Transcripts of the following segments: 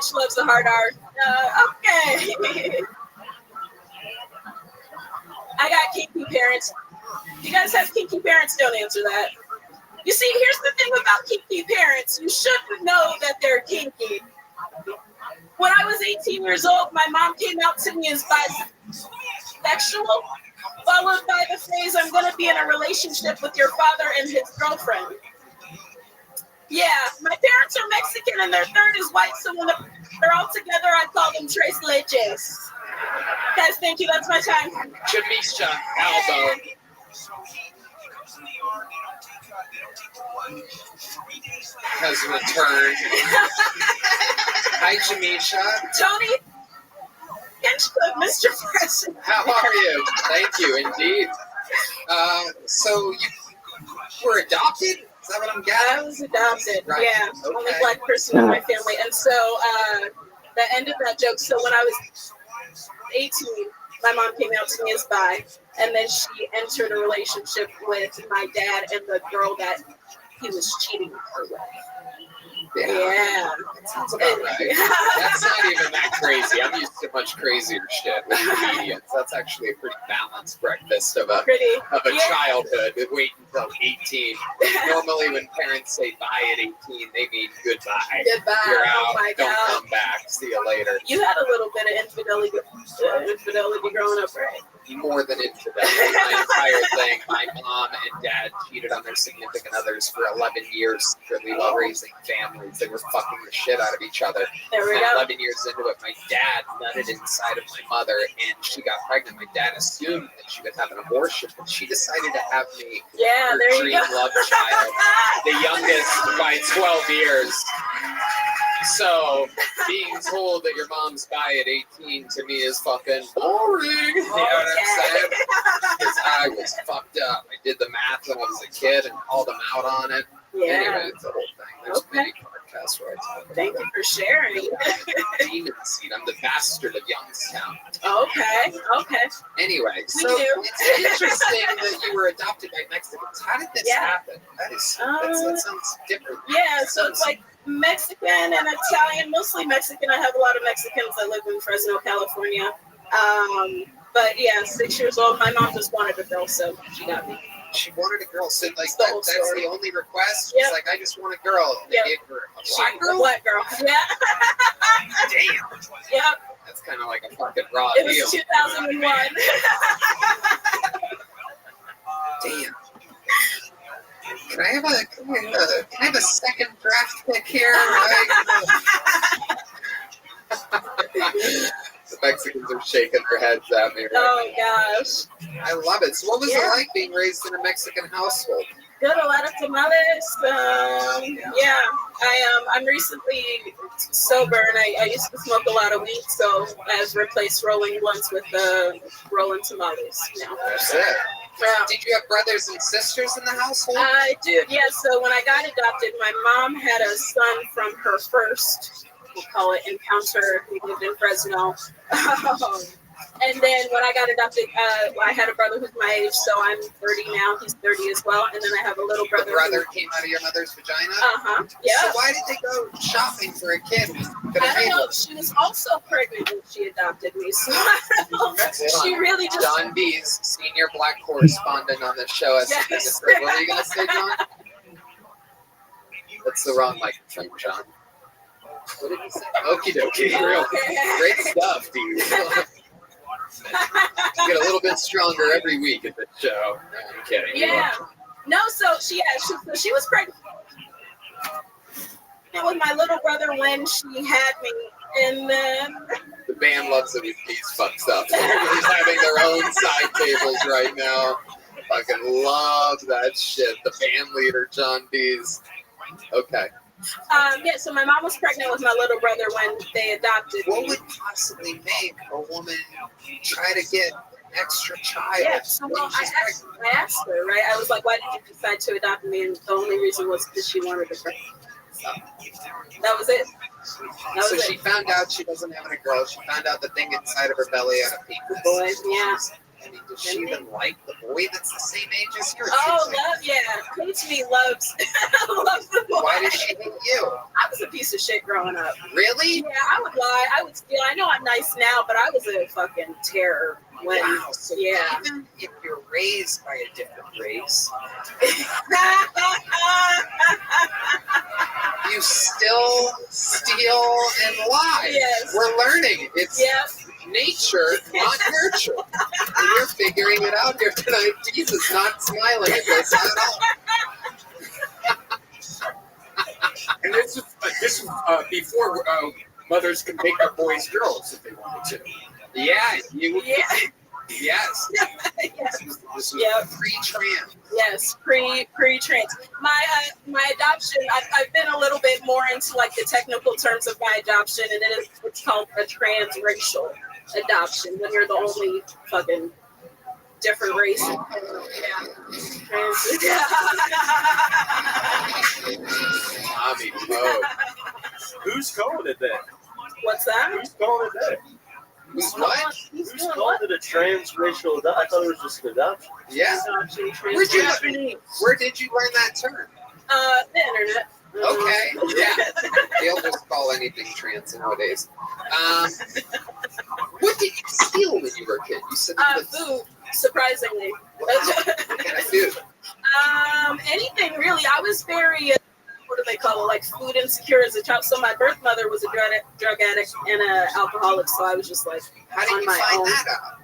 bitch loves a hard R. Okay. I got kinky parents. You guys have kinky parents? Don't answer that. You see, here's the thing about kinky parents. You should know that they're kinky. When I was 18 years old, my mom came out to me as bisexual, followed by the phrase, I'm going to be in a relationship with your father and his girlfriend. Yeah, my parents are Mexican and their third is white, so when they're all together, I call them tres leches. Guys, thank you. That's my time. Jamisha Albo. Has returned. Hi, Jamisha. Tony, Mr. President. How are you? Thank you, indeed. So you were adopted? Is that what I'm getting? I was adopted. Right. Yeah, Okay. only black person in my family. And so that ended that joke. So when I was 18, my mom came out to me as bi, and then she entered a relationship with my dad and the girl that he was cheating with her with. Yeah. That sounds about right. That's not even that crazy. I'm used to much crazier shit with comedians. That's actually a pretty balanced breakfast of a childhood. Wait until 18. Normally when parents say bye at 18, they mean goodbye. Goodbye. You're out. Oh my Don't God. come back. See you later. You had a little bit of infidelity growing up, right? More than infidelity. My entire thing. My mom and dad cheated on their significant others for 11 years secretly while raising families. They were fucking the shit out of each other. There we go. 11 years into it, my dad nutted inside of my mother and she got pregnant. My dad assumed that she would have an abortion, but she decided to have me her dream love child. The youngest by 12 years. So, being told that your mom's bi at 18 to me is fucking boring. You know what I'm saying? Because I was fucked up. I did the math when I was a kid and called them out on it. Yeah. Anyway, it's the whole thing. There's many podcasts where I talk about Thank you for sharing. Demon Seed. I'm the bastard of Youngstown. Okay. Anyway, so it's interesting that you were adopted by Mexicans. How did this happen? That sounds different. Yeah, so it's like Mexican and Italian, mostly Mexican. I have a lot of Mexicans that live in Fresno, California. But yeah, 6 years old. My mom just wanted a girl, so she got me. She wanted a girl, so like that's the only request. She's like, I just want a girl. And they gave her a black girl. Black girl. Yeah. Damn. Yep. That's kind of like a fucking raw deal. It was 2001. Damn. Can I have a second draft pick here? The Mexicans are shaking their heads at me. Right now. Gosh. I love it. So what was it like being raised in a Mexican household? Good, a lot of tamales. I'm recently sober and I used to smoke a lot of weed, so I've replaced rolling blunts with rolling tamales now. That's it. Did you have brothers and sisters in the household? I do, yeah. So when I got adopted, my mom had a son from her first, we'll call it, encounter. We lived in Fresno. And then when I got adopted, I had a brother who's my age, so I'm 30 now. He's 30 as well. And then I have a little brother. The brother came out of your mother's vagina? Uh-huh, yeah. So why did they go shopping for a kid? I don't know. She was also pregnant when she adopted me, so I don't know. She really just... John B's senior black correspondent on the show. Yes. What were you going to say, John? That's the wrong microphone, John. What did you say? Okie dokie. Real great stuff, dude. You get a little bit stronger every week at the show. I'm kidding. Yeah. No, so she was pregnant with my little brother when she had me, and then the band loves it when Keith fucks up. Everybody's having their own side tables right now. Fucking love that shit. The band leader, John B's. Okay. So my mom was pregnant with my little brother when they adopted me. What would possibly make a woman try to get an extra child? Yeah, so I asked her, right? I was like, why did you decide to adopt me? And the only reason was because she wanted a girl. So that was it. She found out she wasn't having a girl. She found out the thing inside of her belly had a penis. Boy, yeah. I mean, does she even like the boy that's the same age as you? Hates me, loves the boy. Why does she hate you? I was a piece of shit growing up. Really? Yeah, I would lie. I would steal. I know I'm nice now, but I was a fucking terror. Wow. So even if you're raised by a different race, you still steal and lie. Yes. We're learning. It's nature, not nurture. And you're figuring it out here tonight. Jesus, not smiling at this at all. And this is before mothers can make their boys girls if they wanted to. Yeah, Yes. Yes. Pre-trans. Yes, pre-trans. My adoption, I've been a little bit more into like the technical terms of my adoption, and it's called a transracial adoption when you're the only fucking different race. Tommy Poe. Who's calling it that? What's that? Who's calling it that? Who's what? Who's called it a transracial adoption? I thought it was just an adoption. Yeah. Where did you learn that term? The internet. Okay. Yeah. They'll just call anything trans nowadays. What did you steal when you were a kid? You said food. Surprisingly. What kind of food? Anything really. I was very. What do they call it? Like food insecure as a child. So my birth mother was a drug addict and an alcoholic. So I was just like, how did you find that out?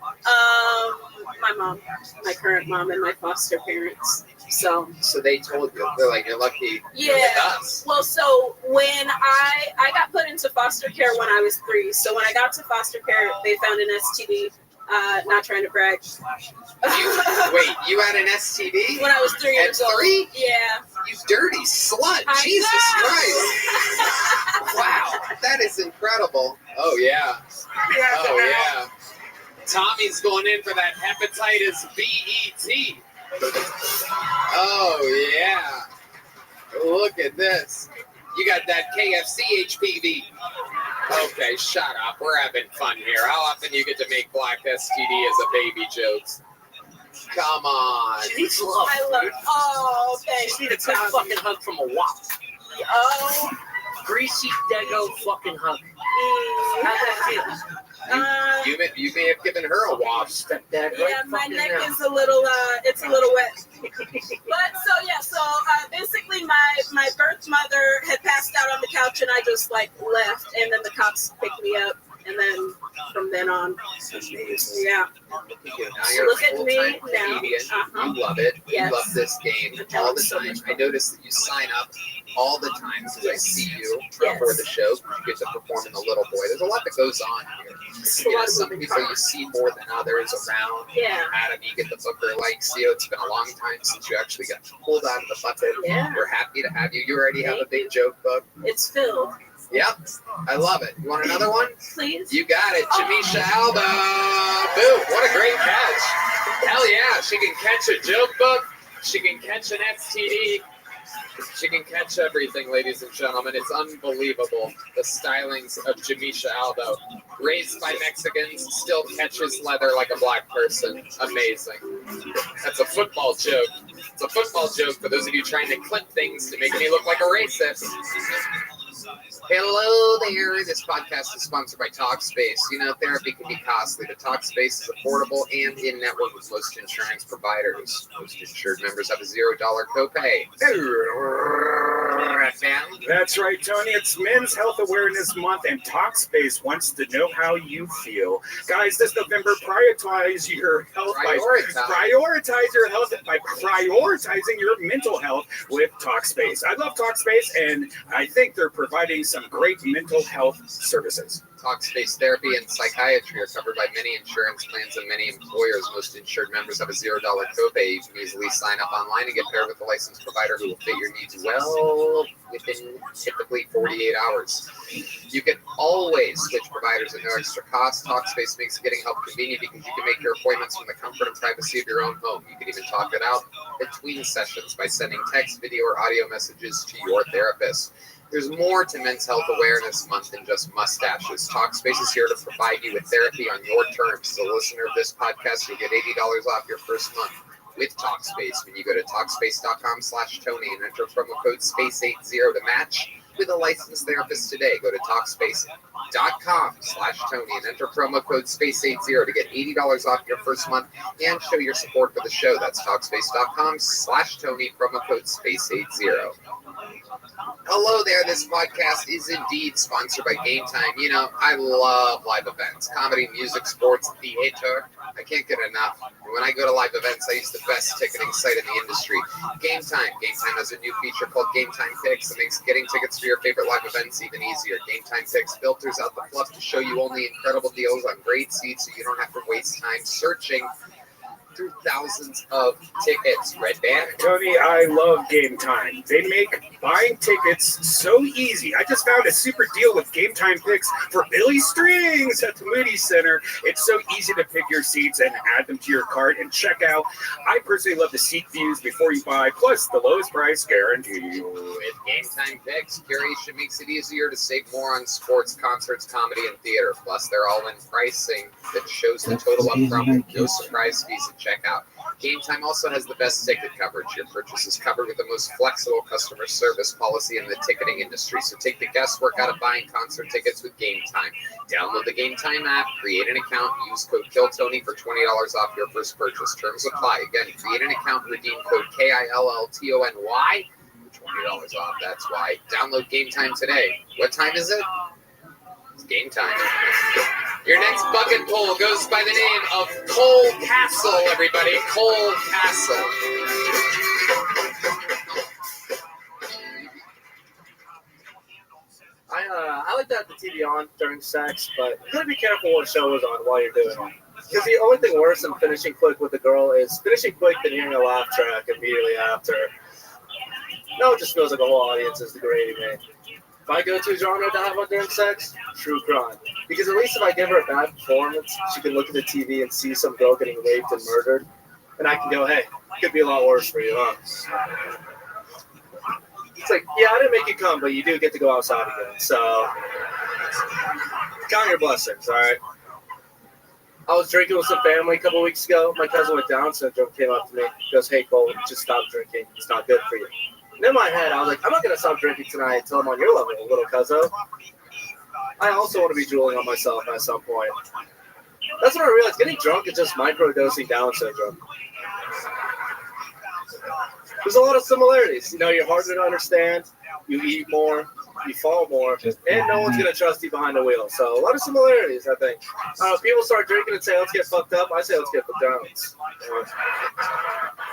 My mom, my current mom, and my foster parents. So they told you. They're like, you're lucky. Yeah. You're with us. Well, so when I got put into foster care when I was 3. So when I got to foster care, they found an STD. Not trying to brag. You had an STD? When I was 3 years old. 3? Yeah. You dirty slut. Jesus Christ. Wow. That is incredible. Oh, yeah. Oh, yeah. Tommy's going in for that hepatitis BET. Oh, yeah. Look at this. You got that KFC HPV. Okay, shut up. We're having fun here. How often you get to make Black STD as a baby jokes? Come on. She needs love. I love. Oh, thanks. She needs a quick fucking hug from a wop. Oh. Greasy Dago fucking hug. How's that feel? You may have given her a wop. Yeah, my neck is a little it's a little wet. But so basically my birth mother had passed out on the couch and I just like left, and then the cops picked me up, and then from then on, yeah. Look at me now. You love it. Yes. You love this game all the time. I notice that you sign up all the time because I see you before the show. You get to perform in The Little Boy. There's a lot that goes on here. Some people you see more than others around. Yeah. Adam, you get the booker likes you. It's been a long time since you actually got pulled out of the bucket. Yeah. We're happy to have you. You already have a big joke book. It's filled. Yep. I love it. You want another one? Please. You got it. Jamisha Alba. Boom. What a great catch. Hell yeah. She can catch a joke book. She can catch an STD. She can catch everything, ladies and gentlemen. It's unbelievable. The stylings of Jamisha Alba. Raised by Mexicans, still catches leather like a black person. Amazing. That's a football joke. It's a football joke for those of you trying to clip things to make me look like a racist. Hello there. This podcast is sponsored by Talkspace. You know, therapy can be costly, but Talkspace is affordable and in-network with most insurance providers. Most insured members have a $0 copay. That's right, Tony. It's Men's Health Awareness Month, and Talkspace wants to know how you feel. Guys, this November, prioritize your health prioritize your health by prioritizing your mental health with Talkspace. I love Talkspace, and I think they're providing some great mental health services. Talkspace therapy and psychiatry are covered by many insurance plans and many employers. Most insured members have a $0 copay. You can easily sign up online and get paired with a licensed provider who will fit your needs well within typically 48 hours. You can always switch providers at no extra cost. Talkspace makes getting help convenient because you can make your appointments from the comfort and privacy of your own home. You can even talk it out between sessions by sending text, video, or audio messages to your therapist. There's more to Men's Health Awareness Month than just mustaches. Talkspace is here to provide you with therapy on your terms. As a listener of this podcast, you'll get $80 off your first month with Talkspace when you go to Talkspace.com/Tony and enter promo code SPACE80 to match with a licensed therapist today. Go to Talkspace.com/Tony and enter promo code SPACE80 to get $80 off your first month and show your support for the show. That's Talkspace.com/Tony, promo code SPACE80. Hello there, this podcast is indeed sponsored by Game Time. You know, I love live events, comedy, music, sports, theater. I can't get enough. When I go to live events, I use the best ticketing site in the industry, Game Time. Game Time has a new feature called Game Time Picks that makes getting tickets for your favorite live events even easier. Game Time Picks filters out the fluff to show you only incredible deals on great seats so you don't have to waste time searching through thousands of tickets. Red Band. Tony, I love Game Time. They make buying tickets so easy. I just found a super deal with Game Time Picks for Billy Strings at the Moody Center. It's so easy to pick your seats and add them to your cart and check out. I personally love the seat views before you buy, plus the lowest price guarantee. With Game Time Picks, curation makes it easier to save more on sports, concerts, comedy, and theater. Plus, they're all in pricing that shows the total up front with no surprise fees at checkout. Game Time also has the best ticket coverage. Your purchase is covered with the most flexible customer service policy in the ticketing industry. So take the guesswork out of buying concert tickets with Game Time. Download the Game Time app, create an account, use code KILLTONY for $20 off your first purchase. Terms apply. Again, create an account, redeem code KILLTONY for $20 off. That's why. Download Game Time today. What time is it? It's game time. Your next bucket pull goes by the name of Cole Castle, everybody. Cole Castle. I like to have the TV on during sex, but you gotta be careful what show is on while you're doing it. Because the only thing worse than finishing quick with a girl is finishing quick and hearing a laugh track immediately after. No, it just feels like a whole audience is degrading me. If I go to a genre to have on during sex, true crime. Because at least if I give her a bad performance, she can look at the TV and see some girl getting raped and murdered, and I can go, hey, it could be a lot worse for you, huh? It's like, yeah, I didn't make you come, but you do get to go outside again. So, count your blessings, all right? I was drinking with some family a couple weeks ago. My cousin with Down syndrome came up to me. He goes, hey, Cole, just stop drinking. It's not good for you. And in my head, I was like, I'm not going to stop drinking tonight until I'm on your level, little cuzzo. I also want to be drooling on myself at some point. That's when I realized getting drunk is just microdosing Down syndrome. There's a lot of similarities. You know, you're harder to understand, you eat more, you fall more, and no one's going to trust you behind the wheel. So a lot of similarities, I think. People start drinking and say, let's get fucked up. I say, let's get fucked down. All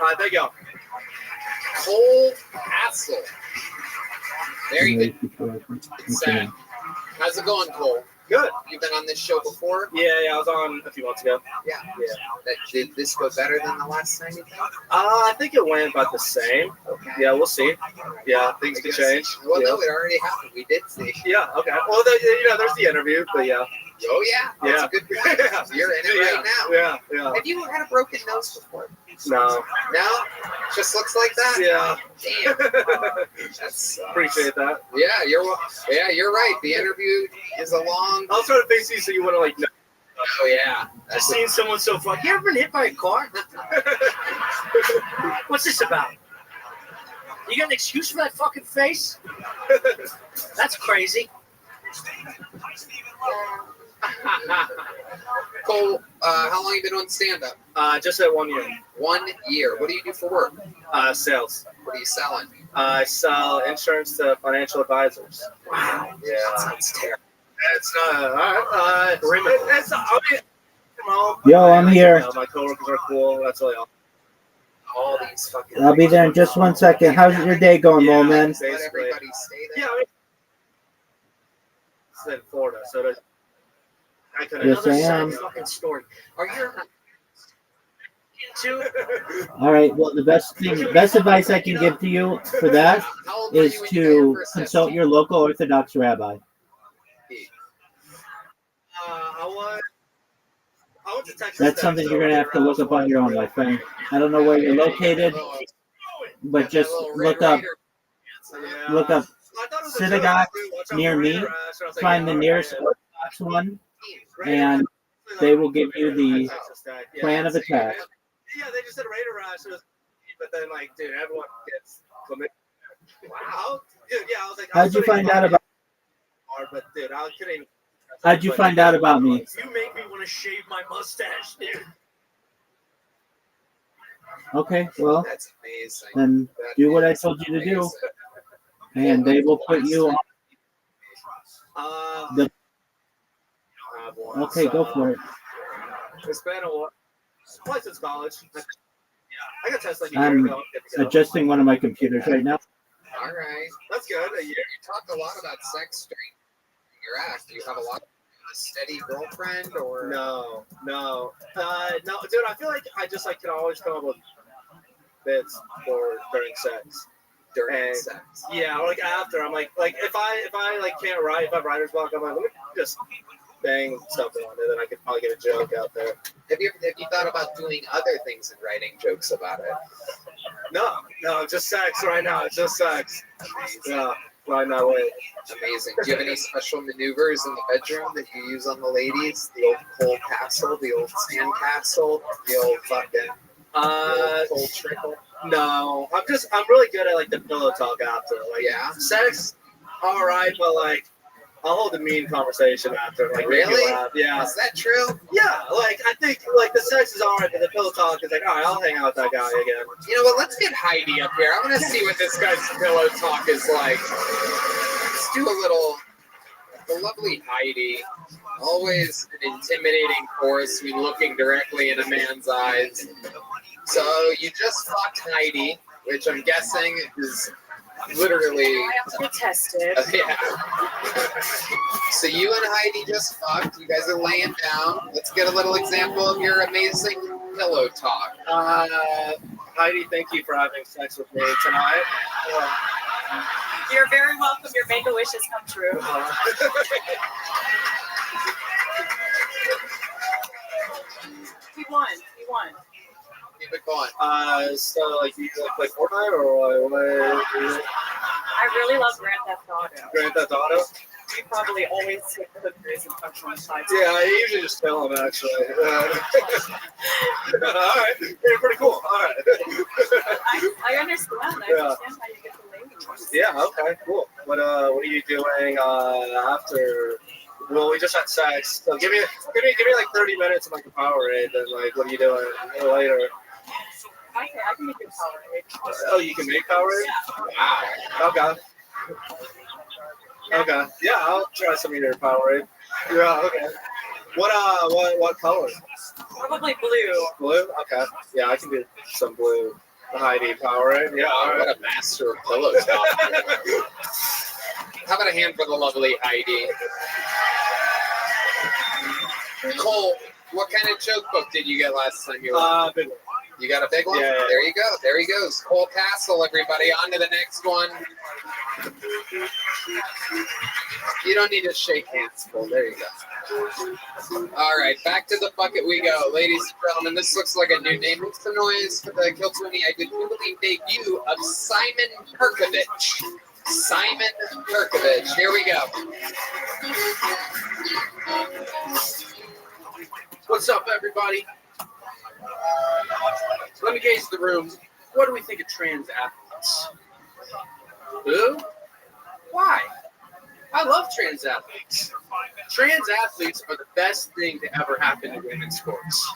right, thank y'all. Cole Castle. There you go. It's sad. How's it going, Cole? Good. You've been on this show before? Yeah, I was on a few months ago. Yeah. Did this go better than the last time, you think? I think it went about the same. Okay. Yeah, we'll see. Yeah, things can change. Well, no, it already happened. We did see. Yeah, okay. Well, there's the interview, but yeah. Oh, yeah. That's a good point. You're in it right now. Yeah. Have you had a broken nose before? No. No? Just looks like that? Yeah. Damn. That's appreciate that. Yeah, you're right. The interview is a long. I'll try to face you so you want to like. No. Oh yeah. Just seeing someone so fucking. You ever been hit by a car? What's this about? You got an excuse for that fucking face? That's crazy. Cole, how long have you been on stand-up? Just at 1 year. 1 year. What do you do for work? Sales. What are you selling? I sell insurance to financial advisors. Wow. Yeah. That sounds terrible. It's Yo, I'm here. My coworkers are cool. That's all these fucking. I'll be there in just 1 second. How's your day going, Mo, man? Let everybody stay there. Yeah. It's in Florida, so I could. Yes, I am. Fucking story. Are you? All right. Well, the best advice I can give to you for that is to consult your local Orthodox rabbi. I went to Texas. That's something you're gonna have to look up on your own, my friend. I don't know where you're located, but just look up synagogue near me. Find the nearest Orthodox one, and they will give you the plan of attack. Yeah, they just said radar rash, but then like, dude, everyone gets chlamydia. Wow, dude, yeah, I was like, How'd you find out about? But dude, I couldn't even. How'd you find out about me? You make me want to shave my mustache, dude. Okay, well, That's amazing. then do what I told you to do, and they will put you on. Okay, go for it. It's been a while. Twice since college. I got tested like a year I'm ago. adjusting one of my computers right now. All right. That's good. A year. You talked a lot about sex during your act. Do you have a lot of a steady girlfriend or No, dude. I feel like I just like can always come up with bits for during sex. during sex? Yeah, or like after. I'm like if I like can't write, if I have writer's block, I'm like, let me just bang stuff on it, then I could probably get a joke out there. Have you thought about doing other things and writing jokes about it? No, just sex right now. It's just sex. Yeah, right now. Wait. Amazing. Do you have any special maneuvers in the bedroom that you use on the ladies? The old coal castle, the old sand castle, the old fucking coal trickle? No, I'm really good at like the pillow talk after. Like, Yeah. Sex, all right, but like I'll hold a mean conversation after. Like, Really? Yeah. Is that true? Yeah, like I think like the sex is all right, but the pillow talk is like, all right, I'll hang out with that guy again. You know what? Let's get Heidi up here. I want to see what this guy's pillow talk is like. Let's do a little. The lovely Heidi, always an intimidating force when looking directly in a man's eyes. So you just fucked Heidi, which I'm guessing is literally. I have to be tested. Yeah. So you and Heidi just fucked. You guys are laying down. Let's get a little example of your amazing pillow talk. Heidi, thank you for having sex with me tonight. You're very welcome. Your make-a-wish has come true. We won. Keep it going. So like you like play Fortnite or what? I really love Grand Theft Auto. Grand Theft Auto? We probably always take the hookers and touch one side. Yeah, I usually just tell them actually. All right, you're pretty cool. All right. I understand. I understand how you get the ladies. Yeah. Okay. Cool. What are you doing after? Well, we just had sex. So give me like 30 minutes of like a Powerade. Then like, what are you doing later? Okay, I can make you a Powerade. Oh, you can make Powerade? Wow. Okay. Okay. Yeah, I'll try some of your Powerade. Yeah. Okay. What color? Probably blue. Blue? Okay. Yeah, I can do some blue. Heidi Powerade. Yeah. Wow, All what right. a master of pillow talk. How about a hand for the lovely Heidi? Cole, what kind of joke book did you get last time you were? Big one. You got a big one? Yeah. There you go. There he goes. Cole Castle, everybody. On to the next one. You don't need to shake hands, Cole. There you go. All right, back to the bucket we go. Ladies and gentlemen, this looks like a new name. Make some noise for the Kill 20 I Did Believe debut of Simon Perkovich. Simon Perkovich. Here we go. What's up, everybody? Let me gauge the room. What do we think of trans athletes? Who? Why? I love trans athletes. Trans athletes are the best thing to ever happen to women's sports.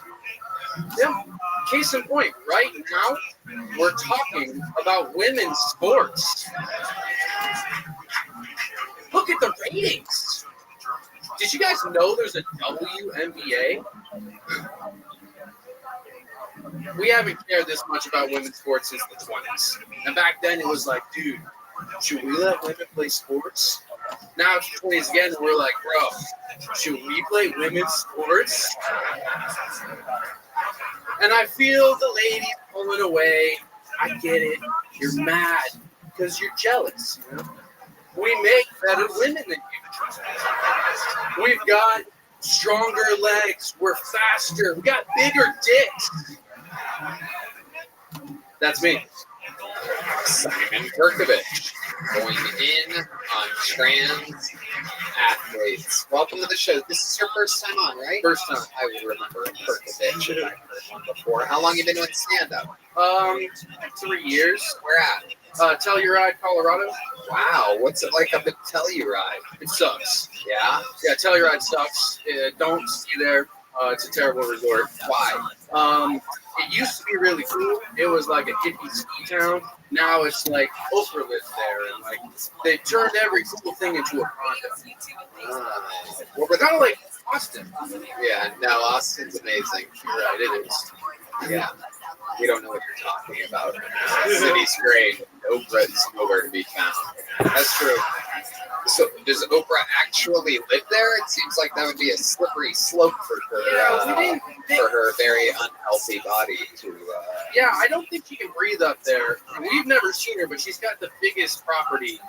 Yeah. Case in point, right now, we're talking about women's sports. Look at the ratings. Did you guys know there's a WNBA? We haven't cared this much about women's sports since the 20s. And back then it was like, dude, should we let women play sports? Now it's the 20s again, and we're like, bro, should we play women's sports? And I feel the ladies pulling away. I get it. You're mad because you're jealous. You know? We make better women than you. We've got stronger legs. We're faster. We got bigger dicks. That's me. Simon Perkovich. going in on trans athletes. Welcome to the show. This is your first time on, right? First time. I would remember a perfect bitch if I heard one before. How long you been doing stand-up? 3 years. Where at? Telluride, Colorado. Wow, what's it like up in Telluride? It sucks. Yeah? Yeah, Telluride sucks. Don't ski there. It's a terrible resort. Why? It used to be really cool. It was like a hippie ski town. Now it's like Oprah lives there, and like they turned every cool thing into a condo. Well, we're Kind of like Austin. Yeah, no, Austin's amazing. You're right, it is. Yeah. We don't know what you're talking about. The city's great. Oprah's nowhere to be found. That's true. So, does Oprah actually live there? It seems like that would be a slippery slope for her, for her very unhealthy body to. Yeah, I don't think she can breathe up there. We've never seen her, but she's got the biggest property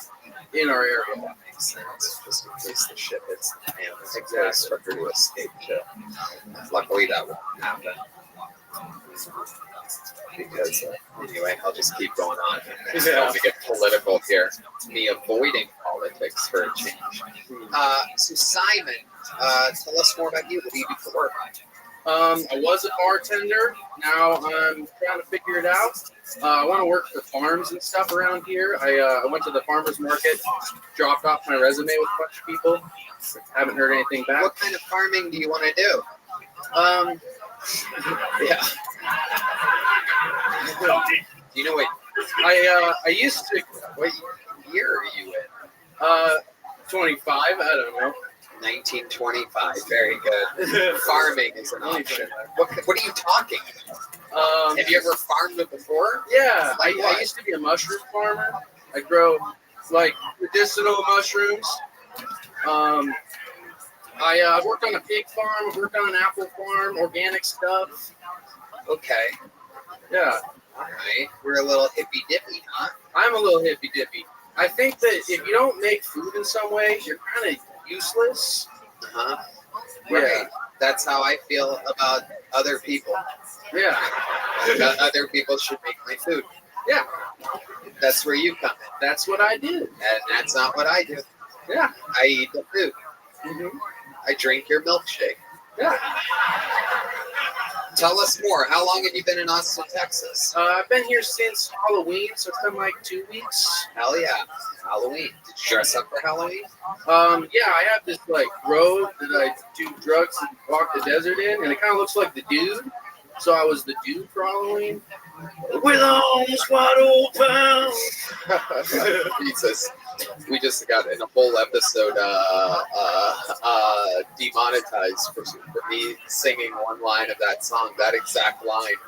in our area. That makes sense. Just in case the ship hits the fan, it's a place for her to escape to. Luckily, that won't happen. Because anyway, I'll just keep going on. I don't want to get political here. Me avoiding politics for a change. So Simon, tell us more about you. What do you do for work? I was a bartender. Now I'm trying to figure it out. I want to work for farms and stuff around here. I went to the farmer's market, dropped off my resume with a bunch of people. Haven't heard anything back. What kind of farming do you want to do? Yeah. You know what? I used to. What year are you in? 25. I don't know. 1925. Very good. Farming is an option. What are you talking about? Have you ever farmed it before? Yeah, Like I used to be a mushroom farmer. I grow like medicinal mushrooms. I worked on a pig farm, worked on an apple farm, organic stuff. Okay. Yeah. All right. We're a little hippy dippy, huh? I'm a little hippy dippy. I think that if you don't make food in some way, you're kind of useless. Uh-huh. Right. Yeah. That's how I feel about other people. Yeah. Other people should make my food. Yeah. That's where you come in. That's what I did. And that's not what I do. Yeah. I eat the food. Mm-hmm. I drink your milkshake. Yeah. Tell us more. How long have you been in Austin, Texas? I've been here since Halloween, so it's been like 2 weeks. Hell yeah. Halloween. Did you dress up for Halloween? Yeah, I have this like robe that I do drugs and walk the desert in, and it kind of looks like the dude. So I was the dude for Halloween. With arms wide open. Jesus. We just got in a whole episode demonetized for me singing one line of that song, that exact line.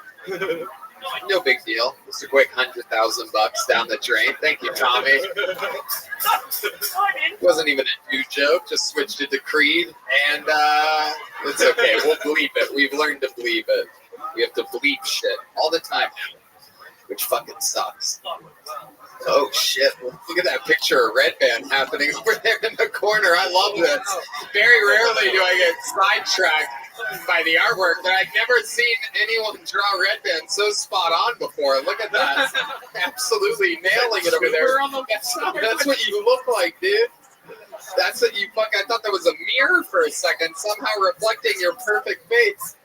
No big deal. Just a quick $100,000 down the drain. Thank you, Tommy. Wasn't even a new joke. Just switched it to Creed, and it's okay. We'll bleep it. We've learned to bleep it. We have to bleep shit all the time now, which fucking sucks. Oh shit, look at that picture of Red Band happening over there in the corner. I love this. Very rarely do I get sidetracked by the artwork, but I've never seen anyone draw Red Band so spot on before. Look at that. Absolutely nailing it over there. That's what you look like, dude. That's what you I thought that was a mirror for a second, somehow reflecting your perfect face.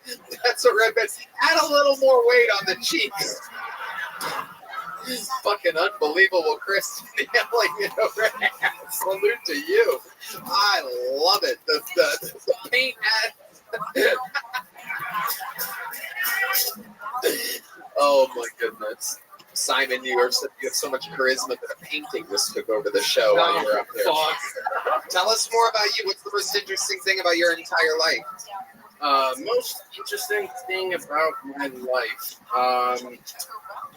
That's what Red Band. Add a little more weight on the cheeks. Fucking unbelievable, Chris. Nailing it over there. Salute to you. I love it. The paint ad. Oh my goodness. Simon, you have so much charisma that a painting just took over the show while you were up there. Tell us more about you. What's the most interesting thing about your entire life? Most interesting thing about my life.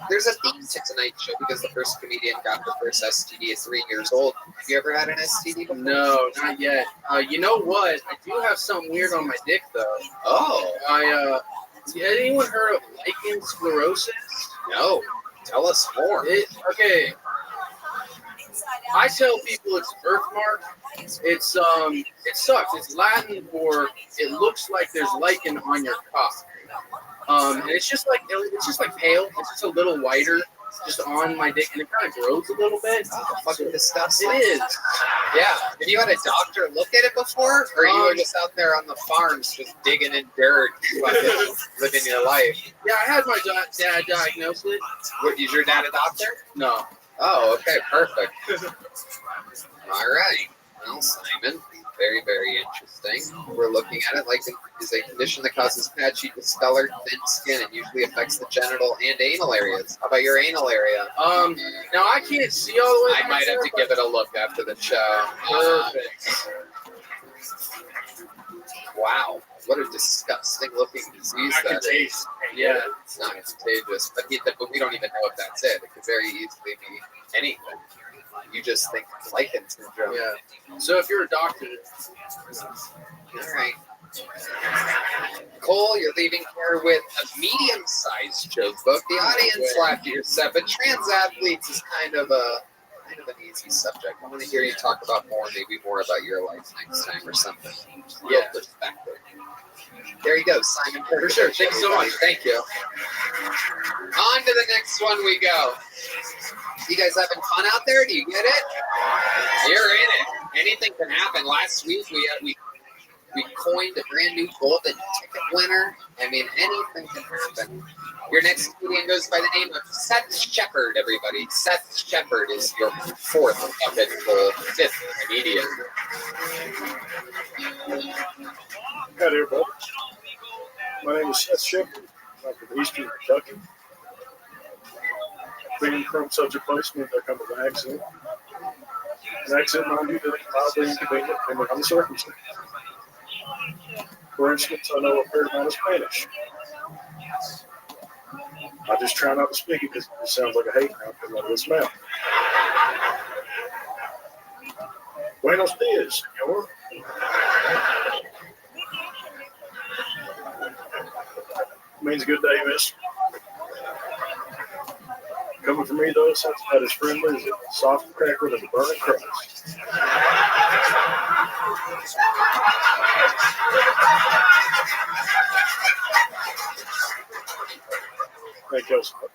There's a theme to tonight's show because the first comedian got the first STD at 3 years old. Have you ever had an STD before? No, not yet. You know what? I do have something weird on my dick, though. Oh. Anyone heard of lichen sclerosis? No. Tell us more. Okay. I tell people it's a birthmark. It sucks. It's Latin for it looks like there's lichen on your cock. And it's just like pale. It's just a little whiter. just on my dick, and it kind of grows a little bit. Oh, fucking disgusting. It is. Yeah. Have you had a doctor look at it before? Or you were just out there on the farms just digging in dirt, fucking living your life? Yeah, I had my dad diagnose it. What, is your dad a doctor? No. Oh, okay, perfect. All right. Well, Simon, very, very interesting. We're looking at it like it is a condition that causes patchy, discolored, thin skin and usually affects the genital and anal areas. How about your anal area? Now I can't see all the way. I might have to give it a look after the show. Perfect. Wow, what a disgusting looking disease that is. Yeah. It's not contagious, but we don't even know if that's it. It could very easily be anything. You just think it's lichen syndrome. Yeah. So if you're a doctor, all right. Cole, you're leaving here with a medium-sized joke book. The audience laughed at your set, but trans athletes is kind of an easy subject. I want to hear you talk about maybe more about your life next time or something. Yeah, perspective. There you go, Simon. For sure. Thank you so much. Thank you. On to the next one we go. You guys having fun out there? Do you get it? You're in it. Anything can happen. Last week we coined a brand new golden ticket winner. I mean, anything can happen. Your next comedian goes by the name of Seth Shepard, everybody. Seth Shepard is your fourth bucket goal, fifth comedian. Hi there, everybody. My name is Seth Shepard. I'm from Eastern Kentucky. Being from such a place means I come with an accent. An accent, mind you, that is mildly inconvenient depending on the circumstance. For instance, I know a fair amount of Spanish. I just try not to speak it because it sounds like a hate crime coming out of this mouth. Buenos dias, senor. Means good day, miss. Coming from me, though, sounds about as friendly as a soft cracker with a burning crust. Thank you so much.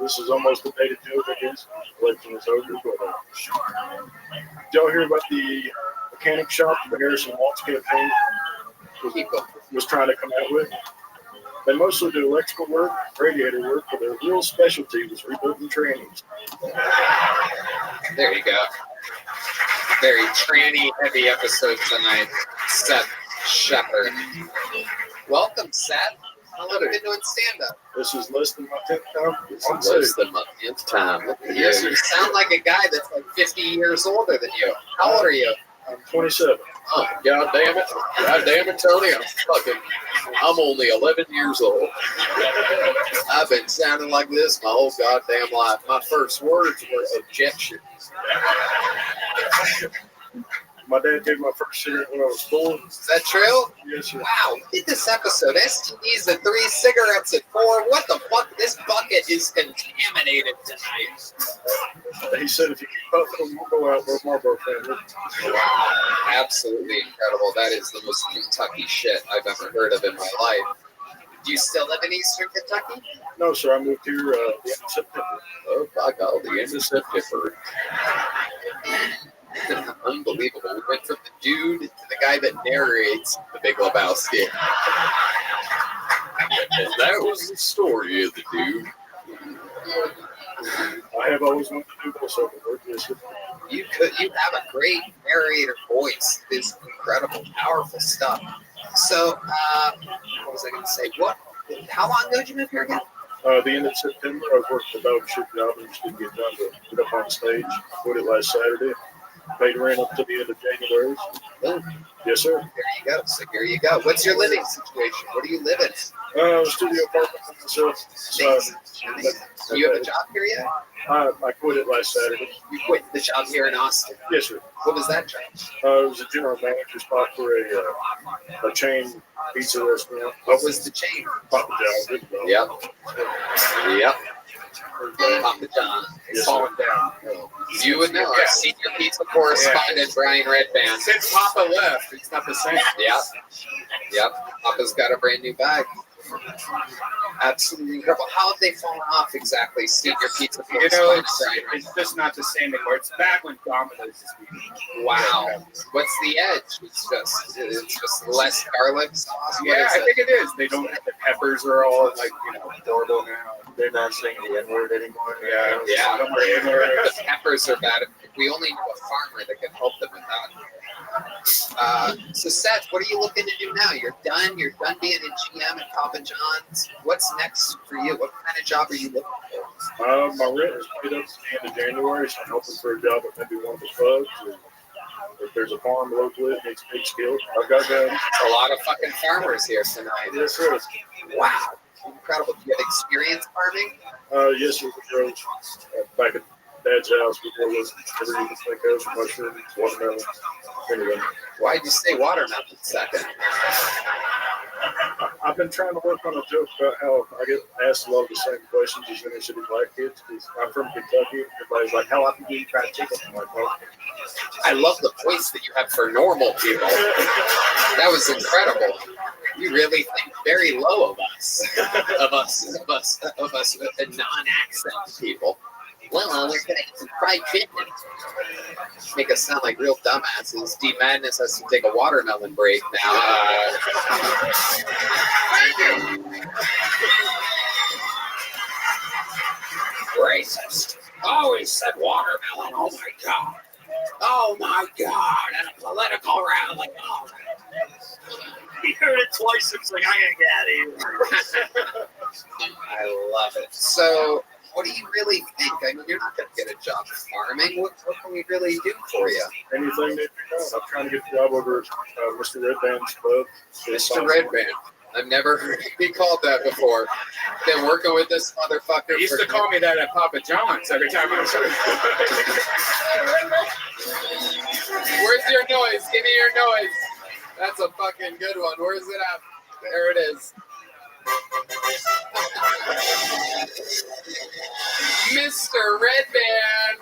This is almost a dated joke, I guess. The election is over, but did y'all hear about the mechanic shop the Harrison Waltz campaign was trying to come out with? They mostly do electrical work, radiator work, but their real specialty was rebuilding trannies. There you go. Very tranny-heavy episode tonight. Seth Shepard. Welcome, Seth. How long have you been doing stand-up? This is less than my 10th time. Less than my 10th time. Yes, you sound like a guy that's like 50 years older than you. How old are you? I'm 27. Oh, God damn it, Tony. I'm only 11 years old. I've been sounding like this my whole goddamn life. My first words were objection. My dad gave my first cigarette when I was 4. Is that true? Yes, sir. Wow, look at this episode. STDs at 3, cigarettes at 4. What the fuck? This bucket is contaminated tonight. He said if you keep puffing, we'll go out with Marlboro family. Wow, absolutely incredible. That is the most Kentucky shit I've ever heard of in my life. Do you still live in Eastern Kentucky? No, sir. I moved here the end of September. Oh, by God, the end of September. Unbelievable. We went from the dude to the guy that narrates The Big Lebowski. And that was the story of the dude. I have always wanted to do voiceover work. Yes, sir. You have a great narrator voice. It's incredible, powerful stuff. So, what was I going to say? How long ago did you move here again? The end of September. I worked the dog shit job and just didn't get done to get up on stage. I quit it last Saturday. Paid rent up to the end of January. Yes, sir. There you go. So here you go. What's your living situation? Where do you live in? Studio apartment for myself. Do you have a job here yet? I quit it last Saturday. You quit the job here in Austin? Yes, sir. What was that job? It was a general manager spot for a chain pizza restaurant. What was the chain? Papa John's. Yep. Papa John is falling down. You would know. Our senior pizza correspondent, Brian Redband. Since Papa left, it's not the same. Yep. Papa's got a brand new bag. Absolutely incredible. How have they fallen off exactly? Senior pizza. It's just not the same anymore. It's back when Domino's is being. Wow. What's the edge? It's just less garlic sauce. Yeah, I think it is. They don't. The peppers are all like horrible now. They're not saying the N-word anymore. Yeah. The peppers are bad. We only know a farmer that can help them with that. So Seth, what are you looking to do now? You're done being a GM at Papa John's. What's next for you? What kind of job are you looking for? My rent is paid up to the end of January, so I'm hoping for a job at maybe one of the clubs. Or if there's a farm locally that needs big skills, I've got guns. A lot of fucking farmers here tonight. Yes, sir. Wow. Incredible. Do you have experience farming? Yes, sir. Back at Dad's house, we did whatever you can think of, mushrooms, watermelon. Anyway. Why'd you say watermelon second? I've been trying to work on a joke about how I get asked a lot of the same questions as inner city black kids. Because I'm from Kentucky. Everybody's like, how often do you eat fried chicken? I'm like, well, I love the voice that you have for normal people. That was incredible. You really think very low of us, non-accent people. Well, we're gonna eat some fried chicken. Make us sound like real dumbasses. D Madness has to take a watermelon break now. Racist. Always said watermelon. Oh my god. Oh my god. And a political rally. Oh. He heard it twice. It was like, I gotta get out of here. I love it. So, what do you really think? I mean, you're not going to get a job farming. What can we really do for you? Anything that you know. I'm trying to get a job over at Mr. Redband's club. Mr. Redband. I've never heard me called that before. Been working with this motherfucker. He used to call me that at Papa John's every time I was. Where's your noise? Give me your noise. That's a fucking good one. Where is it at? There it is. Mr. Redband.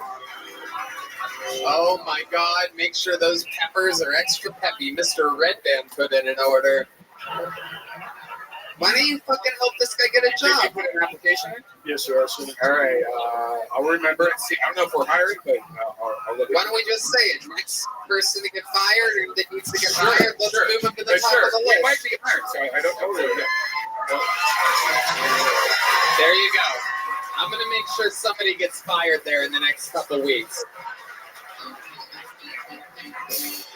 Oh my god, make sure those peppers are extra peppy. Mr. Redband put in an order. Why don't you fucking help this guy get a job? Did you put an application in? Yes, sir. All right. I'll remember it. See, I don't know if we're hiring, but I'll look. Why don't we just say it? Next person to get fired or that needs to get fired, let's move him to the top of the list. We might be hired, so I don't know. There you go. I'm going to make sure somebody gets fired there in the next couple weeks.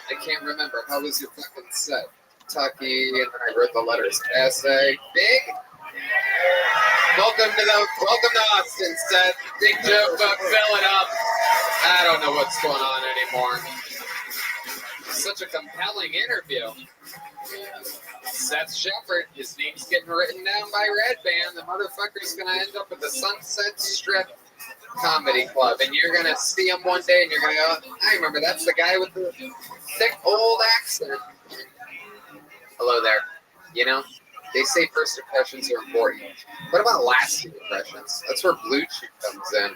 I can't remember. How was your fucking set? Kentucky, and then I wrote the letters. Essay. Big? Welcome to Austin, Seth. Big joke, but fill it up. I don't know what's going on anymore. Such a compelling interview. Seth Shepard, his name's getting written down by Redband. The motherfucker's gonna end up at the Sunset Strip Comedy Club, and you're gonna see him one day, and you're gonna go, I remember that's the guy with the thick old accent. Hello there. You know, they say first impressions are important. What about lasting impressions? That's where Blue Chew comes in.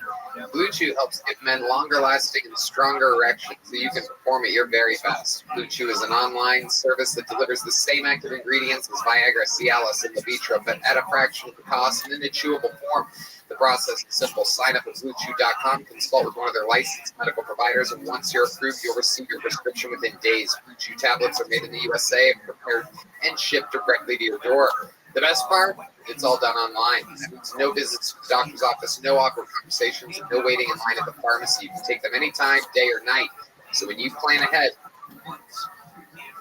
Blue Chew helps give men longer lasting and stronger erections so you can perform at your very best. Blue Chew is an online service that delivers the same active ingredients as Viagra, Cialis, and Levitra, but at a fraction of the cost and in a chewable form. The process is simple. Sign up at BlueChew.com, consult with one of their licensed medical providers, and once you're approved, you'll receive your prescription within days. Blue Chew tablets are made in the USA and prepared and shipped directly to your door. The best part? It's all done online. That means no visits to the doctor's office, no awkward conversations, and no waiting in line at the pharmacy. You can take them anytime, day or night. So when you plan ahead,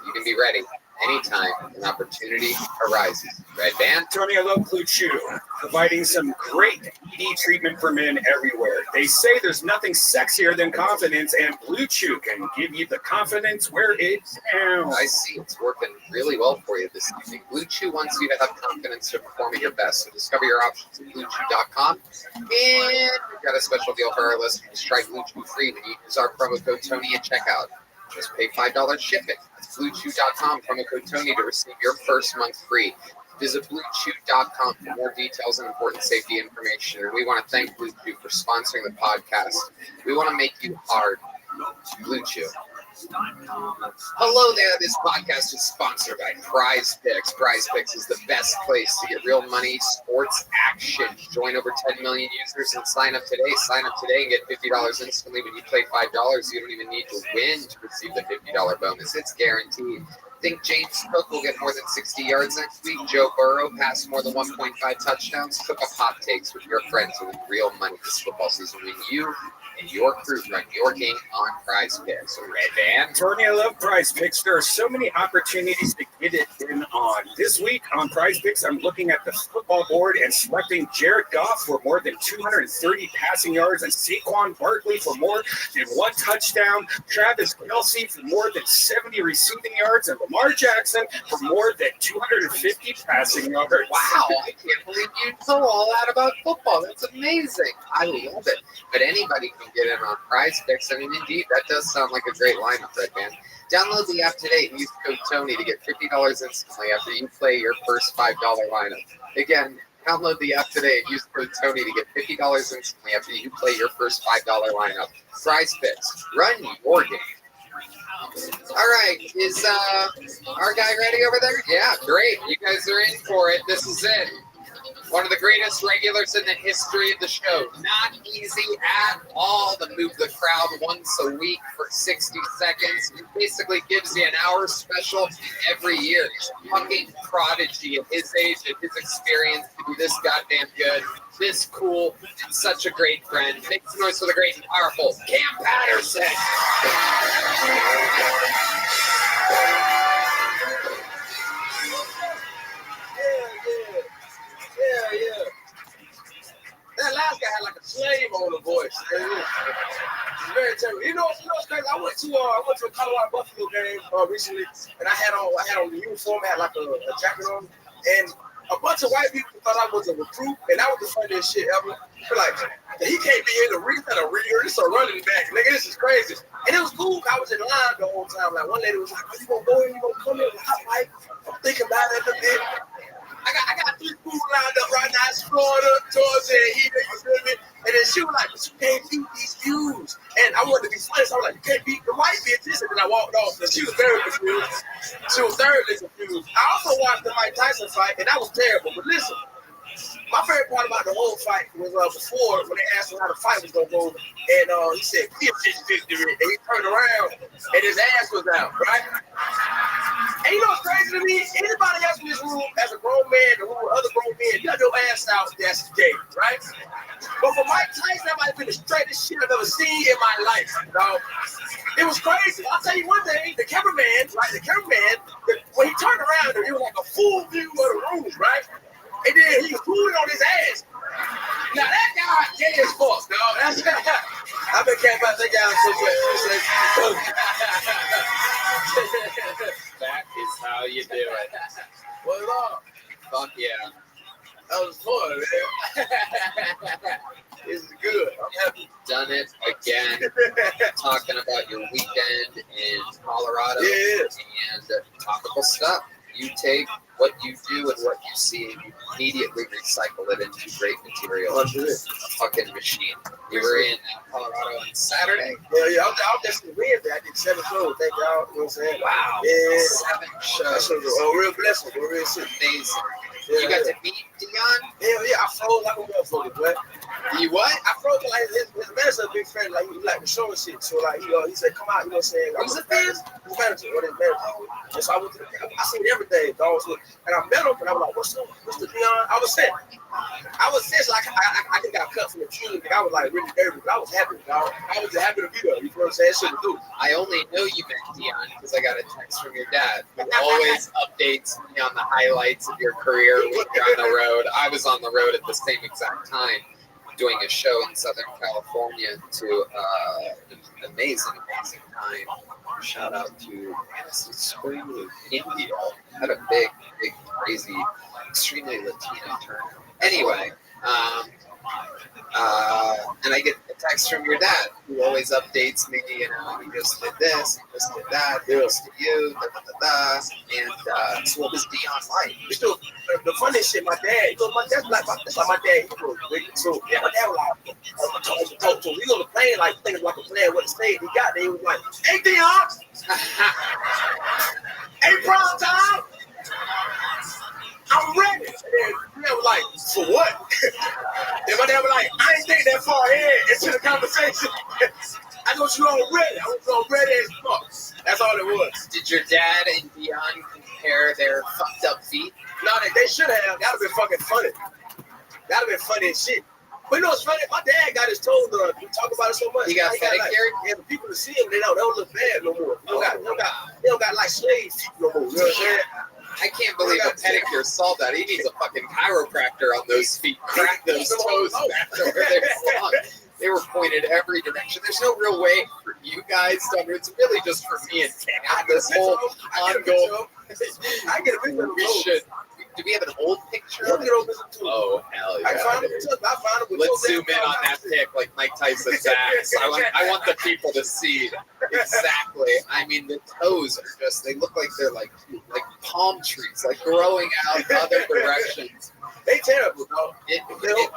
you can be ready anytime an opportunity arises. Right, Van? Tony, I love Blue Chew, providing some great ED treatment for men everywhere. They say there's nothing sexier than confidence, and Blue Chew can give you the confidence where it's counts. I see. It's working really well for you this evening. Blue Chew wants you to have confidence to perform at your best. So discover your options at BlueChew.com. And we've got a special deal for our listeners. Try Blue Chew free when you use our promo code Tony at checkout. Just pay $5 shipping. That's BlueChew.com, promo code Tony, to receive your first month free. Visit BlueChew.com for more details and important safety information. And we want to thank Blue Chew for sponsoring the podcast. We want to make you hard. Blue Chew. Hello there. This podcast is sponsored by Prize Picks. Prize Picks is the best place to get real money, sports action. Join over 10 million users and sign up today. Sign up today and get $50 instantly when you play $5. You don't even need to win to receive the $50 bonus. It's guaranteed. Think James Cook will get more than 60 yards next week? Joe Burrow passed more than 1.5 touchdowns? Cook up hot takes with your friends to win real money this football season when you and your crew run your game on Prize Picks. So Red Band. Tony, I love Prize Picks. There are so many opportunities to get it in on. This week on Prize Picks, I'm looking at the football board and selecting Jared Goff for more than 230 passing yards and Saquon Barkley for more than 1 touchdown, Travis Kelce for more than 70 receiving yards, and Lamar Jackson for more than 250 passing yards. Wow, I can't believe you know all that about football. That's amazing. I love it. But anybody can get in on Prize Picks. I mean, indeed, that does sound like a great lineup, Red Band. Download the app today and use code Tony to get $50 instantly after you play your first $5 lineup. Again, download the app today and use code Tony to get $50 instantly after you play your first $5 lineup. Prize Picks. Run your game. All right, is our guy ready over there? Yeah, great. You guys are in for it. This is it. One of the greatest regulars in the history of the show. Not easy at all to move the crowd once a week for 60 seconds. It basically gives you an hour special every year. He's a fucking prodigy at his age, at his experience, to be this goddamn good, this cool, and such a great friend. Make some noise for the great and powerful Cam Patterson. Yeah. That last guy had like a slave on the voice. It's very terrible. You know what's crazy? I went to a Colorado Buffalo game recently, and I had on the uniform, I had like a jacket on, and a bunch of white people thought I was a recruit, and that was the funniest shit ever. They're like, he can't be in the ring at a reader. This is a running back. Nigga, this is crazy. And it was cool. I was in line the whole time. Like one lady was like, "Are you gonna go in? You gonna come in?" I'm thinking about it a bit. I got 3 schools lined up right now. It's Florida, Georgia, and here, you feel me? And then she was like, "But you can't beat these views." And I wanted to be funny, so I was like, "You can't beat the white bitches." And then I walked off, and she was very confused. She was thoroughly confused. I also watched the Mike Tyson fight, and that was terrible. But listen, my favorite part about the whole fight was before, when they asked him how the fight was going to go, and he said, "Bitches victory," and he turned around, and his ass was out, right? And you know what's crazy to me? Anybody else in this room as a grown man or other grown men, you got your ass out, that's gay, right? But for Mike Tyson, that might have been the straightest shit I've ever seen in my life, dog. It was crazy. I'll tell you one thing, the cameraman, when he turned around, it was like a full view of the room, right? And then he was pulling on his ass. Now that guy gay as fuck, dog. I've been camping out that guy so much. That is how you do it. What's up? Fuck yeah. That was fun, man. This is good. I'm happy. Done it again. Talking about your weekend in Colorado. Yeah. And topical stuff. You take what you do and what you see and you immediately recycle it into great material. Oh, a fucking machine. You were in Colorado on Saturday? Yeah. I was just in Wednesday. I did 7 shows. Thank y'all. You know what I'm saying? Wow. Yeah. 7 shows. That was a real blessing. A real shit. Amazing. Yeah, you got to meet Dion? Hell yeah, I froze like a motherfucker, boy. You what? I froze like his manager, a big friend, like he like the show and shit. So like he said, "Come out," you know what I'm saying? Who's the fan? His manager, or his manager. And so I went to I seen everything, dog. So, and I met him, and I was like, "What's up? What's the Dion?" I was sent like I just got cut from the team, and I was like really nervous, but I was happy, dog. I was just happy to be there. You know what I'm saying? Shit to do. I only know you met Dion because I got a text from your dad, who always updates me on the highlights of your career when you're on the road. I was on the road at the same exact time, doing a show in Southern California to an amazing time. Shout out to Spring, India. Had a big, crazy, extremely Latino turnout. Anyway, and I get a text from your dad, who always updates me, you know, he just did this, he just did that, this to you, and so what was Dion like? The funny shit, my dad, you know, that's like my dad, he was big, so yeah, my dad was like, talk to him, he on the plane, like thinking like a plan what to say, he got there, he was like, "Hey Dion," Hey, prime time. I'm ready. And they were like, for what? And my dad was like, I ain't think that far ahead into the conversation. I want you all ready. I want you all ready as fuck. That's all it was. Did your dad and Dion compare their fucked up feet? No, they should have. That would have been fucking funny. That would have been funny as shit. But you know what's funny? My dad got his toes done. We talk about it so much. He got pedicure? Yeah, the people that see him, they don't look bad no more. They don't got like slave feet no more. You know what I'm saying? I can't believe a pedicure solved that. He needs a fucking chiropractor on those feet. Crack those toes back to where they belong. They were pointed every direction. There's no real way for you guys to. It's really just for me and Cam. This whole ongoing. I get a picture. We should. Do we have an old picture? Oh hell yeah! I found him. Let's zoom in on that pic, like Mike Tyson's ass. I want the people to see exactly. I mean, the toes are just—they look like they're like palm trees, like growing out other directions. They terrible, bro. It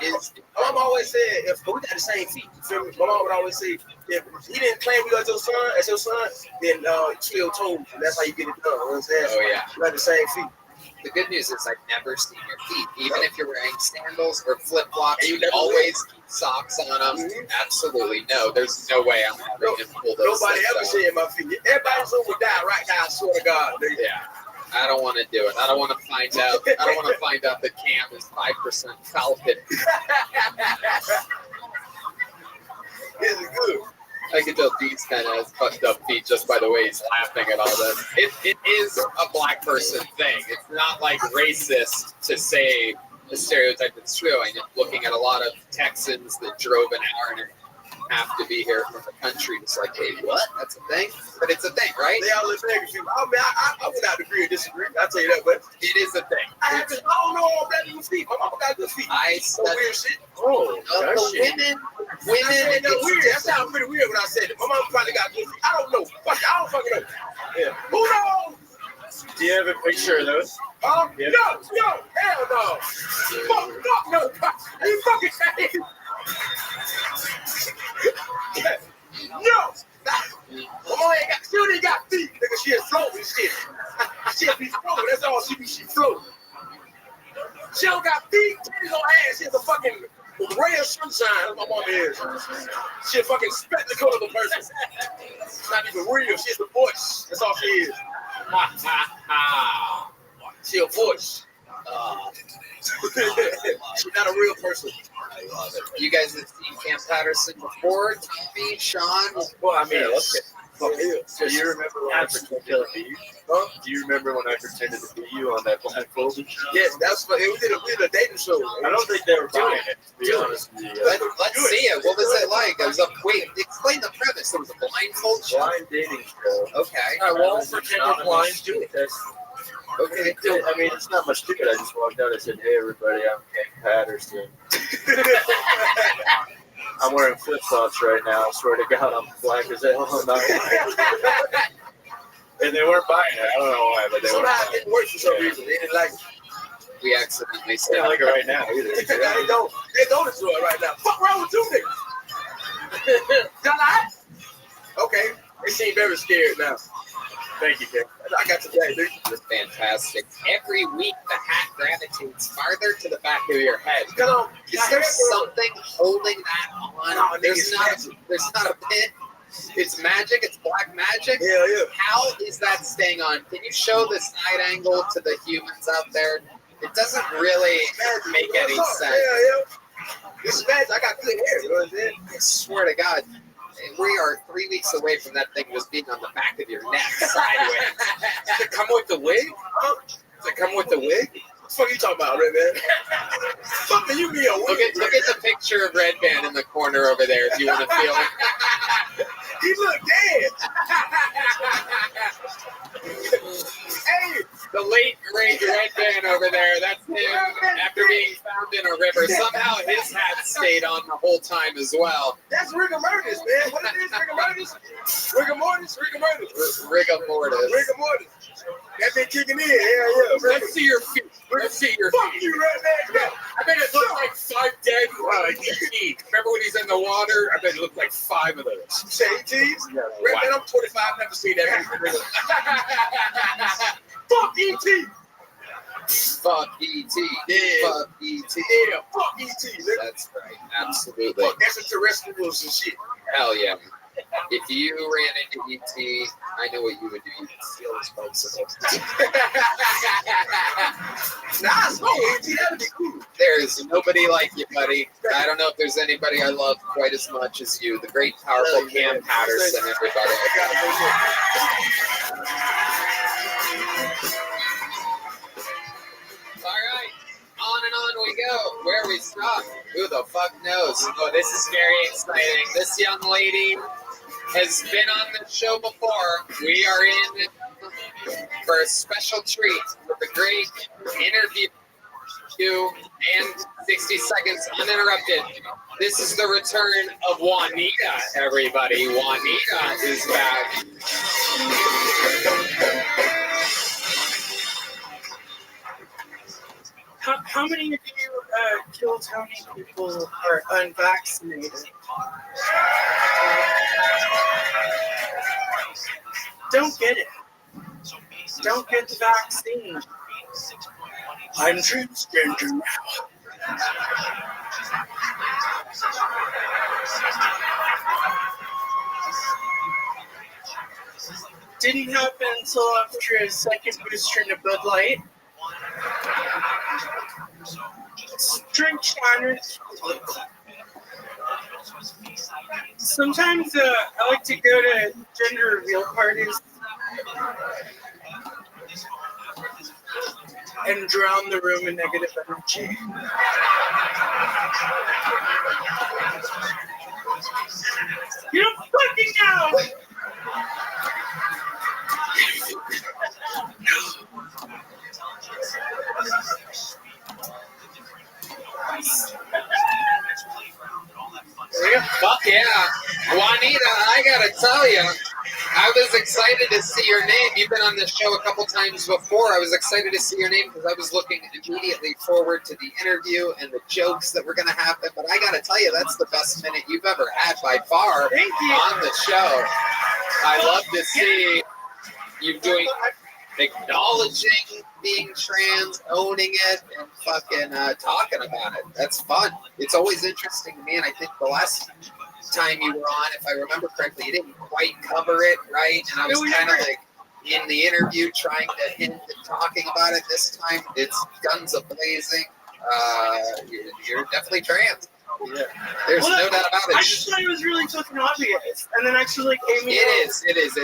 is. My mom always said, if we got the same feet, you feel me? My mom would always say, if he didn't claim you as your son, then still told you. That's how you get it done. You know what I'm saying? Oh yeah. You got the same feet. The good news is I've never seen your feet. Even if you're wearing sandals or flip-flops, you never always keep socks on them. Mm-hmm. Absolutely no. There's no way I'm having him pull those. Nobody ever said my feet. Everybody's over die right now, I swear to God. Yeah. I don't want to do it. I don't want to find out. I don't want to find out that Cam is 5% Falcon. This is good. I can tell Dee's kind of has fucked up feet just by the way he's laughing at all this. It is a black person thing. It's not like racist to say the stereotype that's true. I'm looking at a lot of Texans that drove an hour and have to be here from the country. It's like, hey, what? That's a thing? But it's a thing, right? They all live negative. I mean, I would not agree or disagree. I'll tell you that, but it is a thing. I don't know all that good feet. My mama got good feet. I studied weird shit. the women. That's weird. That sounds pretty weird when I said it. My mama probably got good feet. I don't know. I don't fucking know. Yeah. Who knows? Do you have a picture of those? Yeah. No, hell no. Fuck no. Are you fucking saying? No. Mama ain't got, she only got feet, nigga. She is floating shit. She be floating. That's all she be. She floating. She don't got feet. Titties on ass. She's a fucking ray of sunshine. That's what my mama is. She a fucking spectacle of a person. She's not even real. She's a voice. That's all she is. She a voice. She's not a real person. You guys have seen Cam Patterson before? Tommy, Sean? Well, I mean, So you remember when I pretended to be you? Huh? Do you remember when I pretended to be you on that blindfolded show? Yes, that's what we did a dating show. I don't think they were buying it, to be honest with you. Let's see it. What was it like? I was up. Wait, explain the premise. There was a blindfold show. Blind dating show. Okay. I won't pretend you're blind. Do it. Okay. I mean, it's not much to it. I just walked out. I said, "Hey, everybody, I'm Cam Patterson." I'm wearing flip-flops right now. I swear to God, I'm black as hell. I'm not white. And they weren't buying it. I don't know why, but they weren't somehow buying it didn't work for some reason. They didn't like it. We accidentally They said don't like it right now either. They don't enjoy it right now. Fuck wrong with you niggas? Y'all right? Okay. They seem very scared now. Thank you, Cam. I got today, dude. it was fantastic. Every week, the hat gravitates farther to the back of your head. Come on. Is there something holding that on? No, there's not a pin. It's magic. It's black magic. Yeah. How is that staying on? Can you show the side angle to the humans out there? It doesn't really make any sense. Yeah. This is magic. I got good hair. You know what I'm saying? I swear to God, we are 3 weeks away from that thing just being on the back of your neck sideways. Does it come with the wig? Does it come with the wig? What the fuck are you talking about, Red Man? Fuck you mean a wig? Look at the picture of Red Band in the corner over there if you want to feel it. He look dead. Hey, the late great Red Band over there, that's him after being found in a river. Somehow his hat stayed on the whole time as well. That's rigor mortis, man. What it is, rigor mortis? Rigor mortis? Rigor mortis. Rigor mortis. Rigor mortis. That been kicking in. Yeah. Let's see your feet. Let's see your Fuck feet. you, redneck. I bet it looked like 5 dead ET. Remember when he's in the water? I bet it looked like 5 of those. Say ETs? Wow. Man, I'm 25, never seen that. Fuck ET. Fuck E.T. Yeah. Fuck E.T. Yeah, fuck ET. That's right. Absolutely. Fuck extraterrestrials and shit. Hell yeah. If you ran into E.T., I know what you would do. You would steal his bicycle. Nah, it's no ET. That'd be cool. There's nobody like you, buddy. I don't know if there's anybody I love quite as much as you. The great, powerful Cam Patterson, everybody. All right, on and on we go. Where we stop, who the fuck knows? Oh, this is very exciting. This young lady has been on the show before. We are in for a special treat for the great interview and 60 seconds uninterrupted. This is the return of Juanita, everybody. Juanita is back. How many of you Kill Tony people are unvaccinated? Don't get it. Don't get the vaccine. I'm transgender now. Didn't happen until after a second booster in a Bud Light. Drink Shiner. Sometimes I like to go to gender reveal parties and drown the room in negative energy. You don't fucking know! Fuck yeah. Juanita, I gotta tell you, I was excited to see your name. You've been on the show a couple times before. I was excited to see your name because I was looking immediately forward to the interview and the jokes that were going to happen. But I got to tell you, that's the best minute you've ever had by far on the show. I love to see you doing, acknowledging being trans, owning it, and fucking talking about it. That's fun. It's always interesting to me, and I think the last time you were on, if I remember correctly, you didn't quite cover it, right? And I was kind of like in the interview trying to hint and talking about it. This time, it's guns a-blazing. You're definitely trans. Yeah. There's no doubt about it. I just thought it was really fucking obvious, and then actually came in. It is.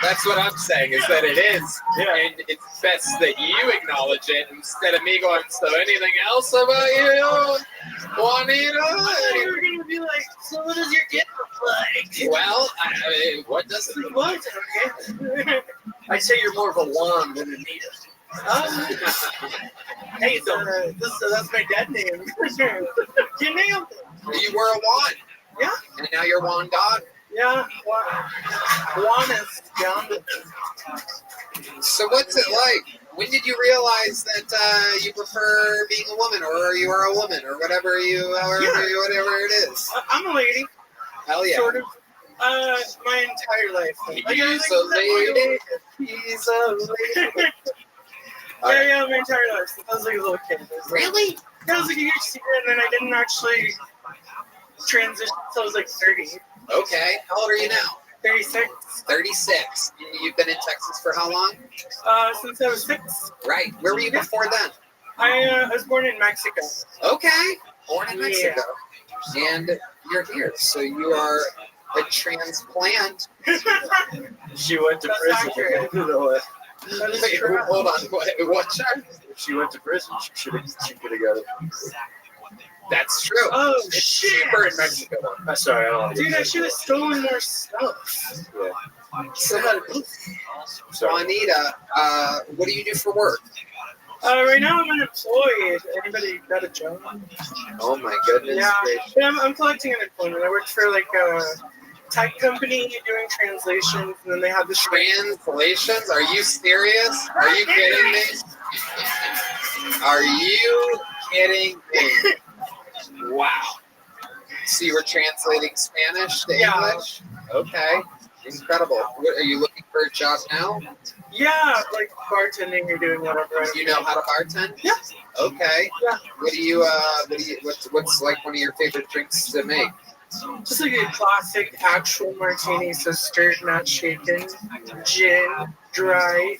That's what I'm saying, is that it is. Yeah. And it's best that you acknowledge it instead of me going, so anything else about you, Juanita? I thought you were going to be like, so what does your kid look like? Well, I mean, what does it look like? I'd say you're more of a Juan than Anita. Hey, that's my dead name. You nailed it. You were a Juan. Yeah. And now you're Juan Dog. Yeah. Juan is beyond. So what's it like? When did you realize that you prefer being a woman, or you are a woman, or whatever whatever it is? I'm a lady. Hell yeah. Sort of. My entire life. He's a lady. He's a lady. Yeah, my entire life. I was like a little kid. Really? I was like a huge secret, and then I didn't actually transition until I was like 30. Okay. How old are you now? 36. 36. You've been in Texas for how long? Since I was 6. Right. Where were you before then? I was born in Mexico. Okay. Born in Mexico. Yeah. And you're here. So you are a transplant. She went to prison. Wait, hold on. What charge? If she went to prison, she could have got it. That's true. Oh, it's shit. cheaper in Mexico. Sorry, dude, I should have stolen more stuff. Yeah. So, Juanita, what do you do for work? Right now I'm unemployed. Anybody got a job? Oh my goodness. Yeah, but I'm collecting unemployment. I worked for like tech company doing translations, and then they have the Translations? Are you serious? Are you kidding me? Are you kidding me? Wow. So you were translating Spanish to English? Okay. Incredible. What, are you looking for a job now? Yeah, like bartending or doing whatever. You know how to bartend? Yeah. Okay. Yeah. What's like one of your favorite drinks to make? Just like a classic actual martini, so stirred, not shaken, gin, dry,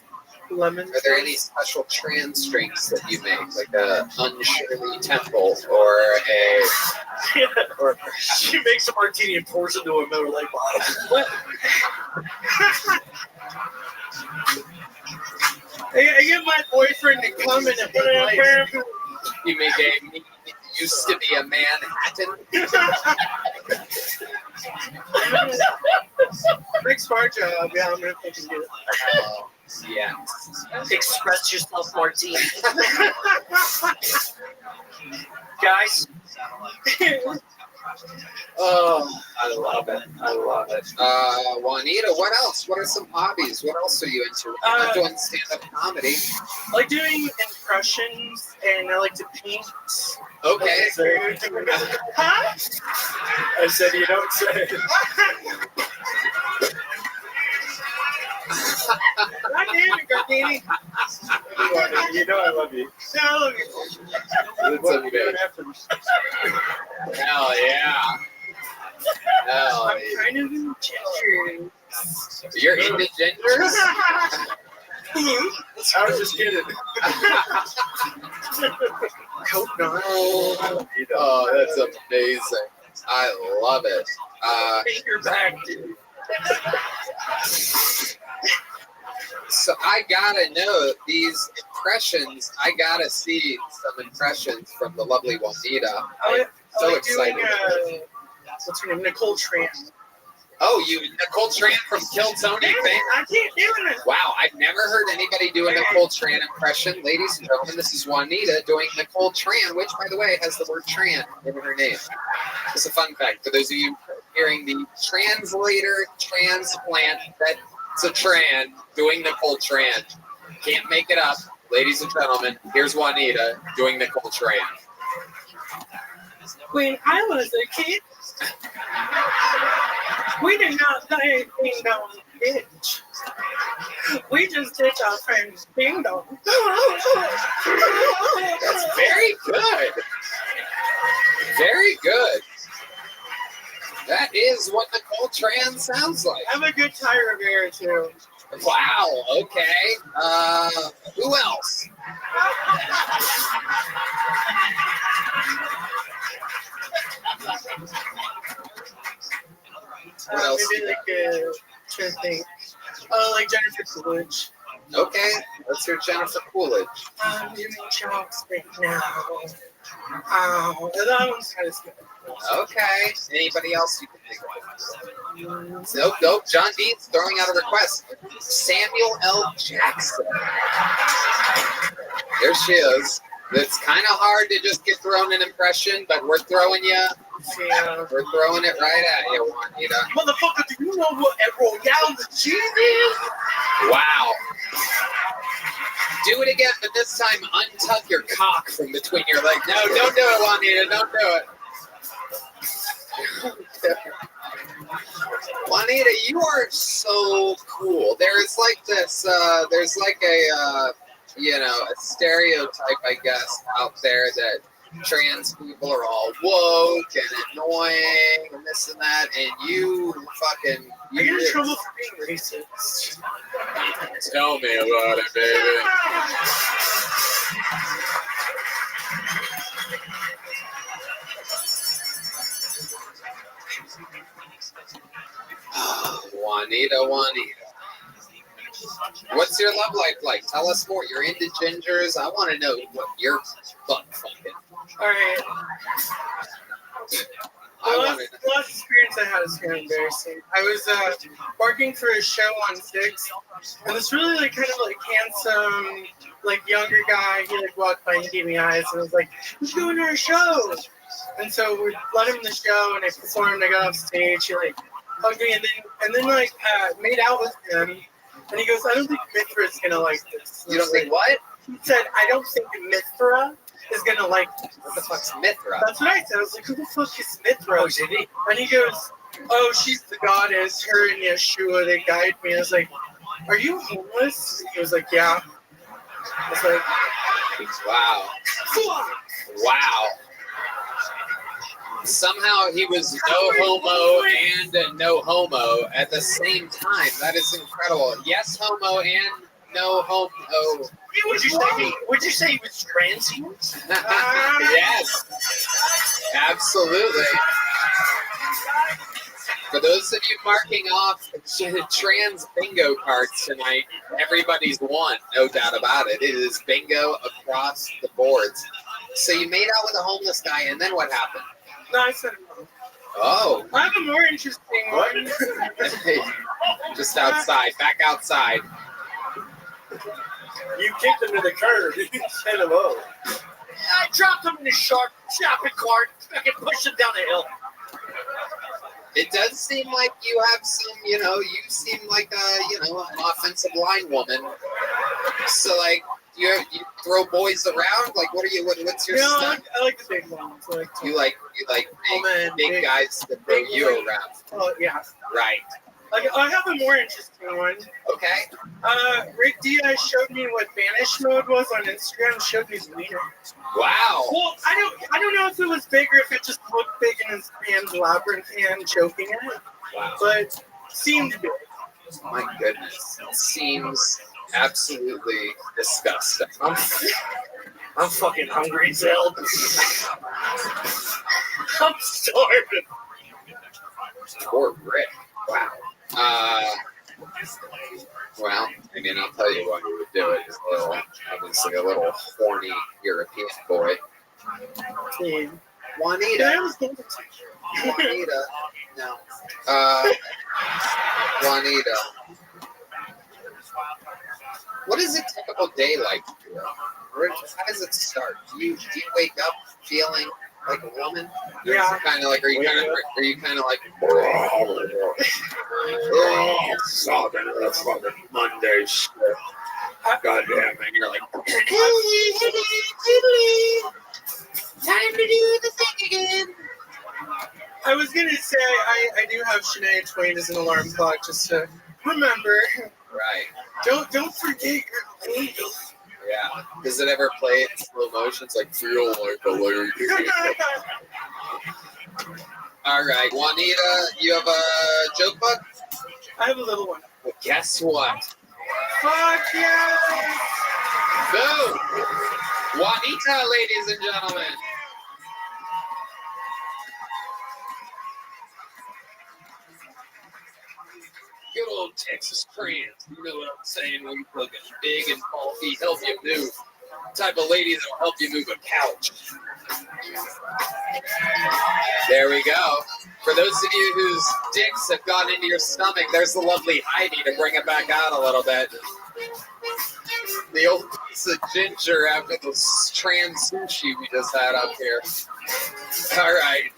lemon. Are there any special trans drinks that you make, like a Unshirley Temple or a? Or she makes a martini and pours it into a Miller Lite bottle. I get my boyfriend to come and put it in. You make a used to be a Manhattan. Big smart job. Yeah, I'm gonna think and do it. Yeah. Express yourself, Martine. Guys. Oh, I love it. I love it. Juanita, what else? What are some hobbies? What else are you into? You're not doing stand-up comedy. I like doing impressions, and I like to paint. Okay. Huh? I said you don't say. God damn it, Gardini. You know I love you. Yeah, I love you. That's okay. Hell yeah. Hell I'm yeah. kind of into ginger. You're into gingers? I was just kidding. Coconut. Oh, that's amazing. I love it. Take your back, dude. So I gotta know these impressions. I gotta see some impressions from the lovely Juanita. I'm so excited. Doing, what's her name? Nicole Tran. Oh, you Nicole Tran from Kill Tony fame? I keep doing it. Wow, I've never heard anybody do a Nicole Tran impression. Ladies and gentlemen, this is Juanita doing Nicole Tran, which, by the way, has the word Tran in her name. Just a fun fact for those of you hearing the translator transplant. That's a Tran doing Nicole Tran. Can't make it up. Ladies and gentlemen, here's Juanita doing Nicole Tran. When I was a kid, we did not play ding dong bitch. We just did our friends ding dong. That's very good. Very good. That is what Nicole Tran sounds like. I have a good tire of air too. Wow, okay. Who else? What else? Maybe like trying to think. Like Jennifer Coolidge. Okay, let's hear Jennifer Coolidge. I'm doing jokes right now. Oh, that one's kind of scary. Okay. Anybody else you can think of? Nope. John Dean's throwing out a request. Samuel L. Jackson. There she is. It's kind of hard to just get thrown an impression, but we're throwing you. Yeah. We're throwing it right at you, Juanita. Motherfucker, do you know what a Royale with cheese is? Wow. Do it again, but this time untuck your cock from between your legs. No, don't do it, Juanita. Don't do it. Juanita, you are so cool. There's like this, there's like a stereotype, I guess, out there that trans people are all woke and annoying and this and that, and you fucking... I get in trouble for being racist. Tell me about it, baby. Juanita. What's your love life like? Tell us more. You're into gingers. I want to know what your butt fucking. All right. The last experience I had is kind of embarrassing. I was working for a show on 6, and this really kind of handsome, younger guy, he walked by and he gave me eyes, and I was like, "Who's going to our show?" And so we let him in the show, and I performed. I got off stage. He hugged me, and then like made out with him. And he goes, I don't think Mithra's gonna like this. You don't think what? He said, I don't think Mithra is gonna like this. What the fuck's Mithra? That's what I said. I was like, who the fuck is Mithra? Oh, did he? And he goes, oh, she's the goddess. Her and Yeshua, they guide me. I was like, are you homeless? He was like, yeah. I was like, wow. Wow. Somehow he was no homo and no homo at the same time. That is incredible. Yes, homo and no homo. Would you say he was transient? Yes, absolutely. For those of you marking off trans bingo cards tonight, everybody's won, no doubt about it. It is bingo across the boards. So you made out with a homeless guy, and then what happened? No, I said no. Oh. I have a more interesting one. Just outside, back outside. You kicked him to the curb. You sent him over. I dropped him in the shopping cart. I can push him down the hill. It does seem like you have some, you seem like an offensive line woman. So, like, you throw boys around? Like, what's your stuff? I like the big ones. You like big guys that throw you around. Oh, yeah. Right. I have a more interesting one. Okay. Rick Diaz showed me what Vanish mode was on Instagram. Showed me his wiener. Wow. Well, I don't know if it was big or if it just looked big in his hands, labyrinth hand, choking it. Wow. But seemed big. My goodness, it seems absolutely disgusting. I'm fucking hungry, Zeld. I'm starving. Poor Rick. Wow. Well, I mean, I'll tell you what you would do it. Is obviously a little horny European boy. Juanita. Juanita. No. Juanita. What is a typical day like for you? How does it start? Do you wake up feeling like a woman? Yeah. Kind of like, are you kind of like? Oh, that's fucking Monday shit. God damn it. You're like, time to do the thing again. I was gonna say I do have Shania Twain as an alarm clock just to remember. Right. Don't forget your angel. Yeah. Does it ever play in slow motion? It's like feel like a lady. All right, Juanita, you have a joke book? I have a little one. Well, guess what? Fuck yeah! Boom! Juanita, ladies and gentlemen. Good old Texas trans. You know what I'm saying? When you look at big and bulky, help you move. Type of lady that will help you move a couch. There we go. For those of you whose dicks have gone into your stomach, there's the lovely Heidi to bring it back out a little bit. The old piece of ginger after the trans sushi we just had up here. All right.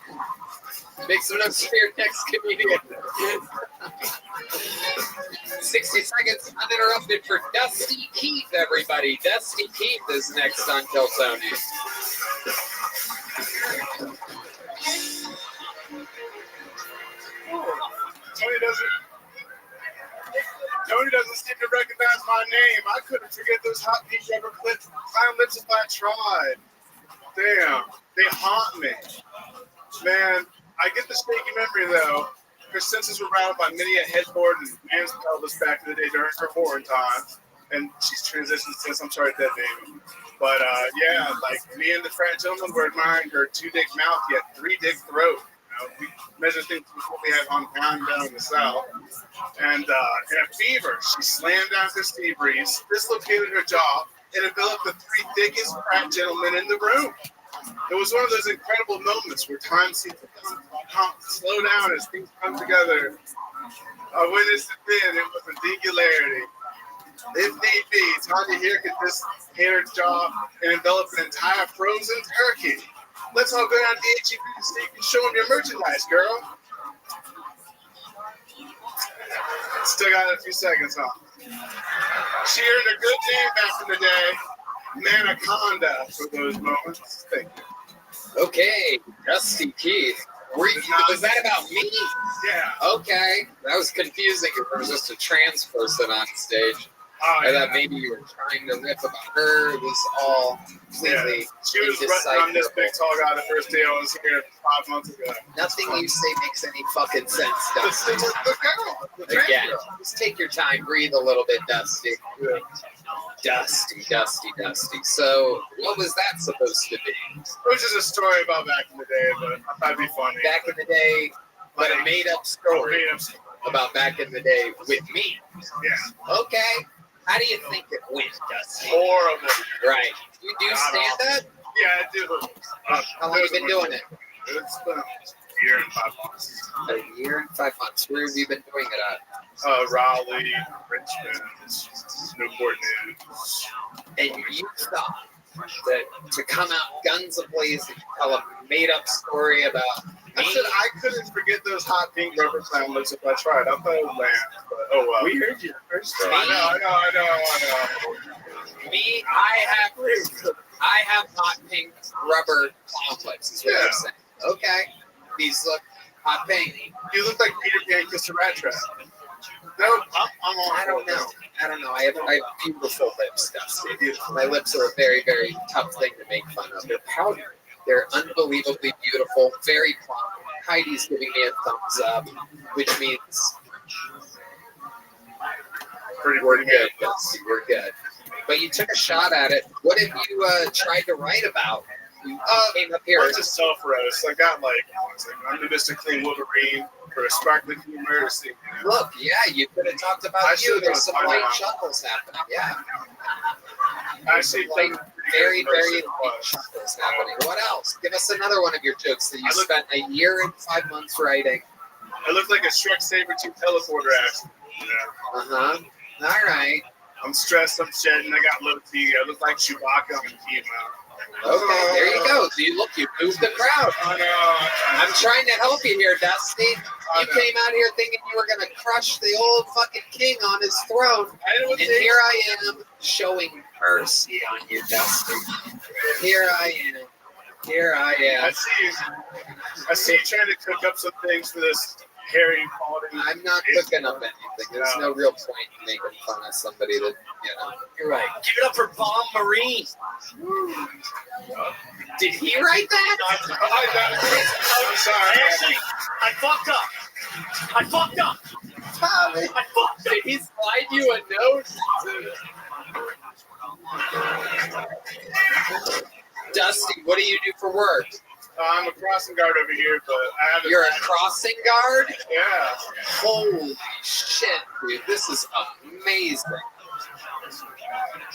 Make some notes for your next comedian. 60 seconds uninterrupted for Dusty Keith, everybody. Dusty Keith is next on Kill Tony. Tony doesn't seem to recognize my name. I couldn't forget those hot pink rubber clips. Clown lips if I tried. Damn, they haunt me. Man, I get the shaky memory though. Her senses were rattled by many a headboard and man's pelvis back in the day during her whoring times. And she's transitioned since. I'm sorry, dead baby. But yeah, like me and the frat gentleman were admiring her 2-dick mouth yet 3-dick throat. We measure things before we have on pound down in the south. And in a fever, she slammed down her sea breeze, dislocated her jaw, and enveloped the 3 thickest frat gentlemen in the room. It was one of those incredible moments where time seemed to slow down as things come together. I witnessed it then. It was a singularity. If need be, Tanya here could just hit her jaw and envelop an entire frozen turkey. Let's all go down to HEB so you can show them your merchandise, girl. Still got a few seconds, huh? She earned a good name back in the day. Manaconda for those moments. Thank you. Okay, Dusty Keith. Was that about me? Yeah. Okay. That was confusing if there was just a trans person on stage. I thought maybe you were trying to rip about her. It was all completely She was running on this big tall guy the first day I was here 5 months ago. Nothing you say makes any fucking sense, Dusty. Again, just take your time, breathe a little bit, Dusty. Yeah. Dusty. So, what was that supposed to be? It was just a story about back in the day, but I thought it'd be funny. Back in the day, but a made-up story about back in the day with me. Yeah. Okay. How do you think it went, Dusty? Horrible. Right. You do stand-up? Yeah, I do. How long have you been doing it? It's been a year and 5 months. A year and 5 months. Where have you been doing it at? Raleigh, Richmond, Newport News. And you thought that to come out guns a-blazing, tell a made-up story about I said I couldn't forget those hot pink rubber clamps if I tried. I thought it would land, but oh well. We heard you first. I know. Me, I have hot pink rubber clamps, is what you're saying. Okay. These look hot pink. You look like Peter Pan kissed a rat trap. No, I don't know. I have beautiful lips, Dusty. My lips are a very, very tough thing to make fun of. They're powdery. They're unbelievably beautiful, very plump. Heidi's giving me a thumbs up, which means we're good, Dusty. We're good. But you took a shot at it. What have you tried to write about? You came up here. It's a self-roast. I got I'm just a clean Wolverine for a sparkling humor. Look, yeah, you could have talked about you. There's some light chuckles happening. Yeah. I see like very, very light chuckles happening. What else? Give us another one of your jokes that you spent a year and 5 months writing. I look like a Shrek Sabertooth teleporter accident. All right. I'm stressed. I'm shedding. I got low T. I look like Chewbacca on chemo. Okay, there you go. You moved the crowd. I know. I'm trying to help you here, Dusty. You came out here thinking you were going to crush the old fucking king on his throne. And here I am showing mercy on you, Dusty. Here I am. I see you trying to cook up some things for this Harry Potter. I'm not cooking up anything. There's no real point in making fun of somebody that, You're right. Give it up for Bomb Marine. Did he write that? I'm sorry. Actually, I fucked up. Did he slide you a note? Dusty, what do you do for work? I'm a crossing guard over here, but I haven't. You're a crossing guard? Yeah. Holy shit, dude. This is amazing.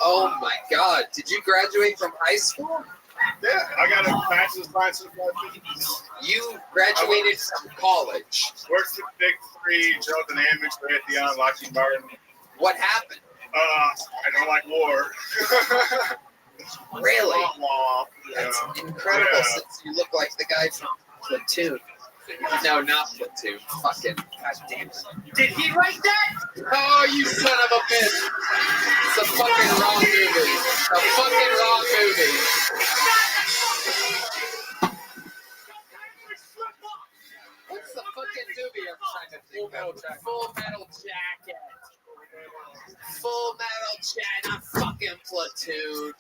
Oh my God. Did you graduate from high school? Yeah, I got a bachelor's science in physics. You graduated from college. Worked for the Big Three, General Dynamics, Raytheon, Lockheed Martin. What happened? I don't like war. Really? Yeah. That's incredible, since you look like the guy from Platoon. No, not Platoon. Fucking goddamn it. Did he write that? Oh, you son of a bitch. It's a fucking wrong movie. A fucking wrong movie. What's the fucking movie I'm trying to think of? Full Metal Jacket. Full Metal Jacket. Not fucking Platoon.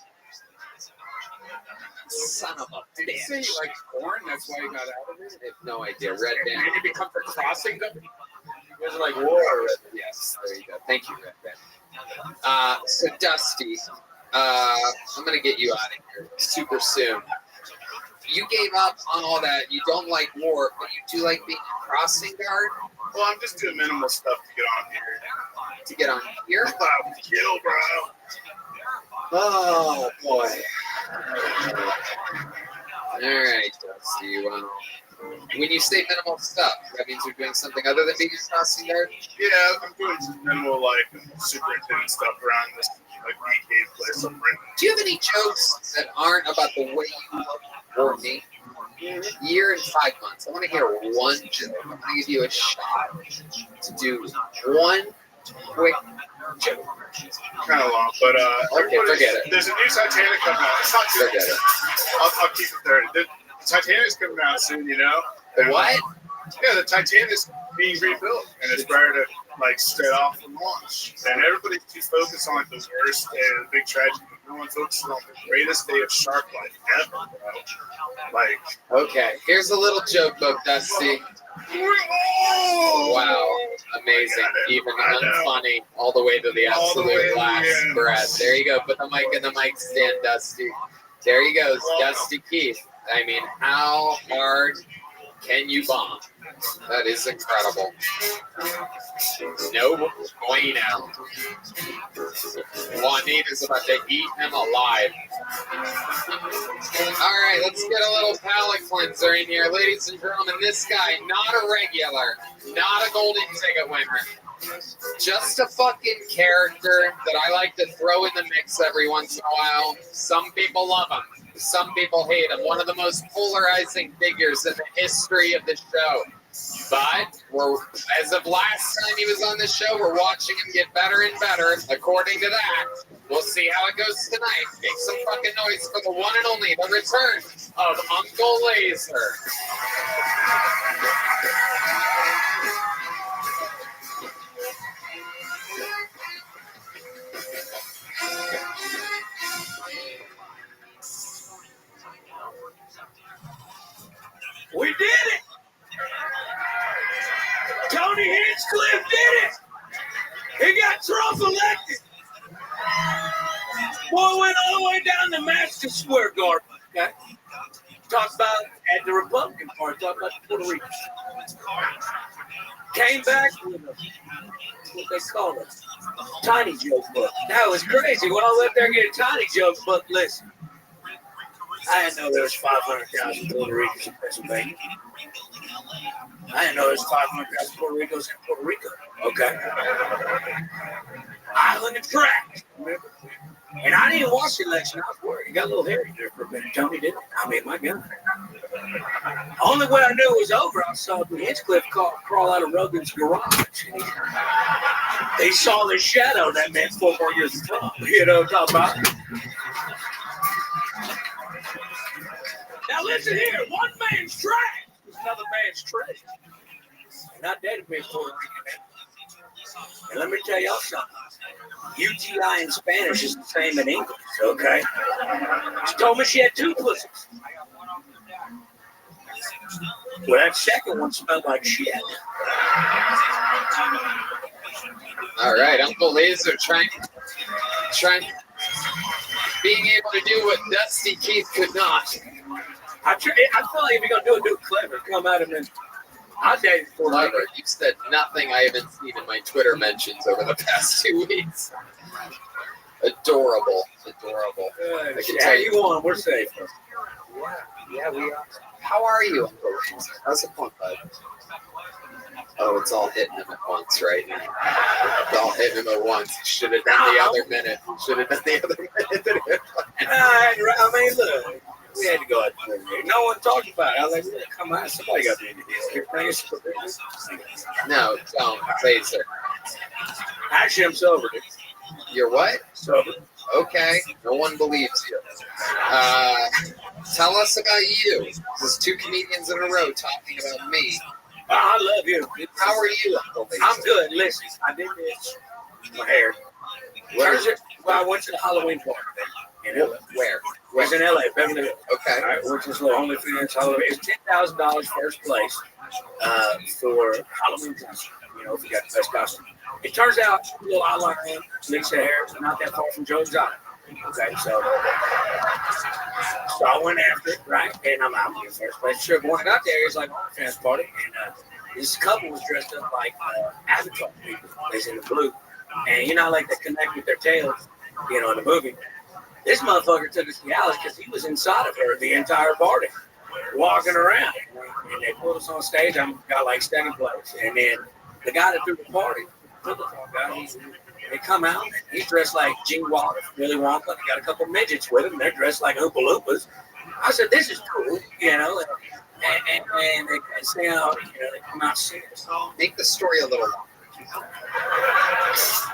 Son of a bitch. Did he say he likes porn? That's why he got out of it? I have no idea. Red Band. Did he become for crossing them? You guys are like war. Yes, there you go. Thank you, Red Band. So Dusty, I'm gonna get you out of here super soon. You gave up on all that. You don't like war, but you do like being a crossing guard. Well, I'm just doing minimal stuff to get on here. To get on here? Kill, bro. Oh boy. All right, Dusty. Well, when you say minimal stuff, that means you're doing something other than being a crossing guard? Yeah, I'm doing some minimal superintendent stuff around this BK place. I'm renting. Do you have any jokes that aren't about the way you look or me? Year and 5 months. I want to hear one joke. I'm going to give you a shot to do one quick joke. Kind of long, but Okay, forget it. There's a new Titanic coming out. It's not too Forget it. I'll keep it there. The Titanic's coming out soon, you know? The what? Yeah, the Titanic's being rebuilt, and it's better to like set off and launch. And everybody's too focused on the worst and the big tragedy. No one focuses on the greatest day of shark life ever, bro. Like, Okay, here's a little joke book, Dusty. Wow, amazing. Even unfunny, all the way to the absolute last breath. There you go. Put the mic in the mic stand, Dusty. There he goes, Dusty Keith. I mean, how hard can you bomb? That is incredible. No bueno. Juanita's about to eat him alive. All right, let's get a little palate cleanser in here. Ladies and gentlemen, this guy, not a regular, not a golden ticket winner. Just a fucking character that I like to throw in the mix every once in a while. Some people love him. Some people hate him. One of the most polarizing figures in the history of the show. But as of last time he was on the show, we're watching him get better and better. According to that, we'll see how it goes tonight. Make some fucking noise for the one and only, the return of Uncle Laser. We did it! Tony Hinchcliffe did it! He got Trump elected! Boy went all the way down to Madison Square Garden. Okay? Talked about at the Republican Party, talked about the Puerto Ricans. Came back with a, what they call it, tiny joke book. That was crazy. When I went there and get a tiny joke book, listen. I didn't know there was 500,000 Puerto Ricans in Pennsylvania. I didn't know there was 500,000 Puerto Ricans in Puerto Rico. Okay. Island of trash. And I didn't watch the election. I was worried. He got a little hairy there for a minute. Tony didn't. I mean, my God. Only way I knew it was over, I saw the Hinchcliffe crawl out of Rogan's garage. They saw the shadow. That meant 4 more years of Trump. You know what I'm talking about? Now listen here, one man's trash is another man's treasure. And I dated me Puerto Rican. And let me tell y'all something. UTI in Spanish is the same in English, okay? She told me she had 2 pussies. Well, that second one smelled like shit. All right, Uncle Laser trying, being able to do what Dusty Keith could not. I feel like if you're going to do it clever, come out of it. I dated for Clever. You've said nothing I haven't seen in my Twitter mentions over the past 2 weeks. Adorable. Adorable. I can tell you one, we're safe. Yeah, we are. How are you, Uncle Laser? How's it going, bud? Oh, it's all hitting him at once right now. It's all hitting him at once. Should have done the other minute. Should have done the other minute. I mean, look. We had to go out there. No one talked about it. I was like, yeah, come on, somebody got to do this. No, don't. Laser. Actually, I'm sober. You're what? Sober. Okay. No one believes you. Tell us about you. There's 2 comedians in a row talking about me. I love you. How are you, Uncle Laser? I'm good. Listen, I did this. My hair. Where's it? Well, I went to the Halloween party. In LA. Where? It was in LA, Beverly Hills. Okay. I went to this little OnlyFans Halloween. It was $10,000 first place for Halloween costume. You know, if you got the best costume. It turns out, a little eyeliner in, Lisa hair, not that far from Joe's Island. Okay, so I went after it, right? And I'm out in first place. Sure, when I got there, it was like an OnlyFans party, and this couple was dressed up like Avatar people. They was in the blue. And you know, like they connect with their tails, you know, in the movie. This motherfucker took us to Alice because he was inside of her the entire party, walking around. And they put us on stage. I got like second place. And then the guy that threw the party, they come out. And he's dressed like Gene Wilder, Willy Wonka. They got a couple midgets with him. They're dressed like Oompa Loompas. I said, this is cool, you know. And they say, you know, they come out serious. Make the story a little longer.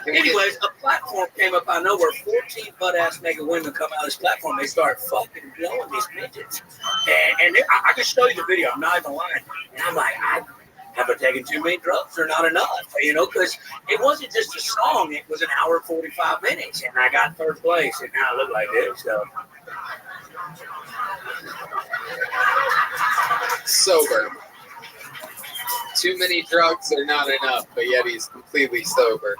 Anyways, a platform came up out of nowhere. 14 butt-ass naked women come out of this platform. They start fucking blowing these midgets. And I can show you the video. I'm not even lying. And I'm like, have I taken too many drugs or not enough? You know, because it wasn't just a song. It was an hour and 45 minutes. And I got third place. And now I look like this. So. Sober. Too many drugs are not enough, but yet he's completely sober.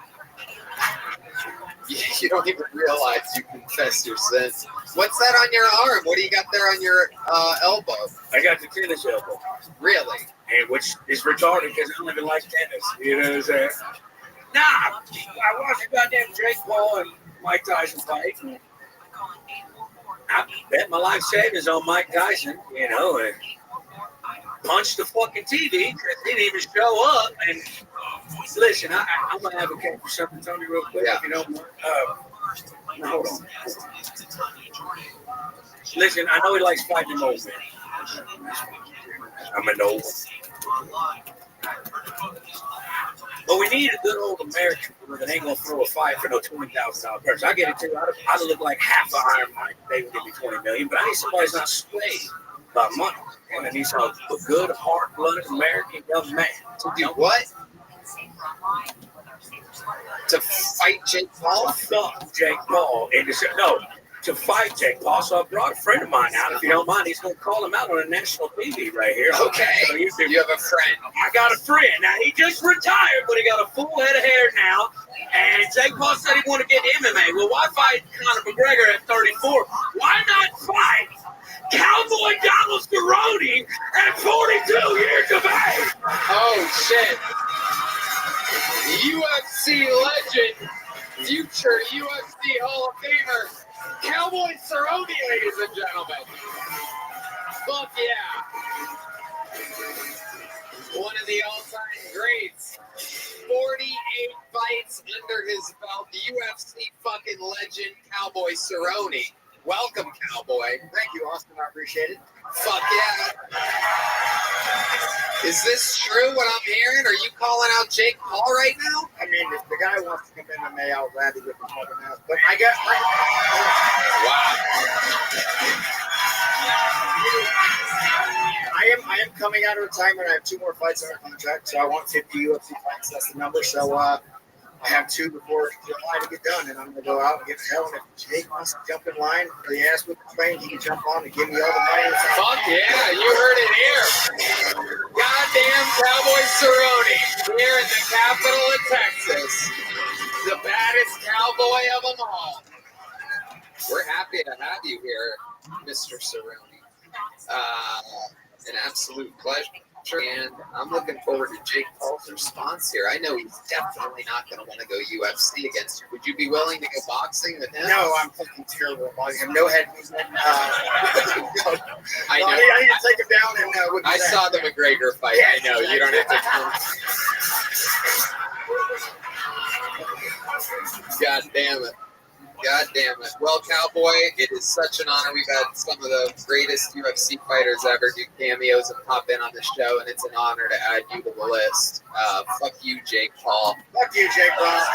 You don't even realize you confess your sins. What's that on your arm? What do you got there on your elbow? I got the tennis elbow. Really? And which is retarded because I don't even like tennis. You know what I'm saying? Nah, I watched the goddamn Jake Paul and Mike Tyson fight. I bet my life savings on Mike Tyson, you know, and punched the fucking TV because he didn't even show up. And listen, I'm going to advocate for something, Tony, real quick, if you don't mind. Hold on. Listen, I know he likes fighting them old men. I'm an old one. But we need a good old American that ain't going to throw a fight for no $20,000 purse. I get it too. I'd look like half an Iron Mike. They would give me $20 million. But I need somebody who's not swayed by money. And I need a good, hard-blooded American young man. To do what? To fight Jake Paul? Fuck Jake Paul. To fight Jake Paul. So I brought a friend of mine out. If you don't mind, he's going to call him out on a national TV right here. Okay. So you have a friend. I got a friend. Now, he just retired, but he got a full head of hair now. And Jake Paul said he wanted to get MMA. Well, why fight Conor McGregor at 34? Why not fight Cowboy Donald Cerrone at 42 years of age? Oh, shit. UFC legend, future UFC Hall of Famer, Cowboy Cerrone, ladies and gentlemen. Fuck yeah. One of the all-time greats. 48 fights under his belt. The UFC fucking legend, Cowboy Cerrone. Welcome, Cowboy. Thank you, Austin. I appreciate it. Fuck yeah. Is this true what I'm hearing? Are you calling out Jake Paul right now? I mean, if the guy wants to come in MMA, I'll gladly whip him fucking ass. But I guess. I am coming out of retirement. I have 2 more fights under contract, so I want 50 UFC fights. That's the number. So I have 2 before July to get done, and I'm going to go out and get hell. And if Jake wants to jump in line for the ass whipping train, he can jump on and give me all the money. Fuck yeah, you heard it here. Goddamn Cowboy Cerrone here in the capital of Texas. The baddest cowboy of them all. We're happy to have you here, Mr. Cerrone. An absolute pleasure. And I'm looking forward to Jake Paul's response here. I know he's definitely not going to want to go UFC against you. Would you be willing to go boxing with him? No, I'm fucking terrible about him. No head movement. I know. I need to take him down and. I saw the McGregor fight. Yeah, I know. You don't have to. God damn it. God damn it. Well, Cowboy, it is such an honor. We've had some of the greatest UFC fighters ever do cameos and pop in on the show, and it's an honor to add you to the list. Fuck you, Jake Paul. Fuck you, Jake Paul.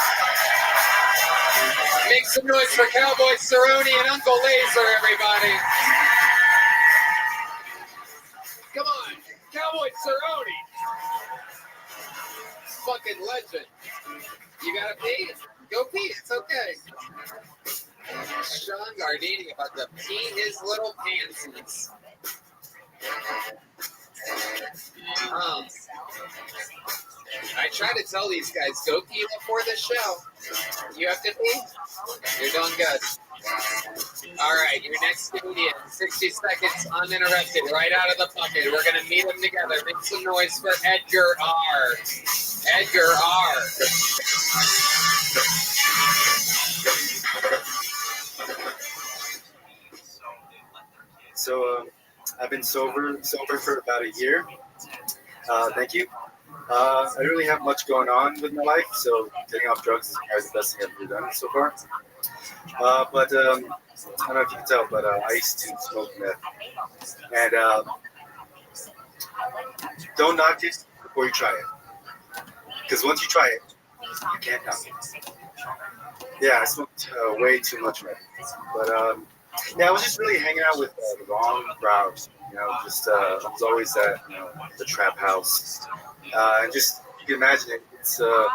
Make some noise for Cowboy Cerrone and Uncle Laser, everybody. Come on, Cowboy Cerrone. Fucking legend. You gotta pee? Go pee, it's okay. Sean Gardini about to pee his little pansies. I try to tell these guys, go pee before the show. You have to pee? You're doing good. All right, your next comedian, 60 seconds uninterrupted, right out of the bucket. We're going to meet them together. Make some noise for Edgar R. Edgar R. So I've been sober for about a year. Thank you. I don't really have much going on with my life, so taking off drugs is probably the best thing I've ever done so far. But I don't know if you can tell, but I used to smoke meth. And don't knock it before you try it. Because once you try it, I can't count. Yeah, I smoked way too much of it. But yeah, I was just really hanging out with the wrong crowd. You know, just I was always at the trap house, and just you can imagine it. It's a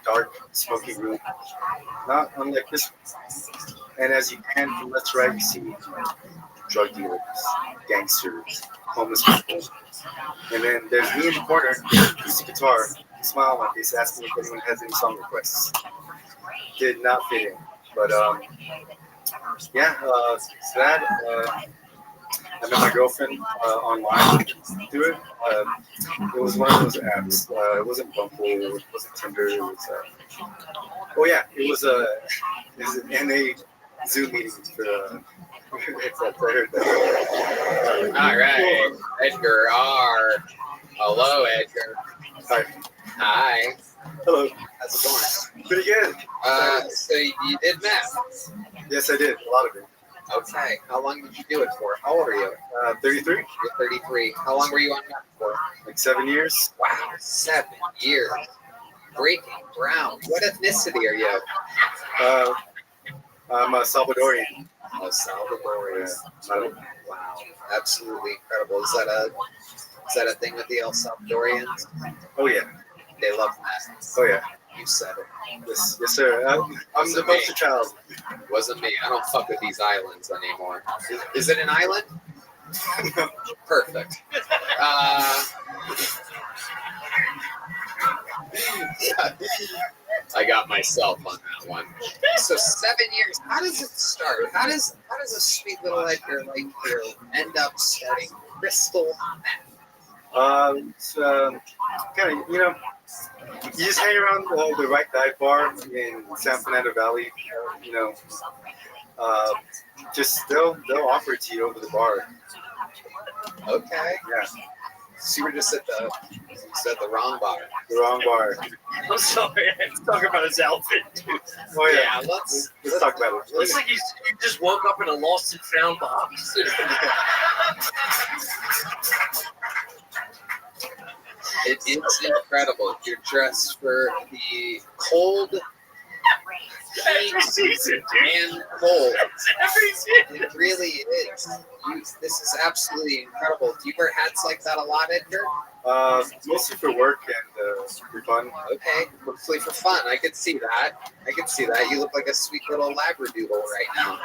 dark, smoky room, not unlike this one. And as you pan from left to right, you see drug dealers, gangsters, homeless people, and then there's me in the corner, acoustic guitar, smile on my face, asking if anyone has any song requests. Did not fit in, but yeah. So that I met my girlfriend online through it. It was one of those apps. It wasn't Bumble. It wasn't Tinder. It was. Oh yeah, it was a NA Zoom meeting for. All right, Edgar R. Hello, Edgar. Hi. Hi. Hello. How's it going? Pretty good. So you did math? Yes, I did. A lot of it. Okay. How long did you do it for? How old are you? 33. You're 33. How long were you on math for? Like 7 years. Wow, 7 years. Breaking ground. What ethnicity are you? I'm a Salvadorian. Oh, Salvadorian. Wow, absolutely incredible. Is that a thing with the El Salvadorians? Oh yeah. They love that. Oh yeah. You said it. Yes, sir. I'm the poster child. Wasn't me. I don't fuck with these islands anymore. Is it an island? Perfect. I got myself on that one. So 7 years. How does it start? How does a sweet little Edgar like you end up starting crystal meth? It's kind of you just hang around the right dive bar in San Fernando Valley. Just they'll offer it to you over the bar. Okay. Yeah. So you were just at the wrong bar. The wrong bar. I'm sorry, let's talk about his outfit, dude. Oh yeah, let's talk about it. Looks like he just woke up in a lost and found box. It is incredible. You're dressed for the cold Every season, dude. and cold. Every season. It really is. This is absolutely incredible. Do you wear hats like that a lot, Edgar? Mostly for work and for fun. Okay, mostly for fun. I could see that. You look like a sweet little labradoodle right now.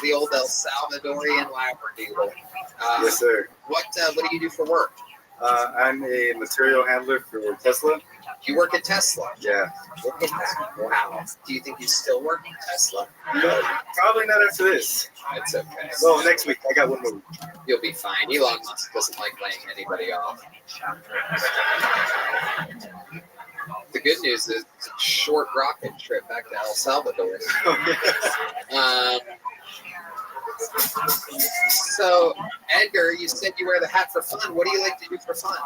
The old El Salvadorian labradoodle. Yes, sir. What do you do for work? I'm a material handler for Tesla. You work at Tesla? Yeah. Look at that. Wow. Do you think you still work at Tesla? No, probably not after this. It's okay. Well, next week. I got one more week. You'll be fine. Elon Musk doesn't like laying anybody off. The good news is it's a short rocket trip back to El Salvador. So, Edgar, you said you wear the hat for fun. What do you like to do for fun?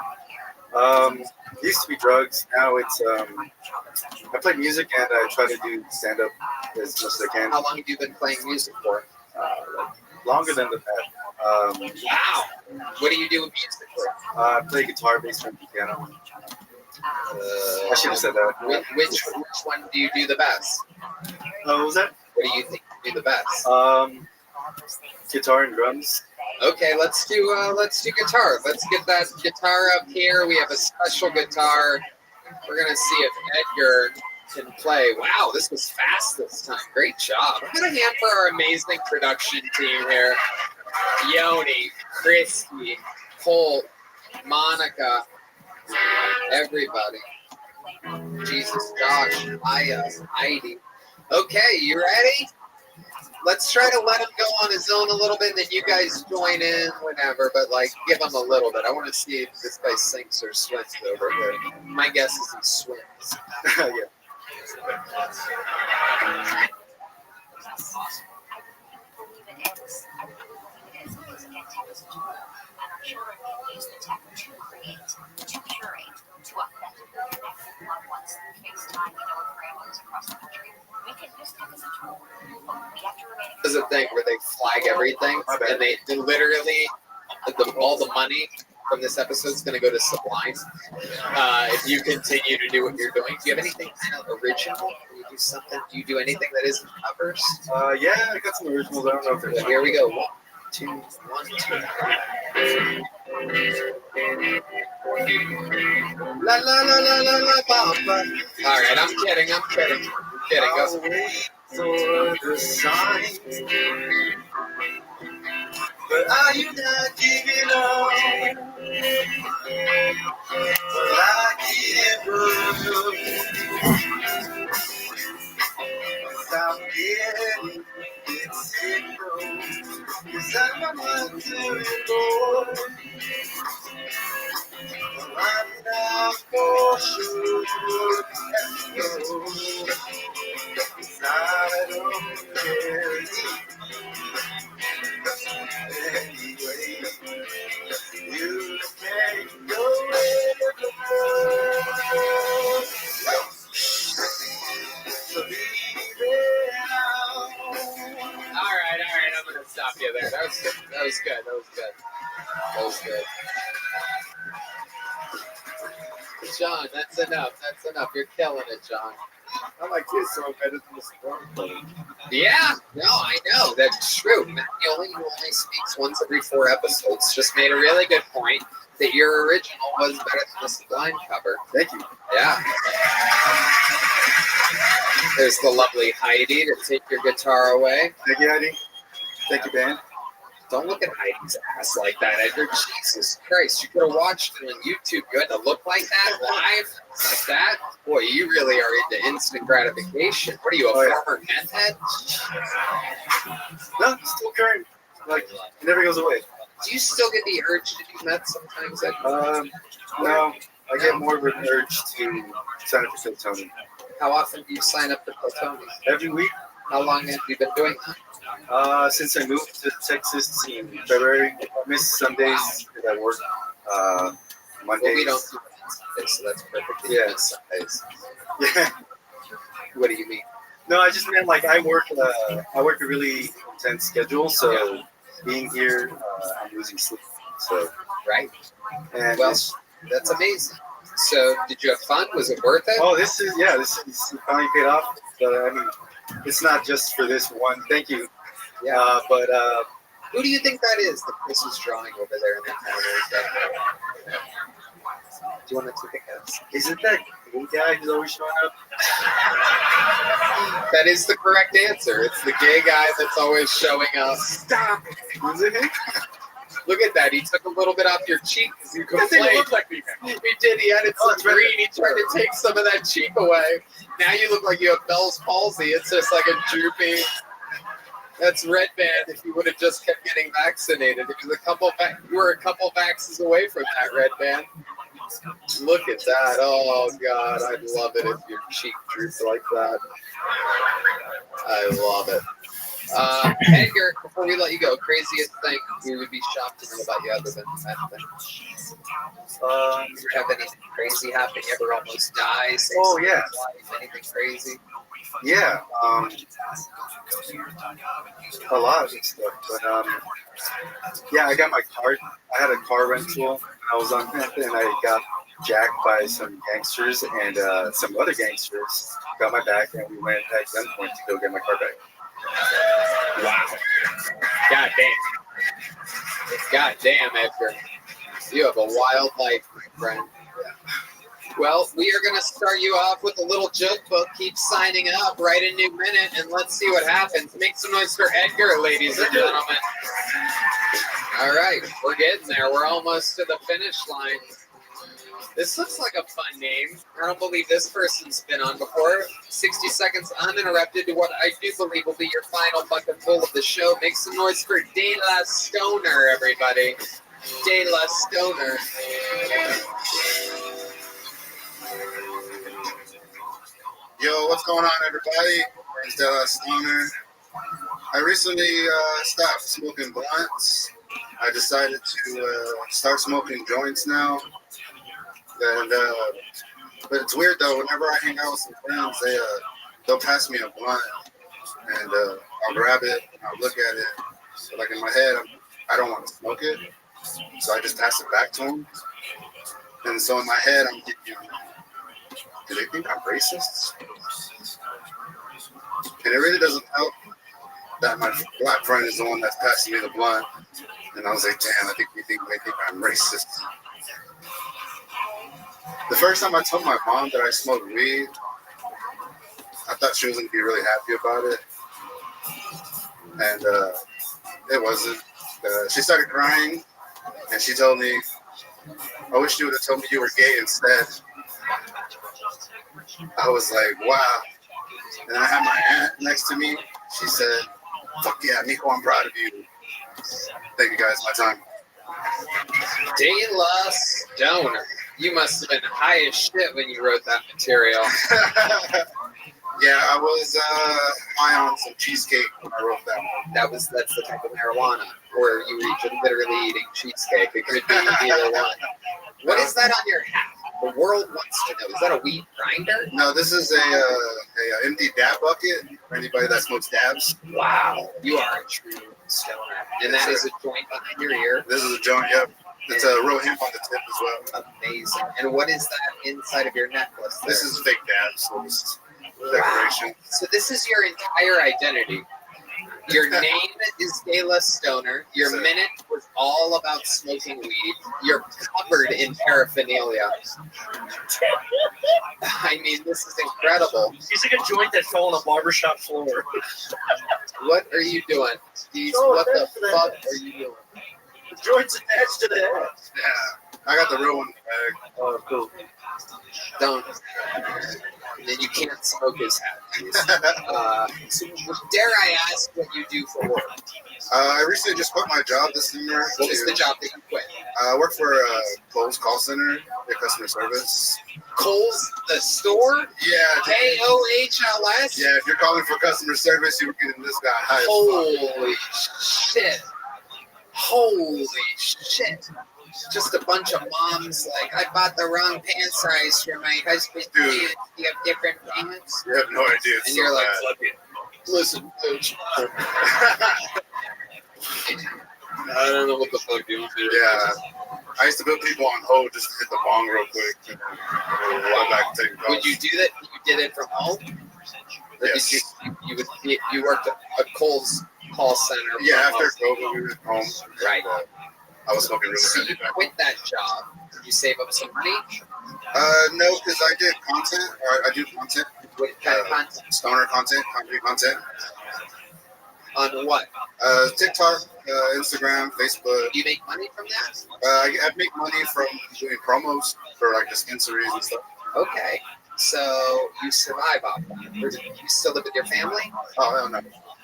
Used to be drugs. Now it's I play music and I try to do stand up as much as I can. How long have you been playing music for? Longer than the past. Wow. What do you do with music for? I play guitar, bass, and piano. I should have said that. Which one do you do the best? What was that? What do you think you do the best? Guitar and drums. Okay, let's do guitar. Let's get that guitar up here. We have a special guitar. We're gonna see if Edgar can play. Wow, this was fast this time. Great job. Put a hand for our amazing production team here. Yoni, Christy, Colt, Monica, everybody. Jesus, Josh, Aya, Heidi. Okay, you ready? Let's try to let him go on his own a little bit, and then you guys join in whenever, but like give him a little bit. I want to see if this guy sinks or swims over here. My guess is he swims. Yeah. There's a thing where they flag everything, and they literally all the money from this episode is going to go to Sublime. If you continue to do what you're doing, do you have anything kind of original? Do you do something? Do you do anything that isn't covers? Yeah, I got some originals. I don't know if they're. Here we go. 1, 2, 1, 2. La la la la la la ba. All right, I'm kidding. Go. For the sign, but are you not giving up? But I give up. Stop getting it signal, 'cause I'm not doing more. I'm not for sure. I don't care anyway. You can go everywhere. So leave it out. All right. I'm gonna stop you there. That was good. John, that's enough. You're killing it, John. I like this song better than the Sublime. Yeah, no, I know. That's true. Mattioli, who only speaks once every 4 episodes, just made a really good point that your original was better than the Sublime cover. Thank you. Yeah. There's the lovely Heidi to take your guitar away. Thank you, Heidi. Thank you, band. Don't look at Heidi's ass like that, Edgar. Jesus Christ. You could have watched it on YouTube. You had to look like that live? Like that? Boy, you really are into instant gratification. What are you, a former meth head? No, it's still current. Like, it never goes away. Do you still get the urge to do meth sometimes, Edgar? No. I get more of an urge to sign up for Tony. How often do you sign up for Tony? Every week. How long have you been doing that? Since I moved to Texas in February. I miss Sundays because I work Mondays. Well, we don't do Sundays, so that's perfect. Yeah. Sundays. Yeah. What do you mean? No, I just meant like I work a really intense schedule, so being here, I'm losing sleep. So right. And well, that's amazing. So, did you have fun? Was it worth it? Oh, this is finally paid off. But I mean, it's not just for this one. Thank you. Yeah. But who do you think that is that Chris is drawing over there in that corner? Do you want to take a guess? Is it that gay guy who's always showing up? That is the correct answer. It's the gay guy that's always showing up. Stop. Is it him? Look at that. He took a little bit off your cheek because you complained. It looked like me. He did. He added some green. He tried to take some of that cheek away. Now you look like you have Bell's palsy. It's just like a droopy. That's red band. If you would have just kept getting vaccinated, it was you were a couple vaxes away from that, red band. Look at that. Oh God, I'd love it if your cheek droops like that. I love it. Edgar, before we let you go, craziest thing we would be shocked to know about you other than that thing. You have anything crazy happen? You ever almost die? Oh yeah. Anything crazy? Yeah. A lot of stuff, but yeah, I got my car. I had a car rental. And I was on it, and I got jacked by some gangsters, and some other gangsters got my back, and we went at gunpoint to go get my car back. Wow. God damn, Edgar. You have a wild life, my friend. Well, we are going to start you off with a little joke book. Keep signing up, write a new minute, and let's see what happens. Make some noise for Edgar, ladies and gentlemen. All right, we're getting there. We're almost to the finish line. This looks like a fun name. I don't believe this person's been on before. 60 seconds uninterrupted to what I do believe will be your final bucket full of the show. Make some noise for De La Stoner, everybody. De La Stoner. Yo, what's going on, everybody? It's De La Stoner. I recently stopped smoking blunts. I decided to start smoking joints now. And but it's weird though. Whenever I hang out with some friends, they'll pass me a blunt, and I'll grab it, and I'll look at it. So like in my head, I don't want to smoke it. So I just passed it back to him. And so in my head, I'm thinking, do they think I'm racist? And it really doesn't help that my black friend is the one that's passing me the blunt. And I was like, damn, I think they think I'm racist. The first time I told my mom that I smoked weed, I thought she was going to be really happy about it. And it wasn't. She started crying, and she told me, I wish you would have told me you were gay instead. I was like, wow. And then I had my aunt next to me. She said, fuck yeah, Nico, I'm proud of you. Thank you guys, my time. De La Stoner. You must have been high as shit when you wrote that material. Yeah, I was high on some cheesecake when I wrote that one. That's the type of marijuana, or you were literally eating cheesecake. It could be either one. What is that on your hat? The world wants to know. Is that a weed grinder? No, this is a empty dab bucket for anybody that smokes dabs. Wow, you are a true stoner. And that is a joint behind your ear. This is a joint, yep. It's a real hemp on the tip as well. Amazing. And what is that inside of your necklace there? This is fake dabs, so it's decoration. Wow. So this is your entire identity. Your name is De La Stoner. Your minute was all about smoking weed. You're covered in paraphernalia. I mean, this is incredible. He's like a joint that fell on a barbershop floor. What are you doing? What the fuck are you doing? The joint's attached to the head. Yeah, I got the real one in the bag. Oh, cool. Don't. And then you can't smoke his hat. So dare I ask what you do for work? I recently just quit my job this summer. What was the job that you quit? I work for a Kohl's call center, customer service. Kohl's, the store? Yeah. KOHLS? Yeah, if you're calling for customer service, you were getting this guy high. Holy shit. Holy shit. Just a bunch of moms like, I bought the wrong pant size for my husband. Dude. Do you have different pants? You have no idea. It's And so you're like, bad. listen, bitch. I don't know what the fuck you want to do. Yeah. I used to put people on hold just to hit the bong real quick. And go back and take calls. Would you do that? You did it from home? Or Yes. did you worked at a Kohl's call center? Yeah, after COVID, we were home. Right. I was smoking really So heavy you back. quit that job. Did you save up some money? No, because I did content, or I do content. What kind of content? Stoner content, comedy content. On what? TikTok, Instagram, Facebook. Do you make money from that? I make money from doing promos for like dispensaries and stuff. Okay. So you survive off that. Or do you still live with your family? Oh, hell no.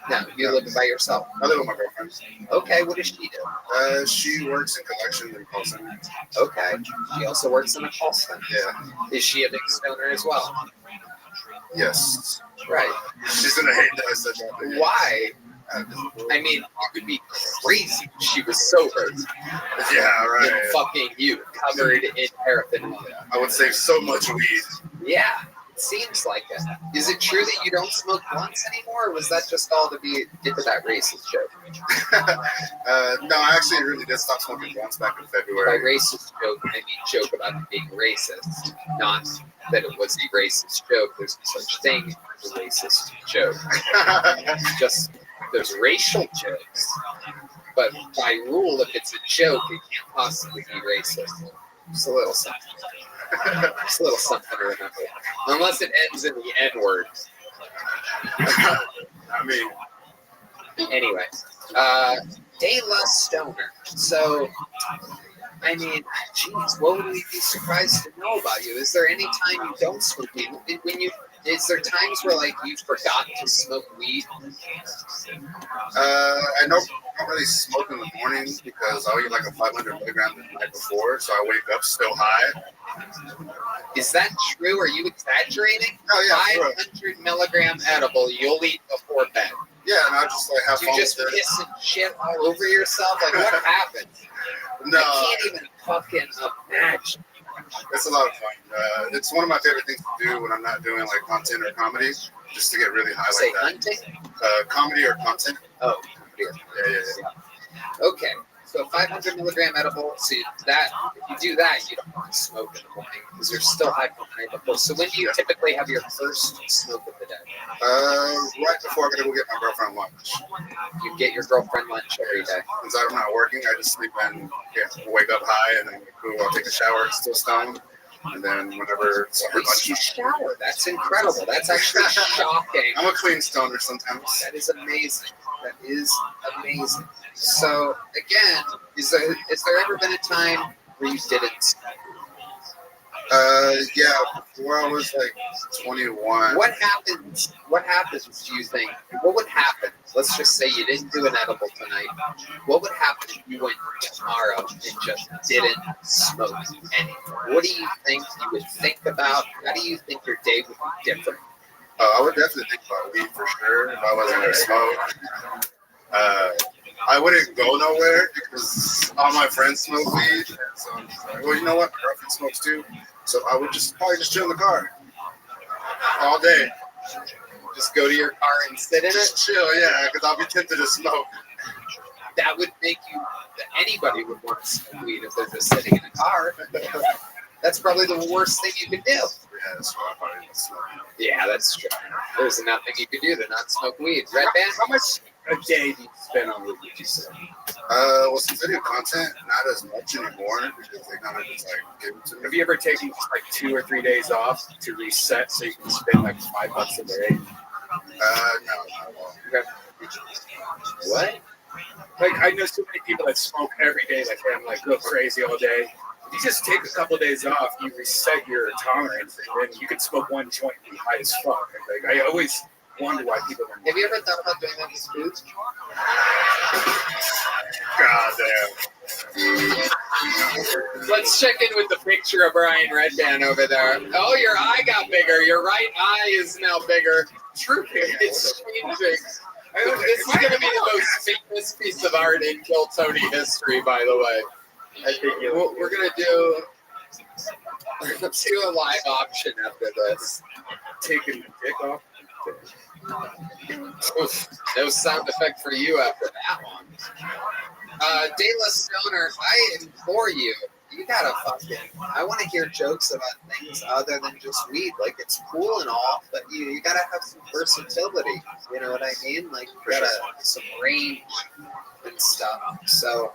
No, you live by yourself. I live with my girlfriend. Okay, what does she do? She works in collection and call center. Okay. She also works in a call center. Yeah. Is she a big stoner as well? Yes. Right. She's gonna hate that I said that. Why? I mean, it would be crazy if she was sober. Yeah, right. And fucking you, covered in paraphernalia. I would save so much weed. Yeah, it seems like it. Is it true that you don't smoke blunts anymore, or was that just all to be into that racist joke? No, I actually really did stop smoking blunts back in By February. racist joke, I mean joke about it being racist, not that it was a racist joke. There's no such thing as a racist joke. Just there's racial jokes, but by rule, if it's a joke, it can't possibly be racist. Just a little something. Just a little something to remember. Unless it ends in the N-word. I mean, Anyway, De La Stoner. So, I mean, geez, what would we be surprised to know about you? Is there any time you don't smoke weed? Is there times where like you forgot to smoke weed? I don't really smoke in the morning because I'll eat like a 500 milligram the night before, so I wake up still high. Is that true? Are you exaggerating? Oh, yeah, 500 milligram edible you'll eat before bed. Yeah, and I just like have You fun just with it. piss and shit all over yourself? Like, what happened? No, I can't even fucking imagine. it's a lot of fun. It's one of my favorite things to do when I'm not doing like content or comedy, just to get really high Say like that. hunting? Comedy or content. Oh, comedy. Yeah. Okay. So 500 milligram edible. So that if you do that, you don't want to smoke in the morning because you're still hypotonic before. So when do you typically have your first smoke of the day? Right before I gotta go get my girlfriend lunch. You get your girlfriend lunch every day. Since I'm not working, I just sleep in, wake up high, and then I'll take a shower, still stoned. And then whenever it's at least you shower. That's incredible. That's actually shocking. I'm a clean stoner sometimes. That is amazing. That is amazing. So again, is there ever been a time where you didn't? Yeah, before I was like 21. What happens? What happens? Do you think? What would happen? Let's just say you didn't do an edible tonight. What would happen if you went tomorrow and just didn't smoke anything? What do you think you would think about? How do you think your day would be different? I would definitely think about weed for sure if I wasn't going to smoke. I wouldn't go nowhere because all my friends smoke weed. So I'm just like, well, you know what? My girlfriend smokes too. So I would probably just chill in the car all day. Just go to your car and sit in it? Chill, yeah, because I'll be tempted to smoke. That would make you, anybody would want to smoke weed if they're just sitting in a car. That's probably the worst thing you could do. Yeah, that's why I probably would smoke. Yeah, that's true. There's nothing you could do to not smoke weed. Red Band? How much a day do you spend on weed, would you say? Well, since video content, not as much anymore because they kind of just like give it to me. Have you ever taken like 2 or 3 days off to reset so you can spend like $5 a day? No. Okay. What? Like I know so many people that smoke every day, like I'm like go crazy all day. If you just take a couple of days off, you reset your tolerance, and then you can smoke one joint and be high as fuck. Like I always wonder why people don't. Have you ever thought about doing that with food? God damn. Let's check in with the picture of Brian Redband over there. Oh, your eye got bigger. Your right eye is now bigger. True, it's changing. This is going to be the most famous piece of art in Kill Tony history, by the way. I think we're going to do. Let's do a live option after this. Taking the dick off. Oof, no sound effect for you after that one. De La Stoner, I implore you, you gotta I want to hear jokes about things other than just weed. Like, it's cool and all, but you gotta have some versatility. You know what I mean? Like, you gotta have some range and stuff. So,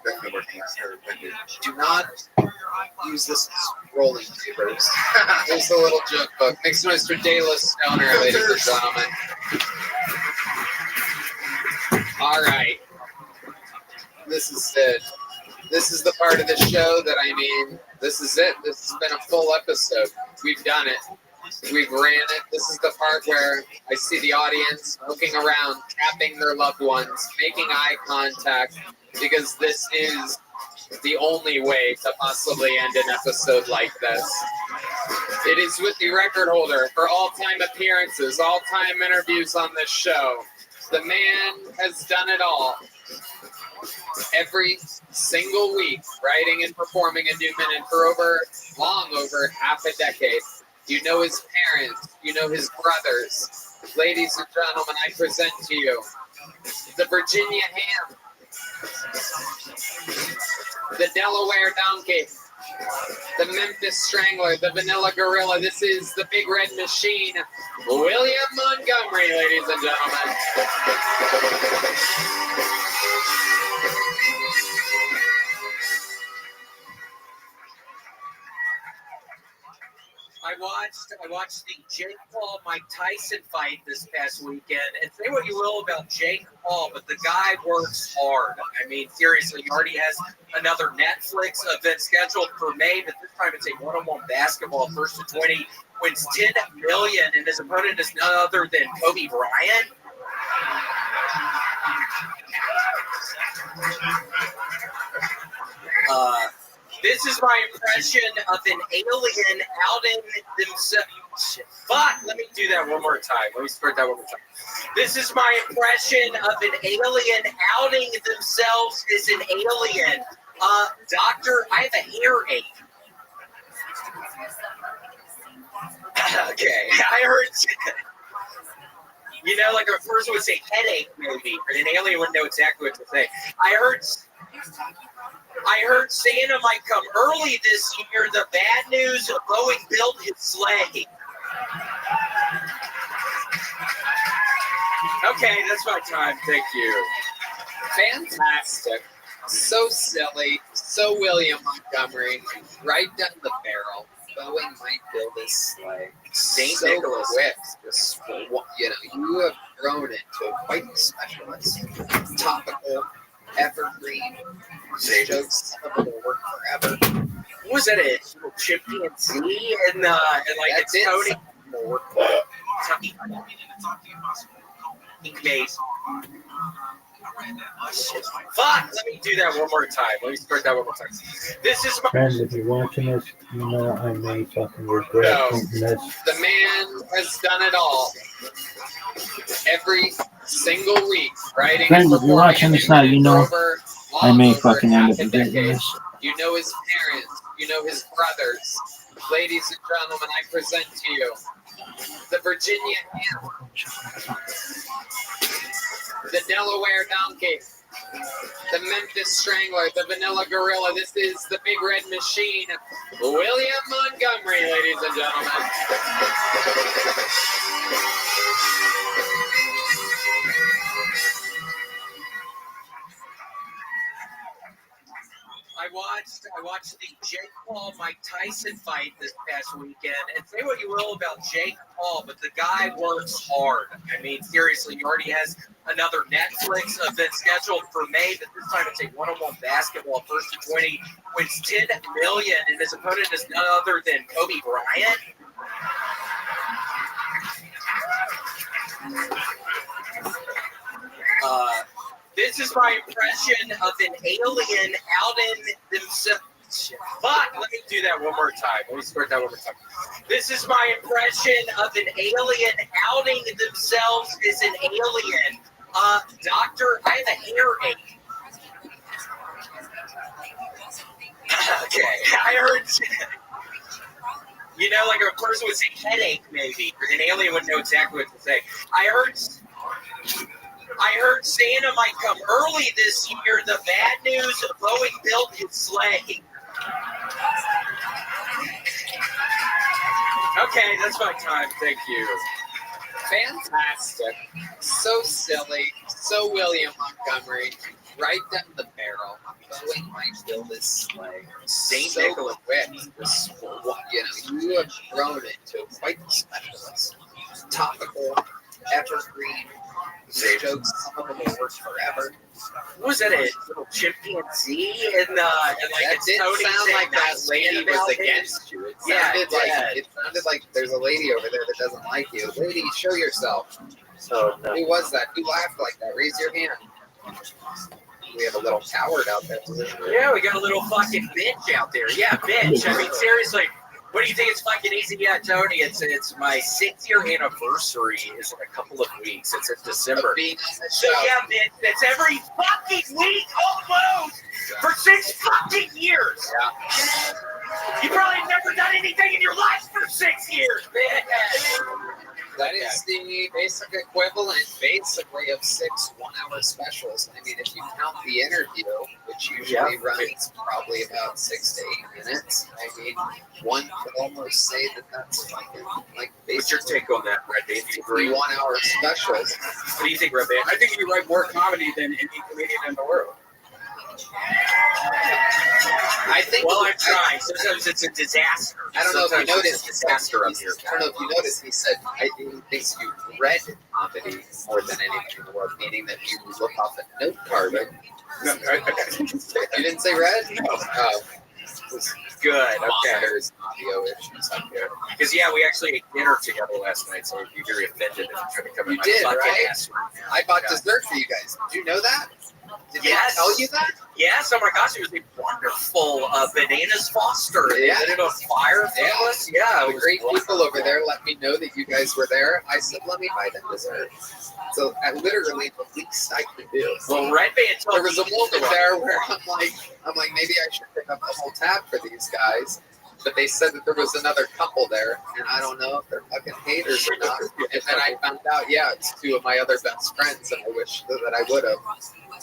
do not use this as rolling papers. Here's the little joke book. Make some noise for De La Stoner, ladies and gentlemen. All right. This is it. This is the part of the show that this is it. This has been a full episode. We've done it. We've ran it. This is the part where I see the audience looking around, tapping their loved ones, making eye contact, because this is the only way to possibly end an episode like this. It is with the record holder for all-time appearances, all-time interviews on this show. The man has done it all. Every single week, writing and performing a new minute for long over half a decade. You know his parents, you know his brothers. Ladies and gentlemen, I present to you the Virginia Ham, the Delaware Donkey, the Memphis Strangler, the Vanilla Gorilla. This is the Big Red Machine, William Montgomery, ladies and gentlemen. I watched the Jake Paul Mike Tyson fight this past weekend, and say what you will about Jake Paul, but the guy works hard. I mean, seriously, he already has another Netflix event scheduled for May, but this time it's a one-on-one basketball, first to 20, wins $10 million, and his opponent is none other than Kobe Bryant. This is my impression of an alien outing themselves. Fuck, let me do that one more time. Let me start that one more time. This is my impression of an alien outing themselves as an alien. Doctor, I have a earache. Okay, I heard... You know, like a person would say headache, maybe, but an alien wouldn't know exactly what to say. I heard... I heard Santa might come early this year. The bad news, Boeing built his sleigh. Okay, that's my time. Thank you. Fantastic. So silly. So William Montgomery. Right down the barrel. Boeing might build his sleigh. St. So Nicholas. quick. Just, you have grown into quite the specialist. Topical, evergreen, jokes that will work forever. What was that? A little chimpanzee and like That's it's Tony. more. Ink maze. Fuck! Let me do that one more time. Let me start that one more time. This is my Friends, if you're watching this, you know I may fucking regret putting this. The man has done it all. Every single week, writing. Friends, if you're watching this now, you know I may fucking end up half a regretting decade. this. You know his parents. You know his brothers. Ladies and gentlemen, I present to you the Virginia Ham, the Delaware Donkey, the Memphis Strangler, the Vanilla Gorilla. This is the Big Red Machine, William Montgomery, ladies and gentlemen. I watched the Jake Paul Mike Tyson fight this past weekend, and say what you will about Jake Paul, but the guy works hard. I mean, seriously, he already has another Netflix event scheduled for May, but this time it's a one-on-one basketball. First to 20 wins $10 million, and his opponent is none other than Kobe Bryant. This is my impression of an alien out in themselves. Fuck, let me do that one more time. Let me start that one more time. This is my impression of an alien outing themselves as an alien. Doctor, I have a hairache. Okay, I heard, like a person would say headache, maybe. An alien would know exactly what to say. I heard Santa might come early this year. The bad news, Boeing built his sleigh. Okay, that's my time. Thank you. Fantastic. So silly. So William Montgomery. Right down the barrel. Boeing might build his sleigh. St. So Nicholas. quick. You have grown into quite the specialist. Topical, evergreen, jokes, some of them will work forever. What was that, a little chimpanzee? And like that it's did Tony sound like that nice lady was about against you. It Yeah, sounded like there's a lady over there that doesn't like you. Lady, show yourself. Oh, no. Who was that? Who laughed like that? Raise your hand. We have a little coward out there. Yeah, we got a little fucking bitch out there. Yeah, bitch. I mean, seriously. What do you think? It's fucking easy? Yeah, Tony. It's my 6-year anniversary. Is in a couple of weeks. It's in December. So yeah, bitch. That's every fucking week almost for 6 fucking years. Yeah. You probably never done anything in your life for 6 years, bitch. That is the basic equivalent, basically, of 6 one-hour specials. I mean, if you count the interview, which usually runs probably about 6 to 8 minutes, I mean, one could almost say that that's like What's your take on that, Rabbi? 3 one-hour specials. What do you think, Rabbi? I think you write more comedy than any comedian in the world. I think. Well, I'm trying. Sometimes it's a disaster. I don't know if you noticed. Disaster up here. I don't know if you noticed. He said, "I think you read comedy more than anything in the world," meaning that you look off a note card. Right? No, You didn't say read? No. Oh. Good. Okay. There's audio issues up here. Because we actually ate dinner together last night, so I'd be very offended if you try to come in You my did, fucking right? ass. I bought dessert for you guys. Did you know that? Did they tell you that? Yes. Oh my gosh, it was a wonderful bananas Foster. They Yeah. lit it on fire for us. Yeah, The great people over there let me know that you guys were there. I said, let me buy them dessert. So I literally the least I could do. Well, Red Band told There was a moment there where I'm like, maybe I should pick up the whole tab for these guys. But they said that there was another couple there, and I don't know if they're fucking haters or not. And then I found out, yeah, it's two of my other best friends, and I wish that I would have.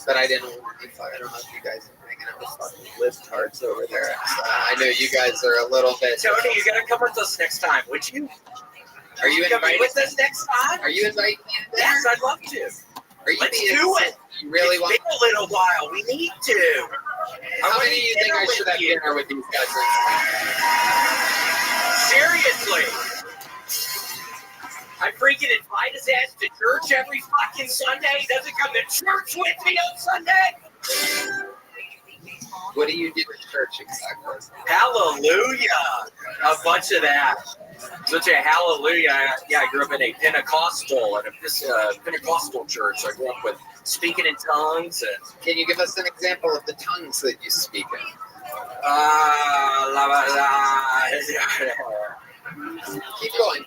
But I didn't want to be fucking. I don't know if you guys are hanging out with fucking libtards over there. So I know you guys are a little bit. Tony, you gotta come with us next time, would you? Are you inviting with us next time? Are you inviting me in there? Yes, I'd love to. Let's do it. You really It's want? been a little while. We need to. How many do you think I should have dinner with these guys? Seriously. I freaking invite his ass to church every fucking Sunday. He doesn't come to church with me on Sunday. What do you do at church exactly? Hallelujah. A bunch of that. Such a hallelujah. Yeah, I grew up in a Pentecostal church. I grew up with speaking in tongues. And can you give us an example of the tongues that you speak in? Keep going.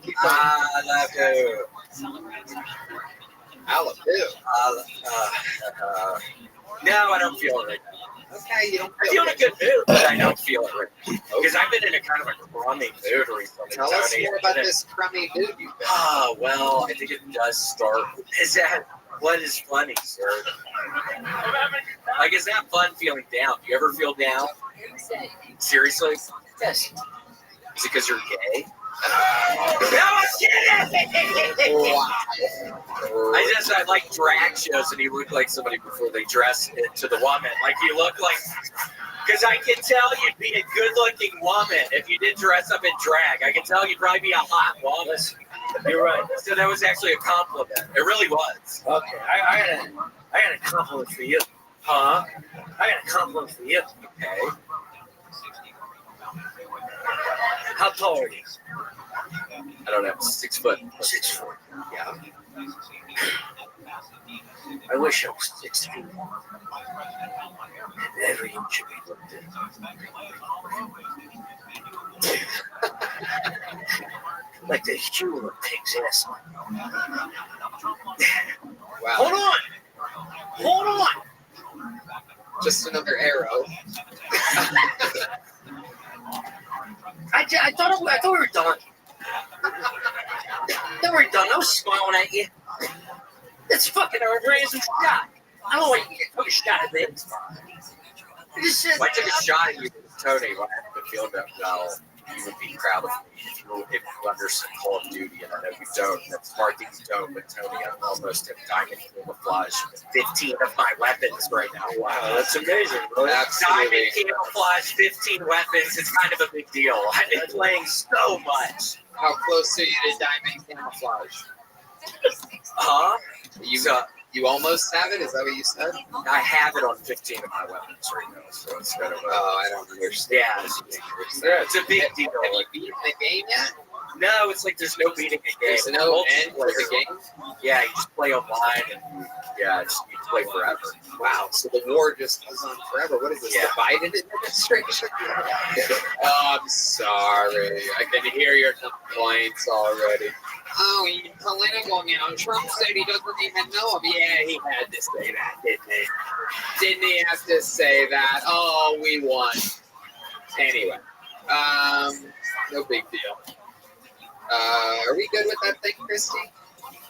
No, I don't feel it right now. Okay, you don't feel it. I feel in a good mood, but I don't feel it right now. Because I've been in a kind of a crummy mood recently. Tell us more about this crummy mood you've been in. Well, I think it does start. Is that what is funny, sir? Like, is that fun feeling down? Do you ever feel down? Seriously? Yes. Is it because you're gay? No, I'm kidding! Wow. I like drag shows, and you look like somebody before they dress into the woman. Like, you look like, because I can tell you'd be a good-looking woman if you did dress up in drag. I can tell you'd probably be a hot woman. You're right. So that was actually a compliment. It really was. Okay, I got a compliment for you. Huh? I got a compliment for you. Okay. How tall are you? I don't know. 6 foot. 6 foot. Yeah. I wish I was 6 feet. And every inch of me looked at. Like the hue of a pig's ass. Wow. Hold on. Just another arrow. I thought we were done. Then we're done. I was smiling at you. It's fucking a random shot. I don't know why you took a shot at me. I took a shot at you, Tony. When I have to feel that well, you would be proud of me if you understand Call of Duty, and I know you don't. That's hard that you don't, but Tony, I'm almost at diamond camouflage with 15 of my weapons right now. Wow, that's amazing, bro. Diamond camouflage, 15 weapons. It's kind of a big deal. I've been playing so much. How close are you to diamond camouflage? Huh? You almost have it? Is that what you said? I have it on 15 of my weapons right now, so it's kind of I don't understand. Yeah, it's a big deal. Have you beaten the game yet? No, it's like there's no beating a game. There's no end for the game? Yeah, you just play online, and you play forever. Wow, so the war just goes on forever. What is this, the Biden administration? Oh, I'm sorry. I can hear your complaints already. Oh, he's political now. Trump said he doesn't even know him. Yeah, he had to say that, didn't he? Didn't he have to say that? Oh, we won. Anyway, no big deal. Are we good with that thing, Christy?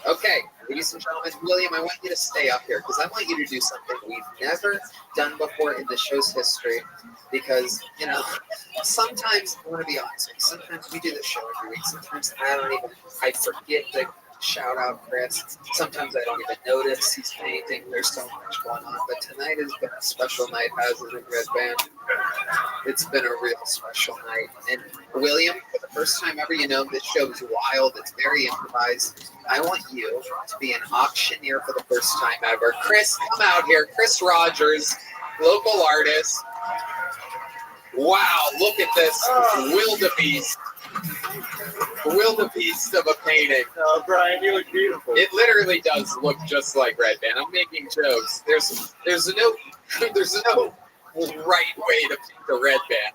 Okay, ladies and gentlemen, William, I want you to stay up here because I want you to do something we've never done before in the show's history. Because, sometimes, I want to be honest, sometimes we do the show every week. Sometimes I forget to shout out Chris. Sometimes I don't even notice he's painting. There's so much going on. But tonight has been a special night, hasn't it, Red Band? It's been a real special night. And William, for the first time ever, this show is wild. It's very improvised. I want you to be an auctioneer for the first time ever. Chris, come out here. Chris Rogers, local artist. Wow, look at this wildebeest. Wildebeest of a painting. Oh, Brian, you look beautiful. It literally does look just like Red Band. I'm making jokes. There's no right way to paint a Red Band.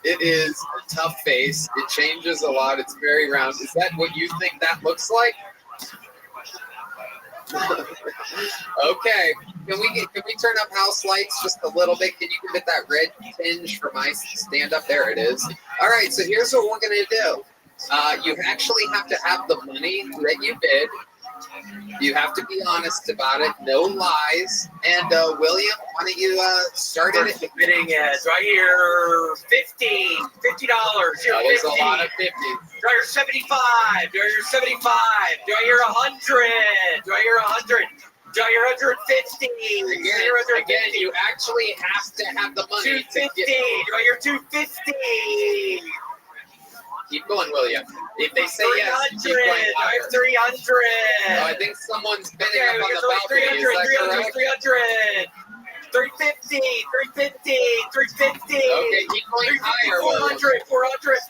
It is a tough face. It changes a lot. It's very round. Is that what you think that looks like? Okay, can we turn up house lights just a little bit? Can you give it that red tinge for my stand up? There it is. All right, so here's what we're gonna do. You actually have to have the money that you bid. You have to be honest about it, no lies. And William, why don't you start it? Bidding is right here, $50. That was a lot of 50. Do I hear 75? Do I hear 75? Do I hear 100? Do I hear 100? Do I hear 150? Again, you actually have to have the money. 250. Do I hear 250? Keep going, William. If they say yes, keep going. I have 300. Oh, I think someone's bidding up on the balcony. 300, 350, 350, 350. Okay, keep going higher. 400, 400.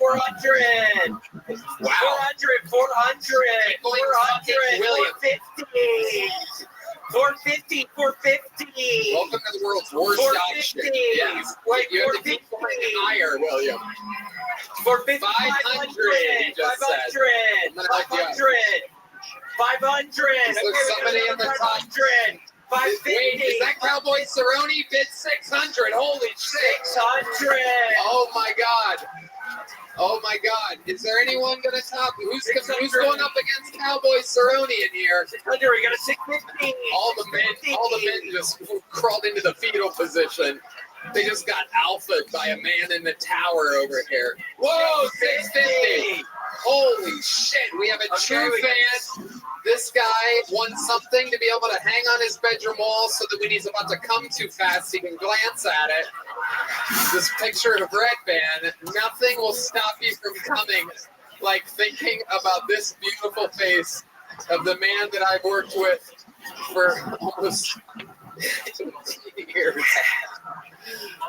Wow. 400, 400, 400, 450. 450. Welcome to the world's worst dog shit. Yes. Wait, you have to keep going higher, William. 450, 500. 500. There's somebody in the top. 550. Wait, is that Cowboy Cerrone? Bid 600. Holy shit. 600. Oh my God. Oh my God. Is there anyone going to top? Who's going up against Cowboy Cerrone in here? 600. We got a 650. All the men just crawled into the fetal position. They just got alphaed by a man in the tower over here. Whoa, 650. Holy shit. We have a true fan. This guy wants something to be able to hang on his bedroom wall so that when he's about to come too fast, he can glance at it. This picture of Red Band, nothing will stop you from coming, like thinking about this beautiful face of the man that I've worked with for almost 18 years.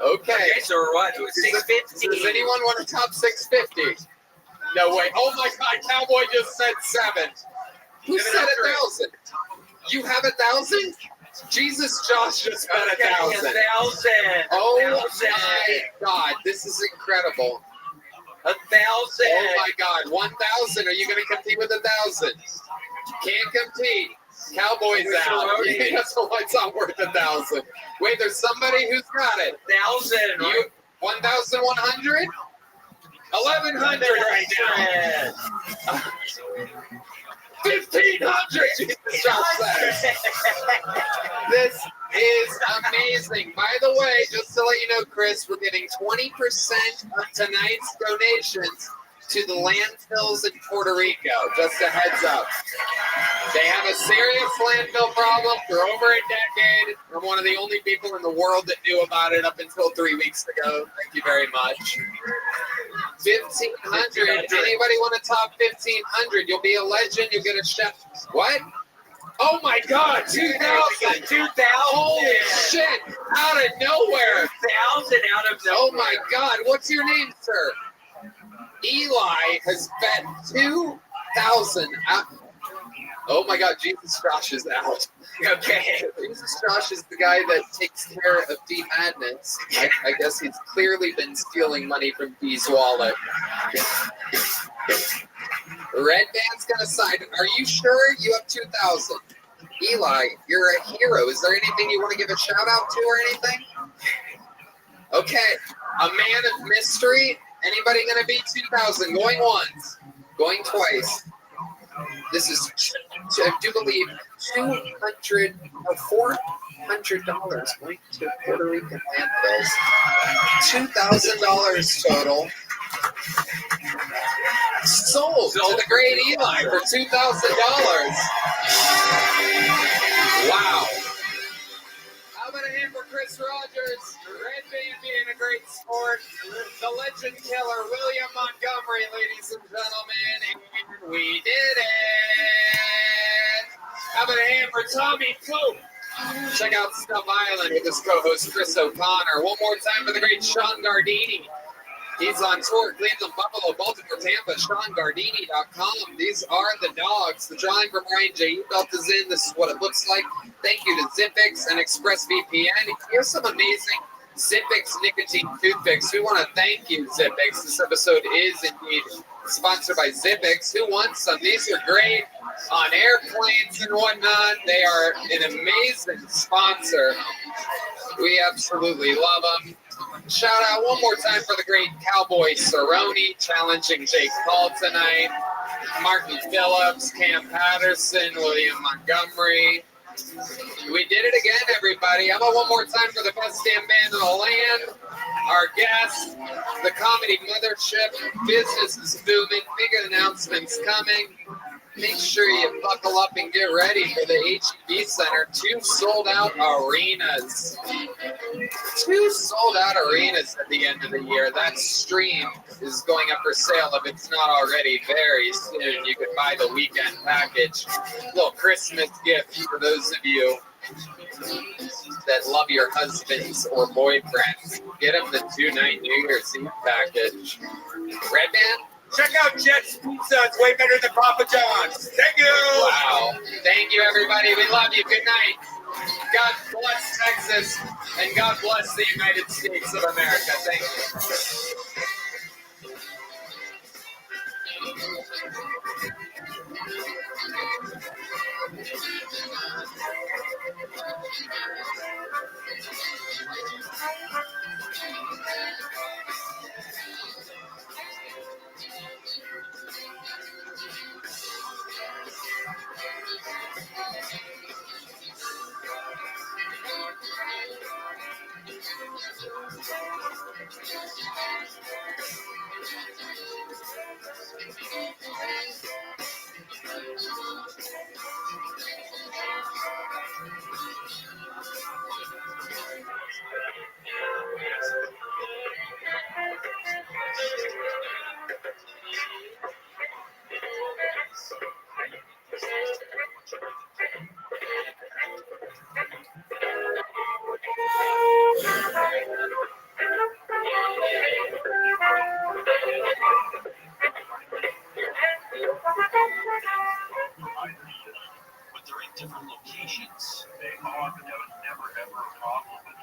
Okay, so we're what? 650. Does anyone want to top 650? No way. Oh my God, Cowboy just said 7. Who said 1,000? You have 1,000? Jesus, Josh just bet 1,000. 1,000. Oh my God, this is incredible. 1,000. Oh my God, 1,000. Are you going to compete with 1,000? Can't compete. Cowboy's out. That's why it's not worth 1,000. Wait, there's somebody who's got it. 1,000. You 1,100? 1,100 right now. 1,500. Jesus, this is amazing. By the way, just to let you know, Chris, we're getting 20% of tonight's donations to the landfills in Puerto Rico. Just a heads up. They have a serious landfill problem for over a decade. I'm one of the only people in the world that knew about it up until 3 weeks ago. Thank you very much. 1,500. Anybody want to top 1,500? You'll be a legend. You'll get a chef. What? Oh my God, 2,000. 2,000. Holy shit. Out of nowhere. 1,000 out of nowhere. Oh my God. What's your name, sir? Eli has bet 2,000. Oh my God, Jesus Josh is out. Okay. Jesus Josh is the guy that takes care of D Madness. I guess he's clearly been stealing money from D's wallet. Red Band's gonna sign. Are you sure you have 2,000? Eli, you're a hero. Is there anything you want to give a shout out to or anything? Okay, a man of mystery. Anybody gonna beat 2,000? Going once, going twice. This is, I do believe, $400 going to Puerto Rican landfills. $2,000 total. Sold to the great Eli for $2,000. Wow. How about a hand for Chris Rogers? Red Band being a great sport. The legend killer, William Montgomery, ladies and gentlemen. And we did it. How about a hand for Tommy Pope? Check out Stuff Island with his co-host Chris O'Connor. One more time for the great Sean Gardini. He's on tour, Cleveland, Buffalo, Baltimore, Tampa, SeanGardini.com. These are the dogs. The drawing from Ryan J. belt is in. This is what it looks like. Thank you to Zippix and ExpressVPN. Here's some amazing Zippix nicotine toothpicks. We want to thank you, Zippix. This episode is indeed sponsored by Zippix. Who wants some? These are great on airplanes and whatnot. They are an amazing sponsor. We absolutely love them. Shout out one more time for the great Cowboy Cerrone challenging Jake Paul tonight. Martin Phillips, Cam Patterson, William Montgomery. We did it again, everybody. How about one more time for the best damn band in the land? Our guest, the Comedy Mothership. Business is booming. Big announcements coming. Make sure you buckle up and get ready for the HEB Center. 2 sold-out arenas. 2 sold-out arenas at the end of the year. That stream is going up for sale if it's not already very soon. You can buy the weekend package. Little Christmas gift for those of you that love your husbands or boyfriends. Get them the 2-night New Year's Eve package. Red Band? Check out Jet's Pizza. It's way better than Papa John's. Thank you. Wow. Thank you, everybody. We love you. Good night. God bless Texas, and God bless the United States of America. Thank you. But they're in different locations. They often have never ever a problem with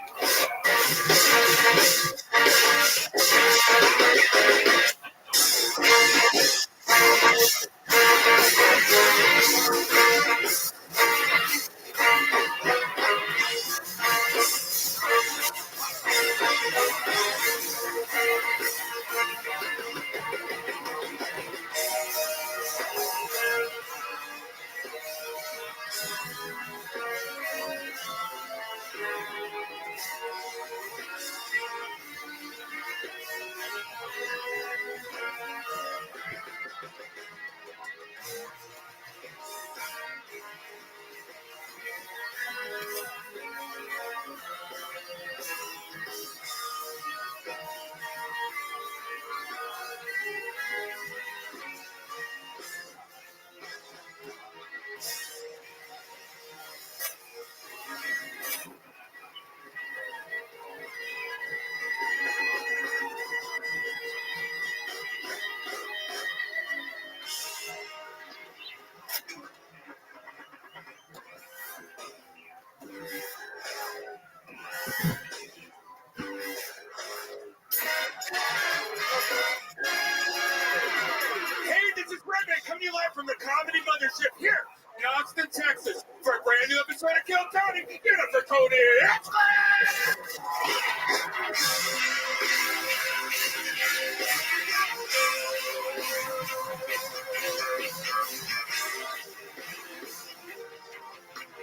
Hey, this is Rabbi coming to you live from the Comedy Mothership here in Austin, Texas, for a brand new episode of Kill Tony. Get it for Tony.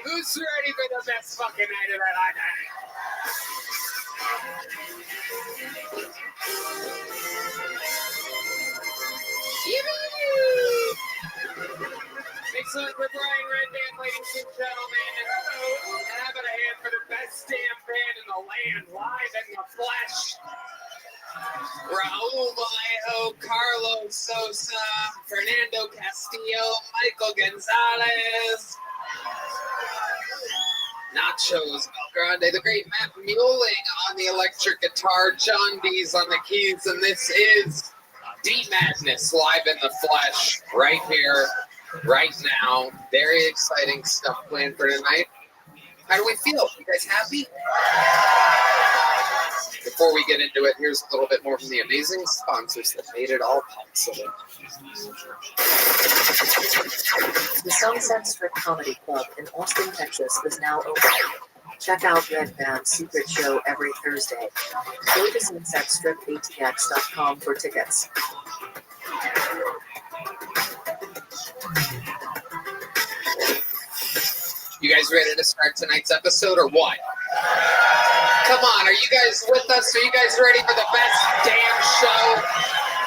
Who's ready for the best fucking night of their life? Make some for Brian Redband, ladies and gentlemen. And how about a hand for the best damn band in the land, live in the flesh? Raul Vallejo, Carlos Sosa, Fernando Castillo, Michael Gonzalez, Nachos Belgrande, the great Matt Mueling on the electric guitar, John Dees on the keys, and this is Deep Madness live in the flesh, right here, right now. Very exciting stuff planned for tonight. How do we feel? You guys happy? Before we get into it, here's a little bit more from the amazing sponsors that made it all possible. The Sunset Strip Comedy Club in Austin, Texas is now open. Check out Red Band's secret show every Thursday. Go to sunsetstripatx.com for tickets. You guys ready to start tonight's episode or what? Come on, are you guys with us? Are you guys ready for the best damn show?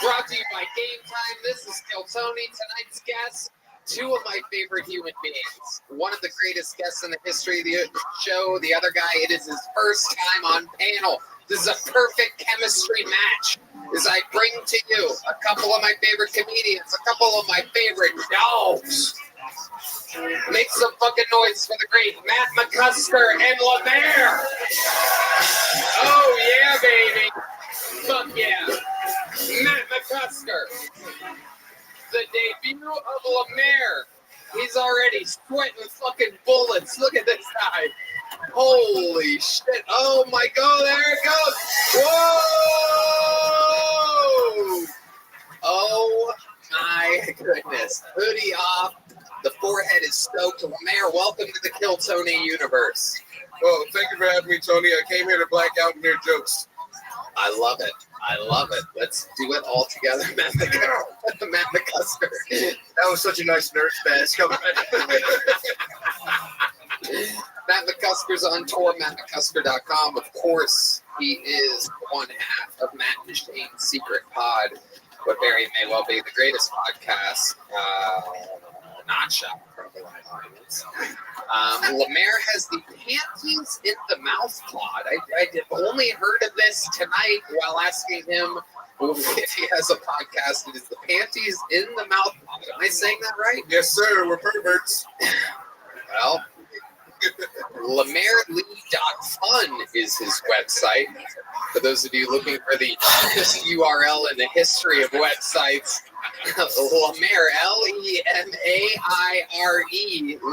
Brought to you by Game Time. This is Kill Tony. Tonight's guests, two of my favorite human beings. One of the greatest guests in the history of the show. The other guy, it is his first time on panel. This is a perfect chemistry match as I bring to you a couple of my favorite comedians, a couple of my favorite dogs. Make some fucking noise for the great Matt McCusker and Lemaire. Oh, yeah, baby. Fuck yeah. Matt McCusker. The debut of Lemaire. He's already sweating fucking bullets. Look at this guy. Holy shit. Oh, my God. There it goes. Whoa. Oh, my goodness. Hoodie off. The forehead is stoked. Lemaire, welcome to the Kill Tony universe. Oh, thank you for having me, Tony. I came here to black out and hear jokes. I love it. I love it. Let's do it all together, Matt McCusker. That was such a nice nerd fest. Matt McCusker's on tour, mattmccusker.com. Of course, he is one half of Matt and Shane's Secret Pod, what very may well be the greatest podcast. Not shop probably. Lemaire has the panties in the mouth pod. I only heard of this tonight while asking him if he has a podcast. It is the panties in the mouth pod. Am I saying that right? Yes, sir. We're perverts. Well, LemaireLee.fun is his website. For those of you looking for the cheapest URL in the history of websites, Lemaire, Lemaire,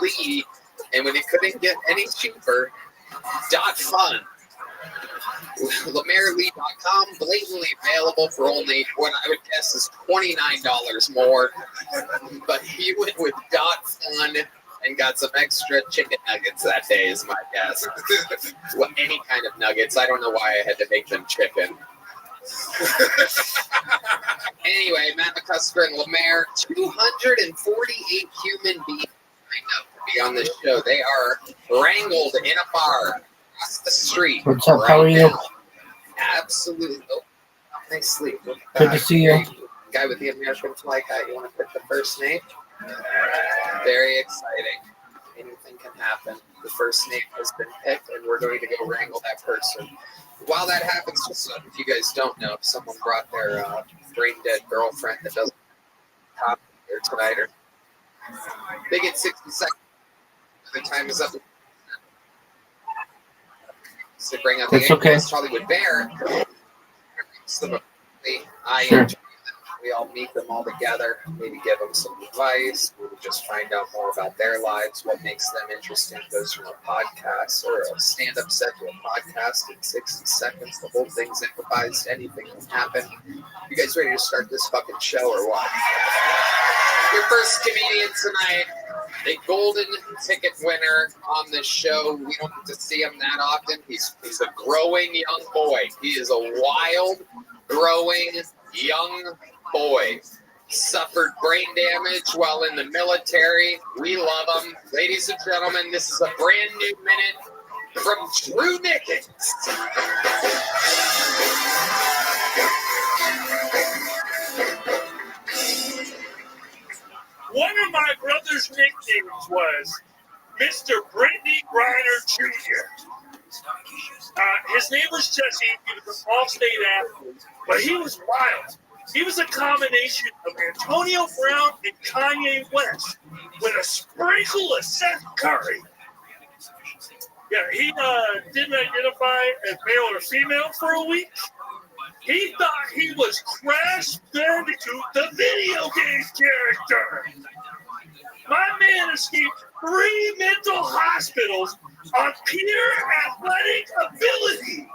Lee, and when it couldn't get any cheaper, .fun. LemaireLee.com, blatantly available for only what I would guess is $29 more, but he went with .fun and got some extra chicken nuggets that day is my guess. Well, any kind of nuggets. I don't know why I had to make them chicken. Anyway, Matt McCusker and Lemaire, 248 human beings signed up to be on this show. They are wrangled in a bar across the street. What's up? How are you? Absolutely. Oh, nice sleep. Good to see you. Guy with the American flag hat. You want to pick the first name? Very exciting. Anything can happen. The first name has been picked, and we're going to go wrangle that person. While that happens, just so if you guys don't know, if someone brought their brain-dead girlfriend that doesn't top here tonight, or they get 60 seconds. The time is up. So bring up the ambulance, Hollywood Bear. Sure. We all meet them all together, maybe give them some advice, maybe just find out more about their lives, what makes them interesting, goes from a podcast or a stand-up set to a podcast in 60 seconds. The whole thing's improvised. Anything can happen. You guys ready to start this fucking show or what? Your first comedian tonight, a golden ticket winner on this show. We don't get to see him that often. He's a growing young boy. He is a wild, growing young boy. Suffered brain damage while in the military. We love him. Ladies and gentlemen, this is a brand new minute from Drew Nickens. One of my brother's nicknames was Mr. Brittany Griner Jr. His name was Jesse. He was an all-state athlete, but he was wild. He was a combination of Antonio Brown and Kanye West with a sprinkle of Seth Curry. Yeah, he didn't identify as male or female for a week. He thought he was Crash Bandicoot, the video game character. My man escaped 3 mental hospitals on pure athletic ability.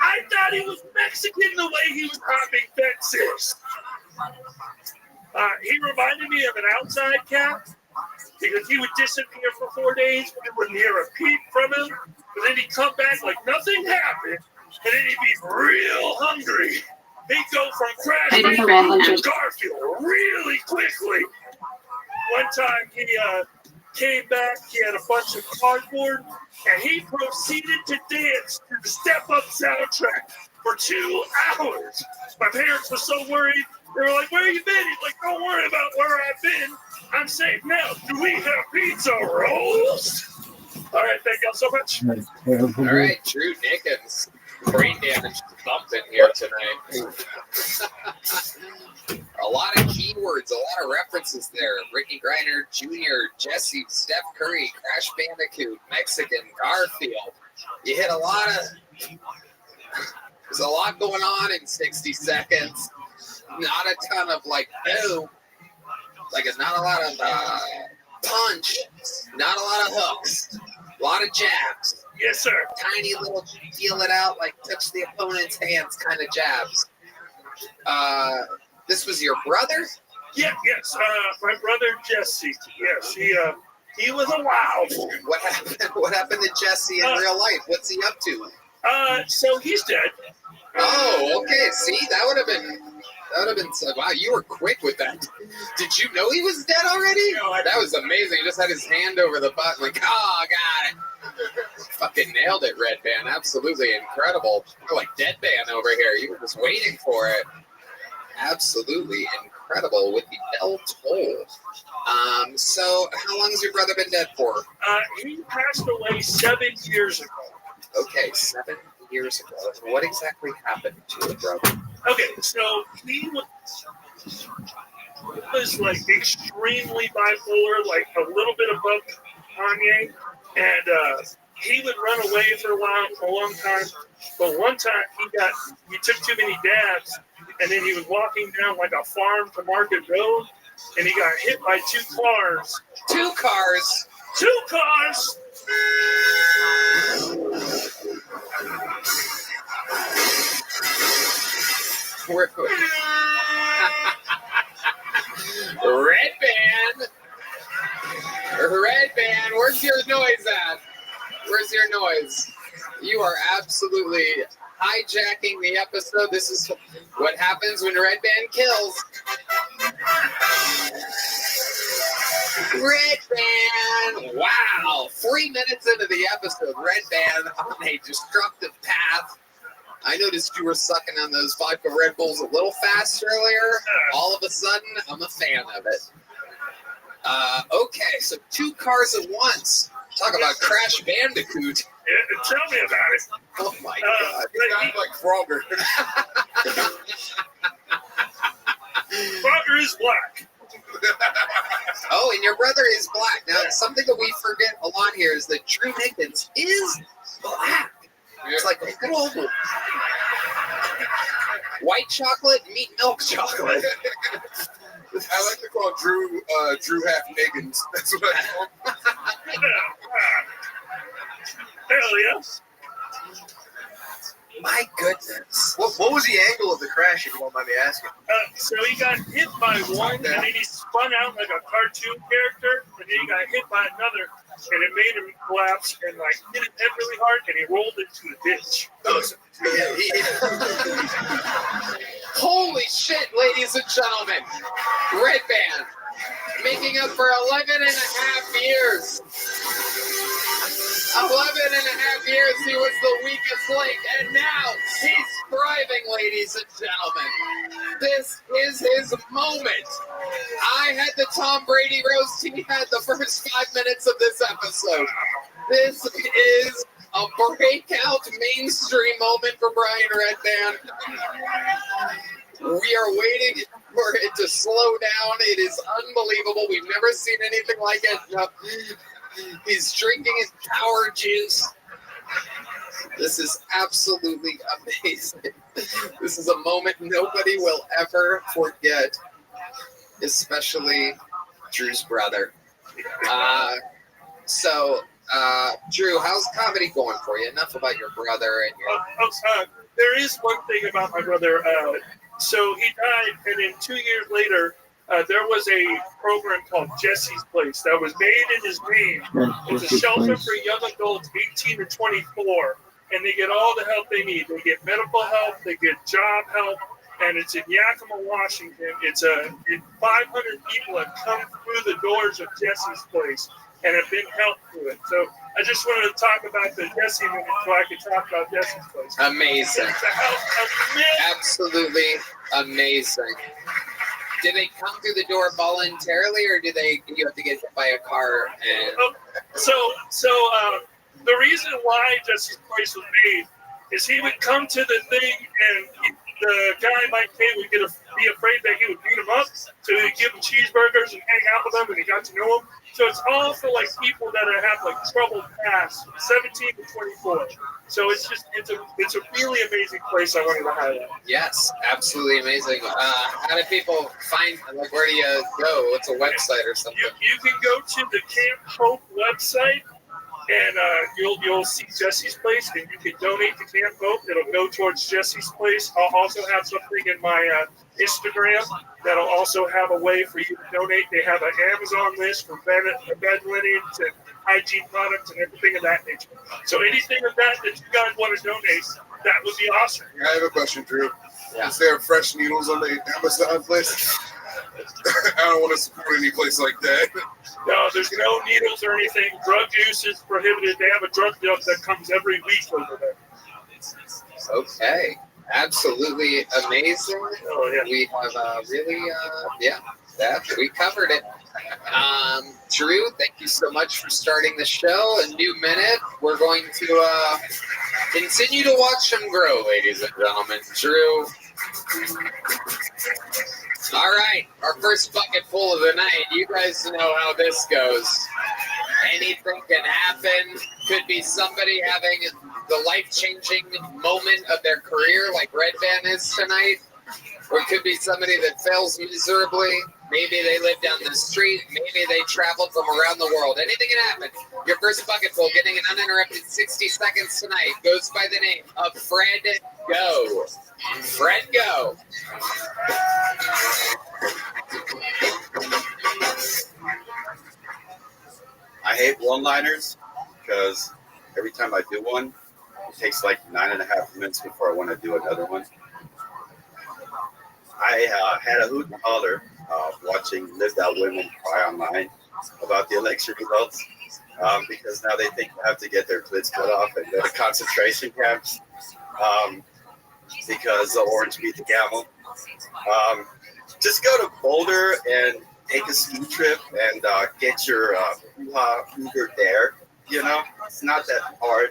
I thought he was Mexican the way he was hopping fences. He reminded me of an outside cat because he would disappear for 4 days. We wouldn't hear a peep from him. But then he'd come back like nothing happened. And then he'd be real hungry. He'd go from Crash Bandicoot to Garfield really quickly. One time he came back, he had a bunch of cardboard, and he proceeded to dance to the Step Up soundtrack for 2 hours. My parents were so worried. They were like, where you been? He's like, don't worry about where I've been. I'm safe now. Do we have pizza rolls? All right, thank y'all so much. All right, Drew Nickens. Brain damage thumping here tonight. A lot of keywords, a lot of references there. Ricky Griner Jr., Jesse, Steph Curry, Crash Bandicoot, Mexican, Garfield. You hit a lot of... There's a lot going on in 60 seconds. Not a ton of, like, boom. Like, it's not a lot of punch. Not a lot of hooks. A lot of jabs. Yes, sir. Tiny little feel it out, like touch the opponent's hands kind of jabs. This was your brother? Yeah, yes. My brother Jesse. Yes, he was a wow. What happened? What happened to Jesse in real life? What's he up to? So he's dead. Oh, okay. See, that would have been. Wow, you were quick with that. Did you know he was dead already? No, that was amazing. He just had his hand over the button, like, oh, got it. Fucking nailed it, Red Band. Absolutely incredible. You're like Deadband over here. You were just waiting for it. Absolutely incredible with the bell toll. So, how long has your brother been dead for? He passed away 7 years ago. Okay, 7 years ago. What exactly happened to your brother? Okay, so he was like extremely bipolar, like a little bit above Kanye, and he would run away for a long time. But one time he took too many dabs, and then he was walking down like a farm to market road, and he got hit by 2 cars. 2 cars. 2 cars. Red Band, where's your noise at? Where's your noise? You are absolutely hijacking the episode. This is what happens when Red Band kills. Red Band! Wow! 3 minutes into the episode, Red Band on a destructive path. I noticed you were sucking on those vodka Red Bulls a little fast earlier. All of a sudden, I'm a fan of it. Okay, so 2 cars at once. Talk about Crash Bandicoot. Yeah, tell me about it. Oh my God. He's like Frogger. Frogger is black. Oh, and your brother is black. Now, something that we forget a lot here is that Drew Nickens is black. It's like a good old white chocolate, meat milk chocolate. I like to call Drew half Niggins. That's what I call him. Hell yes. My goodness. What was the angle of the crash, if you don't mind me asking? So he got hit by one, and then he spun out like a cartoon character, and then he got hit by another, and it made him collapse and like hit his head really hard, and he rolled into the ditch. Holy shit, ladies and gentlemen. Red Band making up for 11 and a half years. 11 and a half years he was the weakest link, and now he's thriving, ladies and gentlemen. This is his moment. I had the Tom Brady roast. He had the first 5 minutes of this episode. This is a breakout mainstream moment for Brian Redband. We are waiting for it to slow down. It is unbelievable. We've never seen anything like it. He's drinking his power juice. This is absolutely amazing. This is a moment nobody will ever forget, especially Drew's brother. Drew, how's comedy going for you? Enough about your brother and your. There is one thing about my brother. So he died, and then 2 years later, there was a program called Jesse's Place that was made in his name. It's a shelter for young adults 18 to 24, and they get all the help they need. They get medical help, they get job help, and it's in Yakima, Washington. It's 500 people have come through the doors of Jesse's Place and have been helped through it. So I just wanted to talk about the Jesse minute so I could talk about Jesse's Place. Amazing. Absolutely amazing. Do they come through the door voluntarily, or do you have to get hit by a car? And So the reason why Jesse's Place was made is he would come to the thing, and the guy, Mike K, would be afraid that he would beat him up, so he'd give him cheeseburgers and hang out with them, and he got to know him. So it's all for like people that have like troubled past, 17 to 24. So it's a really amazing place. I wanted to highlight. Yes, absolutely amazing. How do people find? Like, where do you go? What's a website or something? You can go to the Camp Hope website, and you'll see Jesse's Place, and you can donate to Camp Hope. It'll go towards Jesse's Place. I'll also have something in my Instagram that'll also have a way for you to donate. They have an Amazon list for bed linens and hygiene products and everything of that nature. So anything of that you guys want to donate, that would be awesome. I have a question, Drew. Yeah. Is there fresh needles on the Amazon list? I don't want to support any place like that. No, there's no needles or anything. Drug use is prohibited. They have a drug deal that comes every week over there. Okay. Absolutely amazing. Oh, yeah. We have we covered it. Drew, thank you so much for starting the show. A new minute. We're going to continue to watch them grow, ladies and gentlemen. Drew. All right, our first bucket full of the night. You guys know how this goes. Anything can happen. Could be somebody having the life-changing moment of their career like Red Band is tonight. Or it could be somebody that fails miserably. Maybe they live down the street. Maybe they traveled from around the world. Anything can happen. Your first bucket full, getting an uninterrupted 60 seconds tonight, goes by the name of Fred Go. Fred Go. I hate one-liners because every time I do one, it takes like 9.5 minutes before I want to do another one. I had a hoot and holler watching Lived Out Women cry online about the election results because now they think they have to get their clits cut off and go to concentration camps because the orange beat the camel. Just go to Boulder and take a ski trip and get your Uber there. You know, it's not that hard.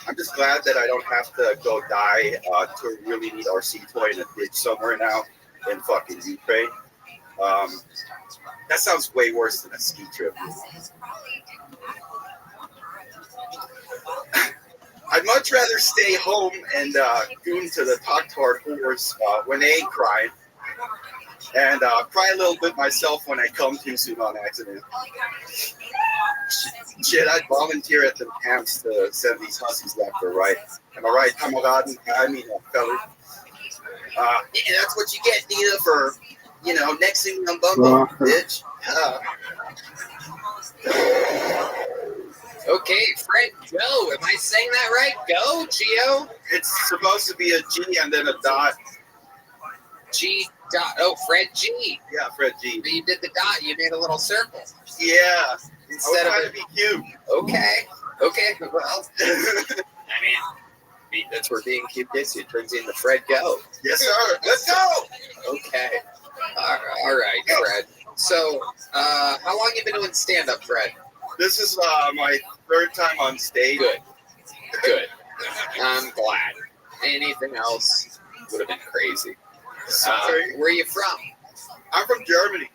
I'm just glad that I don't have to go die to a really neat RC toy in a ditch somewhere now in fucking Ukraine. That sounds way worse than a ski trip. I'd much rather stay home and goon to the Talk-Tard whores when they ain't crying. And cry a little bit myself when I come too soon on accident. Shit, I'd volunteer at the camps to send these hussies left or right. Am I right, Kamaraden? I mean, feller. Yeah, that's what you get, Nina, for, next thing on Bumble, bitch. Okay, Fred Go. Am I saying that right? Go, Gio? It's supposed to be a G and then a dot. G dot. Oh, Fred G. Yeah, Fred G. But you did the dot. You made a little circle. Yeah. Instead of to be cute. Okay. Well, I mean, that's where being cute gets you. It turns you into Fred Go. Yes, sir. Let's go. Okay. All right, Fred. So, how long you been doing stand-up, Fred? This is my third time on stage. Good. I'm glad. Anything else would have been crazy. Where are you from? I'm from Germany.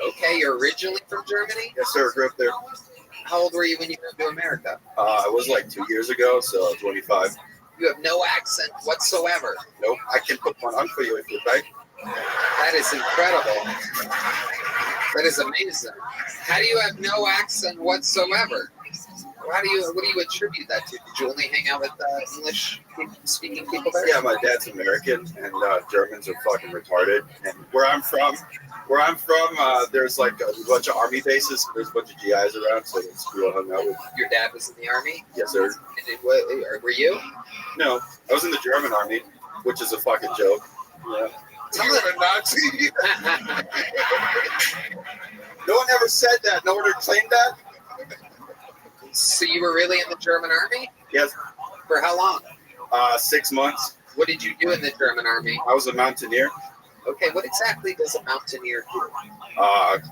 Okay, you're originally from Germany? Yes, sir. Grew up there. How old were you when you moved to America? It was like 2 years ago, so 25. You have no accent whatsoever. Nope. I can put one on for you if you'd like. That is incredible. That is amazing. How do you have no accent whatsoever? What do you attribute that to? Did you only hang out with English-speaking people there? Yeah, my dad's American, and Germans are fucking retarded. And where I'm from, there's like a bunch of army bases. So there's a bunch of GIs around, so it's real hung out with. Your dad was in the army? Yes, sir. And were you? No, I was in the German army, which is a fucking joke. Yeah. You were a Nazi? No one ever said that. No one ever claimed that. So you were really in the German army? Yes. For how long? 6 months. What did you do in the German army? I was a mountaineer. Okay, what exactly does a mountaineer do?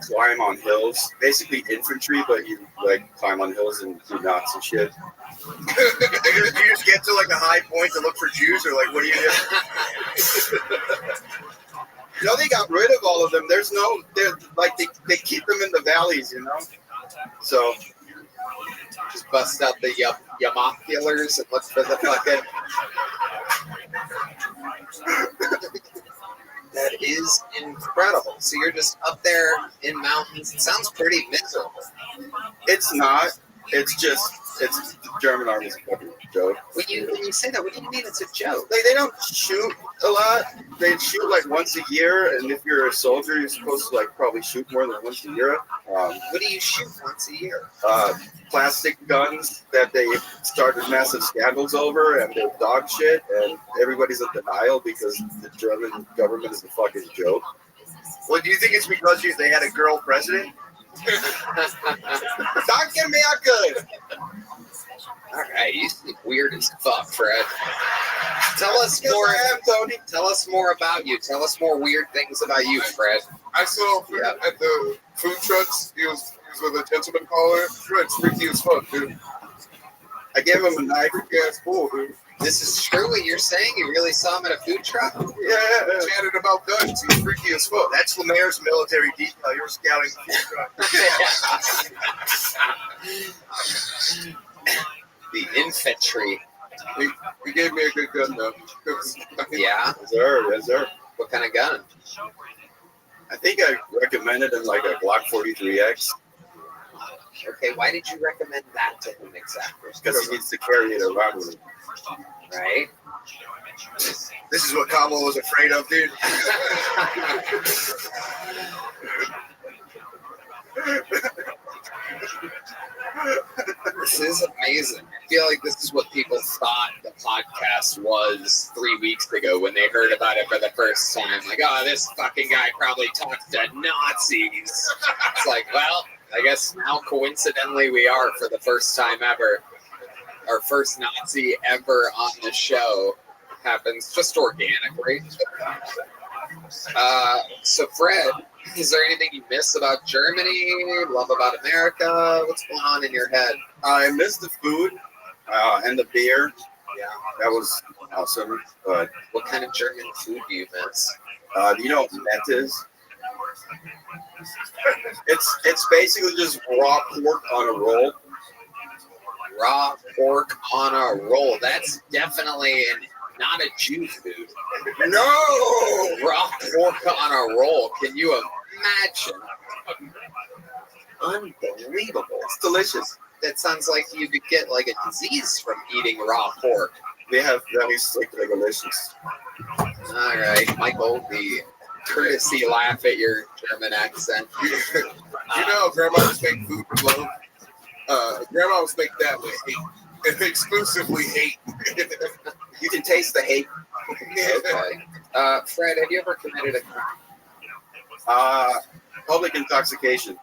Climb on hills. Basically infantry, but you like climb on hills and do knots and shit. You just get to like a high point to look for Jews, or like what do you do? No, they got rid of all of them. There's no, they keep them in the valleys, you know. So just bust out the yamoculars and look for the fucking. That is incredible. So you're just up there in mountains. It sounds pretty miserable. It's not. It's the German army's a fucking joke. When you say that, what do you mean it's a joke? Like, they don't shoot a lot. They shoot like once a year, and if you're a soldier, you're supposed to like probably shoot more than once a year. What do you shoot once a year? Plastic guns that they started massive scandals over, and they're dog shit, and everybody's in denial because the German government is a fucking joke. Well, do you think it's because they had a girl president? Dr. Merkel! Alright, you seem weird as fuck, Fred. Tell us more. Tony. Tell us more about you. Tell us more weird things about you, Fred. I saw Fred at the food trucks. He was with a gentleman caller. Fred's freaky as fuck, dude. I gave him a knife. Gas full, dude. This is true what you're saying? You really saw him at a food truck? Yeah. Chatted about guns. He's freaky as fuck. That's the mayor's military detail. You were scouting the food truck. The infantry. He gave me a good gun, though. Yeah? Yes, sir. What kind of gun? I think I recommended him like a Glock 43X. Okay, why did you recommend that to him exactly? Because he needs to carry it around with him. Right? This is what Cabo was afraid of, dude. This is amazing. I feel like this is what people thought the podcast was 3 weeks ago when they heard about it for the first time. Like, oh, this fucking guy probably talks to Nazis. It's like, well, I guess now coincidentally we are for the first time ever. Our first Nazi ever on the show happens just organically. So Fred, is there anything you miss about Germany, love about America? What's going on in your head? I miss the food and the beer. Yeah, that was awesome. But what kind of German food do you miss? You know what Met is? It's basically just raw pork on a roll. Raw pork on a roll. That's definitely not a Jew food. No! Raw pork on a roll. Can you imagine? Unbelievable. It's delicious. That sounds like you could get like a disease from eating raw pork. They have very strict regulations. All right, Michael, the courtesy laugh at your German accent. You know, Grandma was making food with love. Grandma was making that with hate. And exclusively hate. You can taste the hate. Okay. Fred, have you ever committed a crime? Public intoxication.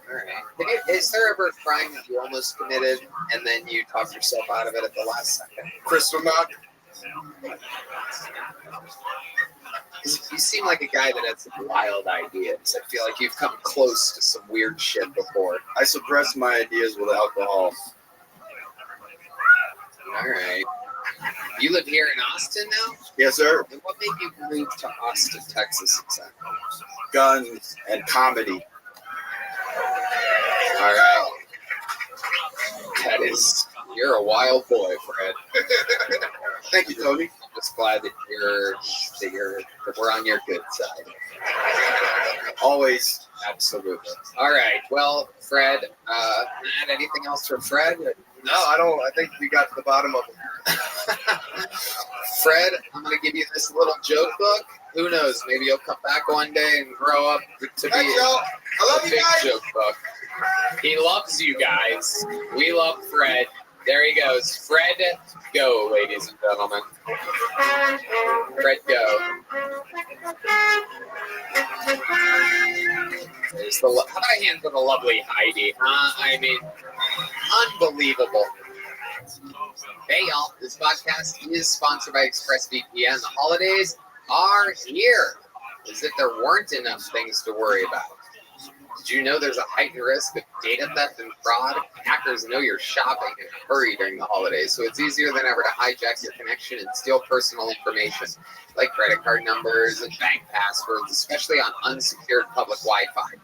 All right. Is there ever a crime that you almost committed and then you talked yourself out of it at the last second? Crystal Knock. You seem like a guy that has some wild ideas. I feel like you've come close to some weird shit before. I suppress my ideas with alcohol. All right. You live here in Austin now? Yes, sir. And what made you move to Austin, Texas exactly? Guns and comedy. All right. You're a wild boy, Fred. Thank you, Tony. I'm just glad that we're on your good side. Always. Absolutely. All right. Well, Fred, Matt, anything else for Fred? No, I don't. I think we got to the bottom of it. Fred, I'm going to give you this little joke book. Who knows? Maybe you'll come back one day and grow up to be a big joke book. He loves you guys. We love Fred. There he goes. Fred, go, ladies and gentlemen. Fred, go. There's how about a hand for the lovely Heidi? I mean, unbelievable. Hey, y'all. This podcast is sponsored by ExpressVPN. The holidays are here. As if there weren't enough things to worry about. Did you know there's a heightened risk of data theft and fraud? Hackers know you're shopping in a hurry during the holidays, so it's easier than ever to hijack your connection and steal personal information, like credit card numbers and bank passwords, especially on unsecured public Wi-Fi.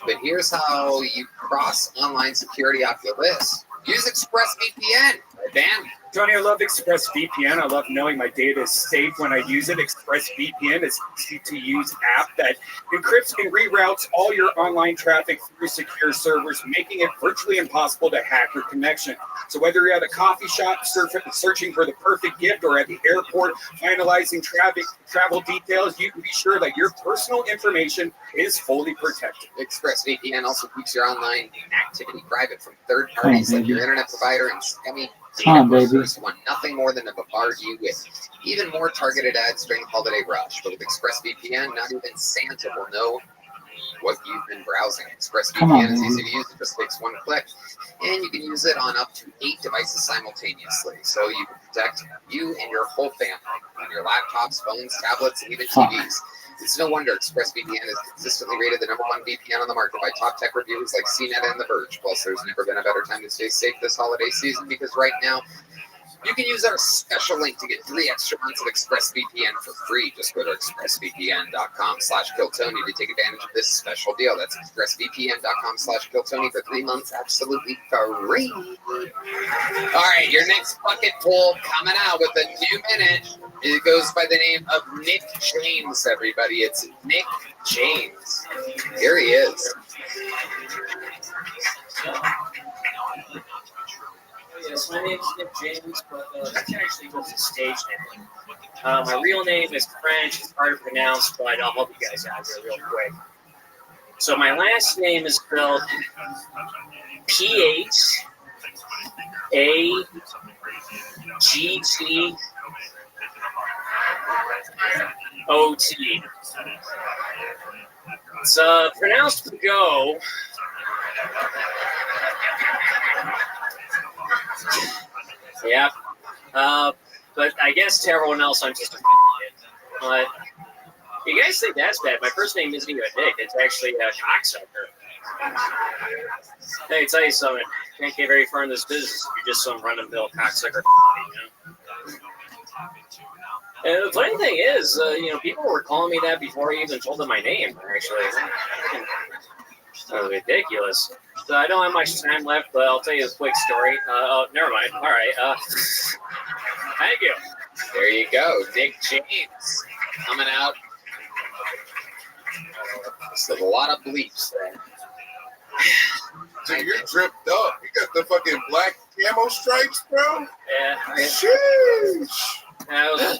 But here's how you cross online security off your list. Use ExpressVPN. Dan? Tony, I love ExpressVPN. I love knowing my data is safe when I use it. ExpressVPN is an easy-to-use app that encrypts and reroutes all your online traffic through secure servers, making it virtually impossible to hack your connection. So whether you're at a coffee shop searching for the perfect gift or at the airport finalizing travel details, you can be sure that your personal information is fully protected. ExpressVPN also keeps your online activity private from third parties like your internet provider and scummy data brokers want nothing more than to bombard you with even more targeted ads during the holiday rush. But with ExpressVPN, not even Santa will know what you've been browsing. ExpressVPN is easy to use. It just takes one click, and you can use it on up to 8 devices simultaneously. So you can protect you and your whole family on your laptops, phones, tablets, and even TVs. It's no wonder ExpressVPN is consistently rated the #1 VPN on the market by top tech reviewers like CNET and The Verge. Plus, there's never been a better time to stay safe this holiday season because right now, you can use our special link to get 3 extra months of ExpressVPN for free. Just go to expressvpn.com/KillTony to take advantage of this special deal. That's expressvpn.com/KillTony for 3 months absolutely free. All right, your next bucket pool coming out with a new minute. It goes by the name of Nick James, everybody. It's Nick James. Here he is. Yes, my name is Nick James, but that's actually just a stage name. My real name is French. It's hard to pronounce, but I'll help you guys out here real quick. So my last name is spelled P-H-A-G-T-O-T. It's pronounced Go. Yeah, but I guess to everyone else, I'm just a idiot. But you guys think that's bad? My first name isn't even Nick; it's actually a cocksucker. Hey, tell you something. Can't get very far in this business if you're just some run-of-the-mill cocksucker. And the funny thing is, people were calling me that before I even told them my name. Actually, that was ridiculous. So I don't have much time left, but I'll tell you a quick story. Oh, never mind. All right. Thank you. There you go. Nick James coming out. There's a lot of bleeps there. Dude, you're dripped up. You got the fucking black camo stripes, bro? Yeah. Sheesh. That was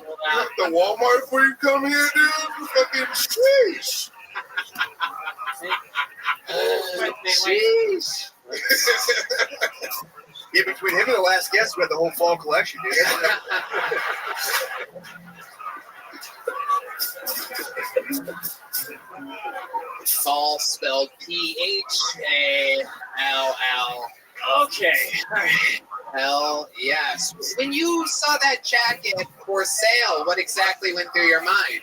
the Walmart before you come here, dude? Fucking sheesh. Jeez. Yeah, between him and the last guest, we had the whole fall collection, dude. Fall spelled P-H-A-L-L. Okay. All right. Hell yes. When you saw that jacket for sale, what exactly went through your mind?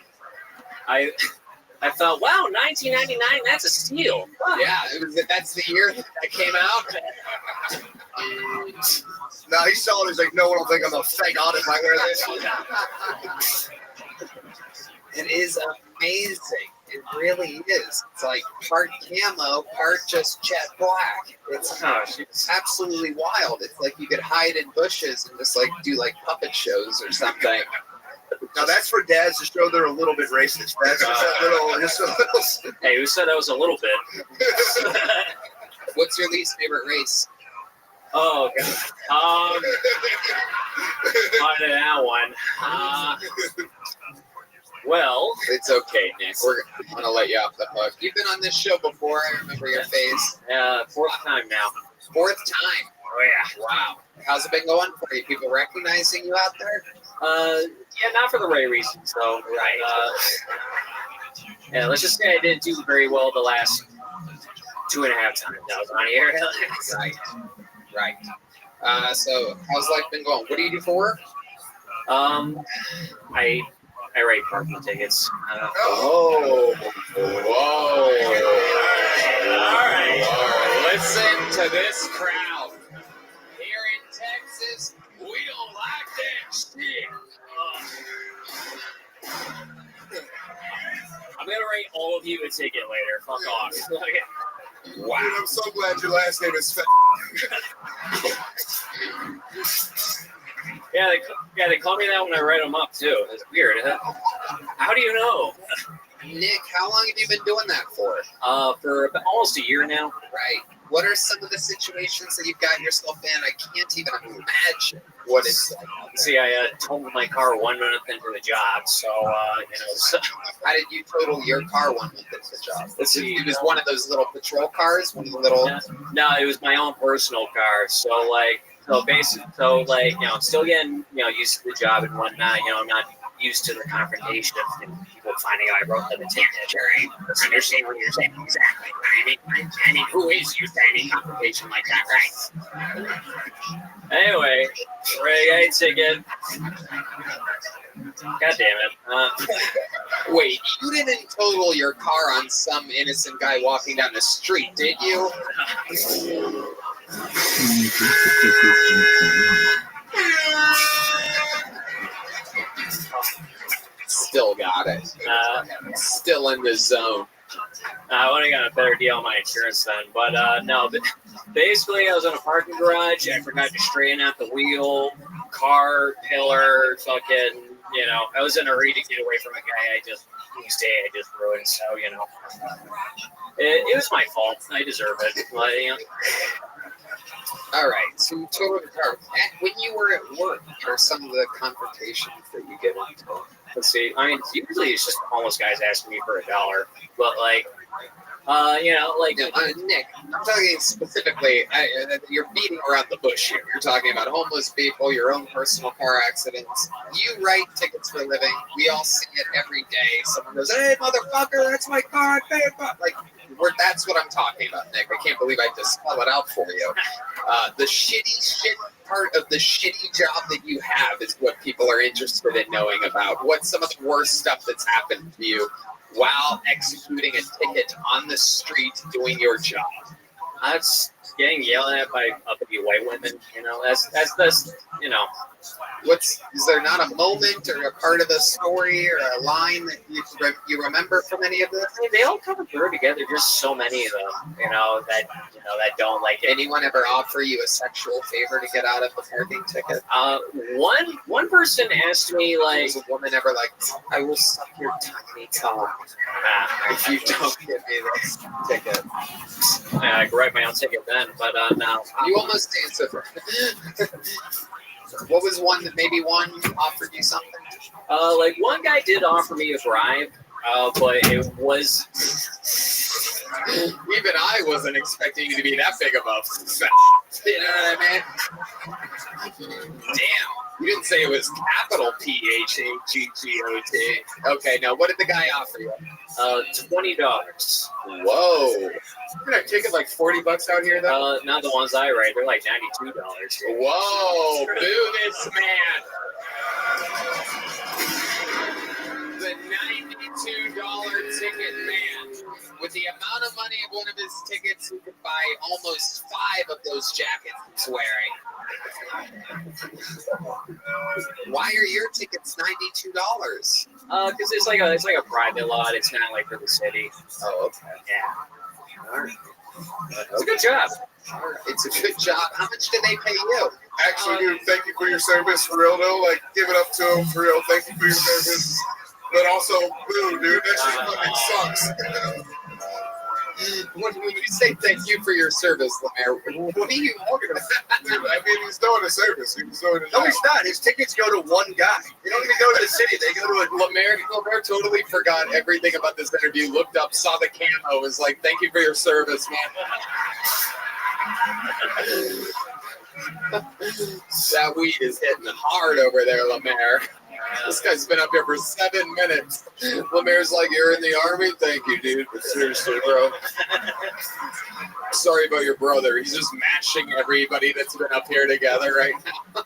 I thought, wow, 1999, that's a steal. Yeah, that's the year that came out. No, he saw it. He's like, no one will think I'm a fake audit if I wear this. It is amazing. It really is. It's like part camo, part just jet black. It's absolutely wild. It's like you could hide in bushes and just like do like puppet shows or something. Now that's for dads to show they're a little bit racist. That's just a little. Hey, who said I was a little bit? What's your least favorite race? Oh god. On that one. Well, it's okay, Nick. We're gonna let you off the hook. You've been on this show before. I remember your face. Fourth time now. Fourth time. Oh yeah. Wow. How's it been going for you? People recognizing you out there? Yeah, not for the right reasons though. Right. Yeah, let's just say I didn't do very well the last 2.5 times I was on here. Right. So how's life been going? What do you do for work? I write parking tickets. Whoa. All right. Listen to this crowd. Here in Texas, we don't like that shit. I'm going to write all of you a ticket later. Fuck off. Wow. Dude, I'm so glad your last name is Yeah, they call me that when I write them up too. It's weird. How do you know? Nick, how long have you been doing that for? For about almost a year now. Right. What are some of the situations that you've got yourself in? I can't even imagine what it's like. See, I totaled my car 1 month into the job, so how did you total your car 1 month into the job? It was one of those little patrol cars, one of the little. No, it was my own personal car. So basically, I'm still getting used to the job and whatnot. I'm not used to the confrontation of people finding out I wrote them a ticket. I understand what you're saying exactly. I mean, who is used to any confrontation like that, right? Anyway, I got a ticket. God damn it. Wait, you didn't total your car on some innocent guy walking down the street, did you? Still got it. Still in the zone. I would have got a better deal on my insurance then, but no. Basically, I was in a parking garage. I forgot to straighten out the wheel, car, pillar, fucking. I was in a hurry to get away from a guy I just ruined. So it was my fault. I deserve it. But, All right. So you totaled the car. When you were at work, what are some of the confrontations that you get into? Let's see. I mean, usually it's just homeless guys asking me for $1, but Nick, I'm talking specifically. You're beating around the bush here. You're talking about homeless people, your own personal car accidents. You write tickets for a living. We all see it every day. Someone goes, "Hey, motherfucker, that's my car." That's what I'm talking about, Nick. I can't believe I just spell it out for you. The shit part of the shitty job that you have is what people are interested in knowing about. What's some of the worst stuff that's happened to you while executing a ticket on the street doing your job? That's getting yelled at by uppity white women. That's Is there not a moment or a part of the story or a line that you remember from any of this? I mean, they all come through together. There's so many of them, that don't like it. Anyone ever offer you a sexual favor to get out of the parking ticket? One person asked me, was a woman ever like, "I will suck your tiny cock if you don't give me this ticket"? I could write my own ticket then, but no. You almost answered. What was one that maybe one offered you something? One guy did offer me a bribe, but it was. Even I wasn't expecting you to be that big of a. You know what I mean? Damn. You didn't say it was capital PHAGGOT. Okay, now what did the guy offer you? $20. Whoa. You're gonna take it like $40 out here though? Not the ones I write. They're like $92. Whoa, boo this man. The $92 ticket man. With the amount of money of one of his tickets, he could buy almost 5 of those jackets he's wearing. Why are your tickets $92? Because it's like a private lot. It's not like for the city. Oh, okay. Yeah. All right. It's a good job. It's a good job. How much did they pay you? Actually, dude, thank you for your service, for real though. Like, give it up to him, for real. Thank you for your service. But also, boo, dude, that shit fucking sucks. When you say thank you for your service, Lemaire, what are you talking about? Dude, I mean, he's doing a service. He was doing a No, job. he's not. His tickets go to one guy. They don't even go to the city. They go to a Lemaire totally forgot everything about this interview, looked up, saw the camo, was like, thank you for your service, man. That weed is hitting hard over there, Lemaire. This guy's been up here for 7 minutes. Lemaire's like, you're in the army? Thank you, dude. But seriously, bro. Sorry about your brother. He's just mashing everybody that's been up here together right now.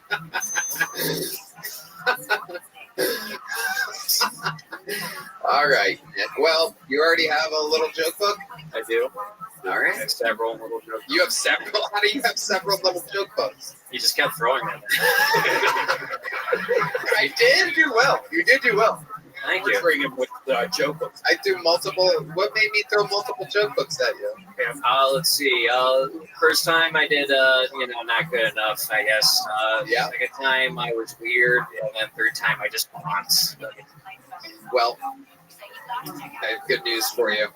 All right. Well, you already have a little joke book? I do. All right. I have several little joke books. You have several? How do you have several little joke books? You just kept throwing them. I did? You did well. You did do well. Thank you. Bring him with joke books. I threw multiple. What made me throw multiple joke books at you? Let's see. First time I did, not good enough, I guess. Yeah. Second time I was weird, and then third time I just bonked. Well, I have good news for you.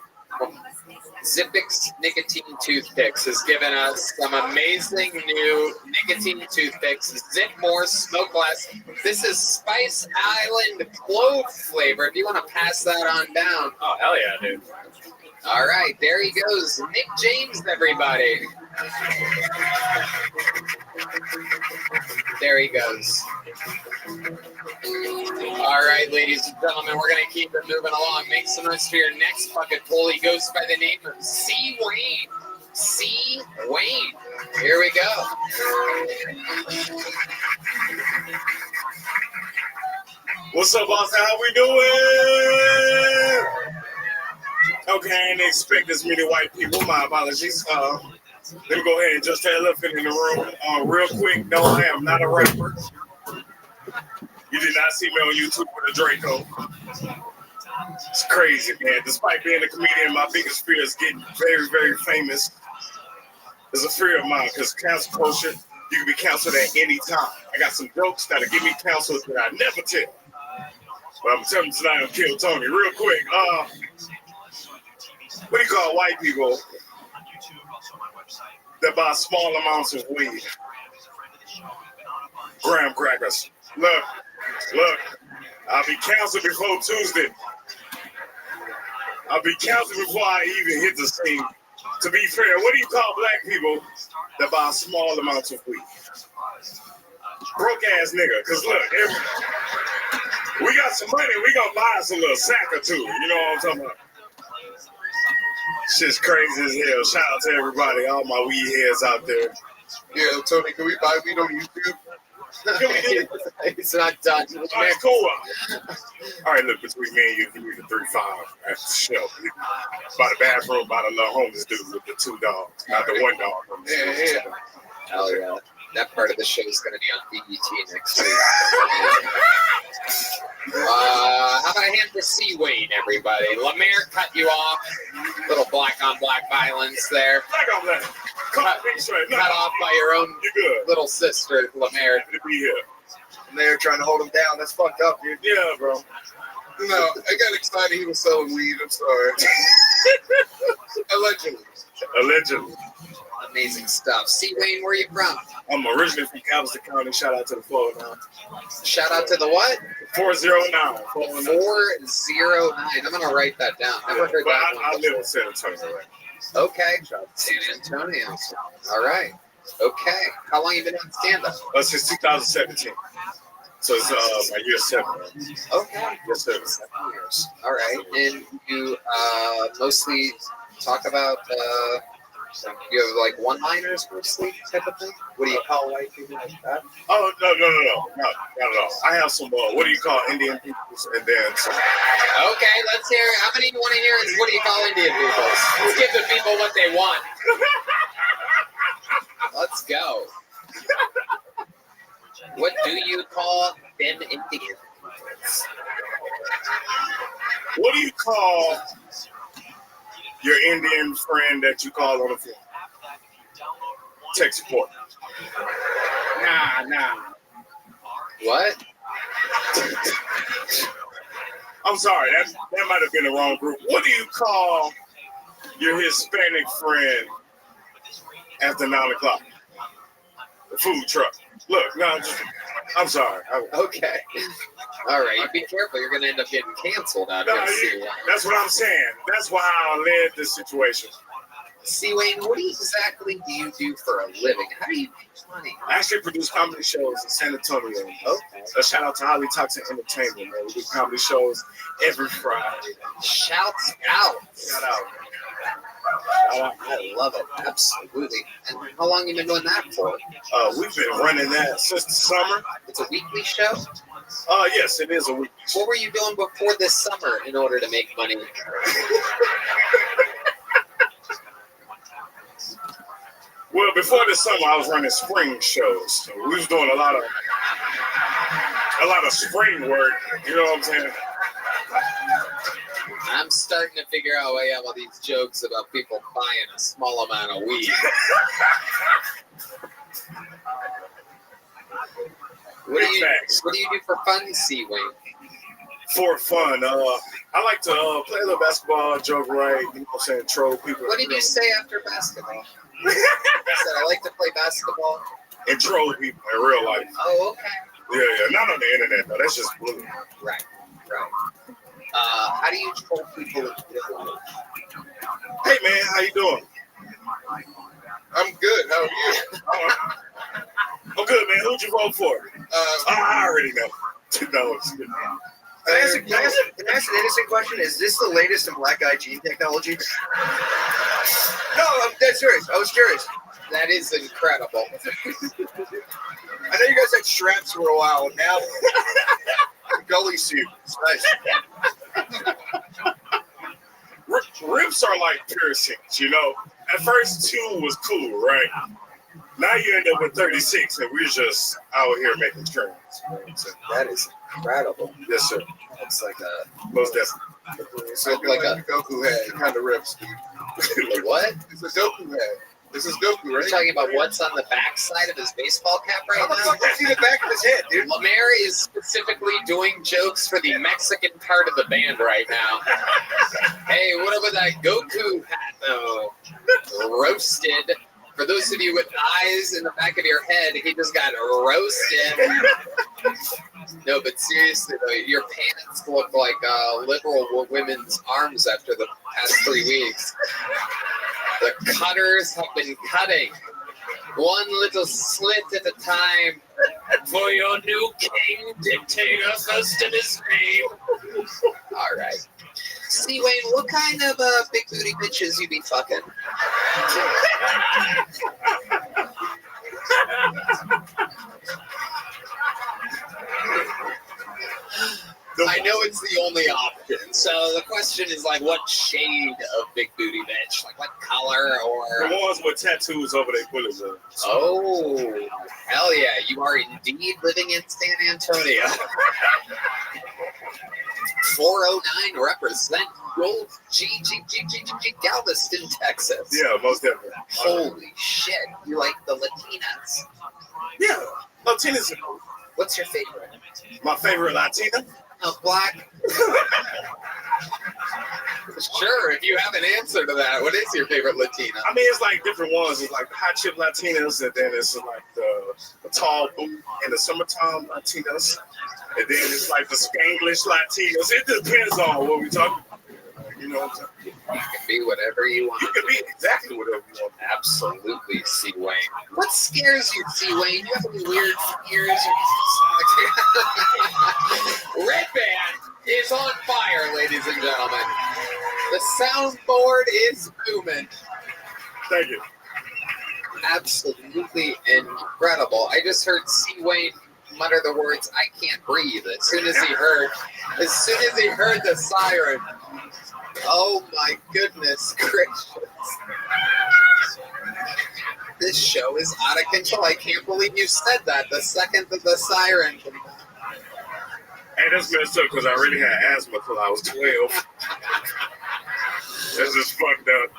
Zippix Nicotine Toothpicks has given us some amazing new nicotine toothpicks. Zip more, smoke less. This is Spice Island clove flavor. If you want to pass that on down. Oh, hell yeah, dude. All right, there he goes. Nick James, everybody. There he goes. All right, ladies and gentlemen, we're going to keep it moving along. Make some noise for your next bucket pull. He goes by the name of C. Wayne. C. Wayne. Here we go. What's up, boss? How we doing? Okay, I didn't expect this many white people. My apologies. Let me go ahead and just that elephant in the room. Real quick, no, I am not a rapper. You did not see me on YouTube with a Draco. It's crazy, man. Despite being a comedian, my biggest fear is getting very, very famous. It's a fear of mine because cancel culture, you can be canceled at any time. I got some jokes that'll get me canceled that I never tell. But I'm telling you tonight, I'm Kill Tony. Real quick, what do you call white people that buy small amounts of weed? Graham crackers. Look, I'll be canceled before Tuesday. I'll be canceled before I even hit the scene. To be fair, what do you call black people that buy small amounts of weed? Broke ass nigga. Cause look, we got some money, we gonna buy us a little sack or two. You know what I'm talking about? Shit's crazy as hell. Shout out to everybody, all my weed heads out there. Yeah, Tony, can we buy weed on YouTube? It's not done. All right, cool. All right, look, between me and you, give me the 3-5 at the show. By the bathroom, by the little homeless dude with the 2 dogs, not the 1 dog. Yeah. Hell yeah. That part of the show is going to be on BET next week. How about a hand for C. Wayne, everybody? Lemaire cut you off. Little black on black violence there. Black on black. Cut off by your own little sister, Lemaire. To be here. And they're trying to hold him down. That's fucked up, dude. Yeah, bro. No, I got excited he was selling weed. I'm sorry. Allegedly. Amazing stuff. C. Wayne, where are you from? I'm originally from Galveston County. Shout out to the 409. Shout out to the what? 409. 409. I'm going to write that down. Never heard that one. I live in San Antonio. Okay. San Antonio. All right. Okay. How long have you been on stand-up? Since 2017. So it's my year 7. Okay. Yes, sir. 7 years. All right. And you mostly talk about... you have like one-liners mostly type of thing? What do you call white people like that? Oh, no, not at all. I have some, what do you call Indian people? And then some. Okay, let's hear, how many you want to hear is what do you call Indian people? Let's give the people what they want. Let's go. What do you call them Indians? What do you call your Indian friend that you call on the phone? tech support. Nah. What? I'm sorry, that might have been the wrong group. What do you call your Hispanic friend after 9 o'clock? The food truck. Look, no, I'm sorry. Okay. All right, you be careful. You're going to end up getting canceled out here. That's what I'm saying. That's why I led this situation. See, Wayne, what exactly do you do for a living? How do you make money? I actually produce comedy shows in San Antonio. Okay. So shout out to Highly Toxic Entertainment, man. We do comedy shows every Friday. Shouts out. Shout out. I love it. Absolutely. And how long have you been doing that for? We've been running that since the summer. It's a weekly show? Yes, it is a weekly show. What were you doing before this summer in order to make money? Well, before this summer, I was running spring shows. So we was doing a lot of spring work. You know what I'm saying? I'm starting to figure out why you have all these jokes about people buying a small amount of weed. What do you do for fun, C-Wing? For fun, I like to play a little basketball, joke right, you know what I'm saying, troll people. What did you say after basketball? I said I like to play basketball. And troll people in real life. Oh, okay. Yeah, not on the internet, though. That's just blue. Right. How do you troll people in real life? Hey, man, how you doing? I'm good. How are you? I'm good, man. Who'd you vote for? I already know. No, Can I ask an innocent question? Is this the latest in black eye gene technology? No, I'm dead serious. I was curious. That is incredible. I know you guys had straps for a while. Now, gully suit. It's nice. Rips are like piercings, you know. At first, 2 was cool, right? Now you end up with 36, and we're just out here making turns. That is incredible. Yes, sir. It's like a most definitely. It's like a Goku head. It kind of rips, dude. What? It's a Goku head. This is Goku, right? You're talking about what's on the back side of his baseball cap right How the now? fuck do you see the back of his head, dude? Lemaire is specifically doing jokes for the Mexican part of the band right now. Hey, what about that Goku hat, though? Roasted. For those of you with eyes in the back of your head, he just got roasted. No, but seriously, though, your pants look like liberal women's arms after the past 3 weeks. The cutters have been cutting, one little slit at a time, for your new king, dictator, first in his name. All right. See, Wayne, what kind of big booty bitches you be fucking? I know it's the only option. So the question is like, what shade of big booty bitch? Like what color or? The ones with tattoos over their bullets. Oh, hell yeah! You are indeed living in San Antonio. 409 represent Gold Galveston, Texas. Yeah, most definitely. Holy shit! You like the Latinas? Yeah, Latinas. What's your favorite? My favorite Latina? Black. Sure, if you have an answer to that, what is your favorite Latina? I mean, it's like different ones. It's like the hot chip Latinas, and then it's like the tall boot in the summertime Latinas, and then it's like the Spanglish Latinas. It depends on what we talking about. You know what I'm saying? You can be whatever you want. You can be exactly whatever you want. Absolutely, C. Wayne. What scares you, C. Wayne? You have any weird fears? Red Band is on fire, ladies and gentlemen. The soundboard is booming. Thank you. Absolutely incredible. I just heard C. Wayne mutter the words, "I can't breathe," as soon as he heard the siren. Oh my goodness gracious. This show is out of control. I can't believe you said that the second that the siren. Hey, that's messed up because I really had asthma till I was 12. That's just fucked up.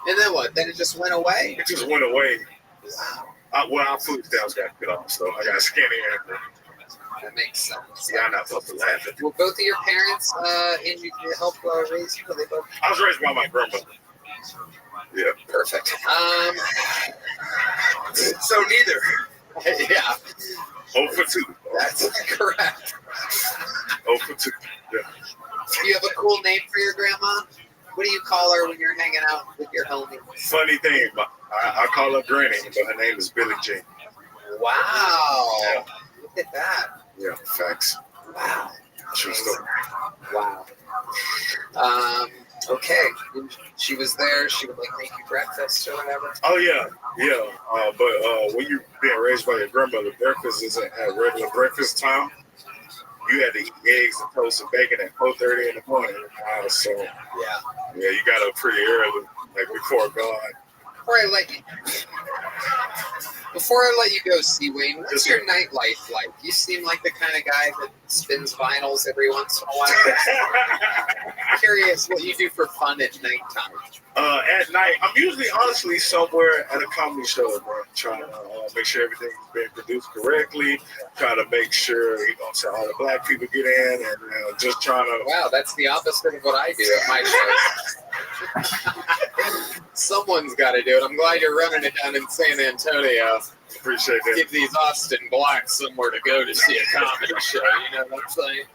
And then what? Then it just went away? It just went away. Wow. Our food stamps got cut off, so I got skinny. And that makes sense. Yeah, I'm not supposed to laugh at Were both of your parents help raise you? Were they both? I was raised by my grandmother. Yeah. Perfect. So neither. Yeah. 0 for 2. That's correct. 0 for 2. Yeah. Do you have a cool name for your grandma? What do you call her when you're hanging out with your homie? Funny thing, I call her Granny, but her name is Billie Jean. Wow. Yeah. Look at that. Yeah, facts. Wow. True story. Wow. Okay. She was there. She would make you breakfast or whatever. Oh yeah. But when you're being raised by your grandmother, breakfast isn't at regular breakfast time. You had to eat eggs and toast and bacon at 4:30 in the morning. So yeah, you got up pretty early, like before God. Before I let you go, C. Wayne, what's your nightlife like? You seem like the kind of guy that spins vinyls every once in a while. I'm curious what you do for fun at nighttime. At night, I'm usually honestly somewhere at a comedy show, bro. Trying to make sure everything's being produced correctly. Trying to make sure all the black people get in, and just trying to. Wow, that's the opposite of what I do at my show. Someone's got to do it. I'm glad you're running it down in San Antonio. Appreciate that. Give these Austin blacks somewhere to go to see a comedy show. You know what I'm saying?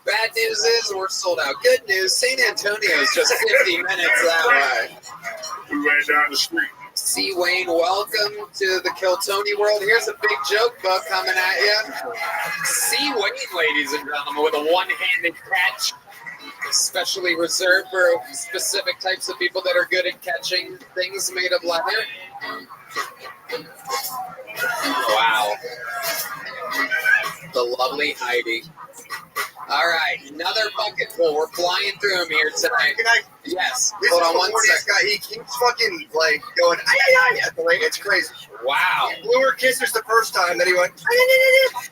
Bad news is we're sold out. Good news, San Antonio is just 50 minutes that way. We went down the street. C. Wayne, welcome to the Kiltony world. Here's a big joke book coming at you. C. Wayne, ladies and gentlemen, with a one-handed catch, especially reserved for specific types of people that are good at catching things made of leather. Wow. The lovely Heidi. All right, another bucket full. We're flying through them here tonight. Yes. Hold on one second. He keeps fucking like going ay at the lady. It's crazy. Wow. He blew her kisses the first time. Then he went.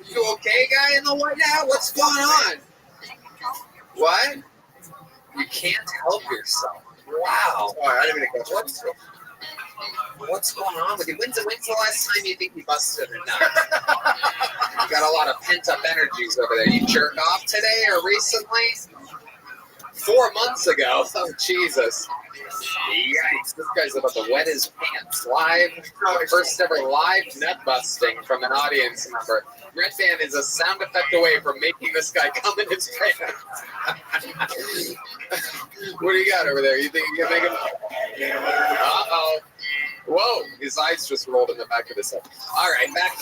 You okay, guy in the white hat? What's going on? What? You can't help yourself. Wow. All right, I didn't mean to catch it. What's going on with you? When's the last time you think you busted a nut? You got a lot of pent-up energies over there. You jerk off today or recently? 4 months ago. Oh, Jesus. Yikes. This guy's about to wet his pants. Live. First ever live nut busting from an audience member. Red Band is a sound effect away from making this guy come in his pants. What do you got over there? You think you can make him? Uh-oh. Whoa, his eyes just rolled in the back of his head. All right, back.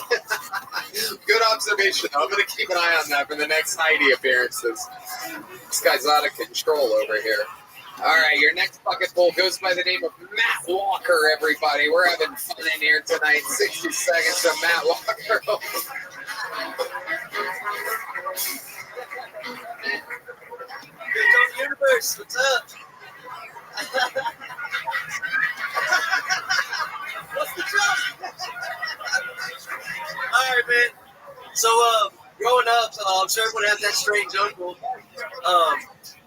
Good observation, though. I'm going to keep an eye on that for the next Heidi appearances. This guy's out of control over here. All right, your next bucket full goes by the name of Matt Walker, everybody. We're having fun in here tonight. 60 seconds of Matt Walker. Good universe, what's up? What's the joke? All right, man. So, growing up, I'm sure everyone has that strange uncle.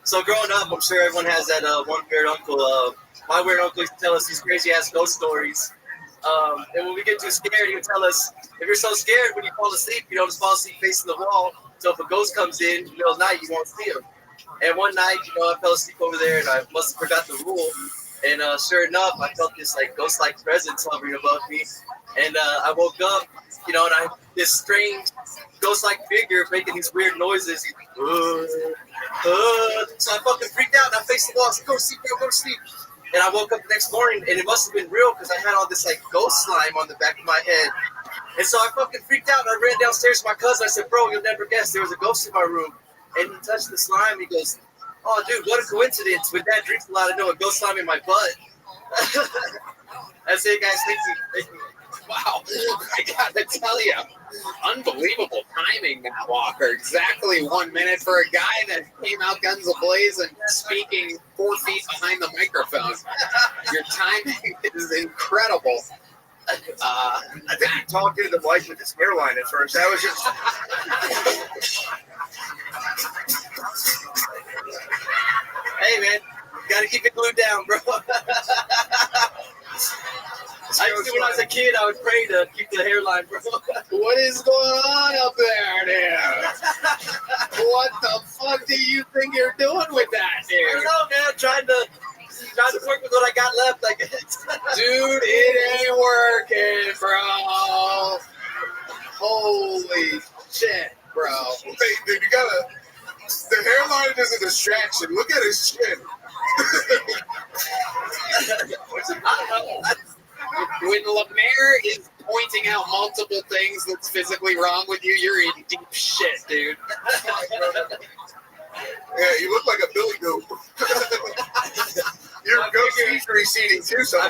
So growing up, I'm sure everyone has that one weird uncle. My weird uncle used to tell us these crazy-ass ghost stories. And when we get too scared, he would tell us, if you're so scared when you fall asleep, you don't just fall asleep facing the wall. So if a ghost comes in the middle of the night, you won't see him. And one night, I fell asleep over there, and I must have forgot the rule. And sure enough, I felt this ghost-like presence hovering above me. And I woke up, and I this strange ghost-like figure making these weird noises. So I fucking freaked out, and I faced the wall. I said, "Go to sleep, bro, go to sleep." And I woke up the next morning, and it must have been real because I had all this ghost slime on the back of my head. And so I fucking freaked out, and I ran downstairs to my cousin. I said, "Bro, you'll never guess, there was a ghost in my room." And he touched the slime. He goes, "Oh, dude, what a coincidence. When Dad drinks a lot, I know a ghost slime in my butt." That's it, guys. Thank you. Wow. I got to tell you, unbelievable timing, Matt Walker. Exactly 1 minute for a guy that came out guns a-blazing and speaking 4 feet behind the microphone. Your timing is incredible. I think he talked into the mic with his hairline at first. That was just... Hey, man, gotta keep it glued down, bro. I used to, when I was a kid, I would pray to keep the hairline, bro. What is going on up there, dude? What the fuck do you think you're doing with that, dude? I don't know, man. Trying to work with what I got left, I guess. Dude, it ain't working, bro. Holy shit, bro. Wait, dude, you gotta. The hairline is a distraction. Look at his chin. I don't know. When Lemaire is pointing out multiple things that's physically wrong with you, you're in deep shit, dude. Yeah, you look like a billy goat. Your goatee's receding too, so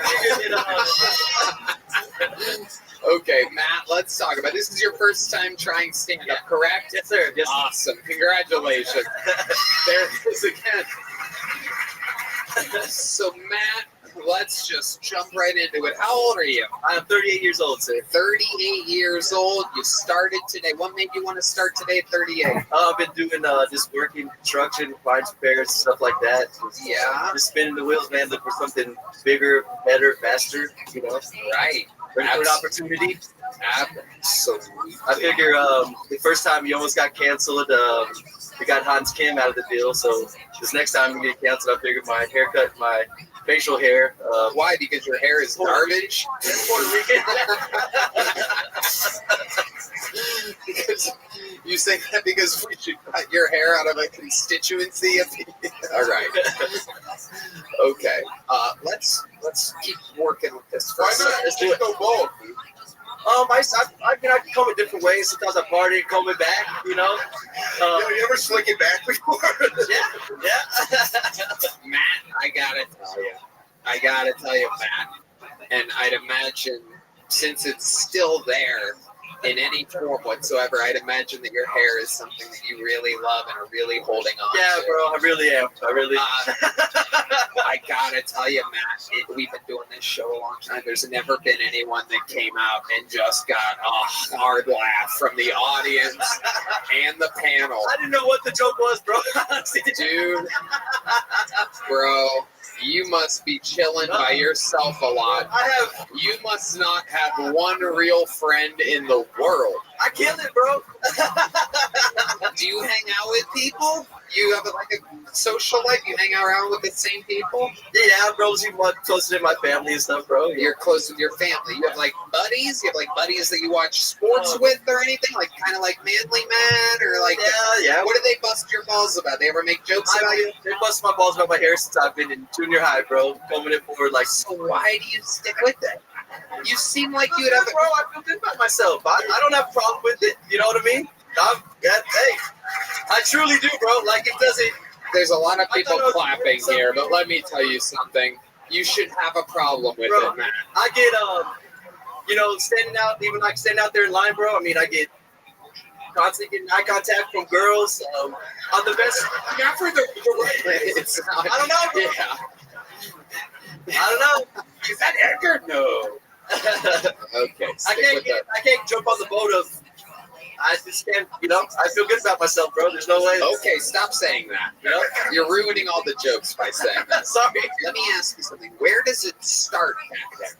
Okay, Matt, let's talk about this. Is your first time trying stand-up, correct? Yes, sir. Yes. Awesome. Congratulations. There it is again. So, Matt, let's just jump right into it. How old are you? I'm 38 years old, sir. 38 years old. You started today. What made you want to start today at 38? I've been doing just working construction, fine repairs, stuff like that. Just spinning the wheels, man. Look for something bigger, better, faster. You know. Right. Ready for an opportunity? Absolutely. I figure the first time you almost got canceled, we got Hans Kim out of the deal. So this next time we get canceled, I figured my haircut, my facial hair. Why? Because your hair is garbage? Puerto Rican. Because you say that because we should cut your hair out of a constituency of all right. Okay. Let's keep working with this. Why not? Let's do it. Go bald. I can comb it different ways. Sometimes I party, comb it back, you know. You ever slick it back before? Yeah. Matt, I gotta tell you, Matt, and I'd imagine since it's still there in any form whatsoever, I'd imagine that your hair is something that you really love and are really holding on to. Yeah, bro, I really am. I gotta tell you, Matt, we've been doing this show a long time. There's never been anyone that came out and just got a hard laugh from the audience and the panel. I didn't know what the joke was, bro. Dude, bro, you must be chilling by yourself a lot. You must not have one real friend in the world. I killed it, bro. Do you hang out with people? You have like a social life? You hang around with the same people? Yeah, bro. I'm closer to my family and stuff, bro. You're close with your family. You have like buddies? You have like buddies that you watch sports with or anything? Like kind of like Manly Man or like yeah. What do they bust your balls about? They ever make jokes about you? They bust my balls about my hair since I've been in junior high, bro. Combing it forward like. So why do you stick with it? You seem like you'd have. Bro, I feel good about myself. I don't have a problem with it. You know what I mean? Hey, I truly do, bro. Like it doesn't. There's a lot of people clapping here, but let me tell you something. You should have a problem with it, man. I get standing out there in line, bro. I mean, I get constantly getting eye contact from girls. I'm the best. Not for the it's not, I don't know, bro. Yeah. I don't know. Is that Edgar? No. Okay. I can't jump on the boat of. I just can't, I feel good about myself, bro. There's no way. Okay, stop saying that. You're ruining all the jokes by saying that. Sorry. Let me ask you something. Where does it start back there?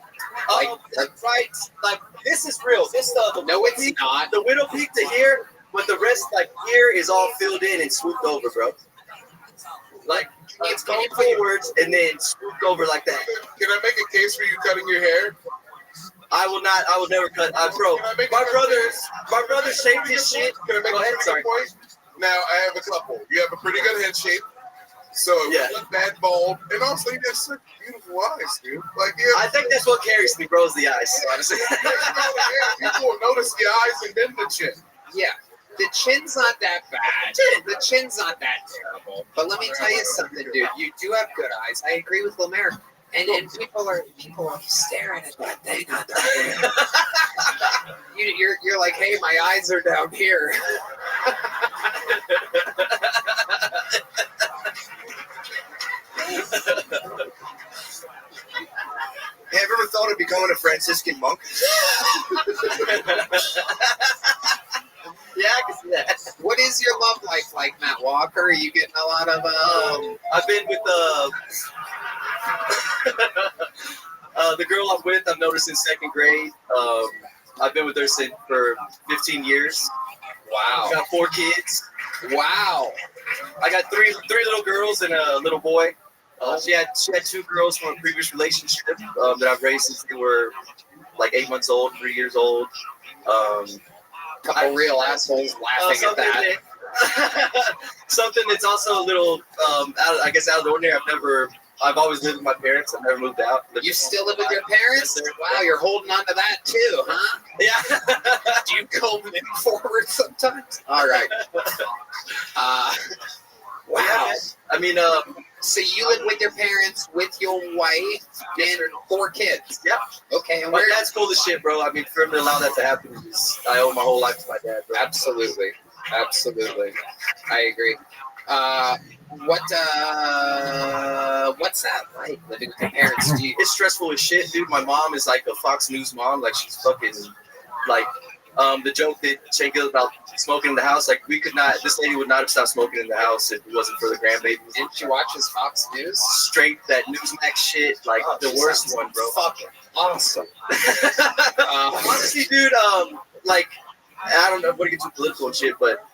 Right. Like, this is real. This no, it's peak, not. The widow peak to here, but the rest, like, here is all filled in and swooped over, bro. Like, it's going forwards and then swooped over like that. Can I make a case for you cutting your hair? I will never cut. Bro, my brother shaped his shit. Can I make a point? Now, I have a couple. You have a pretty good head shape. So, yeah. Not bad bald. And also, you have such beautiful eyes, dude. Like, I think that's what carries me, bro, is the eyes, honestly. People will notice the eyes and then the chin. Yeah. The chin's not that bad. The chin's not that terrible. But let me tell you something, dude. You do have good eyes. I agree with Lemaire. And people are staring at that thing on their head. You're like, hey, my eyes are down here. Have you ever thought of becoming a Franciscan monk? Yeah, Yeah, I can see that. What is your love life like, Matt Walker? Are you getting a lot of? I've been with the girl I'm with. I've noticed in second grade. I've been with her for 15 years. Wow. Got 4 kids. Wow. I got three little girls and a little boy. She had 2 girls from a previous relationship that I've raised since they were like 8 months old, 3 years old. Couple real assholes laughing at that. Something that's also a little, out of the ordinary. I've always lived with my parents. I've never moved out. You still live with your parents? Wow, you're holding on to that too, huh? Yeah. Do you go forward sometimes? All right. Wow. I mean, so you live with your parents, with your wife, and 4 kids. Yep. Okay. And my dad's cool as shit, bro. I mean, for him to allow that to happen, I owe my whole life to my dad, bro. Absolutely. I agree. What's that like, living with your parents? It's stressful as shit, dude. My mom is like a Fox News mom. Like, she's fucking, like, the joke that Shanka about smoking in the house, like, this lady would not have stopped smoking in the house if it wasn't for the grandbabies. Didn't she watch his Fox News? Straight that Newsmax shit, like, the worst one, bro. Fucking awesome. Honestly, dude, like, I don't know, I'm gonna get too political and shit, but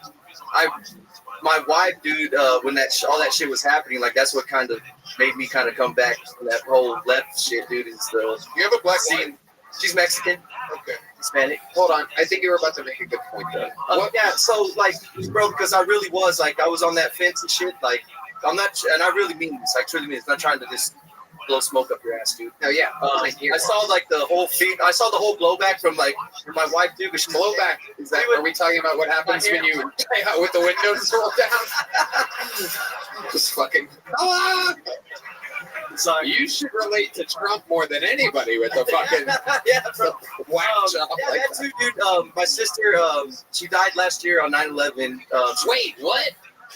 my wife, dude, when all that shit was happening, like, that's what kind of made me kind of come back from that whole left shit, dude. You have a black wife? She's Mexican. Okay. Hispanic. Hold on. I think you were about to make a good point there. Yeah, so, like, bro, because I really was, like, I was on that fence and shit. Like, I'm not, and I really mean this. I truly mean this. I'm not trying to just blow smoke up your ass, dude. No, yeah. I saw, like, the whole blowback from, like, from my wife, dude. But blowback? Are we talking about what happens when you hang out with the windows rolled down? Just fucking. Sorry. You should relate to Trump more than anybody with the fucking whack job like that too, dude. My sister, she died last year on 9/11. Wait, what?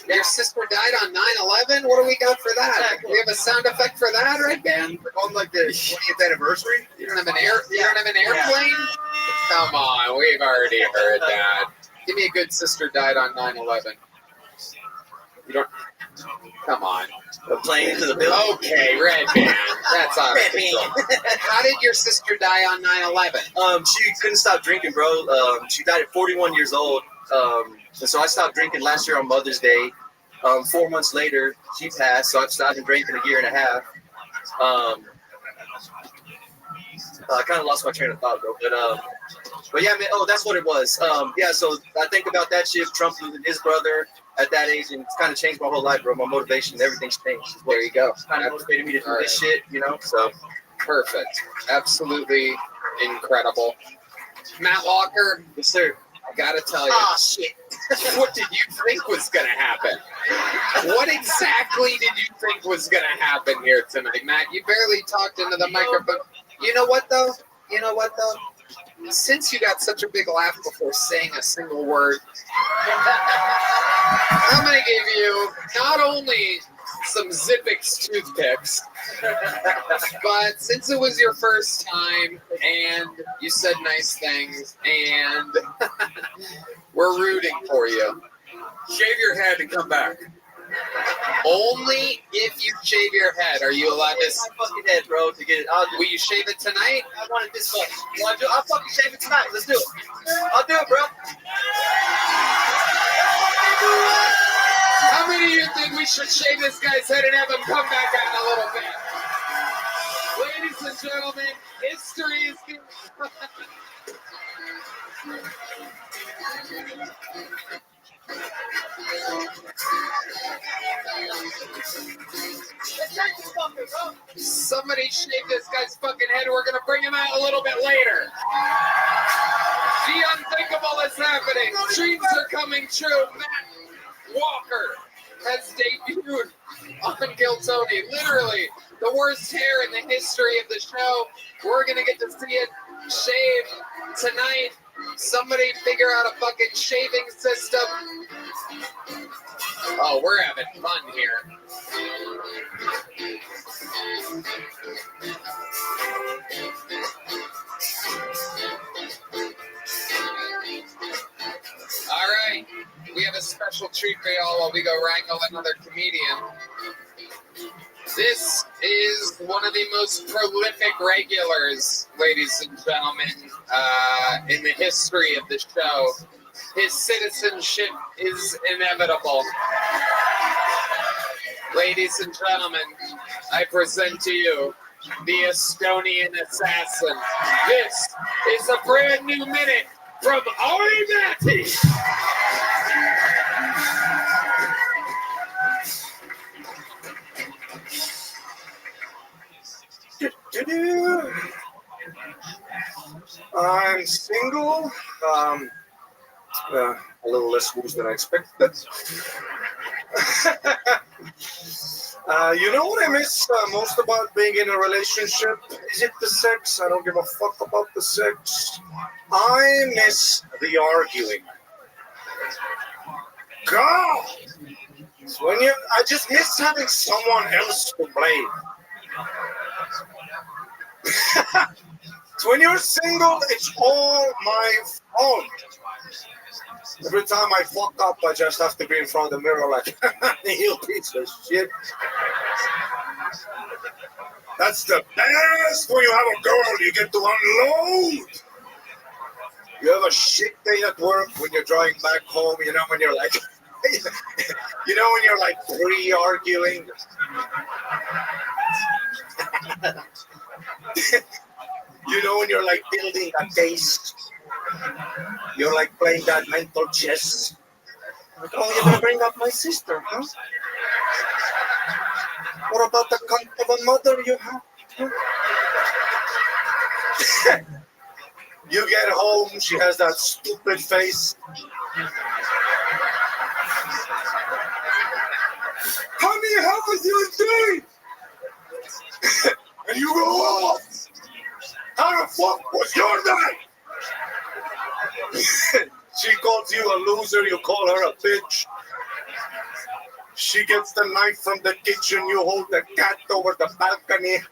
Your sister died on 9/11? What do we got for that? We have a sound effect for that, right, Ben? On like the 20th anniversary. You don't have an airplane? Come on, we've already heard that. Give me a good sister died on 9/11. You don't. Come on. A plane into the building. Okay, Red Band. That's all right. How did your sister die on 9/11? She couldn't stop drinking, bro. She died at 41 years old. And so I stopped drinking last year on Mother's Day. 4 months later, she passed, so I've stopped drinking a year and a half. I kind of lost my train of thought, bro. But yeah, man. Oh, that's what it was. Yeah. So I think about that shit. Trump losing his brother at that age, and it's kind of changed my whole life, bro. My motivation, everything's changed. There you go. Kind of motivated me to do this shit, you know. So perfect. Absolutely incredible. Matt Walker. Yes, sir. I gotta tell you. Oh shit. What did you think was gonna happen? What exactly did you think was gonna happen here tonight, Matt? You barely talked into the microphone. You know what though? Since you got such a big laugh before saying a single word, I'm gonna give you not only some Zippix toothpicks, but since it was your first time and you said nice things and we're rooting for you, shave your head and come back. Only if you shave your head are you allowed to. My fucking head, bro, to get it. Will you shave it tonight? I want it this much. I'll fucking shave it tonight. Let's do it. I'll do it, bro. How many of you think we should shave this guy's head and have him come back out in a little bit? Ladies and gentlemen, history is here. Somebody shave this guy's fucking head. We're gonna bring him out a little bit later. The unthinkable is happening. Dreams are coming true. Matt Walker has debuted on Kill Tony. Literally the worst hair in the history of the show. We're gonna get to see it shaved tonight. Somebody figure out a fucking shaving system. Oh, we're having fun here. All right. treat for y'all while we go wrangle another comedian. This is one of the most prolific regulars, ladies and gentlemen, in the history of the show. His citizenship is inevitable. Ladies and gentlemen, I present to you the Estonian assassin. This is a brand new minute from Ari Matti. I'm single. A little less booze than I expected. You know what I miss most about being in a relationship? Is it the sex? I don't give a fuck about the sex. I miss the arguing. God! I just miss having someone else to blame. So when you're single, it's all my fault. Every time I fuck up, I just have to be in front of the mirror like, you piece of shit. That's the best when you have a girl, you get to unload. You have a shit day at work when you're driving back home, you know, when you're like, you know, when you're like pre-arguing. You know, when you're like building a case, you're like playing that mental chess. Like, oh, you're gonna bring up my sister, huh? What about the cunt of a mother you have? Huh? You get home, she has that stupid face. Honey, how was your day? And you go, oh, how the fuck was your night? She calls you a loser, you call her a bitch. She gets the knife from the kitchen, you hold the cat over the balcony.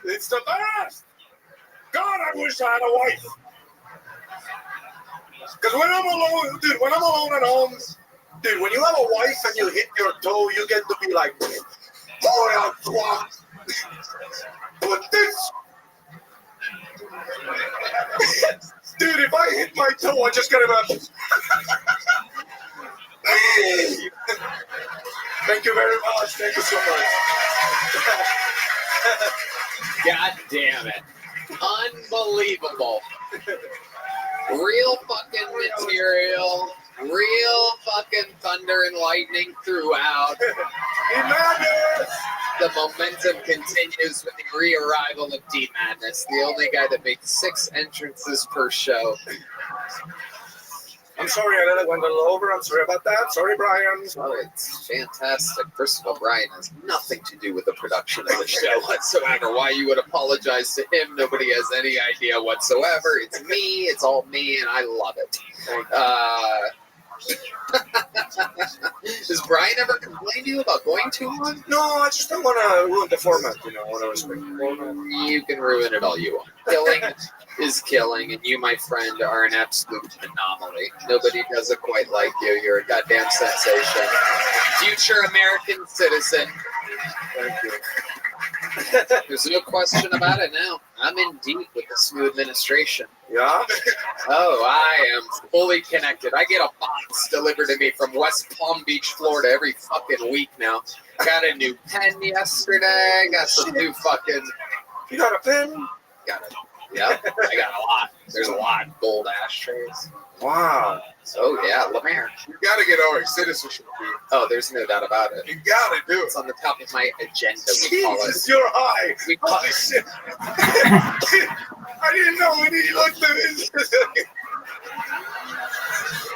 It's the best! God, I wish I had a wife. Because when I'm alone, dude, when I'm alone at home, dude, when you have a wife and you hit your toe, you get to be like, oh, yeah, but this, dude, if I hit my toe, I just gotta be like, hey! Thank you very much. Thank you so much. God damn it. Unbelievable. Real fucking material. Real fucking thunder and lightning throughout. The momentum continues with the re-arrival of D Madness, the only guy that makes 6 entrances per show. I'm sorry, I let it went a little over. I'm sorry about that. Sorry, Brian. Oh, it's fantastic. First of all, Brian has nothing to do with the production of the show whatsoever. Why you would apologize to him, nobody has any idea whatsoever. It's me, it's all me, and I love it. Does Brian ever complain to you about going too long? No, I just don't want to ruin the format, you know. I want to respect the format. You can ruin it all you want. Killing is killing, and you, my friend, are an absolute anomaly. Nobody does it quite like you. You're a goddamn sensation. Future American citizen. Thank you. There's no question about it now. I'm in deep with this new administration. Yeah? Oh, I am fully connected. I get a box delivered to me from West Palm Beach, Florida every fucking week now. Got a new pen yesterday. Got some new fucking... You got a pen? Got it. Yep, I got a lot. There's a lot. Gold ashtrays. Wow. Oh, yeah, Lemaire. You gotta get our citizenship, dude. Oh, there's no doubt about it. You gotta do it. It's on the top of my agenda, we call it. Jesus, you're high. We call Holy shit. I didn't know when he looked at it.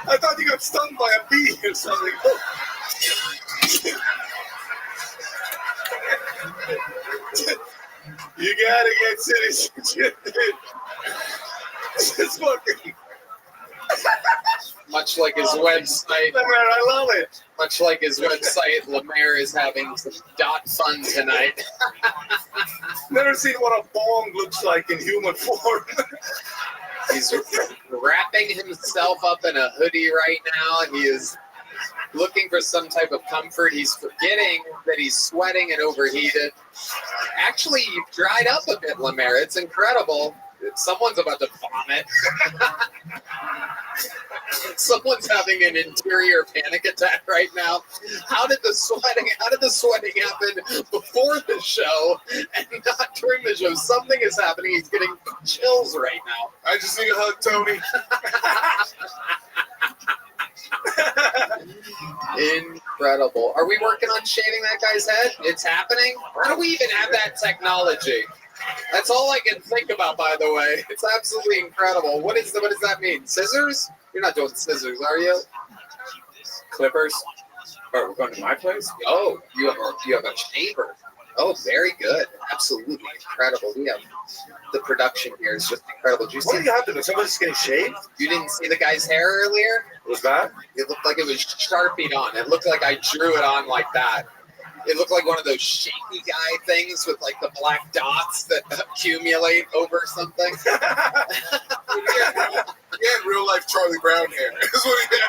I thought you got stung by a bee or something. You gotta get citizenship, dude. This is fucking... Much like his website. I love it. Much like his website, Lemaire is having some dot fun tonight. Never seen what a bong looks like in human form. He's wrapping himself up in a hoodie right now. He is looking for some type of comfort. He's forgetting that he's sweating and overheated. Actually, you've dried up a bit, Lemaire. It's incredible. Someone's about to vomit. Someone's having an interior panic attack right now. How did the sweating happen before the show and not during the show? Something is happening. He's getting chills right now. I just need a hug, Tony. Incredible. Are we working on shaving that guy's head? It's happening? How do we even have that technology? That's all I can think about, by the way. It's absolutely incredible. What does that mean? Scissors? You're not doing scissors, are you? Clippers? Oh, we're going to my place? Oh, you have a shaver. Oh, very good. Absolutely incredible. We have the production here is just incredible. Did you see? What do you have to do? Somebody's getting shaved? You didn't see the guy's hair earlier? Was that? It looked like it was Sharpied on. It looked like I drew it on like that. It looked like one of those shaky guy things with like the black dots that accumulate over something. He had real life Charlie Brown hair. Is what he had.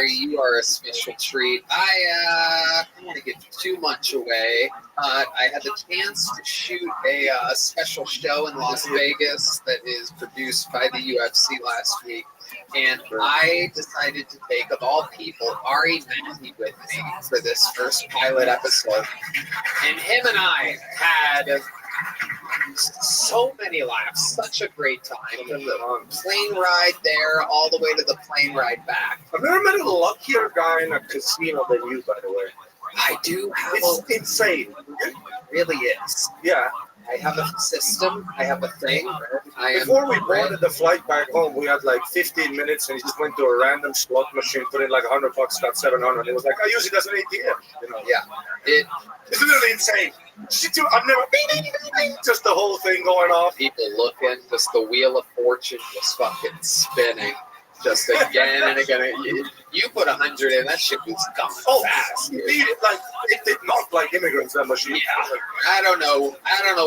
You are a special treat. I don't want to give too much away. I had the chance to shoot a special show in Las Vegas that is produced by the UFC last week. And I decided to take, of all people, Ari Mackey with me for this first pilot episode. And him and I had so many laughs, such a great time. From the plane ride there all the way to the plane ride back. I've never met a luckier guy in a casino than you, by the way. I do have It's insane. It really is. Yeah. I have a system. I have a thing. Before we boarded the flight back home, we had like 15 minutes, and he just went to a random slot machine, put in like $100, got 700. It was like, I use it as an ATM. You know? Yeah. It's literally insane. I've never just the whole thing going off. People looking, just the wheel of fortune just fucking spinning. Just again and again. You put 100 in, that shit was gone fast. You need it like it did not like immigrants, that machine. Yeah. I don't know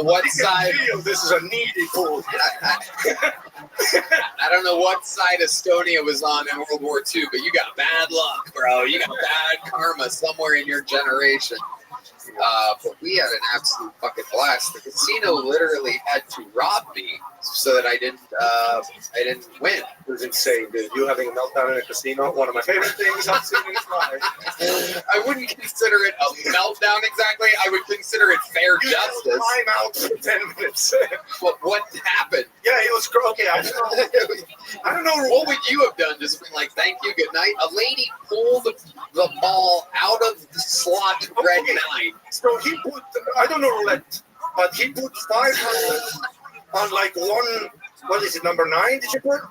what side. This is a needy pool. I don't know what side Estonia was on in World War II, but you got bad luck, bro. You got bad karma somewhere in your generation. But we had an absolute fucking blast. The casino literally had to rob me so that I didn't win. It was insane, dude. You having a meltdown in a casino, one of my favorite things I've seen in life. I wouldn't consider it a meltdown exactly. I would consider it fair justice. Time out for 10 minutes. But what happened? Yeah, it was okay. I don't know. What would you have done? Just been like, thank you, good night. A lady pulled the ball out of the slot red 9. So he put, I don't know roulette, but he put 500 on like one, what is it, number 9 did you put?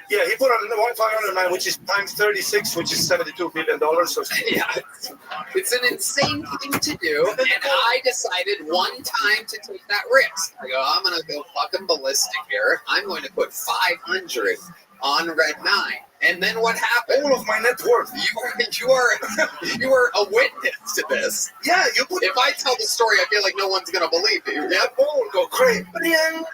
Yeah, he put on 509, which is times 36, which is $72 billion. So yeah, it's an insane thing to do, and I decided one time to take that risk. I go, I'm going to go fucking ballistic here. I'm going to put 500 on red 9. And then what happened? All of my net worth. You are a witness to this. Yeah, if I tell the story, I feel like no one's gonna believe it. Yeah, ball go crazy. And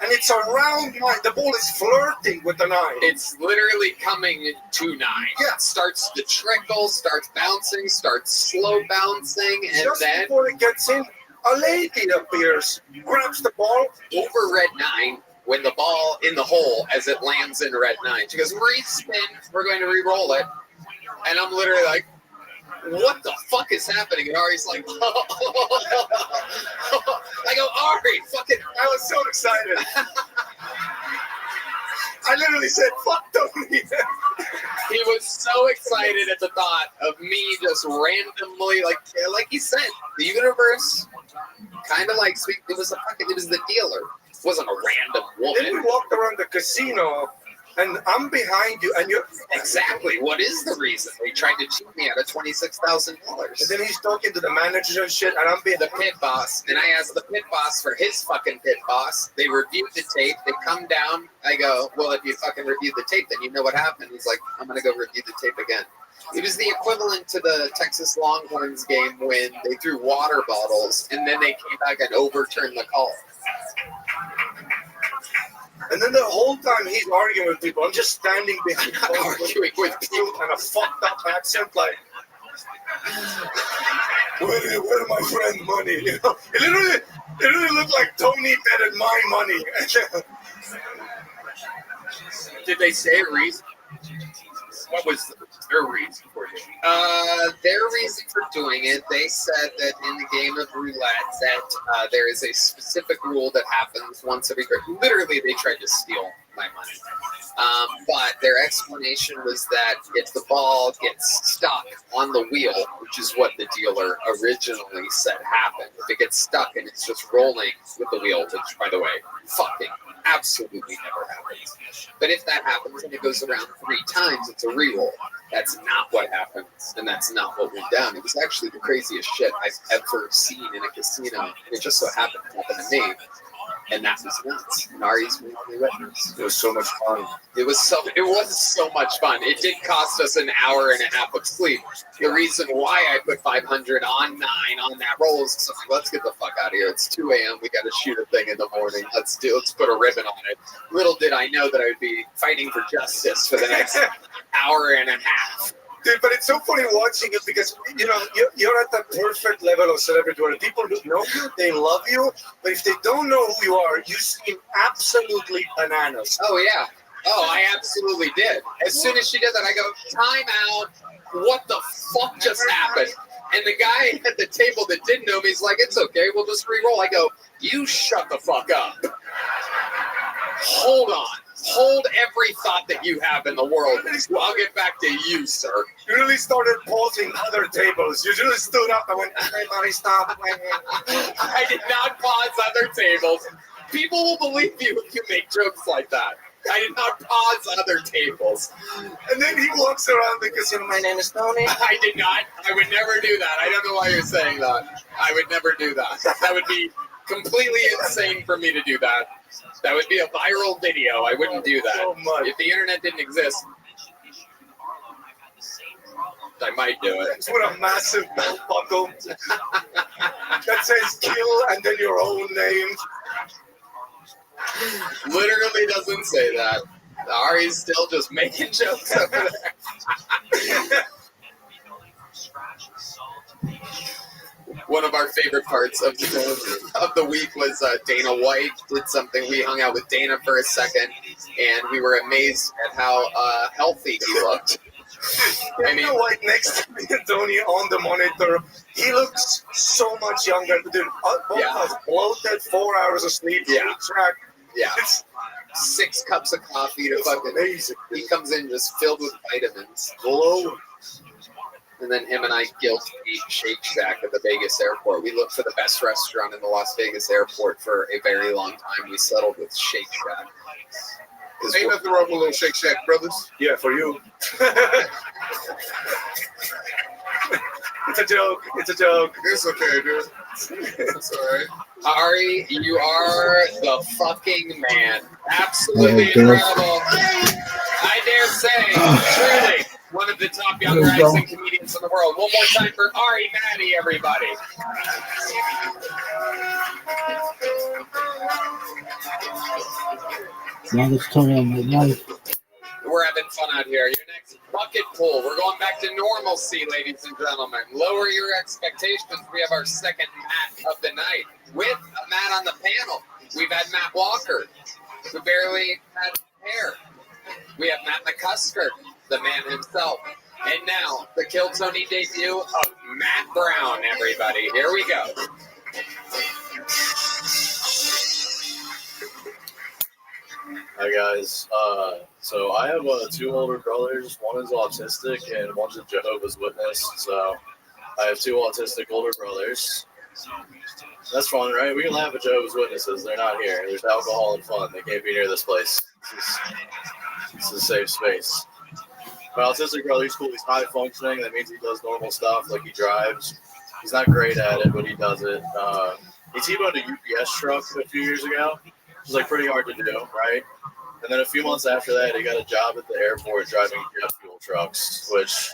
it's around 9. The ball is flirting with the 9. It's literally coming to 9. Yeah. It starts to trickle, starts bouncing, starts slow bouncing, and just then before it gets in, a lady appears, grabs the ball over red 9. When the ball in the hole as it lands in red 9. She goes, re-spin, we're going to re-roll it. And I'm literally like, what the fuck is happening? And Ari's like, I go, Ari, fucking, I was so excited. I literally said, fuck Tony. He was so excited at the thought of me just randomly, like he said, the universe kind of like, it was the dealer. Wasn't a random woman. Then we walked around the casino, and I'm behind you, and you're exactly. What is the reason? They tried to cheat me out of $26,000. And then he's talking to the manager and shit, and I'm being the pit boss. And I asked the pit boss for his fucking pit boss. They reviewed the tape. They come down. I go, well, if you fucking reviewed the tape, then you know what happened. He's like, I'm gonna go review the tape again. It was the equivalent to the Texas Longhorns game when they threw water bottles and then they came back and overturned the call. And then the whole time he's arguing with people, I'm just standing behind arguing with people and a fucked up accent like, where my friend money? You know, it literally looked like Tony betted my money. Did they say a reason? What was their reason for doing it? Their reason for doing it, they said that in the game of roulette that there is a specific rule that happens once every year. Literally, they tried to steal my money. But their explanation was that if the ball gets stuck on the wheel, which is what the dealer originally said happened, if it gets stuck and it's just rolling with the wheel, which, by the way, fucking absolutely never happens. But if that happens and it goes around 3 times, it's a reroll. That's not what happens, and that's not what went down. It was actually the craziest shit I've ever seen in a casino, and it just so happened to happen to me. And that was nuts. And Ari's my only witness. It was so much fun. It was so much fun. It did cost us an hour and a half of sleep. The reason why I put 500 on 9 on that roll is because let's get the fuck out of here. It's 2 a.m. We got to shoot a thing in the morning. Let's put a ribbon on it. Little did I know that I would be fighting for justice for the next hour and a half. Dude, but it's so funny watching it because, you know, you're at that perfect level of celebrity where people know you, they love you, but if they don't know who you are, you seem absolutely bananas. Oh, yeah. Oh, I absolutely did. As soon as she did that, I go, time out. What the fuck just happened? And the guy at the table that didn't know me, he's like, it's okay, we'll just re-roll. I go, you shut the fuck up. Hold on. Hold every thought that you have in the world. I'll get back to you, sir. You really started pausing other tables. You really stood up and went, everybody stop. I did not pause other tables. People will believe you if you make jokes like that. I did not pause other tables. And then he walks around the casino, my name is Tony. I did not. I would never do that. I don't know why you're saying that. I would never do that. That would be completely insane for me to do that. That would be a viral video. I wouldn't do that. So much. If the internet didn't exist, I might do it. It's with a massive belt buckle that says kill and then your own name. Literally doesn't say that. Ari's still just making jokes over there. One of our favorite parts of the week was Dana White did something. We hung out with Dana for a second, and we were amazed at how healthy he looked. Dana White next to me, Tony, on the monitor, he looks so much younger. Dude, bloated, 4 hours of sleep, track. Yeah. 6 cups of coffee to fucking amazing. He comes in just filled with vitamins. Glow. And then him and I guilt ate Shake Shack at the Vegas airport. We looked for the best restaurant in the Las Vegas airport for a very long time. We settled with Shake Shack. Ain't nothing wrong with a little Shake Shack, brothers. Yeah, for you. It's a joke. It's a joke. It's okay, dude. It's all right. Ari, you are the fucking man. Absolutely incredible. I dare say, truly, one of the top young rising comedians in the world. One more time for Ari Maddie, everybody. Longest Tony of my life. We're having fun out here. Your next bucket pool. We're going back to normalcy, ladies and gentlemen. Lower your expectations. We have our second Matt of the night with a Matt on the panel. We've had Matt Walker, who barely had hair. We have Matt McCusker, the man himself. And now, the Kill Tony debut of Matt Brown, everybody. Here we go. Hi guys, so I have 2 older brothers. One is autistic and one's a Jehovah's Witness. So I have 2 autistic older brothers. That's fun, right? We can laugh at Jehovah's Witnesses. They're not here. There's alcohol and fun. They can't be near this place. It's a safe space. My autistic brother, he's cool. He's high functioning. That means he does normal stuff, like he drives. He's not great at it, but he does it. He T-boned a UPS truck a few years ago. It was like pretty hard to do, right? And then a few months after that, he got a job at the airport driving jet fuel trucks, which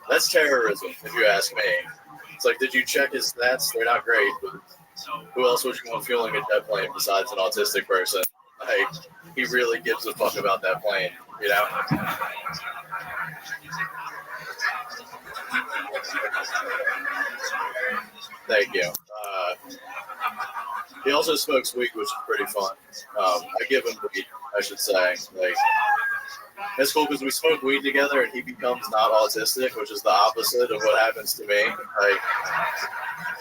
that's terrorism, if you ask me. It's like, did you check his stats? They're not great, but who else would you want fueling a jet plane besides an autistic person? Like, he really gives a fuck about that plane, you know? Thank you. He also smokes weed, which is pretty fun. I give him weed, I should say. Like, it's cool because we smoke weed together and he becomes not autistic, which is the opposite of what happens to me. Like,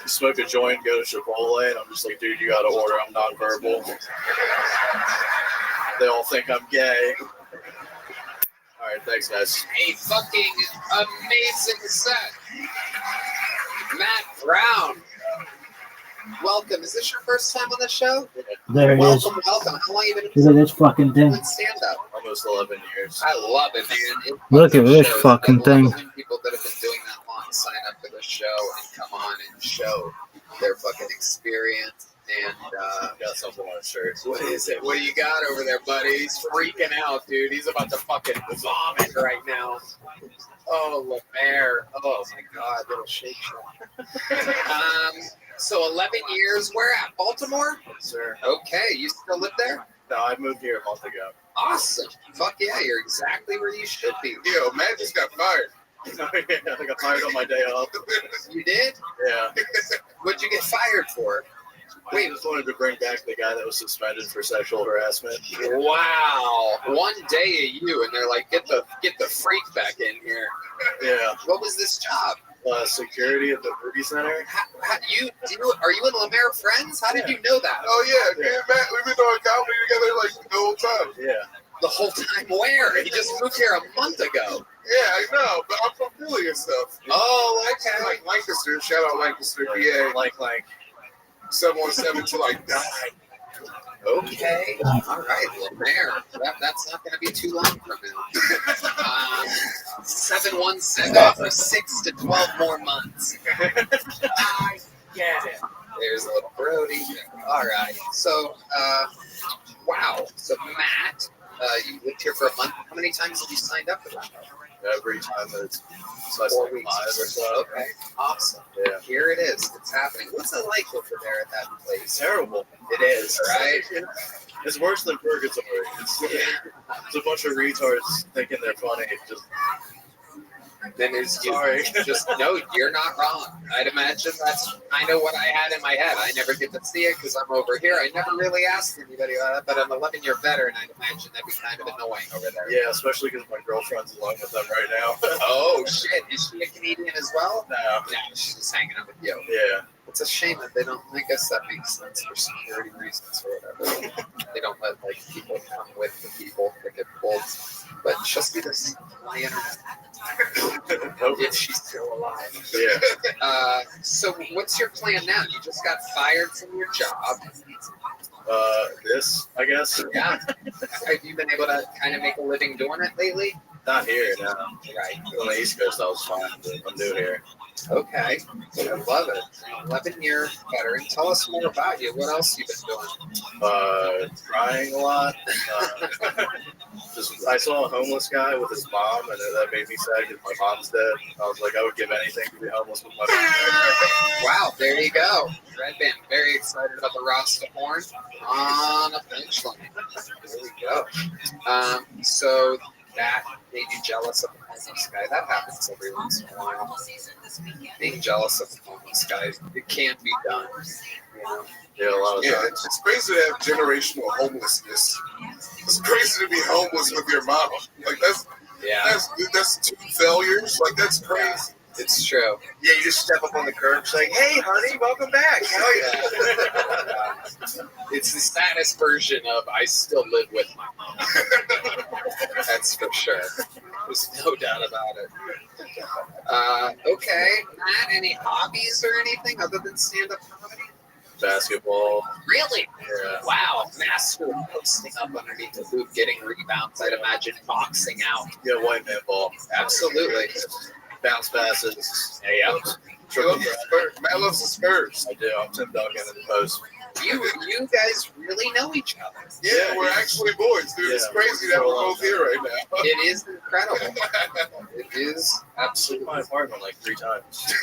you smoke a joint, go to Chipotle, and I'm just like, dude, you gotta order. I'm nonverbal. They all think I'm gay. All right, thanks, guys. A fucking amazing set. Matt Brown. Welcome. Is this your first time on the show? There it is. Welcome. How long have you been Look at this fucking thing. doing stand-up? Almost 11 years. I love it, man. Look at this fucking thing. When people that have been doing that long sign up for the show and come on and show their fucking experience. And got something on his shirt. What is it? What do you got over there, buddy? He's freaking out, dude. He's about to fucking vomit right now. Oh, Lemaire. Oh my God, little shake shack. So 11 years. Where at? Baltimore? Yes, sir. Okay, you still live there? No, I moved here a month ago. Awesome. Fuck yeah, you're exactly where you should be. Yo, Matt just got fired. I got fired on my day off. You did? Yeah. What'd you get fired for? Wait, I just wanted to bring back the guy that was suspended for sexual harassment. Wow. One day of you, and they're like, get the freak back in here. Yeah. What was this job? Security at the movie center. Are you and Lemaire friends? How did you know that? Oh yeah, me and Matt, we've been doing comedy together like the whole time. Yeah. The whole time where? He just moved here a month ago. Yeah, I know, but I'm from Philly and stuff. Oh, okay. Like Lancaster, shout out Lancaster, PA. Like 717 till I die. Okay. All right, Lemaire. That's not going to be too long from now. 717 for 6 to 12 more months. I get it. There's a little Brody. All right. So, wow. So, Matt, you lived here for a month. How many times have you signed up for that? Every time that it's 4 weeks 5 or so. Okay. Awesome. Yeah. Here it is. It's happening. What's it like over there at that place? It's terrible. It is, right? It's worse than purgatory. It's a bunch of retards thinking they're funny. Just Then there's sorry. Just no, you're not wrong. I'd imagine that's kind of what I had in my head. I never get to see it because I'm over here. I never really asked anybody about it, but I'm an 11-year veteran. I'd imagine that'd be kind of annoying over there. Yeah, especially because my girlfriend's alone with them right now. Oh shit! Is she a Canadian as well? No. No, she's just hanging out with you. Yeah. It's a shame that they don't. I guess that makes sense for security reasons or whatever. They don't let like people come with the people that get pulled. But she'll see this on my internet if she's still alive. Yeah. So what's your plan now? You just got fired from your job. This, I guess. Yeah. Have you been able to kind of make a living doing it lately? Not here, no. Right. On the East Coast, I was fine, but I'm new here. Okay. I love it. 11-year veteran. Tell us more about you. What else you been doing? Crying a lot. I saw a homeless guy with his mom, and that made me sad because my mom's dead. I was like, I would give anything to be homeless with my mom. Wow, there you go. Red Band, very excited about the Rasta horn on a bench line. There we go. So that made you jealous of the homeless guy. That happens every once in a while. Being jealous of the homeless guy, it can't be done. You know? Yeah, a lot of times. It's crazy to have generational homelessness. It's crazy to be homeless with your mom. Like that's 2 failures. Like that's crazy. It's true. Yeah, you just step up on the curb, it's like, "Hey, honey, welcome back." Hell yeah. It's the saddest version of I still live with my mom. That's for sure. There's no doubt about it. Okay, Matt, any hobbies or anything other than stand-up comedy? basketball. Really? Yeah. Wow. Master posting up underneath the hoop, getting rebounds. I'd imagine boxing out. Yeah, white man ball. Absolutely. Bounce passes. Yeah. Matt loves the Spurs. I do. I'm Tim Duncan in the post. You guys really know each other. Yeah, we're actually boys, dude. It's crazy that we're both here right now. It is incredible. It is absolutely. My apartment like 3 times.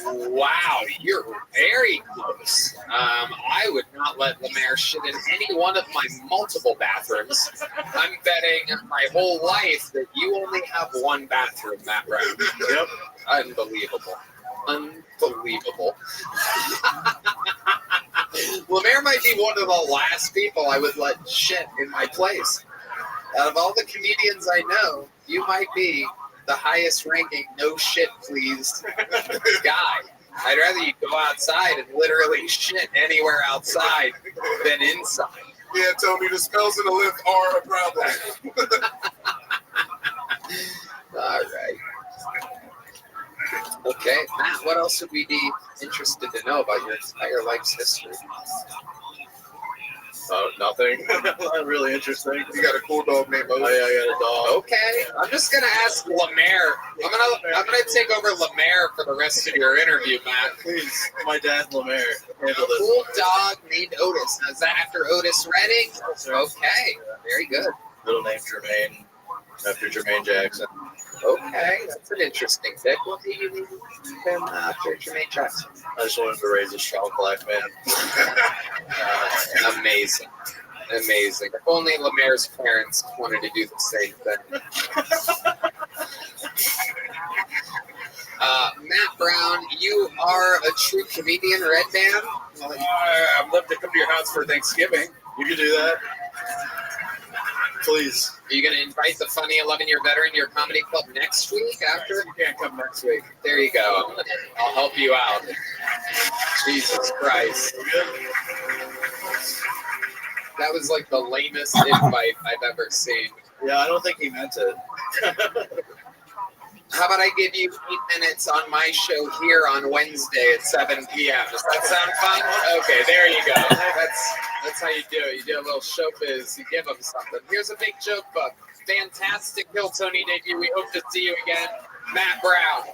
Wow, you're very close. I would not let Lemaire shit in any one of my multiple bathrooms. I'm betting my whole life that you only have one bathroom, Matt Brown. Yep. Unbelievable. Unbelievable. Lemaire might be one of the last people I would let shit in my place. Out of all the comedians I know, you might be the highest ranking no shit pleased guy. I'd rather you go outside and literally shit anywhere outside than inside. Yeah, Tony, the smells in the lift are a problem. All right. Okay, Matt, what else would we be interested to know about your entire life's history? Nothing. Not really interesting. You got a cool dog named Moses. Oh, yeah, I got a dog. Okay, I'm just gonna ask Lemaire. I'm gonna take over Lemaire for the rest of your interview, Matt. Please, my dad, Lemaire. A cool dog named Otis. Now, is that after Otis Redding? Okay, very good. Middle name Jermaine, after Jermaine Jackson. Okay, that's an interesting pick. What do you name him after Jermaine Jackson? I just wanted to raise a strong black man. Amazing. Amazing. If only Lemaire's parents wanted to do the same thing. Matt Brown, you are a true comedian, Red Band. I'd love to come to your house for Thanksgiving. You could do that. Please. Are you going to invite the funny 11-year veteran to your comedy club next week after? You can't come next week. There you go. I'll help you out. Jesus Christ. That was like the lamest invite I've ever seen. Yeah, I don't think he meant it. How about I give you 8 minutes on my show here on Wednesday at 7 p.m. Does that sound fun? Okay, there you go. That's how you do it. You do a little showbiz. You give them something. Here's a big joke book. Fantastic Hill Tony debut. We hope to see you again. Matt Brown.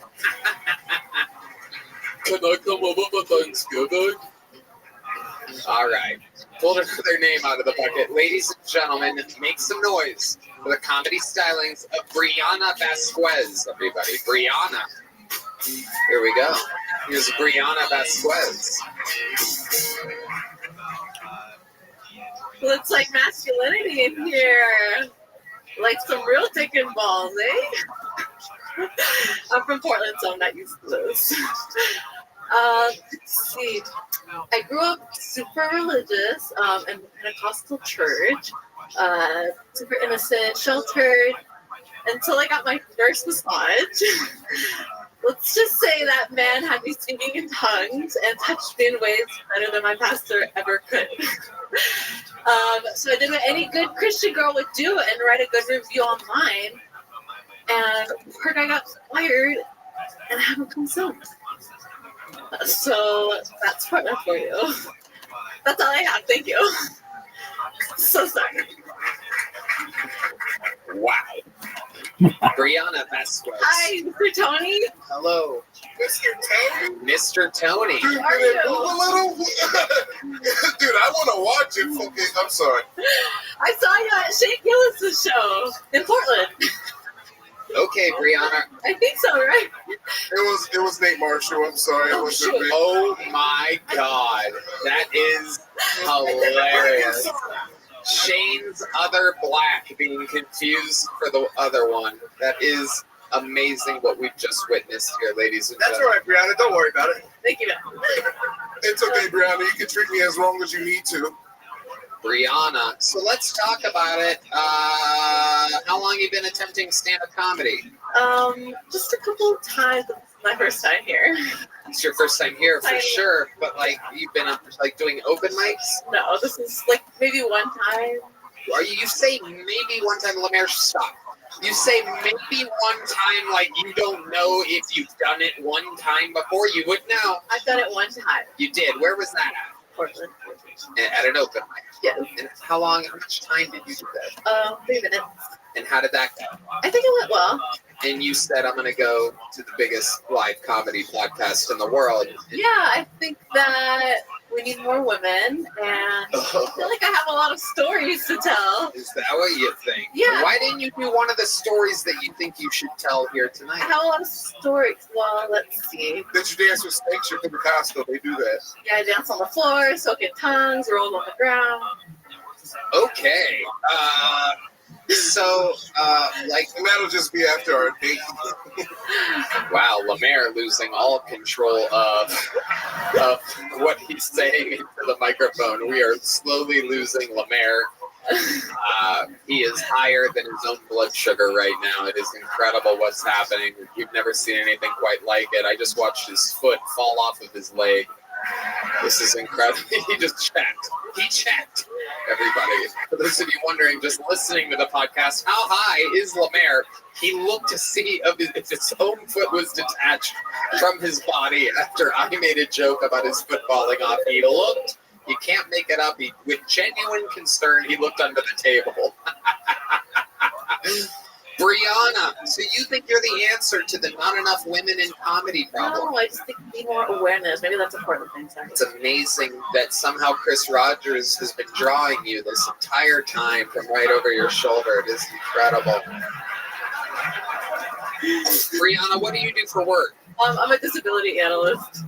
Can I come over for Thanksgiving? All right. Pulled another name out of the bucket. Ladies and gentlemen, make some noise for the comedy stylings of Brianna Vasquez, everybody. Brianna. Here we go. Here's Brianna Vasquez. Looks like masculinity in here. Like some real dick and balls, eh? I'm from Portland, so I'm not used to those. Let's see. I grew up super religious in a Pentecostal church, super innocent, sheltered, until I got my first massage. Let's just say that man had me speaking in tongues and touched me in ways better than my pastor ever could. So I did what any good Christian girl would do and write a good review online. And heard I got fired and I haven't come soon. So that's Portland for you. That's all I have. Thank you. So sorry. Wow. Brianna Vasquez. Hi, Mr. Tony. Hello. Mr. Tony? Mr. Tony. Dude, How are you? dude, I want to watch it. Okay, I'm sorry. I saw you at Shane Gillis' show in Portland. Okay, Brianna. I think so, right? It was Nate Marshall. I'm sorry. Oh, It was Oh my God. That is hilarious. Shane's other black being confused for the other one. That is amazing what we've just witnessed here, ladies and That's all gentlemen. right, Brianna. Don't worry about it. Thank you. It's okay, Brianna. You can treat me as wrong as you need to. Brianna. So let's talk about it. How long have you been attempting stand-up comedy? Just a couple of times. This is my first time here. It's your first time here for sure, but like you've been like doing open mics? No, this is like maybe one time. You say maybe one time, Lemaire, stop. You say maybe one time like you don't know if you've done it one time before. You would know. I've done it one time. You did. Where was that at? Portland. At an open mic. Yes. And how much time did you do that? 3 minutes. And how did that go? I think it went well. And you said, I'm going to go to the biggest live comedy podcast in the world. Yeah, I think that we need more women, and I feel like I have a lot of stories to tell. Is that what you think? Yeah. Why didn't you do one of the stories that you think you should tell here I tonight? have a lot of stories. Well, let's see. Did you dance with snakes? You're from Costco. They do that. Yeah, I dance on the floor, soak in tongues, roll on the ground. Okay. So, and that'll just be after our date. Wow, Lemaire losing all control of what he's saying into the microphone. We are slowly losing Lemaire. He is higher than his own blood sugar right now. It is incredible what's happening. We've never seen anything quite like it. I just watched his foot fall off of his leg. This is incredible. He just checked. He checked, everybody. For those of you wondering, just listening to the podcast, how high is Lemaire? He looked to see if his own foot was detached from his body after I made a joke about his foot falling off. He looked. You can't make it up. With genuine concern, he looked under the table. Brianna, so you think you're the answer to the not enough women in comedy problem? No, I just think we need more awareness. Maybe that's a part of the thing. Sorry. It's amazing that somehow Chris Rogers has been drawing you this entire time from right over your shoulder. It is incredible. Brianna, what do you do for work? I'm a disability analyst.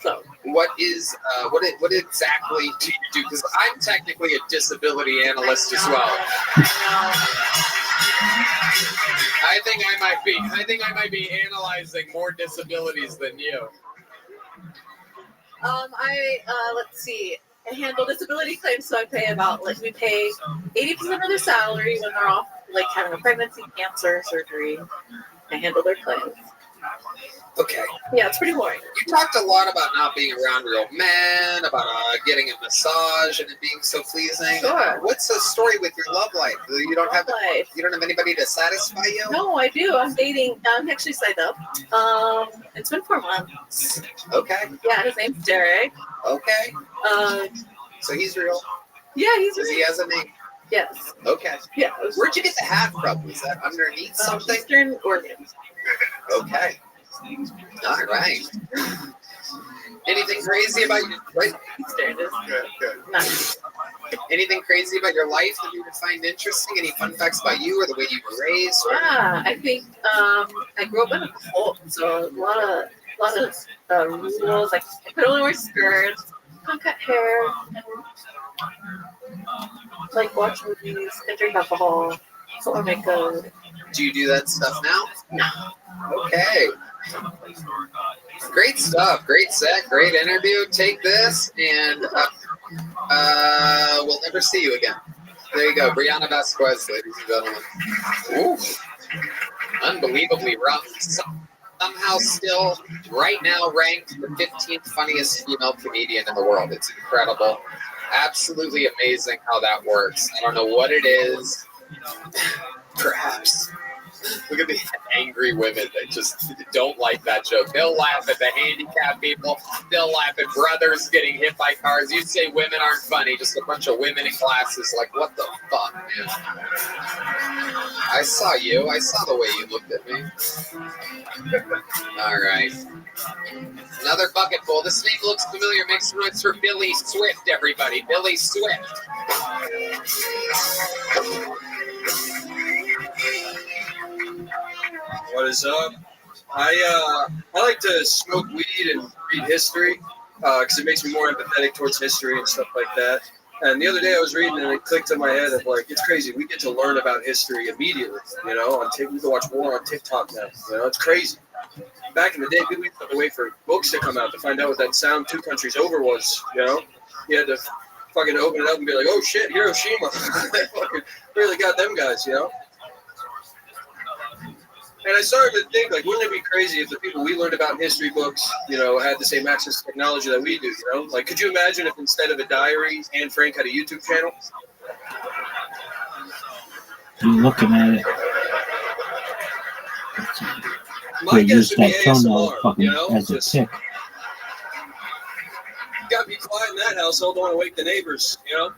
So what exactly do you do? Because I'm technically a disability analyst as well. I think I might be analyzing more disabilities than you. Let's see. I handle disability claims, so I pay we pay 80% of their salary when they're off, like having a pregnancy, cancer, surgery. I handle their claims. Okay. Yeah, it's pretty boring. You talked a lot about not being around real men, about getting a massage and it being so pleasing. Sure. What's the story with your love life? You don't have anybody to satisfy you? No, I do. I'm dating. I'm actually signed up. It's been 4 months. Okay. Yeah, his name's Derek. Okay. So he's real. Yeah, he's real. He has a name. Yes. Okay. Yeah. Where'd you get the hat from? Was that underneath something? Eastern Oregon. Okay. All right. Anything crazy about your life? Nice. Anything crazy about your life that you would find interesting? Any fun facts about you or the way you were raised? Yeah, I think I grew up in a cult, so a lot of rules. Like I could only wear skirts, don't cut hair, and, like watch movies and drink alcohol. So makeup. Do you do that stuff now? No. Okay. Great stuff. Great set. Great interview. Take this, and we'll never see you again. There you go. Brianna Vasquez, ladies and gentlemen. Ooh. Unbelievably rough. Somehow still, right now, ranked the 15th funniest female comedian in the world. It's incredible. Absolutely amazing how that works. I don't know what it is. Perhaps. Look at the angry women that just don't like that joke. They'll laugh at the handicapped people. They'll laugh at brothers getting hit by cars. You say women aren't funny. Just a bunch of women in glasses. Like, what the fuck, man? I saw you. I saw the way you looked at me. All right. Another bucket full. This name looks familiar. Make some noise for Billy Swift, everybody. Billy Swift. What is up? I like to smoke weed and read history because it makes me more empathetic towards history and stuff like that. And the other day I was reading and it clicked in my head of like, it's crazy. We get to learn about history immediately, you know, we can watch war on TikTok now. You know, it's crazy. Back in the day, people used to wait for books to come out to find out what that sound 2 countries over was, you know? You had to fucking open it up and be like, oh shit, Hiroshima. They fucking really got them guys, you know? And I started to think, like, wouldn't it be crazy if the people we learned about in history books, you know, had the same access to technology that we do, you know? Like, could you imagine if instead of a diary, Anne Frank had a YouTube channel? I'm looking at it. My They guess use would be that thumbnail ASMR, fucking you know? as a Just pick. Gotta be quiet in that house. Don't want to wake the neighbors, you know?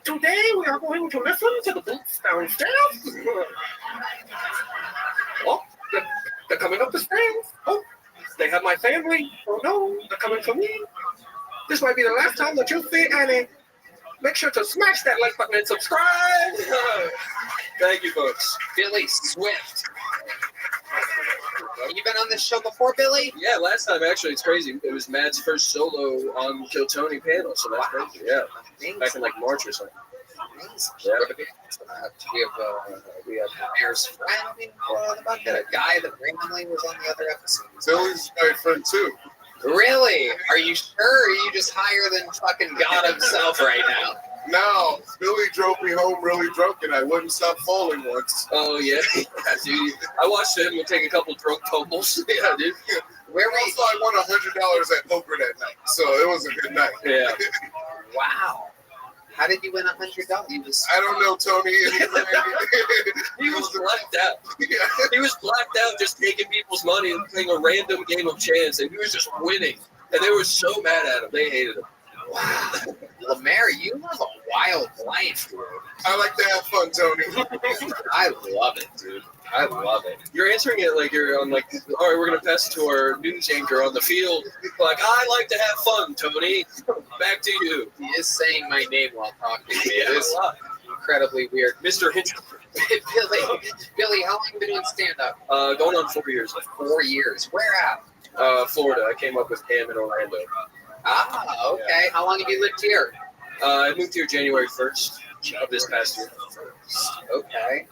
Today we are going to listen to the boots downstairs. Oh, they're coming up the stairs. Oh, they have my family. Oh no, they're coming for me. This might be the last time that you see Annie. Make sure to smash that like button and subscribe. Thank you, folks. Billy Swift. You been on this show before, Billy? Yeah, last time actually. It's crazy. It was Matt's first solo on Kill Tony panel, so that's crazy. Yeah, back in like March or something. Yeah. We have Mayor's friend, a guy that randomly was on the other episode. Billy's my friend too. Really? Are you sure? Or are you just higher than fucking God himself right now? No, Billy drove me home really drunk and I wouldn't stop falling once. Oh, yeah. Yeah, dude. I watched him take a couple drunk tumbles. Yeah, dude. Where also, I won $100 at poker that night, so it was a good night. Yeah. Wow. How did you win $100? I don't know, Tony. He was blacked out. He was blacked out just taking people's money and playing a random game of chance, and he was just winning. And they were so mad at him. They hated him. Wow. Lemaire, you live a wild life, dude. I like to have fun, Tony. I love it, dude. I love it. You're answering it like you're on like, all right, we're going to pass it to our news anchor on the field. Like, I like to have fun, Tony. Back to you. He is saying my name while talking to me. Yeah, it is incredibly weird. Mr. Hitchcock. Billy, how long have you been doing stand-up? Going on 4 years. 4 years. Where at? Florida. I came up with Cam in Orlando. Ah, okay. Yeah. How long have you lived here? I moved here January 1st of this past year. Okay.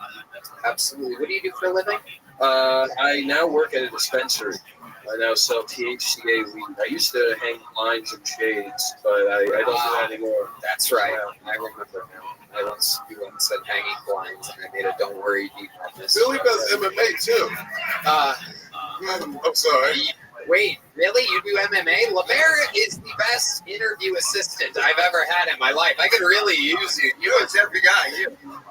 Absolutely. What do you do for a living? I now work at a dispensary. I now sell THCA weed. I used to hang blinds and shades, but I don't do that anymore. That's right. I remember now. You once said hanging blinds, and I made a don't worry deep on this. Billy does MMA too. I'm sorry. Wait, really? You do MMA? Lemaire is the best interview assistant I've ever had in my life. I could really use you. It's every guy.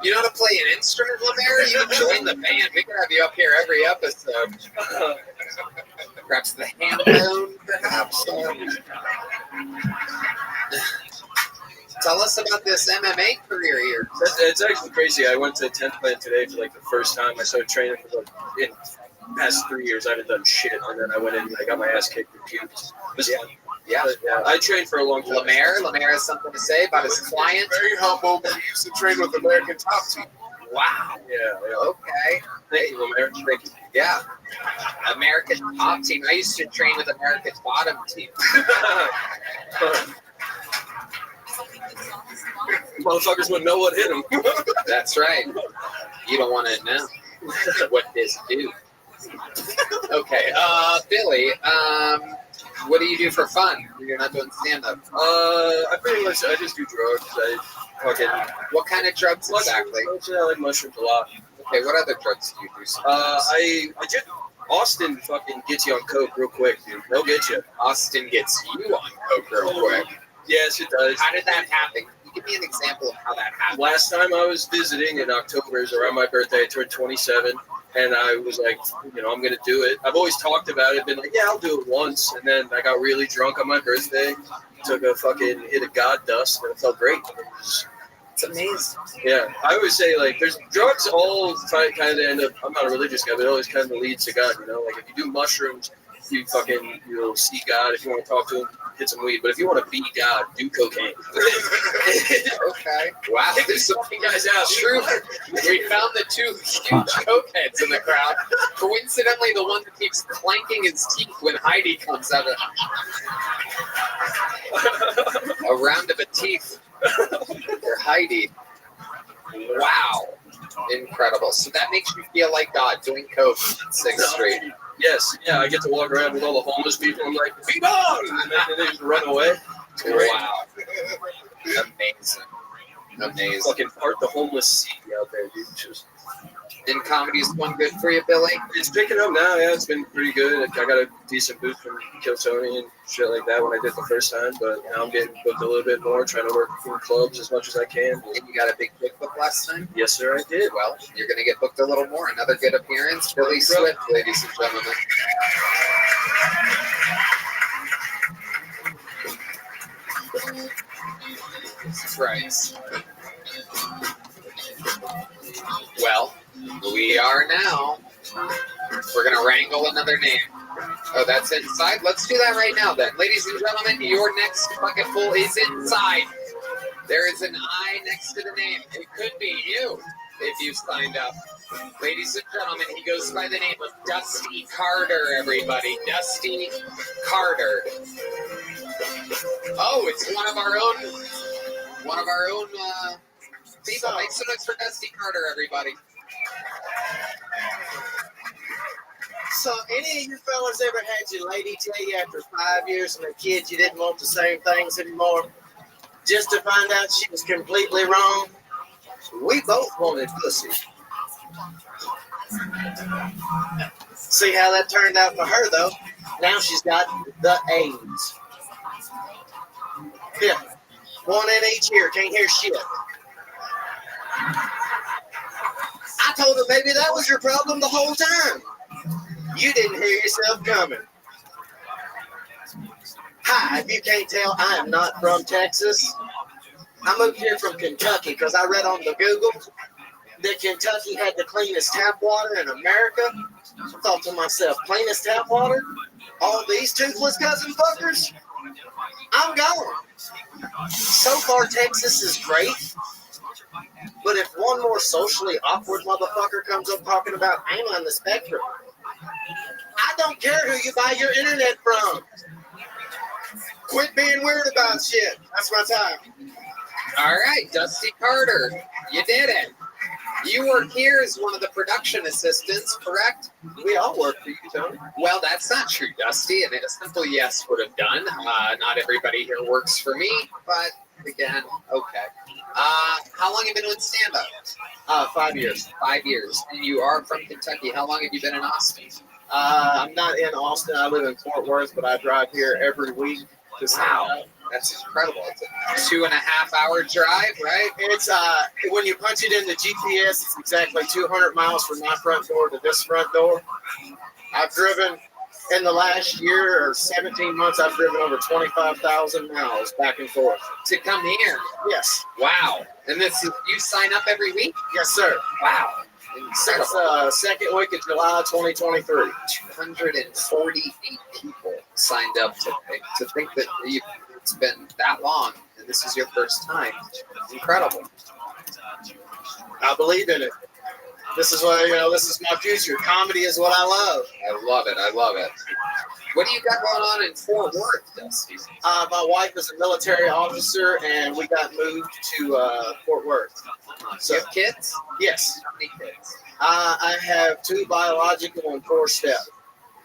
You know how to play an instrument, Lemaire? You can join the band. We could have you up here every episode. Perhaps the handphone, perhaps. Tell us about this MMA career here. It's actually crazy. I went to 10th Plan today for like the first time. I started training for in past 3 years. I haven't done shit, and then I went in and I got my ass kicked and puked. Yeah. I trained for a long time. Lemaire has something to say about his client. Very humble, but he used to train with American Top Team. Wow. Yeah. Okay. Thank you, Lemaire. Thank you. Yeah. American Top Team. I used to train with America's Bottom Team. Motherfuckers wouldn't know what hit them. That's right. You don't want to know what this do. Okay, Billy, what do you do for fun? You're not doing stand-up. I just do drugs. What kind of drugs exactly? I like mushrooms a lot. Okay, what other drugs do you do? I just Austin fucking gets you on coke real quick, dude. They'll get you. Austin gets you on coke real quick. Yes, it does. How did that happen? Give me an example of how that happened. Last time I was visiting in October, it was around my birthday. I turned 27, and I was like, I'm going to do it. I've always talked about it, been like, yeah, I'll do it once. And then I got really drunk on my birthday, took a fucking hit of God dust, and it felt great. It's amazing. Yeah, I always say, like, there's drugs all kind of end up, I'm not a religious guy, but it always kind of leads to God, Like, if you do mushrooms, you'll see God. If you want to talk to him, hit some weed. But if you want to be God, do cocaine. Okay. Wow. These fucking guys out. True. We found the two huge cokeheads in the crowd. Coincidentally, the one that keeps clanking his teeth when Heidi comes out of a round of a teeth for Heidi. Wow. Incredible. So that makes you feel like God doing coke on 6th Street. Yes, yeah, I get to walk around with all the homeless people. I'm like, be gone! And then they just run away. Wow. Amazing. Fucking part the homeless sea out there, dude. Just... And comedy's one good for you, Billy? It's picking up now, yeah. It's been pretty good. I got a decent boost from Kill Tony and shit like that when I did the first time. But now I'm getting booked a little bit more, trying to work in clubs as much as I can. And you got a big book last time? Yes, sir, I did. Well, you're going to get booked a little more. Another good appearance. Billy Swift, ladies and gentlemen. right. Well, we are now. We're going to wrangle another name. Oh, that's inside? Let's do that right now then. Ladies and gentlemen, your next bucketful is inside. There is an I next to the name. It could be you if you signed up. Ladies and gentlemen, he goes by the name of Dusty Carter, everybody. Dusty Carter. Oh, it's one of our own people. Make some noise for Dusty Carter, everybody. So, any of you fellas ever had your lady tell you after 5 years and a kid you didn't want the same things anymore, just to find out she was completely wrong? We both wanted pussy. See how that turned out for her, though? Now she's got the AIDS. Yeah, one in each ear, can't hear shit. I told her maybe that was your problem the whole time. You didn't hear yourself coming. Hi, if you can't tell, I am not from Texas. I moved here from Kentucky because I read on the Google that Kentucky had the cleanest tap water in America. I thought to myself, cleanest tap water? All these toothless cousin fuckers? I'm going. So far, Texas is great. But if one more socially awkward motherfucker comes up talking about I'm on the spectrum, I don't care who you buy your internet from. Quit being weird about shit. That's my time. All right, Dusty Carter, you did it. You work here as one of the production assistants, correct? We all work for you, Tony. Well, that's not true, Dusty, and a simple yes would have done. Not everybody here works for me, but again, okay. How long have you been doing stand-up? 5 years. 5 years. And you are from Kentucky. How long have you been in Austin? I'm not in Austin. I live in Fort Worth, but I drive here every week. Wow. That's incredible. It's a 2.5-hour drive, right? It's when you punch it in the GPS, it's exactly 200 miles from my front door to this front door. I've driven in the last year or 17 months. I've driven over 25,000 miles back and forth to come here. Yes. Wow. And this is, you sign up every week? Yes, sir. Wow. Since second week of July 2023. 248 people signed up today. To think that it's been that long and this is your first time. Incredible. I believe in it. This is what, this is my future. Comedy is what I love. I love it. I love it. What do you got going on in Fort Worth, Dusty? My wife is a military officer, and we got moved to Fort Worth. So, you have kids? Yes. How many kids? I have 2 biological and 4 step.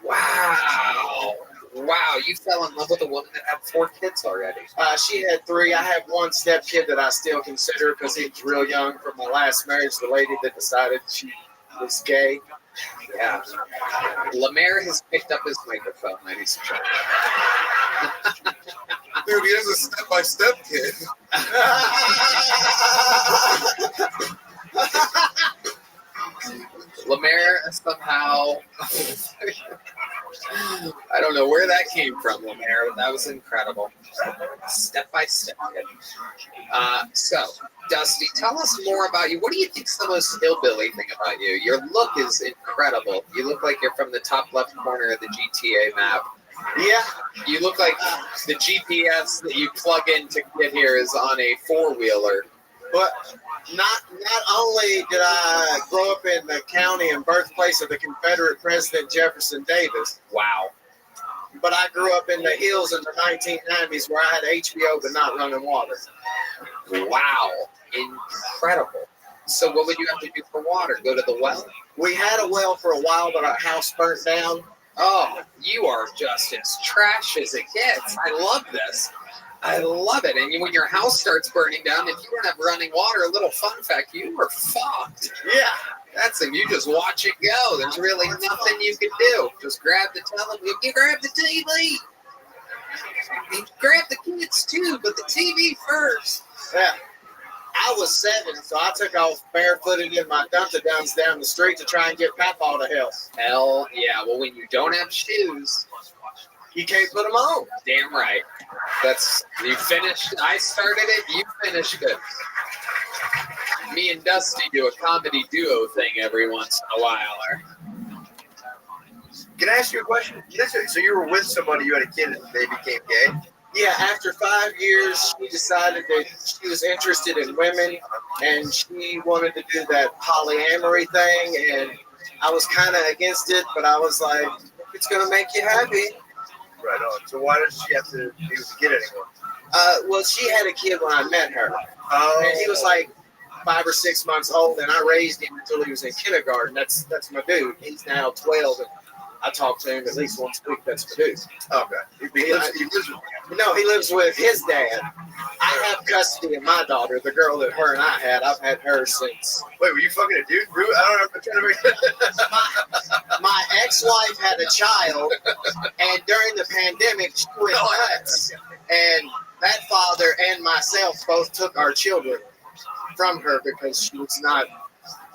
Wow. Wow, you fell in love with a woman that had 4 kids already. She had 3. I have 1 step kid that I still consider because he was real young from my last marriage. The lady that decided she was gay. Yeah. Lemaire has picked up his microphone, ladies and gentlemen. Dude, he has a step-by-step kid. Lemaire somehow, I don't know where that came from, Lemaire. That was incredible. Step by step. So, Dusty, tell us more about you. What do you think's the most hillbilly thing about you? Your look is incredible. You look like you're from the top left corner of the GTA map. Yeah. You look like the GPS that you plug in to get here is on a 4-wheeler. But not only did I grow up in the county and birthplace of the Confederate President Jefferson Davis. Wow. But I grew up in the hills in the 1990s where I had HBO but not running water. Wow. Incredible. So what would you have to do for water? Go to the well? We had a well for a while, but our house burnt down. Oh, you are just as trash as it gets. I love this. I love it. And when your house starts burning down, if you don't have running water, a little fun fact, you are fucked. Yeah. That's it. You just watch it go. There's really nothing you can do. Just grab the television. You grab the TV. You grab the kids too, but the TV first. Yeah. I was 7, so I took off barefooted in my Dunta-Duns down the street to try and get Papa to help. Hell yeah. Well, when you don't have shoes, you can't put them on. Damn right. That's you finished. I started it. You finished it. Me and Dusty do a comedy duo thing every once in a while. Can I ask you a question? So you were with somebody, you had a kid, and they became gay? Yeah, after 5 years, she decided that she was interested in women, and she wanted to do that polyamory thing, and I was kind of against it, but I was like, if it's going to make you happy. Right on. So why does she have to be with the kid anymore? Well, she had a kid when I met her, Oh. and he was like 5 or 6 months old, and I raised him until he was in kindergarten. That's my dude. He's now 12, and I talk to him at least once a week. That's my dude. Okay. He lives with No, he lives with his dad. I have custody of my daughter, the girl that her and I had. I've had her since. Wait, were you fucking a dude? I don't know. I'm trying to make. My ex-wife had a child, and during the pandemic, she went nuts. And that father and myself both took our children from her because she was not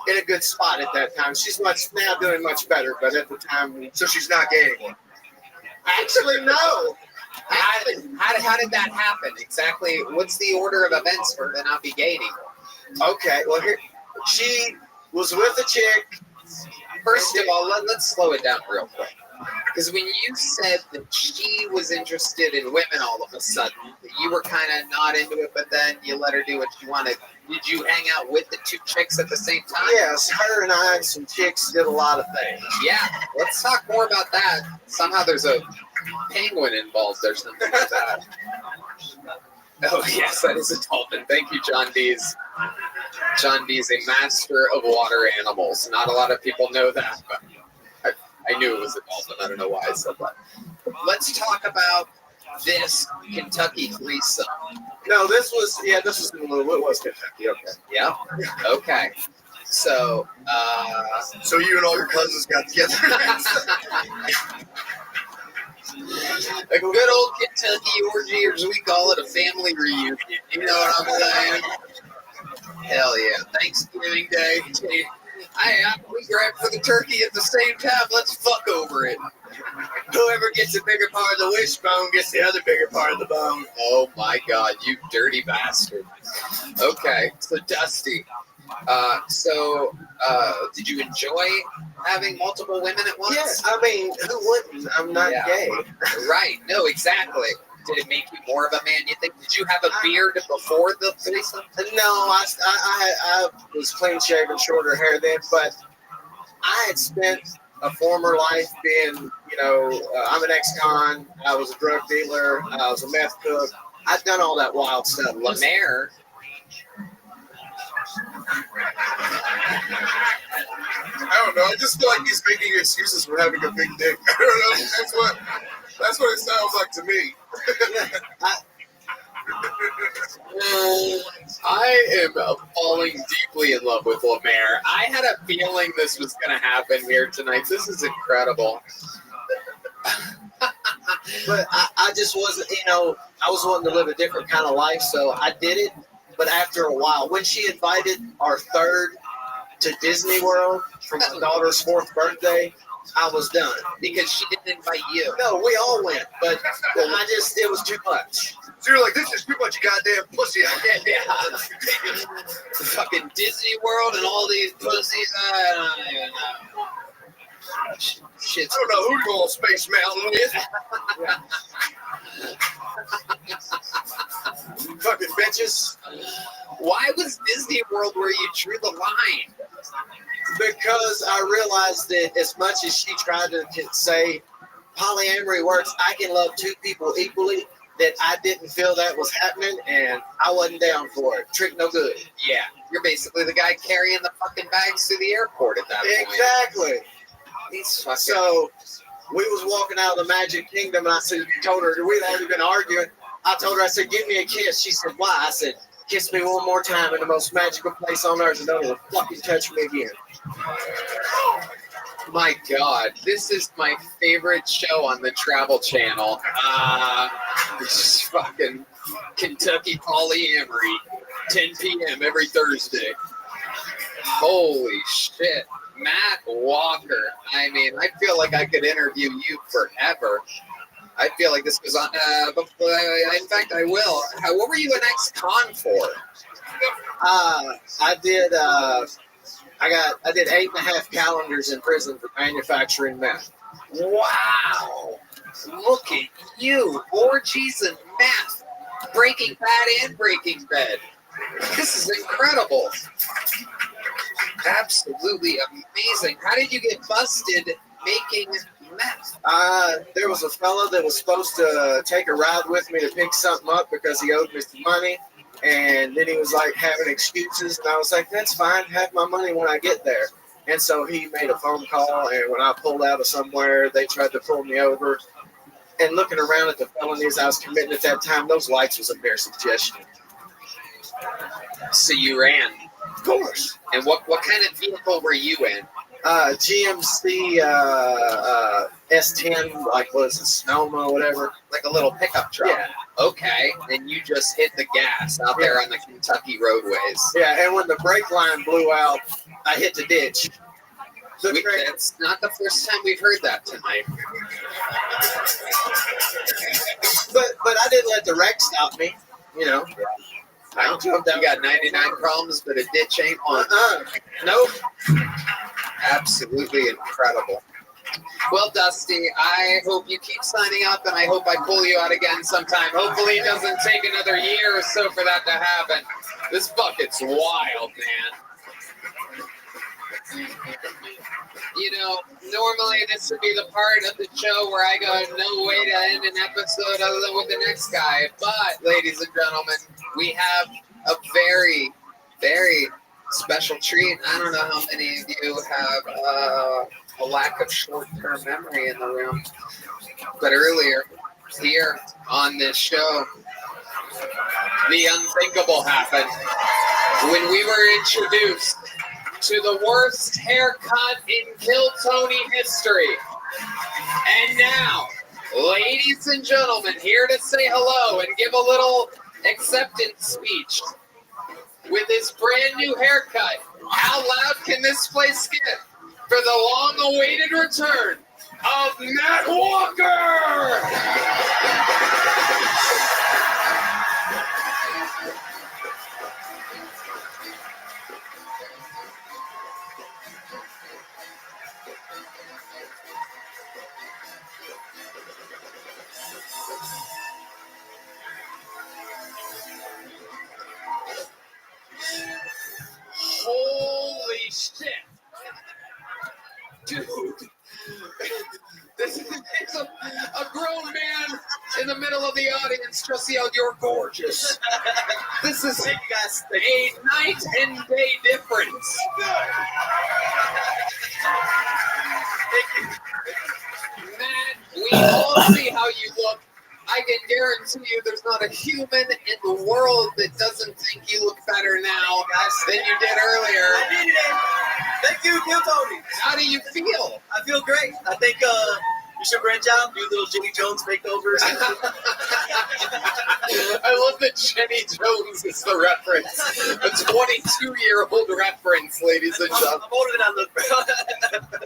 in a good spot at that time. She's now doing much better, but at the time, so she's not gay anymore. Actually, no. How did that happen exactly? What's the order of events for her to not be gay anymore? Okay, well, here she was with a chick. First of all, let's slow it down real quick. Because when you said that she was interested in women all of a sudden, you were kind of not into it, but then you let her do what she wanted. Did you hang out with the two chicks at the same time? Yes, her and I and some chicks did a lot of things. Yeah, let's talk more about that. Somehow there's a penguin involved or something like that. Oh, yes, that is a dolphin. Thank you, John Dees. John Dees, a master of water animals. Not a lot of people know that, but I knew it was a dolphin. I don't know why I said that. Let's talk about this Kentucky threesome. No, this was in Louisville. It was Kentucky. Okay. Yeah. Okay. So, so you and all your cousins got together. A good old Kentucky orgy, or as we call it, a family reunion. You know what I'm saying? Hell yeah. Thanksgiving Day. We grab for the turkey at the same time. Let's fuck over it. Whoever gets the bigger part of the wishbone gets the other bigger part of the bone. Oh my God, you dirty bastard. Okay, so Dusty. Did you enjoy having multiple women at once? Yes, I mean, who wouldn't? I'm not gay. Right, no, exactly. Did it make you more of a man, you think? Did you have a beard before the threesome? No, I was clean shaven, shorter hair then, but I had spent a former life being, I'm an ex-con, I was a drug dealer, I was a meth cook. I've done all that wild stuff. Lemaire. I don't know. I just feel like he's making excuses for having a big dick. I don't know. That's what it sounds like to me. I am falling deeply in love with Lemaire. I had a feeling this was going to happen here tonight. This is incredible. But I just wasn't, I was wanting to live a different kind of life, so I did it. But after a while, when she invited our third to Disney World for my daughter's 4th birthday, I was done. Because she didn't invite you. No, we all went, but it was too much. So you're like, this is too much goddamn pussy. I can't do fucking Disney World and all these pussies. I don't even know. Shit. I don't know who you're going Space Mountain with. Fucking bitches. Why was Disney World where you drew the line? Because I realized that as much as she tried to say polyamory works, I can love two people equally, that I didn't feel that was happening, and I wasn't down for it. Trick no good. Yeah, you're basically the guy carrying the fucking bags to the airport at that point. Exactly. Fucking... So we was walking out of the Magic Kingdom, and I told her, we'd already been arguing. I told her, I said, give me a kiss. She said, why? I said, kiss me one more time in the most magical place on earth, and don't ever fucking touch me again. My God, this is my favorite show on the Travel Channel. This is fucking Kentucky polyamory, 10 p.m. every Thursday. Holy shit. Matt Walker. I mean, I feel like I could interview you forever. I feel like this goes on. But in fact, I will. What were you an ex-con for? I did. I did 8.5 calendars in prison for manufacturing meth. Wow! Look at you, orgies and meth, Breaking Bad and Breaking Bad. This is incredible. Absolutely amazing. How did you get busted making meth? There was a fella that was supposed to take a ride with me to pick something up because he owed me some money. And then he was like having excuses. And I was like, that's fine. Have my money when I get there. And so he made a phone call. And when I pulled out of somewhere, they tried to pull me over. And looking around at the felonies I was committing at that time, those lights was a bare suggestion. So you ran? Of course. And what kind of vehicle were you in? GMC S10, like what is it, Sonoma or whatever. Like a little pickup truck? Yeah. Okay, and you just hit the gas out there on the Kentucky roadways. Yeah, and when the brake line blew out, I hit the ditch. It's not the first time we've heard that tonight. But I didn't let the wreck stop me, you know. I jumped out. You got 99 problems, but a ditch ain't one. Nope. Absolutely incredible. Well, Dusty, I hope you keep signing up, and I hope I pull you out again sometime. Hopefully it doesn't take another year or so for that to happen. This bucket's wild, man. You know, normally this would be the part of the show where I go, no way to end an episode other than with the next guy. But, ladies and gentlemen, we have a very, very special treat. I don't know how many of you have a lack of short-term memory in the room. But earlier, here on this show, the unthinkable happened. When we were introduced to the worst haircut in Kill Tony history. And now, ladies and gentlemen, here to say hello and give a little acceptance speech with his brand new haircut. How loud can this place get for the long-awaited return of Matt Walker? Holy shit. Dude. This is a grown man in the middle of the audience just yelled, "You're gorgeous." This is a night and day difference. Matt, we all see how you look. I can guarantee you there's not a human in the world that doesn't think you look better now than you did earlier. I needed it. Thank you, Kill Tony. How do you feel? I feel great. I think you should branch out, do little Jenny Jones makeovers. I love that Jenny Jones is the reference. A 22-year-old reference, ladies and gentlemen. I'm older than I look.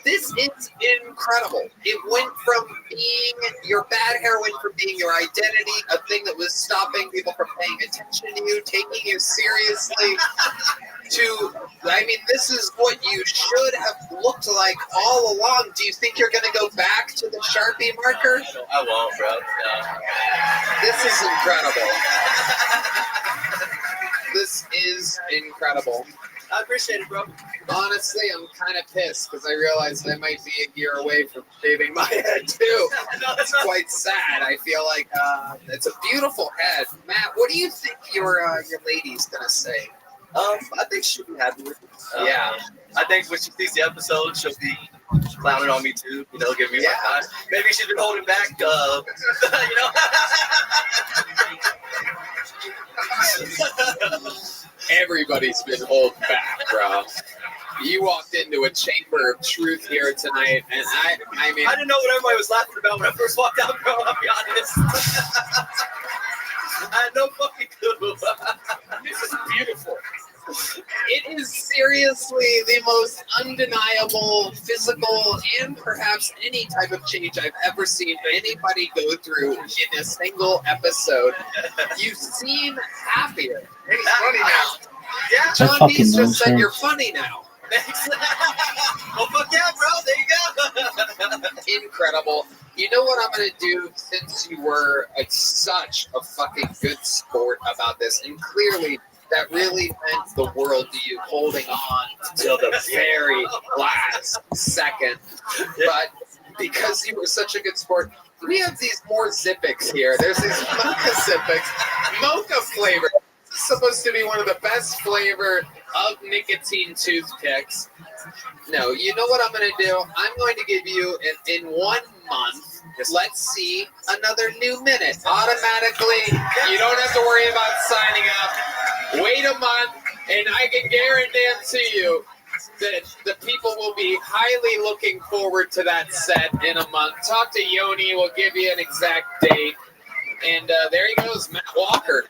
This is incredible. It went from being your bad hair, went from being your identity, a thing that was stopping people from paying attention to you, taking you seriously, to, I mean, this is what you should have looked like all along. Do you think you're going to go back to the Sharpie marker? I won't, bro. No. This is incredible. This is incredible. I appreciate it, bro. Honestly, I'm kind of pissed because I realized I might be a year away from shaving my head too. No, it's quite sad. I feel like it's a beautiful head. Matt, what do you think your lady's gonna say? I think she'll be happy with it. Yeah. I think when she sees the episode, she'll be clowning on me too. You know, giving me my time. Maybe she's been holding back. You know. Everybody's been holding back, bro. You walked into a chamber of truth here tonight, and I mean, I didn't know what everybody was laughing about when I first walked out, bro. I'll be honest. I had no fucking clue. This is beautiful. It is seriously seriously the most undeniable physical and perhaps any type of change I've ever seen anybody go through in a single episode. You seem happier. He's funny now. Yeah, John fucking Dees just nonsense. said you're funny now. Thanks. Well, fuck yeah, bro. There you go. Incredible. You know what I'm going to do since you were such a fucking good sport about this, and clearly that really meant the world to you, holding on until the very last second. But because you were such a good sport, we have these more Zippix here. There's these mocha Zippix, mocha flavor. This is supposed to be one of the best flavor of nicotine toothpicks. No, you know what I'm going to do? I'm going to give you, in 1 month, let's see, another new minute. Automatically, you don't have to worry about signing up. Wait a month, and I can guarantee you that the people will be highly looking forward to that set in a month. Talk to Yoni, we'll give you an exact date. And there he goes, Matt Walker.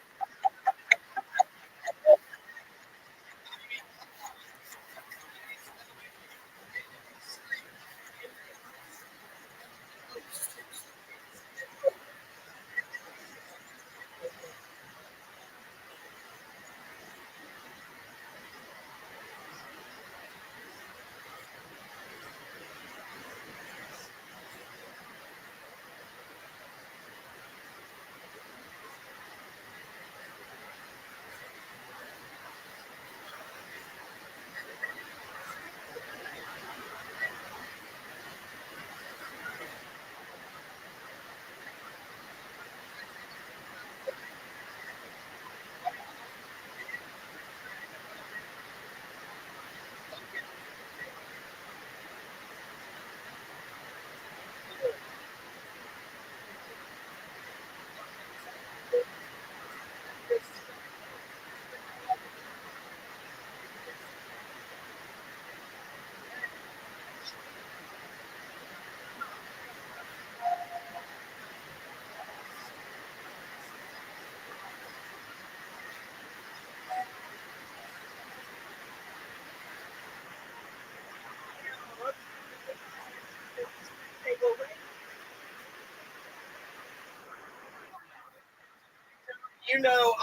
You know,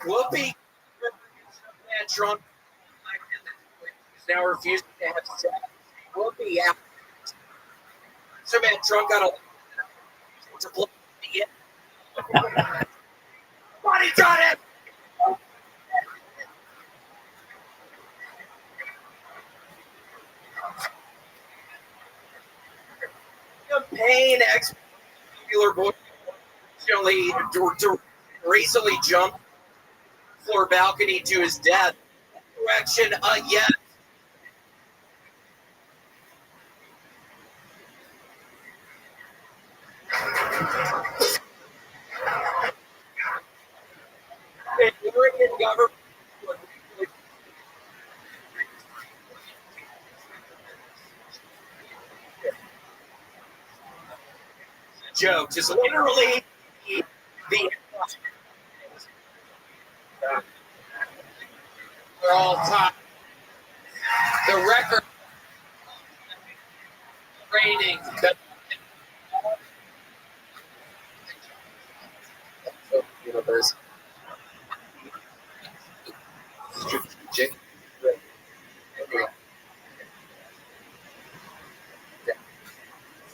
Whoopi and Trump now refusing to have sex. Whoopi, so man, Trump got to blow the body got it. Campaign ex-popular boy recently jumped floor balcony to his death. Correction, yes. The Oregon government jokes is literally the for all time. The record rating. Universe. Strategic.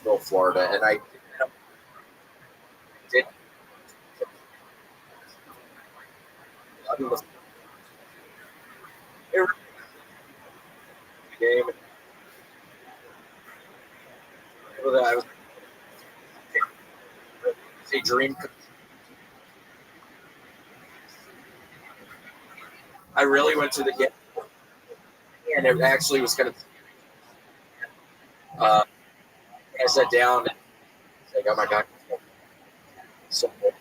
Go Florida, and I did. Game. I was a dream. I really went to the game, and it actually was kind of. I sat down and like, oh my god, so good.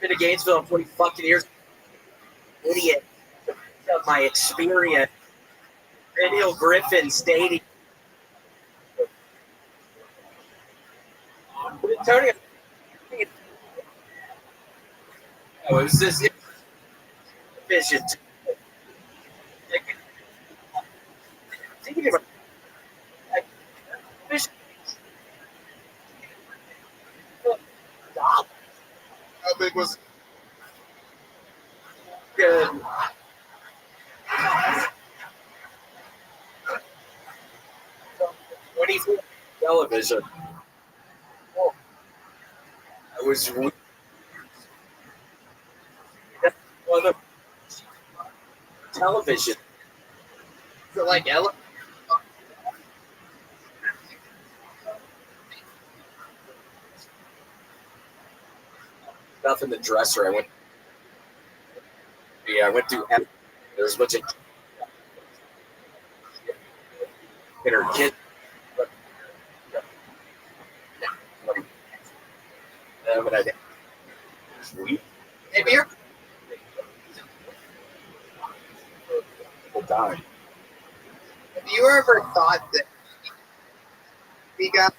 Been to Gainesville in 40 fucking years. Idiot. Of my experience. Daniel Griffin Stadium. Tony, it's just vision. Thinking about vision. How big was it? Good. What do you think? Television. Oh, I was well, the television. Is it like Ella? Stuff in the dresser. I went through. There's a bunch of in her kid. But I did. Sweet. Hey, beer. Die. Have you ever thought that we got?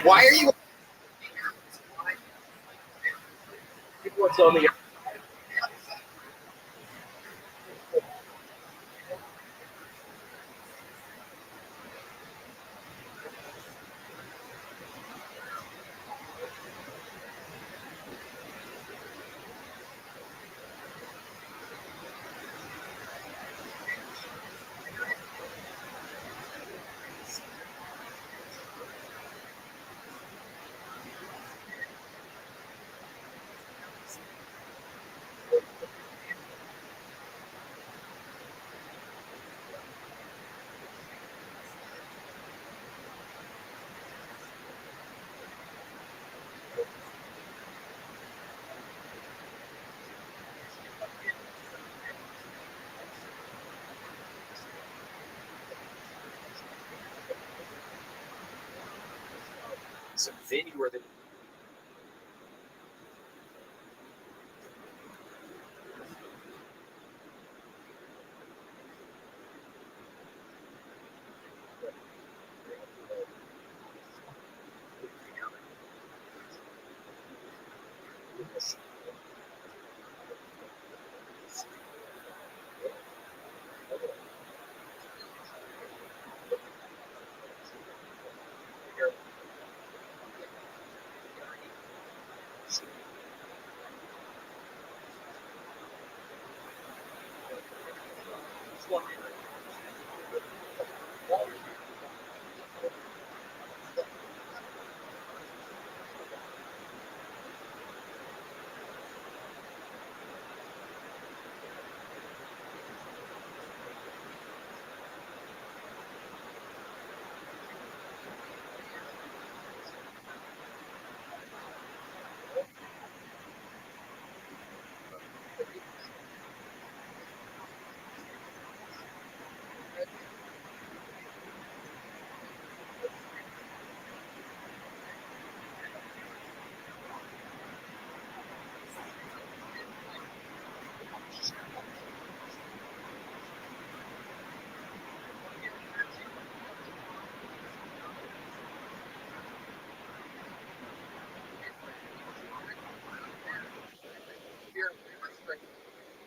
Why are you? What's on the? Some venue where they.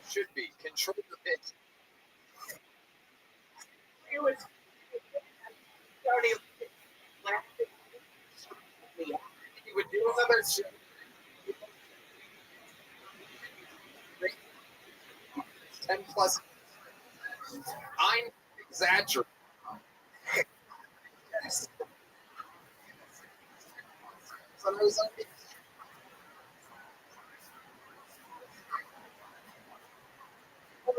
Should be control the pitch. It was. You would do another show. +10. I'm exaggerating. Some reason.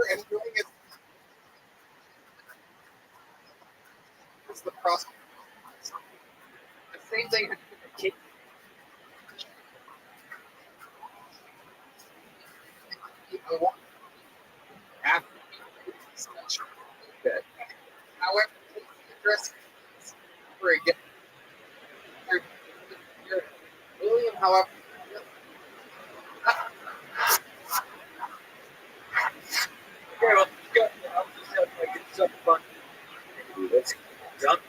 And doing it. It's the process. The same thing happened to kids. However, address for again. William, however. Okay, well, go. I'll just get some fun. Let's jump.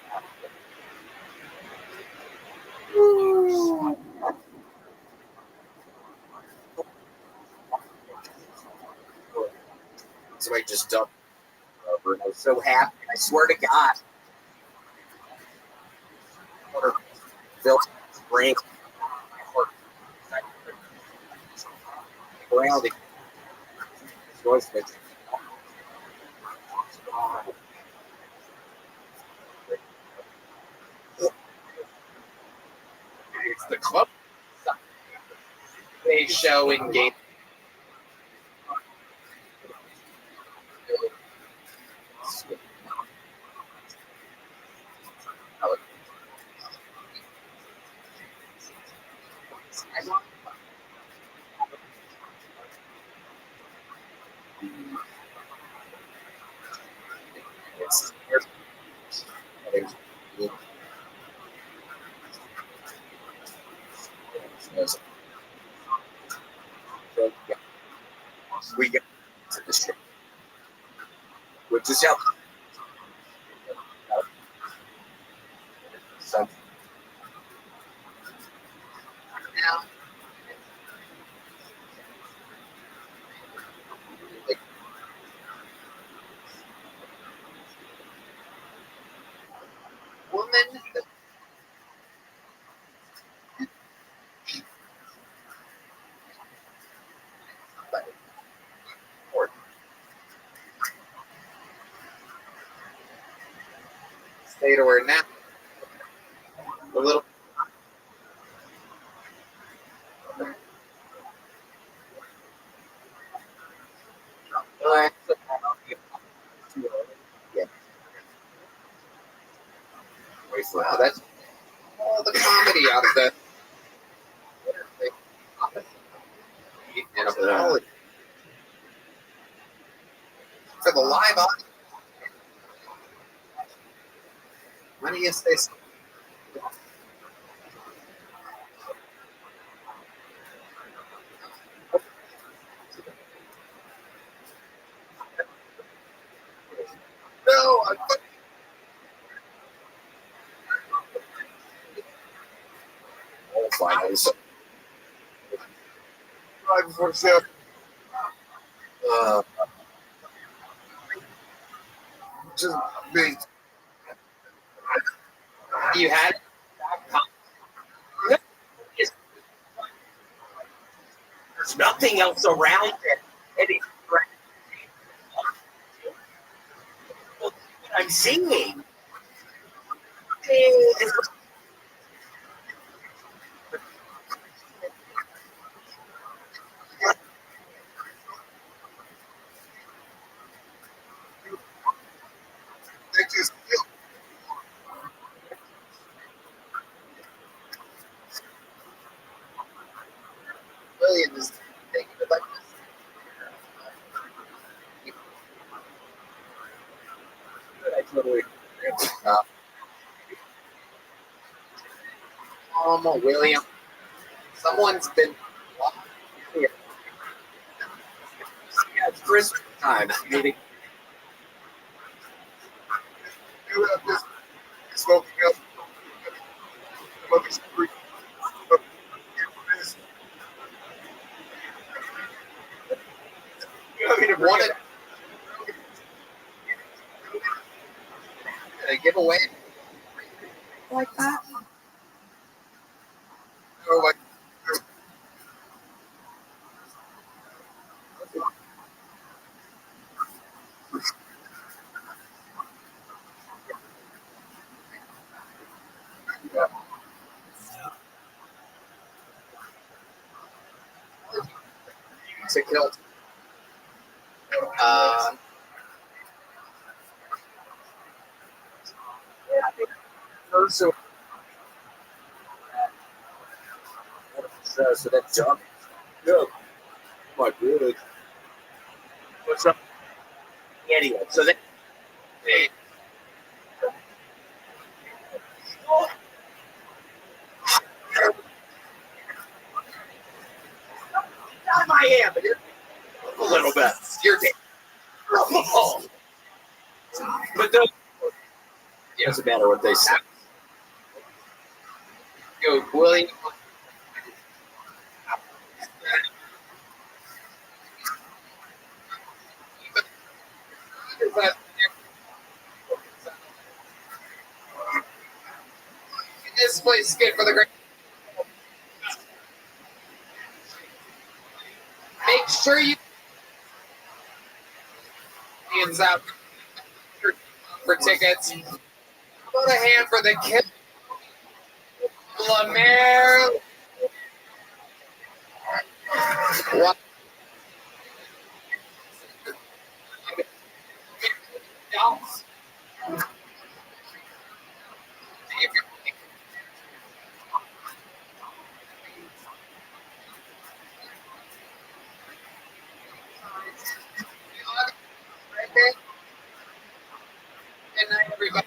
So I just dumped her over, and I was so happy. I swear to God, her built brain around it. It's the club they show in game. We get to the ship, which is how. So now, woman. Stay to where now. A little. Yeah. Wow, that's all the comedy out of that. And apology for the live audience. When do you say? No, I'm finals. Right before the just me. You had it? There's nothing else around it. What I'm seeing. William is thinking about this. I totally agree. William. Someone's been here. Yeah, it's Christmas time. Meeting. You have this smoking up. I mean, one a giveaway like that? Or like to kill. So that job. No. My good. What's up? Anyway, so that. Hey. I am, but a little bit. You're dead. But it doesn't matter what they say. Yo, William. this place is good for the great. Make sure you hands out for tickets. Put a hand for the kid. Lemaire. What? Good night, everybody.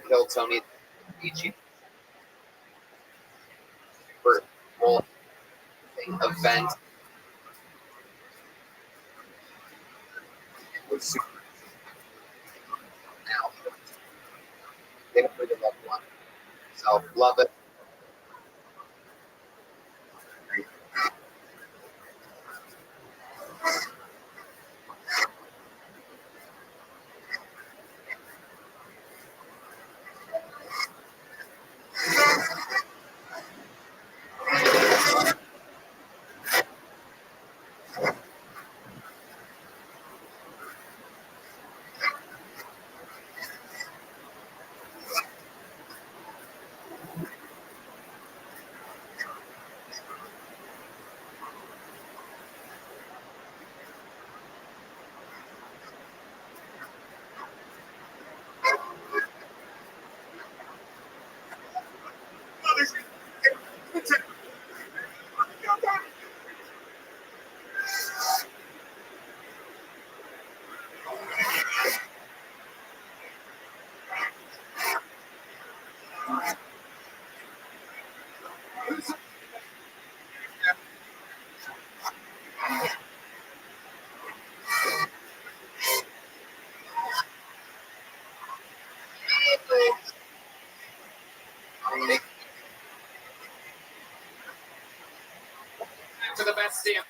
He'll tell me for whole event. Was super now. They don't really love one. So love it. To the best team.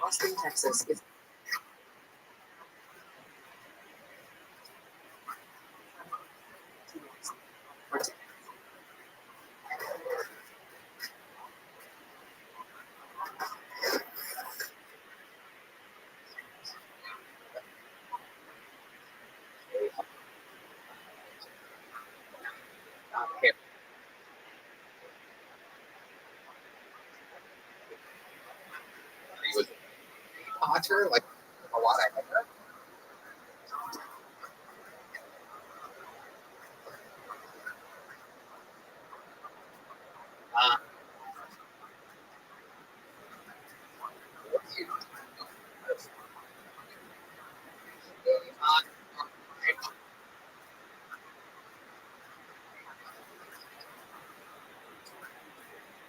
Austin, Texas is winter, like a lot of hair.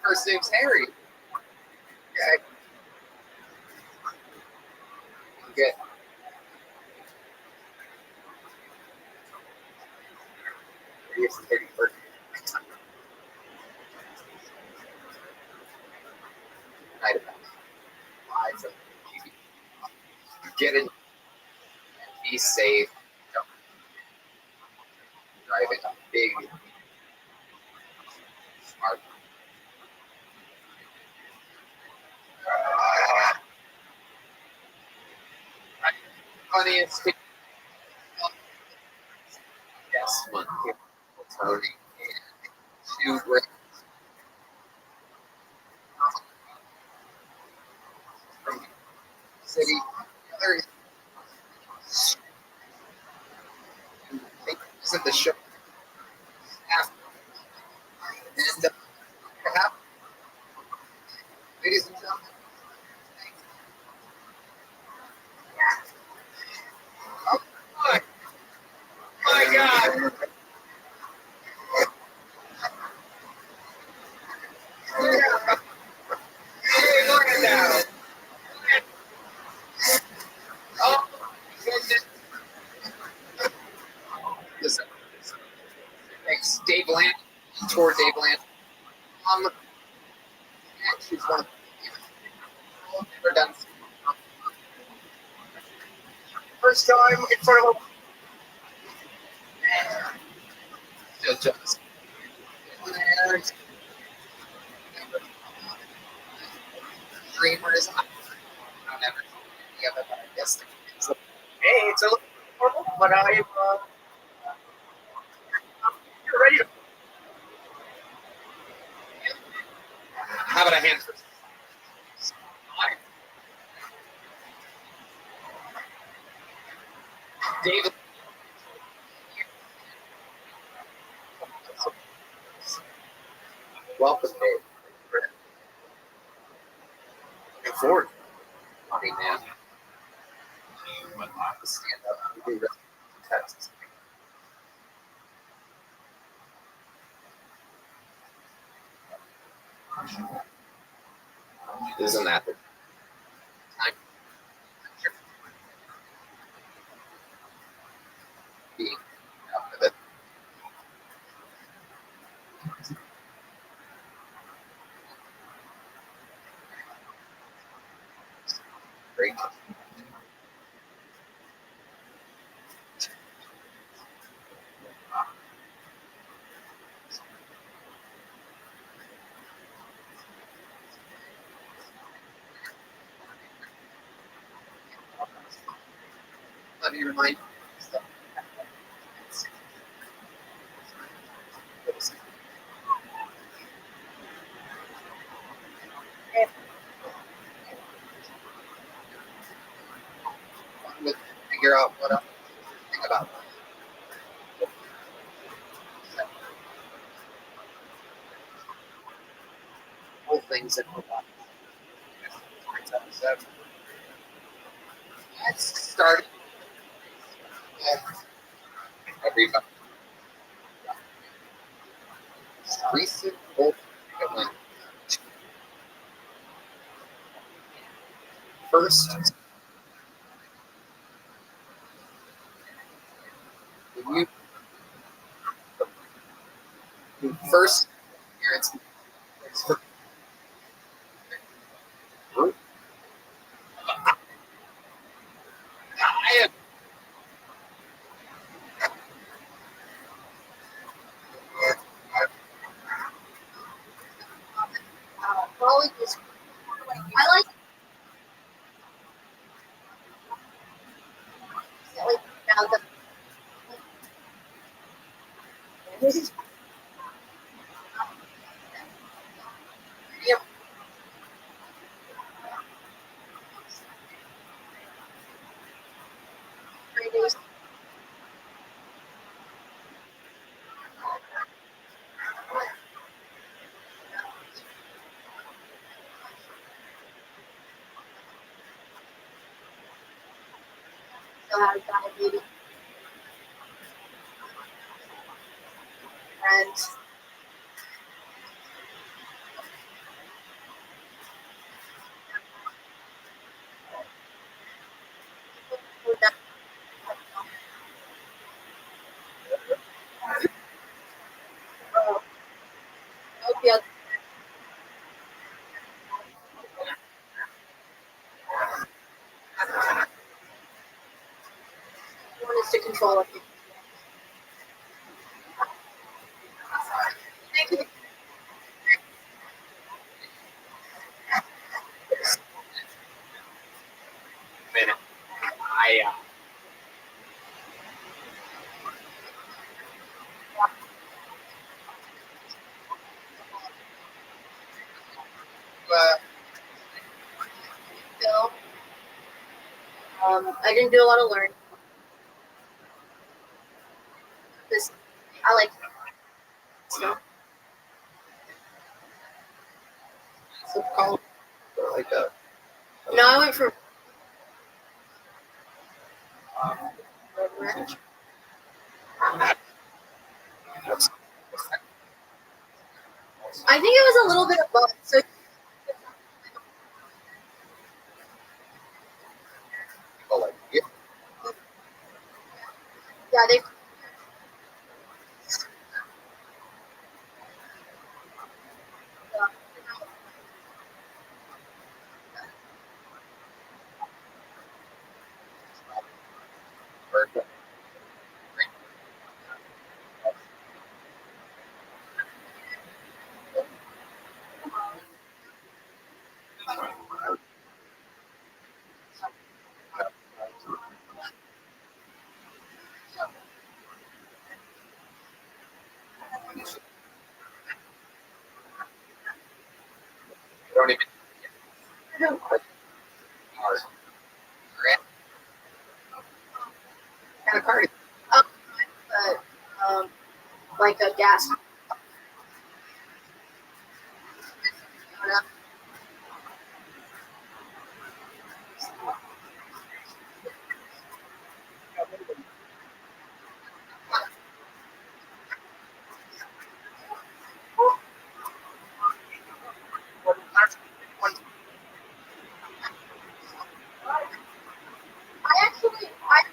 First name's Harry. Okay. Get get in, be safe. Don't drive it big, smart. Funniest thing. Yes, one here, Tony, and 2 great. From the city, other at the show after. And perhaps, ladies and gentlemen, oh my God. Hey, look at that. Oh, goodness. Listen. Thanks, Dave Land. Tour Dave Land. She's one of the never done. First time in front of a just dreamers. I don't ever any of it, but I guess hey, it's a little normal, but I'm you're ready to. How about a hand first? David. Welcome, Dave. Looking forward. Funny man. Stand up. We do Texas. Isn't that the time? Being out of it. Great. Let me remind you. Figure out what I'm thinking about. Whole things in my life. Let's start with everybody. Recent goal. First, first appearance. I am. Colleague was. I like. Found the. still has diabetes. And one is to control it. Thank you. Bill. I didn't do a lot of learning. This, I like. So call. I like that. No, I went for. I think it was a little bit of both. So People like it. yeah, they. Don't even. Kind of card. But like a gas. I actually, I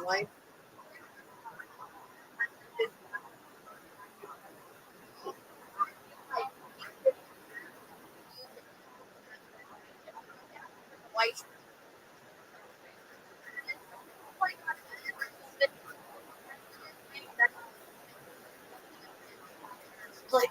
life. White. Like.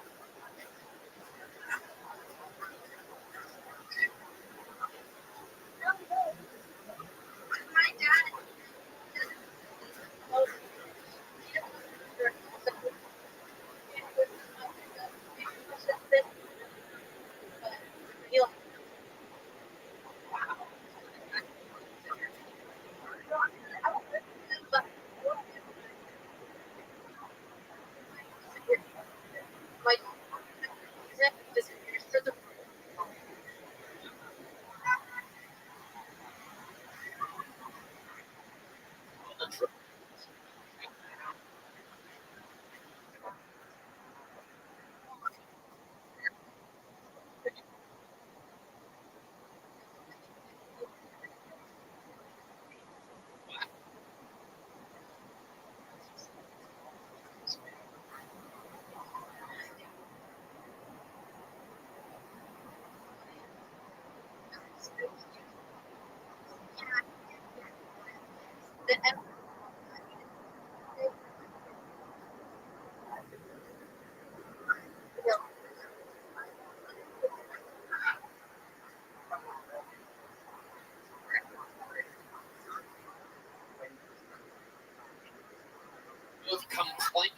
complaint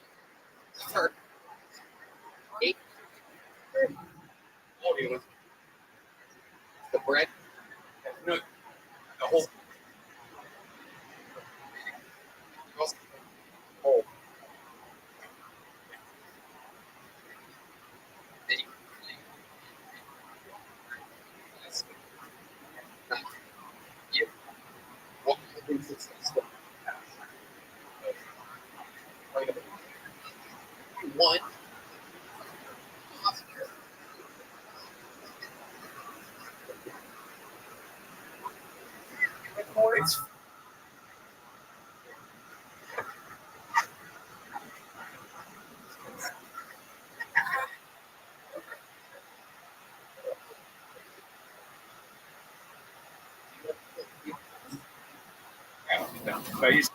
for 8. The bread. No, the whole. Oh. One. It's I used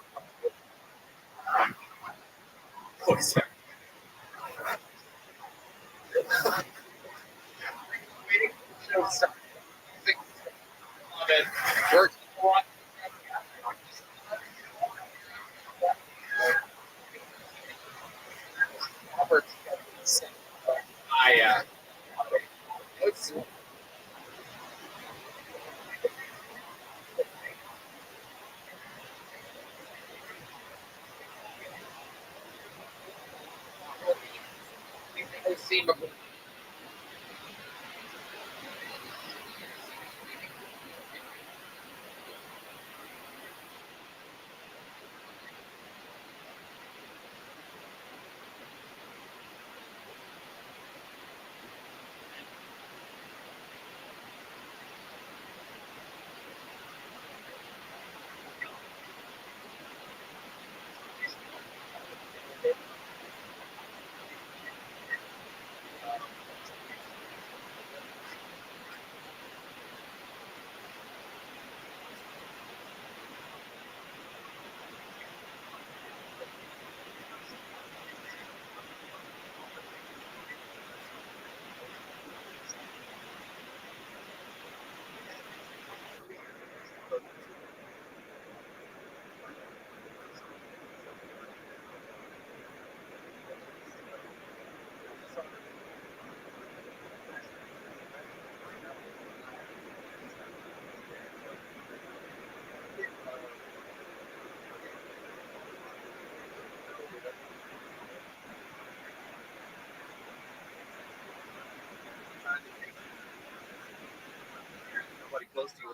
nobody close to you.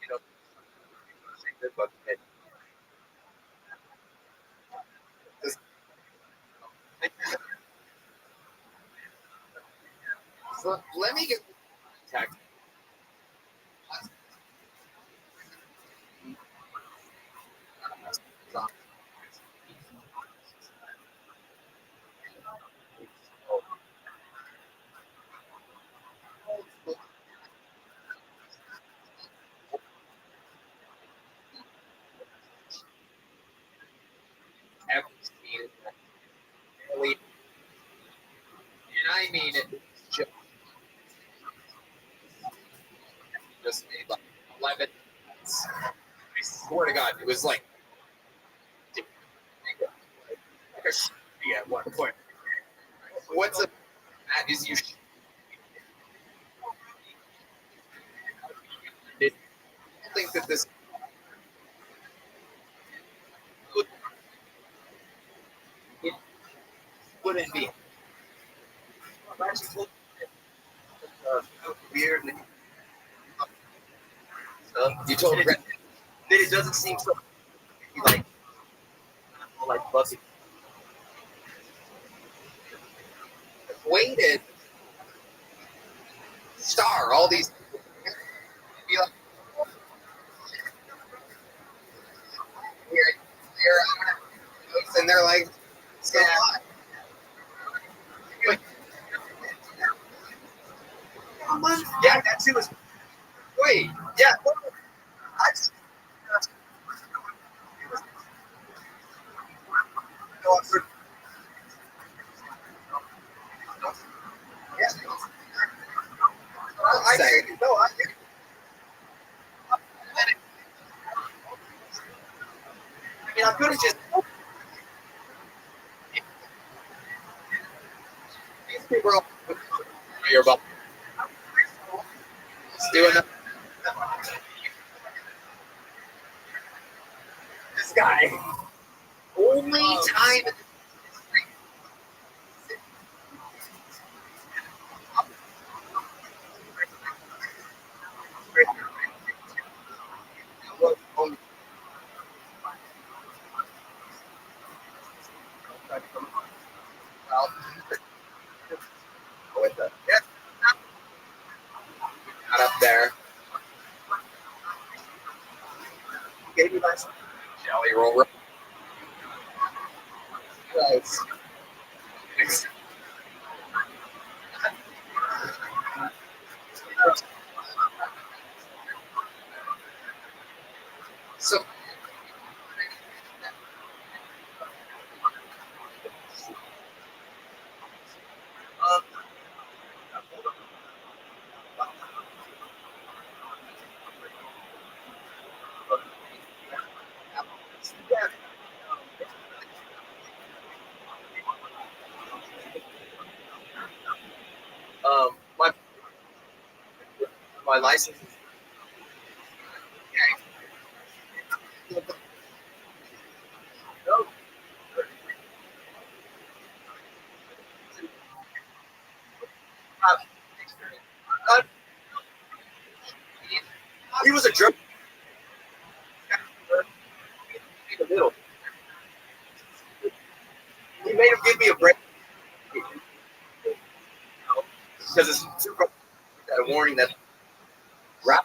You know, but so let me get contact. And I mean it just made like 11. I swear to God, it was like at one point. What's a that is you think that this it wouldn't be weird. You told Red that it doesn't seem so like Buffy. Waited star all these be like and they're like yeah, that too is wait, yeah. I just, I say, no, I think. I mean, I could have just. You're welcome. Let's do another. This guy. Only time. Not up there. Gave me my Jelly roll. Nice. So. My license is he was a drug. In the middle. He made him give me a break because it's a warning that rap.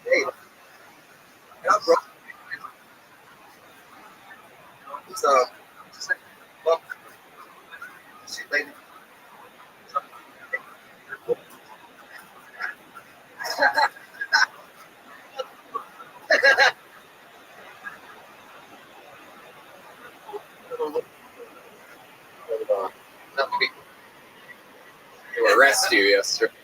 Hey, bro. So, well, she played. To arrest you yesterday.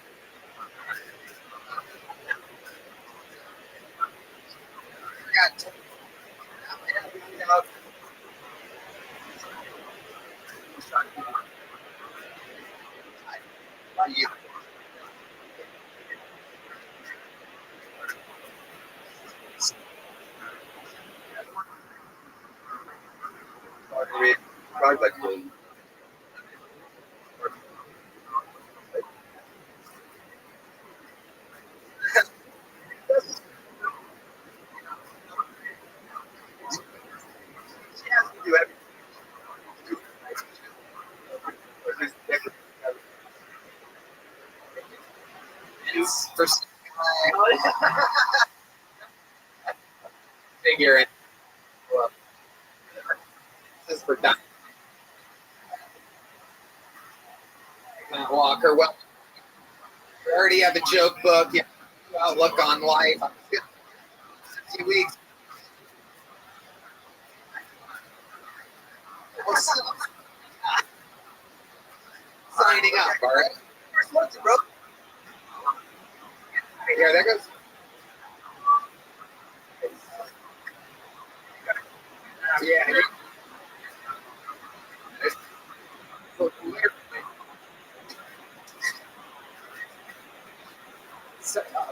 First, figure it. Well, this is for Matt Walker. Well, we already have a joke book. You know, outlook on life. A few weeks. Signing up, all right? First one, bro. Here, there goes. Yeah.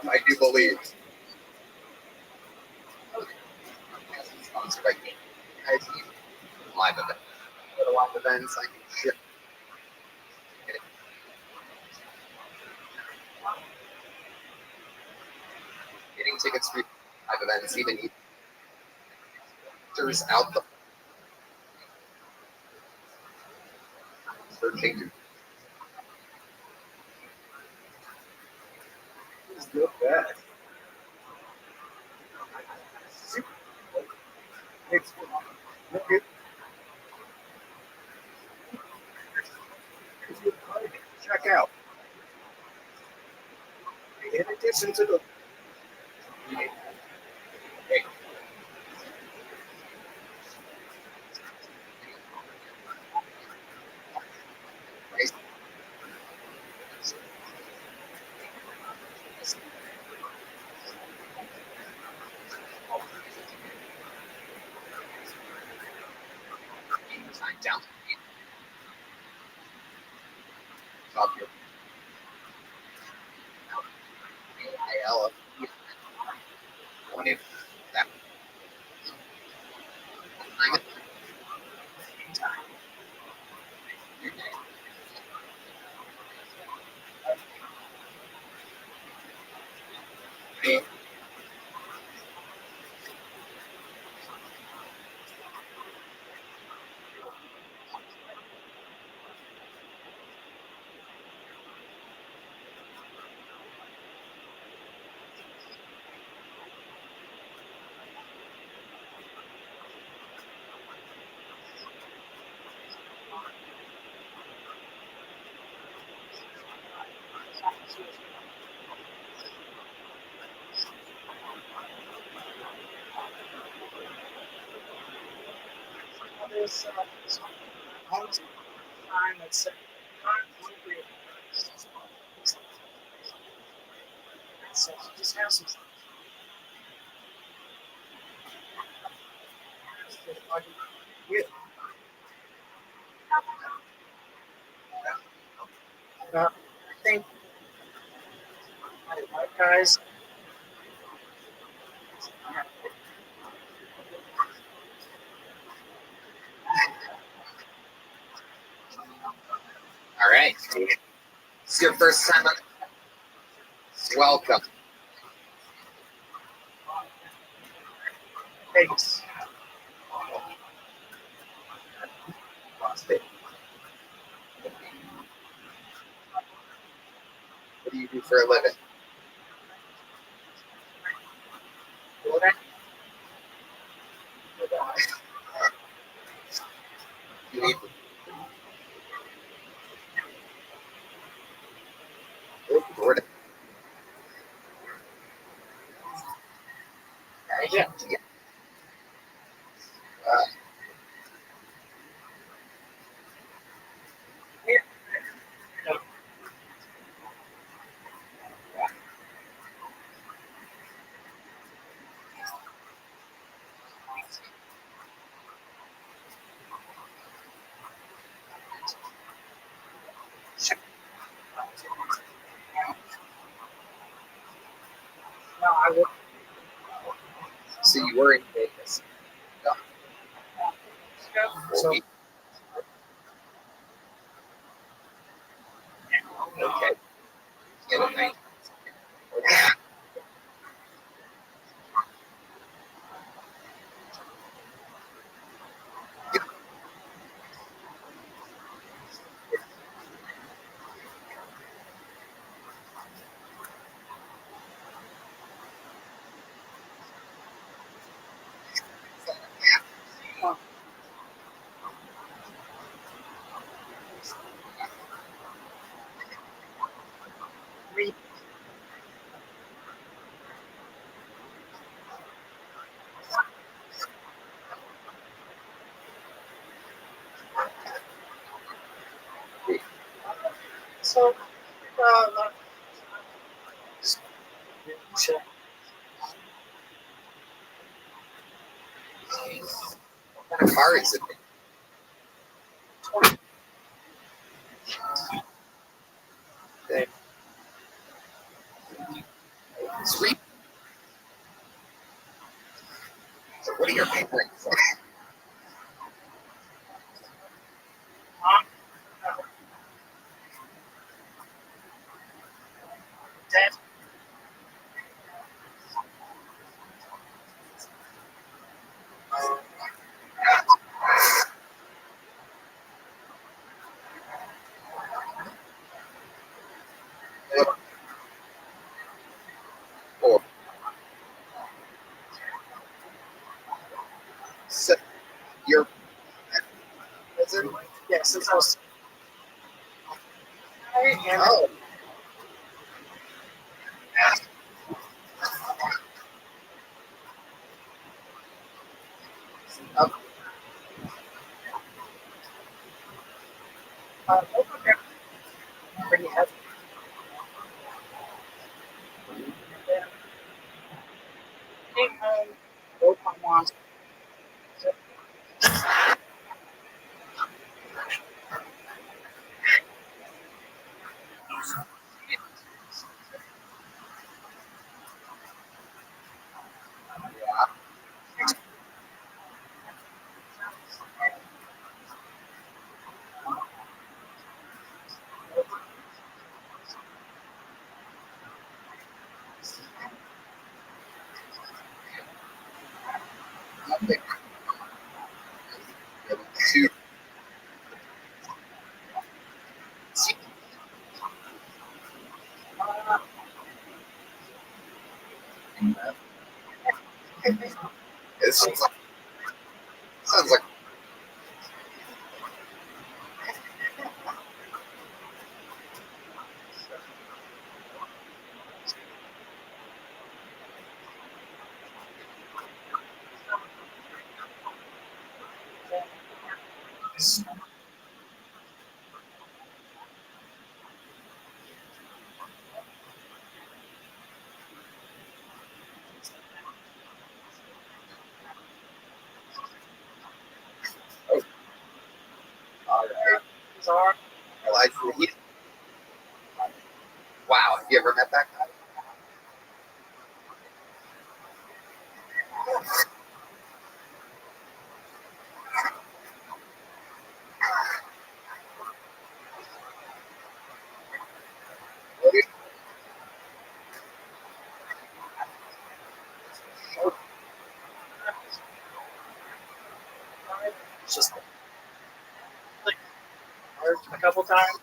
I do believe. Sponsored by live event. Go to live events. I can ship. Getting tickets for live events, even out the searching. It's not bad. It's good. Check out. In addition to the There's almost time that's not appropriate. So just have some. I think guys. All right. It's your first time on. Welcome. Thanks. What do you do for a living? You need. Gordon. Yeah. No, I would. So you were in Vegas. So, okay. Get a night. so sure. What kind of car is it? Okay. Sweet. So what are your parents? Dad. Or so you're Yeah, since I was. oh. Pretty heavy. Came home, broke my mom's. It sounds like like wow. Have you ever met that guy? It's just A couple times.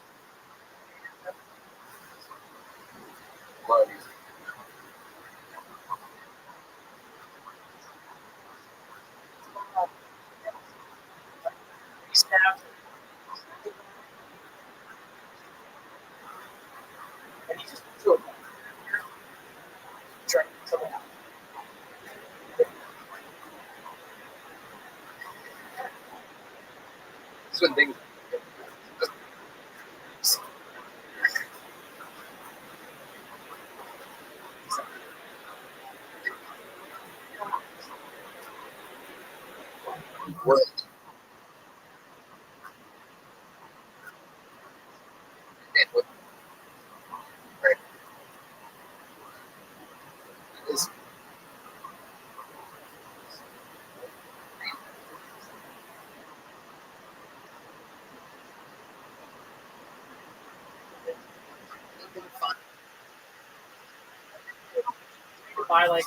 It's when things. Work. Right. It's fun. Buy like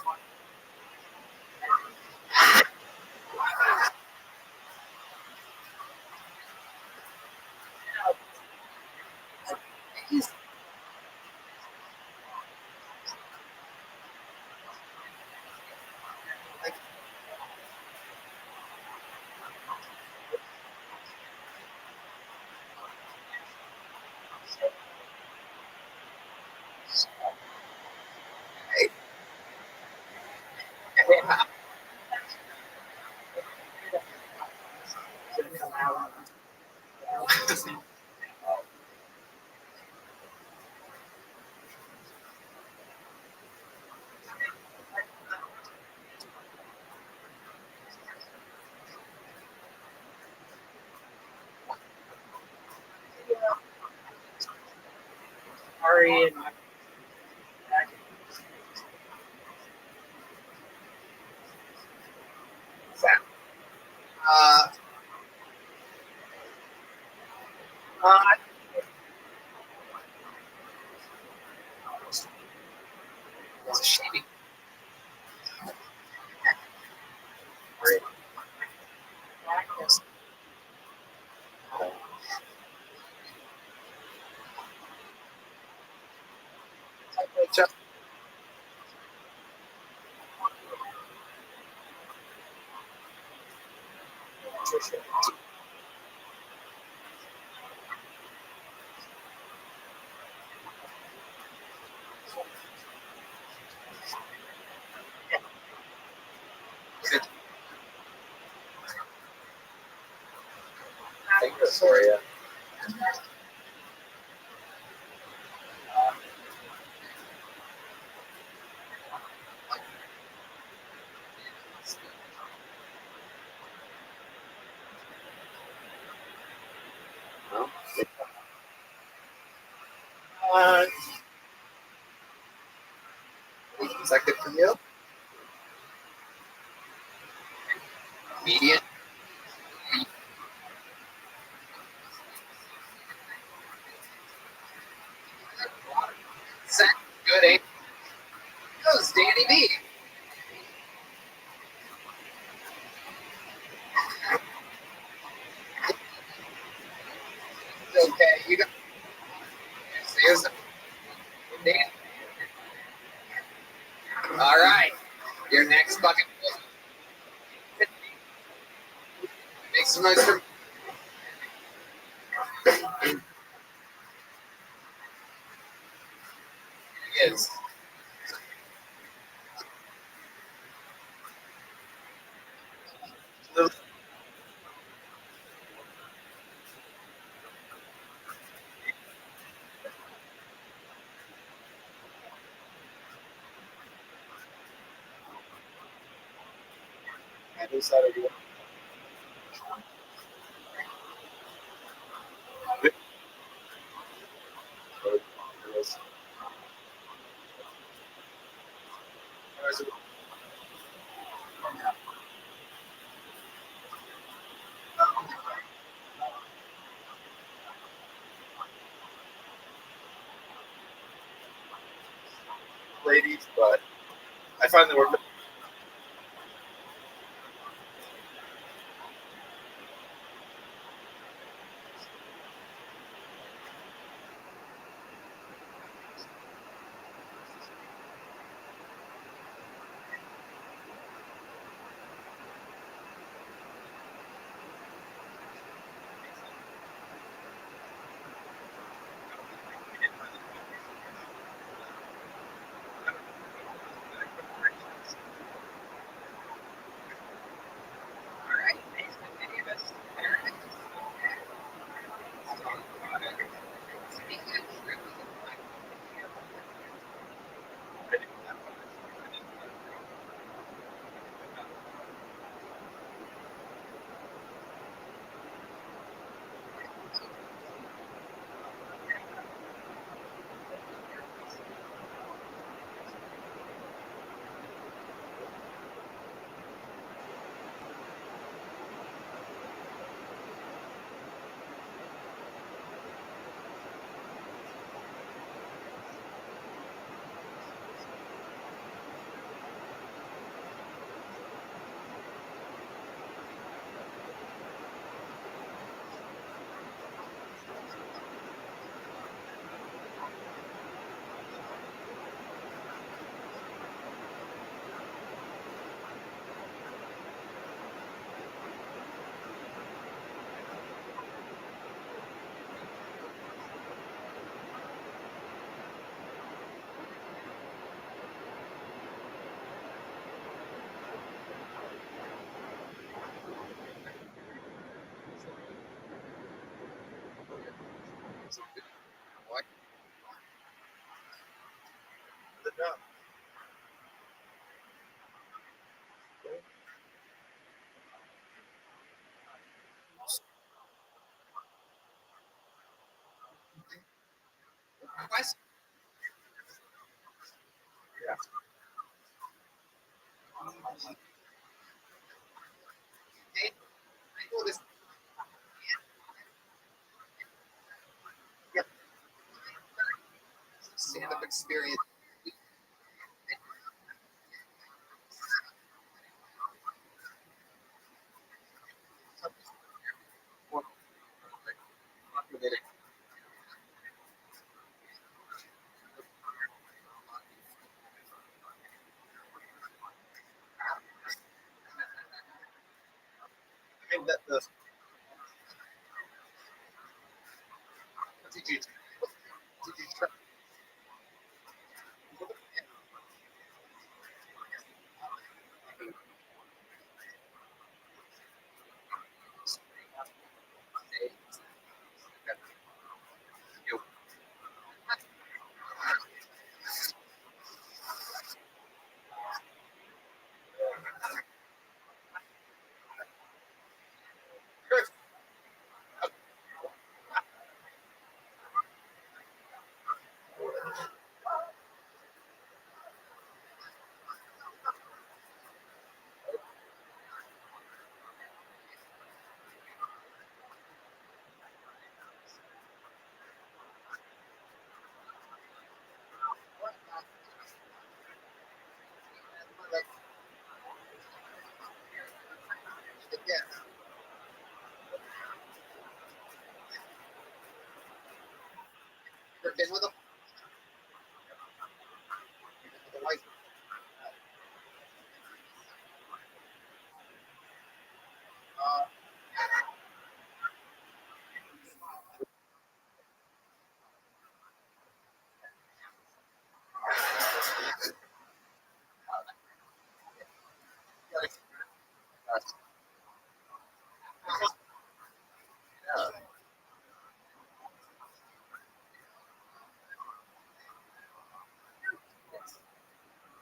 Ari and Uh, it's a shame. Great. Just thank you for you. Is that good for you? Median. Is that good, eh? Goes Danny B. Okay, you got. Here's the. Dan. All right. Your next bucket. Make some noise for is. Ladies, but I find the work. Question. Stand-up experience. Did you try?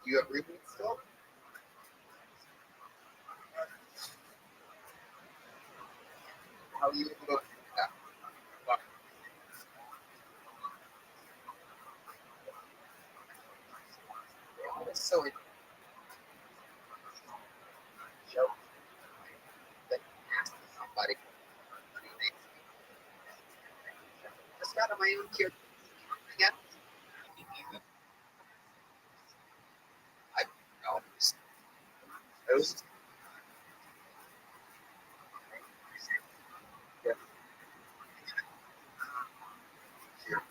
You have repeat still? How are you able to so it joke that asked somebody just got on my own cure again. I know. It was yeah. Here.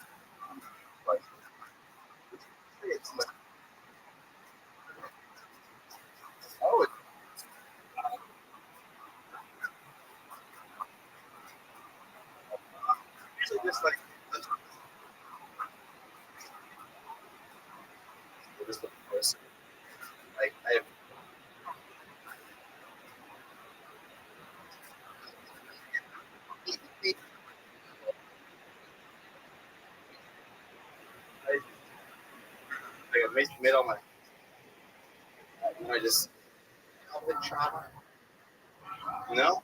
But it's like, oh, it's just like just the person. Like I have I made all my I just open trauma. No?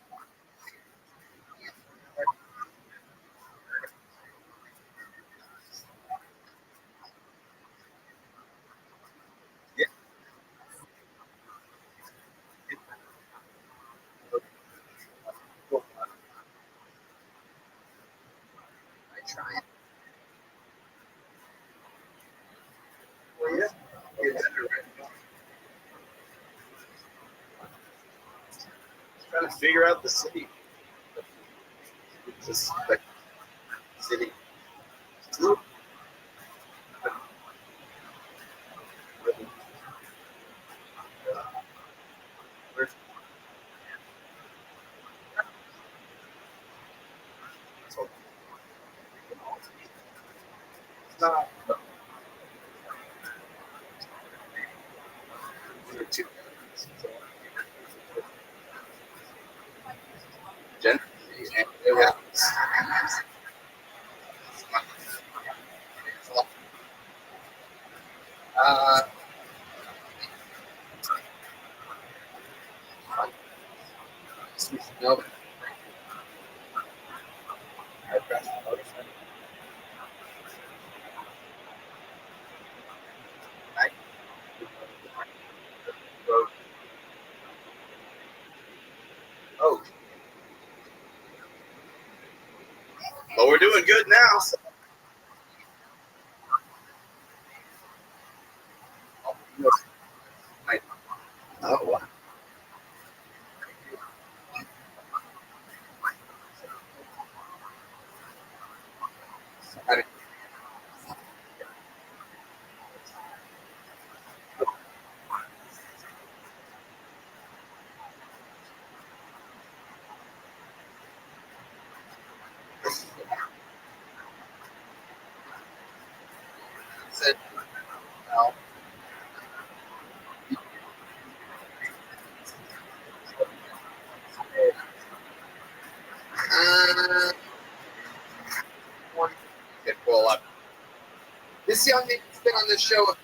Yeah. I try it. Well, yeah. Get better, right? Trying to figure out the city. Just like city. Not. Jen. Yeah. Uh, no. Oh. But we're doing good now. So. Oh, wow. Said, no. One. Get roll up. This young man's been on this show.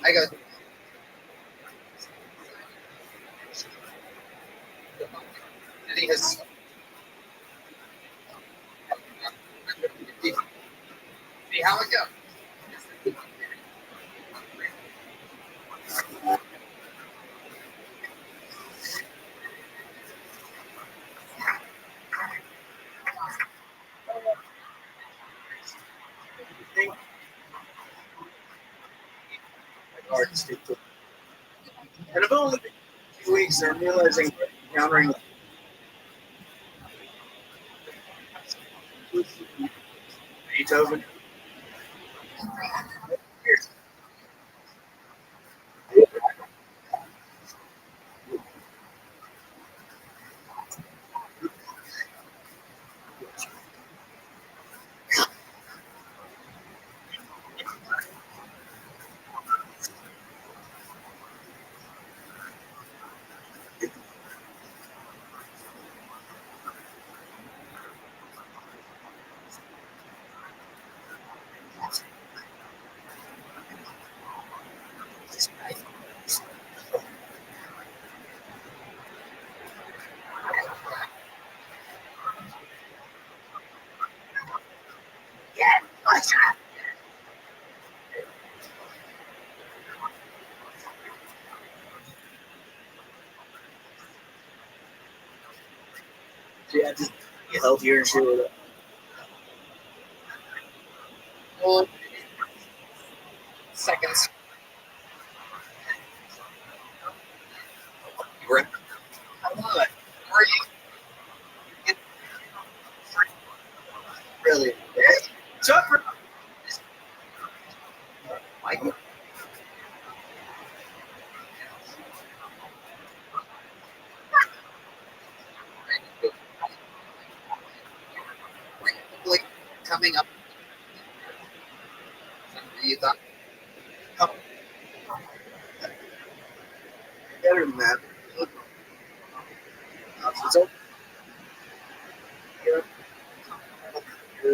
I got. And he has. See how it goes. Hard to stick to. And I've only been 2 weeks, and I'm realizing encountering Beethoven. Yeah, just get healthier and shit with it. Seconds. You ready? I love it. Where are you? Really? Jumper. Mike. Coming up. You thought? Better than that. It's okay. Yeah. A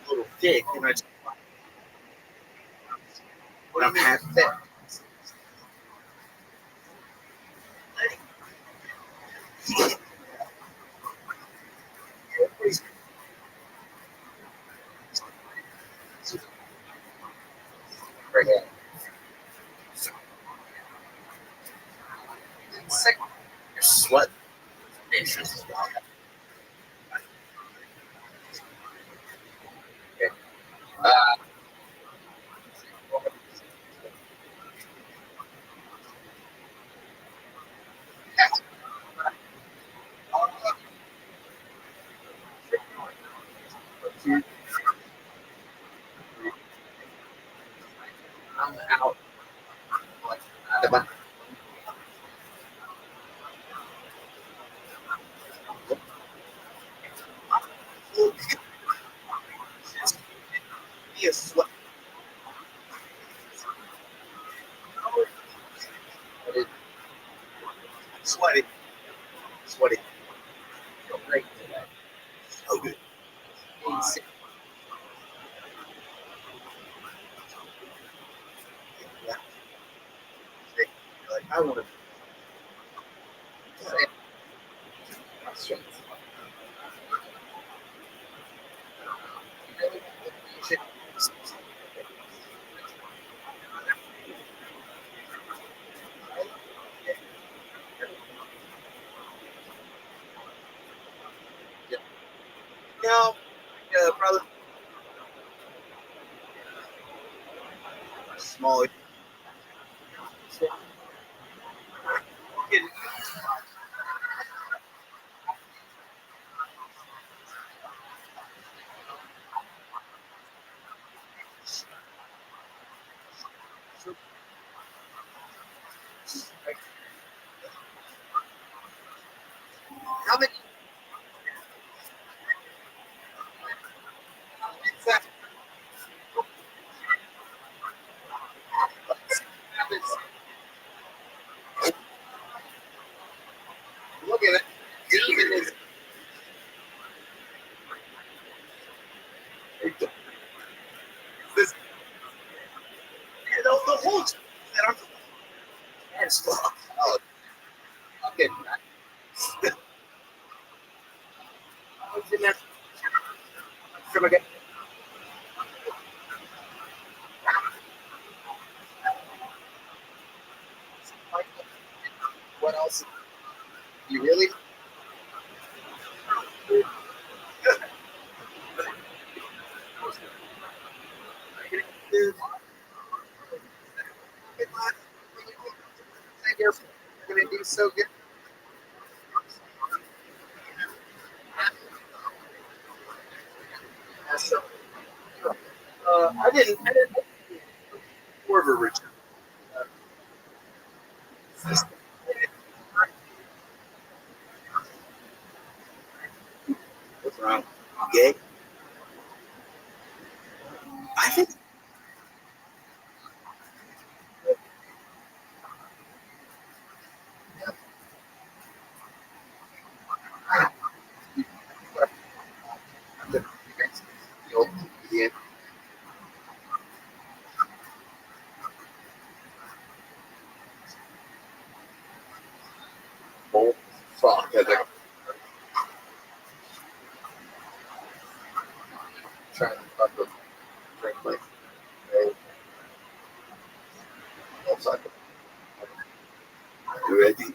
little thick, and I just. When I'm half thick. Right here. Sick. You're sweating. I'm out. You're sweating. Sweaty. Sweaty. Feel great today. So good. Easy. Yeah. You're like, I want to. Questions. No, probably small. How many? Look at it. Demon is. This, the whole that I'm as fuck. Oh, okay. What's in that? From again. What else? You really? Dude. You're gonna do so good. I didn't more of a rich. What's wrong? Gay? I think. Oh, fuck. I think. Trying to fucking drink my. You ready?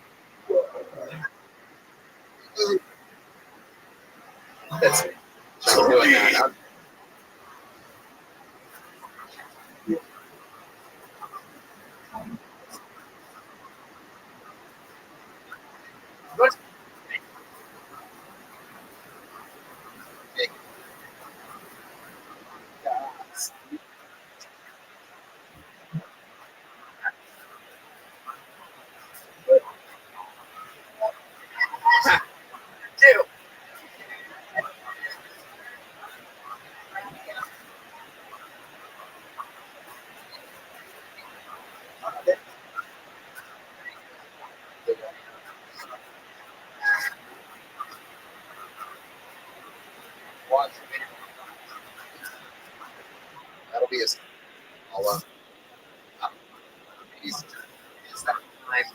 That's it. I'm doing that. What? Dude. Watch. That'll be a. I'll, he's that time.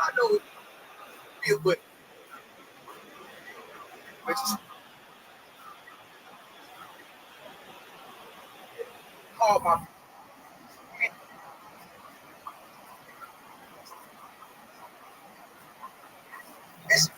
I know it feel, but oh my. It's,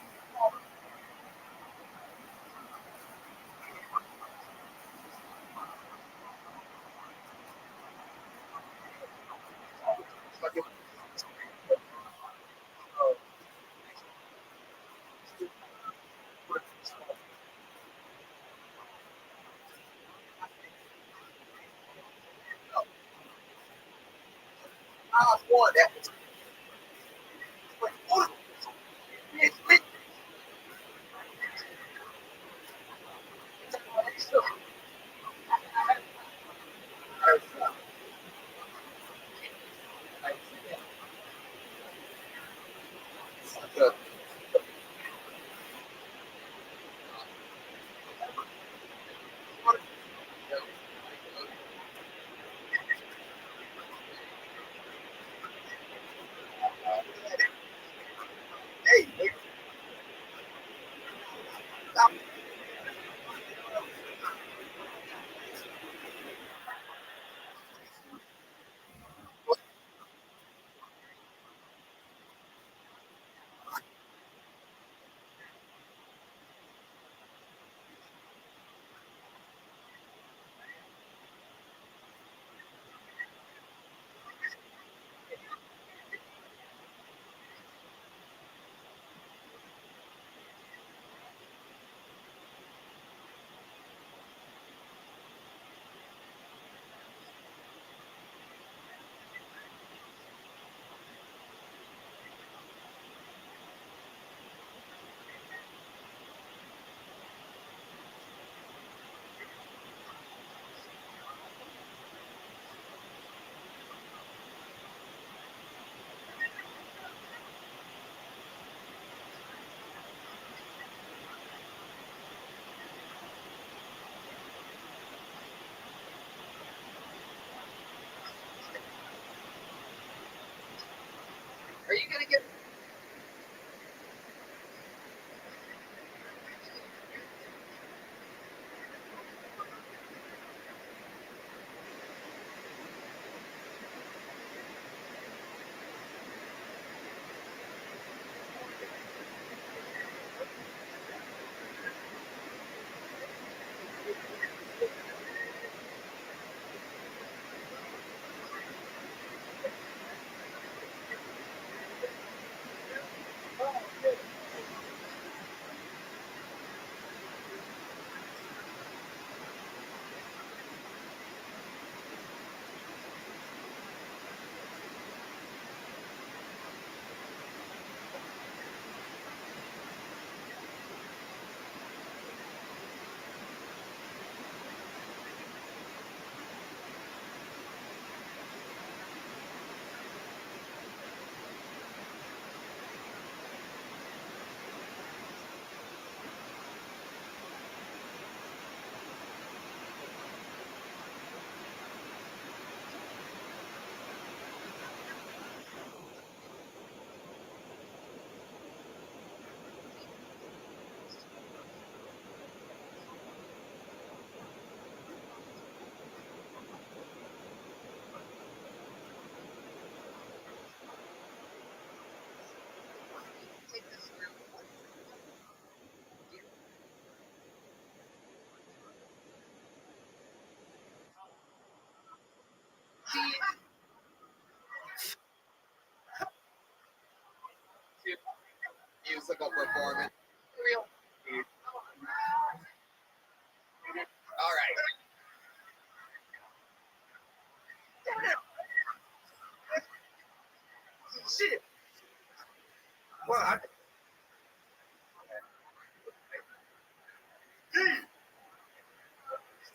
I want that.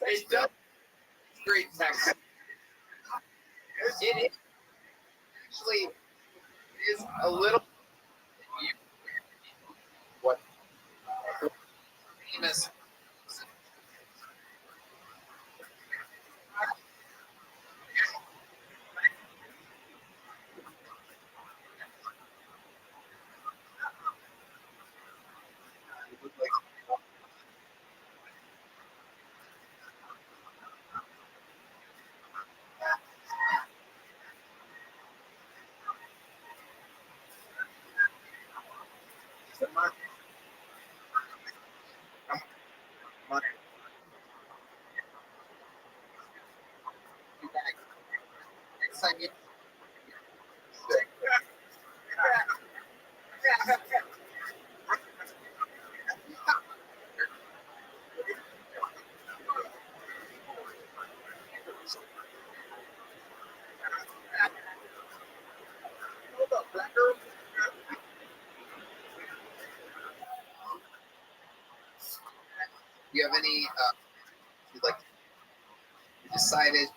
It does. Great text. It is actually a little. What? Famous. Next time you. Do you have any? Like, you decided.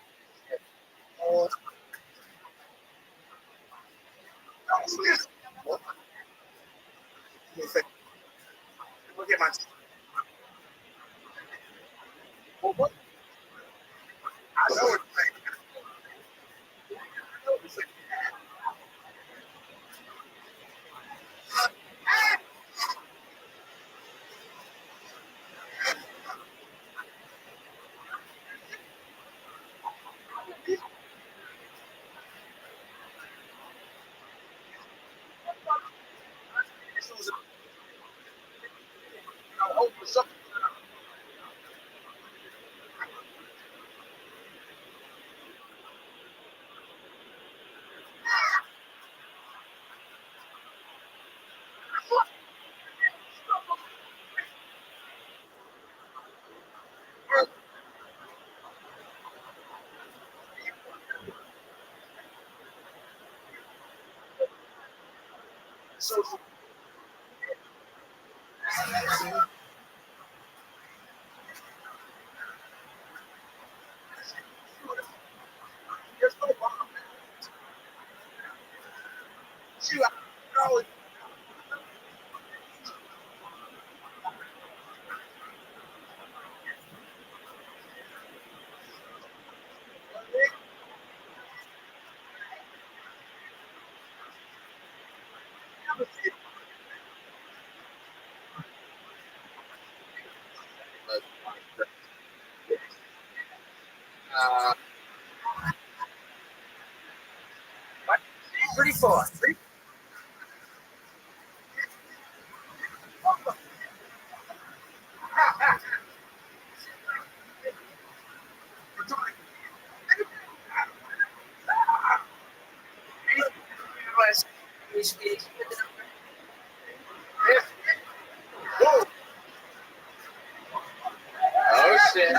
Look at my. Well, what? I know it's like. Shoot, I know it. Pretty far. Oh shit.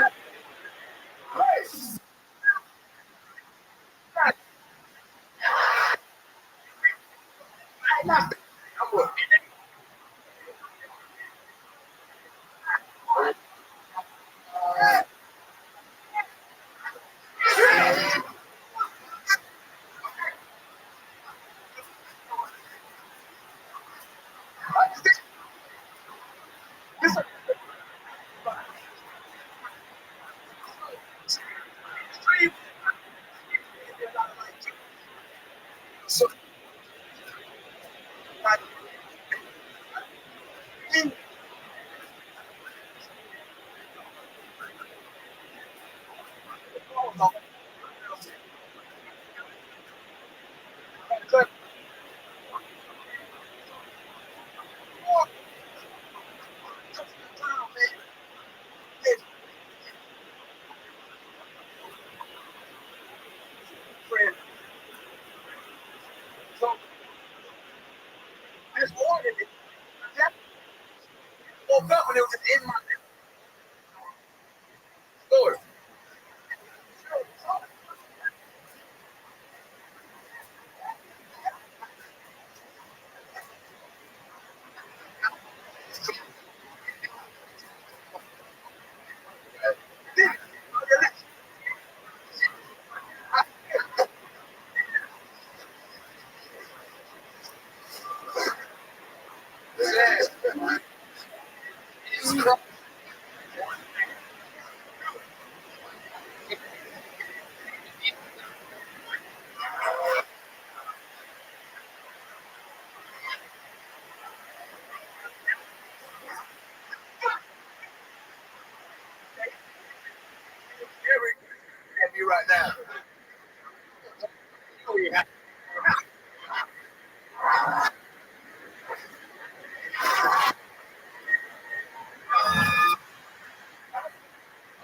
right now.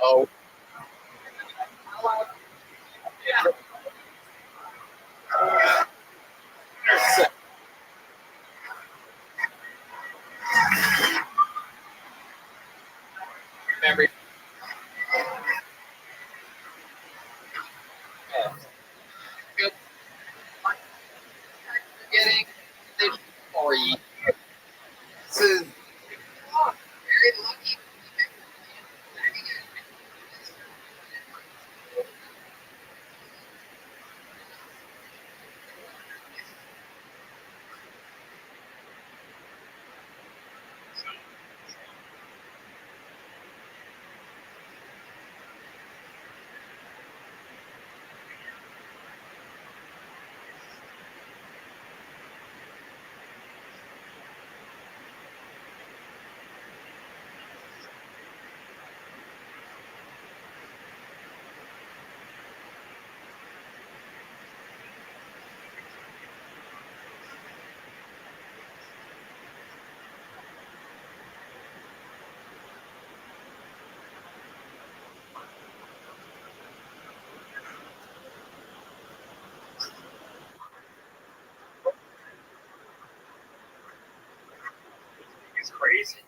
Oh. Every getting for you. So, Very lucky. It's crazy.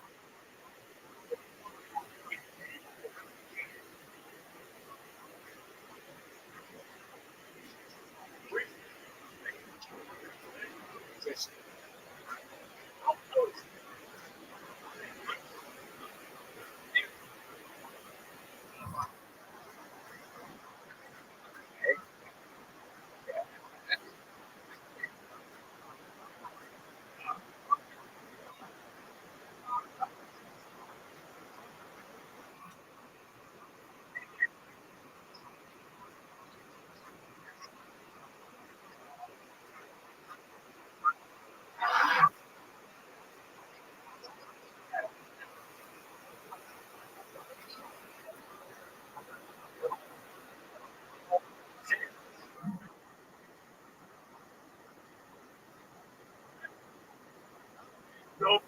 Nope.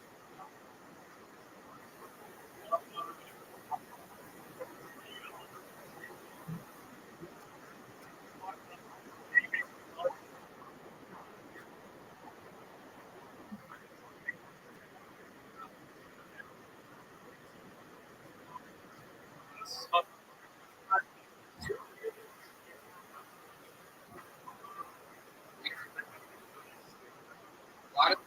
A lot of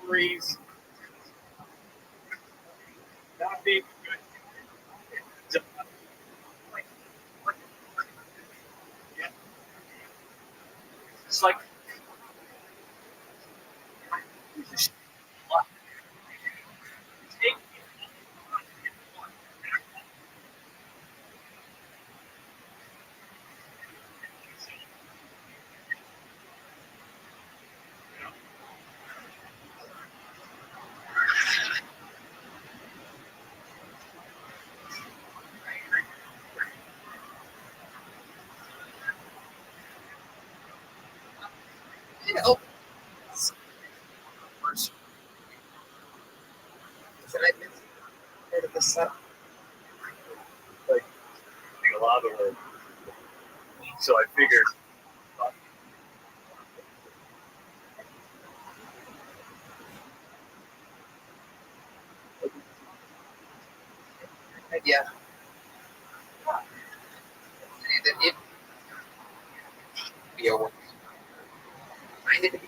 Freeze. Not being good. It's like oh, did I miss part of the set? like a lot of work. So I figured. Yeah. That it be a work. I did.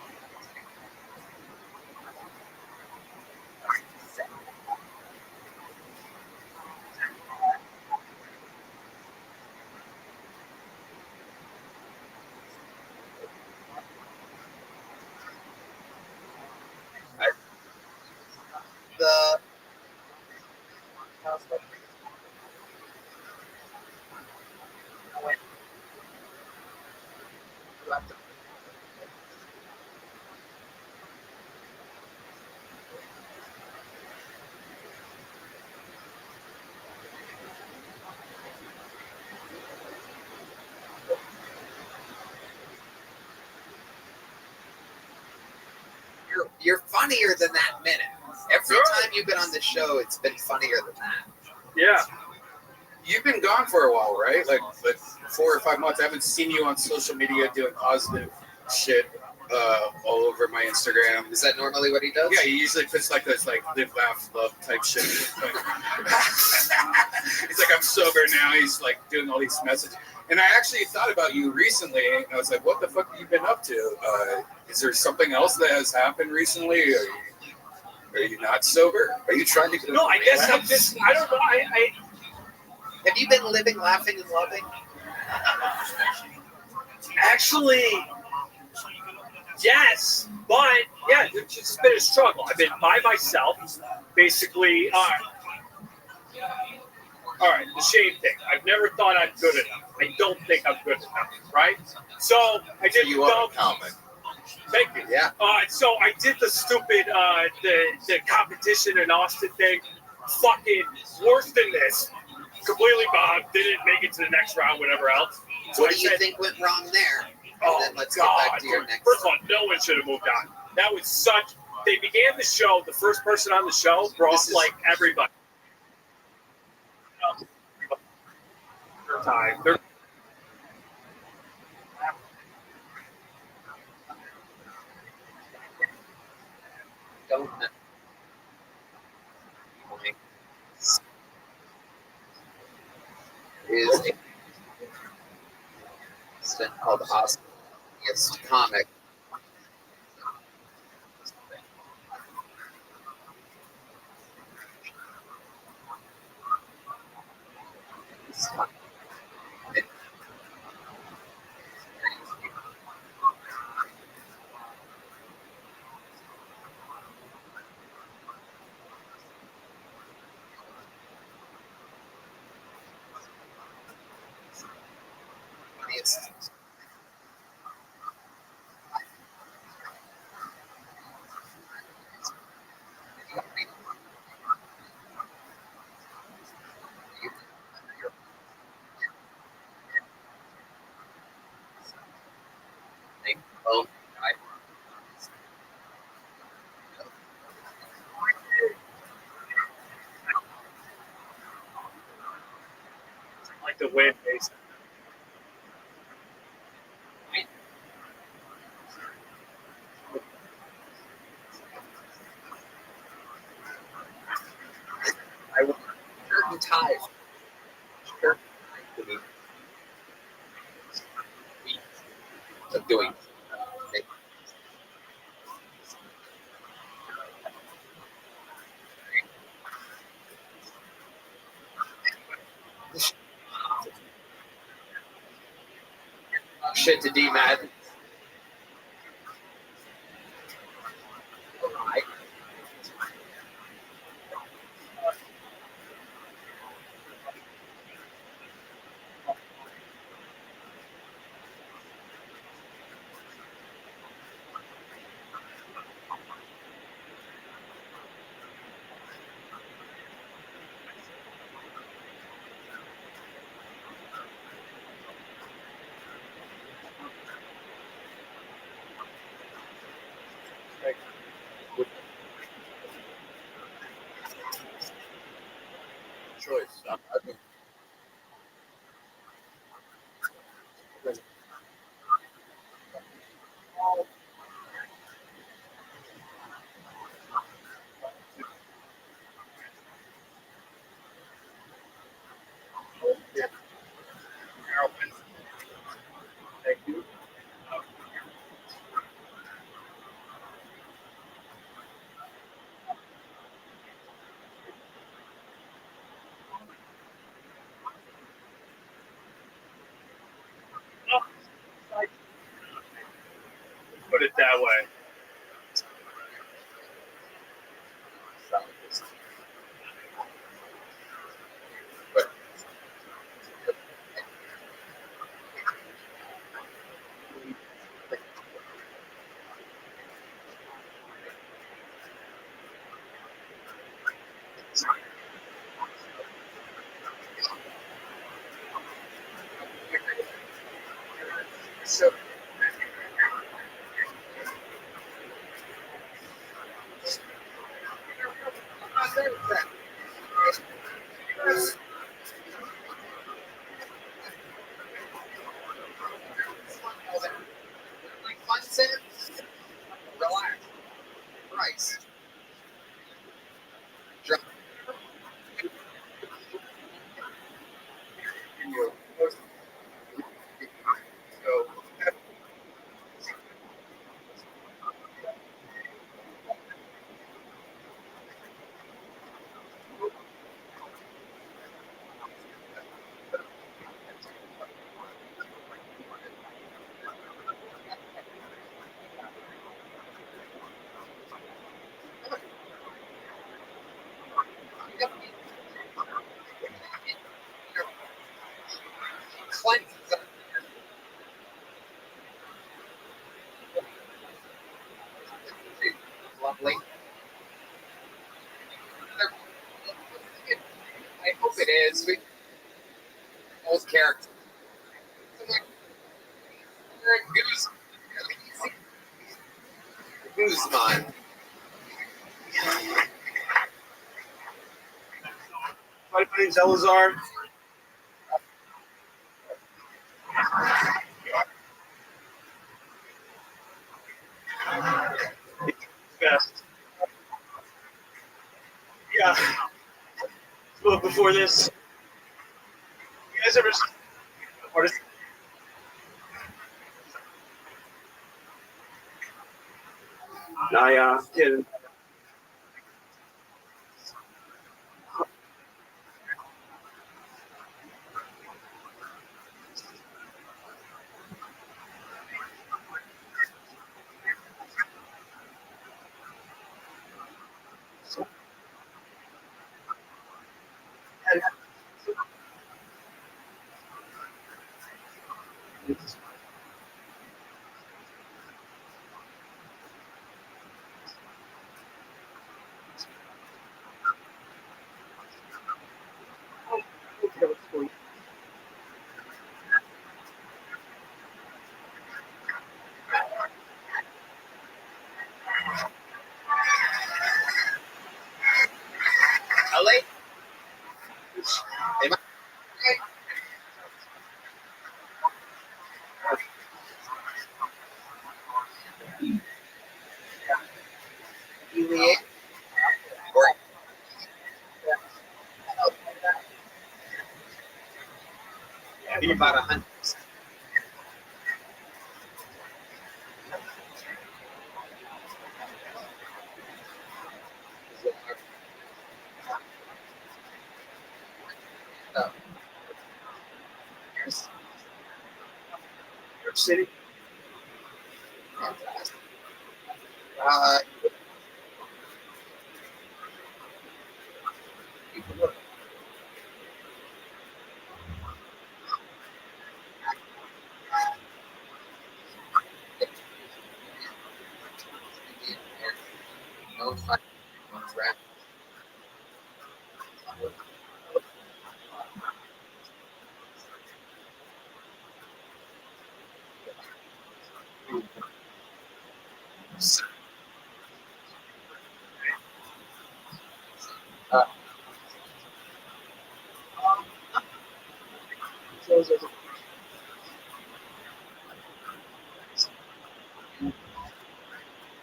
You're funnier than that minute. Every time you've been on the show, it's been funnier than that. Yeah. You've been gone for a while, right? Like 4 or 5 months. I haven't seen you on social media doing positive shit all over my Instagram. Is that normally what he does? Yeah, he usually puts like this live, laugh, love type shit. Like, he's like, I'm sober now. He's like doing all these messages. And I actually thought about you recently, and I was like, what the fuck have you been up to? Is there something else that has happened recently? Are you not sober? Are you trying to get No, I guess I'm just, I don't know. I Have you been living, laughing, and loving? Actually, yes, but yeah, it's just been a struggle. I've been by myself, basically. All right, the shame thing. I've never thought I'm good enough. I don't think I'm good enough, right? So I did You are a comic. Thank you. Yeah. So I did the stupid the competition in Austin thing. Fucking worse than this. Completely bombed. Didn't make it to the next round. Whatever else. So What do you think went wrong there? Oh, then let's God. get back to your next. First of all, no one should have moved on. That was such. They began the show. The first person on the show brought like everybody. Time. Don't. Is a called Austin. It's comic. Like the wind, basically. I want certain ties. Certain of doing. Shit to D-Mad. Choice. Thank you. Put it that way. So Twice. Lovely. I hope it is. We old character. Guzman. My name's Elazar. Best. Yeah. But before this, you guys ever artist? Nah, yeah, kidding. LA? Am I? About 100. New York City.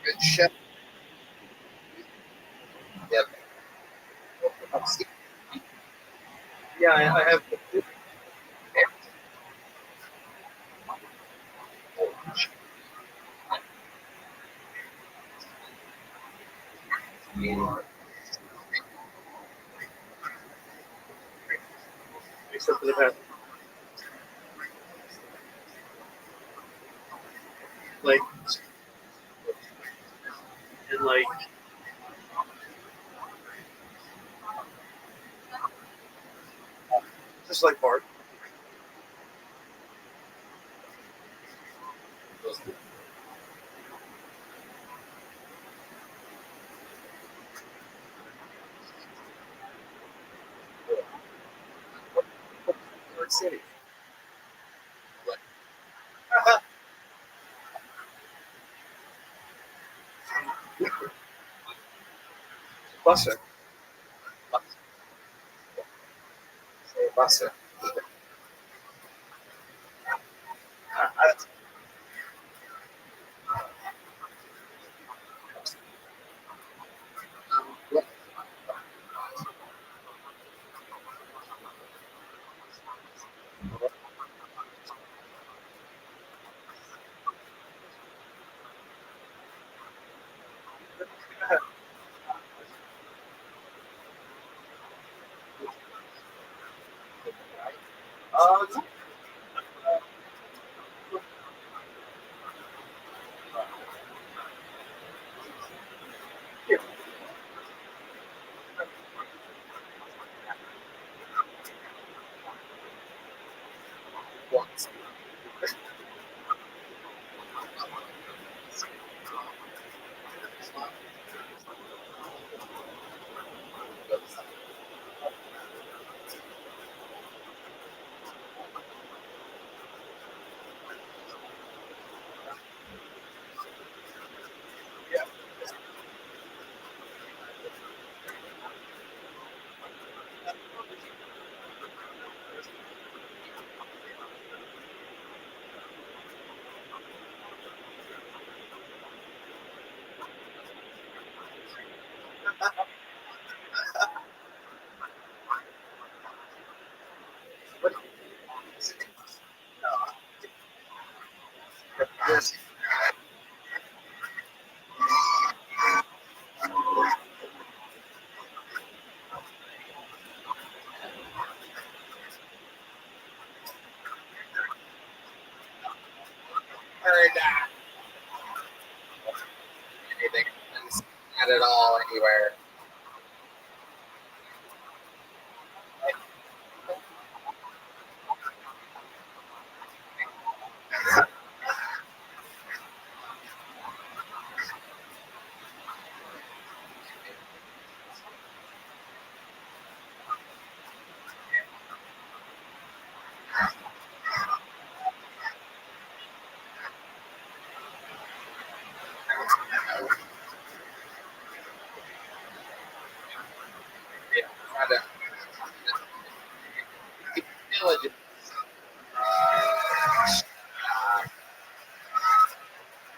Good ship. Yep. Yeah, I have. Except for the past. Like, and like, just like Bart. New York City. Busser. Busser. Heard that. Anything not at all anywhere.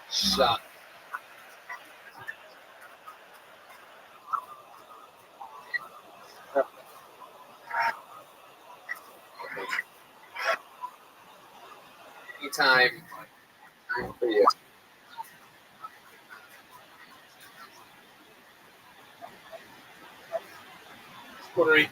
Shut. Anytime for you. Puerto Rico.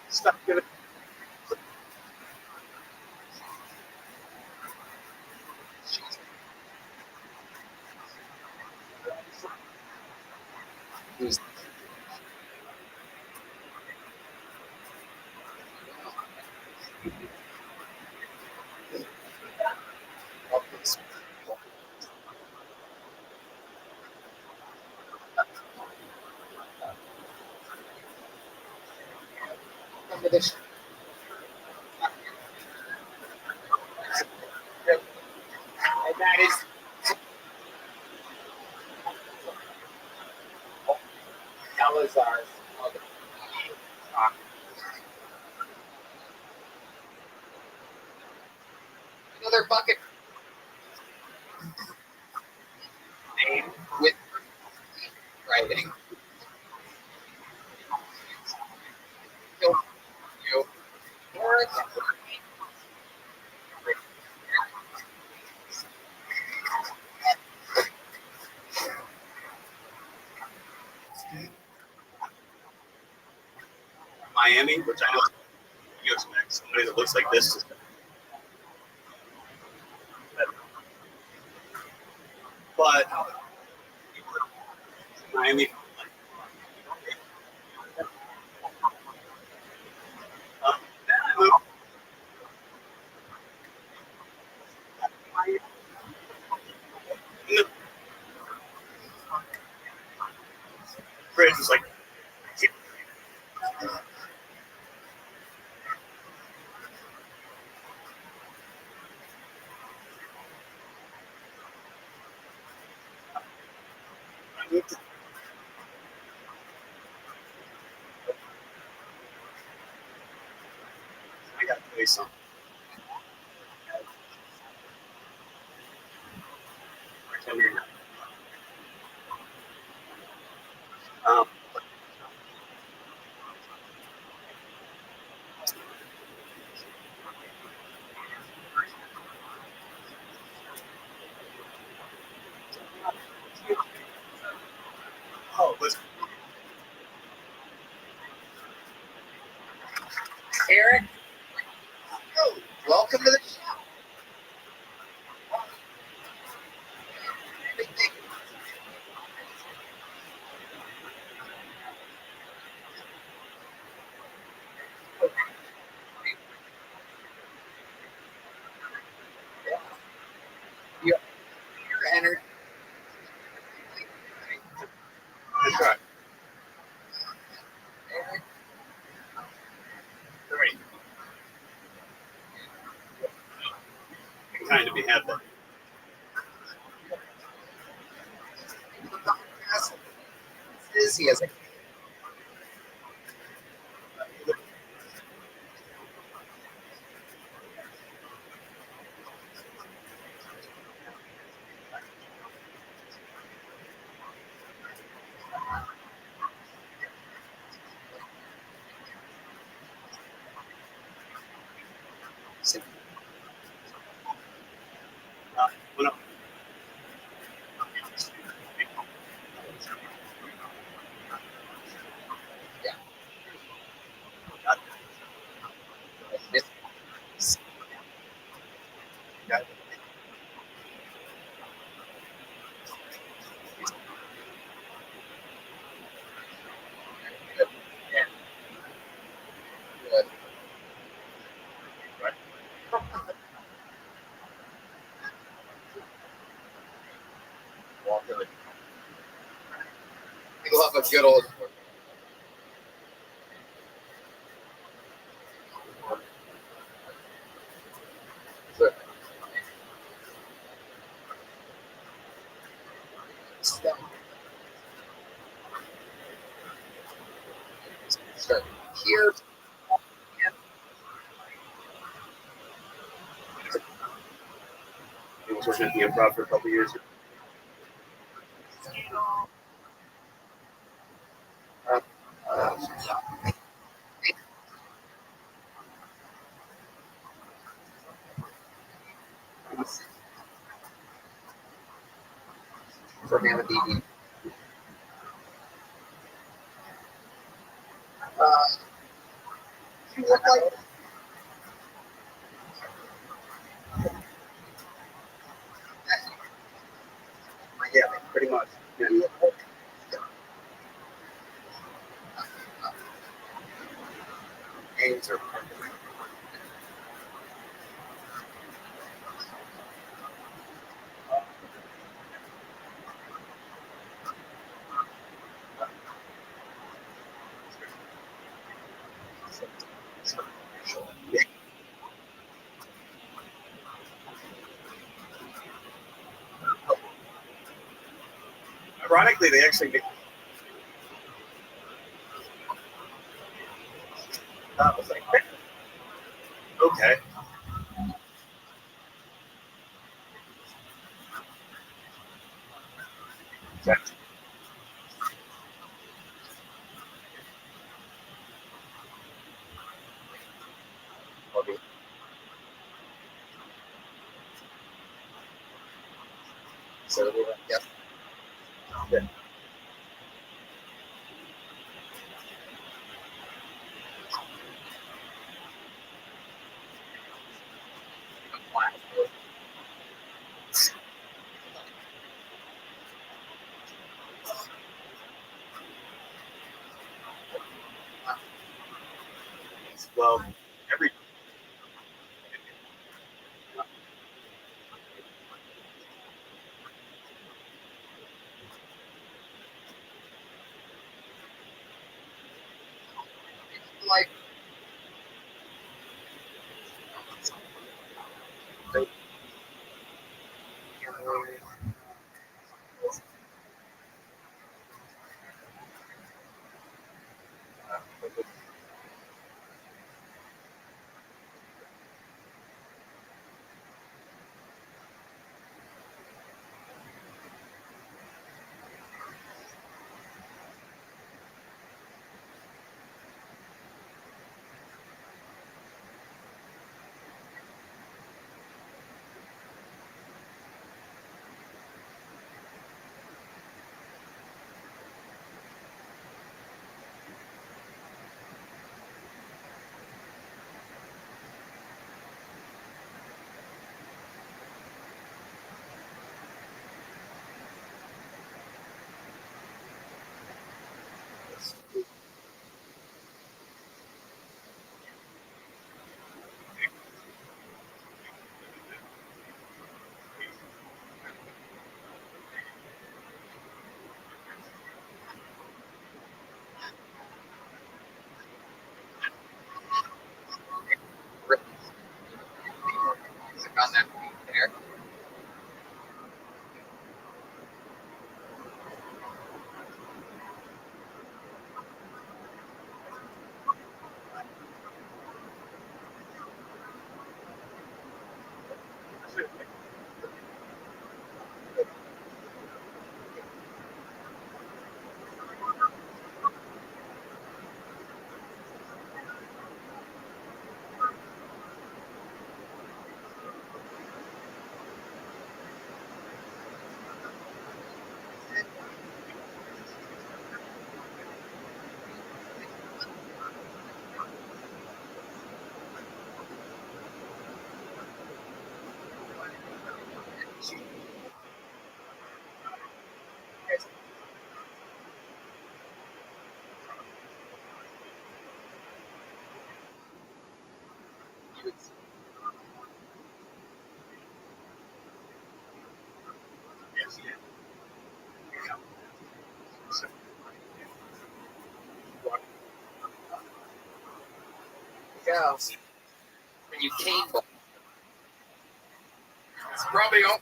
Stop giving. Under this. And that is Salazar's mother. Another bucket name with writing. You. Miami, which I know you expect somebody that looks like this. But Miami. Bridge was like, I got to play something. I can't hear you. Eric. Oh, welcome to the show. Your energy. That's right. Great. Kind of be happy. He has a Bueno. You'll have a good old. Start here. He was working at the Improv for a couple years. For me, with DD. You look like. Yeah, pretty much. Yeah. Names are. Ironically, they actually make. I was like, okay. Yeah. Okay. So, yeah. Yeah. Well, every. Like. Yeah. When you came, It's probably all.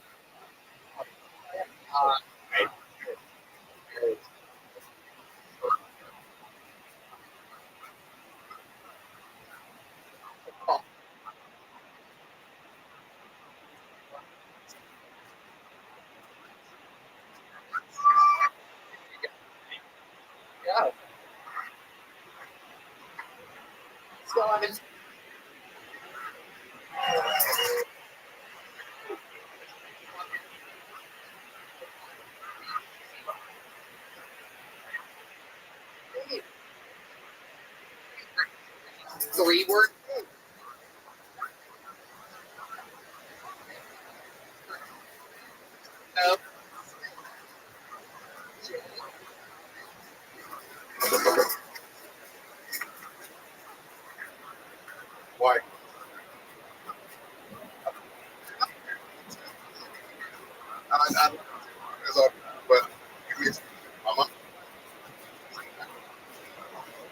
yeah. Still haven't. Three word. No. Why? But Mama,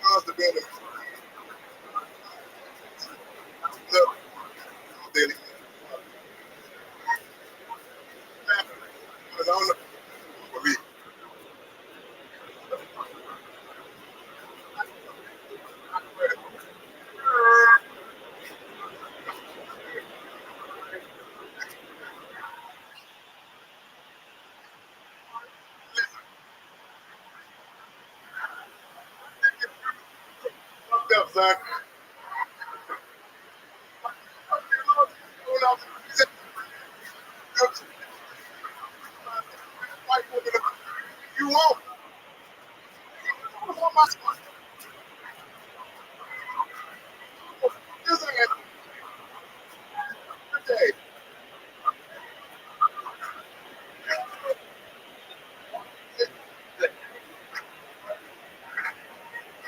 how's the building? Look, daily. I don't know. For me. Fucked up, son. You won't.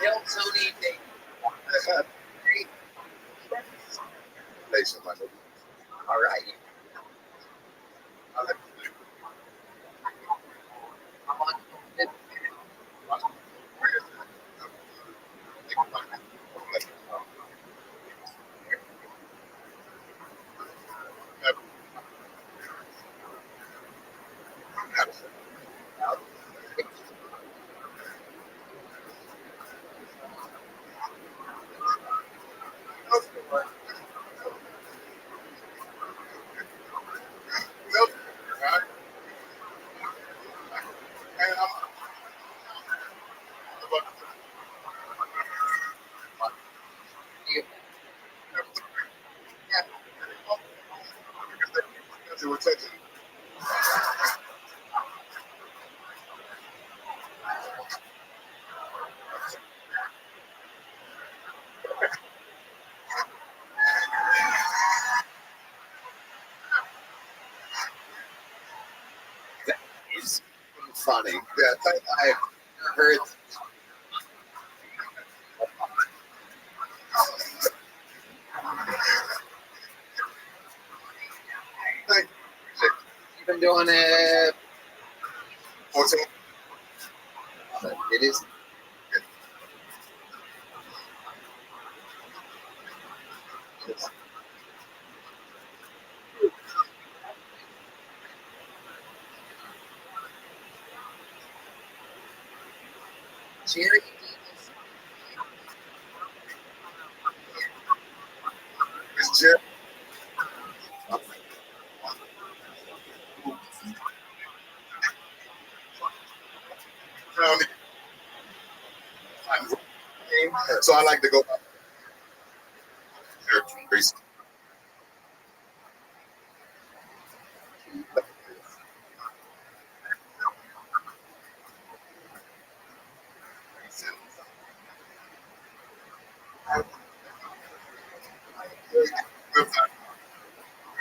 Tell Tony they. Nation, my nigga. All right. I'm on. Your attention. That is funny. Yeah, I've heard. You've been doing it. 14. It is. Jerry. It's Jerry. So I like to go. Grace.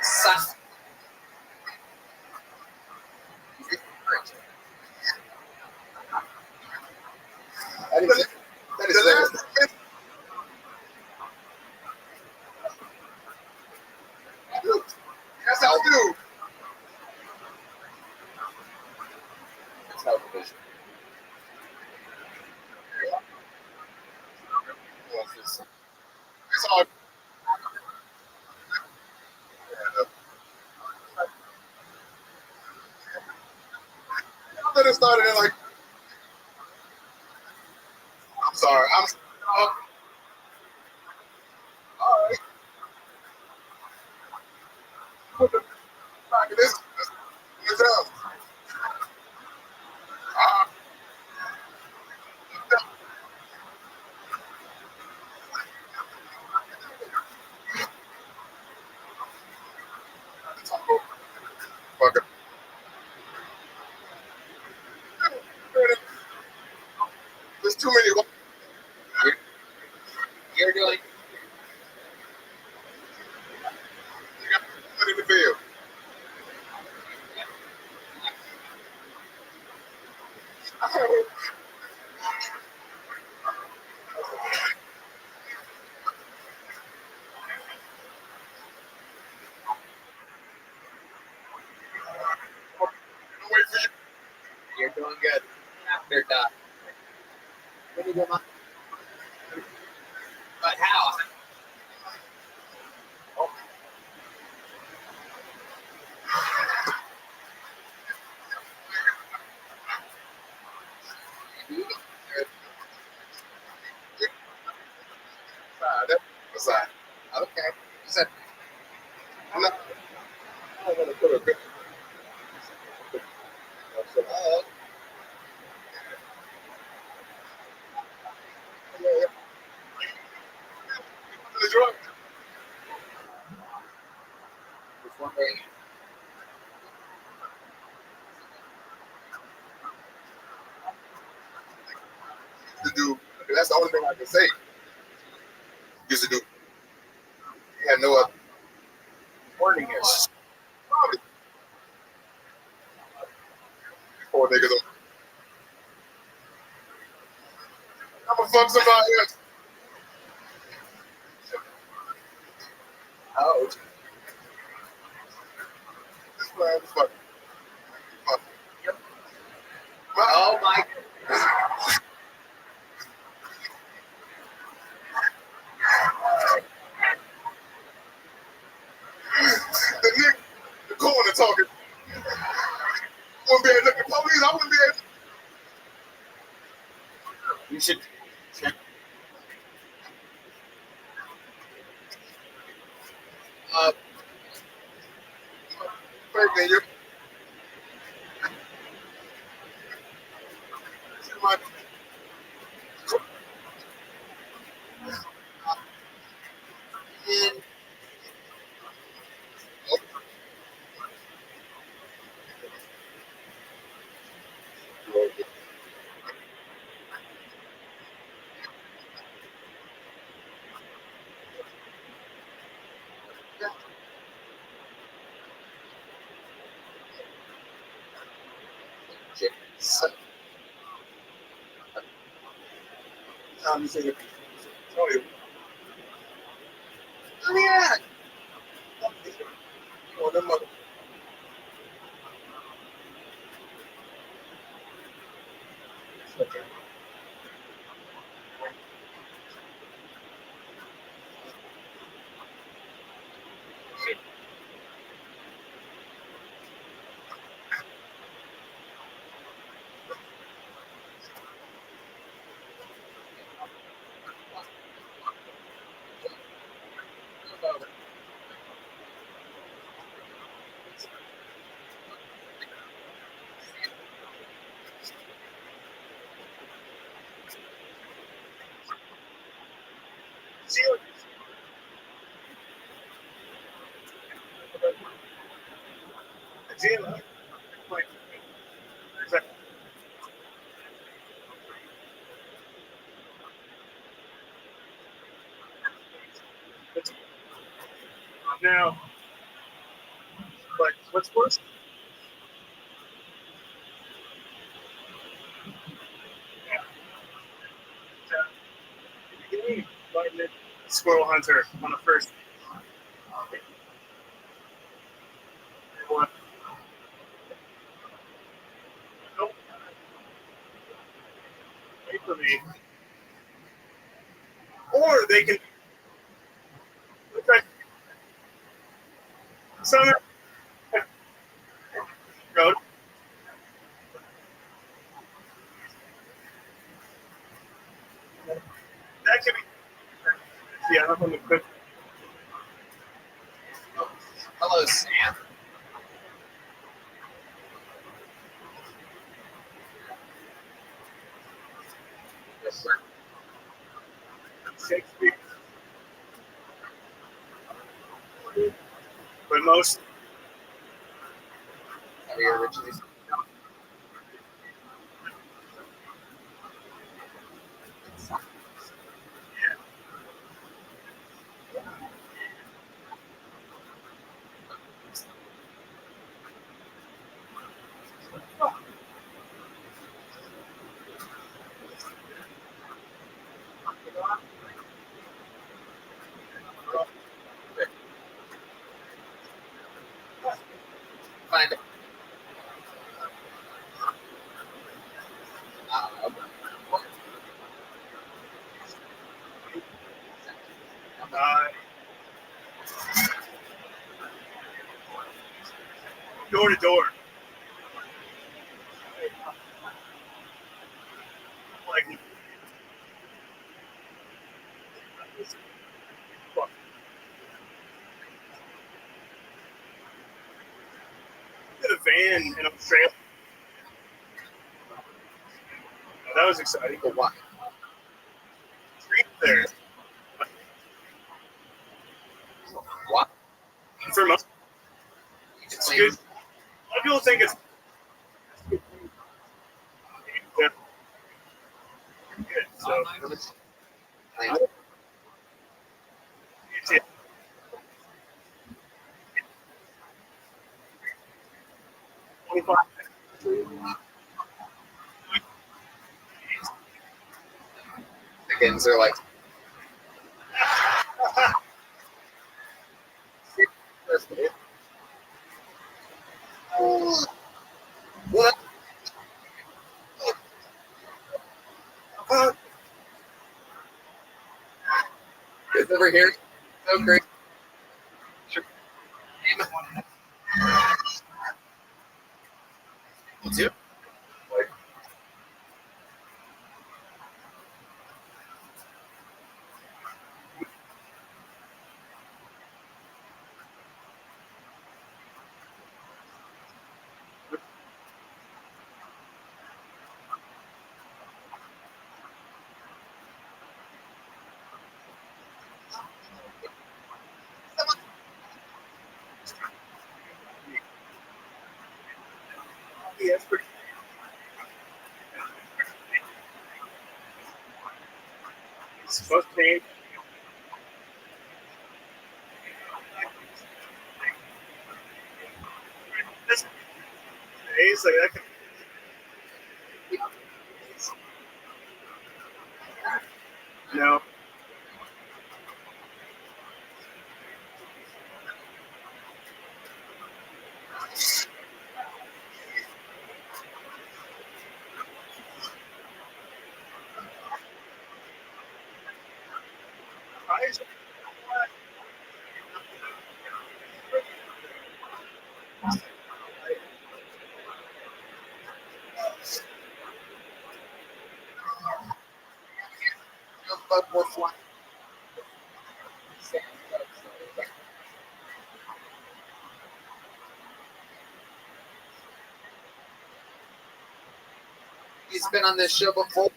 Sus. That is could have started at like. I'm sorry. All right. Put the back of this. There's too many. You're doing. You got put in the field. You're doing good. After that. Let me get my. But how? Side. Okay. You said. I'm not going to put a bit. Just wondering. To do. That's the only thing I can say. Used to do. He had no other wording here. Poor niggas. I'm gonna fuck somebody else. Oh. This man is fucking. Oh my. The nigga, the corner talking. Wouldn't be able to look at the police. I wouldn't be able. You should. Birthday, you're. You say it. Tell you. Oh yeah. Oh, them mother. Okay. Now, but what's worse? Squirrel hunter on the first. What? Nope. Wait for me. Or they can. Son of. Road. That could be. Yeah, I'm on the quick. Hello, Sam. Yes, sir. Shakespeare. But most. Are you originally? Find it. Door to door. Like. Did a van in Australia. That was exciting. But why? Street there. What? For most. It's good. A lot of people think it's. Yeah. Good. So. It's it. Chickens are like. What? It's over here. So great. Sure. Too. Yeah, it's pretty. It's supposed to be. Days like that. No. He's been on this show before.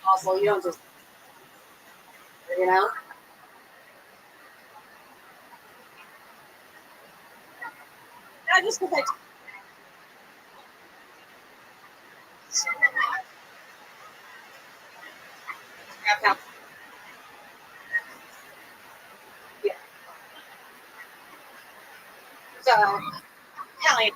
Also, you don't just, you know? I just because yeah. So, yeah, like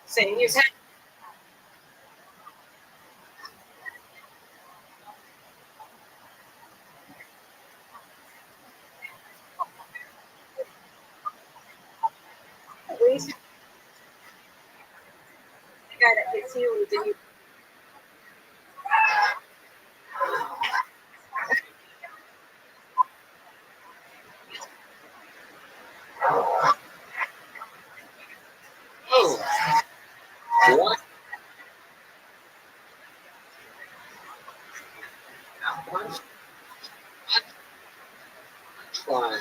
saying you said. Oh, what? Fine.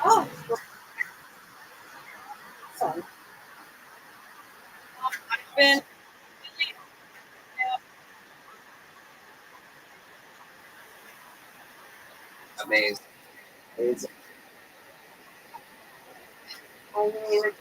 Oh. Sorry. I've been. Amazing. Amazing.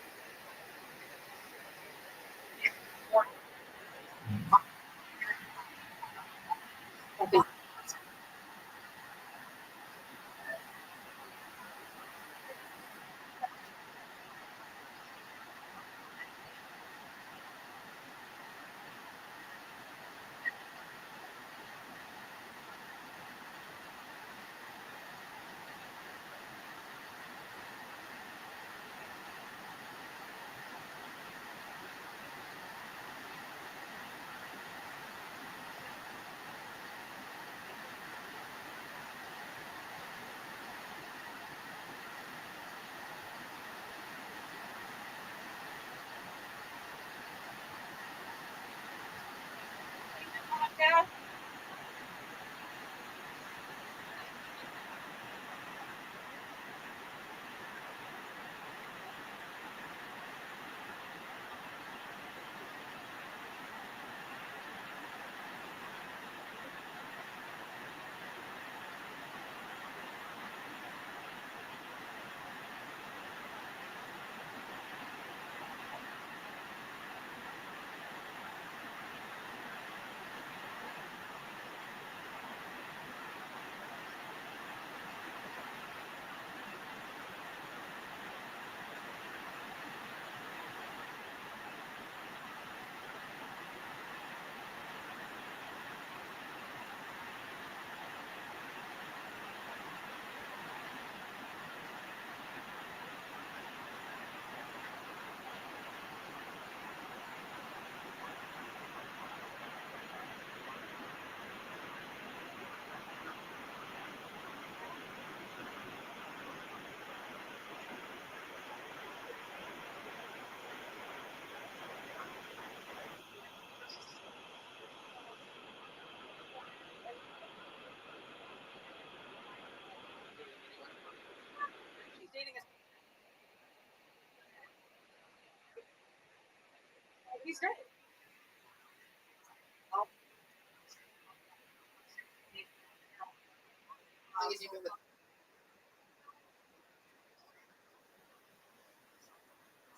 He's great.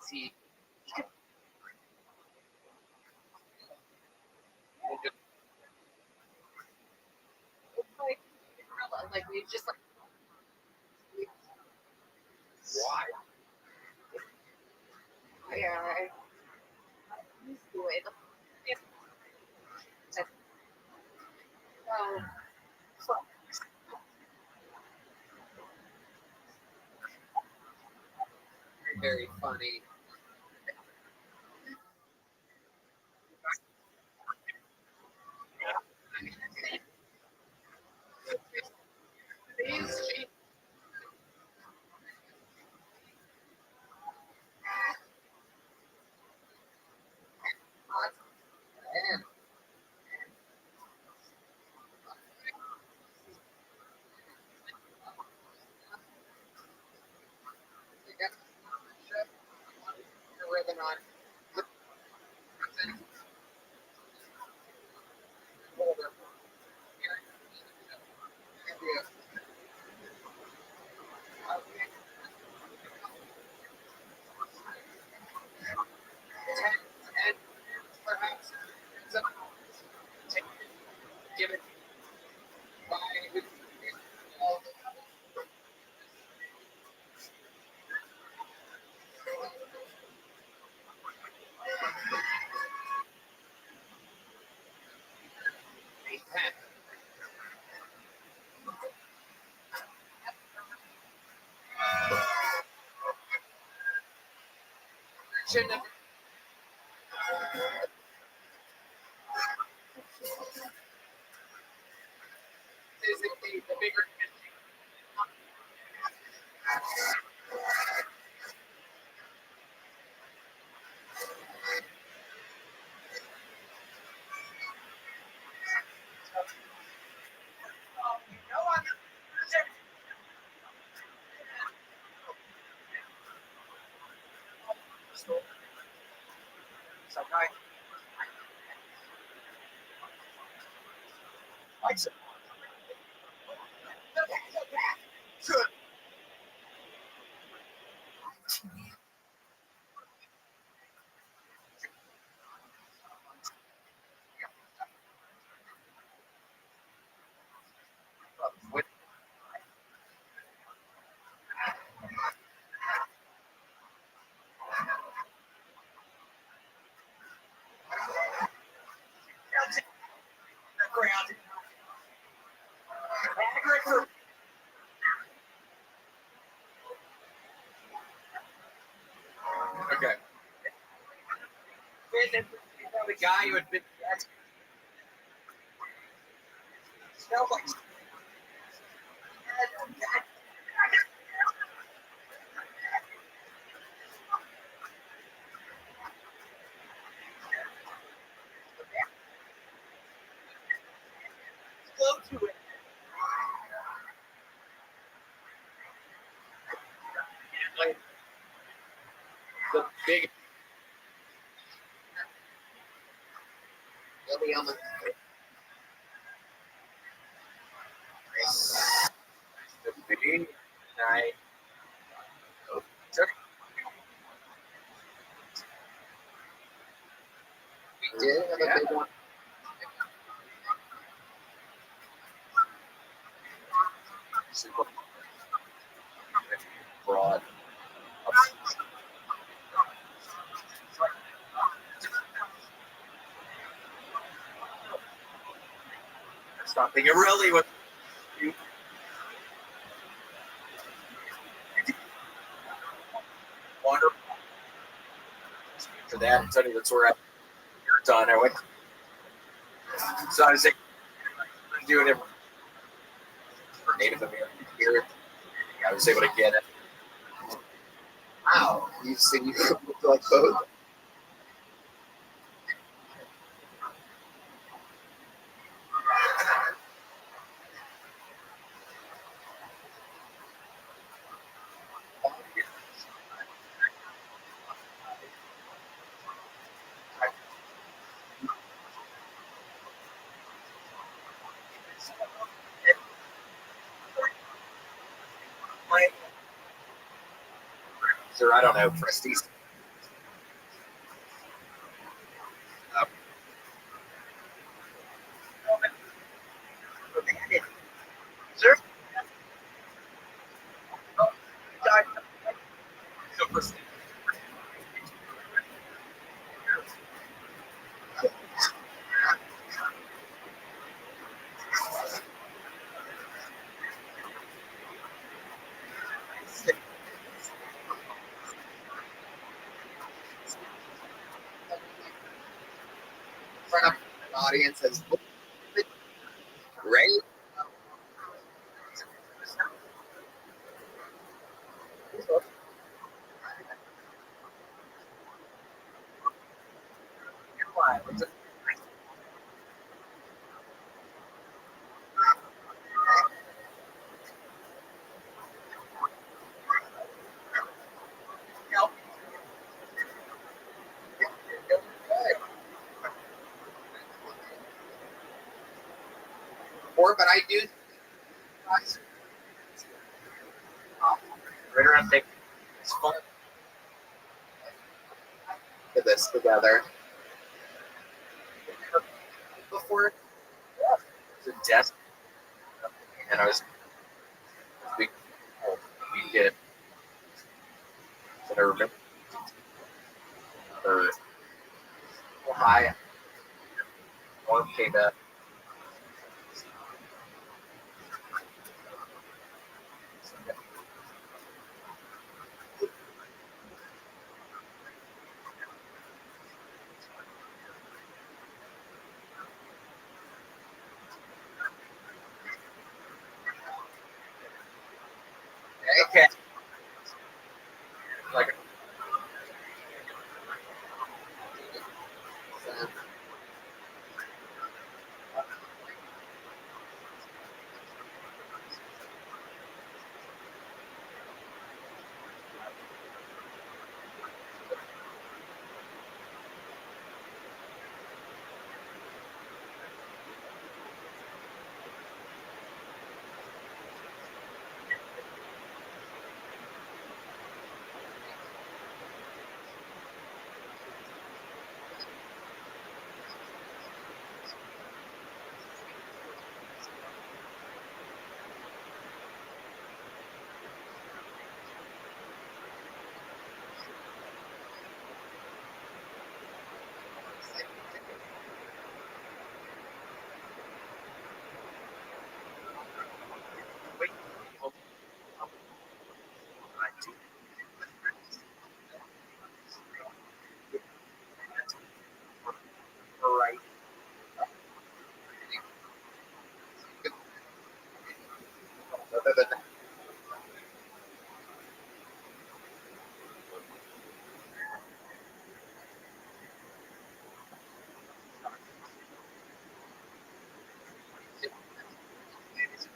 See. Like we just like. Why? Yeah. The way the. So. Very funny. Ribbon on. And perhaps give it by Okay. The guy who had been smelled like go to it. Like the big the big night. We did have a big one. Super broad. Stop thinking really was. Wonderful. For that, and Tony, that's where you're done. I went. So I was like, I'm doing it for Native American here. I was able to get it. Wow, you see, you look like both. Sir, I don't know, Prestige. Sir? Front of the audience has Ray. But I do. Right around there. It's fun. Get this together. Before the desk, and I was we did. And I remember high. One came up.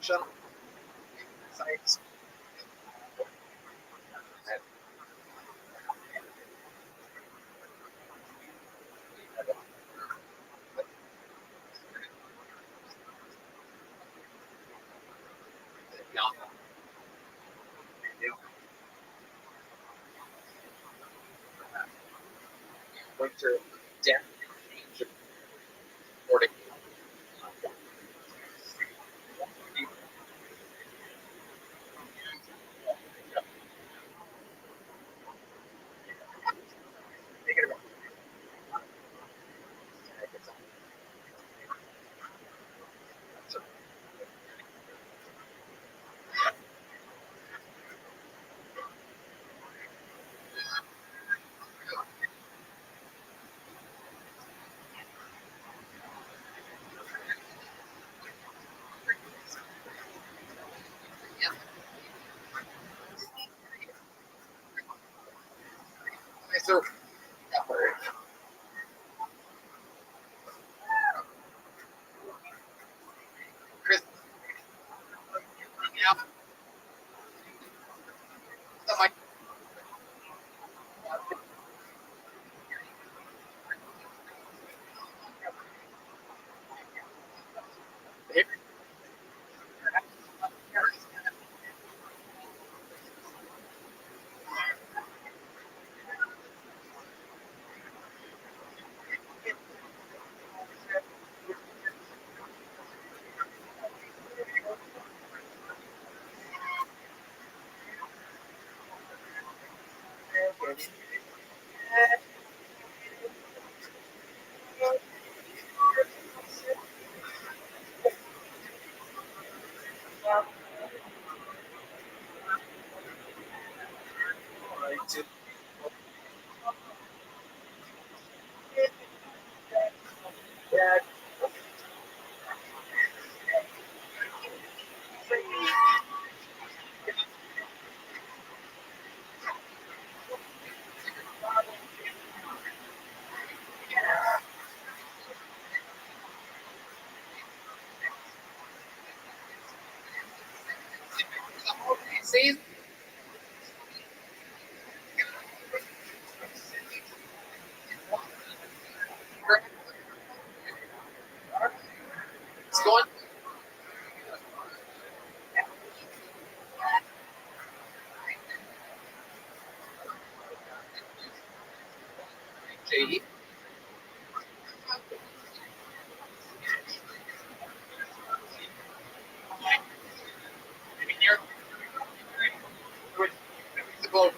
Shut up. Science. Winter death. Morning. So, Chris, yeah. See? It's going. JD. Here. The boat.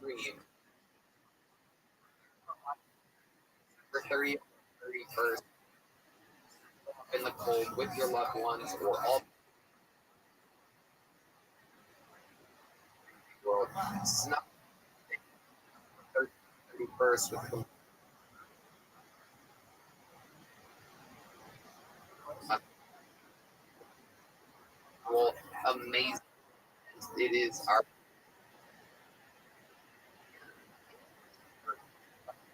dream for 30th, 31st, in the cold with your loved ones or all world. Snuff 31st with the well, amazing. It is our.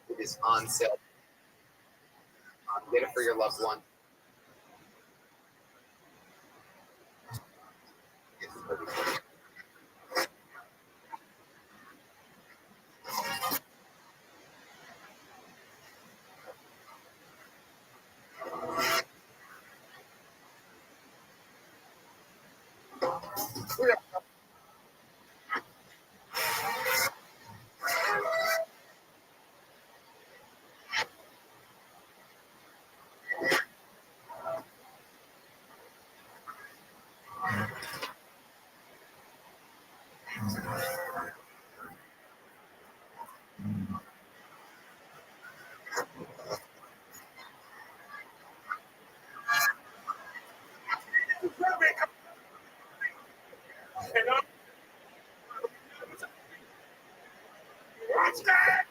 It is on sale. Get it for your loved one. What's that?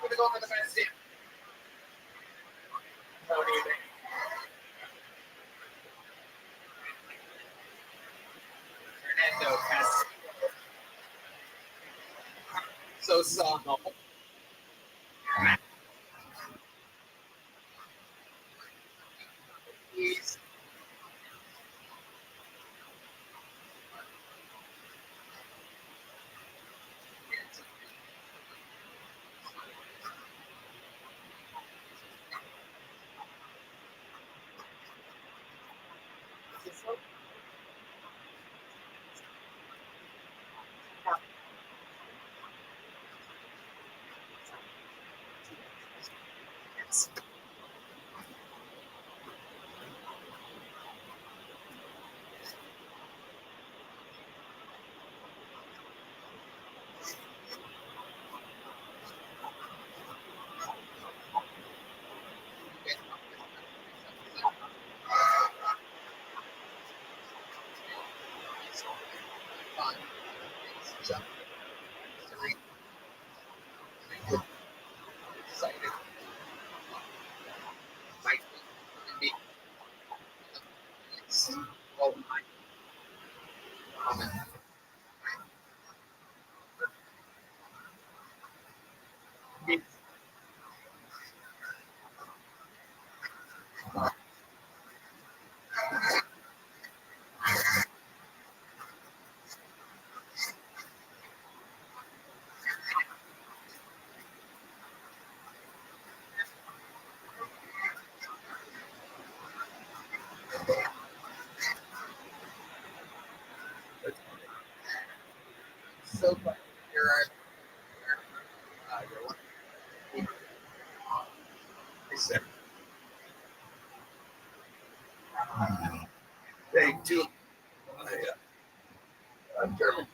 I'm gonna go over the bandstand. What do you think? Fernando has so soft. Please. Excited. Might be. Oh my. So glad you're one. Thank you. I'm German.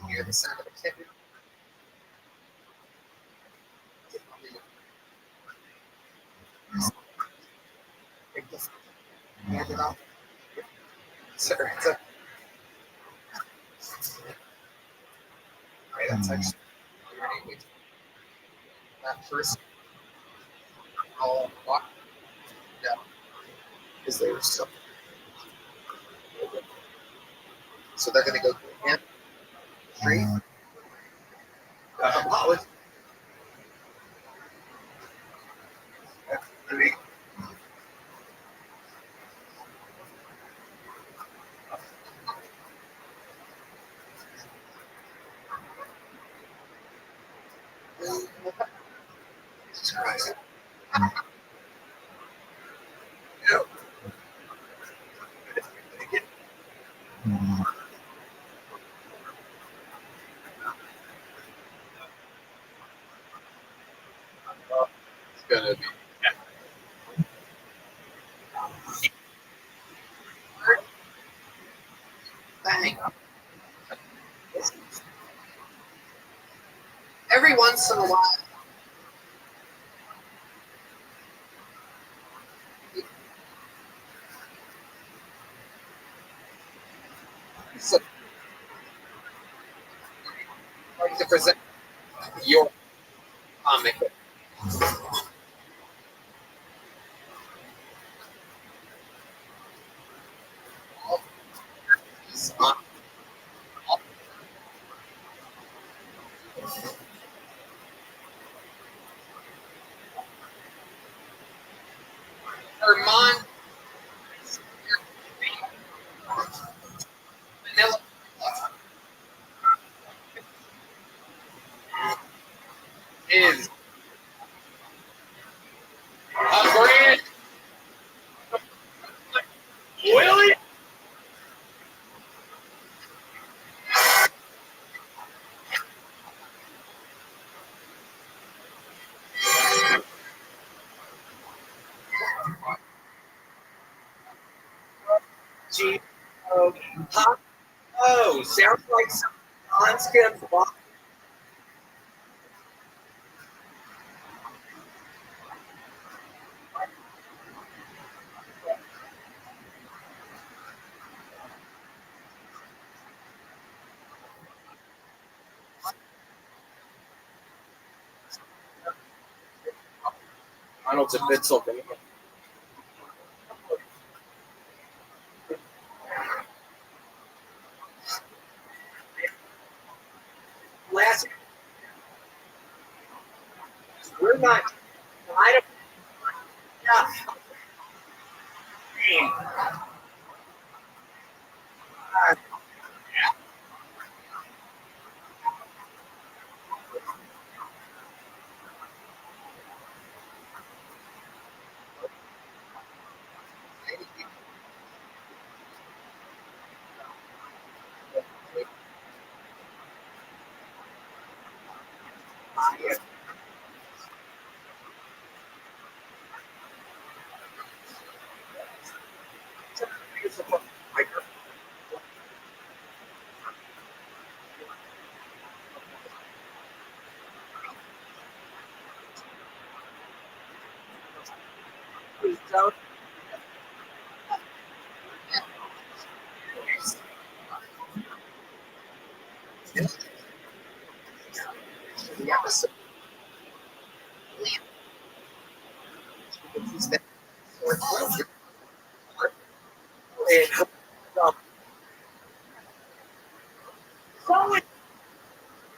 Hear the sound of a kitten. Sir, it's a that's actually that first all yeah, because they were so they're gonna go in street. Polish. It's gonna be. Bang. Every once in a while. So, like to present your comic. Vermont vanilla is a brand. Willie. G. Hot. Oh, sounds like some on-skin block. Arnold's a bit something. Last, we're not. I don't. Yeah. Don't. The episode.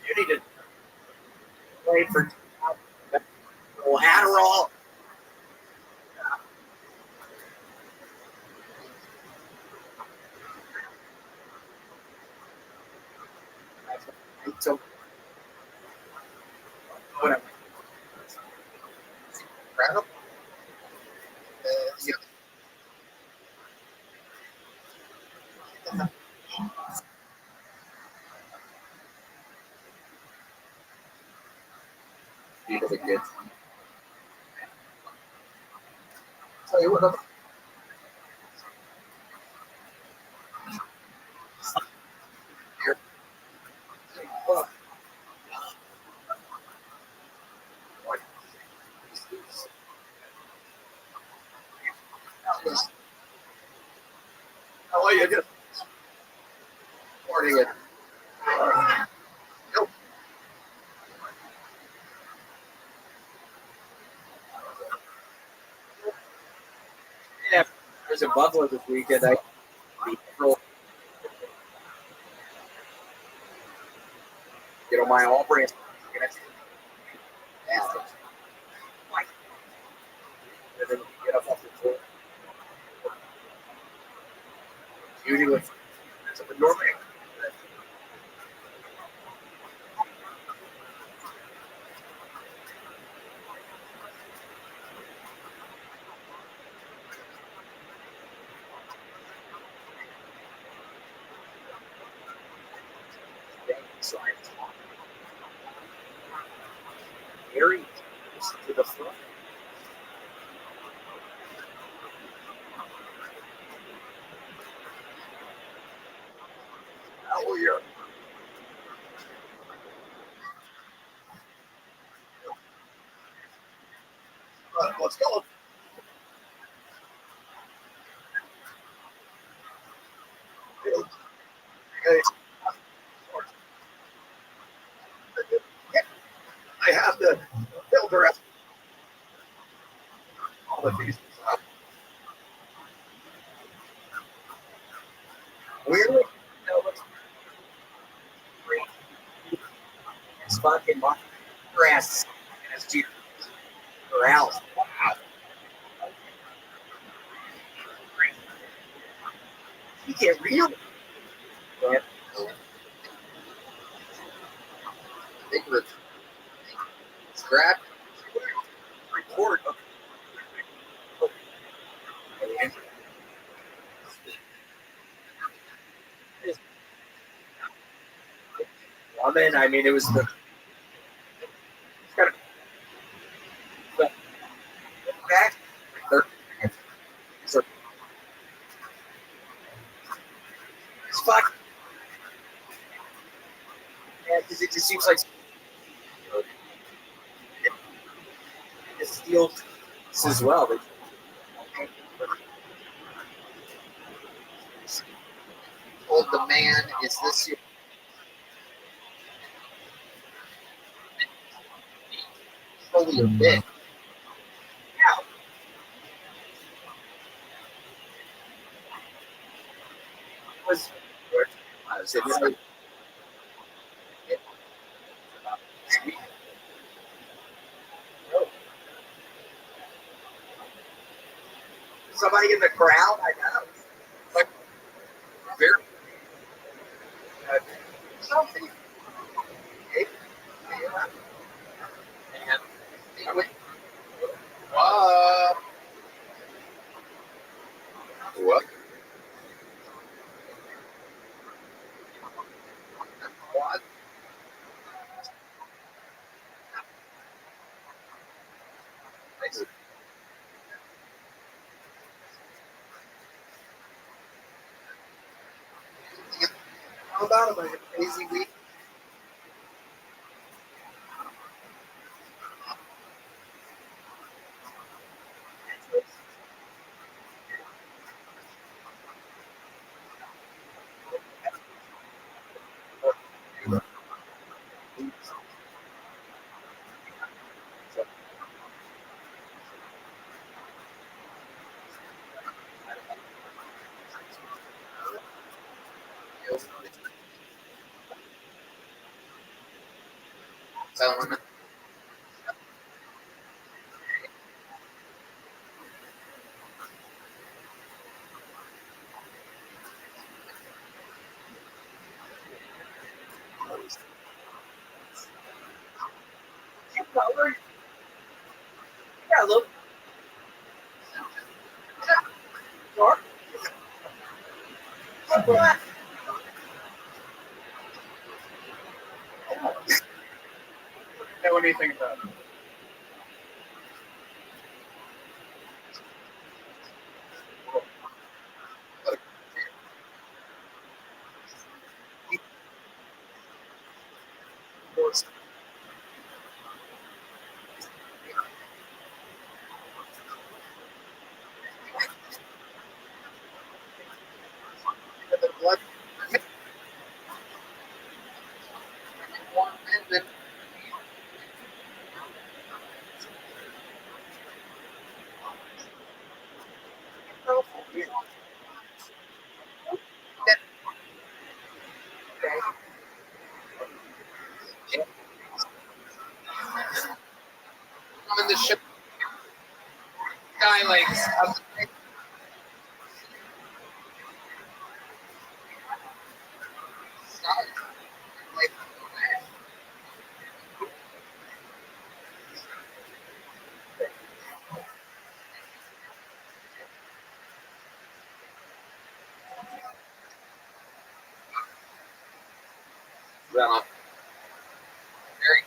You need to wait for Adderall. So, whatever. Incredible. Yeah. Really good. Tell you what. Here. was in Buffalo this weekend. My all brand. And then get up off the floor. Usually, that's a normally. Very to the front. How are you? Let's go. I have to filter out all the pieces. Weirdly, it's fucking grass as deer corrals. Wow. You get real. Big rip. Scrap. Report. I mean, it was the kind of back. It's fuck. Yeah, because it just seems like it's steel as well. Told the man, is this your fully or bit? Yeah. Was it somebody in the crowd? I know. Like, very. Something. And what? What? How about a crazy week? Yeah, look. Know anything about it? The blood I'm in the ship. Guy like. Well, very.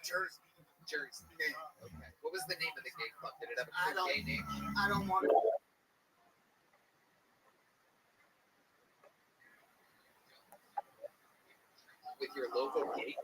Jersey. Jersey. Okay. What was the name of the gay club? Did it have a cool gay name? I don't want to. With your local gay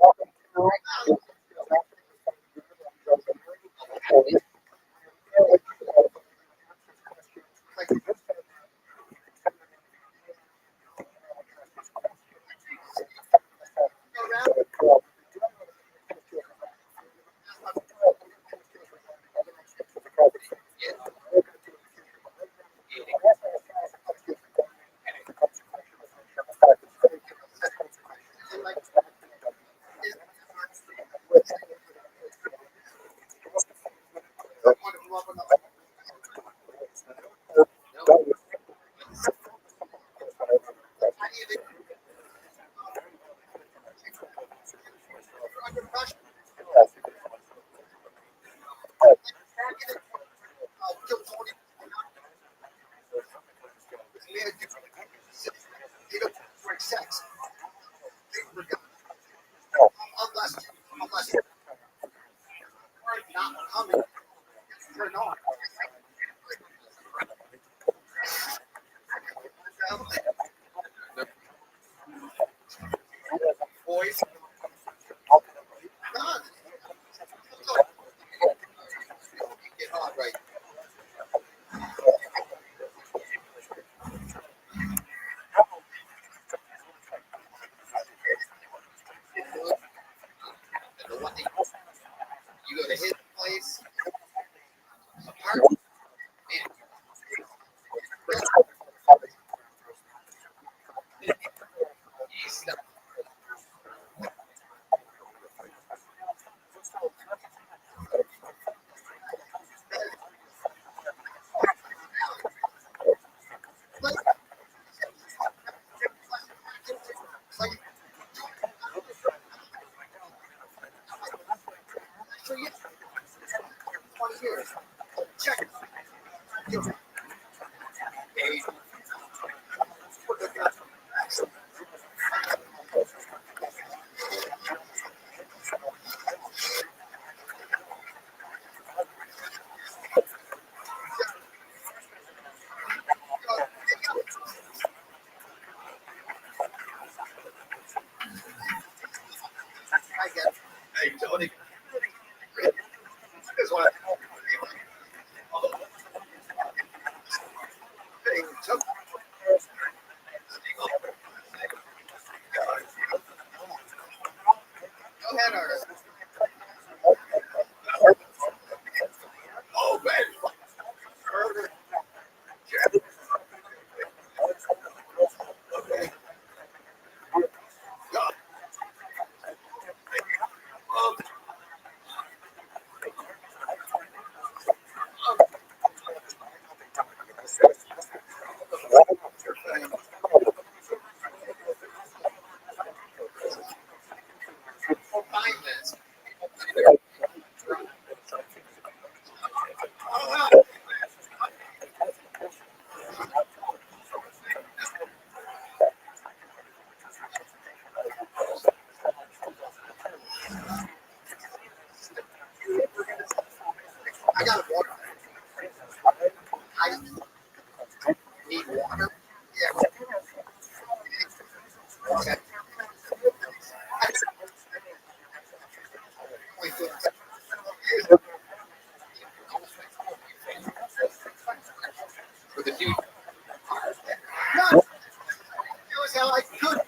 sex. Unless not coming, turn on. Right. You go to his place. So yeah, 20 years. Check. I get. Hey, Tony. This one. Go ahead, Ernest. Oh, man. Okay. I got water. I need water. Yeah. Okay. For the dude. No. It was how I could.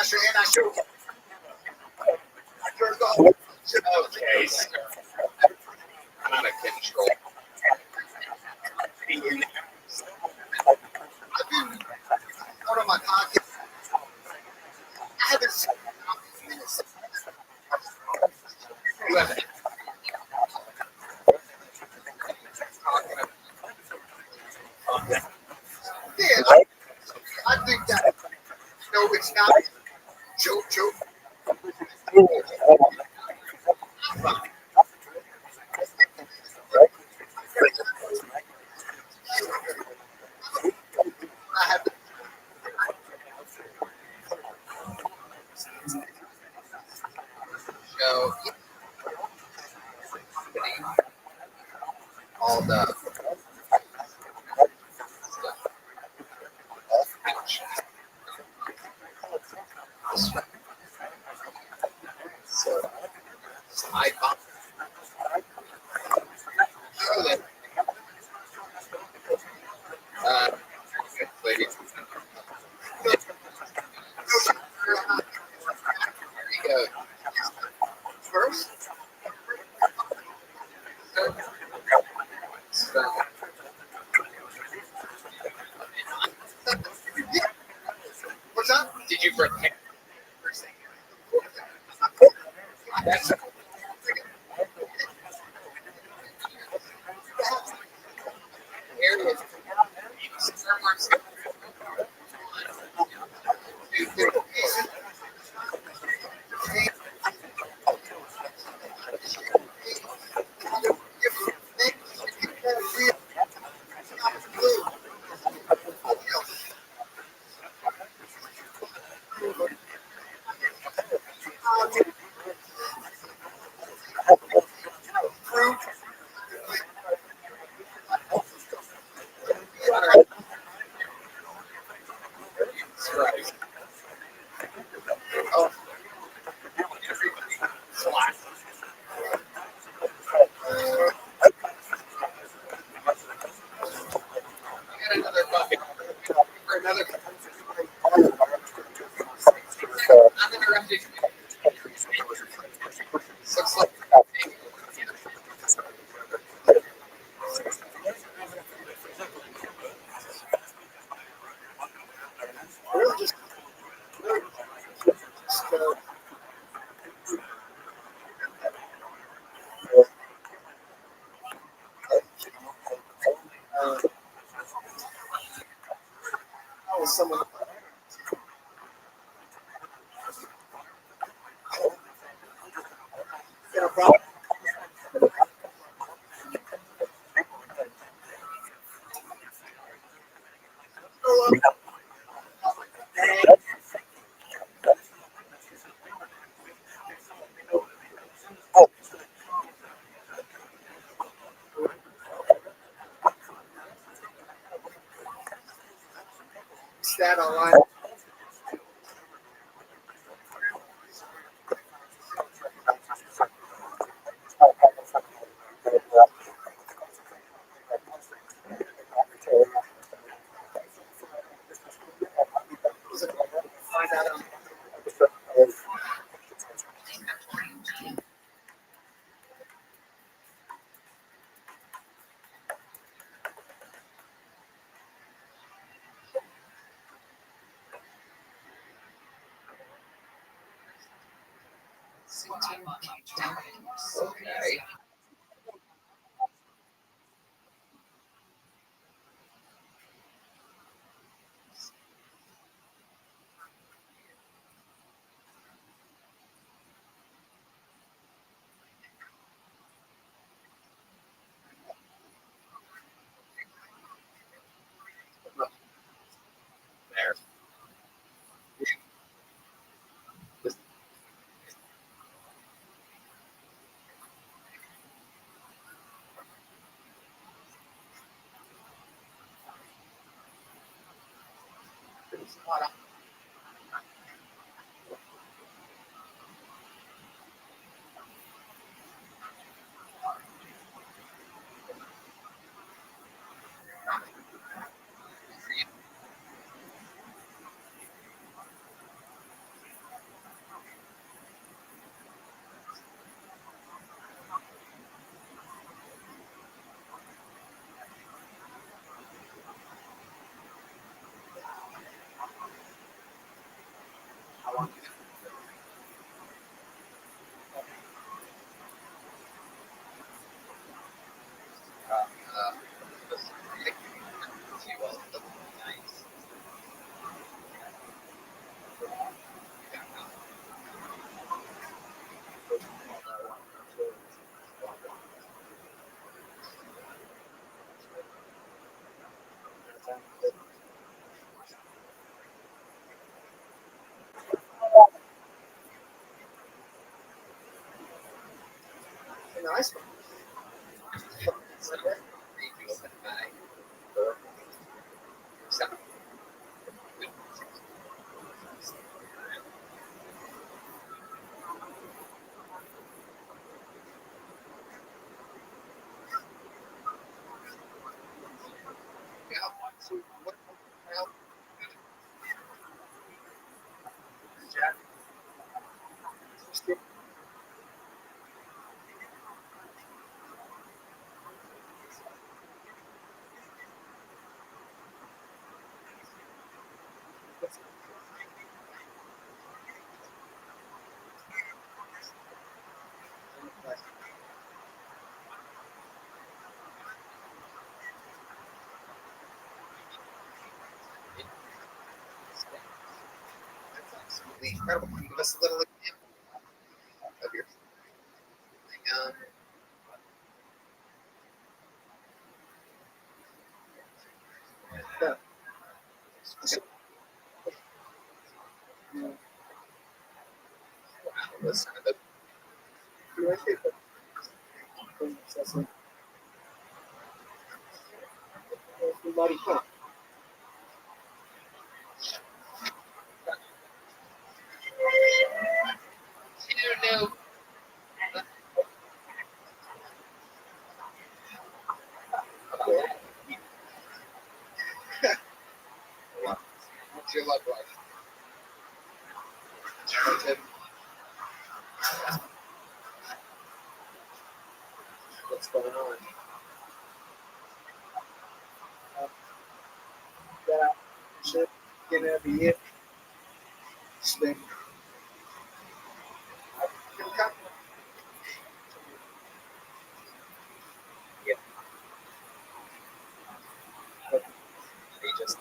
Usher in, I should. I turned off. Okay. I'm out of control. I've been out of my pocket. I haven't seen minutes. You haven't. Yeah, I think that. No, it's not. Joke. I have so all the so I found lady. First, what's up? Did you prepare? That's someone. Got a problem? Stat online. Find out on. Okay. There. Nice. Incredible. Can you give us a little example of your listen to new. What's your love life? Jonathan. What's going on? That shit getting every year. Spend. Yeah. They just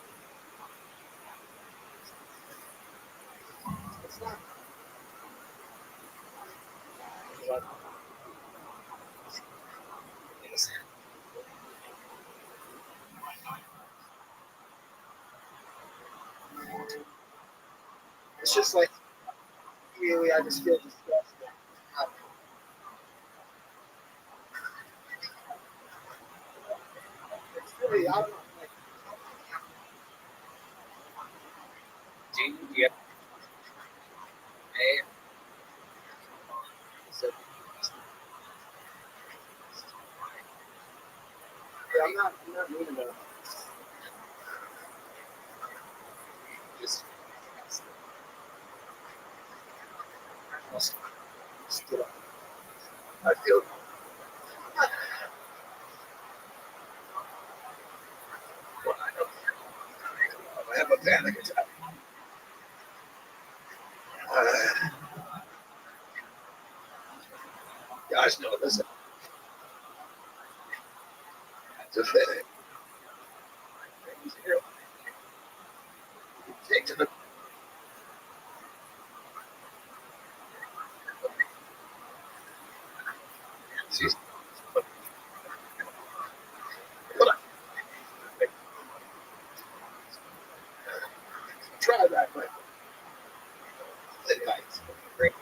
it's just like immediately I just feel disgusted. It's really, I don't know. Yeah. Hey. Yeah, I'm not mean about it. Just get up. I feel. I have a panic attack. Guys know this. It's a fitting. Take to the. She's. Try that, but. Great.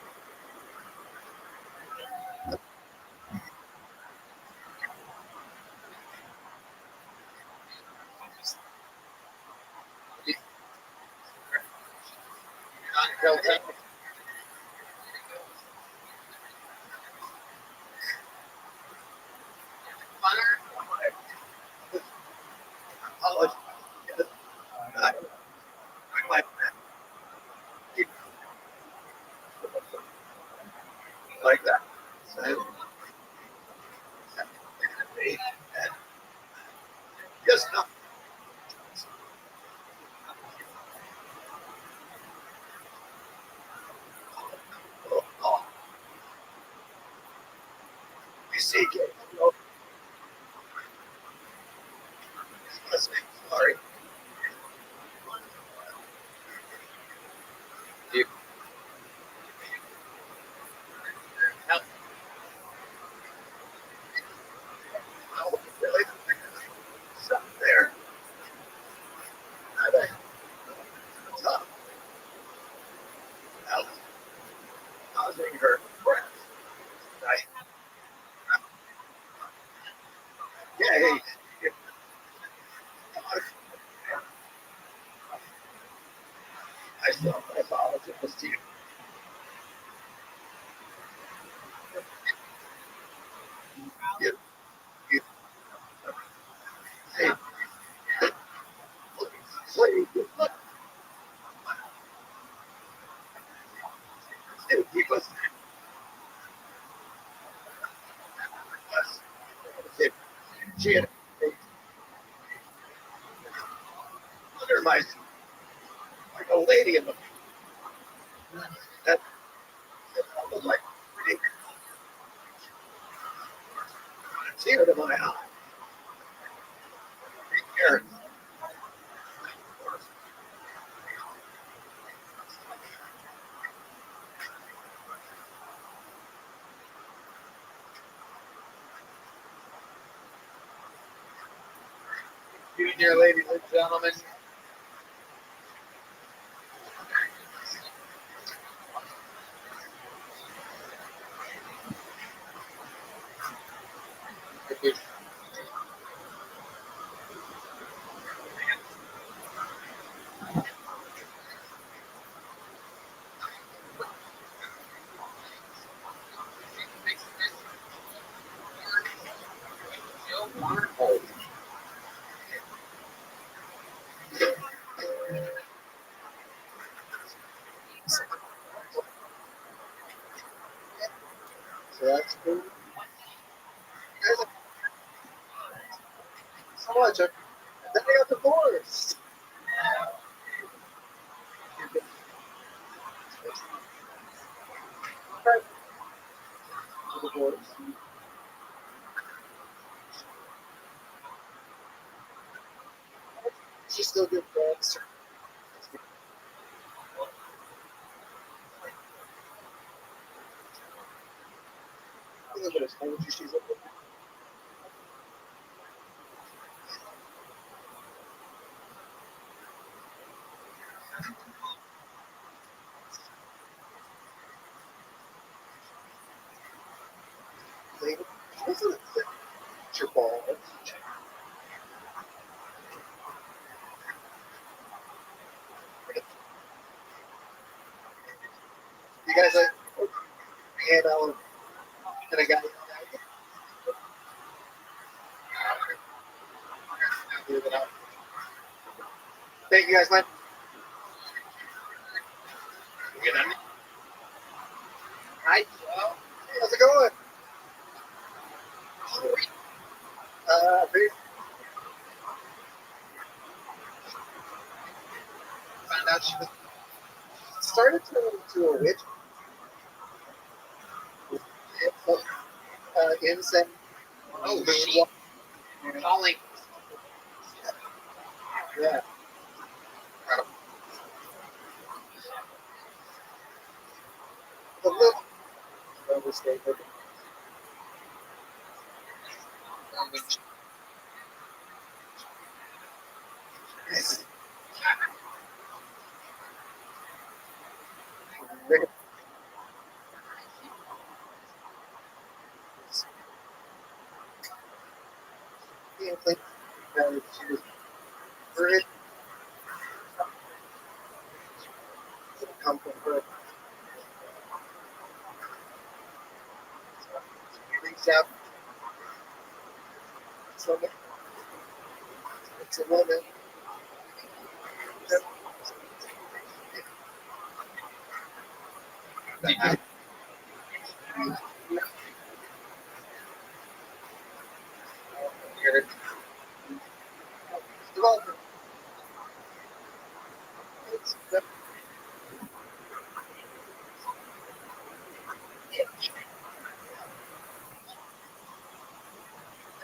Like that. Yes, no. You see, sorry. You. Help. Oh, really? Stop there. Stop. Help. Causing her breath. Yay. I still my apologies to you. You. Hey. Please. Look. Still keep us. She had under my like a lady in the that was like pretty tear to my eye. Here. Junior, ladies and gentlemen. So that's cool. So much. Then they got divorced. Divorced. She's still good friends. Look at us. How would you she's up with? This is your ball. You guys like hand out and I got thank you guys, man. Hi. How's it going? Found out she started turning into a witch. Insane. Oh, she calling. Yeah. A little overstated. Come from her. Reach out. It's a woman.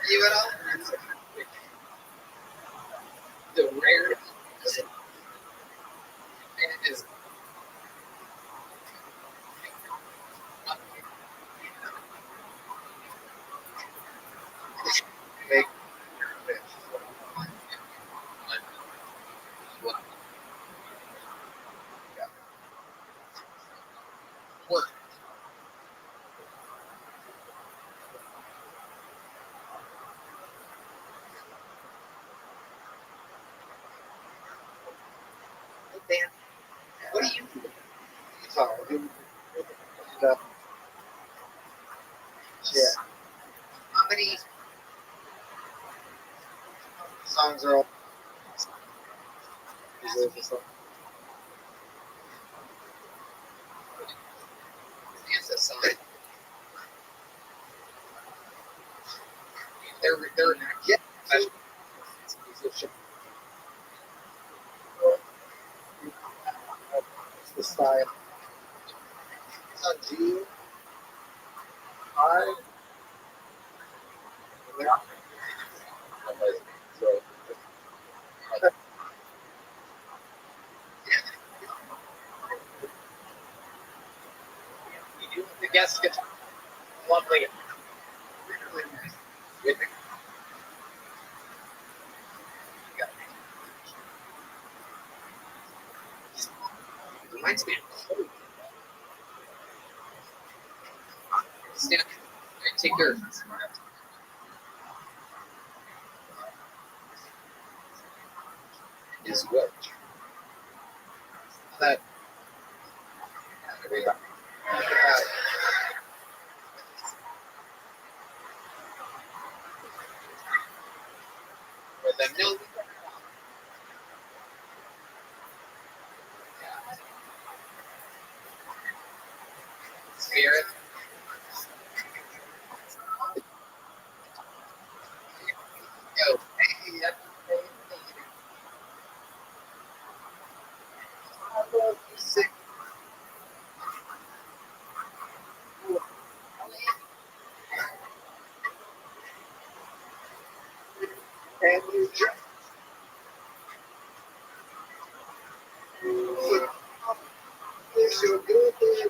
You at all? The rare is Make work. Dan, what do you do? guitar. Yeah. How many Songs are all. is a sign? They're Yeah. musician. It's the style. It's on G. I. The guest gets lovely. Reminds me of cold. Stand. Take your. Is what? That. There we go. With a million. Spirit. Yo, hey, sick. And you just. It's your good day.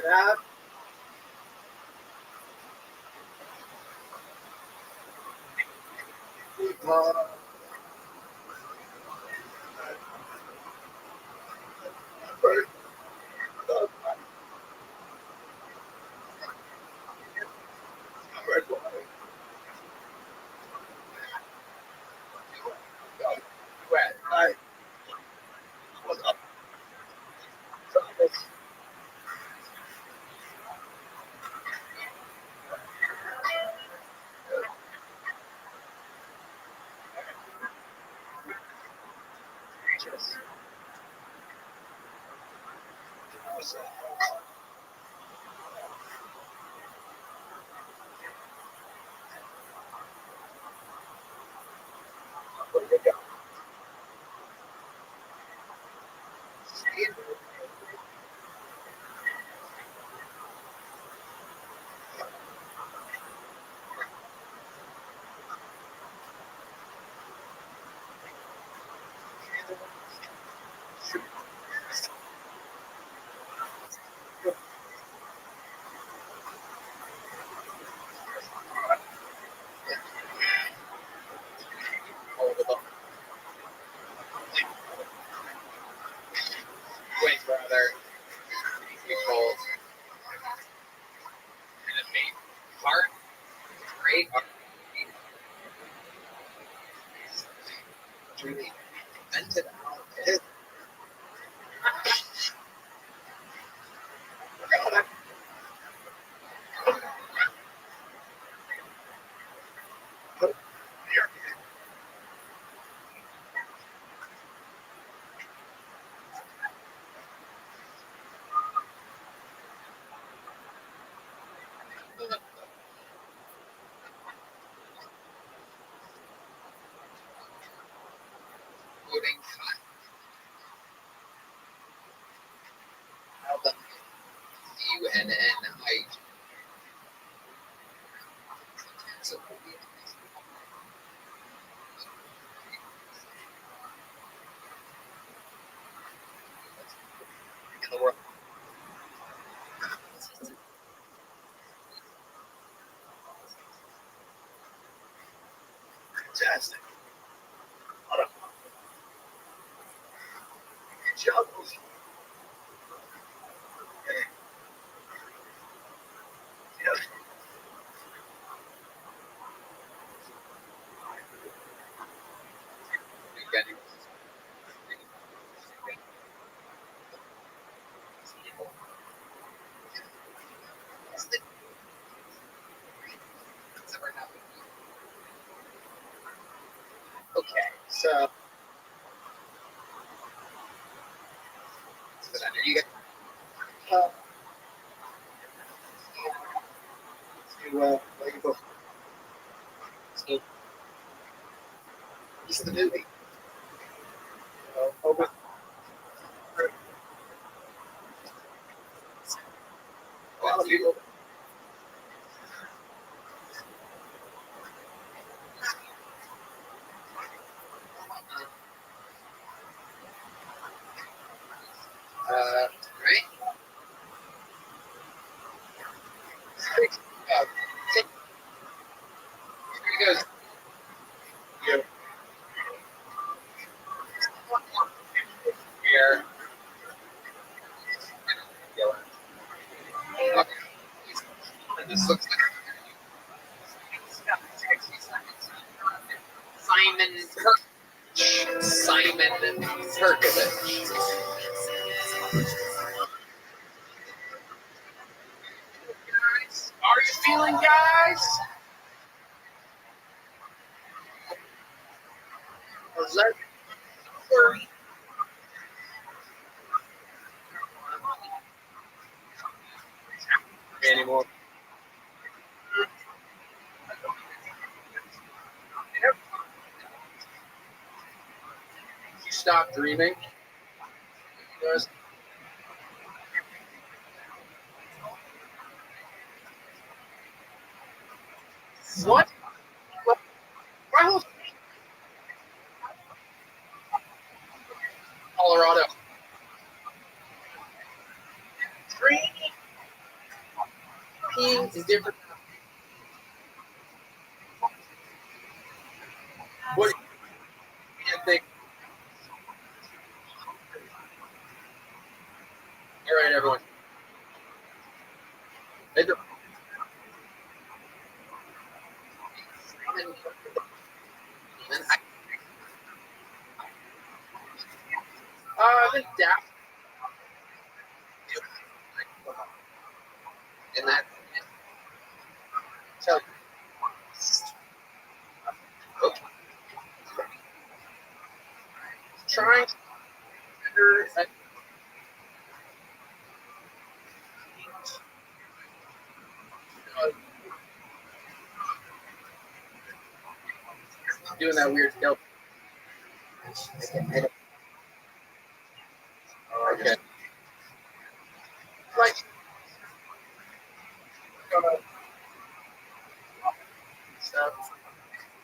Dad. Twin brother, Nicole, and me. Heart, great. Really invented out it. Including UNNI. So in the world. Fantastic. What a juggles. Yeah. Okay, so you get where you go. So this is the movie. Over. A lot of people. Right? Here goes. Here. Here. Okay. And this looks like Simon Perkovich. Are you feeling, guys? Let's work. Anymore. You stop dreaming. Yes. What? My whole Colorado. Dreaming He is different. What do you think? All right, everyone. I've been down. And that. So, okay. Trying to doing that weird scale. Okay. Like, stuff.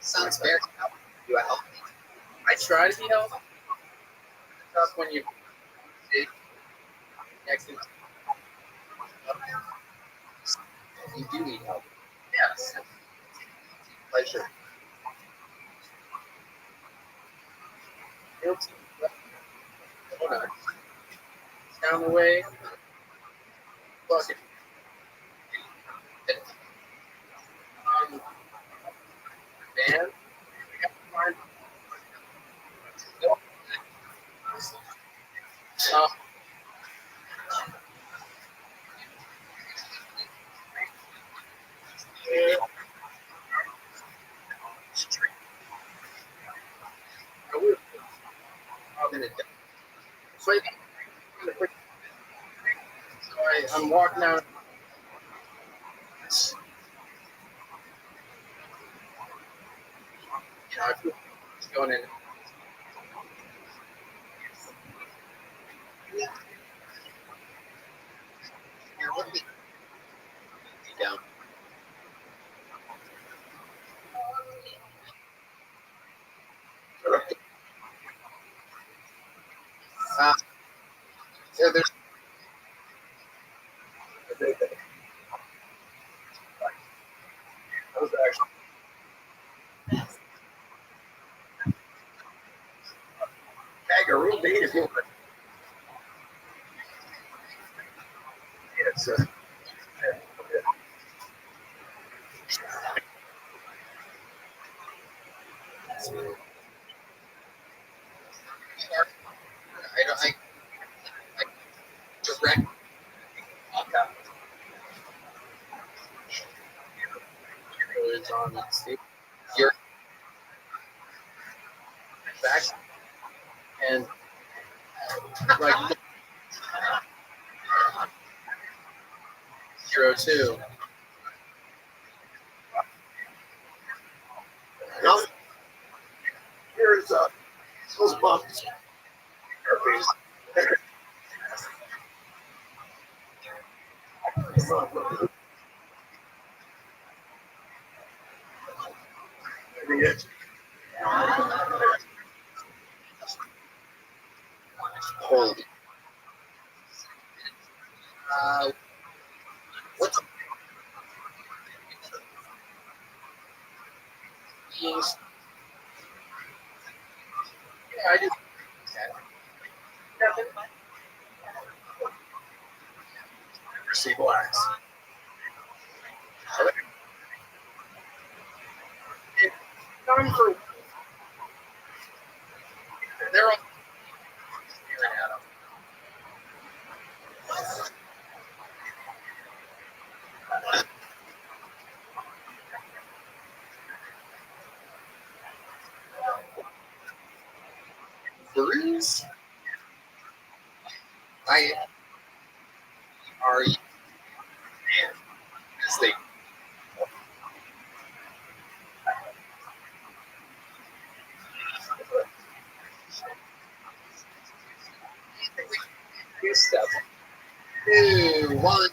Sounds very healthy. You help. I try to be healthy. Tough when you next to you do need help. Yes. Pleasure. Oops. Hold on. Down the way. Bucket. Man. I'm walking out. You know, I feel it's going in. Down. Yeah, there's. That was actually. Kangaroo beat if you want. It's I direct. It's on your back and like 02. Now, here's those buttons. Holy. What's yes. Yeah, I do. Receive blacks. Time for they're all staring at them. Bruce, I are you man as they step 2, 1.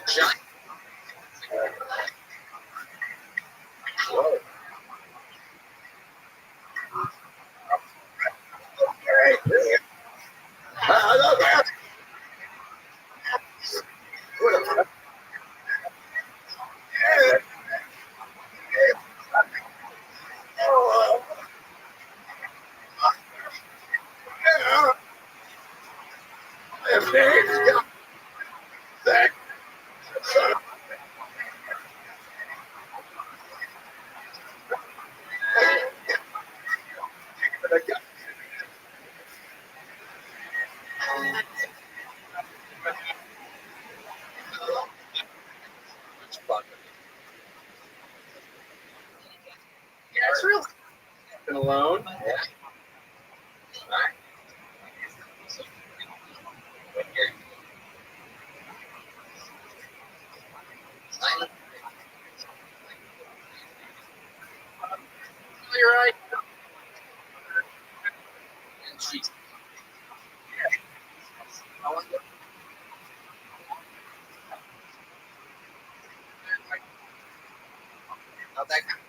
Giant. Yeah, it's real. Been alone. Yeah. You're right. Jeez. Not that good.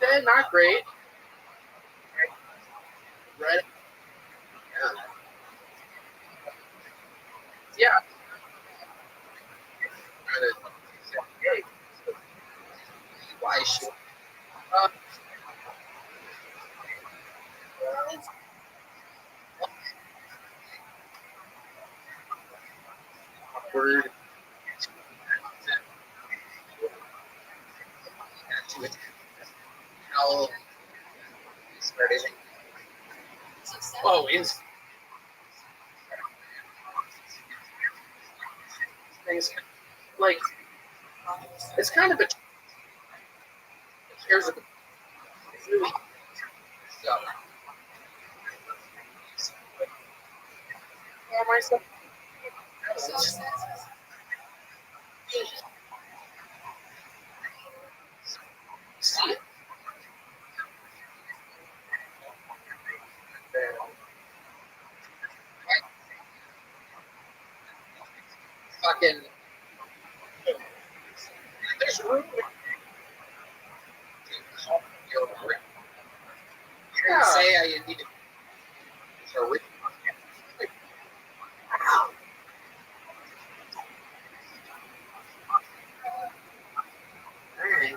Yeah, not great. Right? Yeah. Hey. Why should? Awkward. How started? Oh, things like it's kind of a here's a really for myself. See it. Fucking there's room. You didn't say how you need to. So Alright.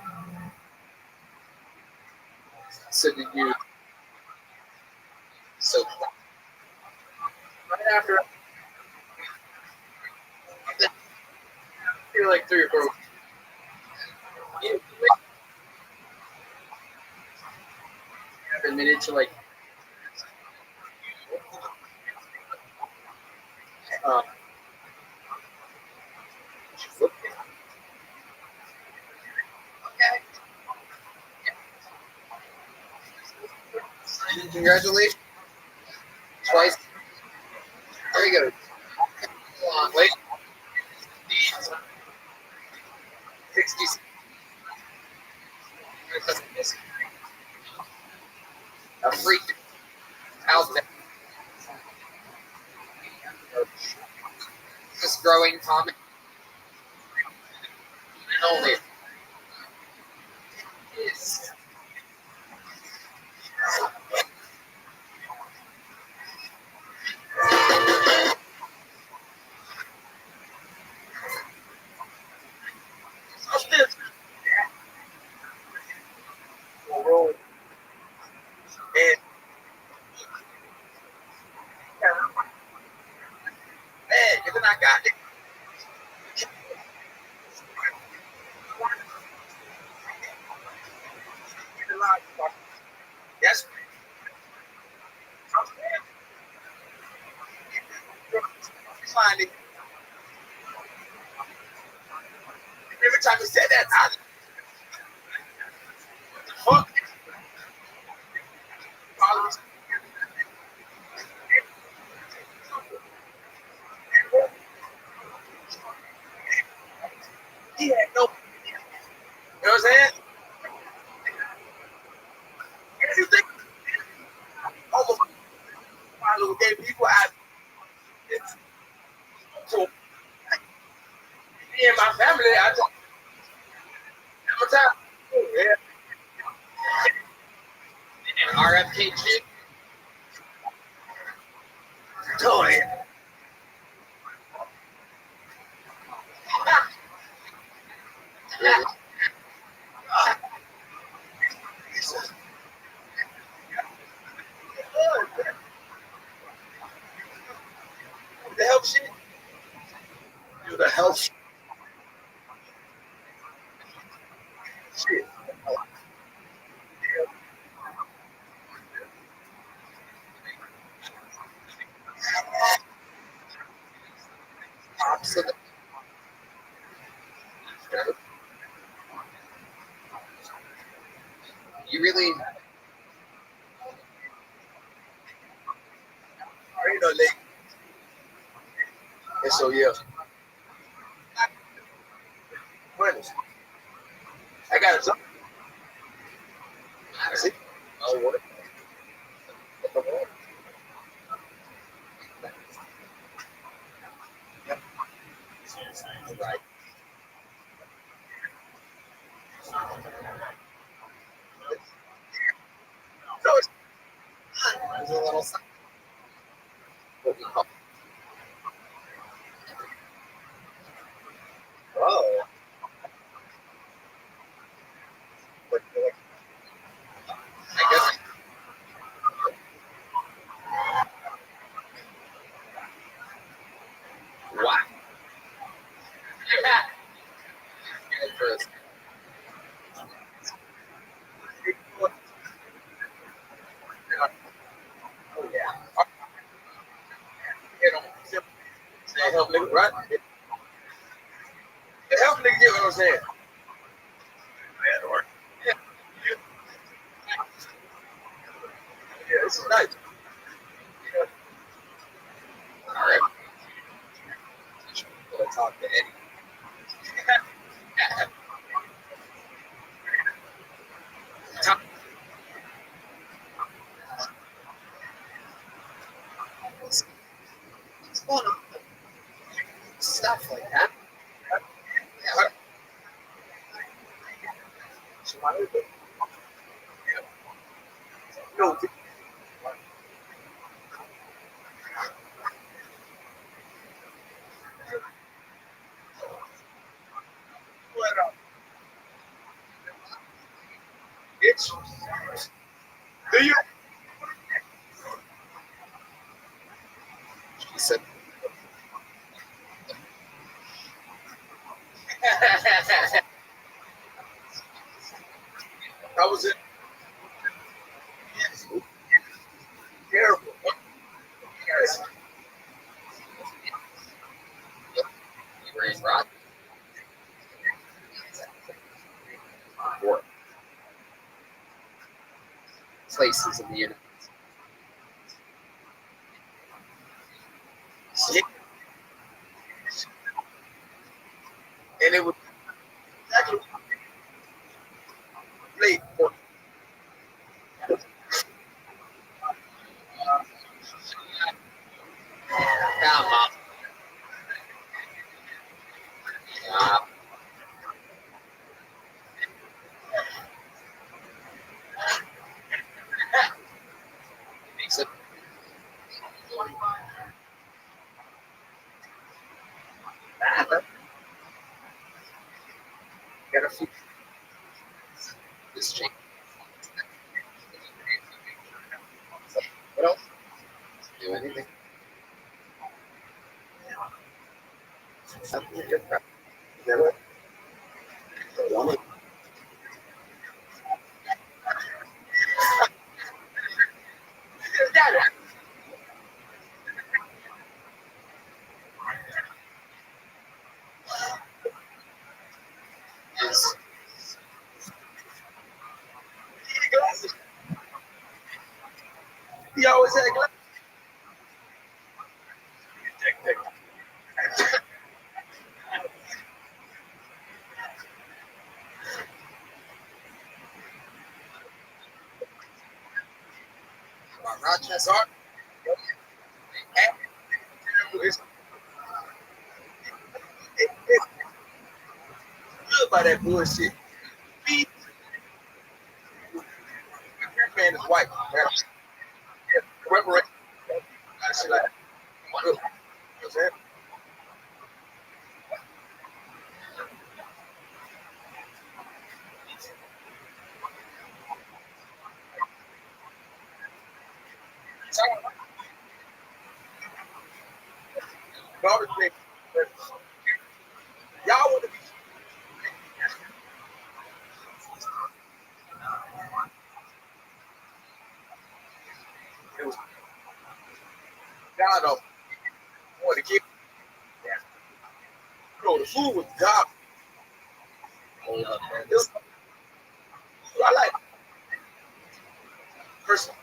So did you? So right after you're like 3 or 4. You admitted to like. Congratulations. Twice. Very good. Long wait. 60. A freak out there. This growing comic. And only. Is. Hey, even I got it. Yes. Find it. Every time you said that, I fuck. He had no. You know what I'm saying? You think almost my little gay people out. So me and my family, I don't. Every time. Yeah. And RFK chick. Totally. The hell shit. Do the health shit. Absolutely. You really, you know, like, and so yeah. I got it. See? Oh, what? Right. So it's a little something. Oh. I guess. Wow. Oh yeah. You know, they help niggas, right? They help niggas get what I'm saying. Yeah. Yeah, this is nice. Yeah. All right. Let's talk to Eddie. Stuff like that. Yeah. No. Bitch. Do you? She said. How was it? Terrible. Yes. You were in Rothschild. Four places in the United States. And it was actually late for come on. Makes it. Got a few. This change. What else? Do anything. Something different. Never. Yes. He always had glasses. Rochester. It's good by that bullshit. Me, man is white. Reparation. I should like. You know what I'm saying? God off. Boy, the kid. Bro, the food was God. Hold up, man. I like person.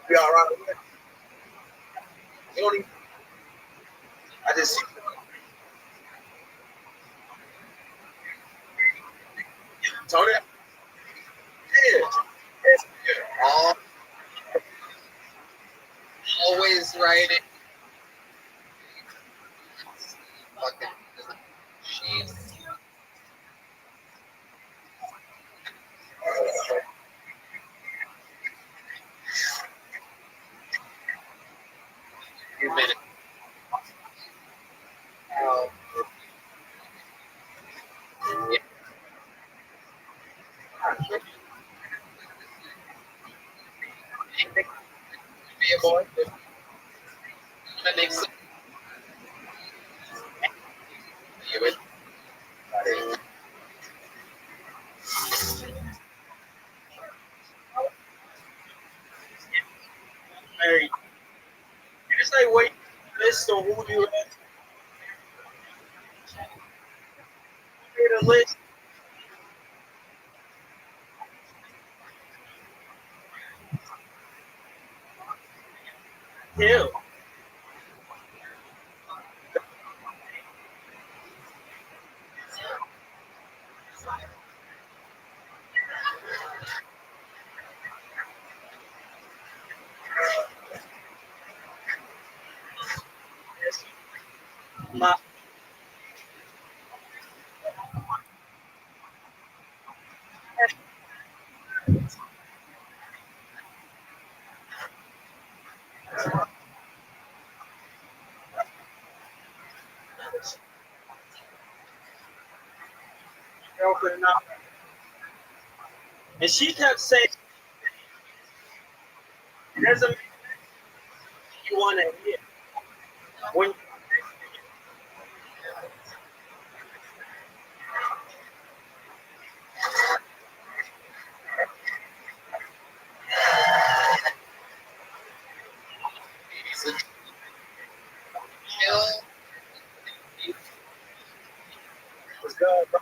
Be all right with it. You don't even, I just see. Tony? Yeah. Always right. Fucking jeez. Few minutes. Yeah. Be a boy. That makes sense. You would. Married. You just like wait list on who you have. Create a list. Ew. My girlfriend now. And she kept saying, it doesn't make you want to hear. When was good, bro.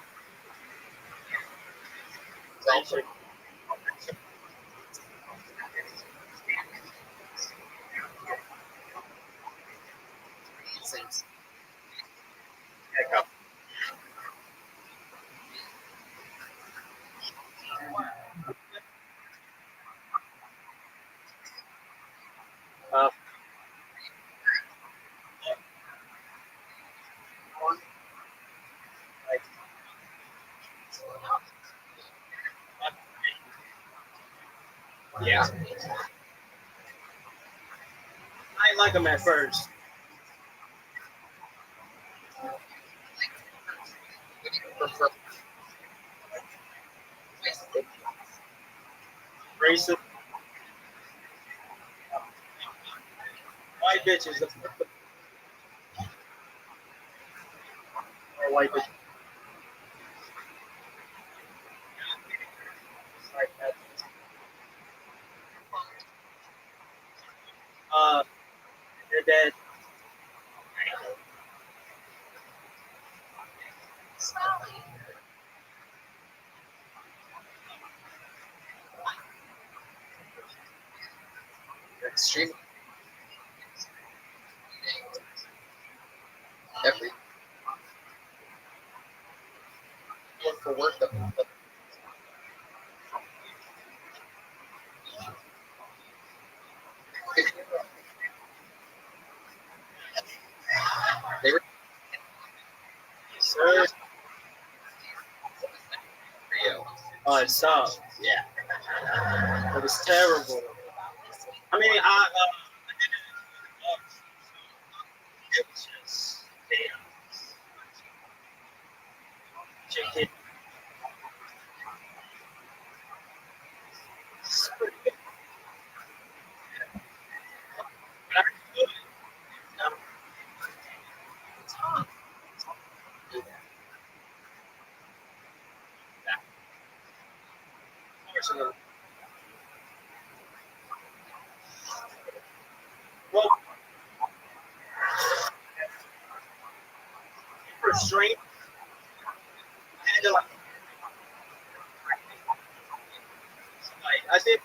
Yeah. I ain't like him at first. Racist. White bitches. Or white bitches. Like that. Your dad. Extreme. Every look for work that they were Sir. Rio. Oh, it sucked. Yeah. It was terrible. I mean, it was just damn. Chicken. strength. I think.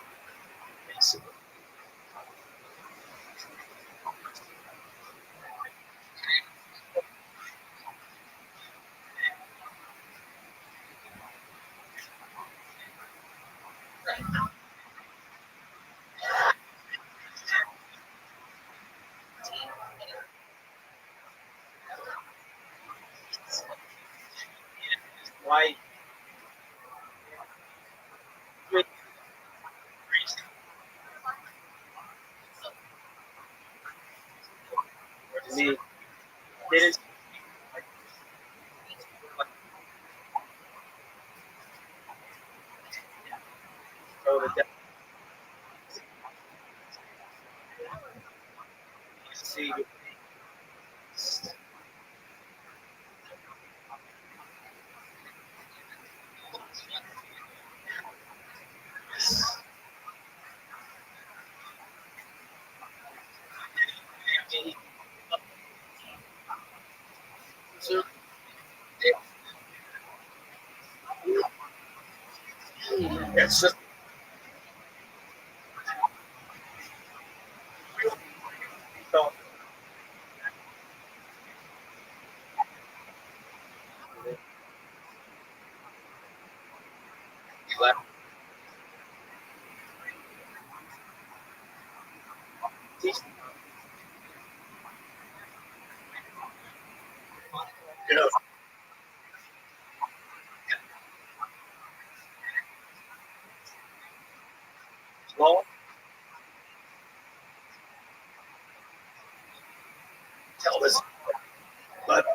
Why? Me. Didn't. So the see. It's just. So, left. You know. Well, tell us. But.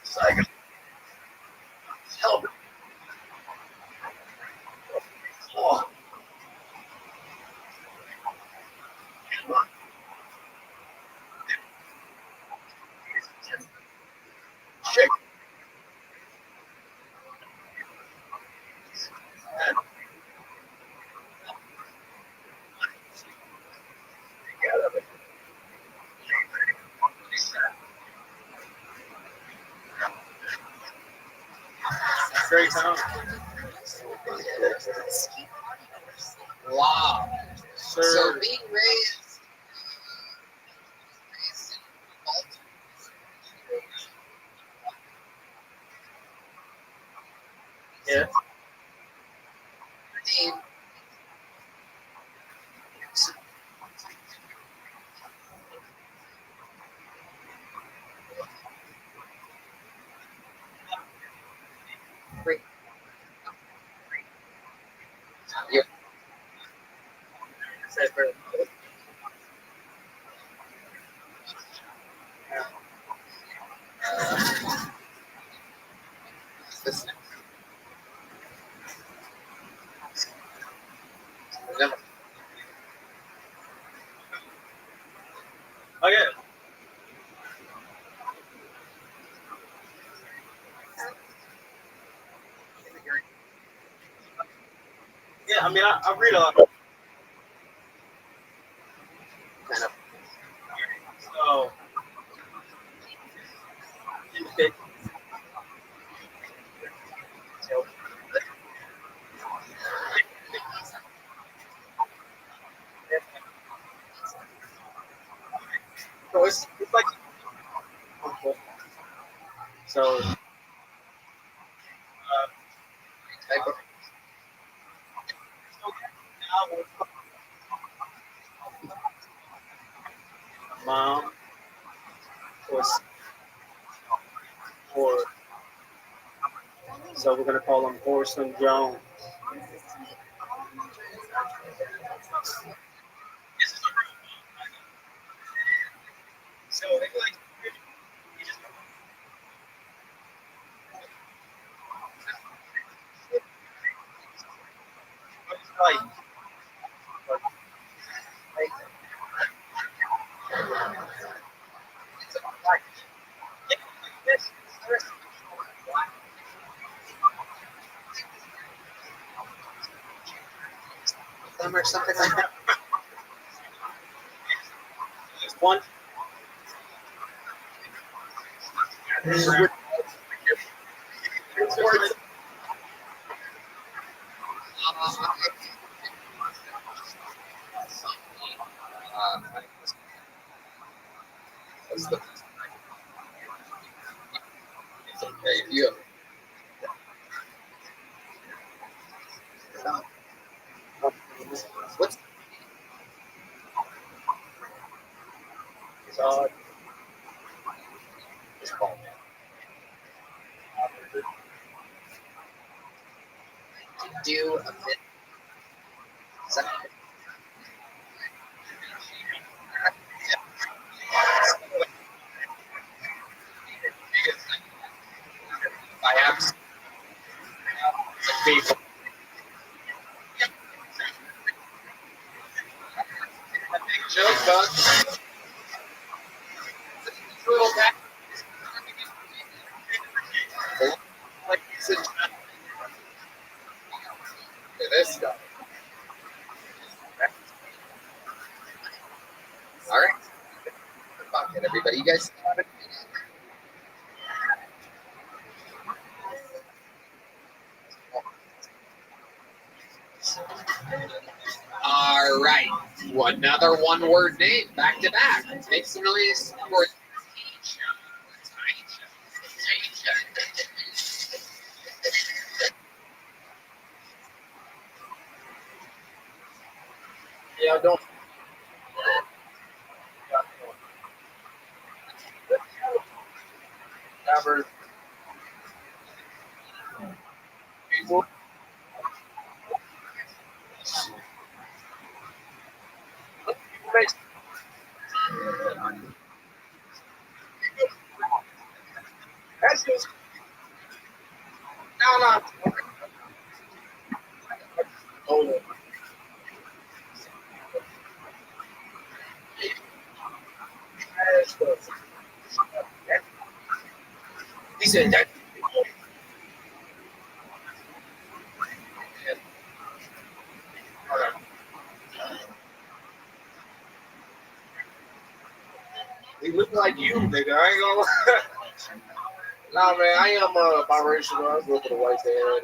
Psycho. Help. Oh. Shake. Great time. Wow. Sir. So being raised. Yeah. Yep. Okay. Yeah, I mean, I read a lot. Kind of. So, okay. So it's like. So. Type of. Mom was or so we're gonna call him Orson Jones. So they like Or something like that. one That's the it's okay if you what's do a bit second. I have people. Joke, but little back. Like this guy. All right. Bucket, everybody. You guys have it. All right. Another one-word name, back to back. Make some noise for Yeah, don't. Never. People. That's just. No. Hold it. He said that. He look like you, nigga. I ain't gonna lie. Nah, man, I am biracial. I grew up with a white dad.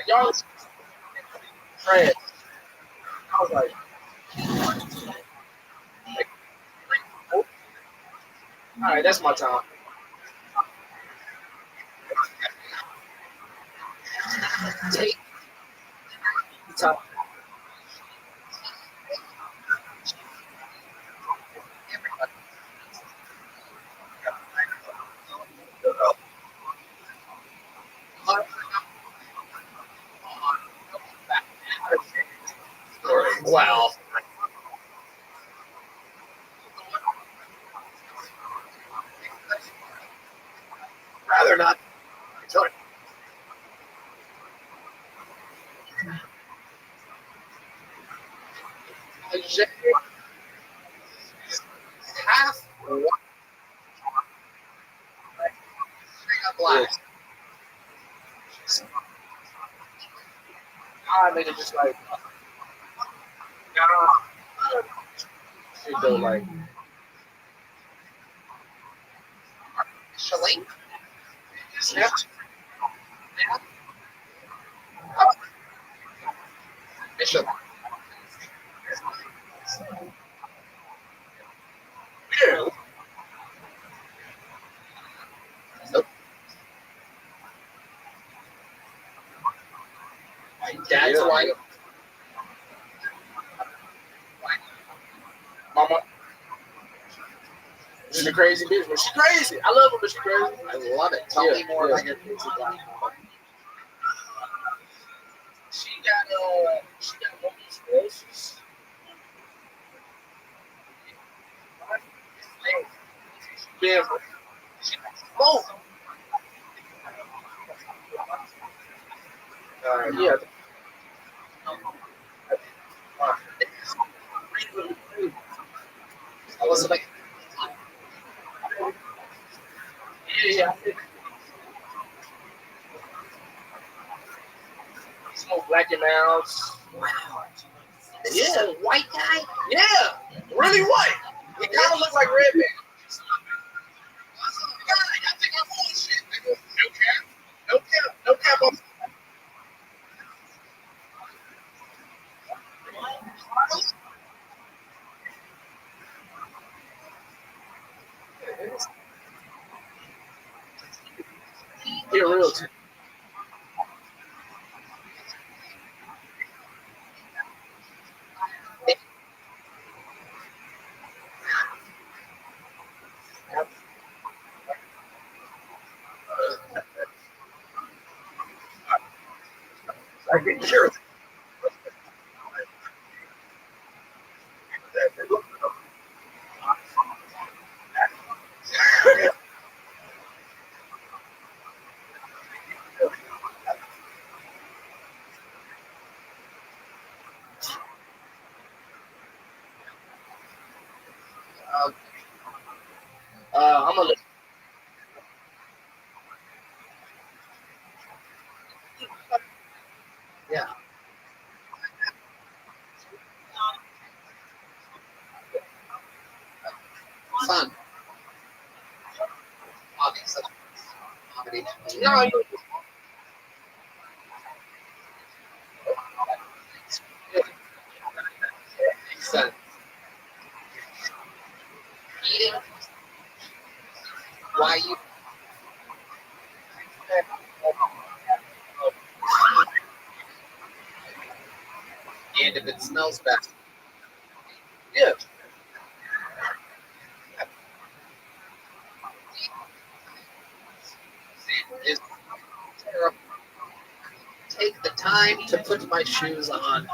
Y'all friends. I was like, all right, that's my time. Take time. well. Rather not. Sorry. Half black. I made it just like. She go like. Shalane? Snap. Bishop. Yeah. Nope. My dad's white. Mama. She's a crazy bitch, but she's crazy. I love her, but she's crazy. I love it. Tell me more about your crazy black mama. She got multiple sclerosis. Yeah. Oh. Yeah. I was like, Yeah. Smoke black and mouse. Wow. This is a white guy? Yeah, really white. He kind of looks like Redman. No cap on. He a real too. I can sure. I'm gonna. Yeah. Fun. Obviously. Comedy. No, you. Son. Eating. Why you? And if it smells bad. Yeah. Is take the time to put my shoes on.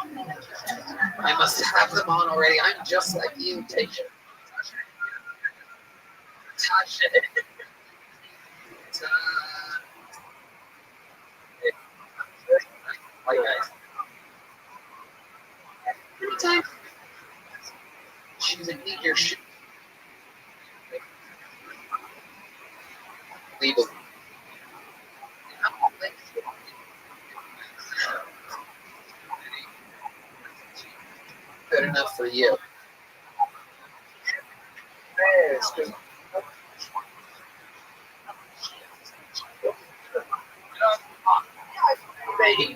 I must have them on already. I'm just like you. Take it. Touch it. White guys. Every time. Shoes and need your shoes. Legal. Good enough for you.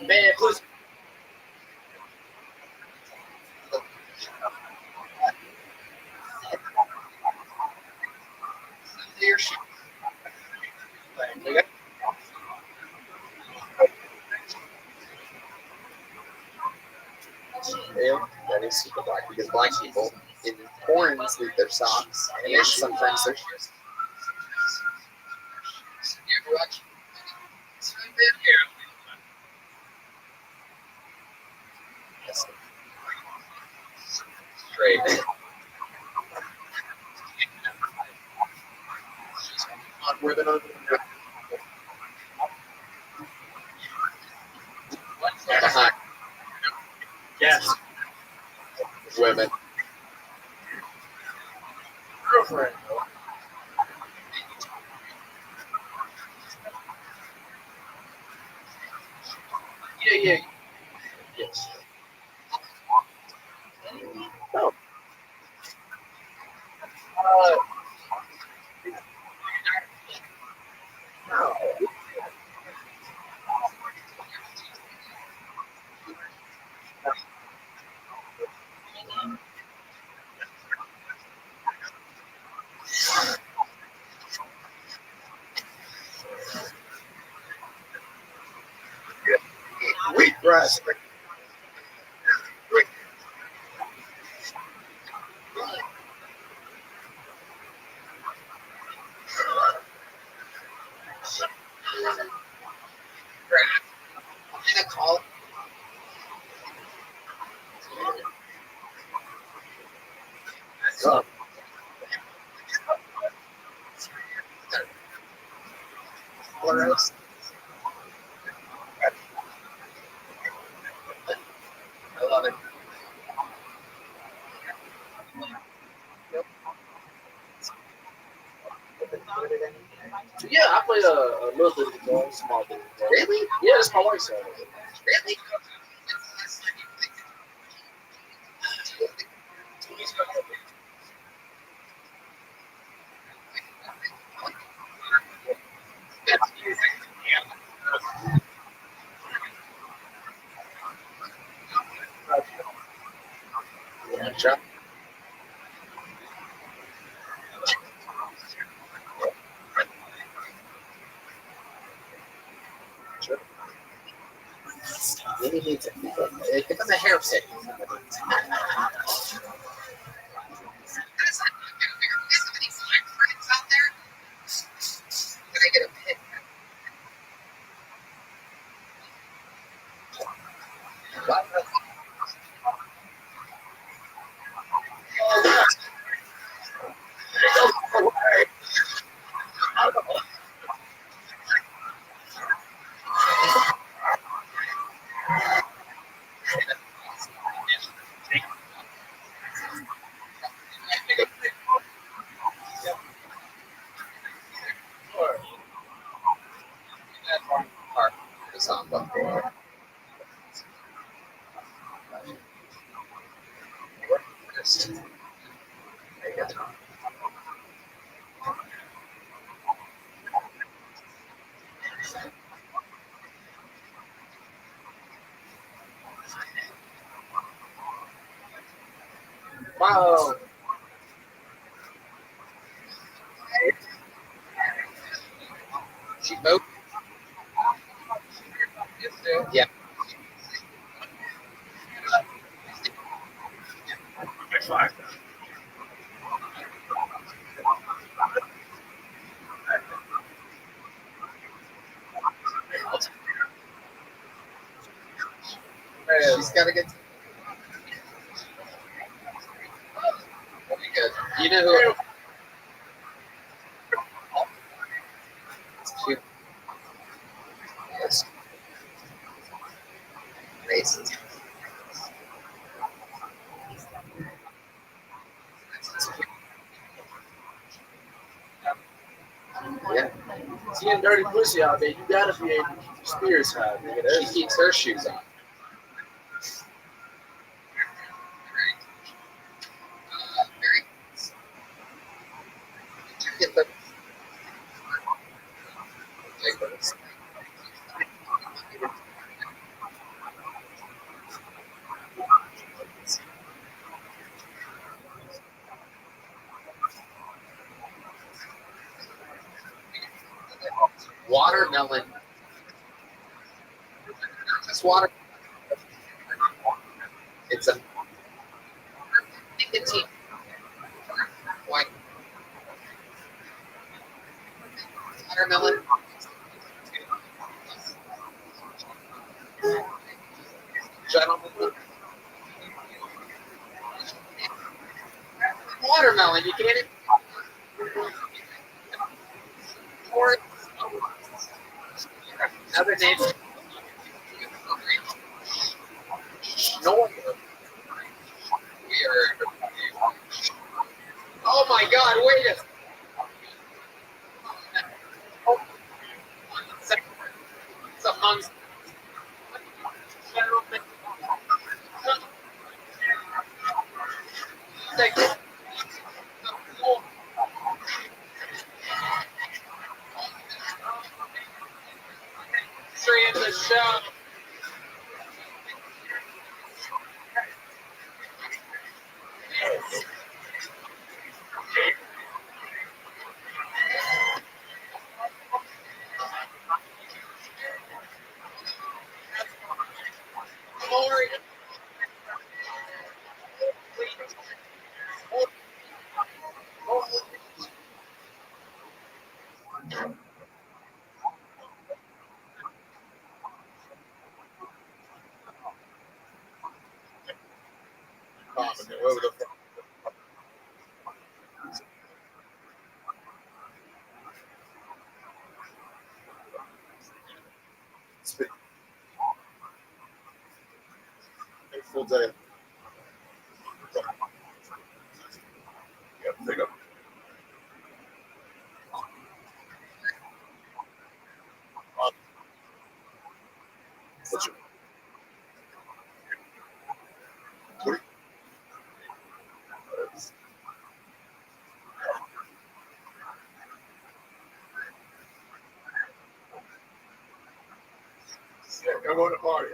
Man, who's your shoes? That is super black because black people in porns leave their socks and sometimes their shoes. You ever watch? Straight. On ribbon over the behind. Yes. Women. Girlfriend. Yeah. Yes. No. No. Wheatgrass. Call. Flores. I love it. Yeah, I play a little bit of guitar, small bit of guitar. Really? Yeah, that's my wife's song. Really? Chuck. Really needs a it becomes a hair pick. Wow. She both. Yeah. She's got to get. Good. You know who? It's cute. Yes. Racist. Yeah. Seeing dirty pussy out there, you gotta be able to keep your spirits high, nigga. She keeps her shoes on. Get the watermelon. It's water. It's a nicotine. White. Watermelon. Gentlemen. Watermelon, you get it? Or other names. No. Weird. Oh my God! Wait a second. It's amongst gentlemen. In the show. Full day. Yeah, pick up. What's your? What? Yeah, I'm going to party.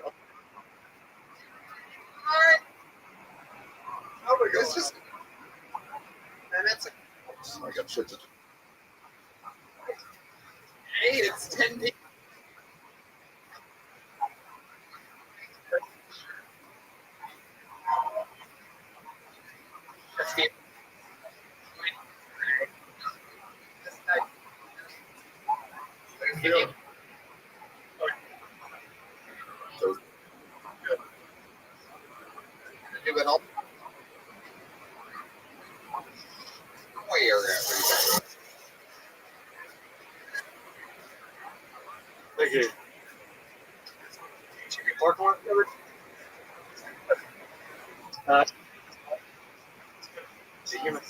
Oh my God. Hey, it's 10 p.m. Thank you. Park one? The human.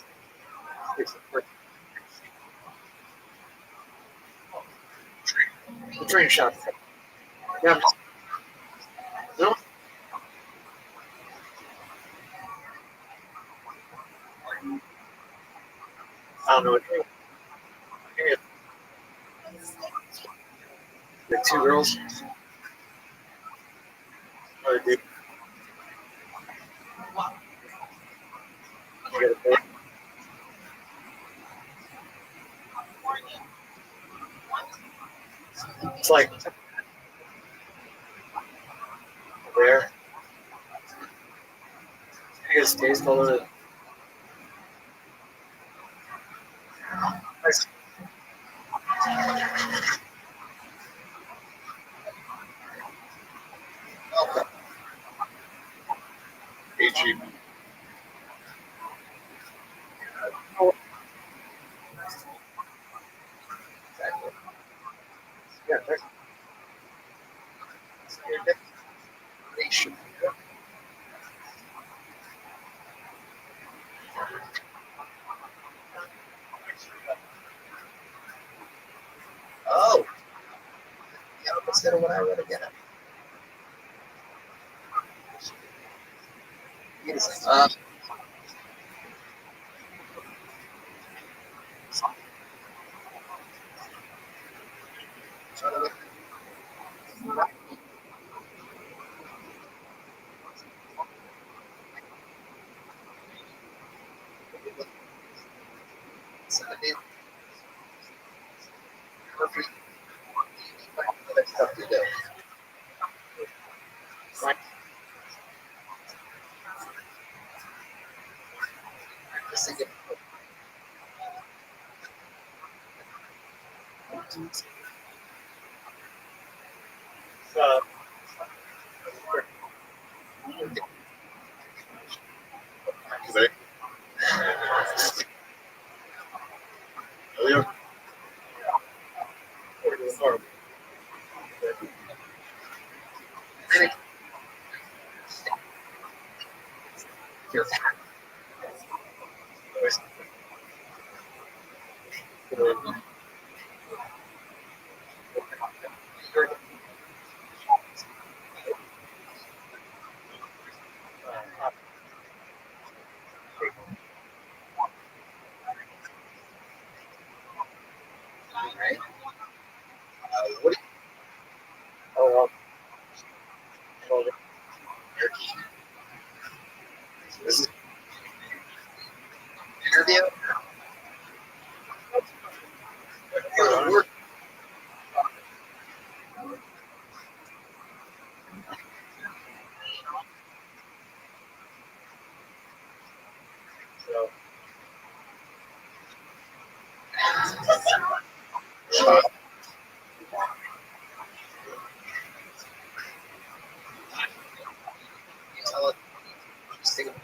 The train shot. Yeah. No. I don't know what. The two girls. Or dude. You gotta pay. It's like where his taste all over. HEB. Yeah, Oh. Yeah, instead of what I would have got. Stuff to do. Just thinking. Today. Earlier. Right? What do you? Oh, This is interview. Work. Tell it. Just think of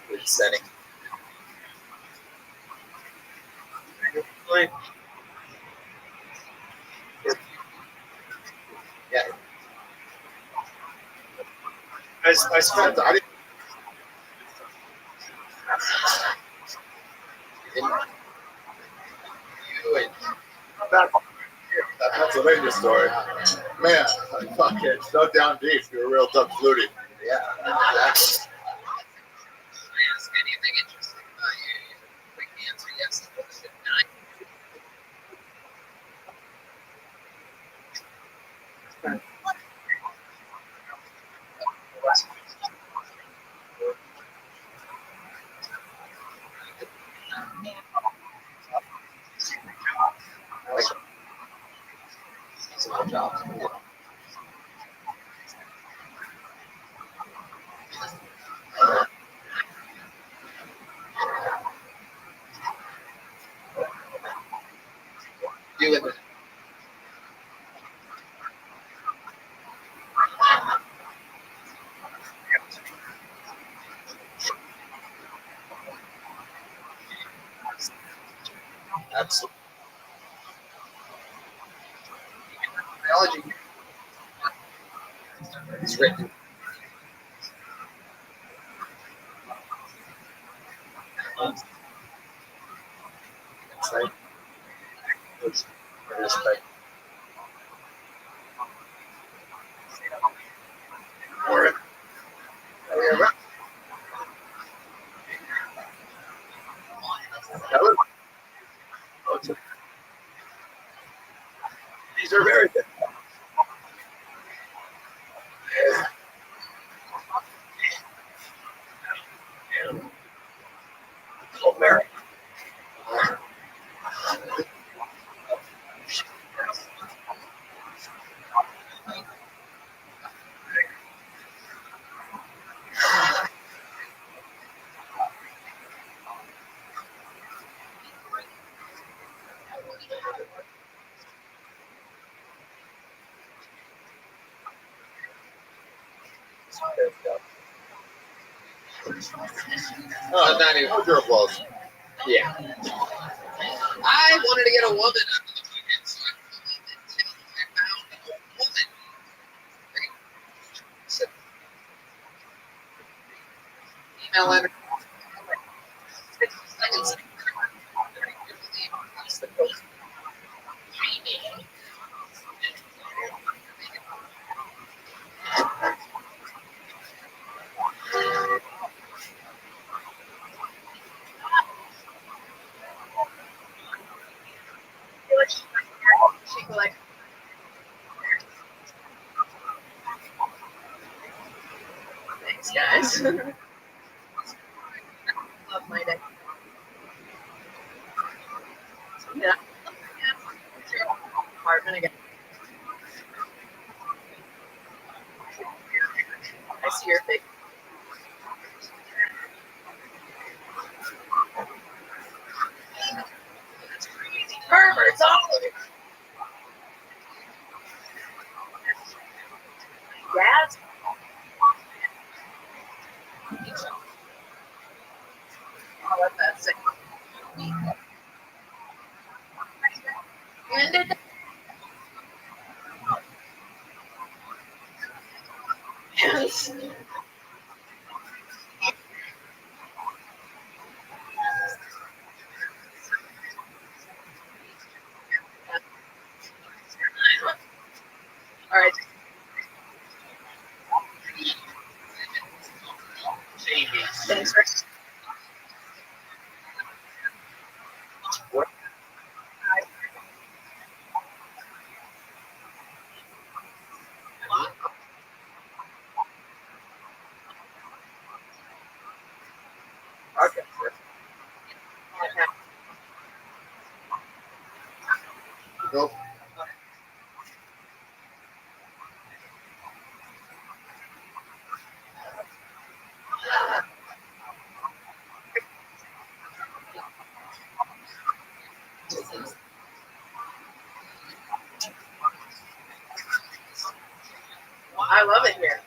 good setting. Yeah. I spent. I didn't. You and That Pennsylvania story. Man, I fucking dug down deep. You're a real tough flutie. yeah, exactly. Ask anything interesting about you. Quick answer, yes. jobs. Do it. Absolutely. Biology. It's written. That's right. Respect. Or these are very good. Oh, Mary. Oh, not even. How's your applause? Yeah. I wanted to get a woman. Email in. 60 seconds. Thanks, guys. Love my day. Yeah. Apartment again. I see your face. Perverts all over. Yes. I'll let that sit. When did yes. All right. Thanks, Rick. Okay. Nope. I love it here.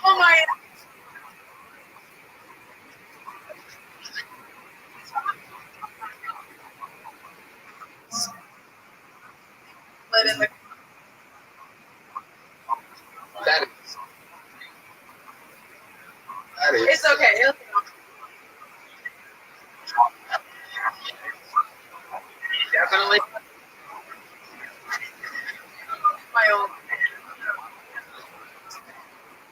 Oh my. But in the That is. it's okay. Definitely. My own.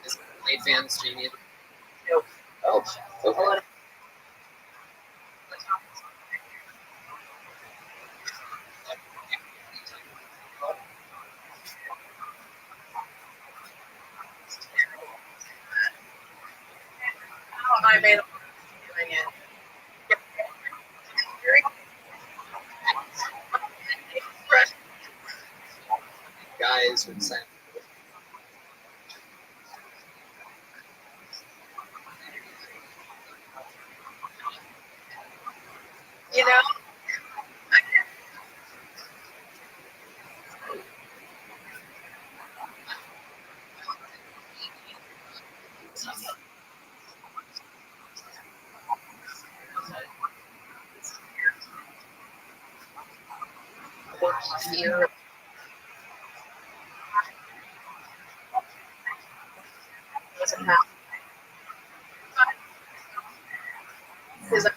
Is Blade fans genius? Nope. Oh, okay. I made a doing it. Guys would say. You know? Here. Doesn't happen. Because I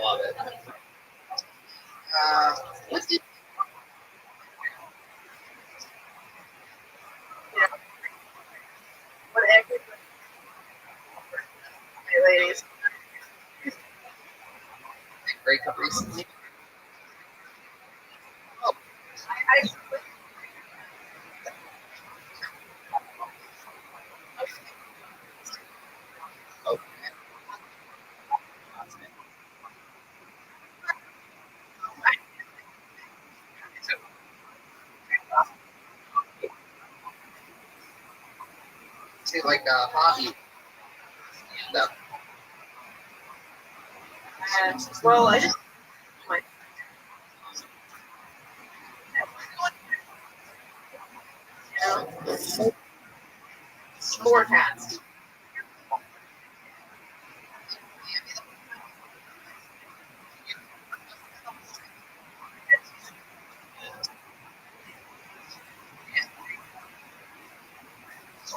love it. what did what everybody, hey, ladies, Break up recently. To like a hobby. No. well, I just my forecast.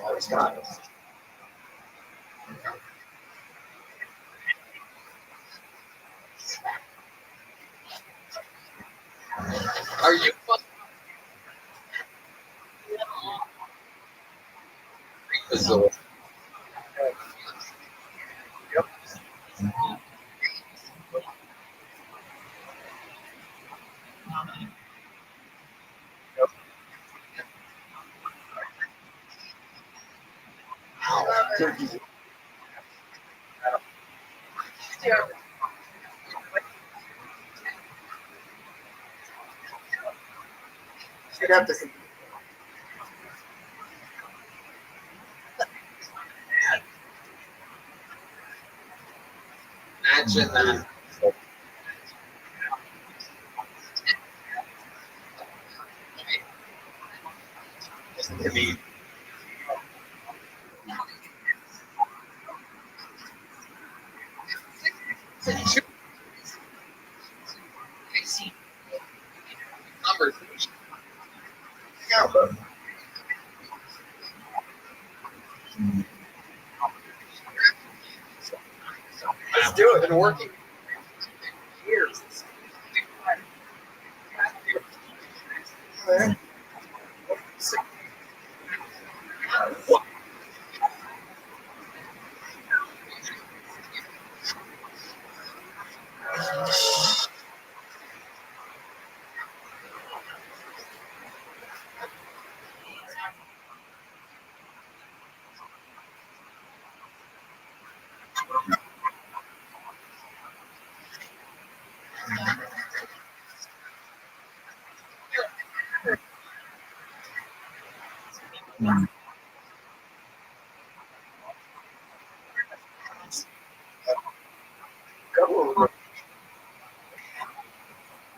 Always got it. Are you bizarre? Yep. You'd have to. Imagine that. To me. Let's do it. Been working years.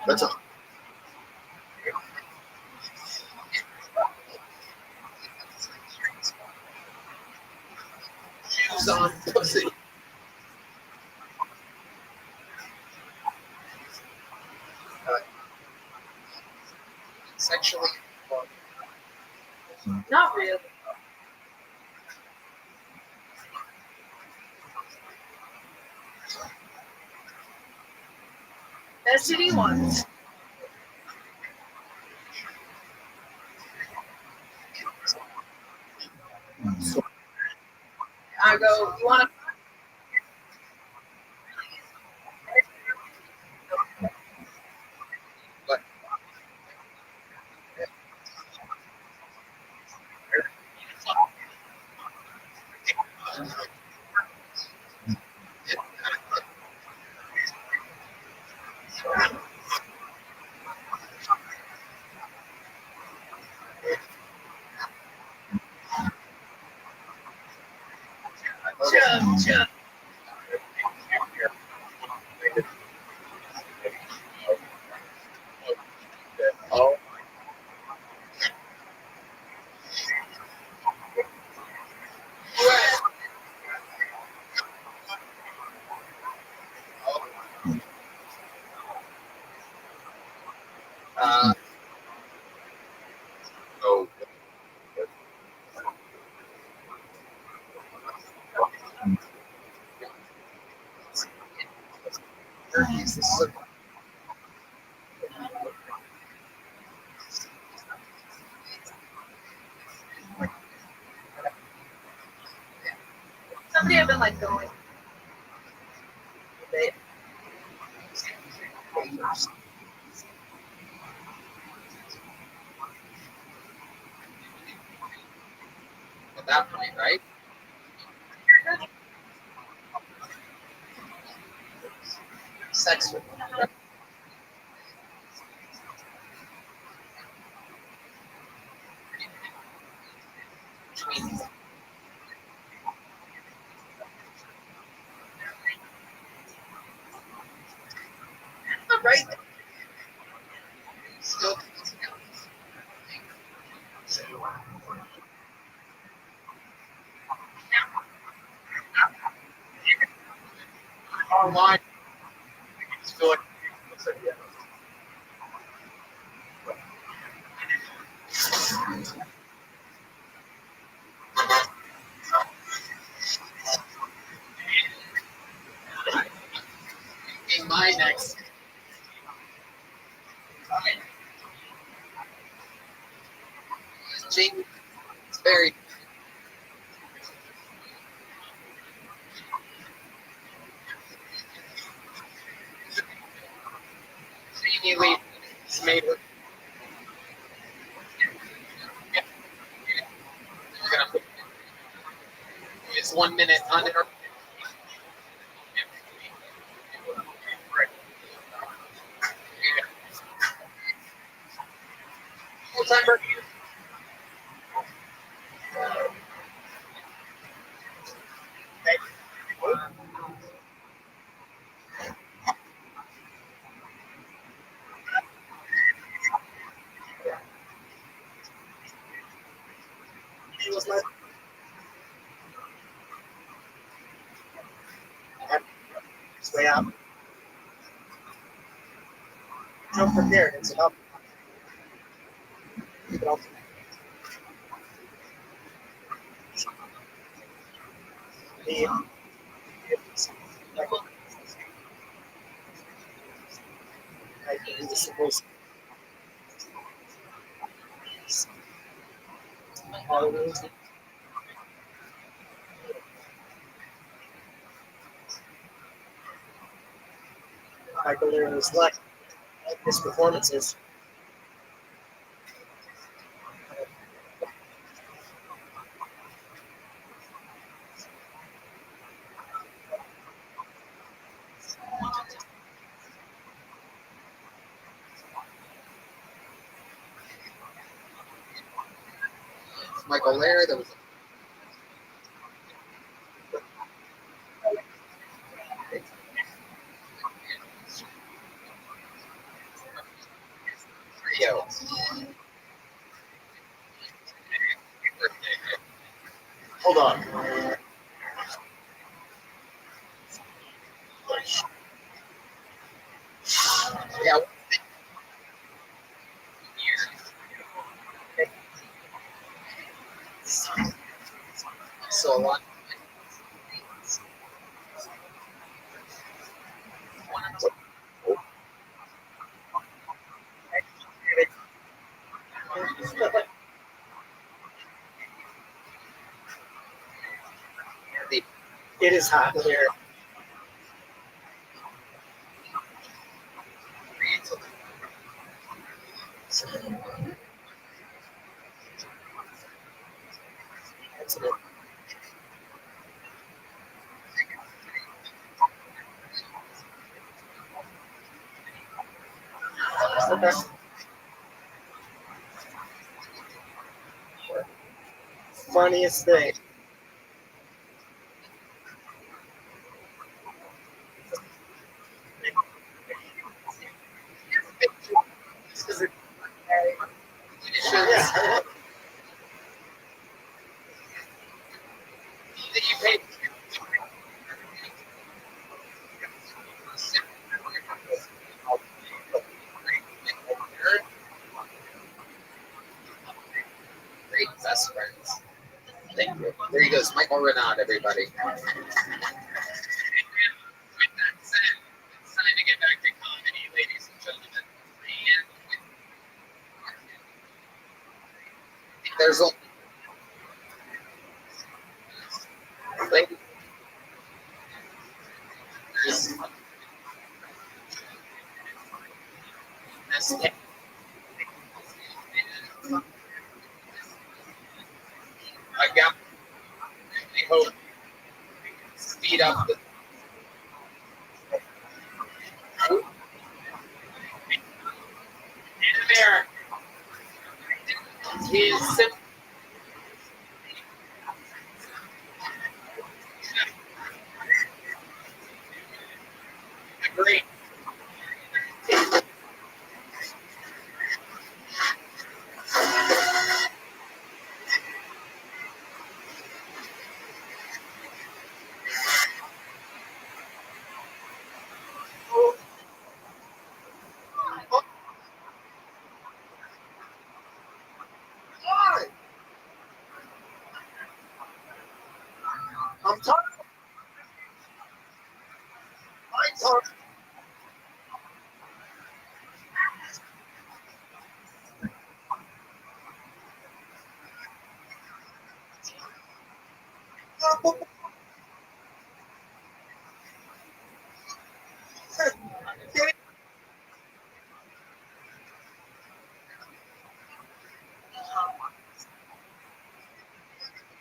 That's a Shoes on pussy. Sexually. Not really. STD ones. I go, you want to? Chub. Oh. Oh. Somebody had been like going. At that point, right? Sex with them. Right. Still. Online. I feel like yeah. In my next. Jamie, it's very. Jamie Lee made her. We're gonna put it's 1 minute on her. Full timer. He was like, it's way out. Jump from there. It's up. Keep it up. Michael Leary was like his performances. Michael Laird, there was Rio. Hold on. Yeah. So a lot. It is hot here. That's it. Okay. Funniest thing. Yeah. That you pay. Great best friends. Thank you. There he goes, Michael Renaud, everybody. With that said, it's time to get back to comedy, ladies and gentlemen. There's a lady. I got. I hope speed up the. In there. He's great. I'm talking. I'm talking.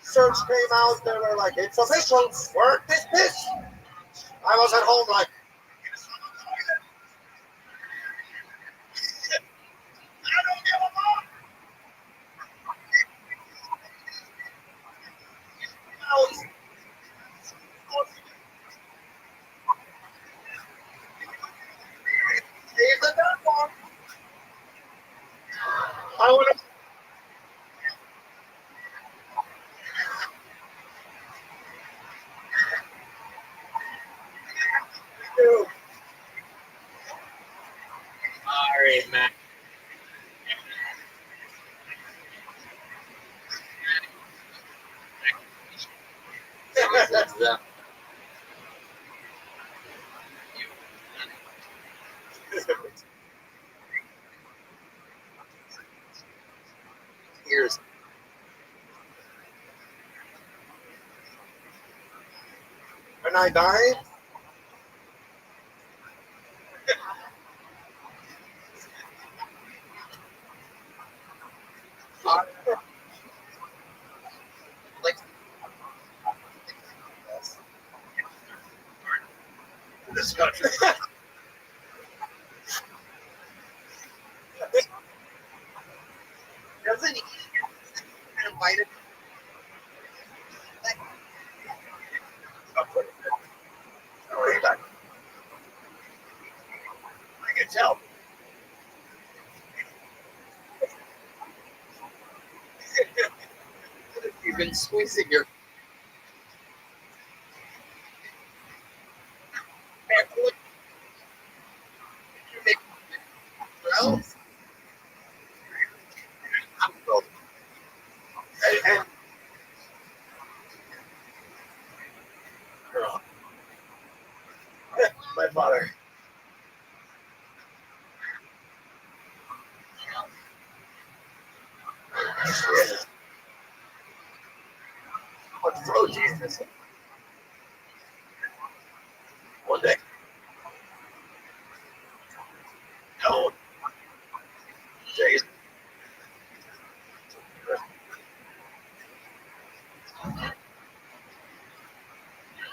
Search came out, they were like, it's official, work this bitch. I was at home like, I don't give a fuck. Leave the dumb one. I want to. Sorry, man. Here's When I die, like this country. doesn't he invited. I can tell. You've been squeezing your. And my father.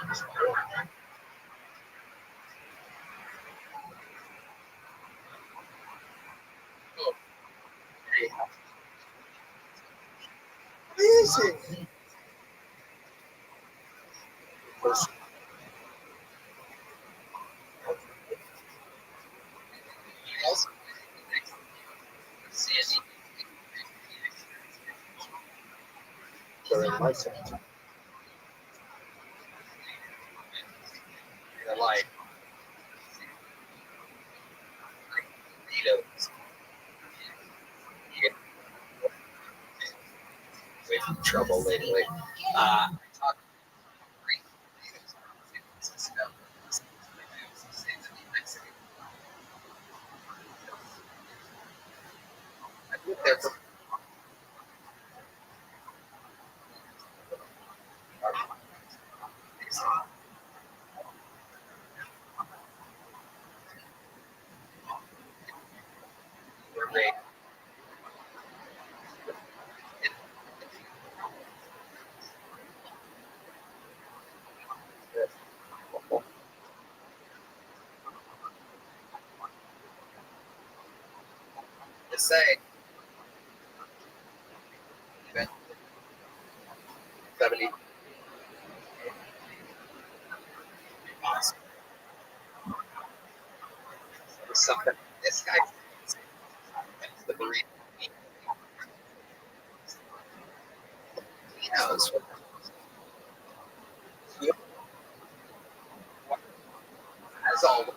Amazing. Like, with trouble lately. I talked I lived there for roommate. To say, 70 something. This guy, the Marine, he knows what as all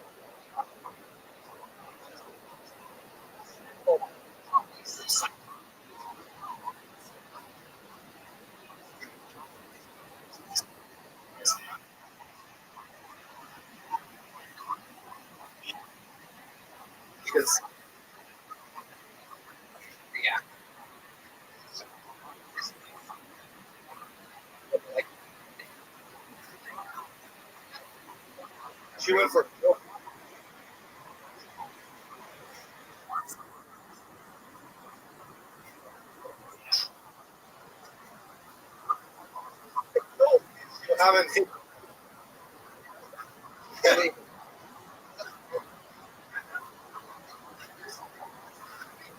because yeah. Like, she went for haven't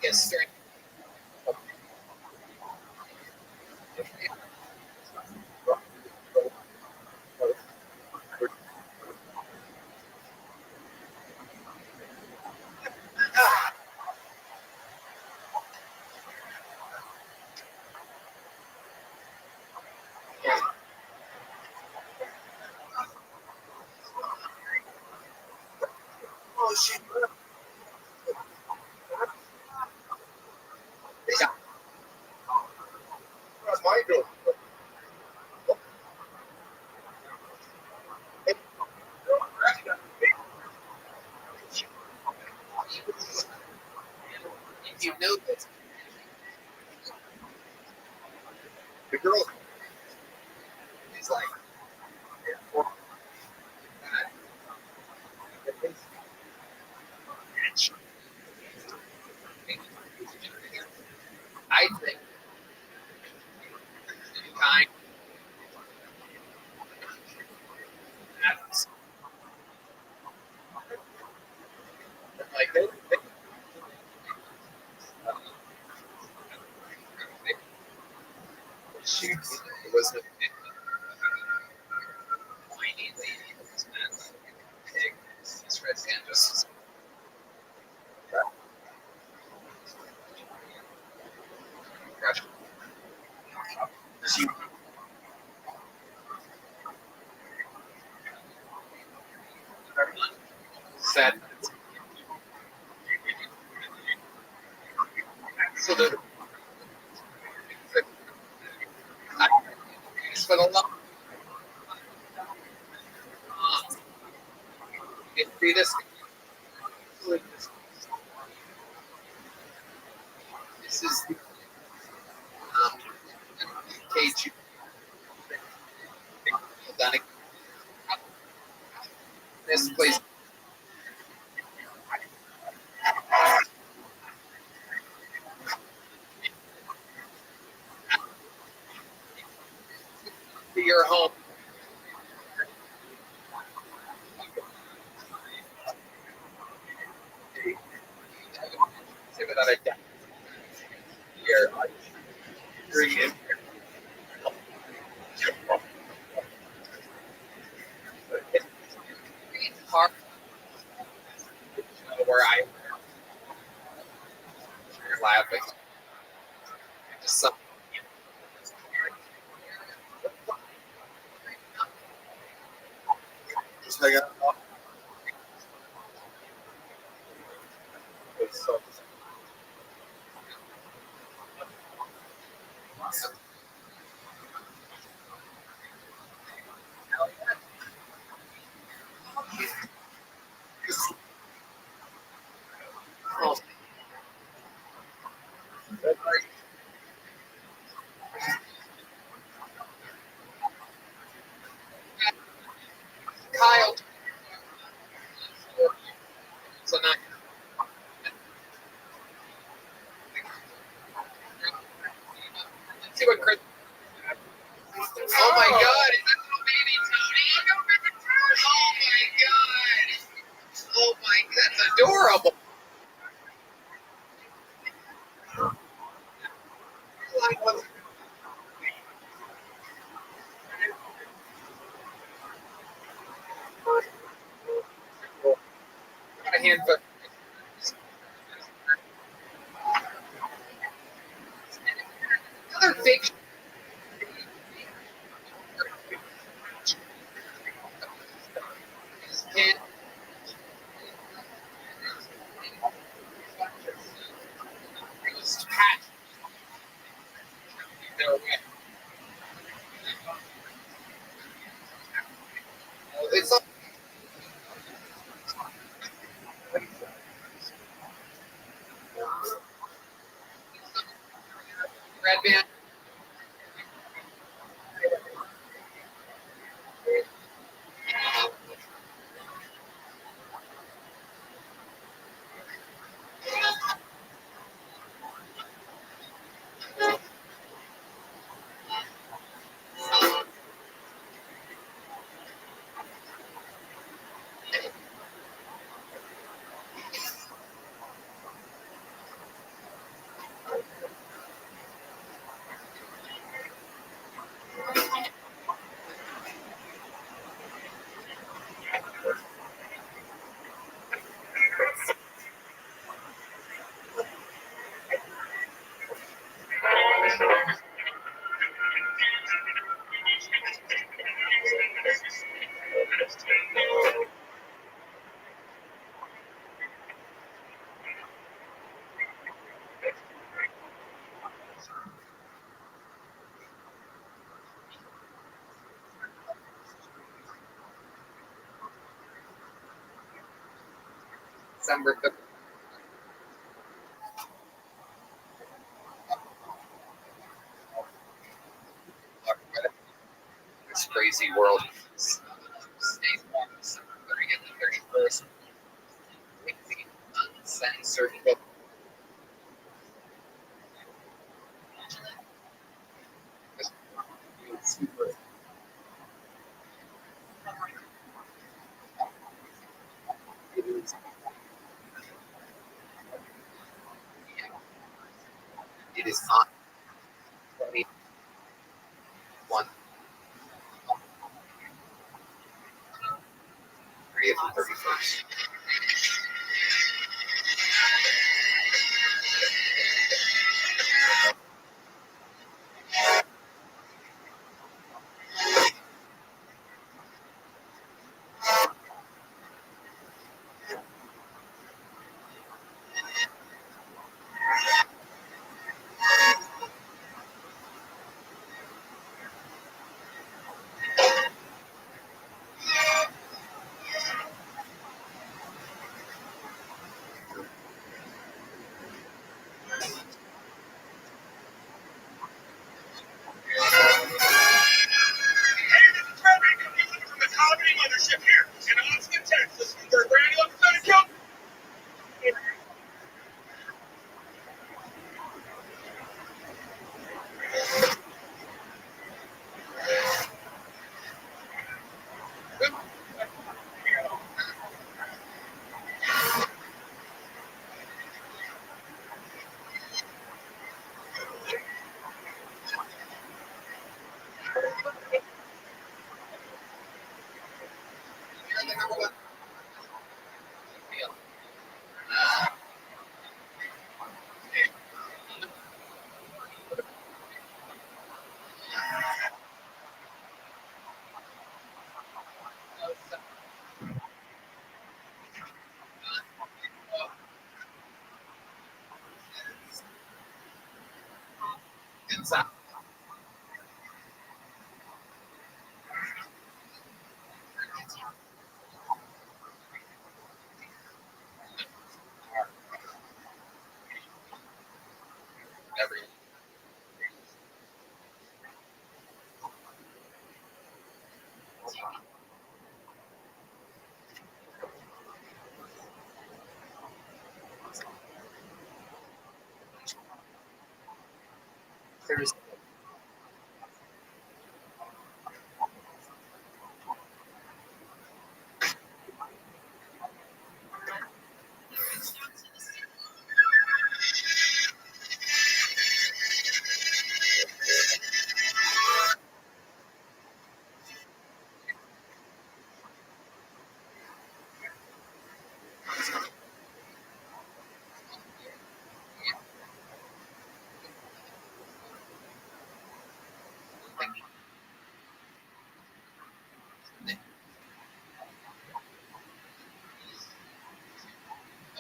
get straight. Oh shit. Yeah. That's my door. If you know this, the girl is like, I think kind like she was the whiny lady in this man. Pig, this red hand just she said so the I spent a lot see this this is cage done this place to your home part where I'm laughing. Just some. Just like Oh. Kyle. So now. Let's see what Chris. Oh my God! Is that little baby Tony? Oh my God! Oh my, that's adorable. A handful. Another big. Kid. Pat. No way. It's not. Red band. December 3rd. This crazy world. State law, December 30th and 31st. Uncensored book. It is not 21, 30th and 31st. Thursday.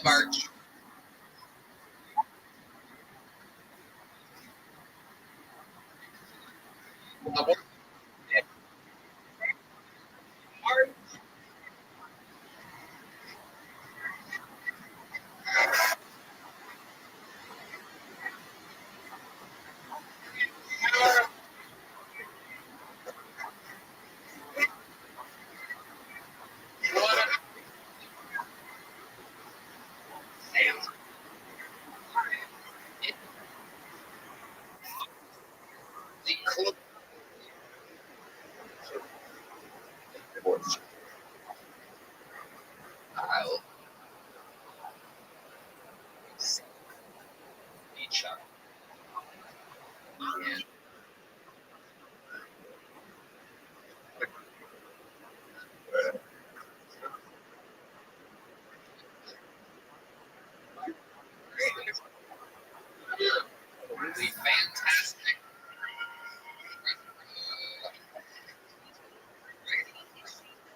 March. Really fantastic.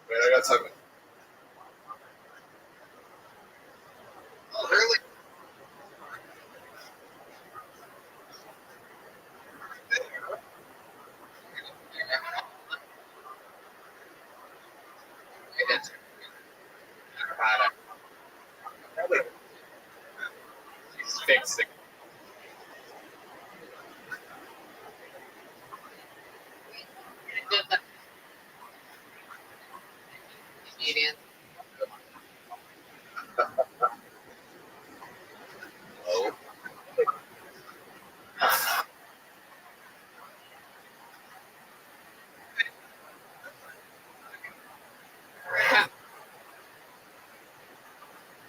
Wait, I got something. Oh, really? He's fixing. Comedian. Oh.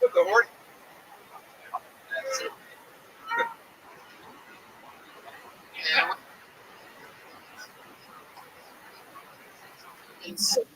Look, the horse. That's it. Yeah. It's so good.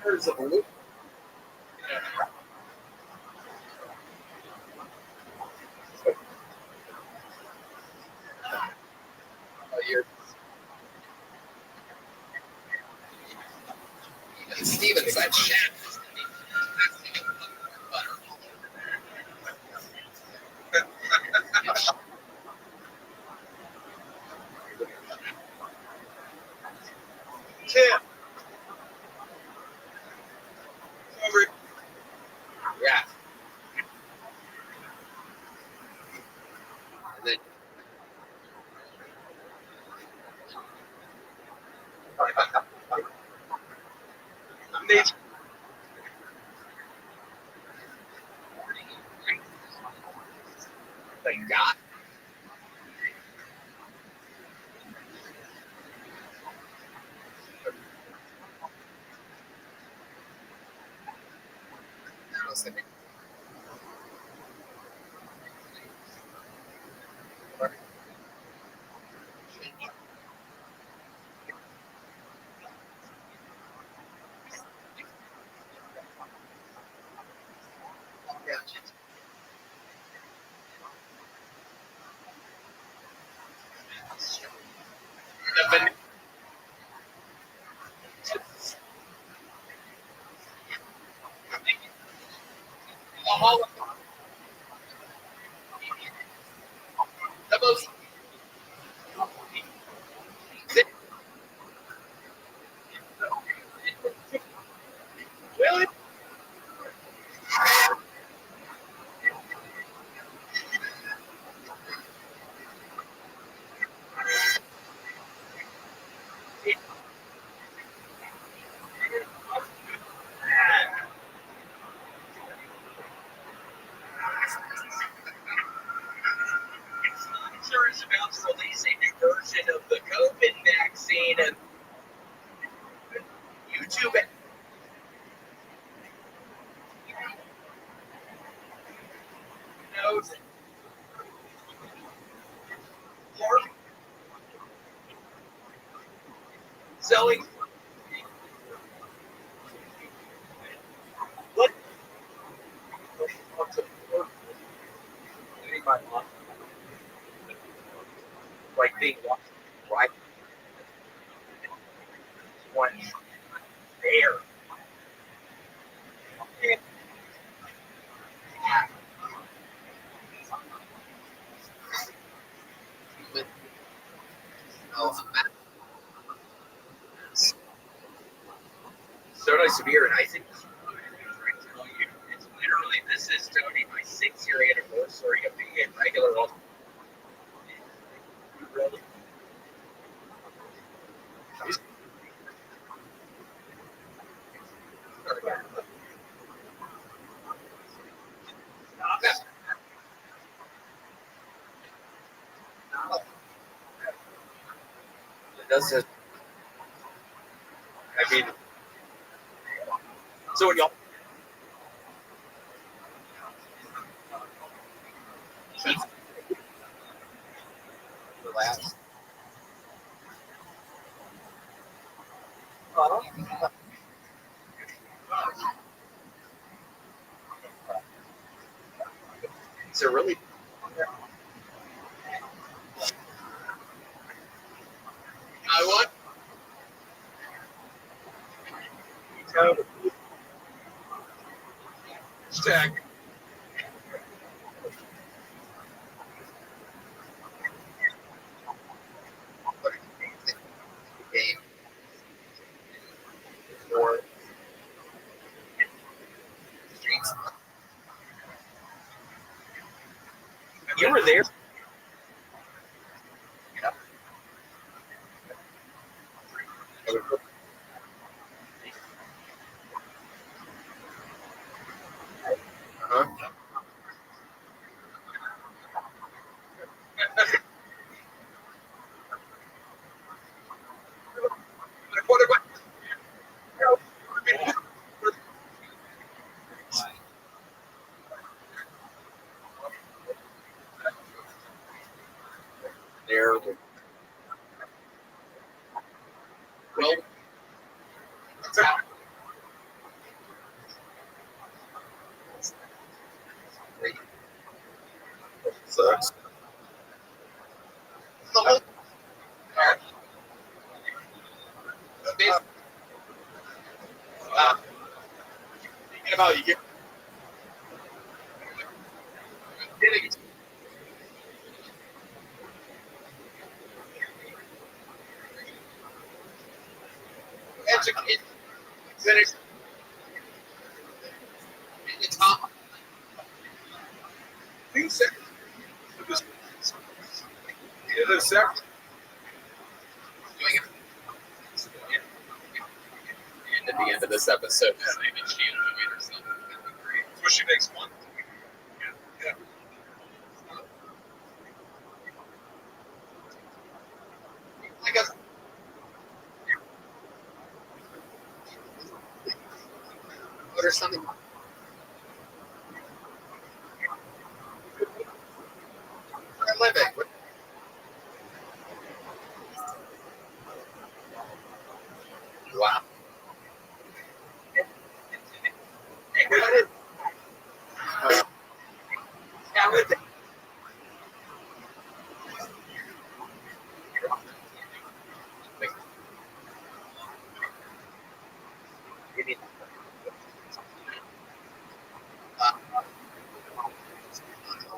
There's a balloon. Stevens, that shaft. Tim. Over. Yeah. And then Nate. Thank God. I was thinking. release a new version of the COVID vaccine, and YouTube. Knows. Selling. What? Like being right. One there. Soda severe, and I think I tell you, it's literally this is Tony, my 6-year anniversary of being a regular. Really? It doesn't. I mean, so when y'all. Relax. Is it really? I want. Stack. Game. Or streets. You were there. There. Well, sucks. Thinking about you get getting educated, finish. It's hot. Things that the other sector doing it. And at the end of this episode, maybe she enjoyed herself. Especially next month. Yeah. I guess. Order something. For a living. Wow. Yeah, with it.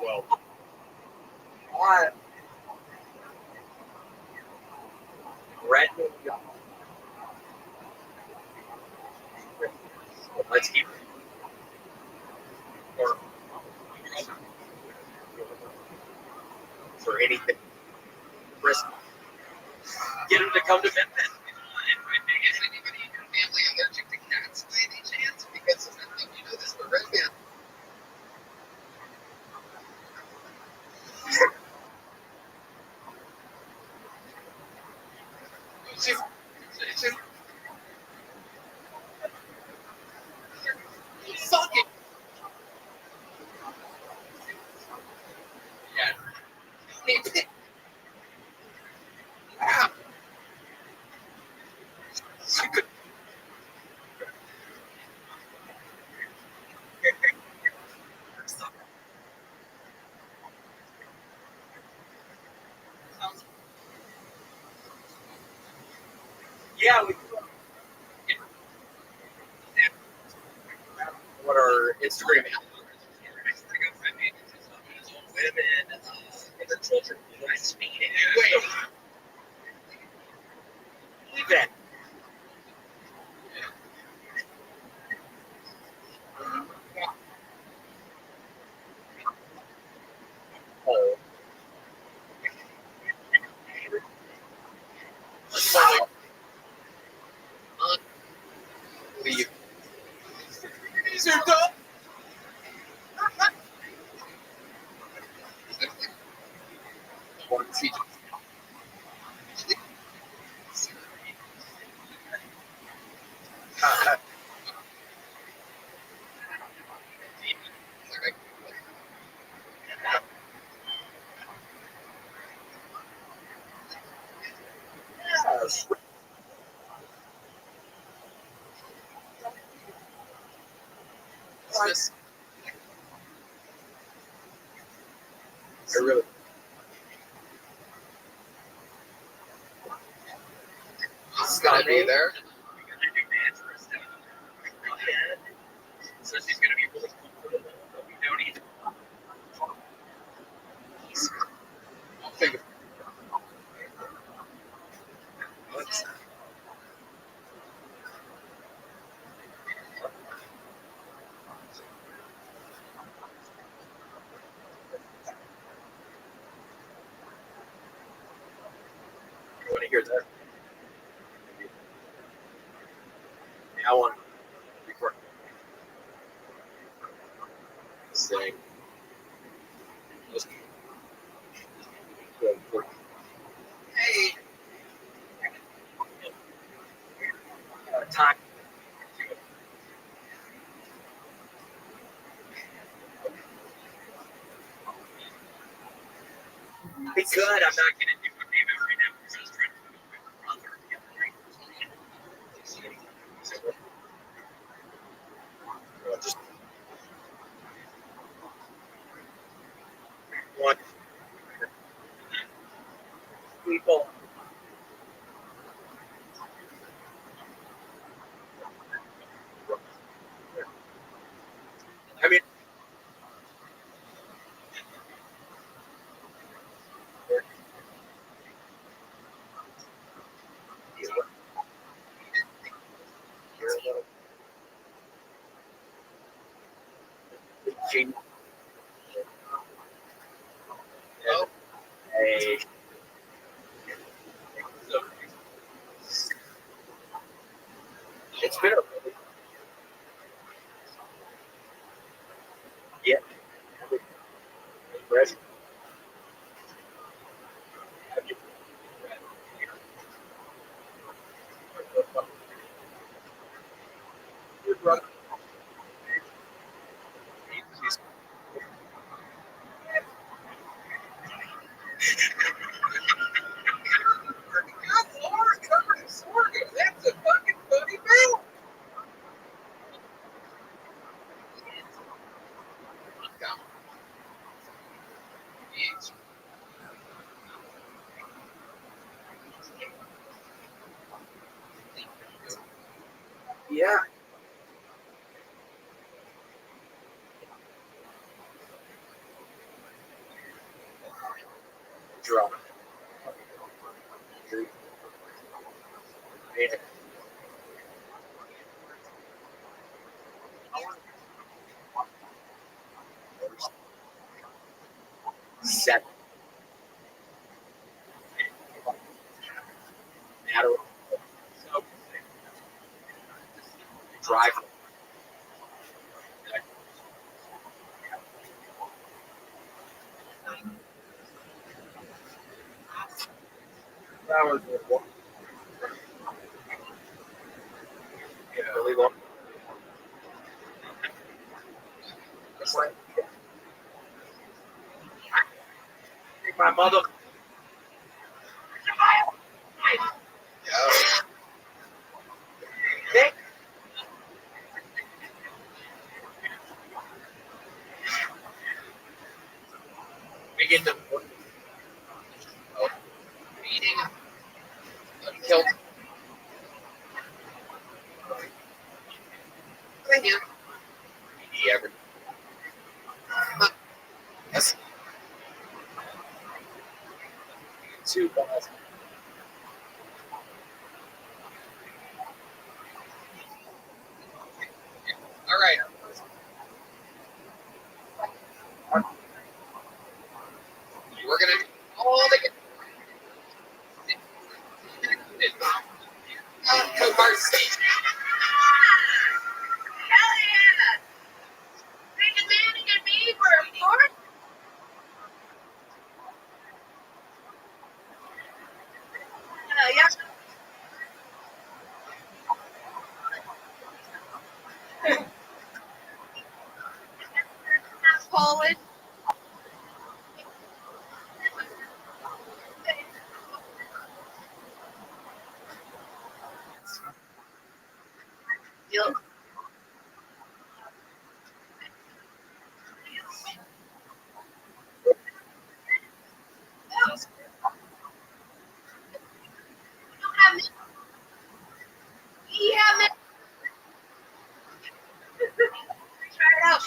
Well, what? Red. Let's keep. Or for anything. Risk. Get him to come to Memphis. Is anybody in your family allergic to cats by any chance? Because I don't think you know this, but Red Man. Fuck it. Yeah. Wow. Yeah, what are Instagram women and their children breastfeeding. Wait. Leave that. Oh. Leave. These are dumb. One teacher. Yes. Yes. I really. It's gotta be there. So she's gonna be really comfortable, but we don't even. I'll figure. What's that? You want to hear that? I want to record. Saying. Hey. Time. It's good. I'm not gonna do a name right now because I was trying to do it with my brother. Just one. People. I mean. Hey. It's been a yeah. Fresh. That's a fucking funny bill. Yeah. Drop. Seven. Drive. Hours. my mother. We get the meeting killed. Thank you. Ever. Yes. 2 balls. All right. We're gonna do all the mercy. Hell yeah! Bring the man and me for a fourth. Yeah. Poland. Yep. Yeah, try it out.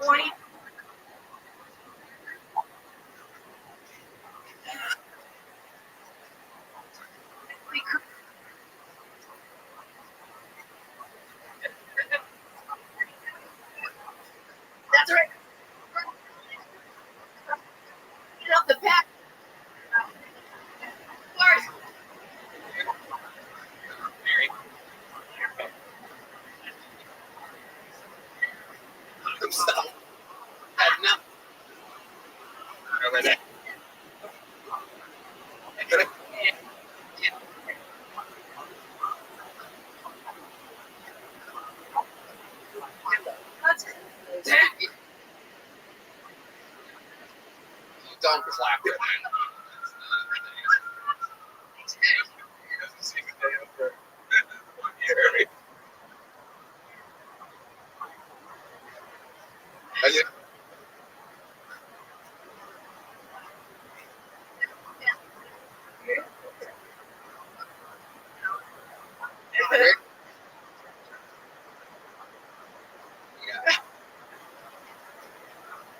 20. That's right. Get off the pack. First. Himself. Had nothing. Over there. Don't clap with that.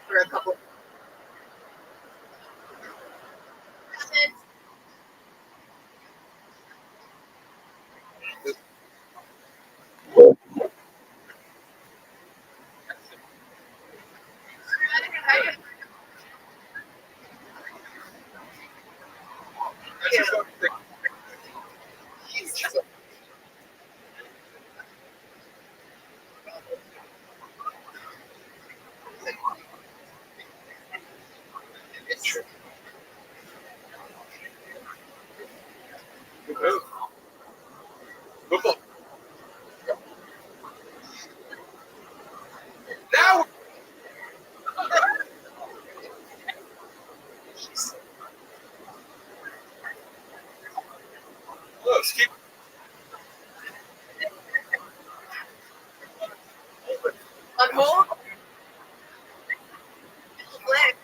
For a couple. Now look, keep On hold. Flick.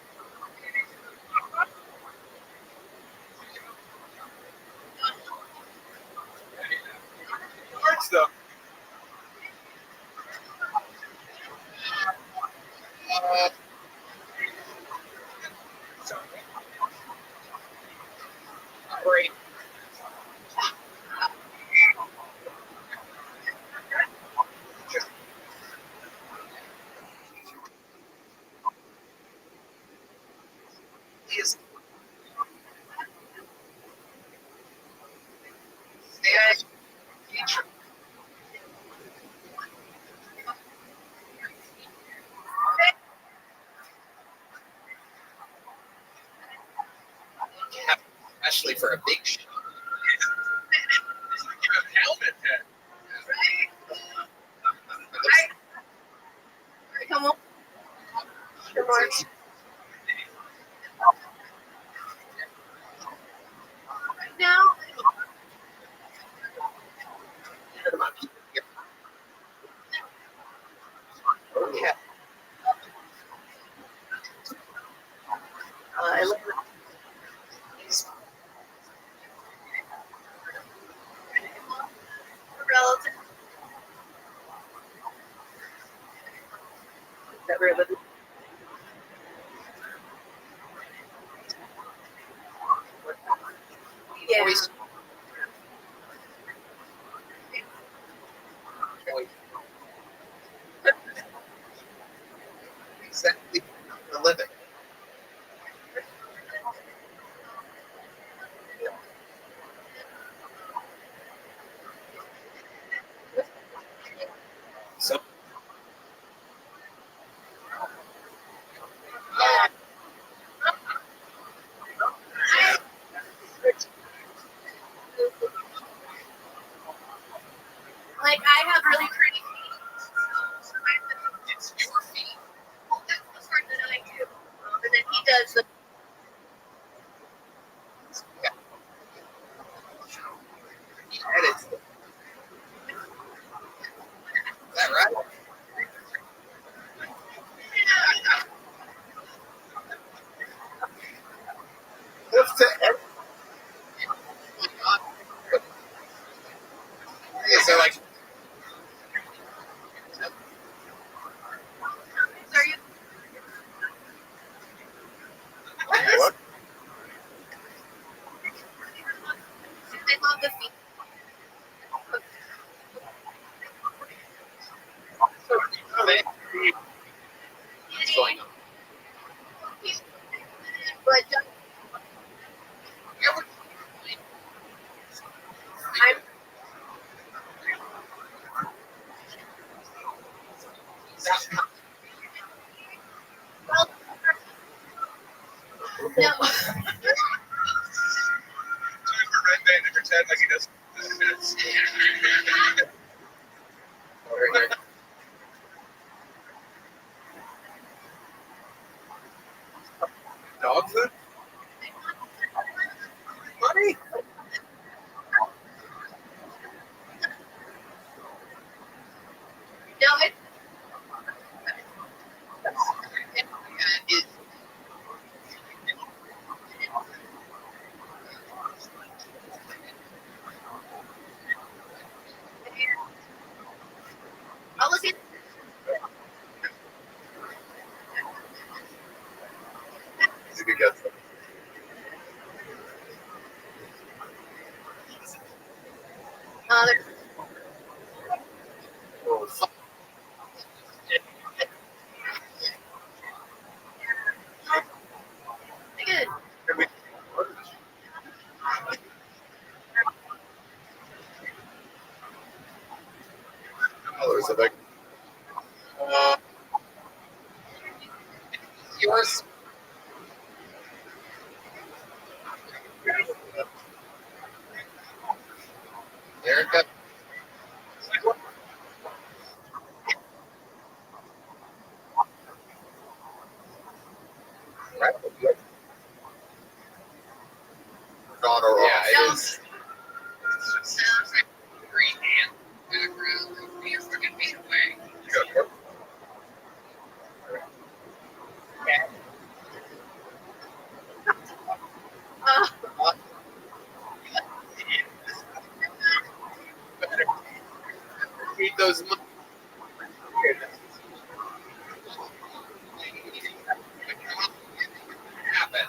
hard stuff. Great. Is teacher. Especially for a big show. Helmet. Come on. Come on. Yeah. Exactly. The living. So. Like, I have really pretty feet. So It's your feet. well, that's the part that I do. And then he does the. Edits them. Is that right? What's the yeah, so like Are you? what? I love the feet. What's going on? But I'm. Well, no. Red Band in pretend like he does. Dog food? Money? No, it. I'll look at. He's a good guy. There's. Oh, fuck. Good. Colors of it. Yours. Erica. Right. Gone or Yeah, it is. green hand background. You're fucking me away. Good. Keep those. Happen.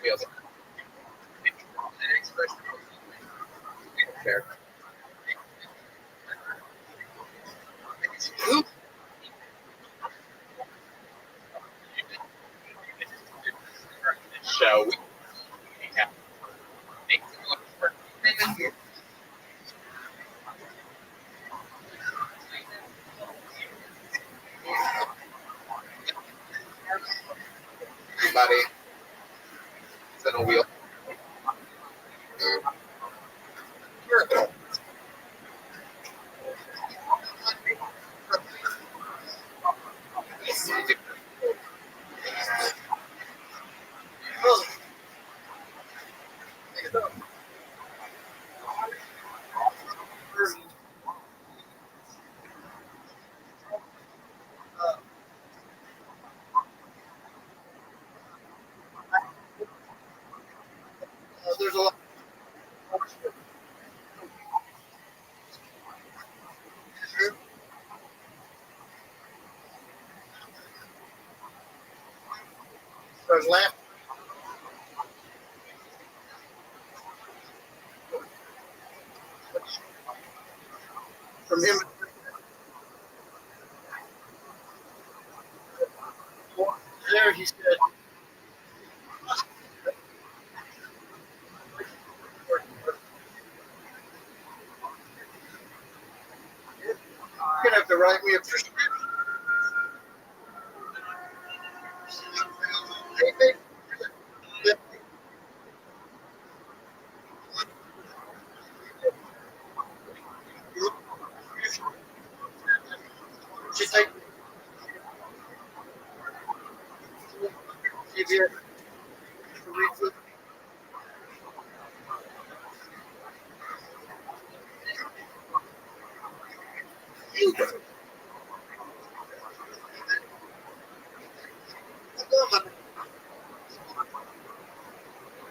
wheels. Fair. Shall we? Everybody, sit on a wheel. There's a lot. There's left. From him. There he said. You're gonna have to write me a prescription. Just take. Give you.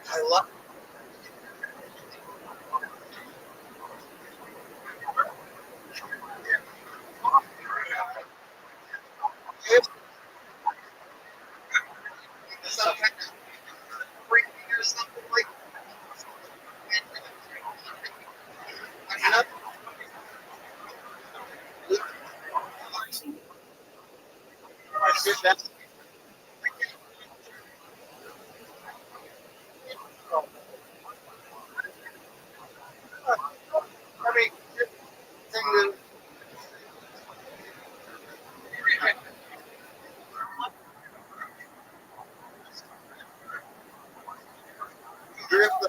I love. Something like. I mean, thing that. Drift.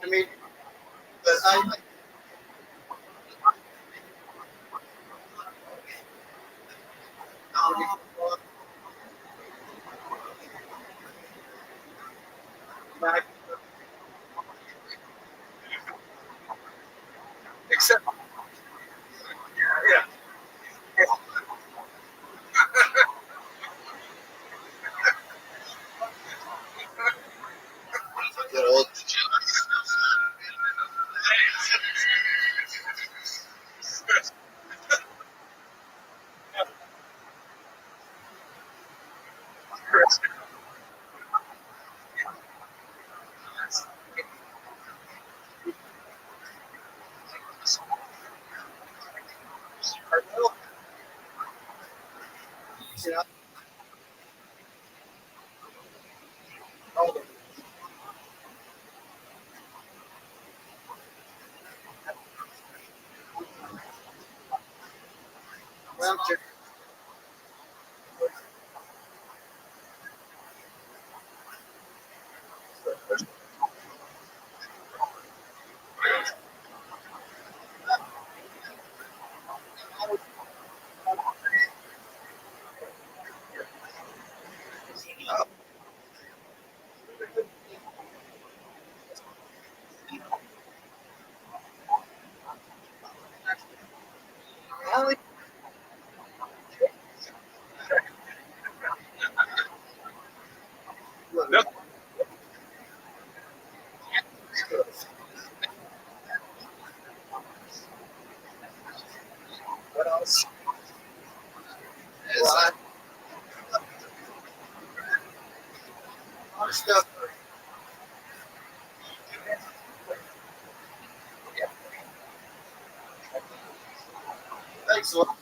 I mean, but I. Except. Yeah. Good old. Yeah. Well, Thanks a lot.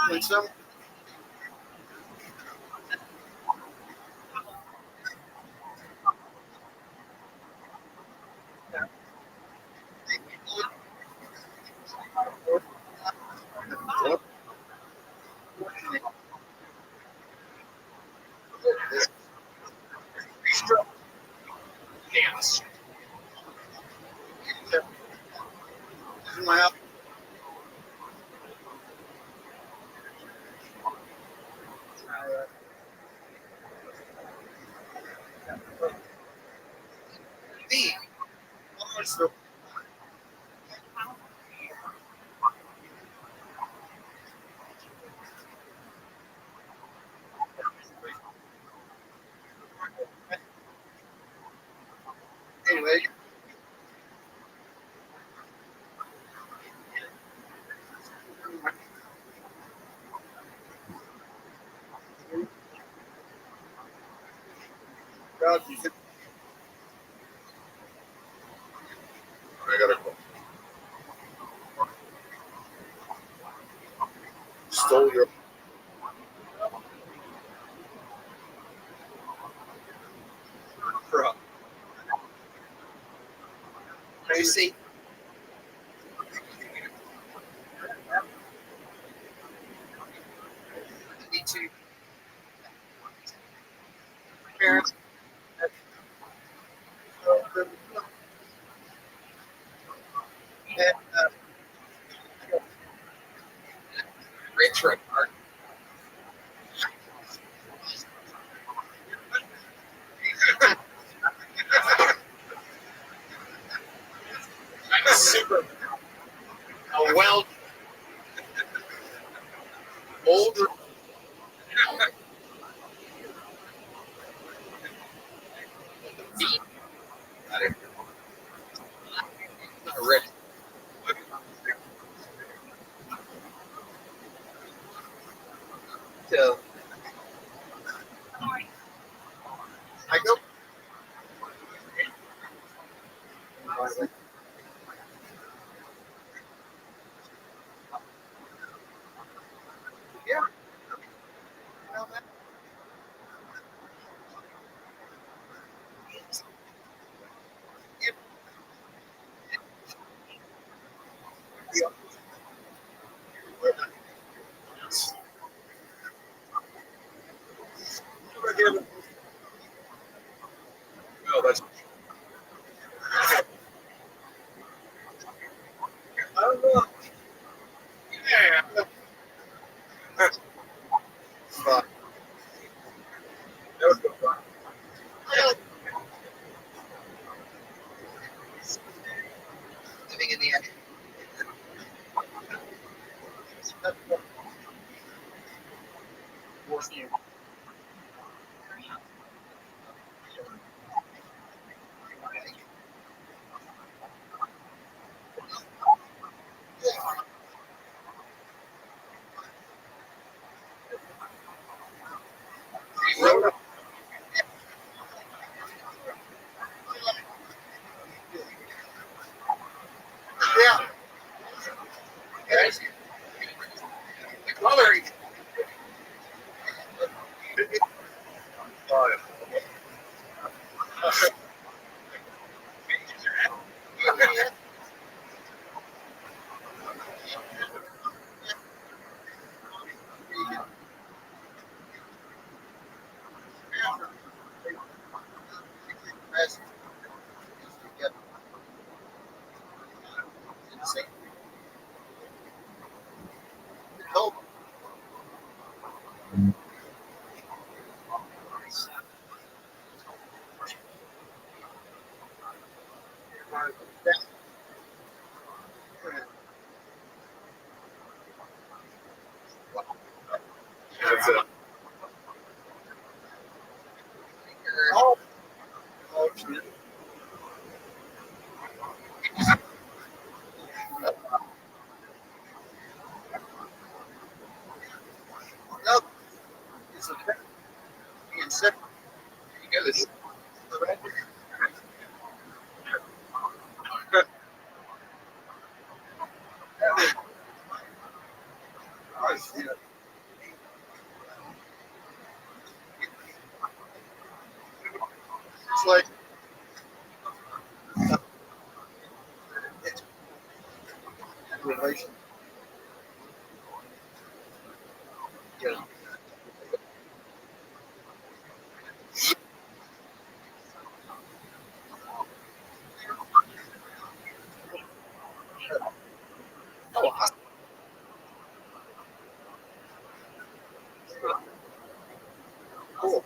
No, some. Yes. My house. Anyway. I gotta go. Stole your. Bro. Tracy. Me too. Parents. Rich report. Super. A well. Older. Deep. Rich. So. I go. Yeah. That's it. It's like relation. Yeah. Cool.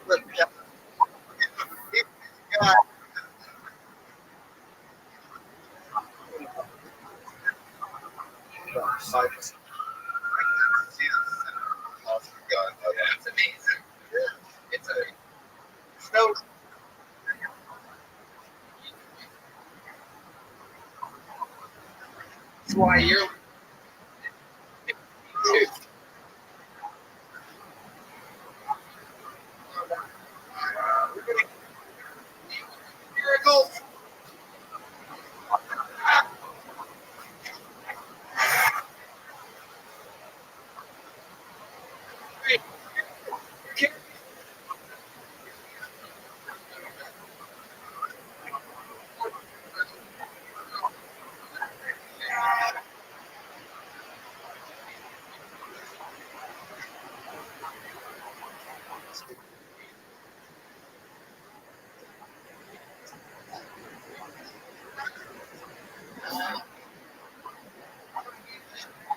Look, yeah. Yeah. Cypress. It's amazing. It's a snow. That's why you're. Miracle.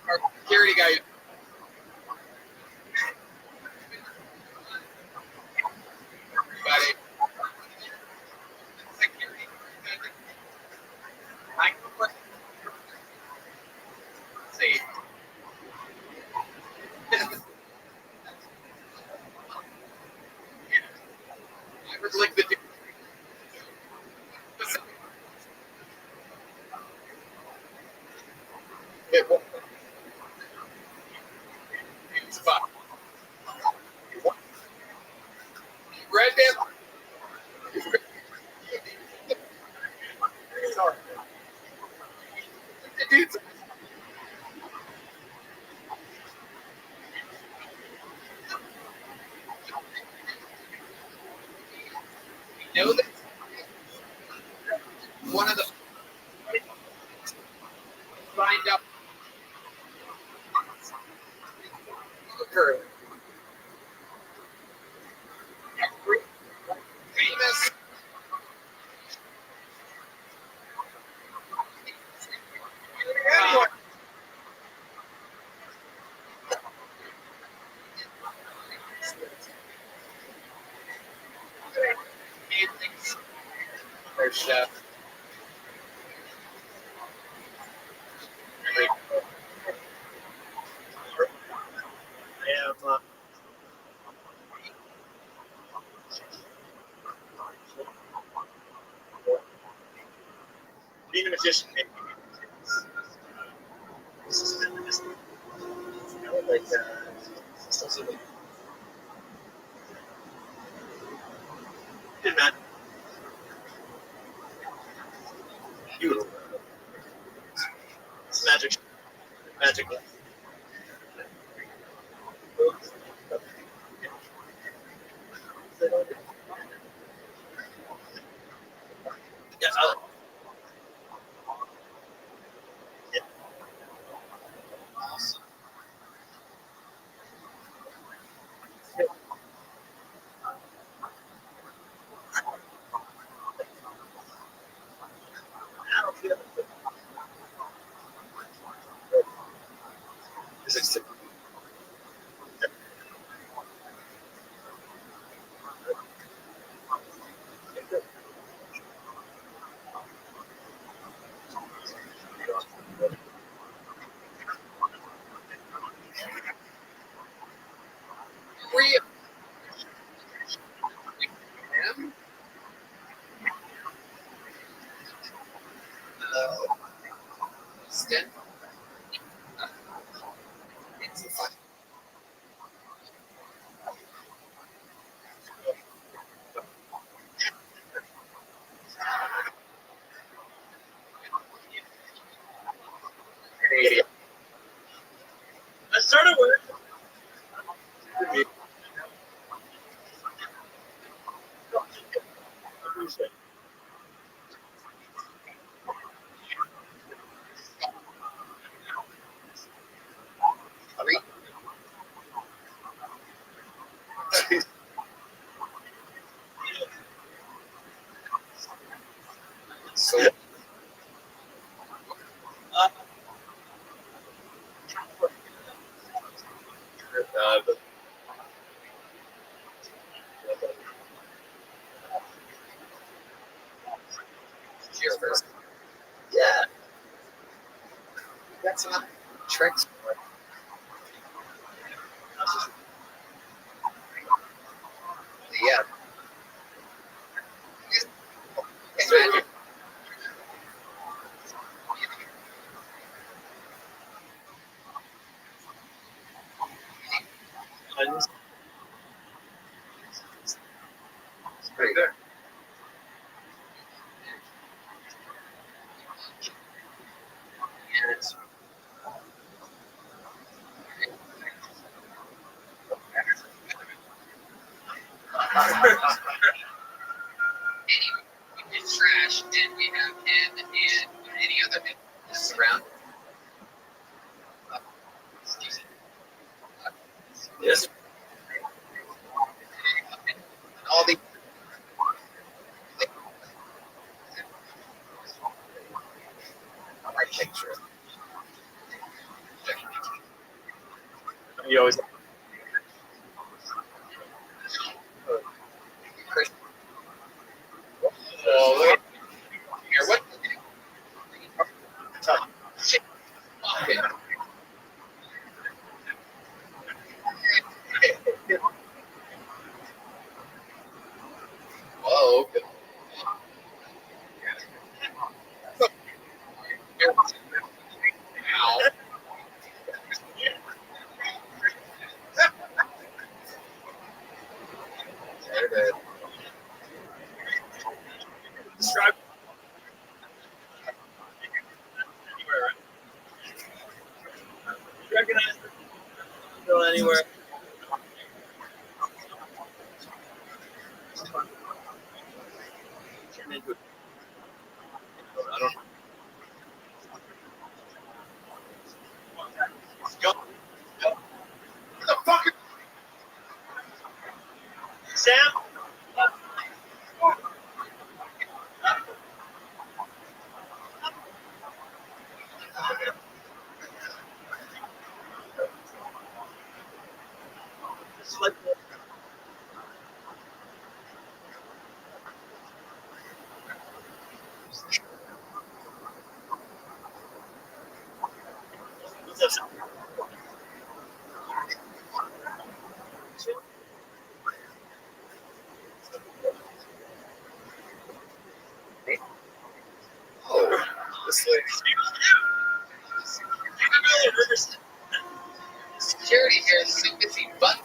Our security guy. Everybody. Security. I can put. See. I was like the. It won't. Spot. Red band. Sorry. Dude. You know that one of the signed up occurred. Famous. Their chef. I have being a magician. This is just like did not beautiful. It's magic. Magic. Yeah, yeah. Austin. I started with. So. Yeah. That's not tricks. Yeah. Imagine. Right there. Yes. It's trash, and we have him and any other business around. Yes. All the. My picture. You always. Oh, here, what? Okay. Whoa, okay. Ow. Describe. Recognize it. Go anywhere. I don't. Go. Go. What the fuck? Sam. It's like. What's up, Sam? Oh, this lady. Security here is so busy, but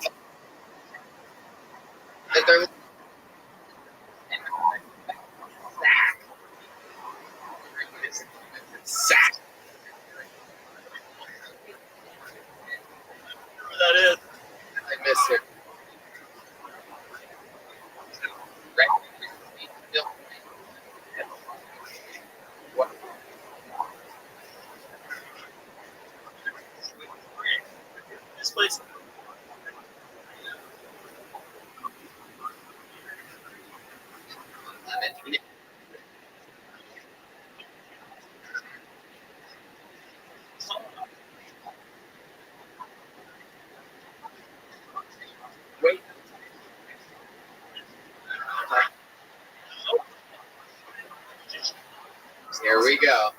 that they're Zach. Who that is? I miss her. What? This place. Wait. Here we go.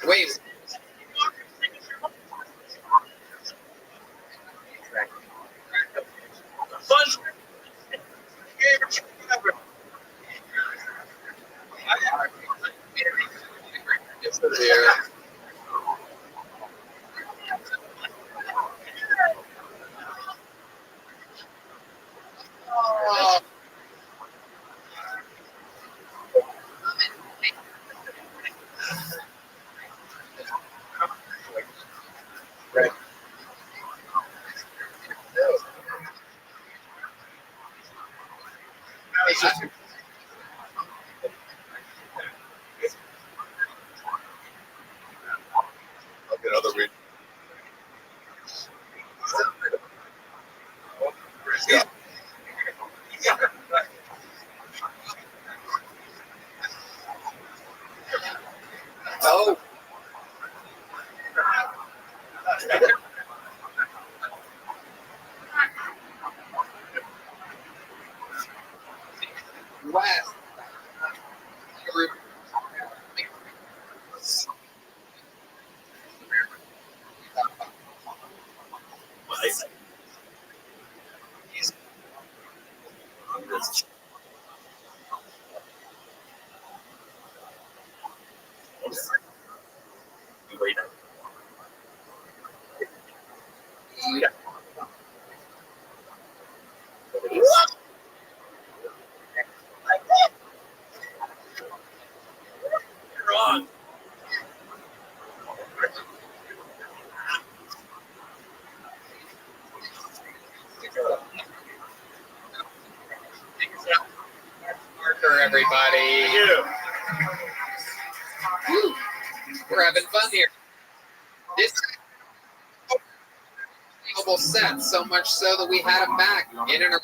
Wait. Here. Oh. Right. I'll get other read. Oh. West. What? You're on. Marker, everybody. Woo. We're having fun here. This almost set, so much so that we had him back in and around.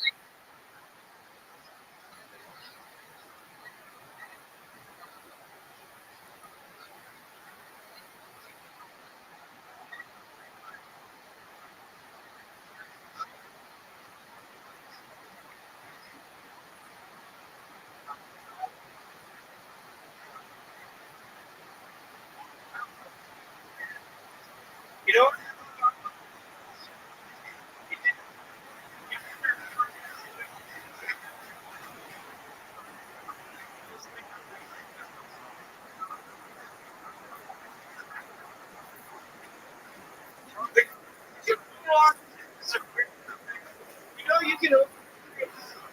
You know, you can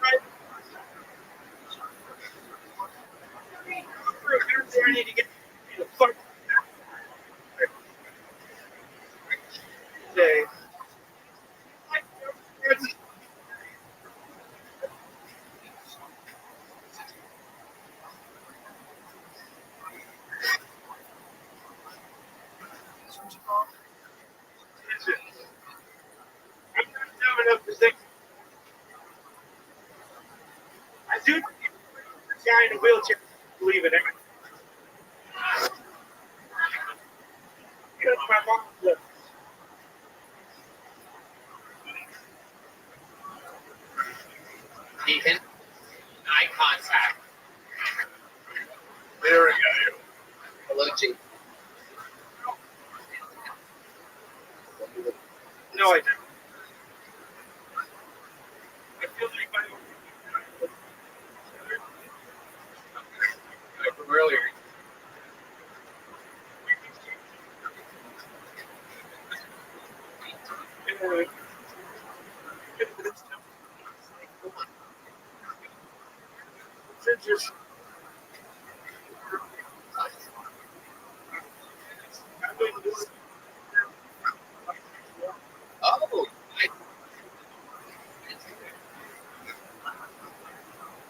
right. I need to get the fuck day. I'm not dumb enough to think. I do think the guy in a wheelchair believe in it. Because my mom does. Ethan, eye contact. There we go. Hello, G. No, I didn't. I feel like my From earlier. just Oh,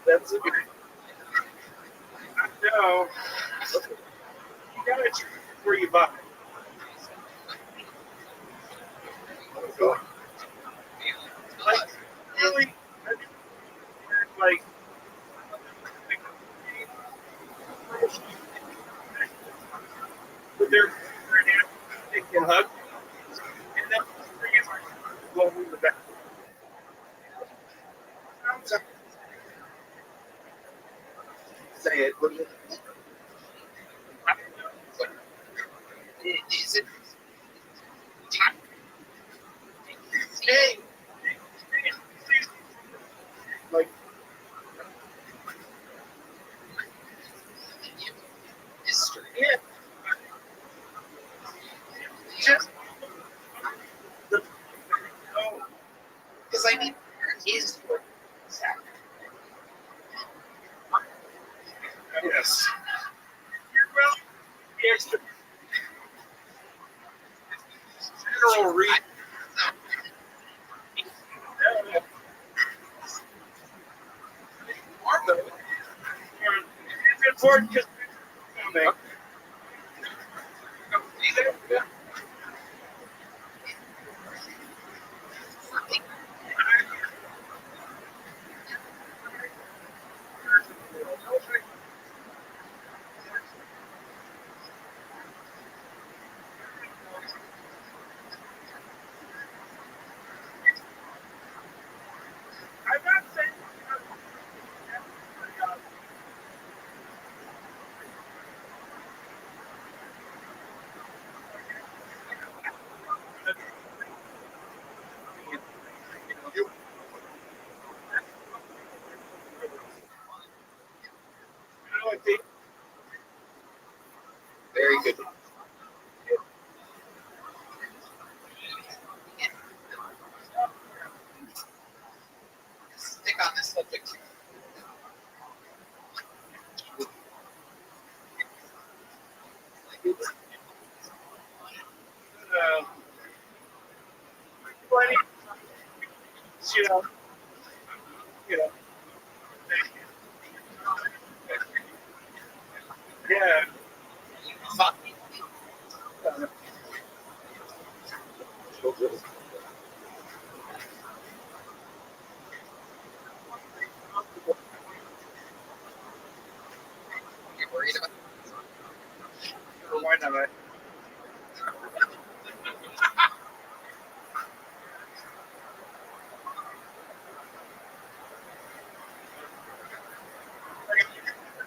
that's a good. I know. You gotta choose where you buy. Like, really, like, with their they can hug, and then go move the back. Say it. Hey. Like, History. yeah. Just because I mean, there is what yes. Well, yes. General read. It's important because I'm not saying. very good. Stick on this subject. Plenty, you know, yeah. You're worried about Why not?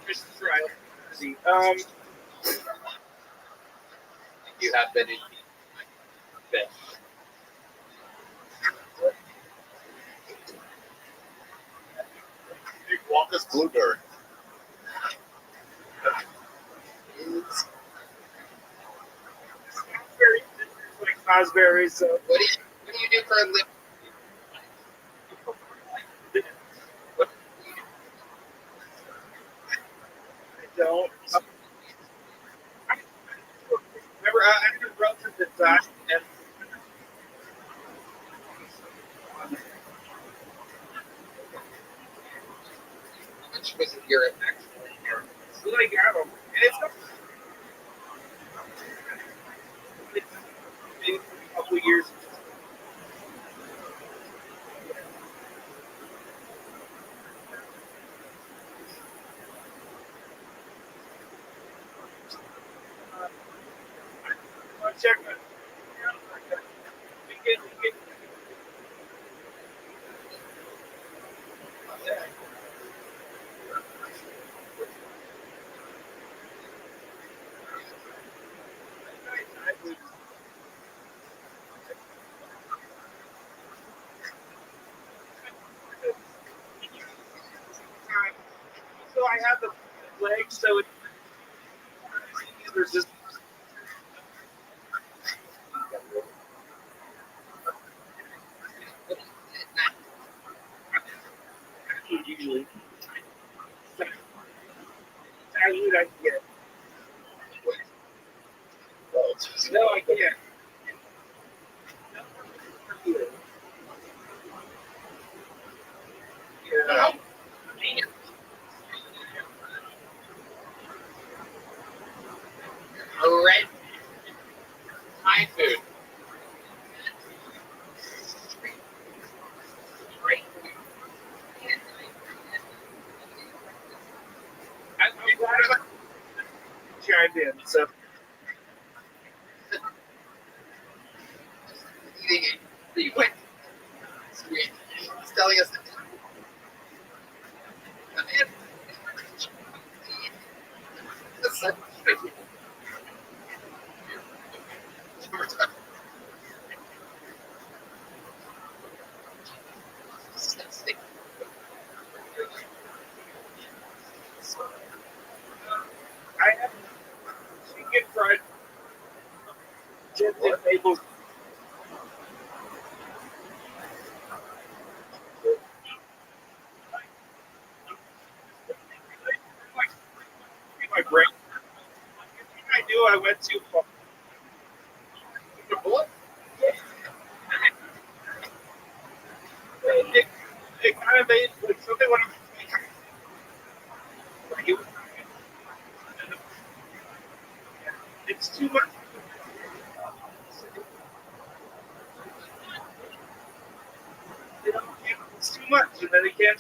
Just try it. you have been in bed. Walker's Bluebird. Like raspberries. What do you do for a living? I don't. Remember, I had a relative that died, and How much was it your actually? I got them. And it's been a couple years. Check it. So I have the legs, so there's just. Usually. I can get it. No, I can't. Yeah. Red Thai food. I'm glad about chimed in. So Eating it. You went. Sweet. He's telling us. went too far. What? It kind of made like something when it's too much. It's too much, and then it can't.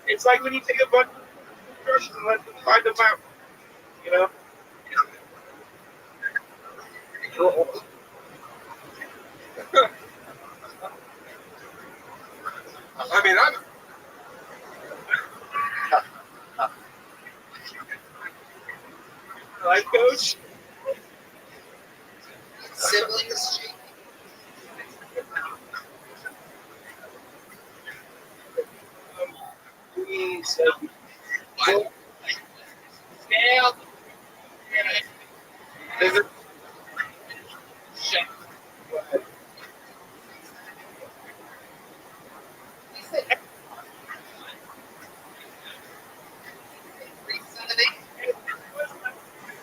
It's like when you take a bunch of drugs and let them find them out, you know. I mean, I'm. Life coach. Siblings. We said. Scale. Is it? Shut.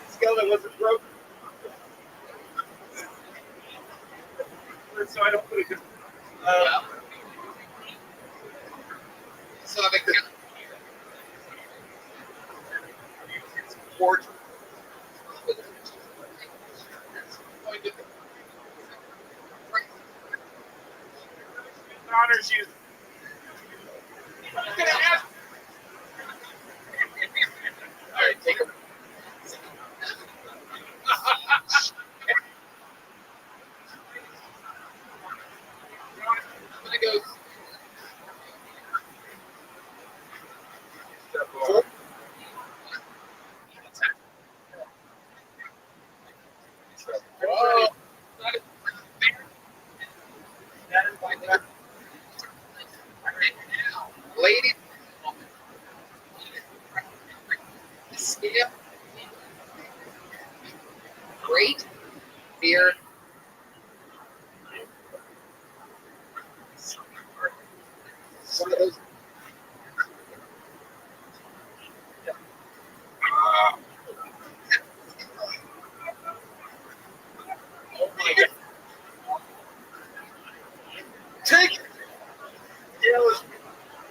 Scale that wasn't broken. So I don't put it. So I think Ford. Honors you. All right, take a. I'm gonna go. Whoa. Lady. Scale. Great beer. Some of those. Oh my God. Take it.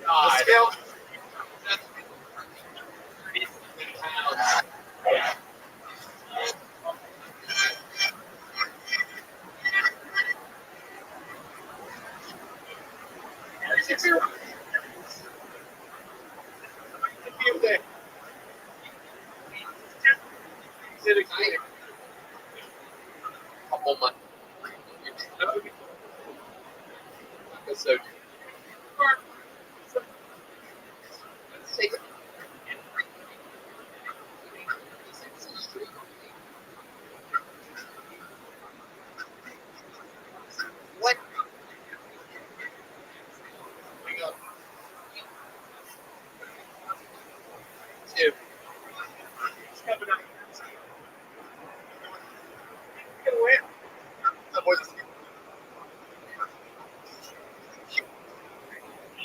God. Scale. Couple months. So, let's take it. What? Two.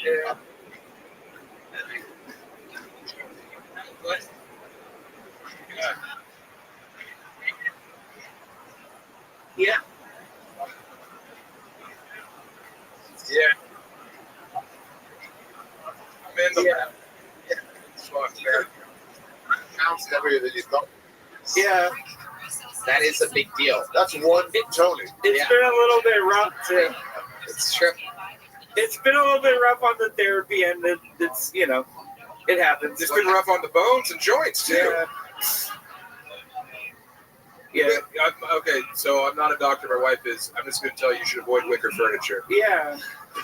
Yeah. Yeah. Yeah. I'm in the Yeah. fuck, man. Counts heavier than you thought. Yeah. That is a big deal. That's one Tony. It's been a little bit rough too. It's true. It's been a little bit rough on the therapy end. It's you know, it happens. It's been rough on the bones and joints too. Yeah. Yeah. Okay, so I'm not a doctor. My wife is. I'm just going to tell you, you should avoid wicker furniture. Yeah.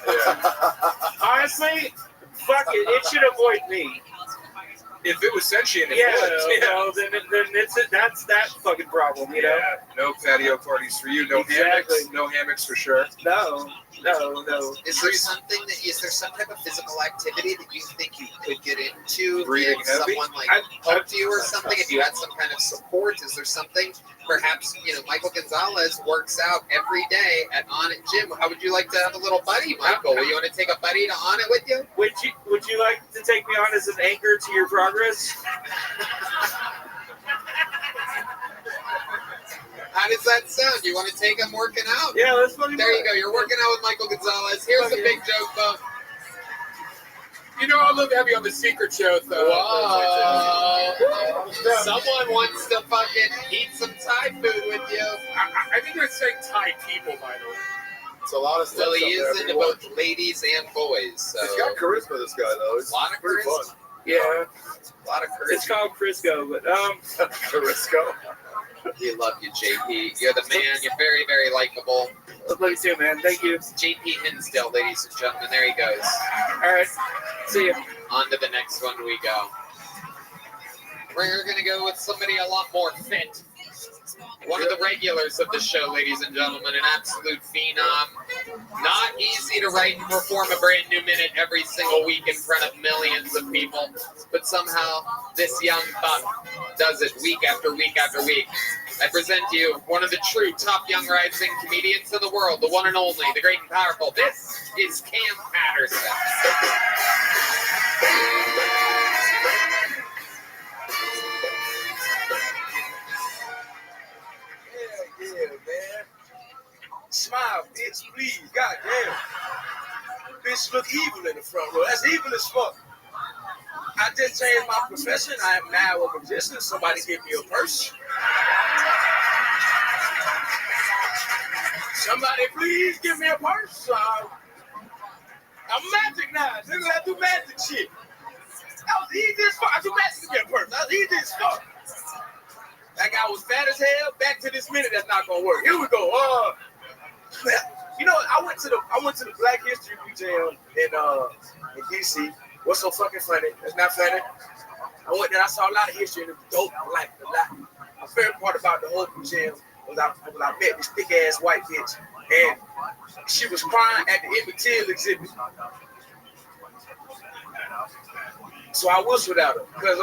Yeah. Honestly, fuck it. It should avoid me. If it was sentient, Yeah, you know, then that's that fucking problem, you know. Yeah, no patio parties for you. No Exactly. hammocks. No hammocks for sure. No. Is there something that is there some type of physical activity that you think you could get into Breathing if heavy? someone like helped you or something? If you had some kind of support, is there something perhaps, Michael Gonzalez works out every day at On It Gym. How would you like to have a little buddy, Michael? You want to take a buddy to On It with you? Would you like to take me on as an anchor to your progress? How does that sound? You want to take him working out? Yeah, that's funny. There you go. You're working out with Michael Gonzalez. Here's the big joke, folks. I'd love to have you on the secret show, though. Whoa. Someone wants to fucking eat some Thai food with you. I think they're saying Thai people, by the way. It's a lot of stuff. Well, he up there is into everyone. both ladies and boys. So. He's got charisma, this guy, though. It's a lot of pretty charisma. fun. Yeah. A lot of charisma. It's called Crisco, but Crisco. We love you, JP. You're the man. You're very, very likable. Love you too, man. Thank you. JP Hinsdale, ladies and gentlemen. There he goes. All right. See you. On to the next one we go. We're going to go with somebody a lot more fit. One of the regulars of the show, ladies and gentlemen, an absolute phenom. Not easy to write and perform a brand new minute every single week in front of millions of people, but somehow this young buck does it week after week after week. I present to you one of the true top young rising comedians of the world, the one and only, the great and powerful. This is Cam Patterson. Yeah, man. Smile, bitch, please. Goddamn. Bitch look evil in the front row. That's evil as fuck. I just changed my profession. I am now a magician. Somebody give me a purse. Somebody please give me a purse. I'm magic now. Nigga, I do magic shit. That was easy as fuck. I do magic to get a purse. That was easy as fuck. That guy was fat as hell. Back to this minute, that's not gonna work. Here we go. I went to the Black History Museum in DC. What's so fucking funny? It's not funny. I went there. I saw a lot of history and it was dope. I liked it a lot. My favorite part about the whole museum was I met this thick ass white bitch and she was crying at the Emmett Till exhibit. So I whistled at her because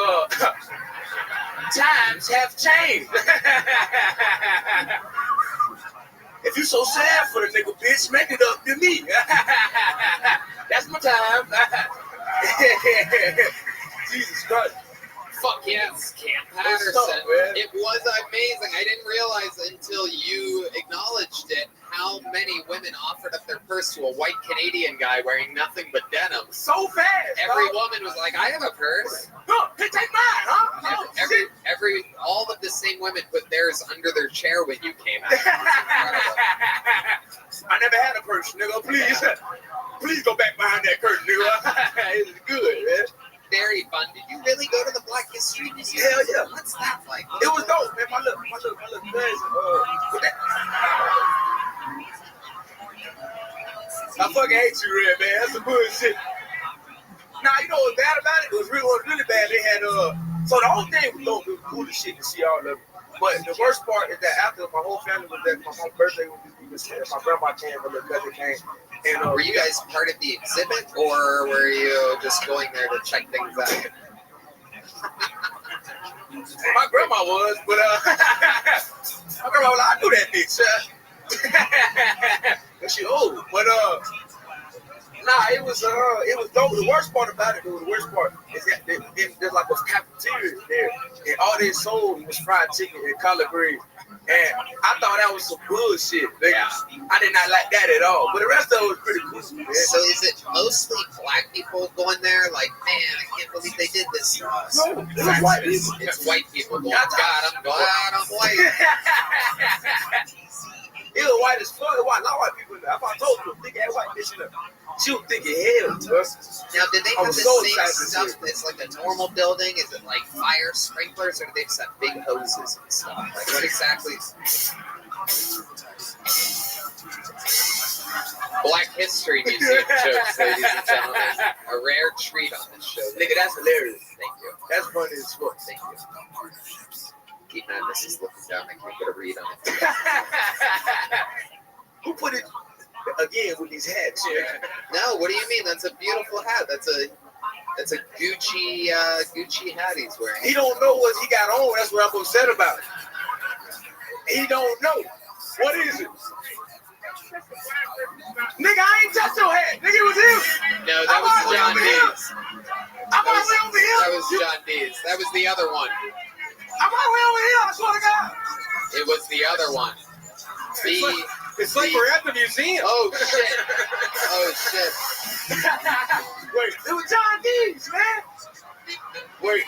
times have changed. If you so sad for the nigga, bitch, make it up to me. That's my time. Jesus Christ. Fuck yes, Cam Patterson. It was amazing. I didn't realize until you acknowledged it how many women offered up their purse to a white Canadian guy wearing nothing but denim. So fast. Every woman was like, I have a purse. Huh, take mine, huh? All of the same women put theirs under their chair when you came out. I never had a purse, nigga. Please go back behind that curtain, nigga. It's good, man. Very fun. Did you really go to the Black History Museum? Hell yeah. What's that like? It was dope, man. My little cousin. I fucking hate you, Red, man. That's some bullshit. Nah, you know what's bad about it? It was really bad. They had so the whole thing was dope. It was cool as shit to see all of it. But the worst part is that after my whole family was there, my mom's birthday was my grandma came, my little cousin came. And, were you guys part of the exhibit, or were you just going there to check things out? My grandma was, but my grandma was like, I knew that bitch. But she old. But it was dope. The worst part about it, the worst part is that there's like a cafeteria there, and all they sold was fried chicken and collard greens. And I thought that was some bullshit. Yeah. I did not like that at all. But the rest of it was pretty cool. Man. So is it mostly black people going there? Like, man, I can't believe they did this to us. No, it's white people. It's white people going, God, I'm glad I'm white. It was white as fuck. It was a lot of white people in there. If I told you, thick ass white bitch in there. She was thinking hell, bro. Now, did they have the same stuff that's like a normal building? Is it like fire sprinklers, or do they just have big hoses and stuff? Like, what exactly? Black History Museum jokes, ladies and gentlemen. A rare treat on this show. Nigga, that's hilarious. Thank you. That's funny as fuck. Thank you. Keep Madness is looking down. I can't get a read on it. Who put it again with these hats? No, what do you mean? That's a beautiful hat. That's a Gucci hat he's wearing. He don't know what he got on. That's what I'm upset about. he don't know. What is it? Nigga, I ain't touched your head. Nigga, it was him. No, that was John Dees. I'm all the way over here. That was John Dees. That was the other one. I'm all the way over here. I swear to God. It was the other one. It's like we're at the museum. Oh shit. Oh shit. Wait, it was John Dees, man. Wait.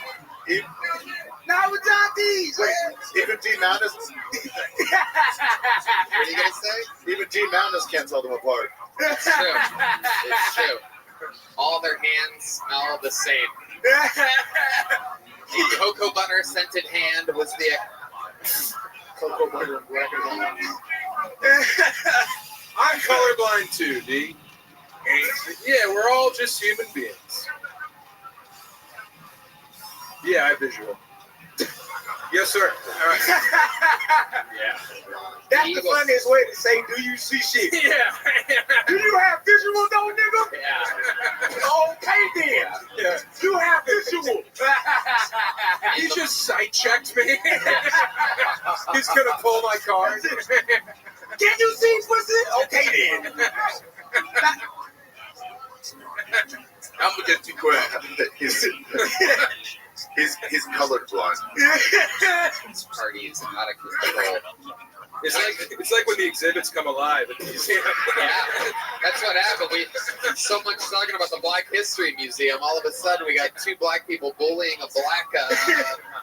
No, it was John Dees, man. Even G Mountains. What are you gonna say? Even G Mountains can't tell them apart. It's true. It's true. All their hands smell the same. The cocoa butter scented hand was the cocoa butter record. I'm colorblind too, D. Yeah, we're all just human beings. Yeah, I visual. Yes, sir. All right. Yeah. That's the funniest way to say, do you see shit? Yeah. Do you have visual though, nigga? Yeah. Okay then. Yeah. You have visual. He just sight-checked me. He's gonna pull my card. Can you see pussy? Okay then. I'm gonna get too quick. He's colorblind. This party is out of control. It's like when the exhibits come alive at the museum. Yeah, that's what happened. We so much talking about the Black History Museum. All of a sudden, we got two black people bullying a black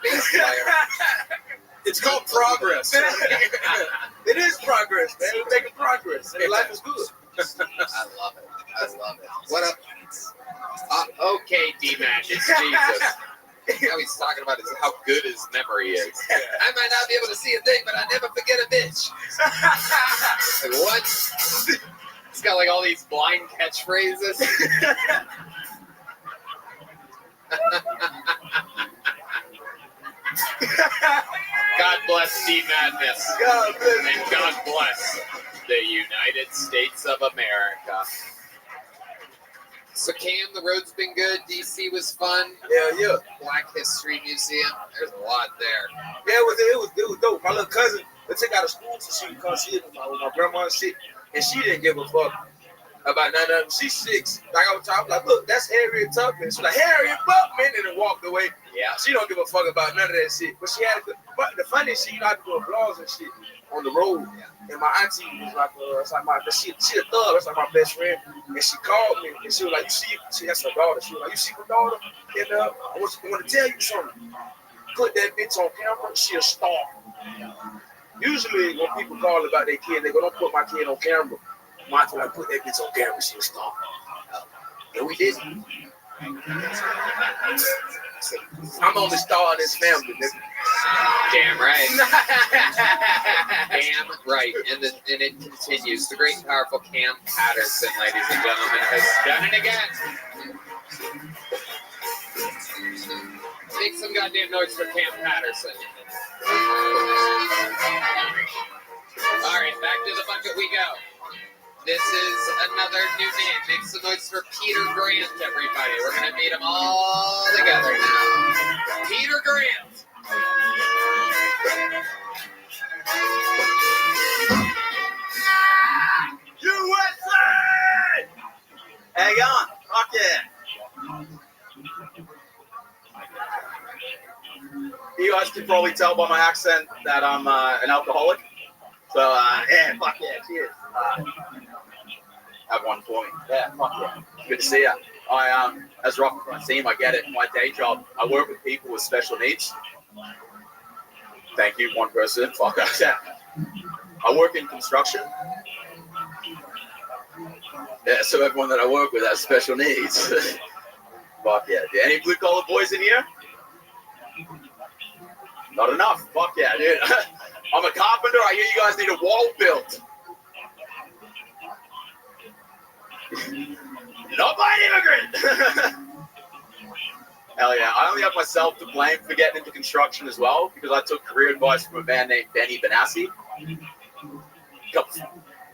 bass player. It's called progress. It is progress, man. We're making progress. Hey, life is good. I love it. I love it. What up? Okay, D-Man, it's Jesus. Now he's talking about how good his memory is. I might not be able to see a thing, but I never forget a bitch. Like, what? He's got like all these blind catchphrases. God bless D-Madness. God bless. And God bless the United States of America. So Cam, the road's been good. DC was fun. Yeah. Black History Museum. There's a lot there. Yeah, it was dope. My little cousin, they took out of school so she could come see it with my grandma and shit, and she didn't give a fuck about none of them. She's 6. Like I was talking, like, look, that's Harriet Tubman. She's like, Harriet Tubman, and then walked away. Yeah. She don't give a fuck about none of that shit. But she had a good. But the funny shit, you know, I had to do applause and shit on the road. Yeah. And my auntie was like, it's like she a thug. That's like my best friend. And she called me and she was like, you see, that's her daughter. She was like, you see my daughter? And I want to tell you something. Put that bitch on camera, she a star. Usually when people call about their kid, they go, don't put my kid on camera. My auntie like, put that bitch on camera, she a star. And we didn't. I'm the only star in this family, nigga. Damn right. Damn right. And it continues. The great and powerful Cam Patterson, ladies and gentlemen, has done it again. Make some goddamn noise for Cam Patterson. All right, back to the bucket we go. This is another new name. Make some noise for Peter Grant, everybody. We're going to meet them all together now. Peter Grant. USA! Hang on. Fuck yeah. You guys can probably tell by my accent that I'm an alcoholic. So, yeah, fuck yeah, cheers. Have one for me. Yeah, fuck yeah. Good to see you. As Rock on the team, I get it. My day job, I work with people with special needs. Thank you, one person. Fuck that. I work in construction. Yeah, so everyone that I work with has special needs. Fuck yeah. Any blue collar boys in here? Not enough. Fuck yeah, dude. I'm a carpenter. I hear you guys need a wall built. Not by an immigrant. Hell yeah. I only have myself to blame for getting into construction as well, because I took career advice from a man named Benny Benassi. Couple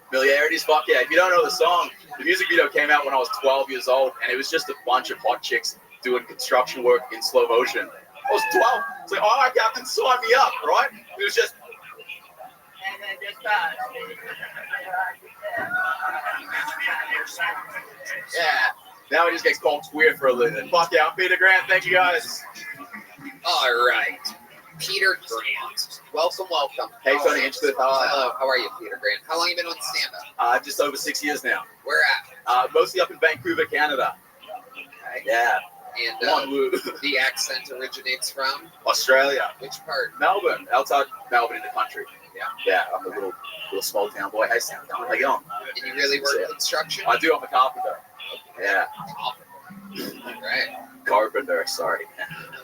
familiarities. Fuck yeah. If you don't know the song, the music video came out when I was 12 years old, and it was just a bunch of hot chicks doing construction work in slow motion. I was 12. It's like, all right, Captain, sign me up, right? It was just Yeah. Now he just gets called queer for a living. Fuck yeah, I'm Peter Grant. Thank you guys. All right. Peter Grant. Welcome. Hey, Tony Hinchcliffe. Hello. How are you, Peter Grant? How long have you been on stand-up? Just over 6 years now. Where at? Mostly up in Vancouver, Canada. Okay. Yeah. And the accent originates from? Australia. Which part? Melbourne. Outside Melbourne in the country. Yeah. Yeah, I'm a little small town boy. Hey, Sam, how you going? And you really work construction? I do. I'm a carpenter. Yeah. All right. Carpenter, sorry.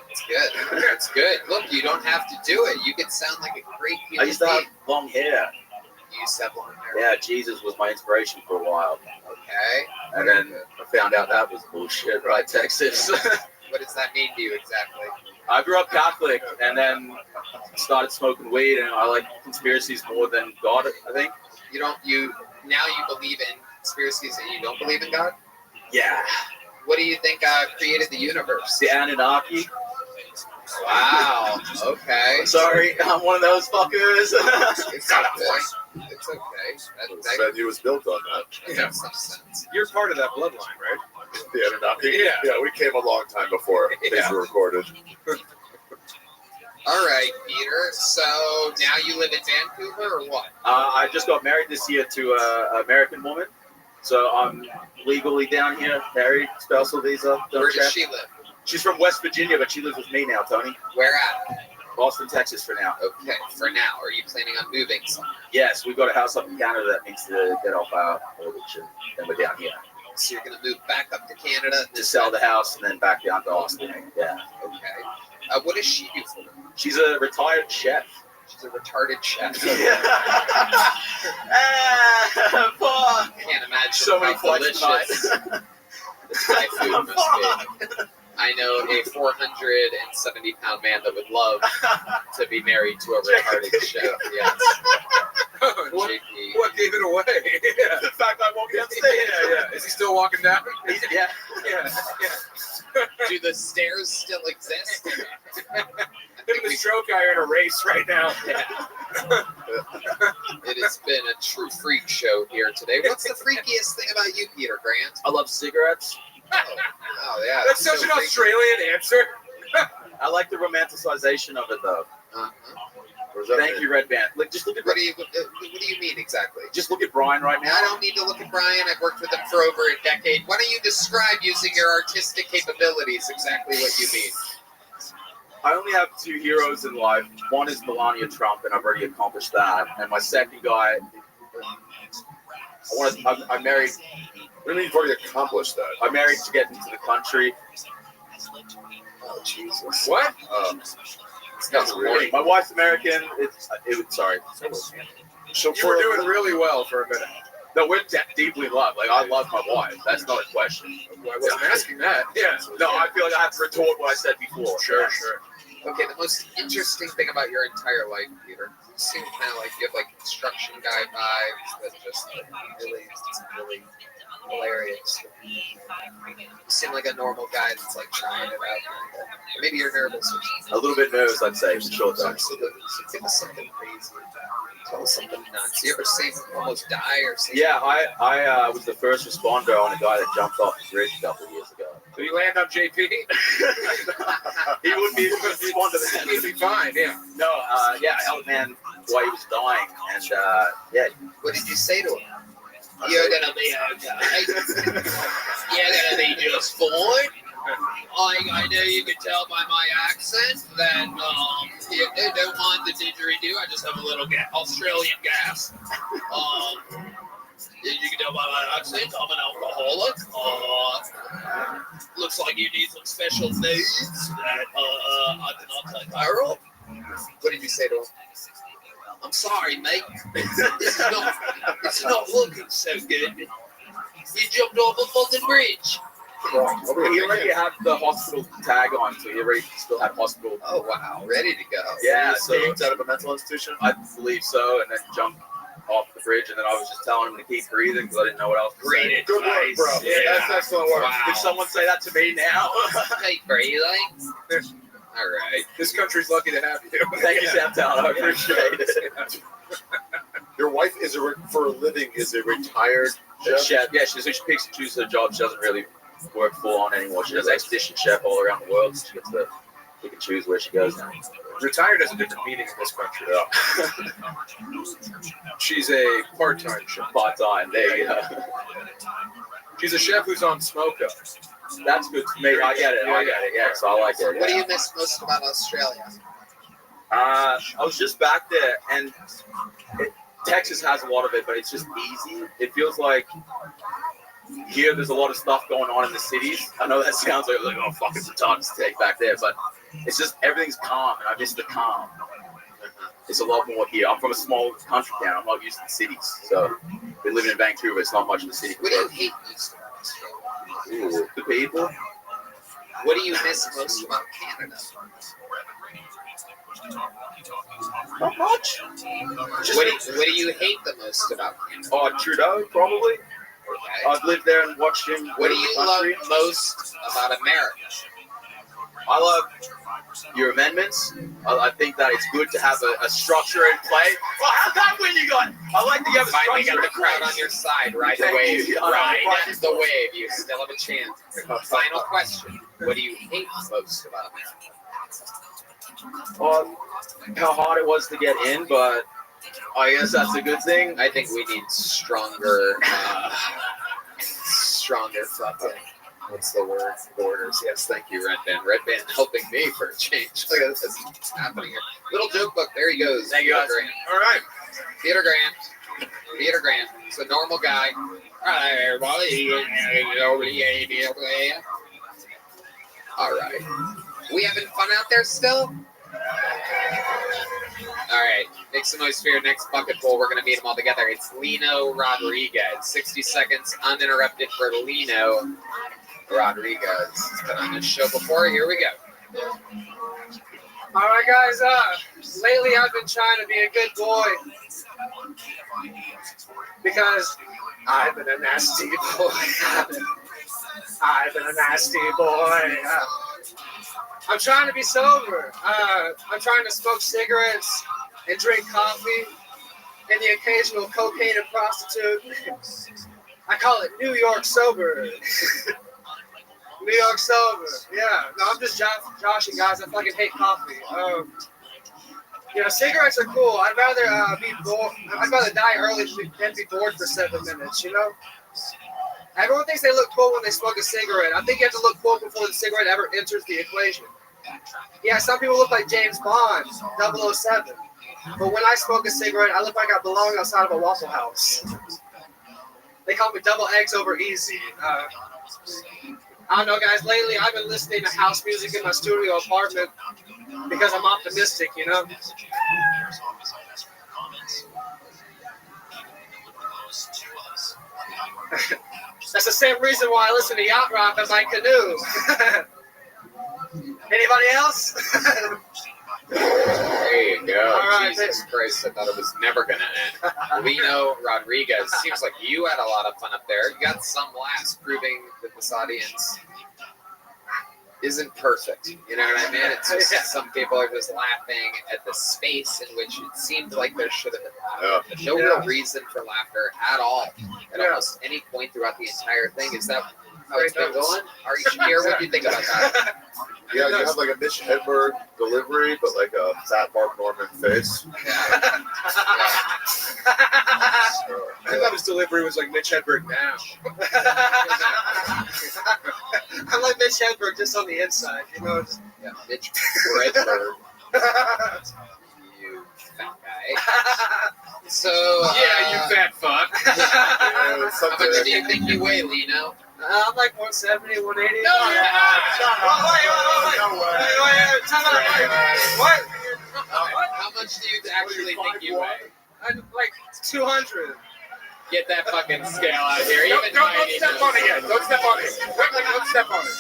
It's good. It's good. Look, you don't have to do it. You can sound like a great human I used to have being. long hair. You used to have long hair? Yeah, Jesus was my inspiration for a while. Okay. And then I found out that was bullshit, right, Texas? What does that mean to you exactly? I grew up Catholic and then started smoking weed, and I like conspiracies more than God, I think. Now you believe in conspiracies and you don't believe in God? Yeah. What do you think created the universe? The Anunnaki. Wow. Okay. Sorry, I'm one of those fuckers. It's got a point. It's okay. Said he was built on that. Yeah. Makes some sense. You're part of that bloodline, right? The Anunnaki. Yeah. Yeah, we came a long time before things were recorded. All right, Peter. So now you live in Vancouver or what? I just got married this year to an American woman. So I'm legally down here, married, spousal visa. Where does she live? She's from West Virginia, but she lives with me now, Tony. Where at? Austin, Texas for now. Okay, for now. Are you planning on moving somewhere? Yes, we've got a house up in Canada that needs to get off our mortgage, and then we're down here. So you're going to move back up to Canada? To sell the house and then back down to Austin. Yeah. Okay. What does she do for them? She's a retired chef. She's a retarded chef. Can't imagine so many how delicious this my food must be. I know a 470-pound man that would love to be married to a retarded chef. Yes. What gave it away? Yeah. The fact I won't get Yeah. Is he still walking down? Yeah. Do the stairs still exist? Him and the stroke guy are in a race right now. It has been a true freak show here today. What's the freakiest thing about you, Peter Grant? I love cigarettes. Oh yeah. That's such an Australian answer. I like the romanticization of it, though. Thank you, Red Band. Like, just look at what do you mean exactly? Just look at Brian right now. I don't need to look at Brian. I've worked with him for over a decade. Why don't you describe using your artistic capabilities exactly what you mean? I only have two heroes in life. One is Melania Trump, and I've already accomplished that. And my second guy, I'm married. What do you mean you've already accomplished that? I'm married to get into the country. Oh, Jesus. What? That's weird. My wife's American. Sorry. So you were doing really well for a minute. No, we're deeply in love. Like, I love my wife. That's not a question. I wasn't asking that. Yeah. No, I feel like I have to retort what I said before. Sure. Okay, the most interesting thing about your entire life, Peter, you seem kind of like you have like construction guy vibes that just like, really hilarious. You seem like a normal guy that's like trying it out. Maybe you're nervous or something. A little bit nervous, I'd say, for sure. So give us something crazy. Tell us something nuts. You ever seen almost die or something? Yeah, I was the first responder on a guy that jumped off the bridge a couple of years ago. Did he land on JP? He wouldn't be the first responder then. He'd be fine, yeah. No, I held a man while he was dying, and yeah. What did you say to him? You're gonna be okay. You're gonna be just fine. I know you can tell by my accent that you don't mind the didgeridoo. I just have a little Australian gas. You can tell by my accent I'm an alcoholic. Looks like you need some special needs that I cannot take care of. What did you say to him? I'm sorry, mate. It's not looking so good. You jumped off a fucking bridge. He already had the hospital tag on, so he already still had hospital. Oh wow, ready to go. Yeah, so he was out of a mental institution? I believe so, and then jumped off the bridge, and then I was just telling him to keep breathing because I didn't know what else to say. Good work, bro. Yeah, that's excellent work. Wow. Did someone say that to me now? Keep breathing. All right. This country's lucky to have you. Thank you, Sam Town. I appreciate it. Your wife is for a living is a retired chef. Yeah, she picks and chooses her job. She doesn't really work full on anymore. She does expedition chef all around the world. She gets to pick and choose where she goes now. Retired has a different meaning in this country. She's a part-time chef. Part-time. There you go. She's a chef who's on smoke up. That's good to me. I get it. Yeah, so I like it. Yeah. What do you miss most about Australia? I was just back there, and Texas has a lot of it, but it's just easy. It feels like here there's a lot of stuff going on in the cities. I know that sounds like oh, fuck, it's retarded to take back there, but it's just everything's calm, and I miss the calm. It's a lot more here. I'm from a small country town. I'm not used to the cities, so been living in Vancouver. It's not much of the city. What do you hate most about Australia? Ooh, the people. What do you miss most about Canada? Not much. What do you hate the most about Canada? Oh, Trudeau, probably. Okay. I've lived there and watched him. What do you love most about America? I love your amendments. I think that it's good to have a structure in play. Well, how's that win you got? I like that you have a Finally structure got the crowd on your side. Ride the Thank wave. you. Ride the wave. You still have a chance. Final question. What do you hate most about America? How hard it was to get in, but I guess that's a good thing. I think we need stronger fucking, what's the word? Borders. Yes, thank you, Red Band. Red Band helping me for a change. Look at this. What's happening here. Little joke book. There he goes. Thank you, guys. Grant. All right. Theater Grant. Theater Grant. He's a normal guy. Hi, everybody. All right. We having fun out there still? All right. Make some noise for your next bucket bowl. We're going to meet them all together. It's Lino Rodriguez. 60 seconds uninterrupted for Lino Rodriguez. He's been on this show before. Here we go. All right, guys. Lately I've been trying to be a good boy because I've been a nasty boy. I've been a nasty boy. I'm trying to be sober. I'm trying to smoke cigarettes and drink coffee and the occasional cocaine and prostitute. I call it New York sober. New York sober. Yeah. No, I'm just joshing, guys. I fucking hate coffee. Cigarettes are cool. I'd rather be bored. I'd rather die early than be bored for 7 minutes. Everyone thinks they look cool when they smoke a cigarette. I think you have to look cool before the cigarette ever enters the equation. Yeah, some people look like James Bond, 007. But when I smoke a cigarette, I look like I belong outside of a Waffle House. They call me double eggs over easy. I don't know, guys. Lately, I've been listening to house music in my studio apartment because I'm optimistic, That's the same reason why I listen to yacht rock in my canoe. Anybody else? There you go. All right, Jesus Christ, I thought it was never going to end. Lino Rodriguez, seems like you had a lot of fun up there. You got some laughs proving that this audience isn't perfect. You know what I mean? It's just some people are just laughing at the space in which it seemed like there should have been laughter. There's no real reason for laughter at all at almost any point throughout the entire thing. Is that how it's been going? Are you here? What do you think about that? Yeah, you have like a Mitch Hedberg delivery, but like a fat Mark Norman face. I thought his delivery was like Mitch Hedberg now. I'm like Mitch Hedberg just on the inside, Yeah, Mitch Hedberg. You fat guy. So, you fat fuck. How much do you think you weigh, Lino? I'm like 170, 180. No, you're not. Wait. Time out. What? How much do you actually think you weigh? I'm like 200. Get that fucking scale out here. Don't step on it yet. Don't step on it. Don't step on it.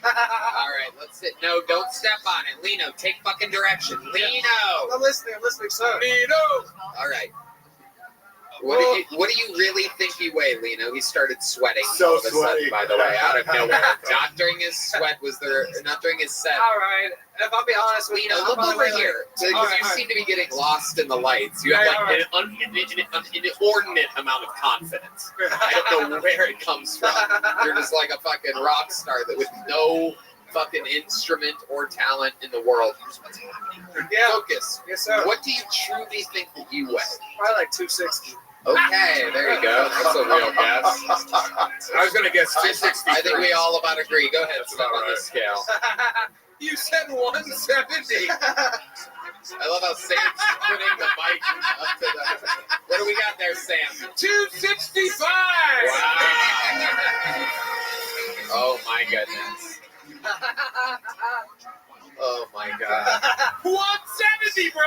All right, let's sit. No, don't step on it. Lino, take fucking direction. Lino. I'm listening, sir. Lino. All right. What do you really think he weighed, Lino? He started sweating all of a sudden, by the way, out of nowhere. Not during his sweat. Not during his set. All right. If I'll be honest with you, Lino, look over here. Because you seem to be getting lost in the lights. You have like an inordinate amount of confidence. I don't know where it comes from. You're just like a fucking rock star that with no fucking instrument or talent in the world. Focus. Yes, sir. What do you truly think that you weigh? Probably like 260. Okay, there you go. That's a real guess. I was gonna guess 260. I think we all about agree. Go ahead, step on the scale. You said 170. I love how Sam's putting the mic up to the. What do we got there, Sam? 265. Wow. Oh my goodness. Oh my god. 170, bro.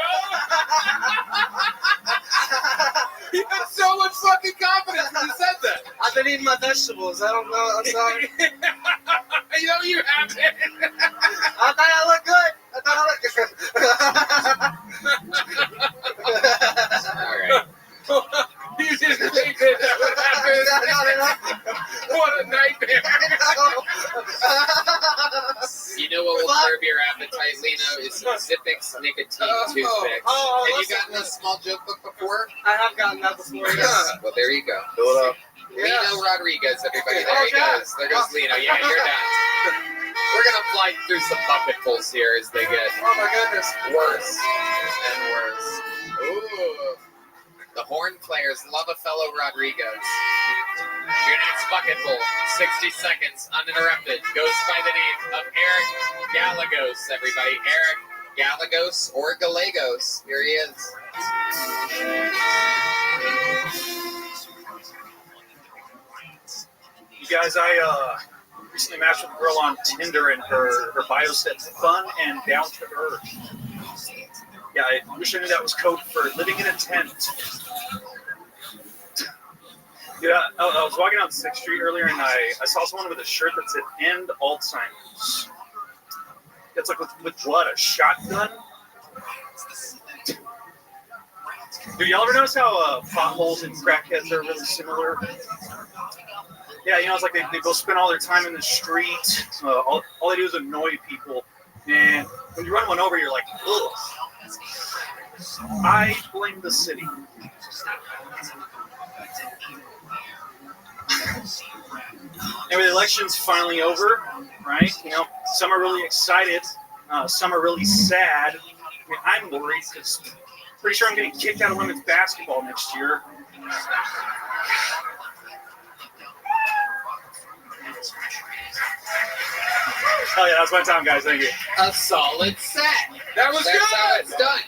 You had so much fucking confidence when you said that. I've been eating my vegetables. I don't know. I'm sorry. You know you haven't. I thought I looked good. All right. You didn't think that would happen. What a nightmare. You know what will curb your appetite, Lino, is Zippix nicotine toothpicks. Have you gotten a small joke book before? I have gotten that before, yes. Well, there you go. Fill it up. Lino Rodriguez, everybody. There he goes. There goes Lino. Yeah, you're done. We're going to fly through some bucketfuls here as they get Oh, my goodness. worse and worse. Ooh. The horn players love a fellow Rodriguez. Your next bucketful, 60 seconds, uninterrupted, goes by the name of Eric Gallegos, everybody. Eric Gallegos or Gallegos. Here he is. You guys, I recently matched with a girl on Tinder, and her bio said fun and down to earth. Yeah, I wish I knew that was code for living in a tent. Yeah, I was walking down 6th Street earlier, and I saw someone with a shirt that said "End Alzheimer's." It's like with what? A shotgun? Do y'all ever notice how potholes and crackheads are really similar? Yeah, you know, it's like they go spend all their time in the street. All they do is annoy people. And when you run one over, you're like, ugh. I blame the city. Anyway, the election's finally over, right? You know, some are really excited. Some are really sad. I mean, I'm worried because pretty sure I'm getting kicked out of women's basketball next year. Oh yeah, that's my time, guys. Thank you. A solid set. That was That's good. how it's done.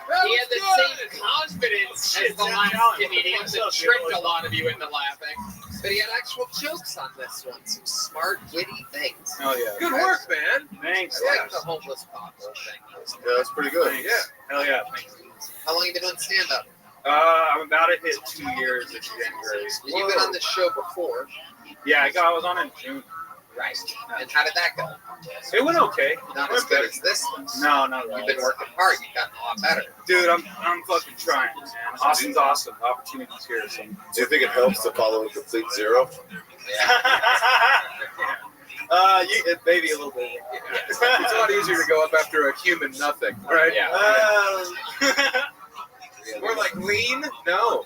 That He had the was same confidence as the last comedian that tricked a lot of you into laughing. But he had actual jokes on this one. Some smart, witty things. Oh yeah. Good work, man. Thanks. I like the homeless pothole thing. Yeah, that's pretty good. Yeah. Hell yeah. Thanks. How long have you been on stand-up? I'm about to hit 2 years this January. You've been on this show before. Yeah, I was on in June. Right. And how did that go? It went okay. Not as good as this one. No, not really. You've been working hard. You've gotten a lot better. Dude, I'm fucking trying, man. Austin's awesome. The opportunity's here. So. Do you think it helps to follow a complete zero? Maybe a little bit. Yeah. It's a lot easier to go up after a human nothing, right? Yeah. More like lean? No.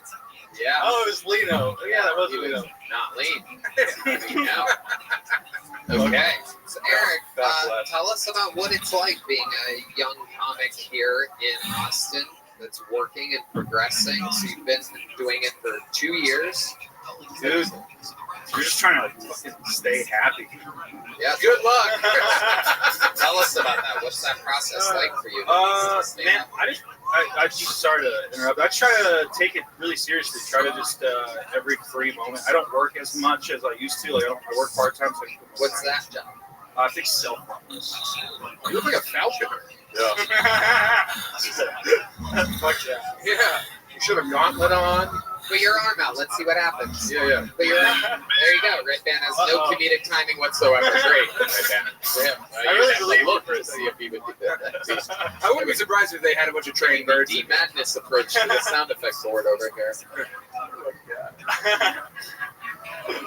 Yeah. Oh, it was Lino. Yeah, that was He Lino. was not lean. No. Okay. So Eric, tell us about what it's like being a young comic here in Austin that's working and progressing. So you've been doing it for 2 years. Dude, you're just trying to fucking stay happy. Yeah. Good luck. Tell us about that. What's that process like for you? Man, I just sorry to interrupt. I try to take it really seriously. Try to just every free moment. I don't work as much as I used to. Like I work part time. So what's that job? I think self-harmless. You look like a falconer. Yeah. Fuck yeah. Yeah. You should have gauntlet on. Put your arm out. Let's see what happens. Yeah. Put your arm. There you go. Red Band has no comedic timing whatsoever. Great. Red Band. I really believe look to see if he would do that. I wouldn't be surprised if they had a bunch of trained birds. Deep Madness approach to the sound effect board over here.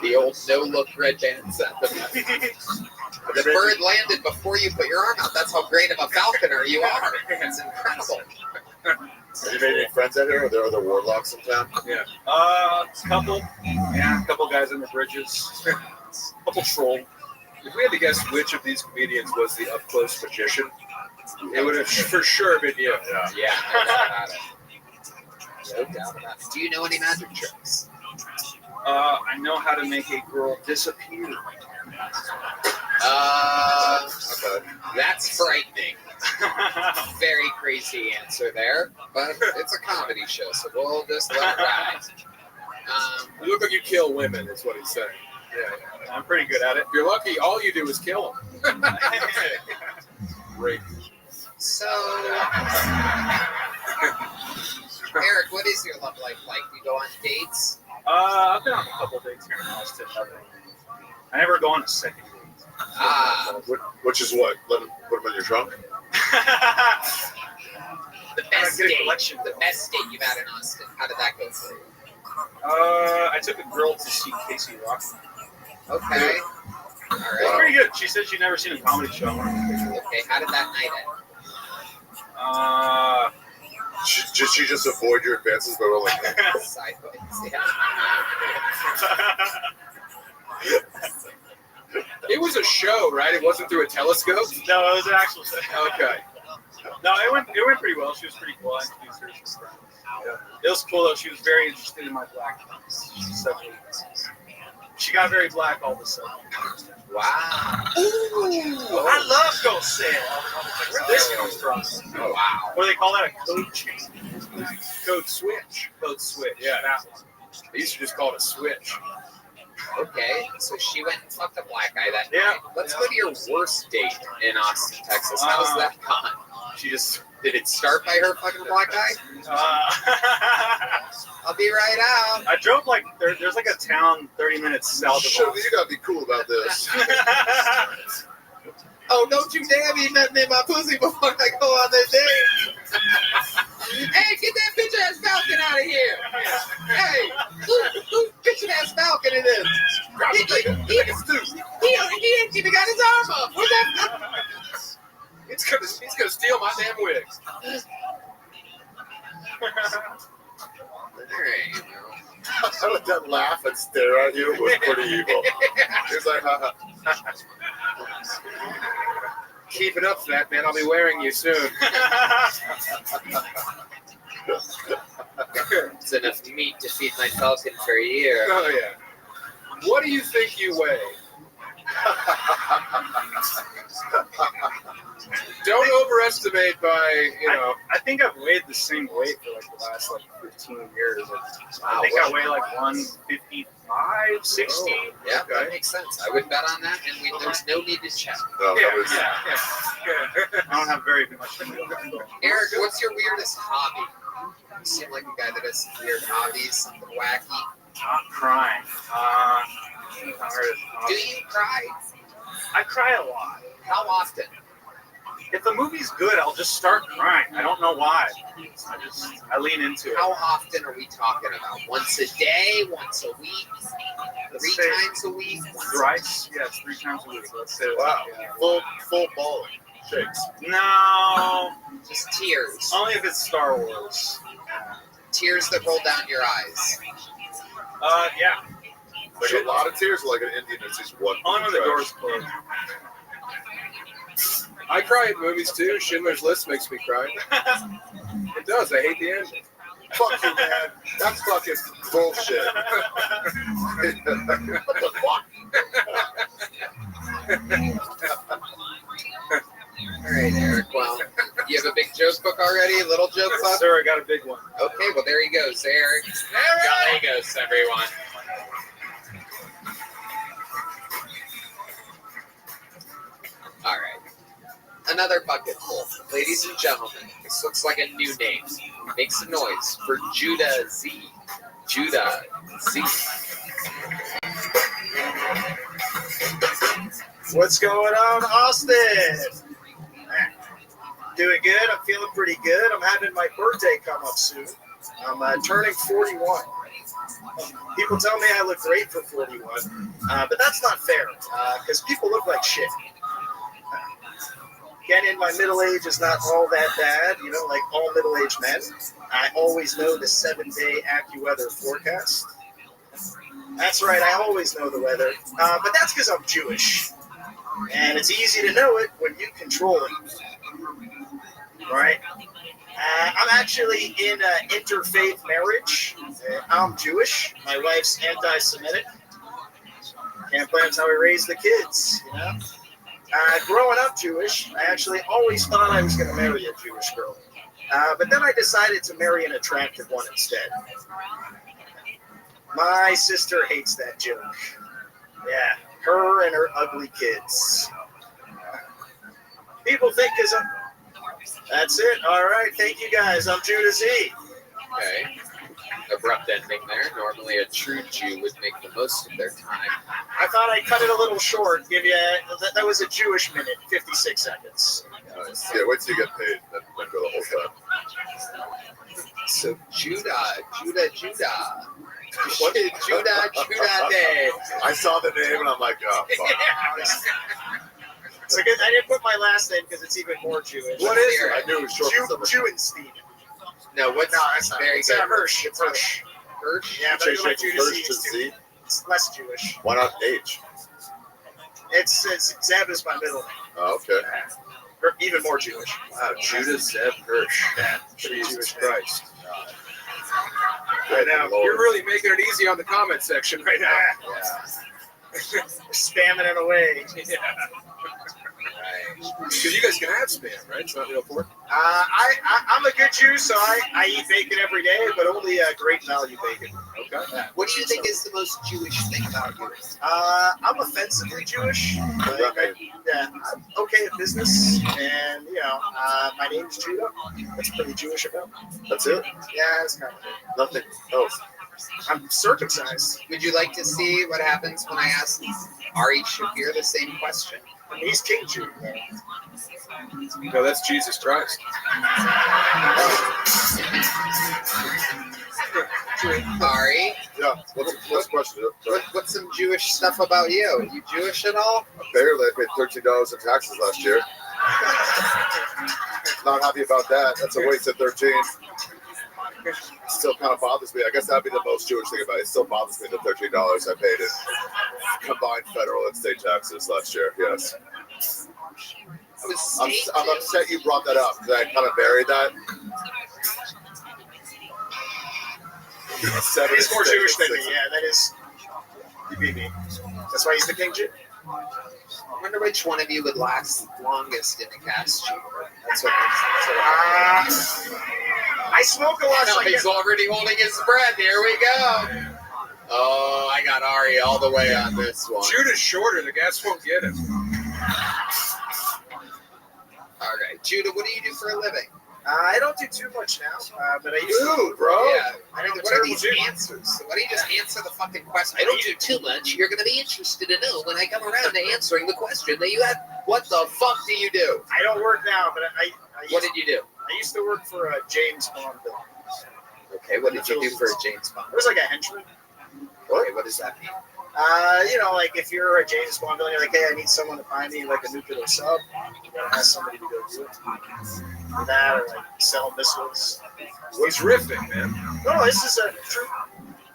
The old no-look Red Band set. The bird landed before you put your arm out. That's how great of a falconer you are. It's incredible. Have you made any friends out here? Are there other warlocks in town? Yeah. Couple. Yeah, a couple guys on the bridges. Couple troll. If we had to guess which of these comedians was the up-close magician, it would have for sure been you. Yeah, no doubt about it. Do you know any magic tricks? I know how to make a girl disappear. Okay. That's frightening. Very crazy answer there, but it's a comedy show, so we'll just let it ride. You look like you kill women, is what he's saying. Yeah. I'm pretty good at it. If you're lucky, all you do is kill them. Great. So, Eric, what is your love life like? You go on dates? I've been on a couple dates here in Austin. I never go on a second date. Which is what? Let them put them in your trunk? The best date you've had in Austin. How did that go for you? I took a girl to see Casey Rock. Okay. All It was right. pretty good. She said she'd never seen a comedy show. Okay, how did that night end? Did she just avoid your advances by rolling? Sideways, It was a show, right? It wasn't through a telescope? No, it was an actual show. Okay. No, it went pretty well. She was pretty cool. I introduced her to some friends. Yeah. It was cool though. She was very interested in my black friends. She got very black all of a sudden. Wow. Ooh, I love Ghost Sale. Where this comes from? Oh, wow. What do they call that? A code change? Code switch. Code switch. Yeah. That one. They used to just call it a switch. Okay, so she went and fucked a black guy that Yeah. night. Let's go to your worst date in Austin, Texas. How's that gone? She just... Did it start by her fucking a black guy? I'll be right out. I drove like there's like a town 30 minutes south of Sure, Austin. you gotta be cool about this. Oh, don't you dare be nothing in my pussy before I go on this date. Hey, get that bitch ass falcon out of here. Hey, who bitch ass falcon it is? He ain't even got his arm up. Where's that? He's gonna steal my damn wig. How would that laugh and stare at you was pretty evil. He's like, haha. Keep it up, fat man. I'll be wearing you soon. It's enough meat to feed my falcon for a year. Oh, yeah. What do you think you weigh? Don't overestimate by, I think I've weighed the same weight for like the last 15 years. I think I weigh like 155, 60. Oh, yeah, that makes sense. I would bet on that, and there's no need to check. No, I don't have very much. Eric, what's your weirdest hobby? You seem like a guy that has weird hobbies, something wacky. Crying. Do you cry? I cry a lot. How often? If the movie's good, I'll just start crying. I don't know why. I lean into it. How often are we talking about? Once a day? Once a week? Three times a week? Thrice? Yes, 3 times a week. Let's say wow. Yeah. Full bawling. Shakes. No. Just tears. Only if it's Star Wars. Tears that roll down your eyes. Yeah. Like a lot of tears, like an Indian that sees one. Only when the door's closed. I cry at movies too. Schindler's List makes me cry. It does. I hate the ending. Fuck you, man. That's fucking bullshit. What the fuck? All right, Eric. Well, you have a big joke book already? A little joke book? Yes, sir, I got a big one. Okay, well, there he goes, Eric. There he goes, everyone. All right. Another bucket full. Ladies and gentlemen, this looks like a new name. Make some noise for Judah Z. Judah. See. What's going on, Austin? Doing good. I'm feeling pretty good. I'm having my birthday come up soon. I'm turning 41. People tell me I look great for 41, but that's not fair because people look like shit. Getting my middle age is not all that bad, you know, like all middle-aged men. I always know the 7-day AccuWeather forecast. That's right, I always know the weather, but that's because I'm Jewish. And it's easy to know it when you control it. Right? I'm actually in an interfaith marriage. I'm Jewish. My wife's anti-Semitic. Can't blame how we raise the kids, you know? Growing up Jewish, I actually always thought I was going to marry a Jewish girl. But then I decided to marry an attractive one instead. My sister hates that joke. Yeah, her and her ugly kids. People think because I'm... That's it. All right. Thank you, guys. I'm Judah Z. Okay. Abrupt ending there. Normally a true Jew would make the most of their time. I thought I'd cut it a little short. Give you that was a Jewish minute, 56 seconds. Nice. Yeah, wait till you get paid, then go the whole time. So Judah. What did Judah Day? I saw the name and I'm like, oh, fuck. So I didn't put my last name because it's even more Jewish. What is it? I knew it was short. Jewenstein. No, what's that's not very it's good? Hirsch. It's Hirsch. Hirsch? Yeah, but I go by Judah Hirsch to Z? It's less Jewish. Why not H? It's Zeb is my middle name. Oh, okay. Or even more Jewish. Wow, Judah Zeb Hirsch. Jesus Christ. I know. You're really making it easy on the comment section right now. Yeah. Spamming it away. Yeah. Because you guys can have spam, right? It's not real pork. I'm a good Jew, so I eat bacon every day, but only great value bacon. Okay. What do you think is the most Jewish thing about you? I'm offensively Jewish. Like, I'm okay at business, and my name's Judah. That's pretty Jewish about. That's it? Yeah, that's kind of it. Nothing else. I'm circumcised. Would you like to see what happens when I ask Ari Shafir the same question? He's King Jew. No, that's Jesus Christ. Ari? Yeah, what's the question? What's some Jewish stuff about you? You Jewish at all? Barely. I paid $13 in taxes last year. Not happy about that. That's a waste of 13. Still kind of bothers me. I guess that'd be the most Jewish thing about it. It still bothers me the $13 I paid in combined federal and state taxes last year. Yes. I'm upset you brought that up because I kind of buried that. He's more Jewish than me. Yeah, that is. You beat me. That's why he's the King Jew. I wonder which one of you would last longest in a cast chamber. That's what I smoke a lot. No, he's already holding his breath. Here we go. Oh, I got Ari all the way on this one. Judah's shorter. The gas won't get him. All right, Judah, what do you do for a living? I don't do too much now, but I used to. Bro. Yeah. I know What are these answers? Why don't you just answer the fucking question? I don't do too much. You're going to be interested to know when I come around to answering the question that you have. What the fuck do you do? I don't work now, but What did you do? I used to work for a James Bond film. Okay, what did you do for a James Bond? It was like a henchman. Okay, what does that mean? Like if you're a James Bond villain, you're like, hey, I need someone to find me like a nuclear sub. You gotta ask somebody to go do it. Or that, or like sell missiles. He's riffing, man. No, this is a true.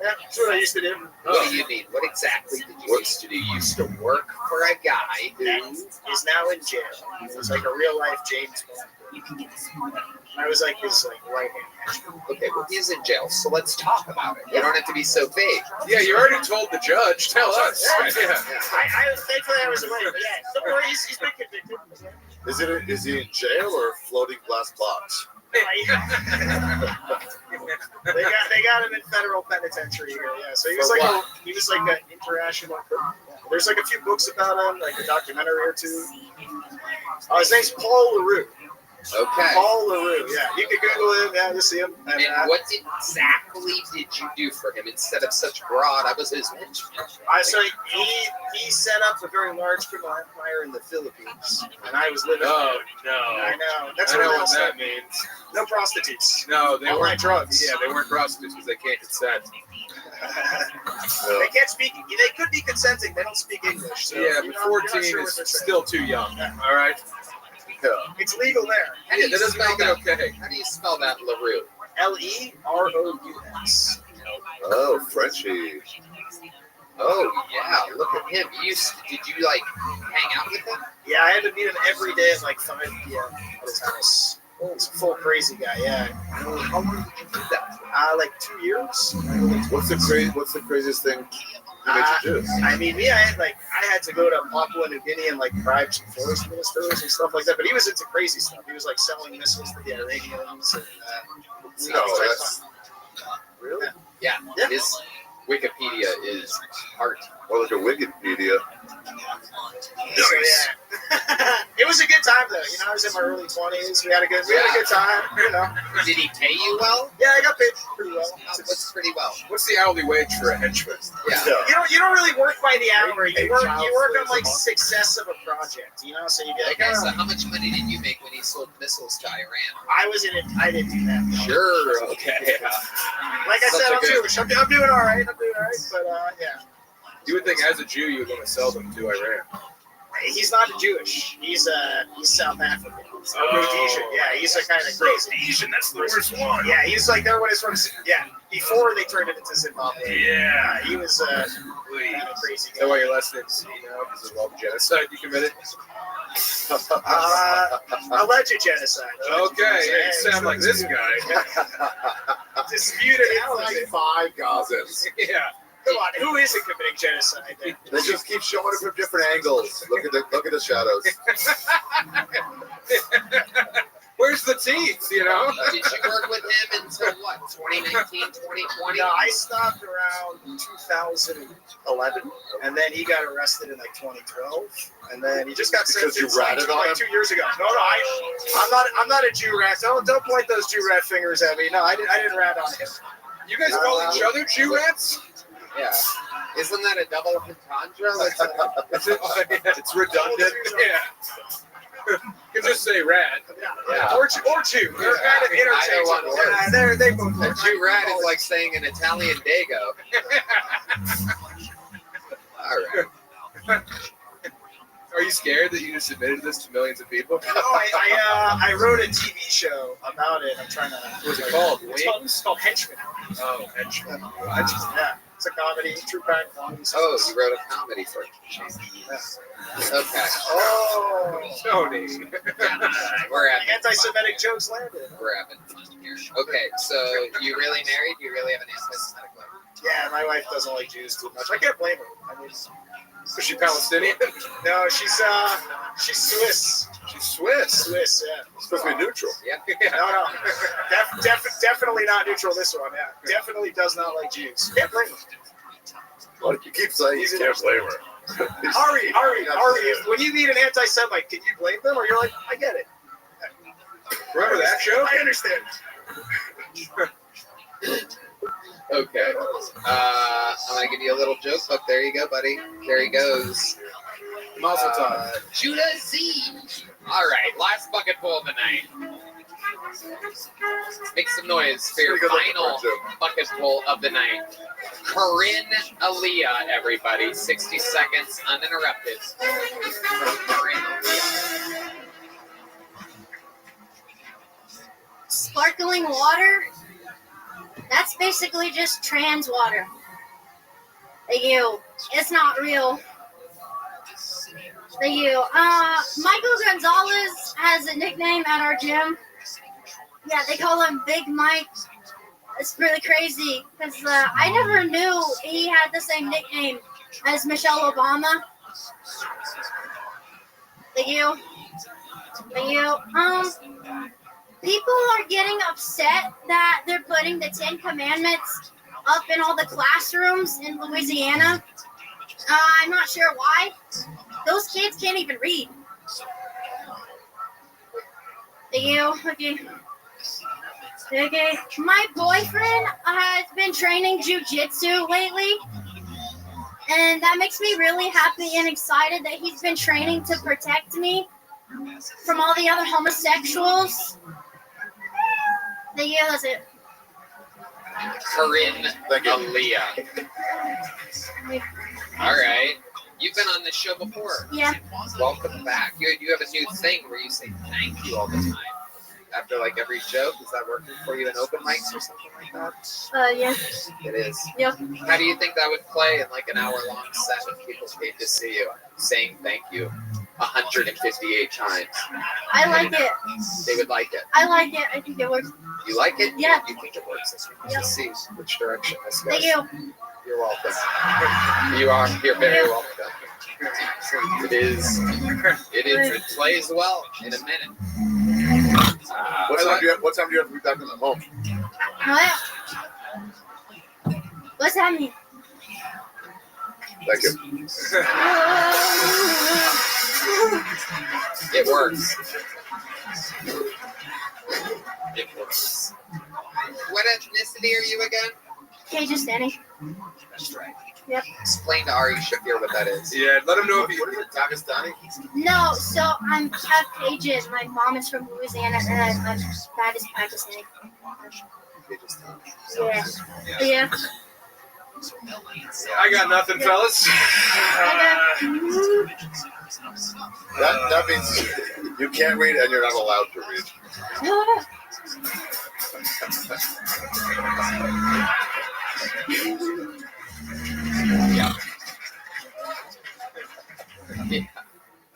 Yeah, that's what I used to do. What do you mean? What exactly did you used to do? You used to work for a guy who is now in jail. He was like a real life James Bond. I was like his right hand. Okay, well he's in jail, so let's talk about it. You don't have to be so vague. Yeah, you already told the judge. Tell us. Yeah. Thankfully I was away, but yeah, don't worry, he's been convicted. Is he in jail or floating glass box? They got him in federal penitentiary here. Yeah, so he was like an international. There's like a few books about him, like a documentary or two. His name's Paul LaRue. Okay. Paul LaRue. Yeah, you can Google him. Yeah, you'll see him. And what exactly did you do for him instead of such broad? I was his henchman. So he set up a very large criminal empire in the Philippines, and I was living. Oh no! I know. That's I know what what that means. No prostitutes. No, they Online weren't drugs. Yeah, they weren't prostitutes because they can't consent. They can't speak. They could be consenting. They don't speak English. So, Yeah, you but know, 14 you're not sure is what they're saying. still too young. All right. Yeah. It's legal there. How do you that doesn't spell make it that? okay. How do you spell that, LaRue? LeRous. Oh, Frenchie. Oh yeah, look at him. Did you like hang out with him? Yeah, I had to meet him every day at like 5 p.m. at his house. He's a full crazy guy. Yeah. How long did you do that? Like 2 years. What's the craziest thing you made you do? I mean, I had to go to Papua New Guinea and like bribe some forest ministers and stuff like that. But he was into crazy stuff. He was like selling missiles to the Iranians. And, Really? Yeah. His Wikipedia is art. Or like a Wikipedia. So yeah, it was a good time though. You know, I was in my early 20s. We had a good time. You know. Did he pay you well? Yeah, I got paid pretty well. What's pretty well? What's the hourly wage for a henchman? Yeah. You don't really work by the hour. You work on like success of a project. You know, so you get. Okay, so how much money did you make when he sold missiles to Iran? I was in it. I didn't do that. No. Sure. Okay. Like I said, I'm Jewish. I'm doing all right. But yeah. You would think as a Jew you would want to sell them to Iran. He's not a Jewish. He's South African. Rhodesian. Yeah, he's a kind of crazy. Rhodesian, that's the worst one. Yeah, he's like that when it's from. Yeah, before they turned it into Zimbabwe. Yeah. He was kind of crazy. Is that why your last name's because of all the genocide you committed? Alleged genocide. Okay, you sound like this guy. Disputed Like 5 Gazans. Yeah. Come on, who isn't committing genocide? They just keep showing it from different angles. Look at the shadows. Where's the teeth, you know? Did you work with him until what, 2019, 2020? No, I stopped around 2011, and then he got arrested in like 2012, and then he just got sentenced Because you ratted on him? 2 years ago. No, I'm not a Jew rat. Don't point those Jew rat fingers at me. No, I didn't rat on him. You guys call each other Jew rats? Yeah. Isn't that a double entendre? It's redundant. Yeah. You can just say rat. Yeah. Or Jew. They're kind of interchangeable. Yeah, they both A Jew rat is like saying an Italian dago. All right. Are you scared that you just admitted this to millions of people? No, I wrote a TV show about it. I'm trying to. What's it called? It's called Henchman. Oh, Henchman. Yeah, it's a comedy, true crime comedy. Oh, you wrote a comedy for it. Okay. Oh, Tony. We're having anti-Semitic jokes landed. We're having fun here. Okay, so you really married? You really have an anti-Semitic life? Yeah, my wife doesn't like Jews too much. I can't blame her. I mean, is she Palestinian? No, she's Swiss. She's Swiss. Swiss, yeah. It's supposed to be neutral. Yeah. No. Definitely not neutral. This one, yeah. Definitely does not like Jews. Can't blame her. Well, you keep saying you can't blame her. Ari, when you meet an anti-Semite, can you blame them? Or you're like, I get it. Remember that show? I understand. Okay. I'm going to give you a little joke book. There you go, buddy. There he goes. Mazel tov. Judah Z. All right. Last bucket full of the night. Make some noise for your final bucket full of the night. Corinne Aaliyah, everybody. 60 seconds uninterrupted. Corinne Aaliyah. Sparkling water? That's basically just trans water. Thank you. It's not real. Thank you. Michael Gonzalez has a nickname at our gym. Yeah, they call him Big Mike. It's really crazy because I never knew he had the same nickname as Michelle Obama. Thank you. Thank you. People are getting upset that they're putting the 10 Commandments up in all the classrooms in Louisiana. I'm not sure why. Those kids can't even read. Thank you. Okay. My boyfriend has been training jujitsu lately, and that makes me really happy and excited that he's been training to protect me from all the other homosexuals. Thank you. That's it. Corinne Aaliyah. All right. You've been on this show before. Yeah. Welcome back. You have a new thing where you say thank you all the time. After like every joke, is that working for you in open mics or something like that? Yeah. It is. Yep. How do you think that would play in like an hour-long set when people came to see you, saying thank you 158 times? I like it. They would like it. I like it. I think it works. You like it? Yeah. You think it works? Let's see which direction this goes. Thank you. You're welcome. You're very welcome. It is. It plays well in a minute. What time do you have to be back in the home? What? What's happening? Thank you. It works. It works. What ethnicity are you again? Kyrgyzstani. That's right. Yep. Explain to Ari Shafir what that is. Yeah, let him know if What is it, Pakistani? No, so I'm half Cajun. My mom is from Louisiana, and my dad is Pakistani. Yeah. I got nothing, fellas. That means you can't read and you're not allowed to read.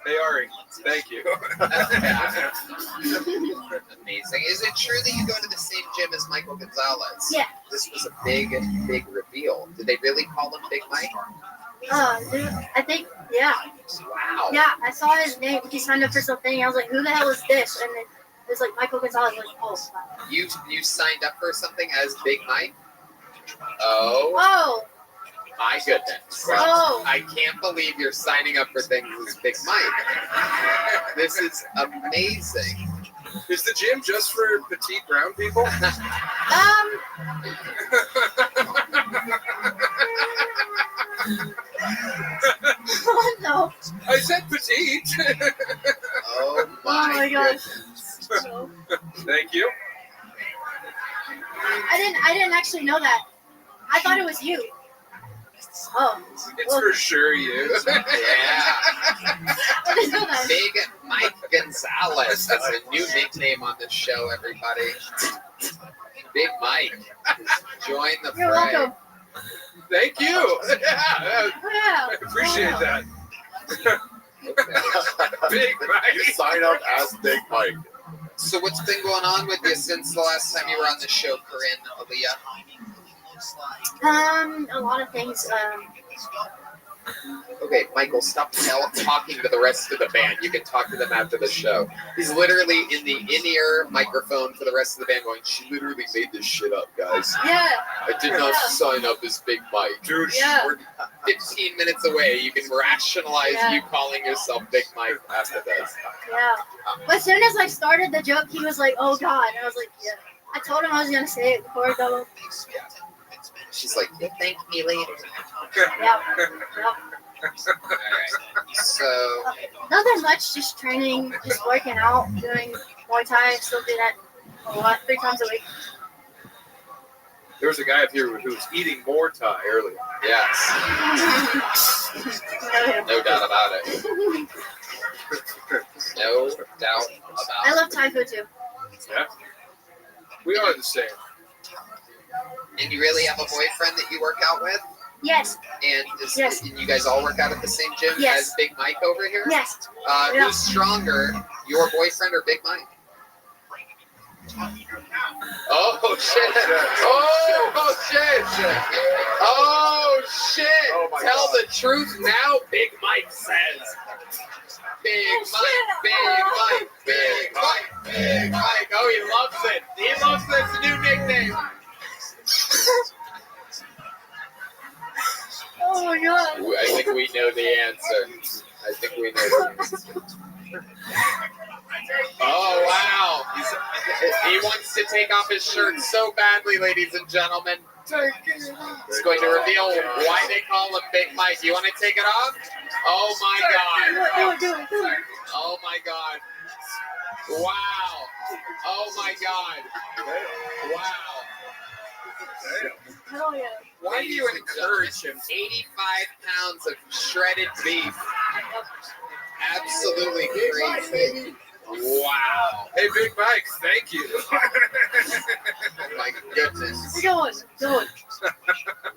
Hey, Ari, thank you. Amazing. Is it true that you go to the same gym as Michael Gonzalez? Yeah. This was a big reveal. Did they really call him Big Mike? I think, yeah. Wow. Yeah, I saw his name. He signed up for something. I was like, who the hell is this? And then it was like Michael Gonzalez. I was like, oh. You signed up for something as Big Mike? Oh. Oh. My goodness. Oh. I can't believe you're signing up for things as Big Mike. This is amazing. Is the gym just for petite brown people? No. I said petite. Oh my gosh. Thank you. I didn't actually know that. I thought it was you. Oh. It's for sure you. Yeah. I didn't know that. Big Mike Gonzalez. That's a new nickname on this show, everybody. Big Mike. Join the fray. You're welcome. Thank you. Yeah, Yeah. I appreciate that. Big Mike. You sign up as Big Mike. So what's been going on with you since the last time you were on the show, Corinne Aaliyah? A lot of things. Okay, Michael, stop talking to the rest of the band. You can talk to them after the show. He's literally in the in-ear microphone for the rest of the band going, she literally made this shit up, guys. Yeah. I did not sign up as Big Mike. Dude, Yeah. We're 15 minutes away. You can rationalize you calling yourself Big Mike after this. Yeah. But as soon as I started the joke, he was like, oh, God. And I was like, yeah. I told him I was going to say it before I go. She's like, you'll thank me later. Yeah. Alright. So, Nothing much, just training, just working out, doing Muay Thai. I still do that a lot, 3 times a week. There was a guy up here who was eating more Thai earlier. yes. No doubt about it. No doubt about I it. love Thai food too. Yeah. We are the same. And you really have a boyfriend that you work out with? Yes. And and you guys all work out at the same gym as Big Mike over here? Yes. Who's stronger, your boyfriend or Big Mike? Oh shit! Oh shit! Oh shit! Tell the truth now, Big Mike says. Big Mike, Big Mike, Big Mike, Big Mike. Oh, he loves it. He loves this new nickname. Oh my God. I think we know the answer. Oh, wow. He wants to take off his shirt so badly, ladies and gentlemen. He's going to reveal why they call him Big Mike. You want to take it off? Oh, my God. Do it. Oh, my God. Wow. Oh, my God. Wow. Hell yeah. Why do you encourage him? 85 pounds of shredded beef. Absolutely crazy. Wow. Hey, Big Mike, thank you. Oh my goodness. We're going.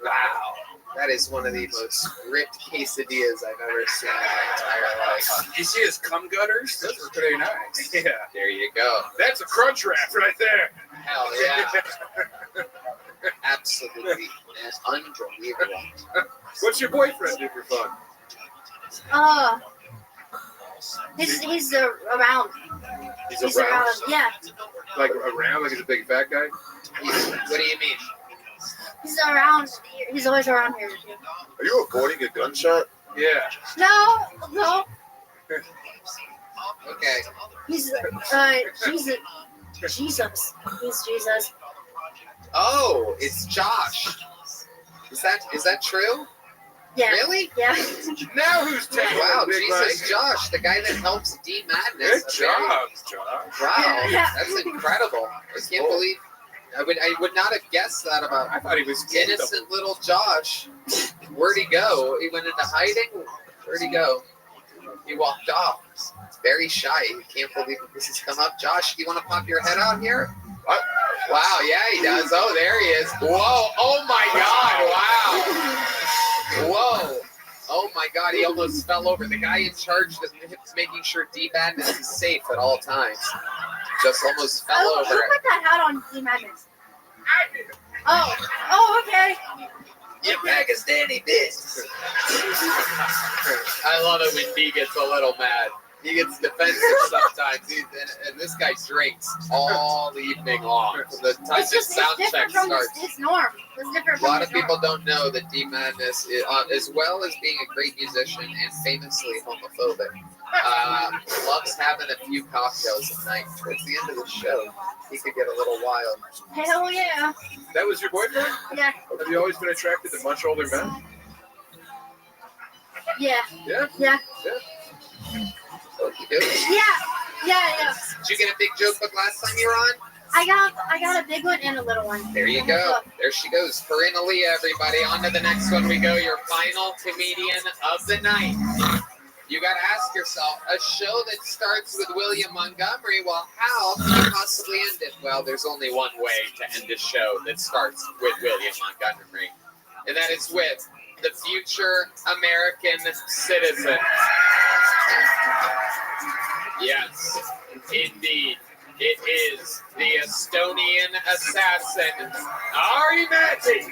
Wow. That is one of the most ripped quesadillas I've ever seen in my entire life. You see his cum gutters? Those are pretty nice. Yeah. There you go. That's a crunch wrap right there. Hell yeah. Absolutely unbelievable. What's your boyfriend do for fun? He's around. He's around? Yeah. Like around? Like he's a big fat guy? What do you mean? He's around. He's always around here. Are you avoiding a gunshot? Yeah. No. Okay. He's Jesus. He's Jesus. Oh, it's Josh. Is that true? Yeah. Really? Yeah. Now who's taking Wow, Big Jesus, Mike? Josh, the guy that helps D Madness. Good job, Josh. Wow, Yeah. that's incredible. I can't believe. I would not have guessed that about. I thought he was innocent little Josh. Where'd he go? He went into hiding. Where'd he go? He walked off. He's very shy. He can't believe this has come up. Josh, do you want to pop your head out here? What? Wow, yeah, he does. Oh, there he is. Whoa! Oh my God! Wow! Whoa! Oh my God! He almost fell over. The guy in charge of making sure D Madness is safe at all times just almost fell over. Who put that hat on D Madness? Oh, okay. You Pakistani bitch. I love it when D gets a little mad. He gets defensive sometimes. And this guy drinks all evening long. From the time the sound check starts. It's norm. It's different A from lot of his norm. people don't know that D Madness, as well as being a great musician and famously homophobic, loves having a few cocktails at night. Towards the end of the show, he could get a little wild. Hell yeah. That was your boyfriend? Yeah. Have you always been attracted to much older men? Yeah. Yeah? Yeah. You do? Yeah. Did you get a big joke book last time you were on? I got a big one and a little one. There you go. There she goes. Corinna Lee, everybody. On to the next one we go. Your final comedian of the night. You got to ask yourself, a show that starts with William Montgomery, well, how can you possibly end it? Well, there's only one way to end a show that starts with William Montgomery, and that is with the future American citizen. Yes, indeed. It is the Estonian assassin, Ari Matti.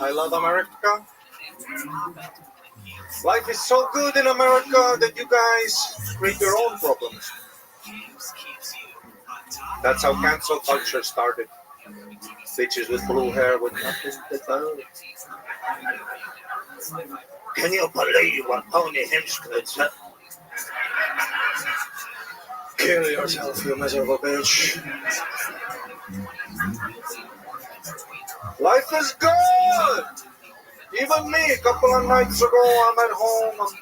I love America. Life is so good in America that you guys create your own problems. That's how cancel culture started. Bitches with blue hair with nothing to do. Can you believe what Tony Hemscliff said? Kill yourself, you miserable bitch. Life is good! Even me, a couple of nights ago, I'm at home.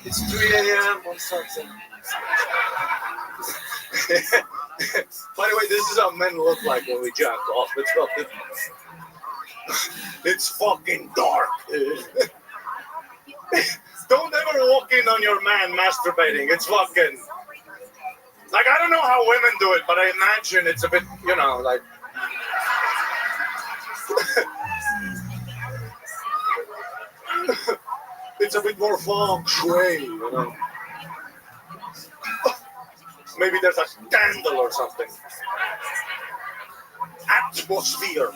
It's 3 a.m. on something. By the way, this is how men look like when we jack off. It's fucking dark, dude. Don't ever walk in on your man masturbating. It's fucking... Like, I don't know how women do it, but I imagine it's a bit, like... It's a bit more feng shui, Maybe there's a candle or something. Atmosphere.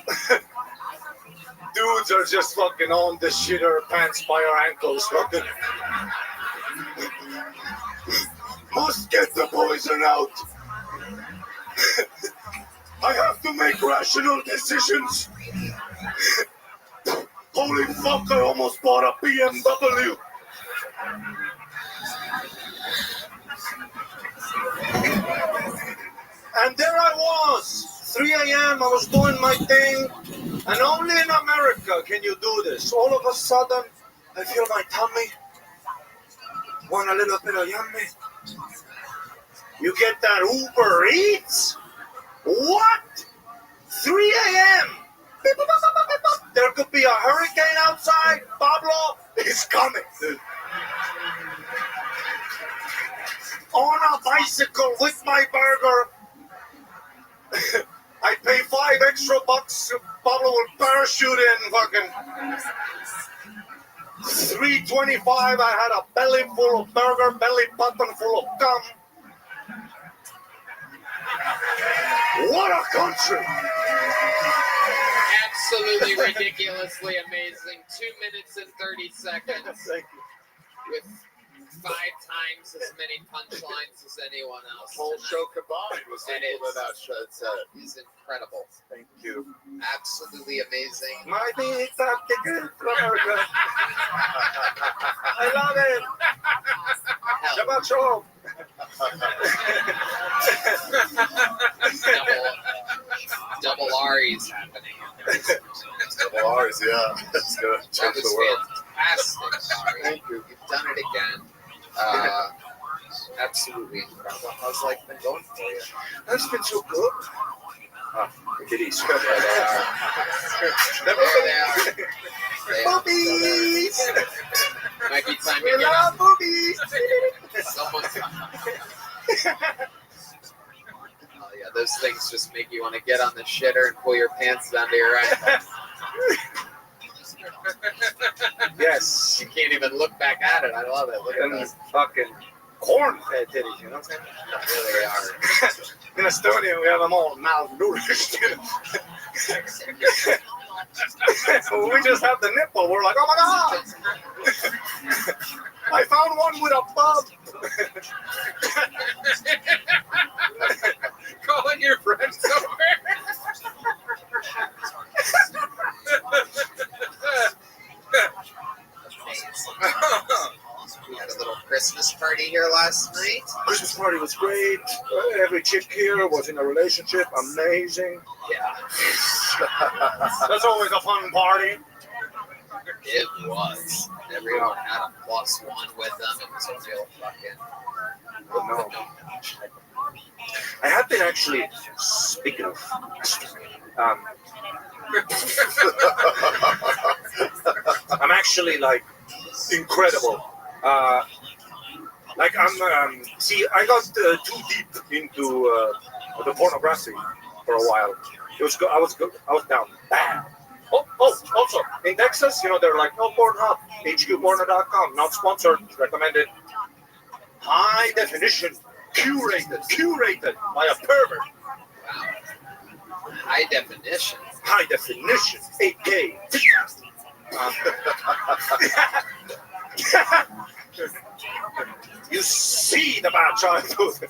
Dudes are just fucking on the shitter pants by our ankles. Fucking. Must get the poison out. I have to make rational decisions. Holy fuck, I almost bought a BMW. And there I was, 3 a.m., I was doing my thing, and only in America can you do this. All of a sudden, I feel my tummy, want a little bit of yummy. You get that Uber Eats? What? 3 a.m.? There could be a hurricane outside. Pablo is coming, dude. On a bicycle with my burger. I pay $5 extra. Pablo will parachute in. Fucking 325. I had a belly full of burger, belly button full of cum. What a country! Absolutely ridiculously amazing. 2 minutes and 30 seconds. Thank you. With 5 times as many punchlines as anyone else. Whole show combined was equal to that set. He's incredible. Thank you. Absolutely amazing. My pizza ticket burger. I love it. Shabbat shalom. Double R's happening. Double R's, yeah. That's good. That was fantastic, Ari. Thank you. You've done it again. Absolutely incredible. How's life been going for you? That's been so good. Kitties. There they are. Boobies! Might be time We to get love up. boobies! Someone's Oh yeah, those things just make you want to get on the shitter and pull your pants down to your ankles. Yes. You can't even look back at it. I love it. Look at And those. fucking corn-fed titties, you know what I'm saying? There they are. In Estonia, we have them all malnourished. We just have the nipple. We're like, oh my god! I found one with a bub. Calling your friends somewhere. We had a little Christmas party here last night. Christmas party was great. Every chick here was in a relationship. Amazing. Yeah. That's always a fun party. It was. Everyone had a +1 with them. It was a real fucking. No. I have been actually, speaking of, I'm actually like incredible. Like I'm, see, I got too deep into the pornography for a while. It was, I was down bad. Oh, also in Texas, you know, they're like, no Pornhub, HQporno.com, not sponsored, recommended. High definition, curated by a pervert. Wow. High definition. High definition, 8K. You see the bad childhood.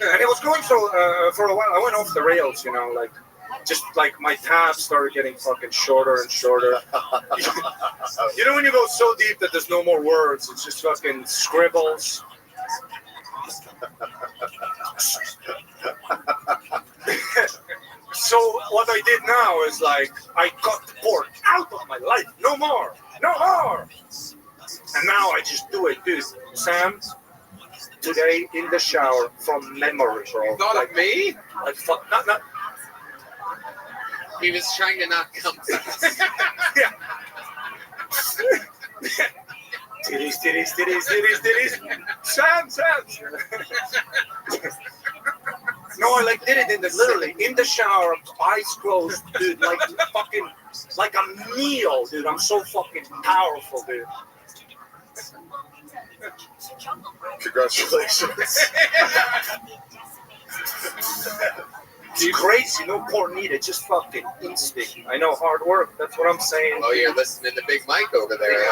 And it was going so for a while. I went off the rails, you know, like just like my tabs started getting fucking shorter and shorter. You know when you go so deep that there's no more words, it's just fucking scribbles. So what I did now is like I cut the porn out of my life. No more. And now I just do it, dude. Sam, today in the shower from memory, bro. You thought of me? Like fuck, not. He was trying to not come fast. Yeah. Titties. Sam. No, I like did it literally in the shower, eyes closed, dude. Like fucking, like a meal, dude. I'm so fucking powerful, dude. Congratulations. It's crazy, no porn needed, just fucking instinct. I know, hard work, that's what I'm saying. Oh, you're listening to Big Mike over there.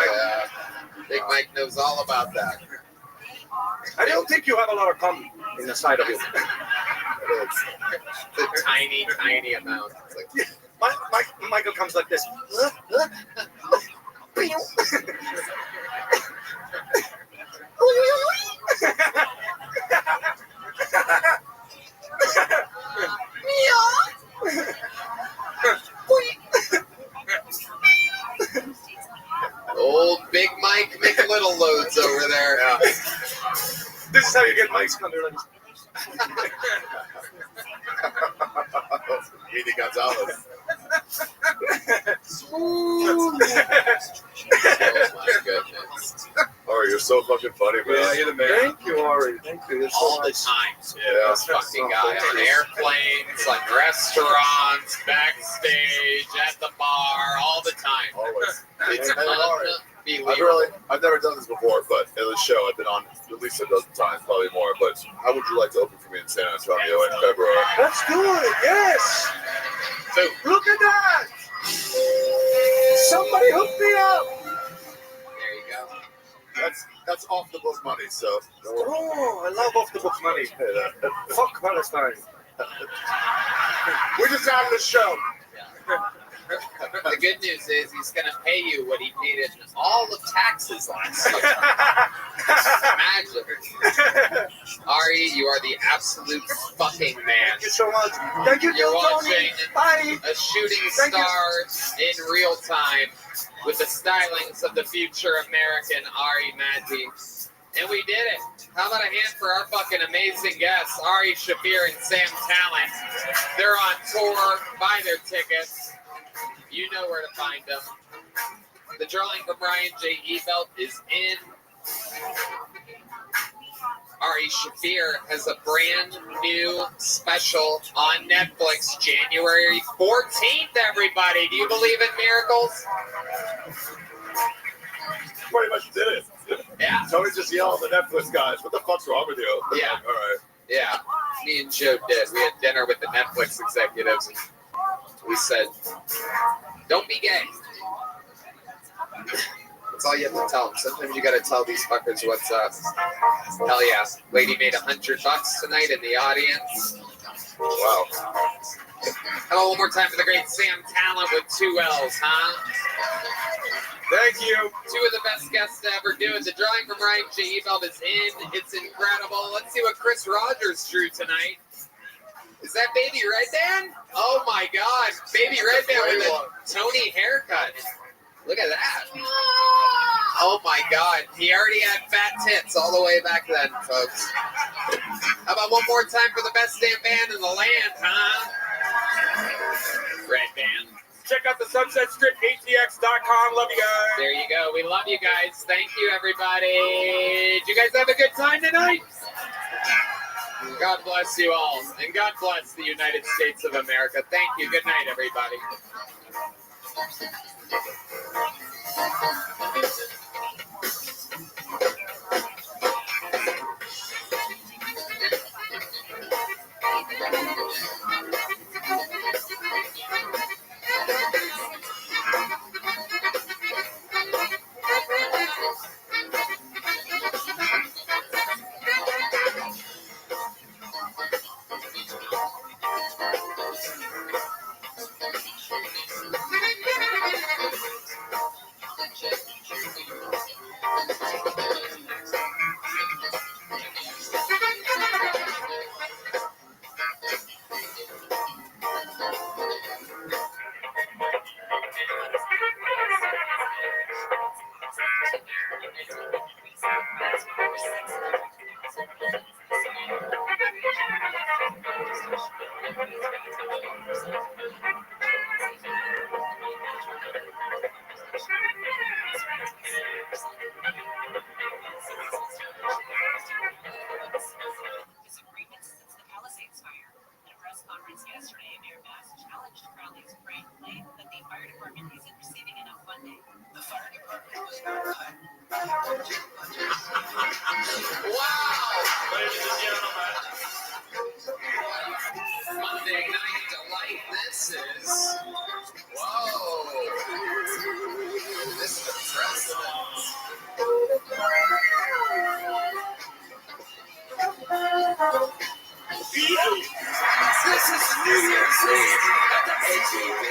Big Mike knows all about that. I don't think you have a lot of cum in the side of you. It's a tiny, tiny amount. It's like, Michael comes like this. old Big Mike McLittle loads over there. Yeah. This is how you get Mike's Cumberland. Meaty Gonzalez. Oh my goodness. Ari, you're so fucking funny, man. Yeah, you're the man. Thank you, Ari. Thank you. All the time. Yeah. This fucking guy on airplanes, on restaurants, backstage, at the bar, all the time. Always. It's Hey, Ari, unbelievable. I've never done this before, but in the show I've been on at least a dozen times, probably more. But how would you like to open for me in San Antonio in February? Let's do it. Yes. So look at that. Somebody hook me up. There you go. That's off the book money, so. Oh, I love off the book money. Fuck Palestine. We're just having a show. The good news is he's going to pay you what he paid in all of taxes last year. Imagine. Ari, you are the absolute fucking man. Thank you so much. Thank you, You're Tony. watching Bye. a shooting Thank you. star in real time with the stylings of the future American Ari Maddi. And we did it. How about a hand for our fucking amazing guests, Ari Shafir and Sam Talent. They're on tour. Buy their tickets. You know where to find them. The drawing from Ryan J. Ebelt is in. Ari Shafir has a brand new special on Netflix, January 14th, everybody. Do you believe in miracles? Pretty much did it. Yeah. Tony just yelled at the Netflix guys. What the fuck's wrong with you? Yeah. All right. Yeah. Me and Joe did. We had dinner with the Netflix executives, and we said, don't be gay. That's all you have to tell them. Sometimes you got to tell these fuckers what's up. Hell yeah. Lady made $100 tonight in the audience. Wow. Hello, one more time for the great Sam Talent with 2 L's, huh? Thank you. 2 of the best guests to ever do it. The drawing from Ryan J. Ebelt is in. It's incredible. Let's see what Chris Rogers drew tonight. Is that Baby Red Band? Oh my God. Baby Red Band with a Tony haircut. Look at that. Oh my God. He already had fat tits all the way back then, folks. How about one more time for the best damn band in the land, huh? Red Band. Check out the Sunset Strip, ATX.com. Love you guys. There you go. We love you guys. Thank you, everybody. Did you guys have a good time tonight? God bless you all. And God bless the United States of America. Thank you. Good night, everybody. Monday Night Delight. This is. Whoa. Mr. President. Eve. This is New Year's Eve at the HEB.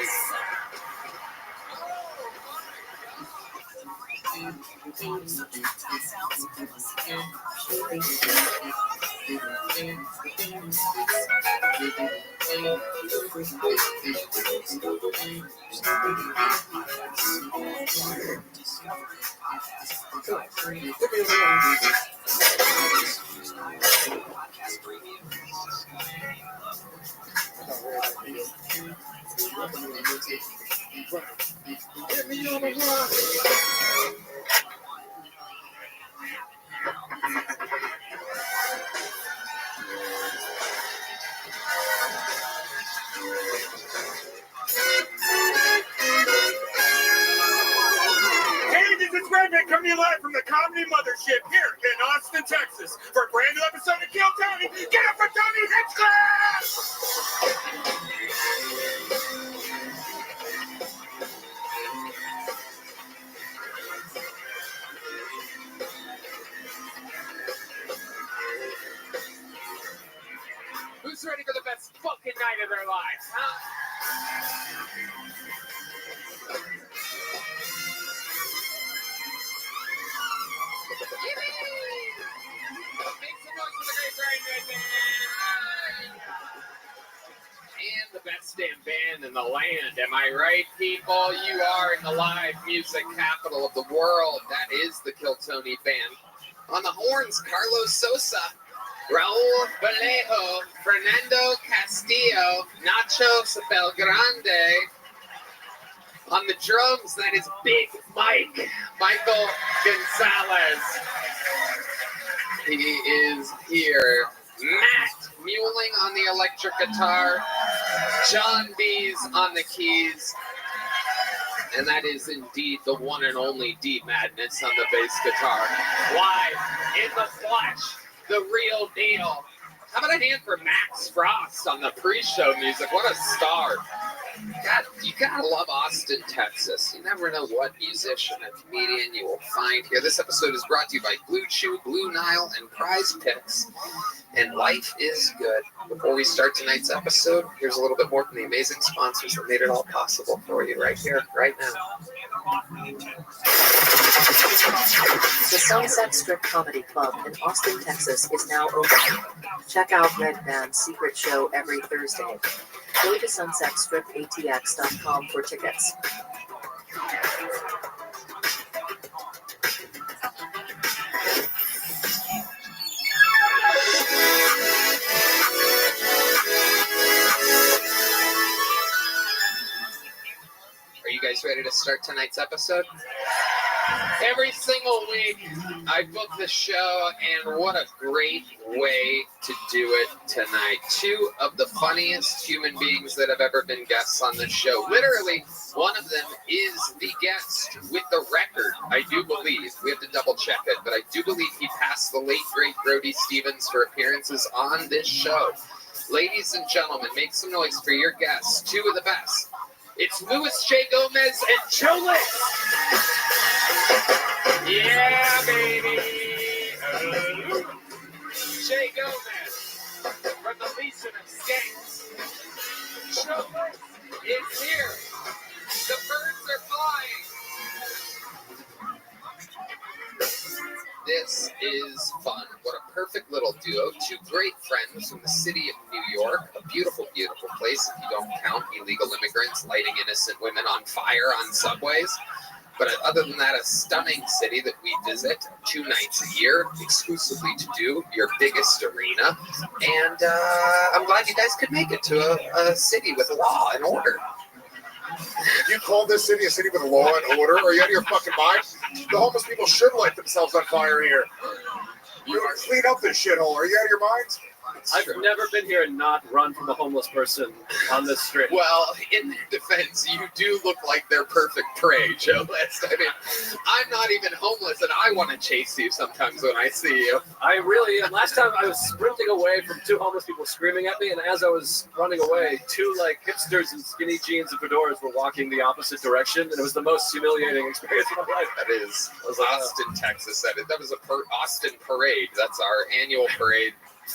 Get me on the rock. Hey, this is Rabbi coming to you live from the Comedy Mothership here in Austin, Texas, for a brand new episode of Kill Tony. Get up for Tony's Hits Club! Who's ready for the best fucking night of their lives, huh? Make some noise for the great Brian Redman. And the best damn band in the land. Am I right, people? You are in the live music capital of the world. That is the Kill Tony Band. On the horns, Carlos Sosa, Raul Vallejo, Fernando Castillo, Nacho Belgrande. On the drums, that is Big Mike, Michael Gonzalez. He is here. Matt Muling on the electric guitar. John B's on the keys. And that is indeed the one and only D Madness on the bass guitar. Live in the flesh, the real deal. How about a hand for Max Frost on the pre-show music? What a star. God, you gotta love Austin, Texas. You never know what musician and comedian you will find here. This episode is brought to you by Blue Chew, Blue Nile, and Prize Picks. And life is good. Before we start tonight's episode, here's a little bit more from the amazing sponsors that made it all possible for you right here, right now. The Sunset Strip Comedy Club in Austin, Texas is now open. Check out Red Band's secret show every Thursday. Go to sunsetstripatx.com for tickets. Are you guys ready to start tonight's episode? Every single week, I book the show, and what a great way to do it tonight. Two of the funniest human beings that have ever been guests on this show. Literally, one of them is the guest with the record, I do believe. We have to double check it, but I do believe he passed the late, great Brody Stevens for appearances on this show. Ladies and gentlemen, make some noise for your guests, two of the best. It's Louis J. Gomez and Joe Liss. Yeah, baby. Jay Gomez from the Legion of Skanks. Joe Liss is here. The birds are flying. This is fun. What a perfect little duo. Two great friends from the city of New York. A beautiful, beautiful place if you don't count illegal immigrants lighting innocent women on fire on subways. But other than that, a stunning city that we visit 2 nights a year exclusively to do your biggest arena. And I'm glad you guys could make it to a city with law and order. You call this city a city with law and order? Are you out of your fucking mind? The homeless people should light themselves on fire here. You clean up this shithole. Are you out of your minds? I've never been here and not run from a homeless person on this street. Well, in their defense, you do look like their perfect prey, Joe List. I mean, I'm not even homeless, and I want to chase you sometimes when I see you. I really am. Last time I was sprinting away from 2 homeless people screaming at me, and as I was running away, 2 hipsters in skinny jeans and fedoras were walking the opposite direction, and it was the most humiliating experience of my life. That is Austin, Texas. That was a Austin parade. That's our annual parade.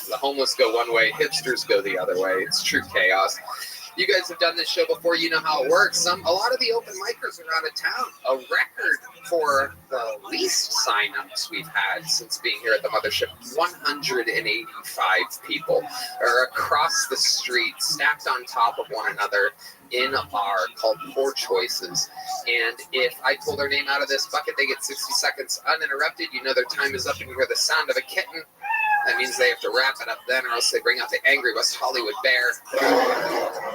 The homeless go one way, hipsters go the other way. It's true chaos. You guys have done this show before. You know how it works. A lot of the open micers around of town, a record for the least signups we've had since being here at the mothership. 185 people are across the street, stacked on top of one another in a bar called Poor Choices. And if I pull their name out of this bucket, they get 60 seconds uninterrupted. You know their time is up, and you hear the sound of a kitten. That means they have to wrap it up then, or else they bring out the angry West Hollywood bear,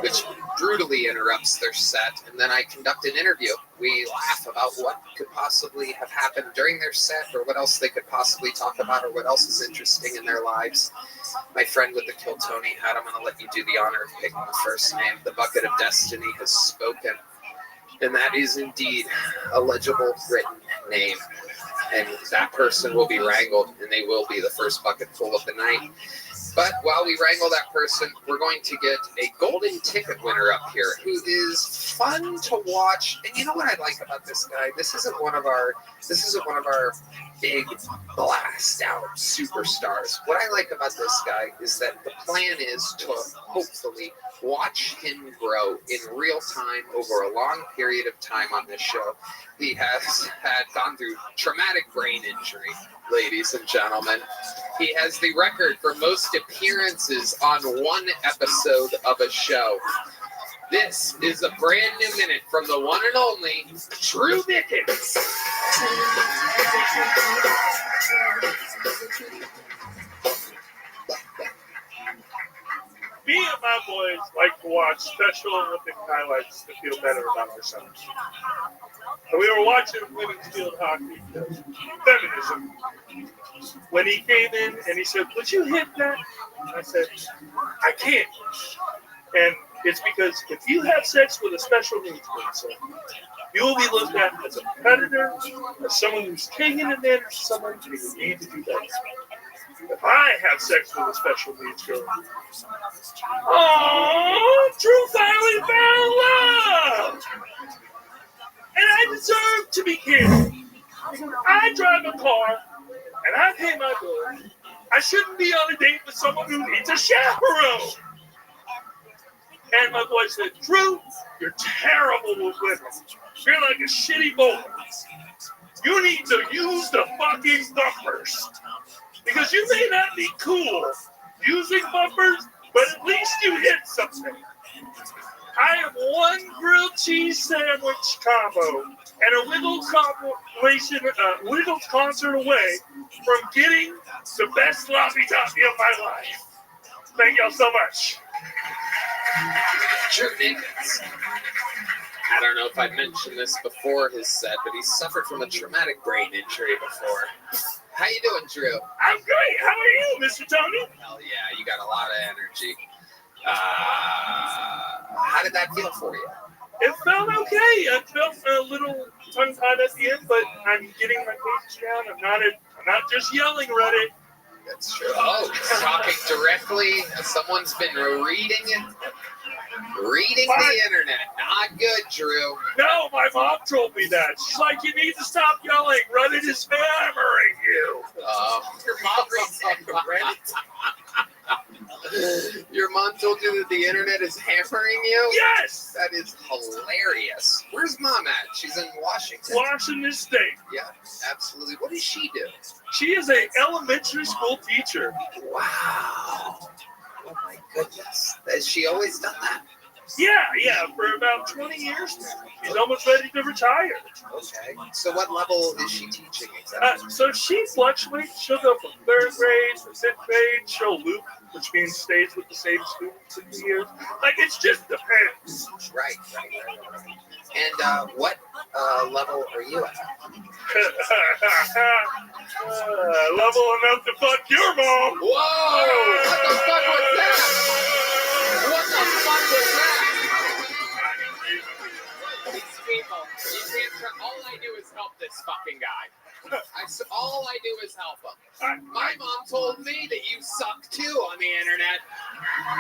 which brutally interrupts their set. And then I conduct an interview. We laugh about what could possibly have happened during their set, or what else they could possibly talk about, or what else is interesting in their lives. My friend with the Kill Tony hat, I'm going to let you do the honor of picking the first name. The Bucket of Destiny has spoken. And that is indeed a legible written name. And that person will be wrangled, and they will be the first bucket full of the night. But while we wrangle that person, we're going to get a golden ticket winner up here who is fun to watch. And you know what I like about this guy? This isn't one of our big blast out superstars. What I like about this guy is that the plan is to hopefully watch him grow in real time over a long period of time on this show. He has gone through traumatic brain injury, ladies and gentlemen. He has the record for most appearances on one episode of a show. This is a brand new minute from the one and only Drew Mickens. Me and my boys like to watch Special Olympic highlights to feel better about ourselves. And we were watching women's field hockey, feminism. When he came in and he said, "Would you hit that?" I said, "I can't." And it's because if you have sex with a special needs person, you will be looked at as a predator, as someone who's taking advantage of someone who you need to do better. If I have sex with a special needs girl, oh, Drew finally found love! And I deserve to be here. I drive a car, and I pay my bills. I shouldn't be on a date with someone who needs a chaperone. And my boy said, "Drew, you're terrible with women. You're like a shitty bowler. You need to use the fucking bumpers. Because you may not be cool using bumpers, but at least you hit something. I am one grilled cheese sandwich combo and a Wiggles concert away from getting the best Laffy Taffy of my life. Thank y'all so much." Drew Mickens. I don't know if I mentioned this before his set, but he suffered from a traumatic brain injury before. How you doing, Drew? I'm great. How are you, Mr. Tony? Hell yeah, you got a lot of energy. How did that feel for you? It felt okay. I felt a little tongue-tied at the end, but I'm getting my pace down. I'm not just yelling, Reddit. That's true. Oh, he's talking directly. Someone's been reading the internet. Not good, Drew. No, my mom told me that. She's like, "You need to stop yelling. Reddit is hammering you." Your mom reads Reddit. Your mom told you that the internet is hammering you? Yes! That is hilarious. Where's mom at? She's in Washington. Washington State. Yeah, absolutely. What does she do? She is an elementary school teacher. Wow. Oh my goodness. Has she always done that? Yeah, for about 20 years now. She's almost ready to retire. Okay. So what level is she teaching exactly? So she fluctuates. She'll go from 3rd grade to 5th grade. She'll loop, which means stays with the same students in the years. Like, it's just depends. Right. And what level are you at? Level enough to fuck your mom. Whoa! What the fuck was that? What the fuck was that? These people, all I do is help this fucking guy. All I do is help him. My mom told me that you suck too on the internet.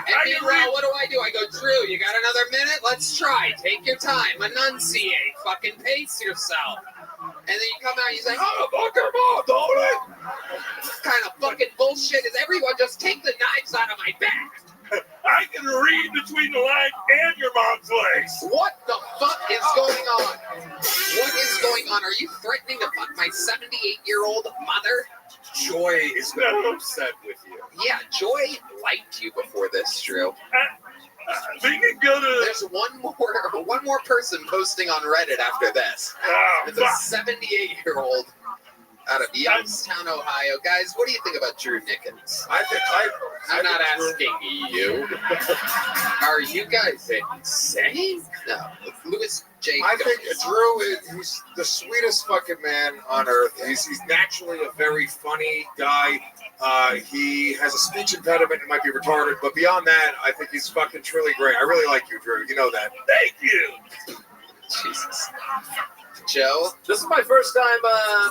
And meanwhile, what do? I go, Drew, you got another minute? Let's try. Take your time. Enunciate. Fucking pace yourself. And then you come out and you say, oh, fuck your mom, don't it? What kind of fucking bullshit is everyone just take the knives out of my back? I can read between the lines and your mom's legs. What the fuck is going on? What is going on? Are you threatening to fuck my 78-year-old mother? Joy is very upset with you. Yeah, Joy liked you before this, Drew. We can go to... There's one more person posting on Reddit after this. It's a 78-year-old out of Youngstown, Ohio. Guys, what do you think about Drew Nickens? I'm not asking you. Are you guys insane? No. Louis J. I think Drew he's the sweetest fucking man on earth. He's naturally a very funny guy. He has a speech impediment and might be retarded, but beyond that, I think he's fucking truly great. I really like you, Drew. You know that. Thank you. Jesus. Joe? This is my first time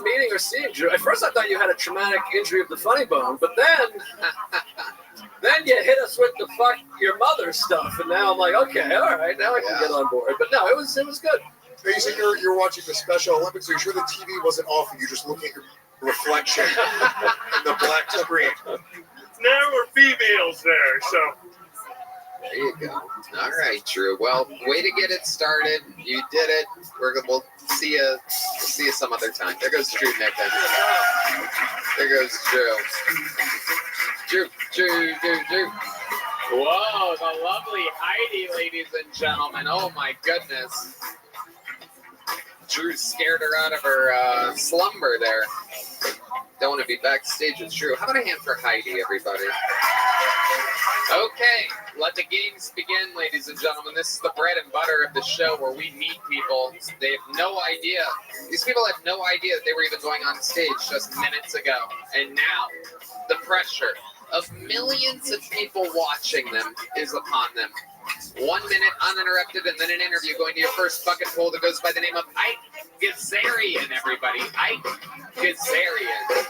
meeting or seeing Drew. At first I thought you had a traumatic injury of the funny bone, but then you hit us with the fuck your mother stuff, and now I'm like, okay, all right, now I can get on board. But no, it was good. You said you're watching the Special Olympics. Are you sure the TV wasn't off and you're just looking at your reflection in the black screen? There were females there, so... There you go. All right, Drew. Well, way to get it started. You did it. We'll see you. We'll see you some other time. There goes Drew Nickens. There goes Drew. Drew. Whoa, the lovely Heidi, ladies and gentlemen. Oh my goodness. Drew scared her out of her slumber there. Don't want to be backstage with Drew. How about a hand for Heidi, everybody? Okay, let the games begin, ladies and gentlemen. This is the bread and butter of the show where we meet people. They have no idea. These people had no idea that they were even going on stage just minutes ago. And now, the pressure of millions of people watching them is upon them. 1 minute uninterrupted, and then an interview going to your first bucket poll that goes by the name of Ike Gazarian, everybody. Ike Gazarian.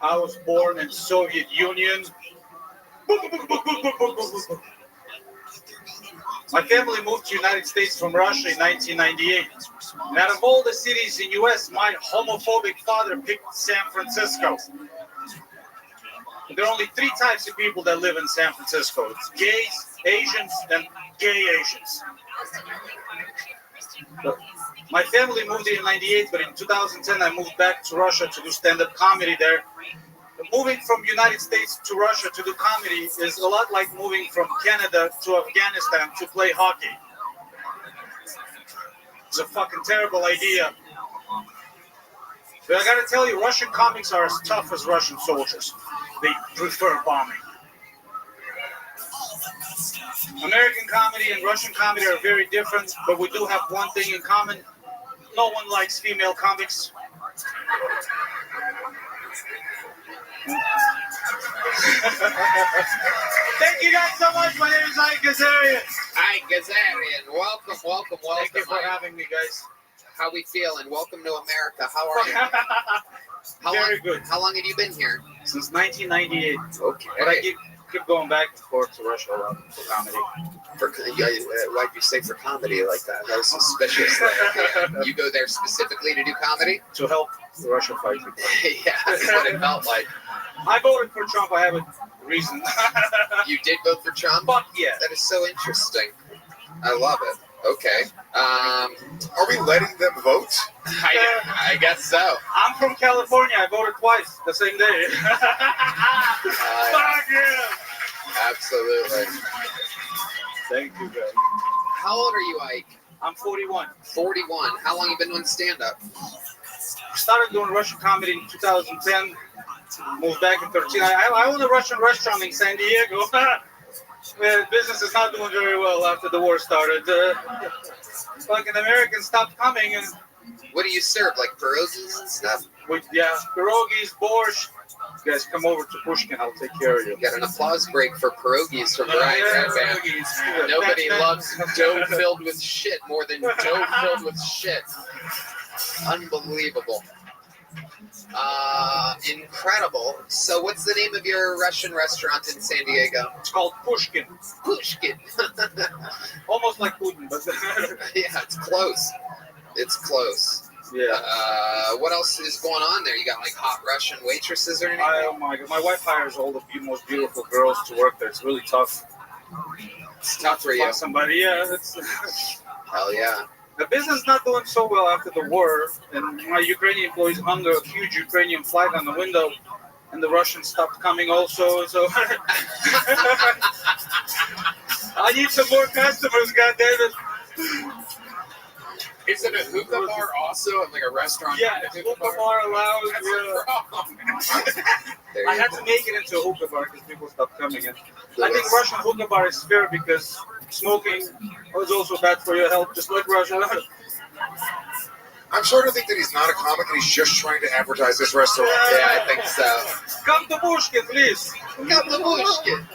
I was born in Soviet Union. My family moved to the United States from Russia in 1998. And out of all the cities in U.S., my homophobic father picked San Francisco. There are only 3 types of people that live in San Francisco. It's gays, Asians, and gay Asians. My family moved here in 98, but in 2010 I moved back to Russia to do stand-up comedy there. Moving from United States to Russia to do comedy is a lot like moving from Canada to Afghanistan to play hockey. It's a fucking terrible idea. But I gotta tell you, Russian comics are as tough as Russian soldiers. They prefer bombing. American comedy and Russian comedy are very different, but we do have one thing in common. No one likes female comics. Thank you guys so much. My name is Ike Gazarian. Ike Gazarian. Welcome. Thank you for having me, guys. How we feeling? Welcome to America. How are you? Very good. How long have you been here? Since 1998. Okay. But I keep going back and forth to Russia a lot for comedy. Why'd you say for comedy like that? That was suspicious. You go there specifically to do comedy? To help Russia fight people. Yeah, that's what it felt like. I voted for Trump. I have a reason. You did vote for Trump? Fuck yeah. That is so interesting. I love it. Okay. Are we letting them vote? I guess so. I'm from California. I voted twice the same day. Fuck yeah. Absolutely. Thank you, guys. How old are you, Ike? I'm 41. 41. How long have you been doing stand-up? I started doing Russian comedy in 2010. Moved back in 13. I own a Russian restaurant in San Diego. Business is not doing very well after the war started. Fucking Americans stopped coming. And what do you serve? Like pierogies and stuff? pierogies, borscht. You guys come over to Pushkin. I'll take care of you. Got an applause break for pierogies from Brian Redband. Nobody loves dough filled with shit more than dough filled with shit. Unbelievable. Incredible. So what's the name of your Russian restaurant in San Diego? It's called Pushkin. Pushkin. Almost like Putin, but yeah, it's close. It's close. Yeah. What else is going on there? You got like hot Russian waitresses or anything? Oh my God. My wife hires all the most beautiful girls to work there. It's really tough. It's tough for you. Somebody, yeah. Hell yeah. The business is not doing so well after the war, and my Ukrainian employees hung a huge Ukrainian flag on the window, and the Russians stopped coming also. So I need some more customers, goddammit. Is it a hookah bar also, like a restaurant? Yeah, it's hookah bar allows. I had to make it into a hookah bar because people stopped coming in. I think Russian hookah bar is fair because smoking is also bad for your health, just like Russia. I'm starting to think that he's not a comic and he's just trying to advertise this restaurant. Yeah, I think so. Come to Pushkin, please. Come to Pushkin.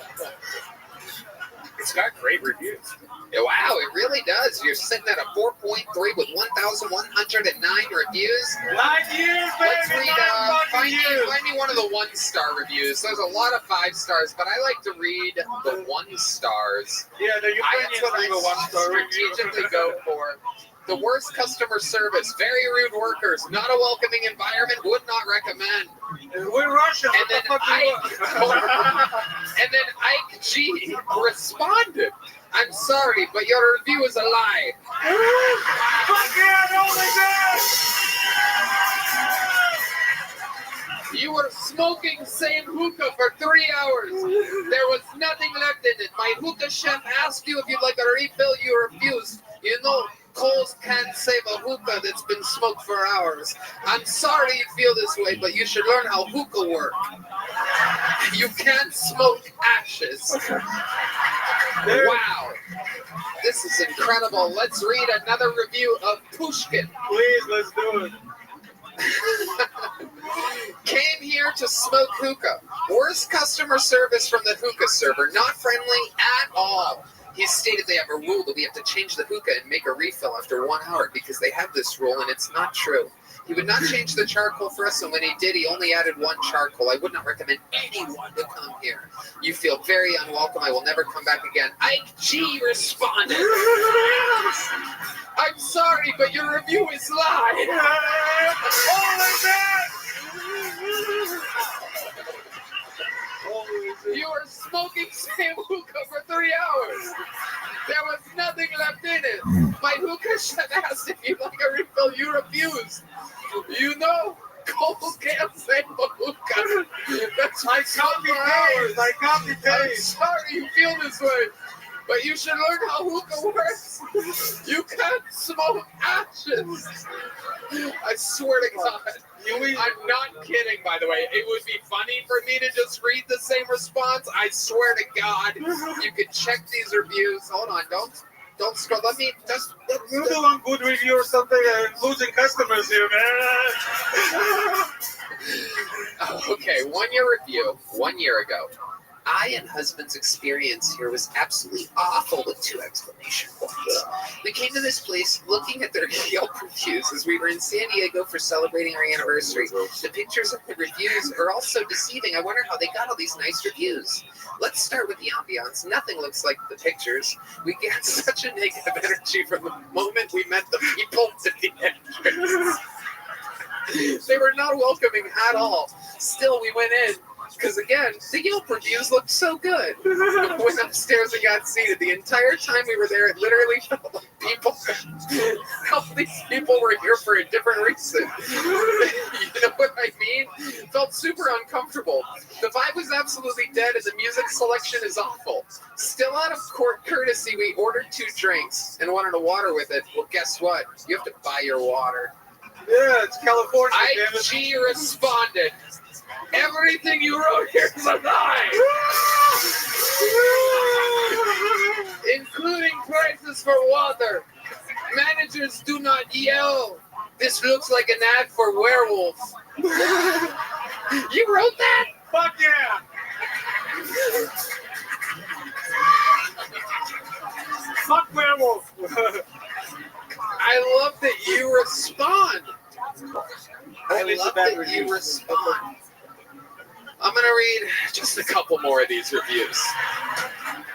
It's got great reviews. Yeah, wow, it really does. You're sitting at a 4.3 with 1,109 reviews. 9 years, Let's baby. read, find me one of the 1-star reviews. There's a lot of 5 stars, but I like to read the 1 stars. Yeah, the Ukrainians leave a 1-star review. Strategically go for. The worst customer service, very rude workers, not a welcoming environment, would not recommend. We're Russian. And then Ike G responded, "I'm sorry, but your review is a lie." Fuck yeah, only that. You were smoking same hookah for 3 hours. There was nothing left in it. My hookah chef asked you if you'd like a refill. You refused. You know, coals can't save a hookah that's been smoked for hours. I'm sorry you feel this way, but you should learn how hookah work. You can't smoke ashes. Wow. This is incredible. Let's read another review of Pushkin. Please, let's do it. Came here to smoke hookah. Worst customer service from the hookah server. Not friendly at all. He stated they have a rule that we have to change the hookah and make a refill after 1 hour because they have this rule and it's not true. He would not change the charcoal for us, and when he did, he only added 1 charcoal. I would not recommend anyone to come here. You feel very unwelcome. I will never come back again. Ike G responded. I'm sorry, but your review is lied. You were smoking same hookah for 3 hours. There was nothing left in it. My hookah chef asked if you'd like a refill. You refused. You know, coals can't save a hookah. That's my copy paste. My copy paste. I'm sorry you feel this way, but you should learn how hookah works. You can't smoke ashes. I swear to God. I'm not kidding, by the way. It would be funny for me to just read the same response. I swear to God. You can check these reviews. Hold on, don't scroll. Let me just. You do one good review or something. I'm losing customers here, man. Okay, 1 year review. 1 year ago. I and husband's experience here was absolutely awful with 2 exclamation points. We came to this place looking at their Yelp reviews as we were in San Diego for celebrating our anniversary. The pictures of the reviews are also deceiving. I wonder how they got all these nice reviews. Let's start with the ambiance. Nothing looks like the pictures. We get such a negative energy from the moment we met the people to the entrance. They were not welcoming at all. Still, we went in. Because again, the Yelp reviews looked so good. Went upstairs and got seated. The entire time we were there, it literally felt like people. All these people were here for a different reason. You know what I mean? It felt super uncomfortable. The vibe was absolutely dead, and the music selection is awful. Still, out of courtesy, we ordered 2 drinks and wanted a water with it. Well, guess what? You have to buy your water. Yeah, it's California. IG responded. Everything you wrote here is a lie! Including prices for water. Managers do not yell. This looks like an ad for werewolves. You wrote that? Fuck yeah! Fuck werewolf! I love that you respond. I Only love bad that reviews. you respond. I'm going to read just a couple more of these reviews.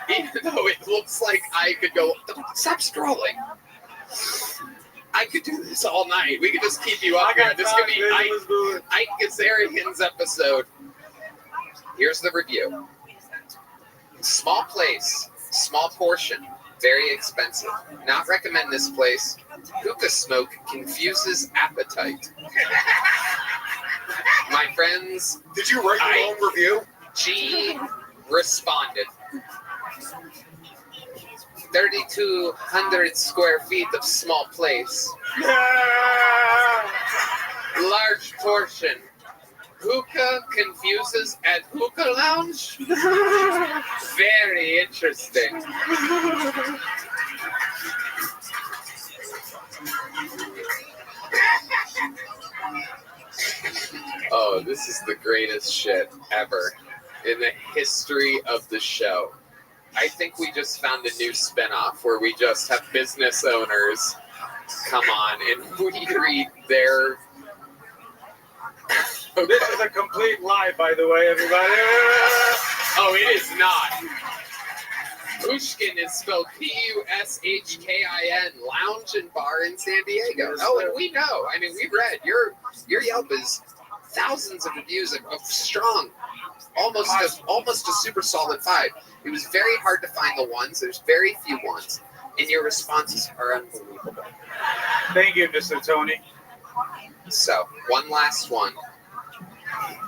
Even though it looks like I could go, stop scrolling. I could do this all night. We could just keep you up here. This could be Ike Kazarian's episode. Here's the review. Small place, small portion, very expensive. Not recommend this place. Hookah smoke confuses appetite. My friends, did you write your own review? G responded. 3,200 square feet of small place. Large portion. Hookah confuses at hookah lounge? Very interesting. Oh, this is the greatest shit ever in the history of the show. I think we just found a new spinoff where we just have business owners come on and we read their... This is a complete lie, by the way, everybody. Oh, it is not. Pushkin is spelled Pushkin, lounge and bar in San Diego. Oh, and we know. I mean, we read. Your Yelp is thousands of reviews of strong, almost a super solid 5. It was very hard to find the ones. There's very few ones, and your responses are unbelievable. Thank you, Mr. Tony. So, one last one.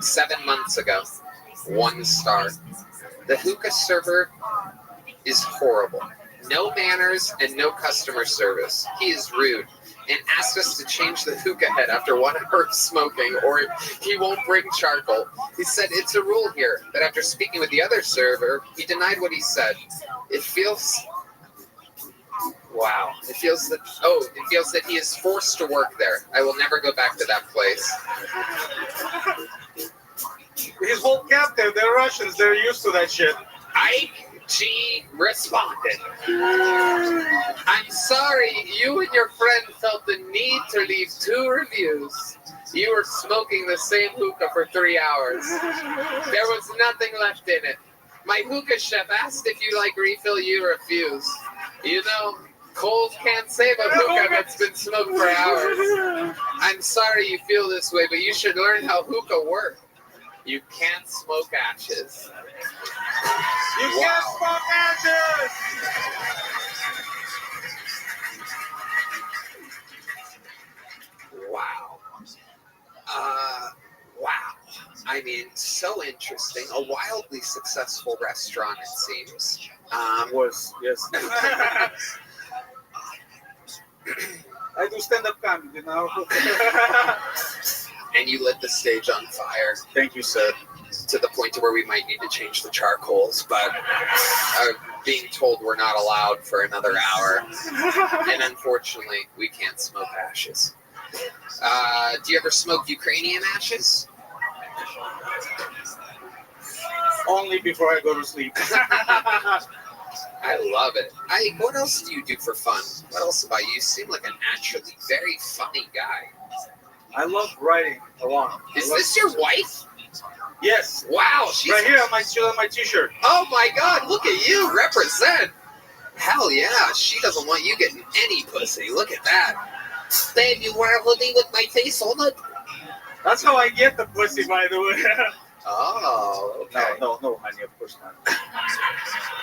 7 months ago, 1 star. The hookah server is horrible. No manners and no customer service. He is rude and asked us to change the hookah head after 1 hour of smoking or he won't bring charcoal. He said it's a rule here, but after speaking with the other server, he denied what he said. It feels... Wow. It feels that he is forced to work there. I will never go back to that place. His whole captive, they're Russians, they're used to that shit. Ike G responded. I'm sorry, you and your friend felt the need to leave 2 reviews. You were smoking the same hookah for 3 hours. There was nothing left in it. My hookah chef asked if you like refill, you refused. You know, cold can't save a hookah that's been smoked for hours. I'm sorry you feel this way, but you should learn how hookah works. You can't smoke ashes. You can't smoke ashes! Wow. Wow. I mean, so interesting. A wildly successful restaurant, it seems. Was, yes. I do stand-up comedy, you know. And you lit the stage on fire. Thank you, sir. To the point to where we might need to change the charcoals, but being told we're not allowed for another hour. And unfortunately, we can't smoke ashes. Do you ever smoke Ukrainian ashes? Only before I go to sleep. I love it. What else do you do for fun? What else about you? You seem like a naturally very funny guy. I love writing a lot. Is this your wife? Yes. Wow. She's right here on my t-shirt. Oh my God, look at you. Represent. Hell yeah. She doesn't want you getting any pussy. Look at that. Babe, you wear a hoodie with my face on it? That's how I get the pussy, by the way. Oh, okay. No, honey, of course not.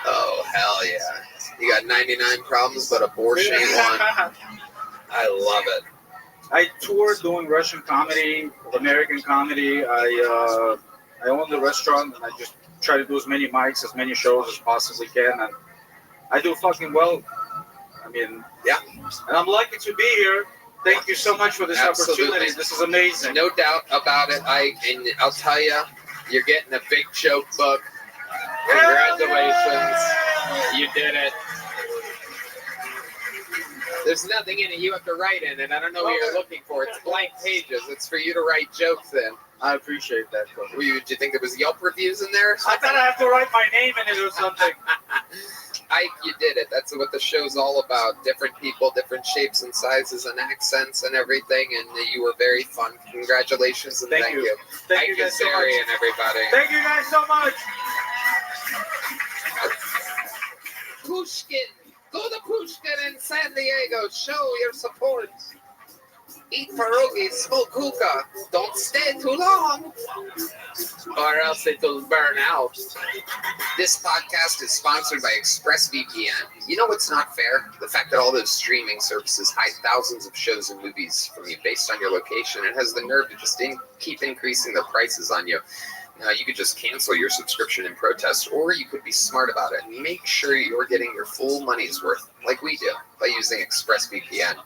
Oh, hell yeah. You got 99 problems, but abortion ain't one. I love it. I tour doing Russian comedy, American comedy. I own the restaurant, and I just try to do as many mics, as many shows as possibly can, and I do fucking well. I mean, yeah. And I'm lucky to be here. Thank you so much for this opportunity. This is amazing. No doubt about it, and I'll tell you, you're getting a big joke book. Congratulations. You did it. There's nothing in it you have to write in, and I don't know what you're looking for. It's blank pages. It's for you to write jokes in. I appreciate that. Do you think there was Yelp reviews in there? I thought I have to write my name in it or something. Ike, you did it. That's what the show's all about. Different people, different shapes and sizes and accents and everything, and you were very fun. Congratulations and thank you. Thank you Ike guys so much. and everybody. Thank you guys so much. Pushkin. Go to Pushkin in San Diego. Show your support. Eat pierogies, smoke hookah. Don't stay too long, or else it'll burn out. This podcast is sponsored by ExpressVPN. You know what's not fair? The fact that all those streaming services hide thousands of shows and movies from you based on your location and has the nerve to just keep increasing the prices on you. Now, you could just cancel your subscription in protest, or you could be smart about it and make sure you're getting your full money's worth, like we do, by using ExpressVPN.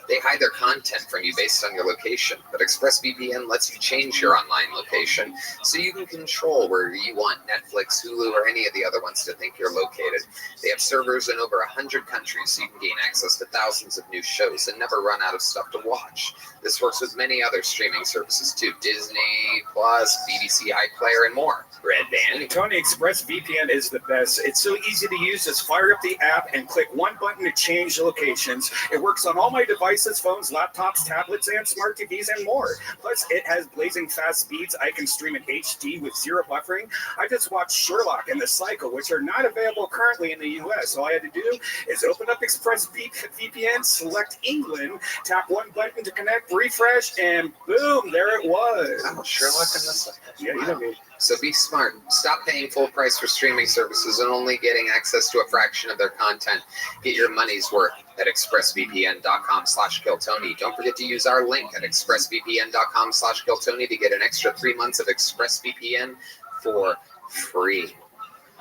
They hide their content from you based on your location, but ExpressVPN lets you change your online location so you can control where you want Netflix, Hulu, or any of the other ones to think you're located. They have servers in over 100 countries, so you can gain access to thousands of new shows and never run out of stuff to watch. This works with many other streaming services too: Disney Plus, BBC iPlayer, and more. Red Band. Tony, ExpressVPN is the best. It's so easy to use. Just fire up the app and click one button to change locations. It works on all my devices, phones, laptops, tablets, and smart TVs, and more. Plus, it has blazing fast speeds. I can stream in HD with zero buffering. I just watched Sherlock and The Cycle, which are not available currently in the US. All I had to do is open up ExpressVPN, select England, tap one button to connect, refresh, and boom, there it was. Oh, Sherlock and The Cycle. Yeah, you know me. So be smart. Stop paying full price for streaming services and only getting access to a fraction of their content. Get your money's worth at expressvpn.com/KillTony. Don't forget to use our link at expressvpn.com/KillTony to get an extra 3 months of ExpressVPN for free.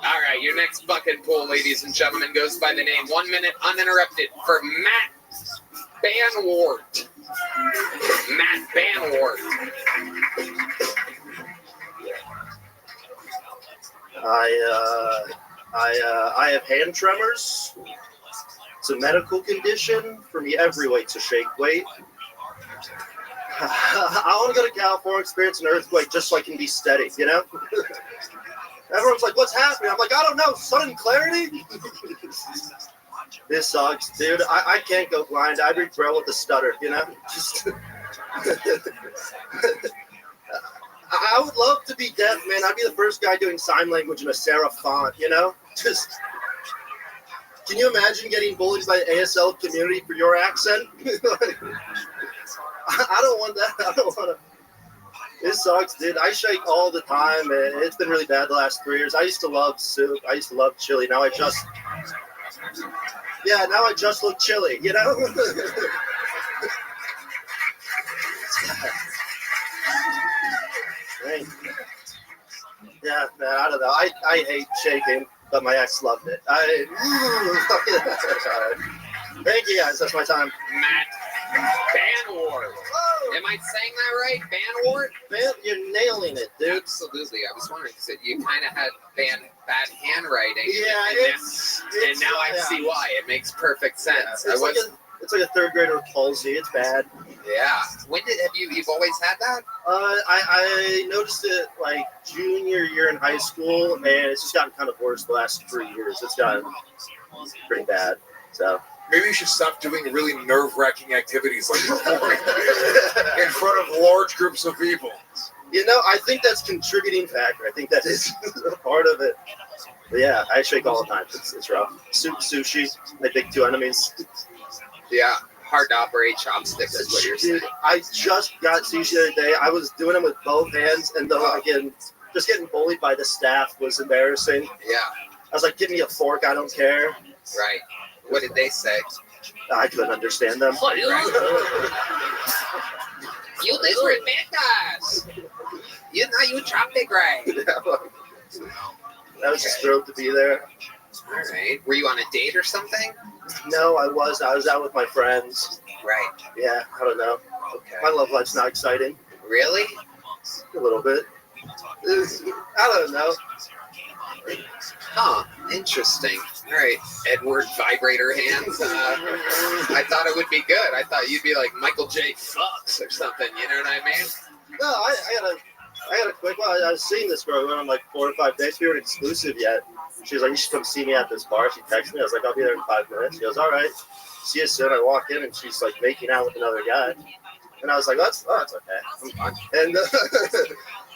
All right, your next bucket pool, ladies and gentlemen, goes by the name 1 Minute Uninterrupted for Matt Banwart. Matt Banwart. I have hand tremors. It's a medical condition. For me, every weight's a shake weight. I want to go to California, experience an earthquake just so I can be steady, you know? Everyone's like, what's happening? I'm like, I don't know, sudden clarity? This sucks, dude. I can't go blind. I read Braille with a stutter, you know? Just I would love to be deaf, man. I'd be the first guy doing sign language in a serif font, you know? Just, can you imagine getting bullied by the ASL community for your accent? I don't want that. I don't want to. It sucks, dude. I shake all the time, and it's been really bad the last 3 years. I used to love soup. I used to love chili. Now I just look chilly, you know? Yeah, man, I don't know. I hate shaking, but my ex loved it. Thank you guys. That's my time. Matt Banwart. Am I saying that right? Banwart? You're nailing it, dude. Absolutely. I was wondering because you kind of had bad handwriting. Yeah, and now I see why. It makes perfect sense. Yeah, it's like a third grader with palsy. It's bad. Yeah. When you've always had that? I noticed it like junior year in high school, and it's just gotten kind of worse the last 3 years. It's gotten pretty bad. So maybe you should stop doing really nerve-wracking activities like performing in front of large groups of people. You know, I think that's contributing factor. I think that is part of it. But yeah, I shake all the time. It's rough. Sushi, my big two enemies. Yeah, hard to operate chopsticks is what you're saying. I just got sushi the other day. I was doing them with both hands, and just getting bullied by the staff was embarrassing. Yeah. I was like, give me a fork, I don't care. Right. What did they say? I couldn't understand them. Right. You disrespect us. You chopstick right. I was just thrilled to be there. All right. Were you on a date or something? No, I was out with my friends. Right. Yeah, I don't know. Okay. My love life's not exciting. Really? A little bit. I don't know. Huh, interesting. All right, Edward vibrator hands. I thought it would be good. I thought you'd be like Michael J. Fox or something, you know what I mean? No, I had a quick one. I was seeing this girl. We went on like 4 or 5 days. We weren't exclusive yet. She was like, you should come see me at this bar. She texted me. I was like, I'll be there in 5 minutes. She goes, all right. See you soon. I walk in and she's like making out with another guy. And I was like, that's okay. I'm fine. And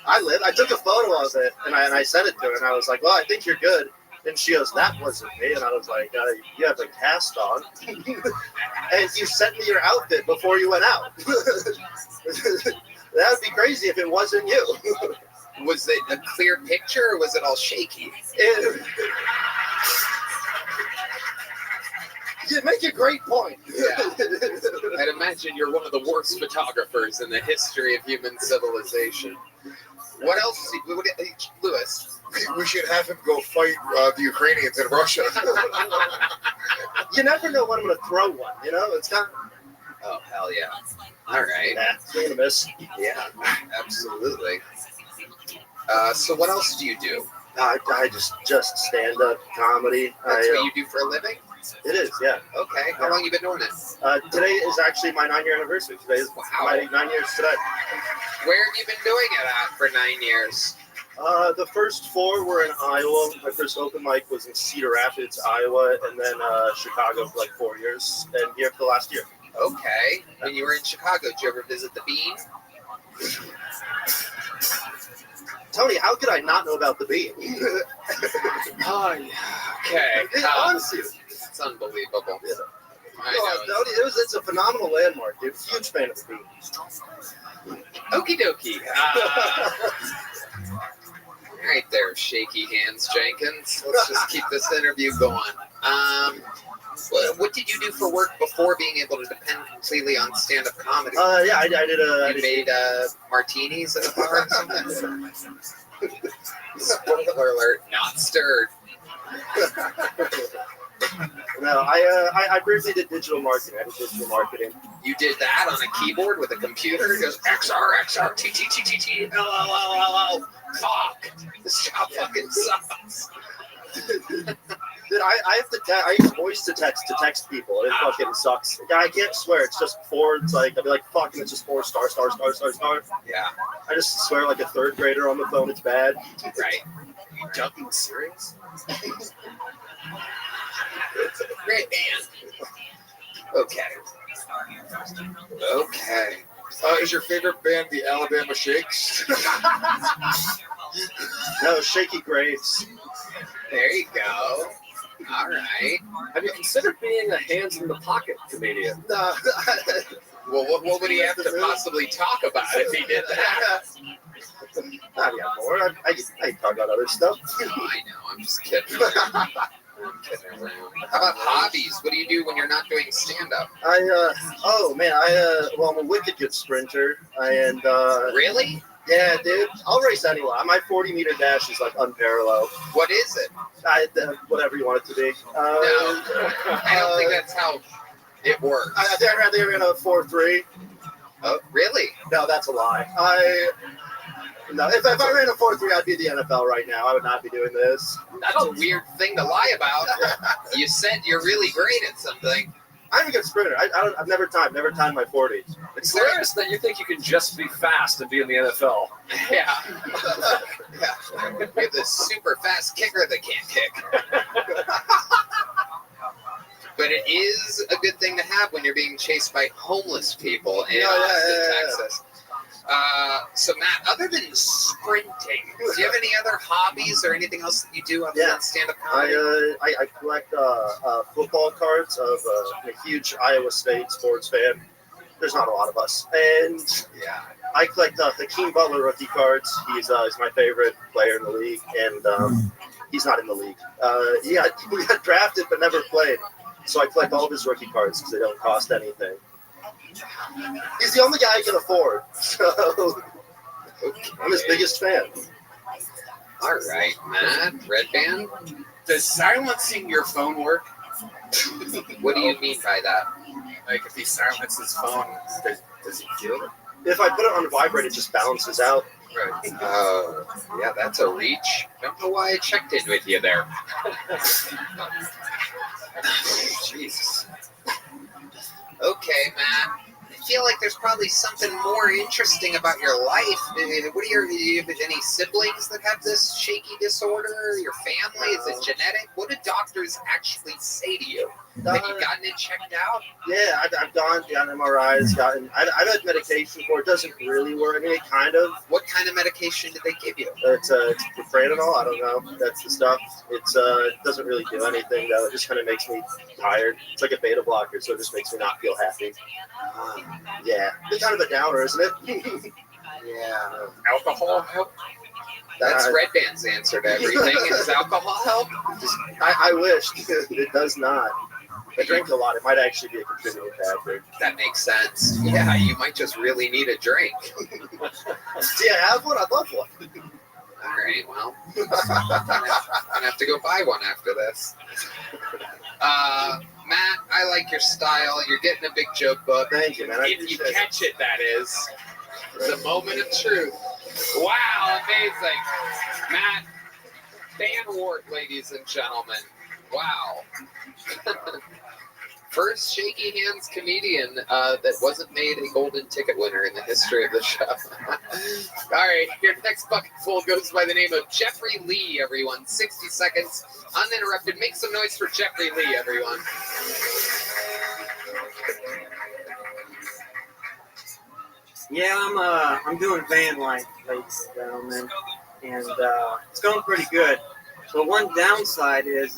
I took a photo of it and I sent it to her and I was like, well, I think you're good. And she goes, that wasn't me. And I was like, you have a cast on. And you sent me your outfit before you went out. That would be crazy if it wasn't you. Was it a clear picture or was it all shaky? You make a great point. Yeah. I'd imagine you're one of the worst photographers in the history of human civilization. What else? Lewis? We should have him go fight the Ukrainians in Russia. You never know when I'm going to throw one, you know? It's kind of... Oh, hell yeah. All right. Nah, gonna miss. Yeah, absolutely. So what else do you do? I just stand-up comedy. That's what you do for a living? It is, yeah. Okay. How long you been doing it? Today is actually my 9-year anniversary. Today is my 9 years today. Where have you been doing it at for 9 years? The first 4 were in Iowa. My first open mic was in Cedar Rapids, Iowa, and then Chicago for like 4 years, and here for the last year. Okay. When you were in Chicago, did you ever visit the Bean? Tony, how could I not know about the Bean? Oh, okay. Honestly, it's unbelievable. Yeah. Tony, it's a phenomenal landmark, dude. Huge fan of the Bean. Okie dokie. All right there, shaky hands, Jenkins. Let's just keep this interview going. What did you do for work before being able to depend completely on stand-up comedy? Yeah, I did. You made martinis at a bar or something? Spoiler alert, not stirred. No, I briefly did digital marketing. I did digital marketing. You did that on a keyboard with a computer? It goes XR, T, T, T, T, T, L, L, L, L, L. Fuck. This job fucking sucks. Dude, I have to. I use voice to text people. It fucking sucks. I can't swear. It's just 4. It's like I'll be like, "Fuck," and it's just 4 star. Yeah. I just swear like a 3rd grader on the phone. It's bad. Right. Are you dubbing serious? Great band. Okay. Is your favorite band the Alabama Shakes? No, Shaky Graves. There you go. All right. Have you considered being a hands in the pocket comedian? No. Well, what would he have to possibly talk about if he did that? I got more. I talk about other stuff. I know. I'm just kidding around. How about hobbies? What do you do when you're not doing stand-up? Well, I'm a wicked good sprinter. Really? Yeah, dude. I'll race anywhere. My 40-meter dash is like unparalleled. What is it? Whatever you want it to be. No, I don't think that's how it works. I think I ran a 4.3. Oh, really? No, that's a lie. If I ran a 4.3, I'd be in the NFL right now. I would not be doing this. That's a weird thing to lie about. You said you're really great at something. I'm a good sprinter. I've never timed my 40s. It's hilarious that you think you can just be fast and be in the NFL. Yeah. You're the super fast kicker that can't kick. But it is a good thing to have when you're being chased by homeless people in Austin, Texas. So Matt, other than sprinting, do you have any other hobbies or anything else that you do other than stand-up comedy? I collect football cards. I'm a huge Iowa State sports fan. There's not a lot of us, and I collect Hakeem Butler rookie cards. He's my favorite player in the league, and he's not in the league. He got drafted but never played, so I collect all of his rookie cards because they don't cost anything. He's the only guy I can afford, so I'm his biggest fan. All right, Matt. Red Band. Does silencing your phone work? What do you mean by that? Like if he silences his phone, does he feel it? If I put it on vibrate, it just balances out. Right. Yeah, that's a reach. Don't know why I checked in with you there. Jesus. Okay, Matt. I feel like there's probably something more interesting about your life. What do you have any siblings that have this shaky disorder? Your family? Is it genetic? What do doctors actually say to you? Have you gotten it checked out? Yeah, I've gotten MRIs, I've had medication for it. Doesn't really work. I mean, it kind of. What kind of medication do they give you? It's propranolol. I don't know. That's the stuff. It doesn't really do anything though. It just kind of makes me tired. It's like a beta blocker, so it just makes me not feel happy. Yeah, it's kind of a downer, isn't it? Yeah. Alcohol help? That's Red Band's answer to everything. Does alcohol help? I wish. It does not. I drink a lot. It might actually be a contributing factor. That makes sense. Yeah, you might just really need a drink. Do you have one? I'd love one. All right, well, I'm gonna have to go buy one after this. Matt, I like your style. You're getting a big joke book. Thank you, man. If you catch it, that is. The moment of truth. Wow, amazing. Matt, Van Wart, ladies and gentlemen. Wow. First shaky hands comedian that wasn't made a golden ticket winner in the history of the show. All right, your next bucket full goes by the name of Jeffrey Lee, everyone. 60 seconds, uninterrupted. Make some noise for Jeffrey Lee, everyone. Yeah, I'm doing van life, ladies and gentlemen, and it's going pretty good. But one downside is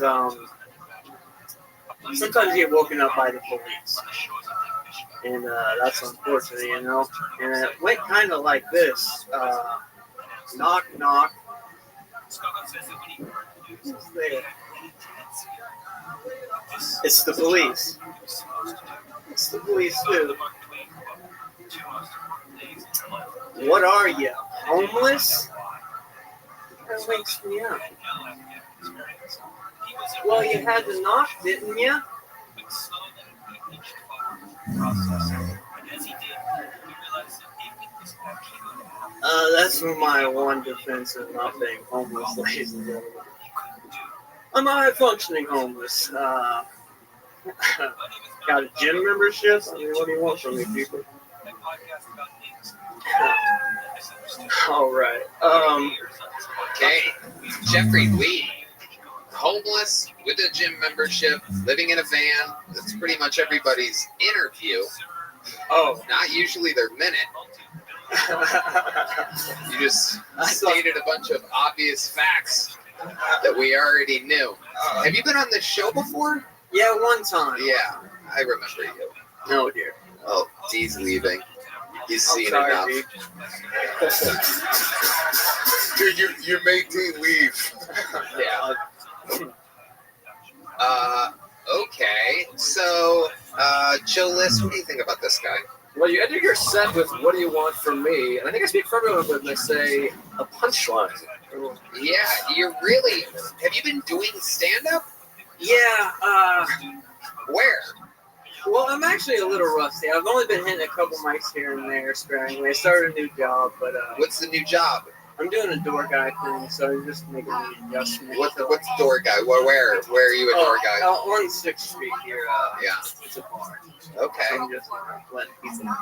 sometimes you get woken up by the police, and that's unfortunate, you know. And it went kind of like this: knock, knock. Who's there? It's the police. It's the police too. What are you, homeless? That wakes me up. Well, you had to knock, didn't you? That's my one defense of not being homeless, ladies and gentlemen. I'm a high-functioning homeless. Got a gym membership? I mean, what do you want from me, people? All right. Okay, Jeffrey Lee. Homeless with a gym membership, living in a van. That's pretty much everybody's interview. Oh, not usually their minute. You just stated a bunch of obvious facts that we already knew. Have you been on this show before? Yeah, one time. Yeah, I remember you. No, dear. Oh, Dee's leaving. He's seen sorry, enough. Dude, you made D leave. Yeah. Okay. So, Joe List, what do you think about this guy? Well, you enter your set with "What do you want from me?" And I think I speak for everyone when I say a punchline. Yeah, you're really. Have you been doing stand-up? Yeah. Where? Well, I'm actually a little rusty. I've only been hitting a couple mics here and there sparingly. I started a new job, but what's the new job? I'm doing a door guy thing, so I'm just making the adjustment. What's door guy? Where are you a door guy? On 6th Street here. Yeah. It's a bar. Okay. So I'm just letting people know.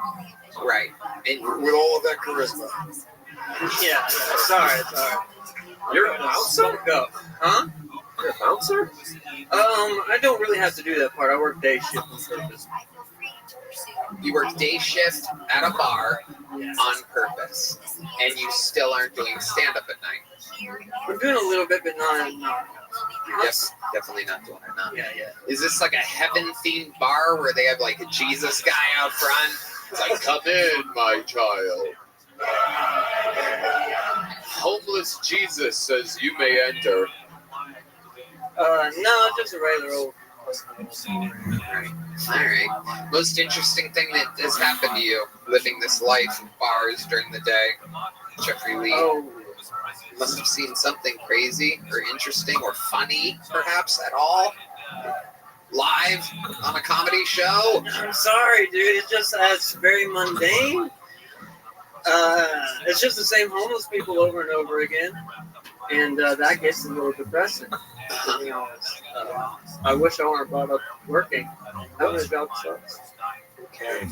Right. And with all of that charisma. Yeah. Sorry. You're a bouncer? Go. Huh? You're a bouncer? I don't really have to do that part. I work day shift on purpose. You work day shift at a bar on purpose, and you still aren't doing stand-up at night. I'm doing a little bit, but not. Yes, definitely not doing it now. Yeah. Is this like a heaven-themed bar where they have like a Jesus guy out front? It's like, come in, my child. Homeless Jesus says you may enter. No, just a regular old. All right. Most interesting thing that has happened to you living this life in bars during the day, Jeffrey Lee? Oh. You must have seen something crazy or interesting or funny, perhaps, at all. Live on a comedy show. I'm sorry, dude. It's just that's very mundane. It's just the same homeless people over and over again, and that gets a little depressing. To be honest, I wish I weren't brought up working. Having a job sucks. Okay.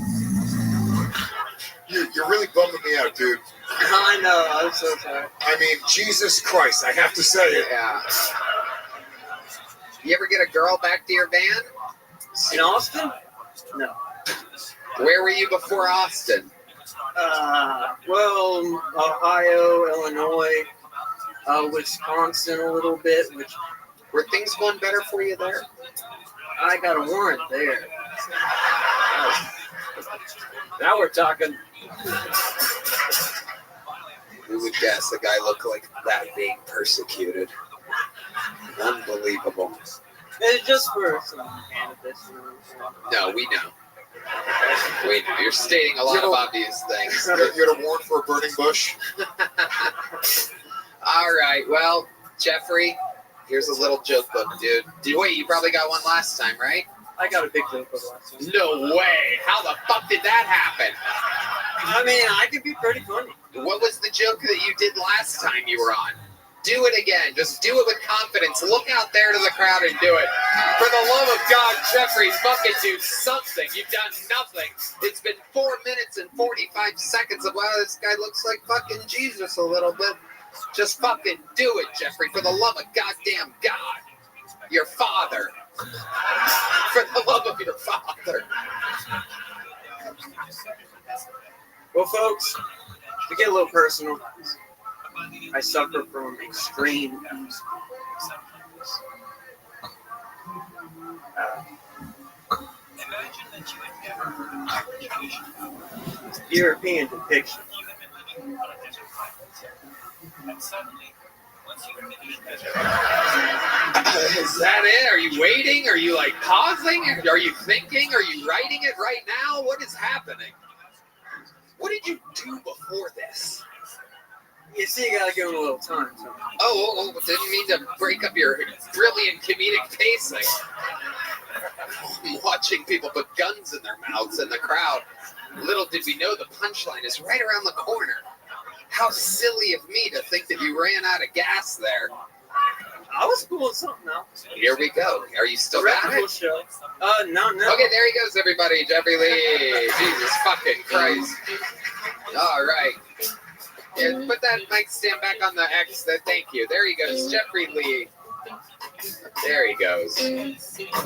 You're really bumming me out, dude. I know. I'm so sorry. I mean, Jesus Christ, I have to say it. Yeah. You ever get a girl back to your band? In Austin? No. Where were you before Austin? Well, Ohio, Illinois, Wisconsin a little bit. Which were things going better for you there? I got a warrant there. Now we're talking. Who would guess a guy looked like that being persecuted? Unbelievable. It's just for some cannabis. No, we know. We know. You're stating a lot of obvious things. You had a warrant for a burning bush? All right. Well, Jeffrey, here's a little joke book, dude. Wait, you probably got one last time, right? I got a big joke book last time. No way. How the fuck did that happen? I mean, I could be pretty funny. What was the joke that you did last time you were on? Do it again. Just do it with confidence. Look out there to the crowd and do it. For the love of God, Jeffrey, fucking do something. You've done nothing. It's been 4 minutes and 45 seconds of, wow, this guy looks like fucking Jesus a little bit. Just fucking do it, Jeffrey. For the love of goddamn God. Your father. For the love of your father. Well, folks, to get a little personal, I suffer from extreme European depiction. Is that it? Are you waiting? Are you like pausing? Are you thinking? Are you writing it right now? What is happening? What did you do before this? You see, you gotta give him a little time. So. Oh, didn't mean to break up your brilliant comedic pacing. I'm watching people put guns in their mouths in the crowd. Little did we know the punchline is right around the corner. How silly of me to think that you ran out of gas there. I was pulling something out. Here we go. Are you still back? at it? Show. No. Okay, there he goes, everybody. Jeffrey Lee. Jesus fucking Christ. All right. Yeah, put that mic stand back on the X. Thank you. There he goes, Jeffrey Lee. There he goes.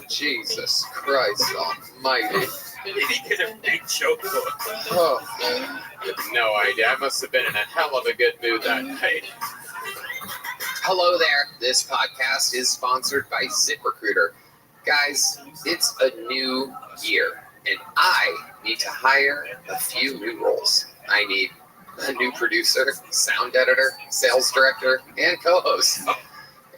Jesus Christ Almighty. Did he get a big joke book? Oh, I have no idea. I must have been in a hell of a good mood that night. Hello there. This podcast is sponsored by ZipRecruiter. Guys, it's a new year, and I need to hire a few new roles. I need a new producer, sound editor, sales director, and co-host.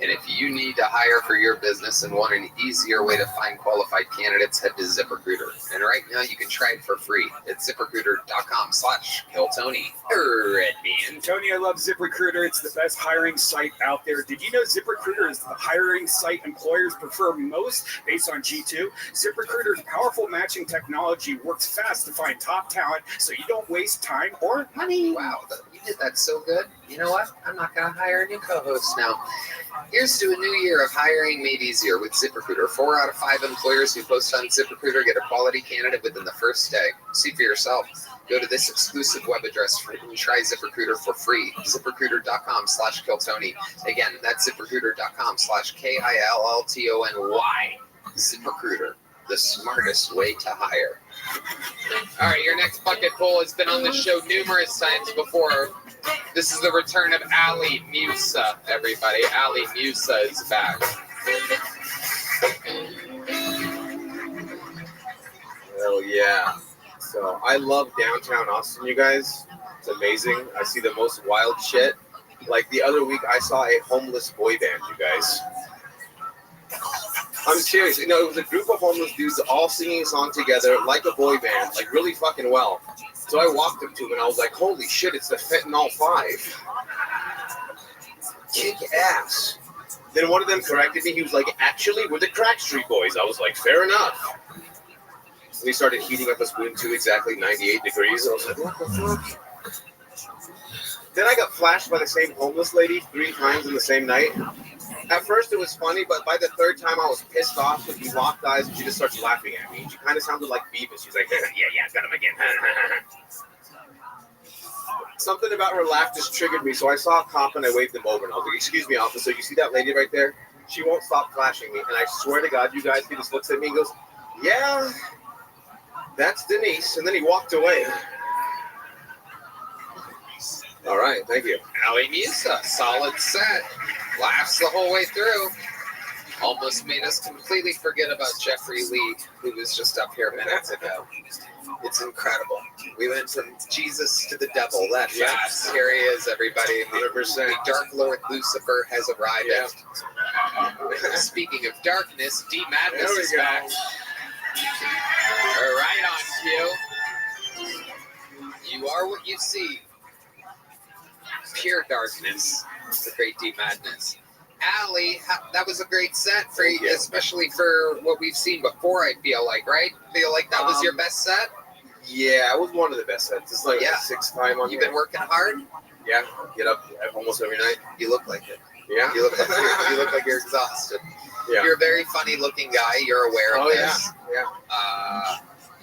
And if you need to hire for your business and want an easier way to find qualified candidates, head to ZipRecruiter. And right now you can try it for free at ZipRecruiter.com/KillTony. Redman. Tony, I love ZipRecruiter. It's the best hiring site out there. Did you know ZipRecruiter is the hiring site employers prefer most based on G2? ZipRecruiter's powerful matching technology works fast to find top talent so you don't waste time or money. Wow, you did that so good. You know what? I'm not going to hire a new co-host now. Here's to a new year of hiring made easier with ZipRecruiter. 4 out of 5 employers who post on ZipRecruiter get a quality candidate within the first day. See for yourself. Go to this exclusive web address and try ZipRecruiter for free. ZipRecruiter.com/KillTony. Again, that's ZipRecruiter.com/KILLTONY. ZipRecruiter, the smartest way to hire. All right, your next bucket pull has been on the show numerous times before. This is the return of Ali Musa, everybody. Ali Musa is back. Hell yeah. So I love downtown Austin, you guys. It's amazing. I see the most wild shit. Like the other week, I saw a homeless boy band, you guys. I'm serious. You know, it was a group of homeless dudes all singing a song together like a boy band, like really fucking well. So I walked up to him and I was like, holy shit, it's the Fentanyl 5. Kick ass. Then one of them corrected me. He was like, actually, we're the Crack Street Boys. I was like, fair enough. We started heating up a spoon to exactly 98 degrees. I was like, what the fuck? Then I got flashed by the same homeless lady 3 times in the same night. At first it was funny, but by the 3rd time I was pissed off because we locked eyes and she just starts laughing at me. She kind of sounded like Beavis. She's like, yeah, got him again. Something about her laugh just triggered me, so I saw a cop and I waved him over and I was like, excuse me, officer, you see that lady right there? She won't stop flashing me. And I swear to God, you guys, he just looks at me and goes, yeah, that's Denise. And then he walked away. All right, thank you. Ali Musa, solid set. Laughs the whole way through. Almost made us completely forget about Jeffrey Lee, who was just up here minutes ago. It's incredible. We went from Jesus to the devil that fast. Here he is, everybody. 100%. The Dark Lord Lucifer has arrived. Yeah. Speaking of darkness, D Madness is back. Right on cue. You are what you see. Pure darkness. The great D Madness. Ali, that was a great set for you, especially for what we've seen before, I feel like, right? Feel like that was your best set? Yeah, it was one of the best sets. It's like the 6th time on You've been working hard? Yeah, get up almost every night. You look like it. Yeah? You look like you're exhausted. Yeah. You're a very funny looking guy. You're aware of this. Yeah.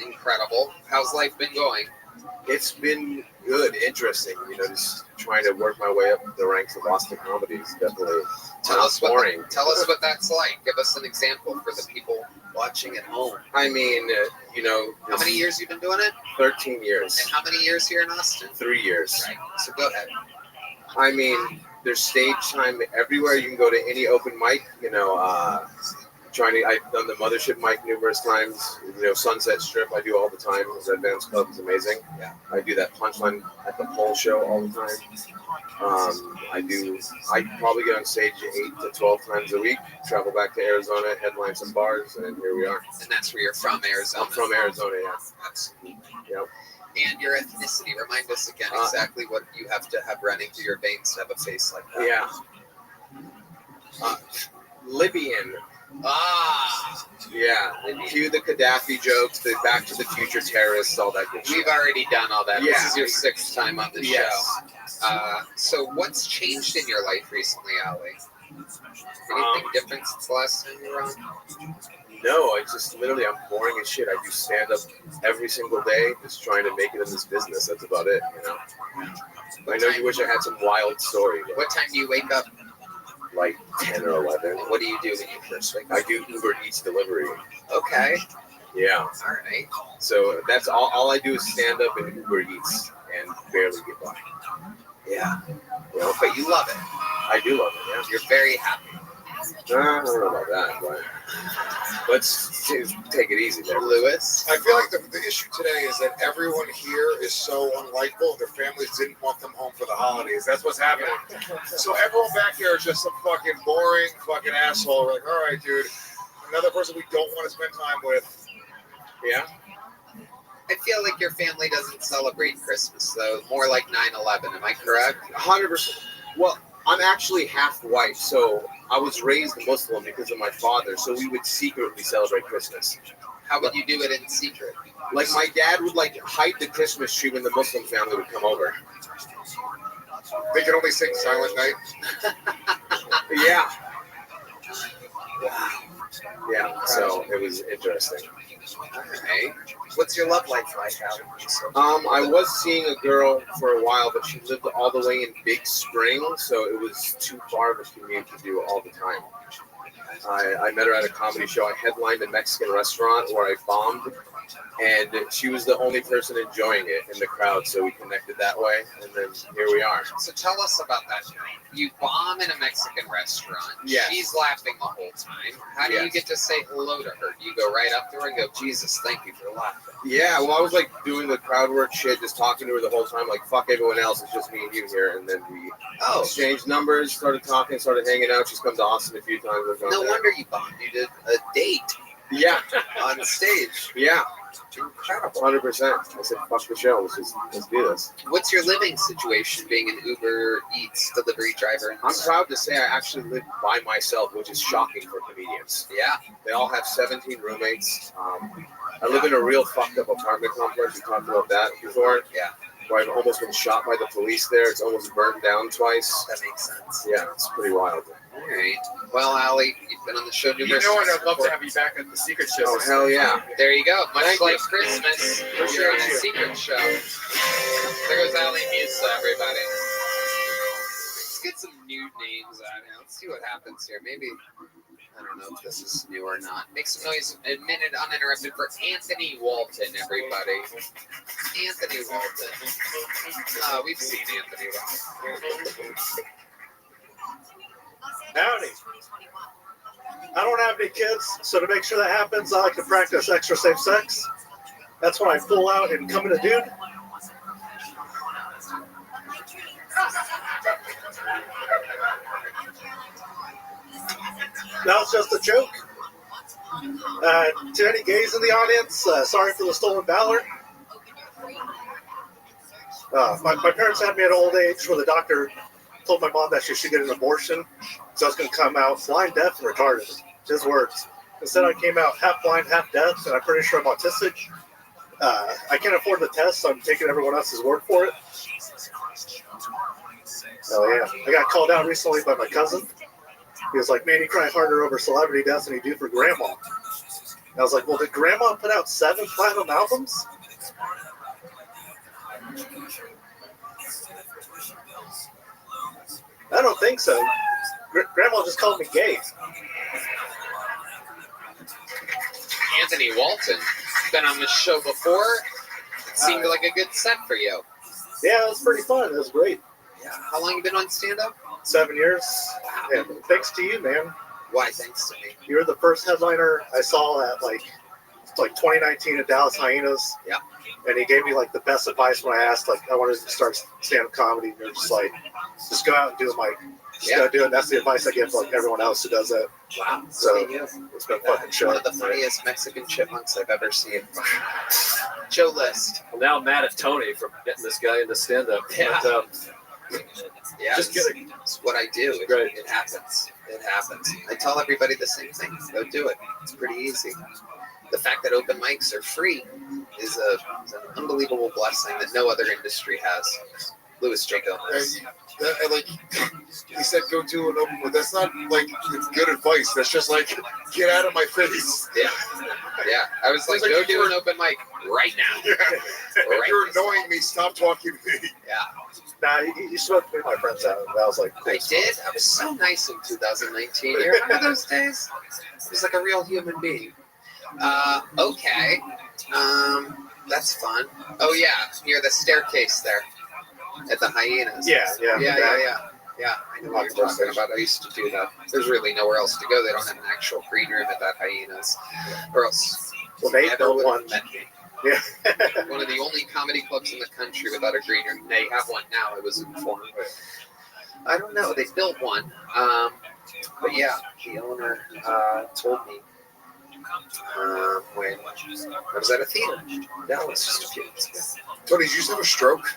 Incredible. How's life been going? It's been good, interesting. You know, just trying to work my way up the ranks of Austin comedy is definitely Tell us boring. what that's like. Give us an example for the people watching at home. I mean, you know, how many years you been doing it? 13 years. And how many years here in Austin? 3 years. Right. So go ahead. I mean, there's stage time everywhere. You can go to any open mic. You know, I've done the Mothership mic numerous times. You know, Sunset Strip I do all the time. Red Bands Club is amazing. Yeah. I do that punchline at the Pole show all the time. I probably get on stage 8 to 12 times a week. Travel back to Arizona, headline some bars, and here we are. And that's where you're from, Arizona. I'm from Arizona, yeah. Absolutely. Yep. And your ethnicity. Remind us again exactly what you have to have running through your veins to have a face like that. Yeah. Libyan. Yeah. Libyan. Cue the Gaddafi jokes, the Back to the Future terrorists, all that good shit. We've already done all that. Yeah. This is your 6th time on the show. So what's changed in your life recently, Ali? Anything different since the last time you were on? No, I'm boring as shit. I do stand up every single day, just trying to make it in this business. That's about it, you know. I know you wish I had some wild story. What time do you wake up? Like 10 or 11. What do you do when you first wake up? I do Uber Eats delivery. Okay. Yeah. All right. So that's all I do is stand up and Uber Eats and barely get by. Yeah. You know, but you love it. I do love it, yeah. You're very happy. I don't know about that, but let's take it easy there. Lewis? I feel like the issue today is that everyone here is so unlikable. Their families didn't want them home for the holidays. That's what's happening. So everyone back here is just some fucking boring fucking asshole. We're like, all right, dude, another person we don't want to spend time with. Yeah. I feel like your family doesn't celebrate Christmas, though. More like 9/11. Am I correct? 100%. Well, I'm actually half white, so I was raised Muslim because of my father, so we would secretly celebrate Christmas. How would you do it in secret? Like, my dad would, hide the Christmas tree when the Muslim family would come over. They could only sing Silent Night. Yeah. Yeah, so it was interesting. Okay. What's your love life like, Ali? I was seeing a girl for a while, but she lived all the way in Big Spring, so it was too far of a commute to do all the time. I met her at a comedy show. I headlined a Mexican restaurant where I bombed, and she was the only person enjoying it in the crowd, so we connected that way, and then here we are. So tell us about that night. You bomb in a Mexican restaurant. Yes. She's laughing the whole time. How do you get to say hello to her? Do you go right up to her and go, Jesus, thank you for laughing? Yeah, well, I was doing the crowd work shit, just talking to her the whole time, fuck everyone else, it's just me and you here, and then we exchanged numbers, started talking, started hanging out. She's come to Austin a few times. No wonder you bombed. You did a date. Yeah. On stage. Yeah. Incredible. 100%. I said, fuck the show. Let's do this. What's your living situation being an Uber Eats delivery driver? I'm proud to say I actually live by myself, which is shocking for comedians. Yeah. They all have 17 roommates. I live in a real fucked up apartment complex. We talked about that before. Yeah. where I've almost been shot by the police there. It's almost burned down twice. That makes sense. Yeah, it's pretty wild. All right. Well, Allie, you've been on the show numerous times. I'd love to have you back at the Secret Show. Oh, hell yeah. There you go. Much Thank like you. Christmas, Appreciate you're on a you. Secret Show. There goes Allie Musa, everybody. Let's get some new names out here. Let's see what happens here. Maybe, I don't know if this is new or not. Make some noise a minute uninterrupted for Anthony Walton, everybody. Anthony Walton. We've seen Anthony Walton. Howdy. I don't have any kids, so to make sure that happens, I like to practice extra safe sex. That's when I pull out and come in a dude. That was just a joke. To any gays in the audience, sorry for the stolen valor. My parents had me at an old age where the doctor told my mom that she should get an abortion, so I was going to come out blind, deaf, and retarded. His words. Instead, I came out half blind, half deaf, and I'm pretty sure I'm autistic. I can't afford the test, so I'm taking everyone else's word for it. Oh, yeah. I got called out recently by my cousin. He was like, man, you cry harder over celebrity deaths than you do for grandma. And I was like, well, did grandma put out 7 platinum albums? I don't think so. Grandma just called me gay. Anthony Walton. Been on this show before. It seemed like a good set for you. Yeah, it was pretty fun. It was great. Yeah. How long you been on stand-up? 7 years. And thanks to you, man. Why thanks to me? You were the first headliner I saw at like 2019 at Dallas Hyenas. Yeah. And he gave me like the best advice when I asked, like, I wanted to start stand-up comedy. And you're just like, just go out and do it, Mike. Just go do it. And that's the advice I give like everyone else who does it. Wow. So it's been fucking show. One of the funniest Mexican chipmunks I've ever seen. Joe List. Well, now I'm mad at Tony for getting this guy into stand-up. Yeah. But, yeah, just kidding. It's what I do. It happens. It happens. I tell everybody the same thing. Go do it. It's pretty easy. The fact that open mics are free is an unbelievable blessing that no other industry has. Louis J. Gomez. Like he said, go do an open. But that's not like it's good advice. That's just like get out of my face. Yeah, yeah. I was like, go do an open mic right now. Yeah. Right You're annoying me. Stop talking to me. Yeah. Nah, you smoked me and my friends out. And I was like, I did. I was so nice in 2019. You remember those days? I was like a real human being. Okay. That's fun. Oh yeah, near the staircase there at the Hyenas. Yeah. Yeah, I know what you're talking about. I used to do that. There's really nowhere else to go. They don't have an actual green room at that Hyenas. Or else they never built would one. have met me. Yeah. One of the only comedy clubs in the country without a green room. They have one now, I was informed. I don't know. They built one. But yeah, the owner told me when I was at a theater. That was just a few months ago. Tony, did you just have a stroke?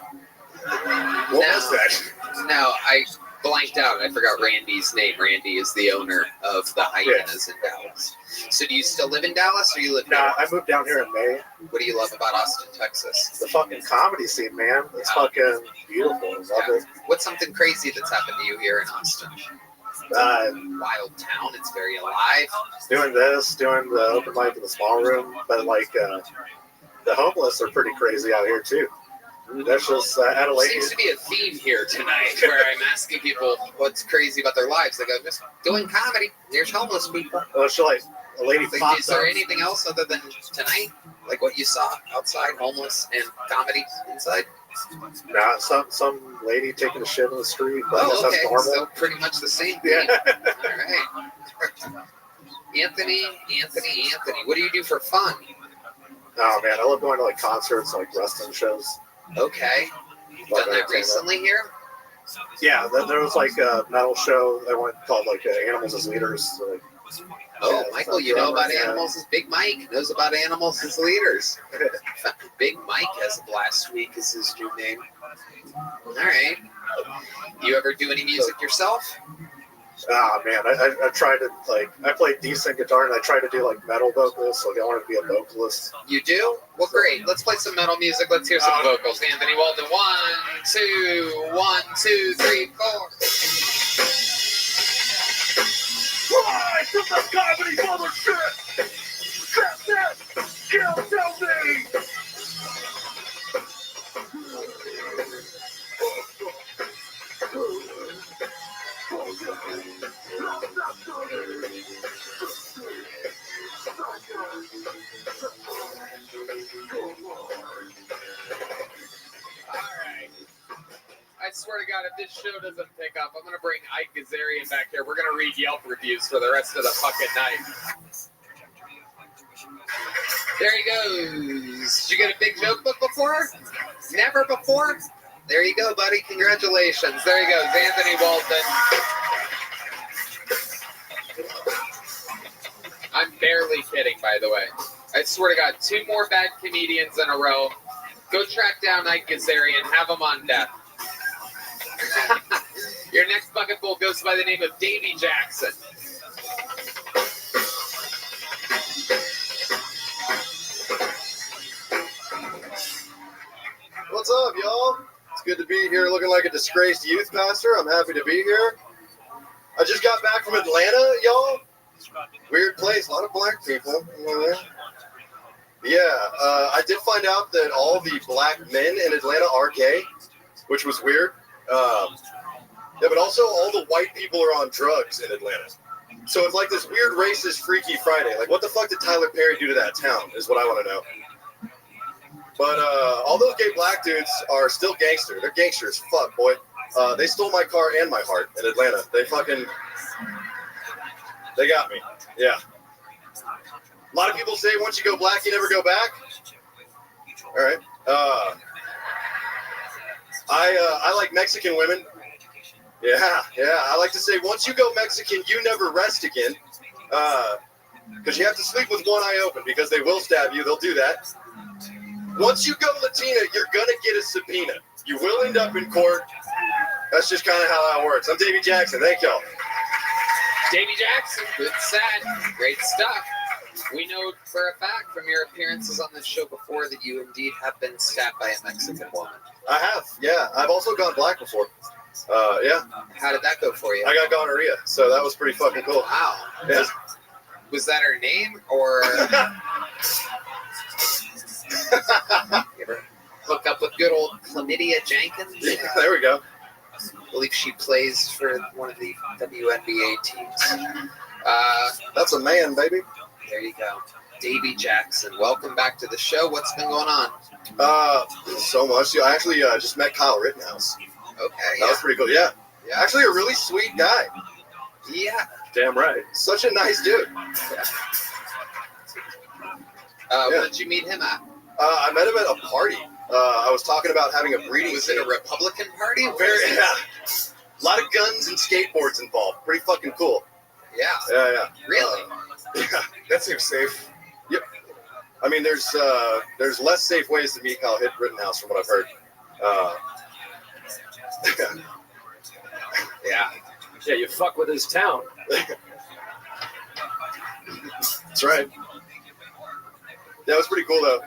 What was that? No, I blanked out. I forgot Randy's name. Randy is the owner of the Hyenas in Dallas. So do you still live in Dallas or you live Nah, I moved down here in May. What do you love about Austin, Texas? The fucking comedy scene, man. It's fucking beautiful. I love it. What's something crazy that's happened to you here in Austin? Wild town. It's very alive. Doing the open mic in the small room, but like the homeless are pretty crazy out here too. That's just Adelaide. Seems to be a theme here tonight where I'm asking people what's crazy about their lives. They go, just doing comedy. There's homeless people. So like a lady Is there anything else other than tonight? Like what you saw outside, homeless and comedy inside? Nah, some lady taking a shit in the street. But Oh, okay. That's normal. So pretty much the same thing. All right. Anthony. What do you do for fun? Oh man, I love going to like concerts, like wrestling shows. Okay. You've done that recently here? Yeah, there was like a metal show that went called like Animals as Leaders. So, like, Oh, yeah, Michael, you know about animals as Big Mike knows about animals as leaders. Big Mike has a blast week is his new name. All right. You ever do any music yourself? Ah man, I tried to I played decent guitar and I tried to do like metal vocals, so I wanted to be a vocalist. You do? Well, great. Let's play some metal music. Let's hear some vocals. Anthony Walden. 1, 2, 1, 2, 3, 4. Rise to the comedy mothership! Trap that! Kill me! I swear to God, if this show doesn't pick up, I'm going to bring Ike Gazarian back here. We're going to read Yelp reviews for the rest of the fucking night. There he goes. Did you get a big joke book before? Never before? There you go, buddy. Congratulations. There he goes. Anthony Walden. I'm barely kidding, by the way. I swear to God, 2 more bad comedians in a row. Go track down Ike Gazarian. Have him on death. Your next bucket full goes by the name of Davy Jackson. What's up, y'all? It's good to be here looking like a disgraced youth pastor. I'm happy to be here. I just got back from Atlanta, y'all. Weird place, a lot of black people. Yeah, I did find out that all the black men in Atlanta are gay, which was weird. Yeah, but also all the white people are on drugs in Atlanta. So it's like this weird racist Freaky Friday. Like, what the fuck did Tyler Perry do to that town is what I want to know. But all those gay black dudes are still gangster. They're gangster as fuck, boy. They stole my car and my heart in Atlanta. They got me. Yeah. A lot of people say once you go black, you never go back. All right. I like Mexican women. Yeah. I like to say once you go Mexican, you never rest again. Because you have to sleep with one eye open because they will stab you. They'll do that. Once you go Latina, you're going to get a subpoena. You will end up in court. That's just kind of how that works. I'm Davy Jackson. Thank y'all. Davy Jackson, good set. Great stuff. We know for a fact from your appearances on this show before that you indeed have been stabbed by a Mexican woman. I have, yeah. I've also gone black before. Yeah. How did that go for you? I got gonorrhea, so that was pretty fucking cool. Wow. Yeah. Was that her name, or you ever hook up with good old Chlamydia Jenkins? Yeah, there we go. I believe she plays for one of the WNBA teams. That's a man, baby. There you go. Davy Jackson, welcome back to the show. What's been going on? So much. I actually just met Kyle Rittenhouse. Okay. That was pretty cool. Yeah. Actually, a really sweet guy. Yeah. Damn right. Such a nice dude. Yeah. Where did you meet him at? I met him at a party. I was talking about having a breeding. Was it a Republican party? Very, yeah. A lot of guns and skateboards involved. Pretty fucking cool. Yeah. Yeah. Really? Yeah. That seems safe. Yep. I mean, there's less safe ways to meet Kyle Rittenhouse from what I've heard. Yeah, you fuck with his town. That's right. Yeah, it was pretty cool though.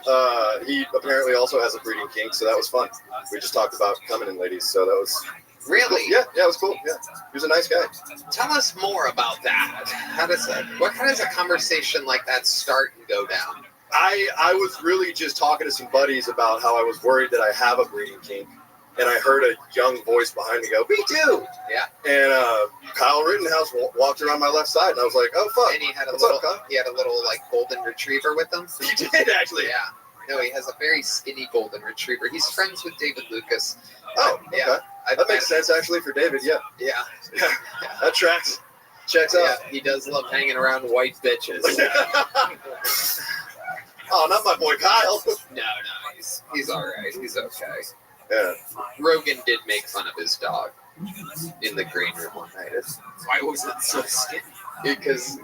He apparently also has a breeding kink, so that was fun. We just talked about coming in ladies, so that was really cool. Yeah, it was cool. Yeah, he was a nice guy. Tell us more about that. What kind of a conversation like that start and go down? I was really just talking to some buddies about how I was worried that I have a breeding kink. And I heard a young voice behind me go, "Me too." Yeah. And Kyle Rittenhouse walked around my left side, and I was like, "Oh fuck!" And he had a What's little, up, Kyle? he had a little like golden retriever with him. He did actually. Yeah. No, he has a very skinny golden retriever. He's friends with David Lucas. Oh, okay. Yeah. That makes sense actually for David. Yeah. Yeah. That tracks. Checks Yeah. out. He does love hanging around white bitches. Oh, not my boy Kyle. No, he's all right. He's okay. Yeah. Rogan did make fun of his dog in the green room one night. Why was it so skinny? Because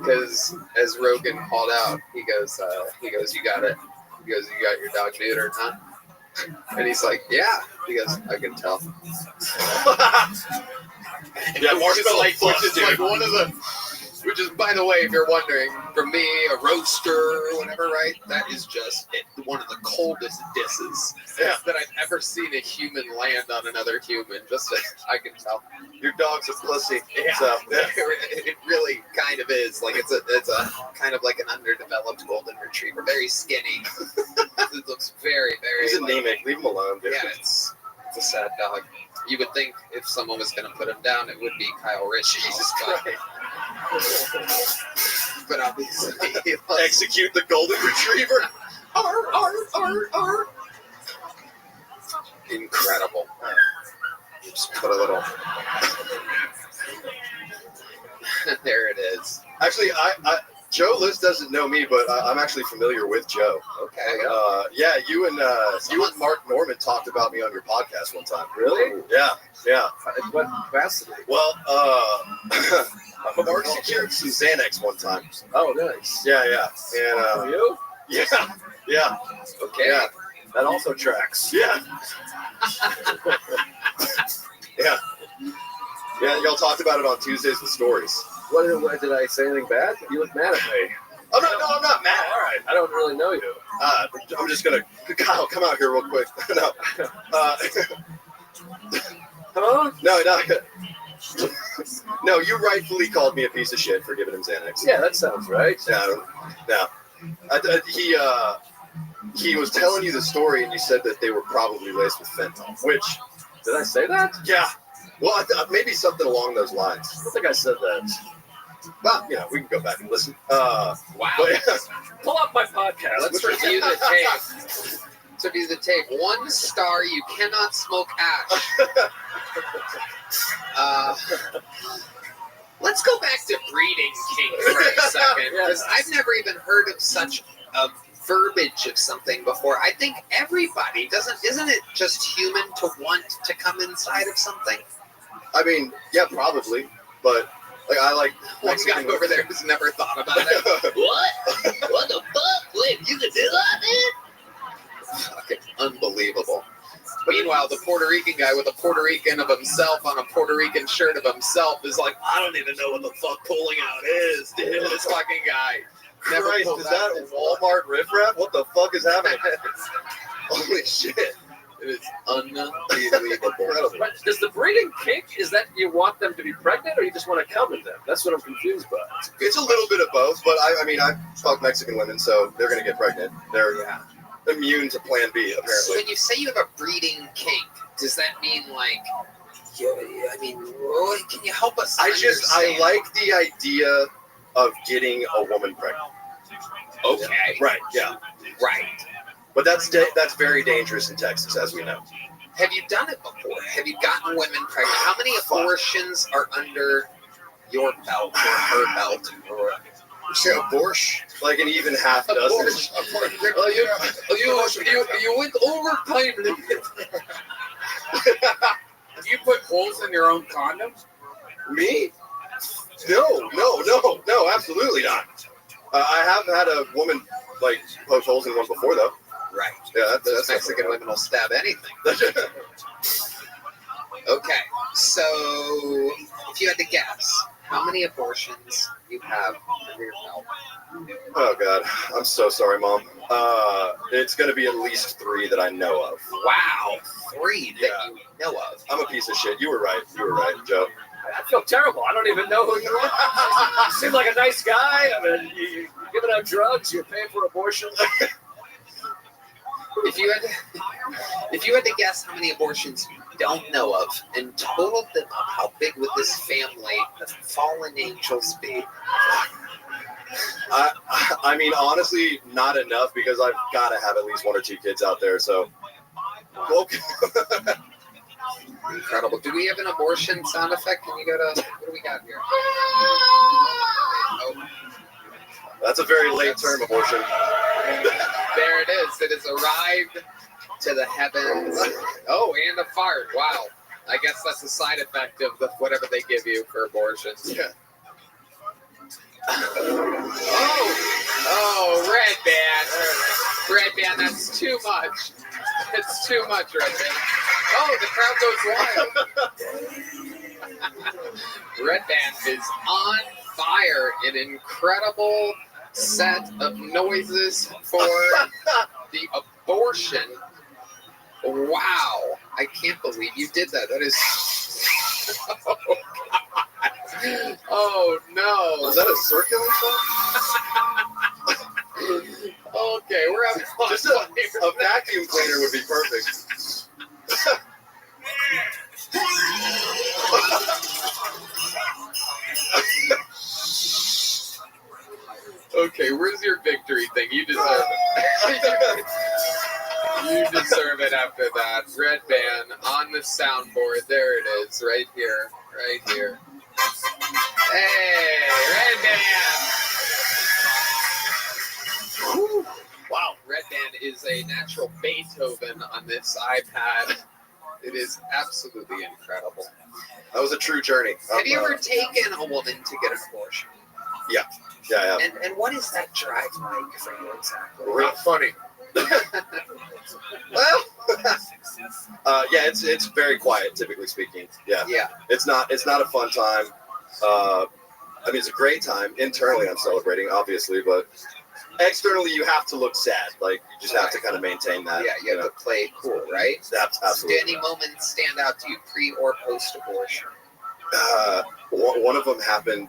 as Rogan called out, he goes, you got it. He goes, you got your dog neutered, huh? And he's like, yeah. He goes, I can tell. Yeah, marshmallow like, fluff, which is like one of the. Which is, by the way, if you're wondering, for me, a roaster or whatever, right? That is just one of the coldest disses that I've ever seen a human land on another human. Just I can tell. Your dog's a pussy. Yeah, So, it really kind of is. Like it's a kind of like an underdeveloped golden retriever, very skinny. It looks very, very. He's anemic. Leave him alone, dude. Yeah, it's a sad dog. You would think if someone was going to put him down, it would be Kyle Ritchie. Jesus Christ. But obviously, execute the golden retriever. Arr. Incredible. Just put a little. There it is. Actually, Joe Liz doesn't know me, but I'm actually familiar with Joe. Okay. Yeah, you and Mark Norman talked about me on your podcast one time. Really? Yeah. In what capacity? Well, Mark secured some Xanax one time. Oh, nice. Yeah. And you? Yeah. Okay. Yeah. That also tracks. Yeah. Yeah, y'all talked about it on Tuesdays with Stories. What did I say anything bad? You look mad at me. I'm not mad. All right, I don't really know you. I'm just gonna, Kyle, come out here real quick. No. Huh? No, you rightfully called me a piece of shit for giving him Xanax. Yeah, that sounds right. No. He was telling you the story, and you said that they were probably laced with fentanyl. Which, did I say that? Yeah. Well, maybe something along those lines. I don't think I said that. But we can go back and listen. Wow. Pull up my podcast. Let's review the tape. To be the tape. 1 star, you cannot smoke ash. Let's go back to breeding kink for a second, because I've never even heard of such a verbiage of something before. I think everybody isn't it just human to want to come inside of something? I mean, yeah, probably, but I like one guy over there who's never thought about it. What the fuck? Wait, you can do that, man? Fucking unbelievable. Meanwhile, the Puerto Rican guy with a Puerto Rican of himself on a Puerto Rican shirt of himself is like, I don't even know what the fuck pulling out is, dude. This fucking guy. Never Christ, is that Walmart riffraff? What the fuck is happening? Holy shit. It is unbelievable. But does the breeding kink, is that you want them to be pregnant or you just want to come with them? That's what I'm confused by. It's a little bit of both, but I mean, I fuck Mexican women, so they're going to get pregnant. They're immune to Plan B, apparently. So when you say you have a breeding kink, does that mean can you help us understand? I like the idea of getting a woman pregnant. Okay. Right, yeah. Right. But that's very dangerous in Texas, as we know. Have you done it before? Have you gotten women pregnant? How many abortions are under your belt or her belt? Or abortion? Like an even half dozen. You went overtime limit. Have you put holes in your own condoms? Me? No, absolutely not. I have had a woman poke holes in one before, though. Right. Yeah, that's Mexican women will stab anything. Okay, so if you had to guess, how many abortions you have under your belt? Oh God, I'm so sorry, Mom. It's going to be at least 3 that I know of. Wow, 3 that you know of. I'm a piece of shit. You were right, Joe. I feel terrible. I don't even know who you are. You seem like a nice guy. I mean, you're giving out drugs. You're paying for abortion. If you had to guess how many abortions you don't know of and total them up, how big would this family of fallen angels be? I mean, honestly, not enough because I've got to have at least 1 or 2 kids out there. So, okay. Incredible. Do we have an abortion sound effect? Can you go to what do we got here? Oh. That's a very late term abortion. There it is. It has arrived to the heavens. Oh, and a fart. Wow. I guess that's a side effect of whatever they give you for abortions. Yeah. Oh, Red Band. Red Band, that's too much. It's too much, Red Band. Oh, the crowd goes wild. Red Band is on fire. An incredible set of noises for the abortion. Wow. I can't believe you did that. That is... Oh, God. Oh, no. Was that a circular song? Okay, we're having fun. Just a vacuum cleaner would be perfect. Okay, where's your victory thing? You deserve it. You deserve it after that. Red Band on the soundboard. There it is, right here. Right here. Hey, Red Band! Whew. Wow, Red Band is a natural Beethoven on this iPad. It is absolutely incredible. That was a true journey. Have you ever taken a woman to get an abortion? Yeah. Yeah, I have. And what is that drive like for you exactly? Not funny. Well, yeah, it's very quiet, typically speaking. Yeah. It's not a fun time. I mean, it's a great time. Internally, I'm celebrating, obviously, but externally, you have to look sad. Like, you just have to kind of maintain that. Yeah, you have to play it cool, right? Absolutely. Did any moments stand out to you pre or post abortion? One of them happened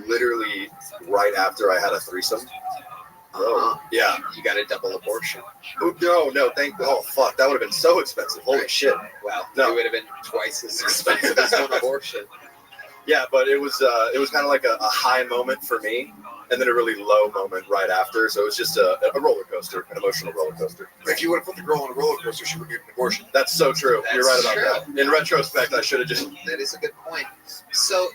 literally right after I had a threesome. Oh, yeah. You got a double abortion. Oh, no, oh, fuck, that would have been so expensive. Holy shit. Well, no. It would have been twice as expensive as one abortion. Yeah, but it was kind of like a high moment for me, and then a really low moment right after. So it was just a roller coaster, an emotional roller coaster. If you would have put the girl on a roller coaster, she would get an abortion. That's so true. That's You're right about true. that. In retrospect, I should have just... That is a good point. So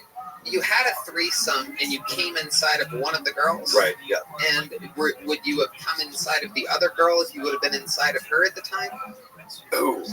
you had a threesome, and you came inside of one of the girls? Right, yeah. And would you have come inside of the other girl if you would have been inside of her at the time? Ooh.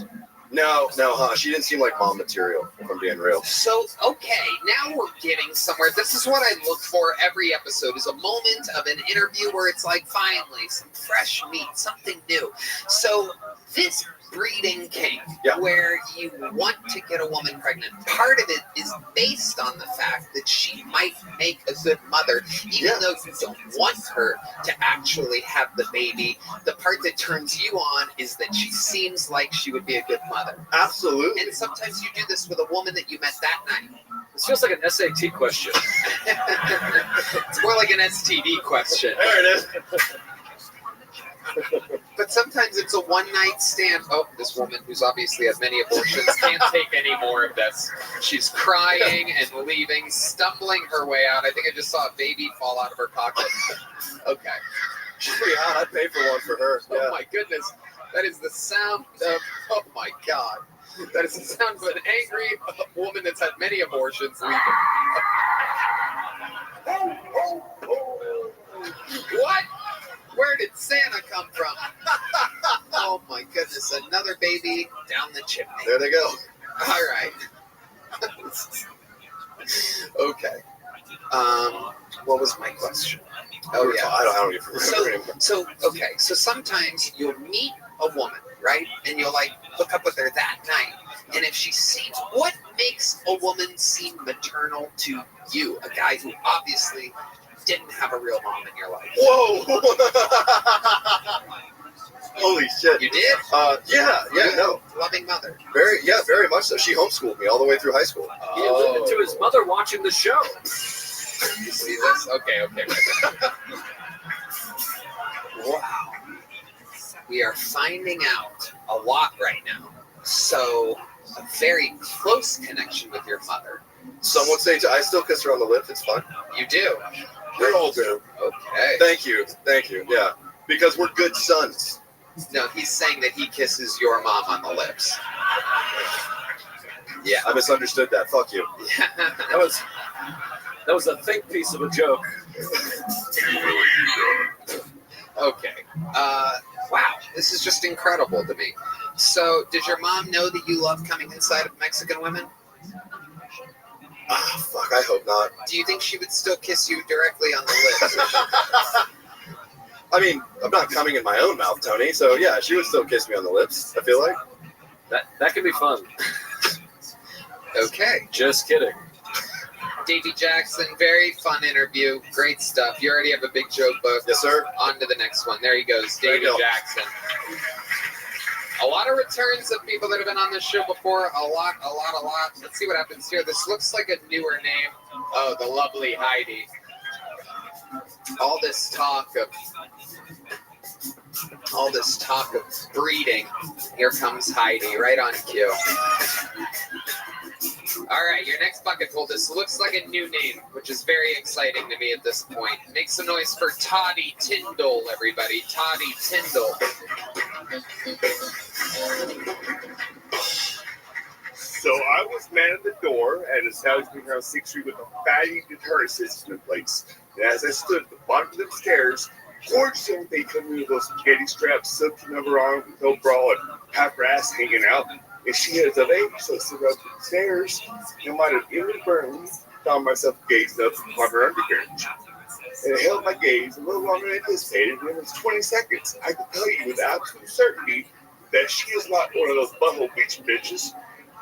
No, she didn't seem like mom material, if I'm being real. So, okay, now we're getting somewhere. This is what I look for every episode, is a moment of an interview where it's like, finally, some fresh meat, something new. So, this breeding kink, where you want to get a woman pregnant, part of it is based on the fact that she might make a good mother, even though you don't want her to actually have the baby. The part that turns you on is that she seems like she would be a good mother. Absolutely. And sometimes you do this with a woman that you met that night. This feels like an SAT question. It's more like an STD question. There it is. But sometimes it's a one-night stand. Oh, this woman who's obviously had many abortions can't take any more of this. She's crying and leaving, stumbling her way out. I think I just saw a baby fall out of her pocket. Okay. She's pretty hot. I'd pay for one for her. Yeah. Oh, my goodness. That is the sound of, oh, my God. That is the sound of an angry woman that's had many abortions leaving. What? Where did Santa come from? Oh my goodness, another baby down the chimney. There they go. All right. Okay. What was my question? Oh yeah. I don't even remember anymore. So sometimes you'll meet a woman, right? And you'll like hook up with her that night. And if she seems, what makes a woman seem maternal to you? A guy who obviously didn't have a real mom in your life. Whoa! Holy shit! You did? Yeah, no. Loving mother. Very much so. She homeschooled me all the way through high school. He alluded to his mother watching the show. You see this? Okay. Wow. We are finding out a lot right now. So, a very close connection with your mother. Some would say, I still kiss her on the lips. It's fun. You do? We all do. Okay. Thank you. Yeah. Because we're good sons. No, he's saying that he kisses your mom on the lips. Yeah. I misunderstood that. Fuck you. That was a think piece of a joke. Okay. Wow. This is just incredible to me. So, did your mom know that you love coming inside of Mexican women? Ah, fuck, I hope not. Do you think she would still kiss you directly on the lips? I mean, I'm not coming in my own mouth, Tony, so yeah, she would still kiss me on the lips, I feel like. That can be fun. Okay. Just kidding. Davey Jackson, very fun interview. Great stuff. You already have a big joke book. Yes, sir. On to the next one. There he goes, Davey Jackson. A lot of returns of people that have been on this show before. A lot. Let's see what happens here. This looks like a newer name. Oh, the lovely Heidi. All this talk of breeding. Here comes Heidi, right on cue. All right, your next bucket full. This looks like a new name, which is very exciting to me at this point. Make some noise for Toddy Tyndall, everybody. Toddy Tyndall. So I was man at the door at a establishment on 6th Street with a fatty deterrent system in place. And as I stood at the bottom of the stairs, gorgeous young lady coming in with those spaghetti straps, silky number on, with no bra and half her ass hanging out. And she has a baby, so I stood up the stairs and might have inadvertently found myself gazing up on her undercarriage. And it held my gaze a little longer than anticipated, and it was 20 seconds. I can tell you with absolute certainty that she is not one of those butthole bleaching bitches.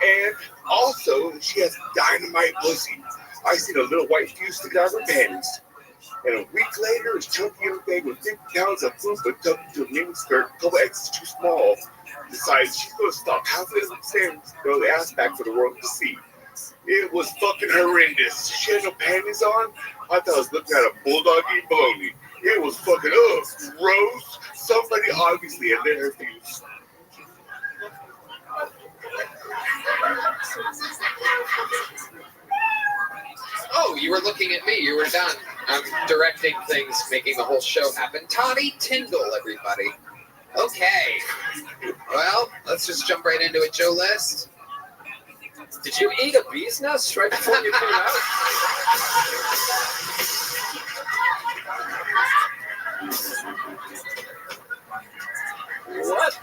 And also, she has dynamite pussy. I seen a little white fuse stick out of her panties. And a week later, this chunky young thing with 50 pounds of food but tucked into a mini skirt, a couple X's too small, decides she's going to stop halfway up the stairs and throw the ass back for the world to see. It was fucking horrendous. She had no panties on. I thought I was looking at a bulldog eating bologna. It was fucking gross. Somebody obviously had lit her fuse. Oh, you were looking at me. You were done. I'm directing things, making the whole show happen. Toddy Tyndall, everybody. Okay. Well, let's just jump right into it. Joe List. Did you eat a bee's nest right before you came out? What?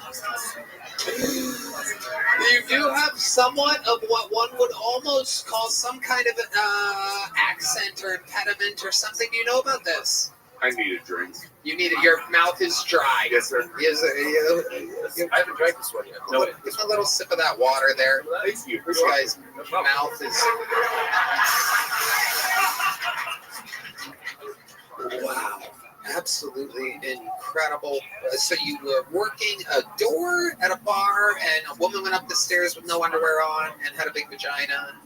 You do have somewhat of what one would almost call some kind of accent or impediment or something. Do you know about this? I need a drink. You need it. Your mouth is dry. Yes, sir. I haven't drank this one yet. No, give a little sip of that water there. Thank you. This guy's mouth is... Wow. Absolutely incredible. So you were working a door at a bar and a woman went up the stairs with no underwear on and had a big vagina.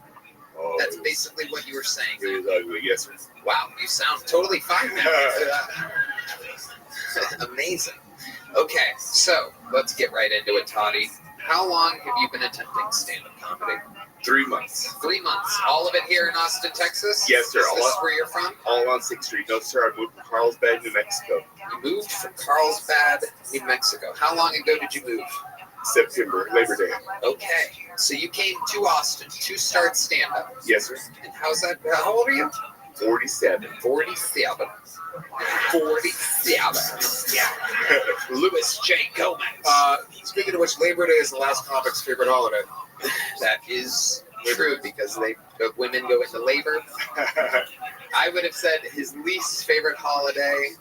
Oh, that's basically what you were saying. It was ugly, yes, sir. Wow, you sound totally fine now. Amazing. Okay, so let's get right into it, Toddy. How long have you been attempting stand-up comedy? 3 months. 3 months. All of it here in Austin, Texas? Yes, sir. Is this where you're from? All on 6th Street. No, sir. I moved from Carlsbad, New Mexico. You moved from Carlsbad, New Mexico. How long ago did you move? September, Labor Day. Okay. So you came to Austin to start stand-up? Yes, sir. And how's that? How old are you? 47. 47. 47. Yeah. Louis J. Gomez. Speaking of which, Labor Day is the last comic's favorite holiday. That is true because women go into labor. I would have said his least favorite holiday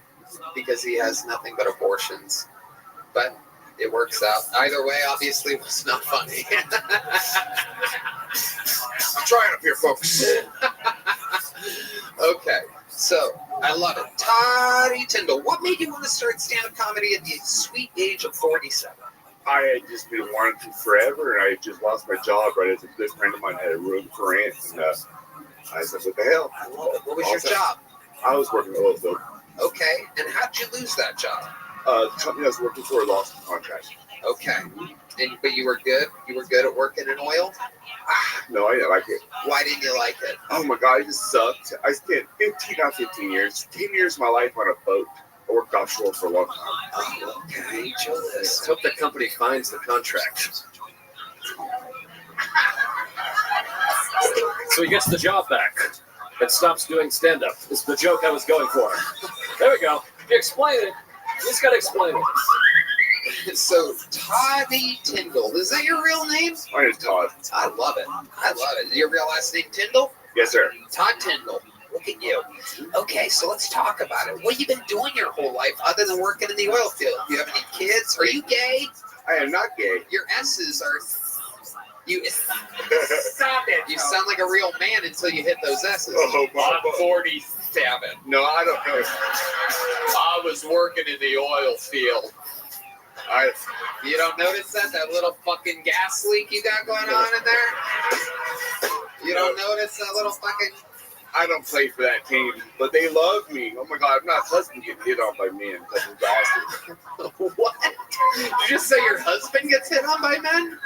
because he has nothing but abortions. But it works out. Either way, obviously, it was not funny. I'm trying up here, folks. Okay, so I love it. Toddy Tyndall, what made you want to start stand-up comedy at the sweet age of 47? I had just been wanting to forever, and I had just lost my job right as a good friend of mine had a room for rent. And I said, what the hell? I love it. What was your job? I was working at oil field. Okay, and how did you lose that job? The company I was working for lost the contract. Okay, but you were good? You were good at working in oil? No, I didn't like it. Why didn't you like it? Oh my God, it just sucked. I spent 15 years, 10 years of my life on a boat. I worked offshore for a long time. Oh, okay, Joe. Let's hope the company finds the contract. So he gets the job back and stops doing stand-up. This is the joke I was going for. There we go. If you explain it, you just got to explain it. So, Toddy Tyndall, is that your real name? My name is Todd. I love it. I love it. Your real last name Tyndall? Yes, sir. Todd Tyndall. Look at you. Okay, so let's talk about it. What have you been doing your whole life other than working in the oil field? Do you have any kids? Are you gay? I am not gay. Your S's are Stop it. You sound like a real man until you hit those S's. Oh, I'm 47. No, I don't know. I was working in the oil field. You don't notice that little fucking gas leak you got going on in there? You don't notice that little fucking... I don't play for that team, but they love me. Oh my God, I'm not husband getting hit on by men because of bastards. What? Did you just say your husband gets hit on by men?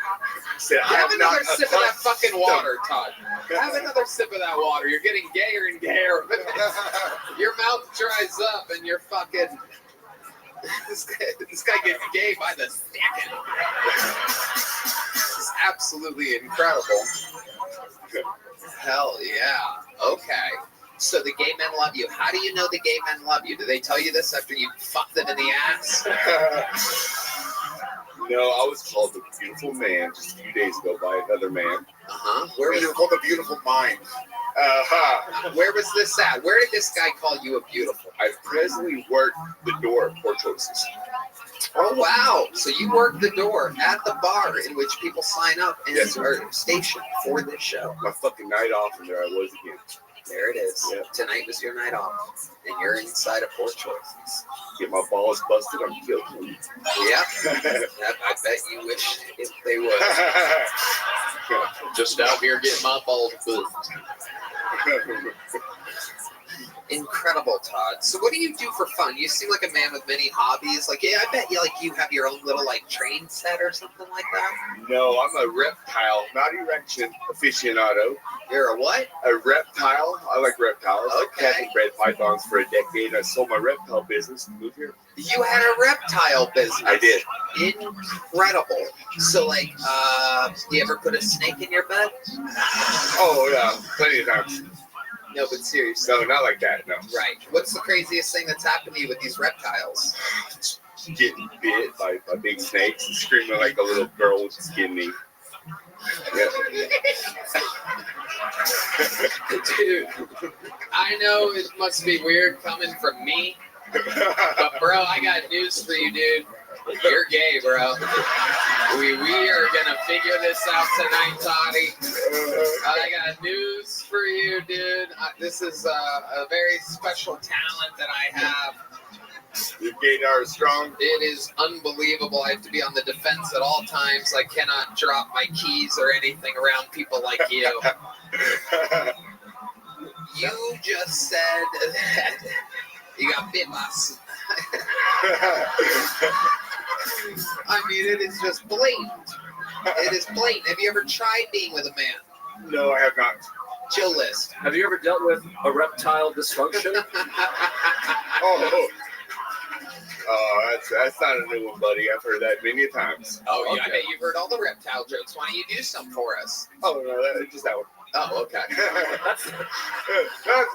Have another sip of that fucking water, Todd. Have another sip of that water. You're getting gayer and gayer. Your mouth dries up and you're fucking... This guy gets gay by the second. This is absolutely incredible. Hell yeah. Okay. So the gay men love you. How do you know the gay men love you? Do they tell you this after you fuck them in the ass? No, I was called the beautiful man just a few days ago by another man. Where you were called the beautiful mind. Where was this at? Where did this guy call you a beautiful? I presently work the door at Poor Choices. Oh, wow. So you work the door at the bar in which people sign up and are stationed for this show. My fucking night off, and there I was again. There it is. Yep. Tonight was your night off, and you're inside of Poor Choices. Get my balls busted, I'm guilty. Yep. I bet you wish if they would. Just out here getting my balls busted. Incredible, Todd. So what do you do for fun? You seem like a man with many hobbies. Like, yeah, I bet you have your own little train set or something like that. No, I'm a reptile, not erection aficionado. You're a what? A reptile. I like reptiles. Okay. I've had red pythons for a decade. I sold my reptile business and moved here. You had a reptile business. I did. Incredible. So, do you ever put a snake in your bed? Oh, yeah, plenty of times. No, but seriously. No, not like that, no. Right. What's the craziest thing that's happened to you with these reptiles? Getting bit by big snakes and screaming like a little girl with skin knee. Dude, I know it must be weird coming from me, but bro, I got news for you, dude. You're gay, bro. We are gonna figure this out tonight, Toddy. I got news for you, dude. This is a very special talent that I have. Your gaydar is strong. It is unbelievable. I have to be on the defense at all times. I cannot drop my keys or anything around people like you. You just said that you got bit by. I mean, it is just blatant. It is blatant. Have you ever tried being with a man? No, I have not. Chill list. Have you ever dealt with a reptile dysfunction? That's not a new one, buddy. I've heard that many times. Oh, yeah, I bet you've heard all the reptile jokes. Why don't you do some for us? Oh, no, just that one. Oh, okay. That's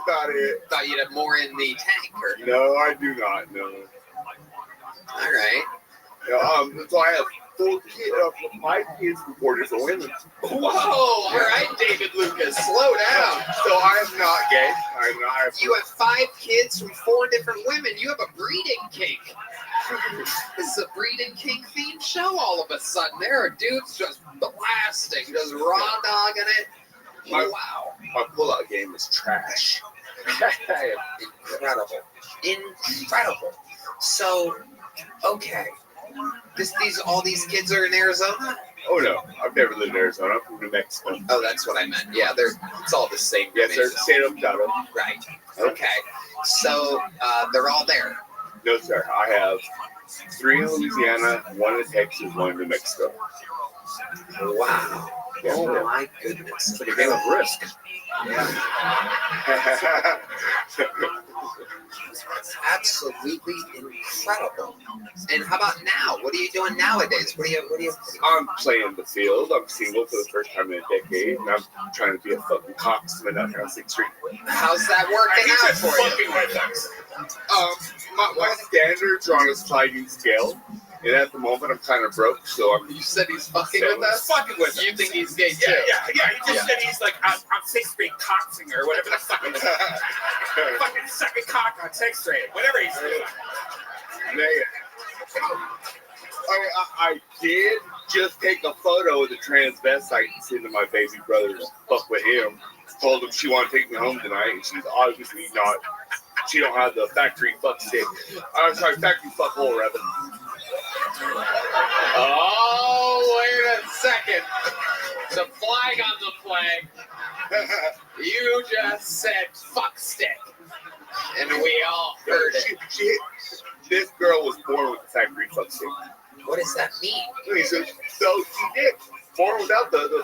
about it. Thought you'd have more in the tank. Or... No, I do not. No. All right. So I have 5 kids from 4 different women. Whoa! All right, David Lucas, slow down. So I am not gay. You have 5 kids from 4 different women. You have a breeding kink. This is a breeding kink themed show. All of a sudden, there are dudes just blasting, just raw dogging it. Wow. My pullout game is trash. Incredible. So, okay. All these kids are in Arizona? Oh no, I've never lived in Arizona. I'm from New Mexico. Oh, that's what I meant. Yeah, it's all the same. Yes, sir. State of Colorado. Right. Okay. So they're all there. No, sir. I have 3 in Louisiana, 1 in Texas, 1 in New Mexico. Wow. Yeah, oh my goodness. It's like a game of Risk. Yeah. Absolutely incredible. And how about now? What are you doing nowadays? What are you? I'm playing the field. I'm single for the first time in a decade, and I'm trying to be a fucking coxsman out here on 6th Street. How's that working out for you? My standards are on a sliding scale. And at the moment, I'm kind of broke, so I'm... You said he's fucking with us? Fucking with us. You think he's gay, too? Yeah. He just said he's like, I'm 6th Street coxinger, or whatever the fuck it is. Fucking sucking cock on 6th Street, whatever he's doing. I did just take a photo of the transvestite and send to my baby brother to fuck with him. Told him she wanted to take me home tonight, and she's obviously not. She don't have the factory fuck stick. I'm sorry, factory fuck hole, rather. Oh, wait a second. The flag on the flag. You just said fuck stick. And we all heard it. This girl was born with the factory fuck stick. What does that mean? So she did. Born without the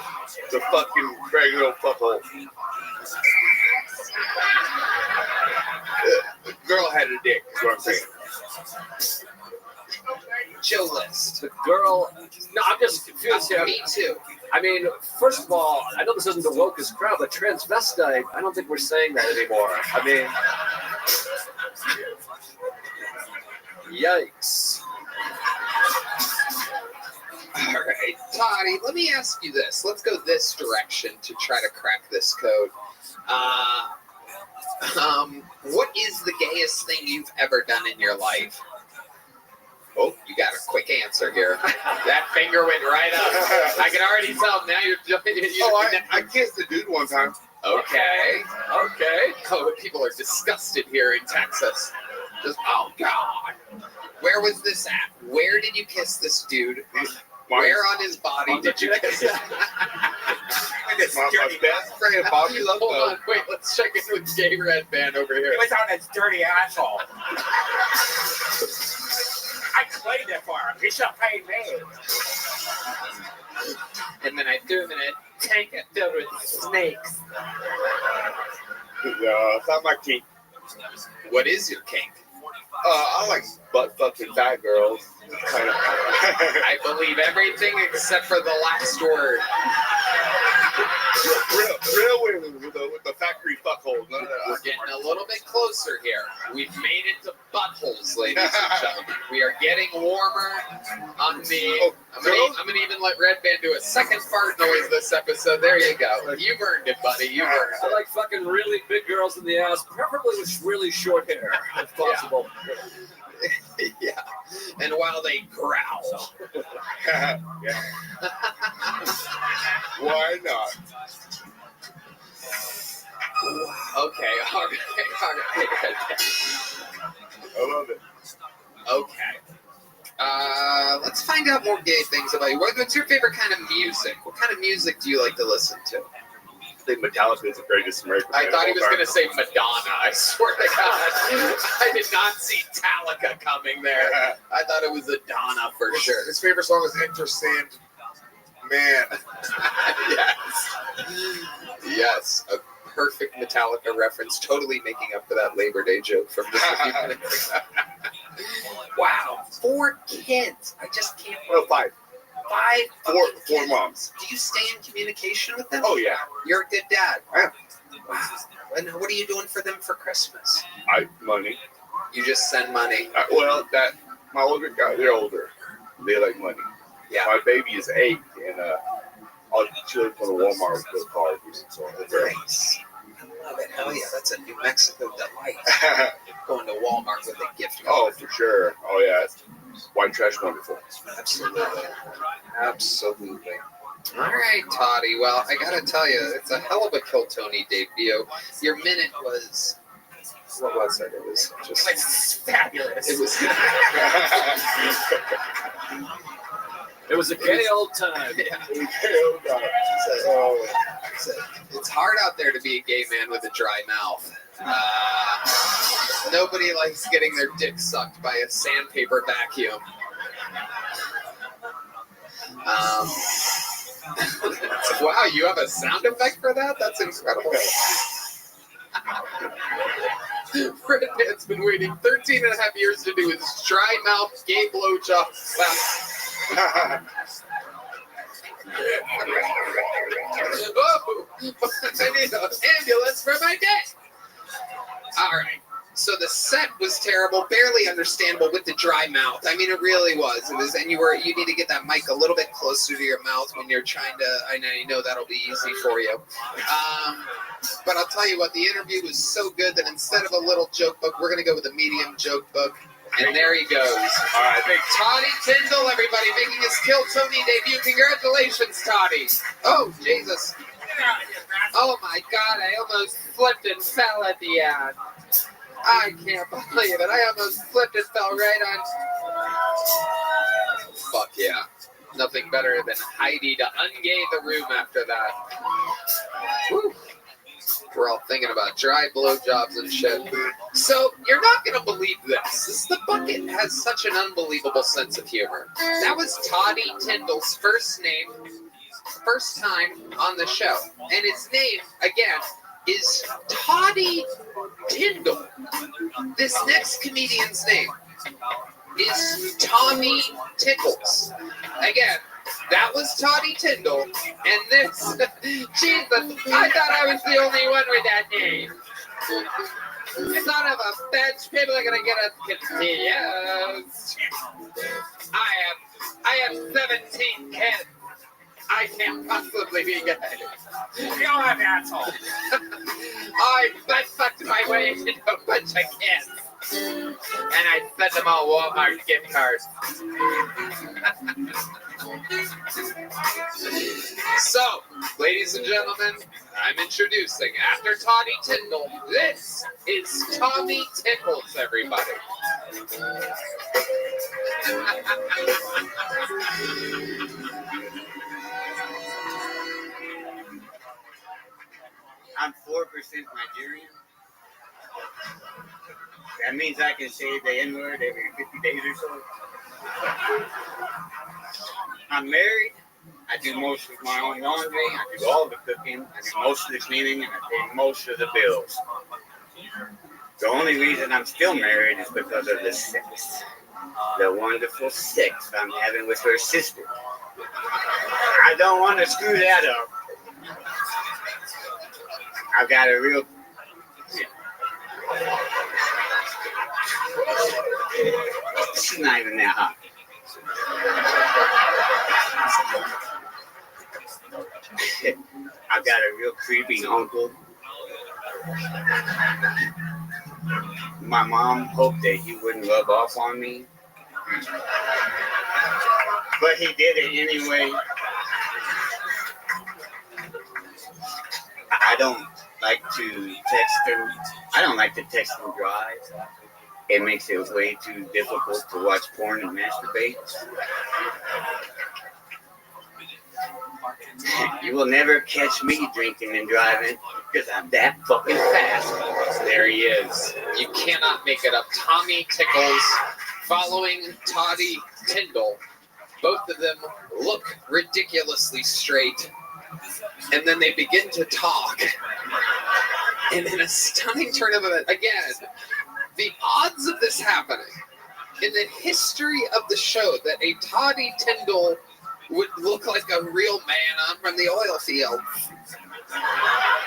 fucking regular fuck hole. The girl had a dick, is what I'm saying. Joe List. The girl. No, I'm just confused here. Me too. I mean, first of all, I know this isn't the wokest crowd, but transvestite, I don't think we're saying that anymore. I mean, yikes. All right, Toddy, let me ask you this. Let's go this direction to try to crack this code. What is the gayest thing you've ever done in your life? Oh, you got a quick answer here. That finger went right up. I can already tell now you're jumping. I kissed a dude one time. Okay. Oh, people are disgusted here in Texas. Just, oh, God. Where was this at? Where did you kiss this dude? Where on his body did you kiss him? My best friend, Bobby Loco. Hold on, wait, let's check in with Gay Red Band over here. He was on his dirty asshole. I cleaned it for him. He should pay me. And then I threw him in a tank filled with snakes. It's not my kink. What is your kink? I like butt fucking fat girls. Kind of. I believe everything except for the last word. Real women with the factory fuck hole. None of that. We're getting a little bit closer here. We've made it to buttholes, ladies and gentlemen. We are getting warmer on the. I'm gonna even let Red Band do a second fart noise this episode. There you go. You earned it, buddy. You earned it. I like fucking really big girls in the ass, preferably with really short hair, if possible. Yeah. And while they growl. Why not? Okay, all right. I love it. Okay. Let's find out more gay things about you. What's your favorite kind of music? What kind of music do you like to listen to? I think Metallica is the greatest American band. I thought he was going to say Madonna. I swear to God. I did not see Metallica coming there. I thought it was Madonna for sure. His favorite song is Enter Sandman. Yes. A perfect Metallica reference. Totally making up for that Labor Day joke from just a few minutes ago. Wow. 4 kids. I just can't. Well, 5. 5? 4 moms. Do you stay in communication with them? Oh, yeah. You're a good dad. Yeah. Wow. And what are you doing for them for Christmas? Money. You just send money? My older guys, they're older. They like money. Yeah. My baby is 8, and I'll chill from the Walmart with those cards. So nice. I love it. Hell yeah, that's a New Mexico delight. Going to Walmart with a gift card. Oh, for sure. Oh, yeah. It's white trash wonderful. Absolutely. All right, Toddy. Well, I gotta tell you, it's a hell of a Kill Tony debut. Your minute was. What was it? It was just. It's fabulous. It was. It was a gay old time. Yeah. Gay old time. It's hard out there to be a gay man with a dry mouth. Nobody likes getting their dick sucked by a sandpaper vacuum. Wow, you have a sound effect for that? That's incredible. Redman's been waiting 13 and a half years to do his dry mouth gay blowjob. Oh, I need an ambulance for my dick. All right. So the set was terrible, barely understandable with the dry mouth. I mean, it really was. It was, and you need to get that mic a little bit closer to your mouth when you're trying to. I know that'll be easy for you. But I'll tell you what, the interview was so good that instead of a little joke book, we're gonna go with a medium joke book. And there he goes. All right, thanks. Toddy Tyndall, everybody, making his Kill Tony debut. Congratulations, Toddy. Oh, Jesus. Oh, my God, I almost flipped and fell at the end. I can't believe it. I almost flipped and fell right on. Fuck yeah. Nothing better than Heidi to ungay the room after that. Whew. We're all thinking about dry blowjobs and shit. So, you're not going to believe this. The Bucket has such an unbelievable sense of humor. That was Toddy Tyndall's first time on the show. And his name, again, is Toddy Tyndall. This next comedian's name is Tommy Tickles. Again, that was Toddy Tyndall, and this, Jesus, I thought I was the only one with that name. Son of a bitch, people are gonna get us confused. I have 17 kids. I can't possibly be good. You are an asshole. I butt-fucked my way into a bunch of kids. And I sent them all Walmart gift cards. So, ladies and gentlemen, I'm introducing, after Toddy Tyndall, this is Tommy Tickles, everybody. I'm 4% Nigerian. That means I can say the N-word every 50 days or so. I'm married. I do most of my own laundry. I do all the cooking. I do most of the cleaning, and I pay most of the bills. The only reason I'm still married is because of the sex. The wonderful sex I'm having with her sister. I don't want to screw that up. I've got a real... She's not even that hot. I've got a real creepy uncle. My mom hoped that he wouldn't rub off on me, but he did it anyway. I don't like to text him. I don't like to text and drive. It makes it way too difficult to watch porn and masturbate. You will never catch me drinking and driving because I'm that fucking fast. There he is. You cannot make it up. Tommy Tickles following Toddy Tyndall. Both of them look ridiculously straight. And then they begin to talk. And in a stunning turn of events, again, the odds of this happening in the history of the show, that a Toddy Tyndall would look like a real man on from the oil field.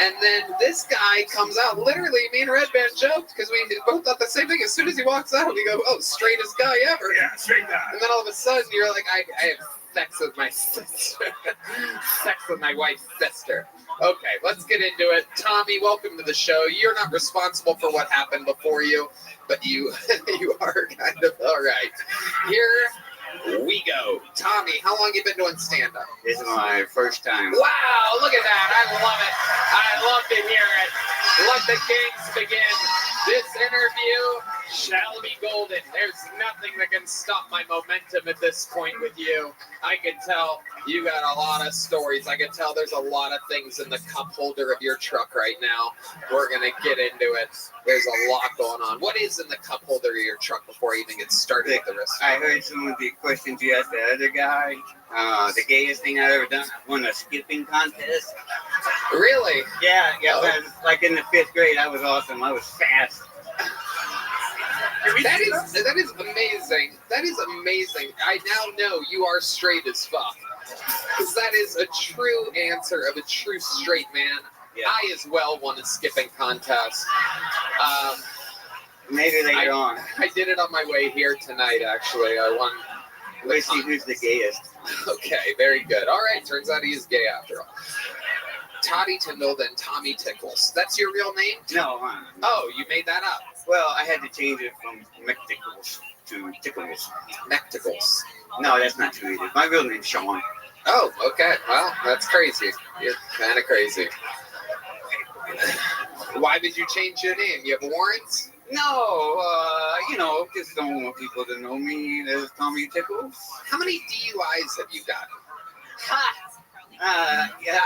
And then this guy comes out, literally, me and Red Band joked, because we both thought the same thing. As soon as he walks out, we go, oh, straightest guy ever. Yeah, straight guy. And then all of a sudden, you're like, I have sex with my sister. Sex with my wife's sister. Okay, let's get into it. Tommy, welcome to the show. You're not responsible for what happened before you, but you are kind of all right. Here we go. Tommy, how long have you been doing stand-up? This is my first time. Wow, look at that. I love it. I love to hear it. Let the games begin. This interview shall be golden. There's nothing that can stop my momentum at this point with you. I can tell you got a lot of stories. I can tell there's a lot of things in the cup holder of your truck right now. We're going to get into it. There's a lot going on. What is in the cup holder of your truck before I even get started with the rest? I heard some of the questions you asked the other guy. The gayest thing I've ever done, I won a skipping contest. Really? Yeah. Like in the 5th grade, I was awesome. I was fast. That is amazing. That is amazing. I now know you are straight as fuck. Because that is a true answer of a true straight man. Yeah. I as well won a skipping contest. Maybe later on. I did it on my way here tonight, actually. I won. Let's see who's the gayest. Okay, very good. All right, turns out he is gay after all. Toddy Tyndall, then Tommy Tickles. That's your real name? No. Oh, you made that up. Well, I had to change it from McTickles. to tickles. Necticles. No, that's not true either. My real name's Sean. Oh, okay. Well, that's crazy. You're kind of crazy. Why did you change your name? You have warrants? No, just don't want people to know me as Tommy Tickles. How many DUIs have you got? Yeah,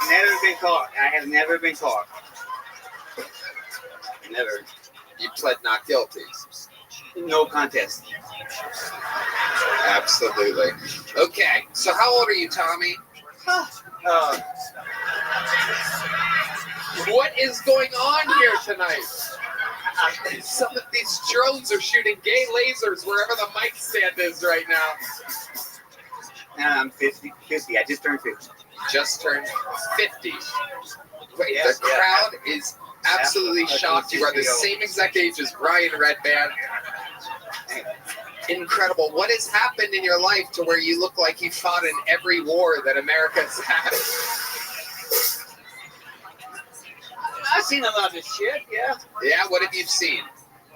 never been caught. I have never been caught. Never. You pled not guilty. No contest. Absolutely. Okay, so how old are you, Tommy? What is going on here tonight? Some of these drones are shooting gay lasers wherever the mic stand is right now. I'm 50. I just turned 50. Just turned 50. Wait, the crowd is absolutely shocked. You are the same exact age as Brian Redband. Incredible. What has happened in your life to where you look like you fought in every war that America's had? I've seen a lot of shit, yeah. Yeah, what have you seen?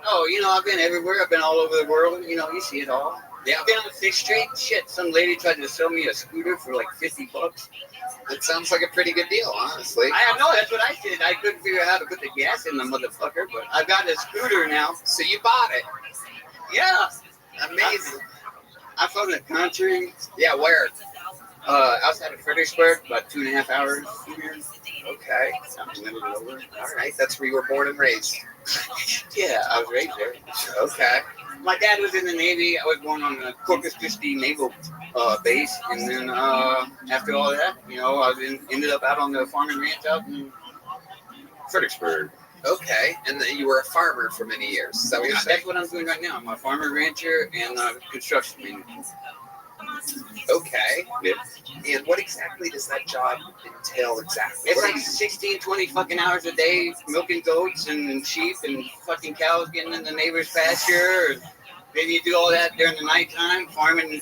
Oh, I've been everywhere. I've been all over the world. You see it all. Yeah. I've been on 6th Street. Shit, some lady tried to sell me a scooter for like $50. That sounds like a pretty good deal, honestly. I know, that's what I did. I couldn't figure out how to put the gas in the motherfucker, but I've got a scooter now. So you bought it? Yeah. Amazing. I'm from the country. Yeah, where? Outside of Fredericksburg, about 2.5 hours. Okay. All right, that's where you were born and raised. Yeah, I was raised there. Okay. My dad was in the Navy. I was born on the Corpus Christi Naval Base, and then after all that, I ended up out on the farming ranch out in Fredericksburg. Okay, and then you were a farmer for many years. Is that what you're saying? That's what I'm doing right now. I'm a farmer, rancher, and construction manager. Okay. Yeah. And what exactly does that job entail exactly? It's like 16, 20 fucking hours a day, milking goats and sheep and fucking cows getting in the neighbor's pasture. Then you do all that during the nighttime, farming,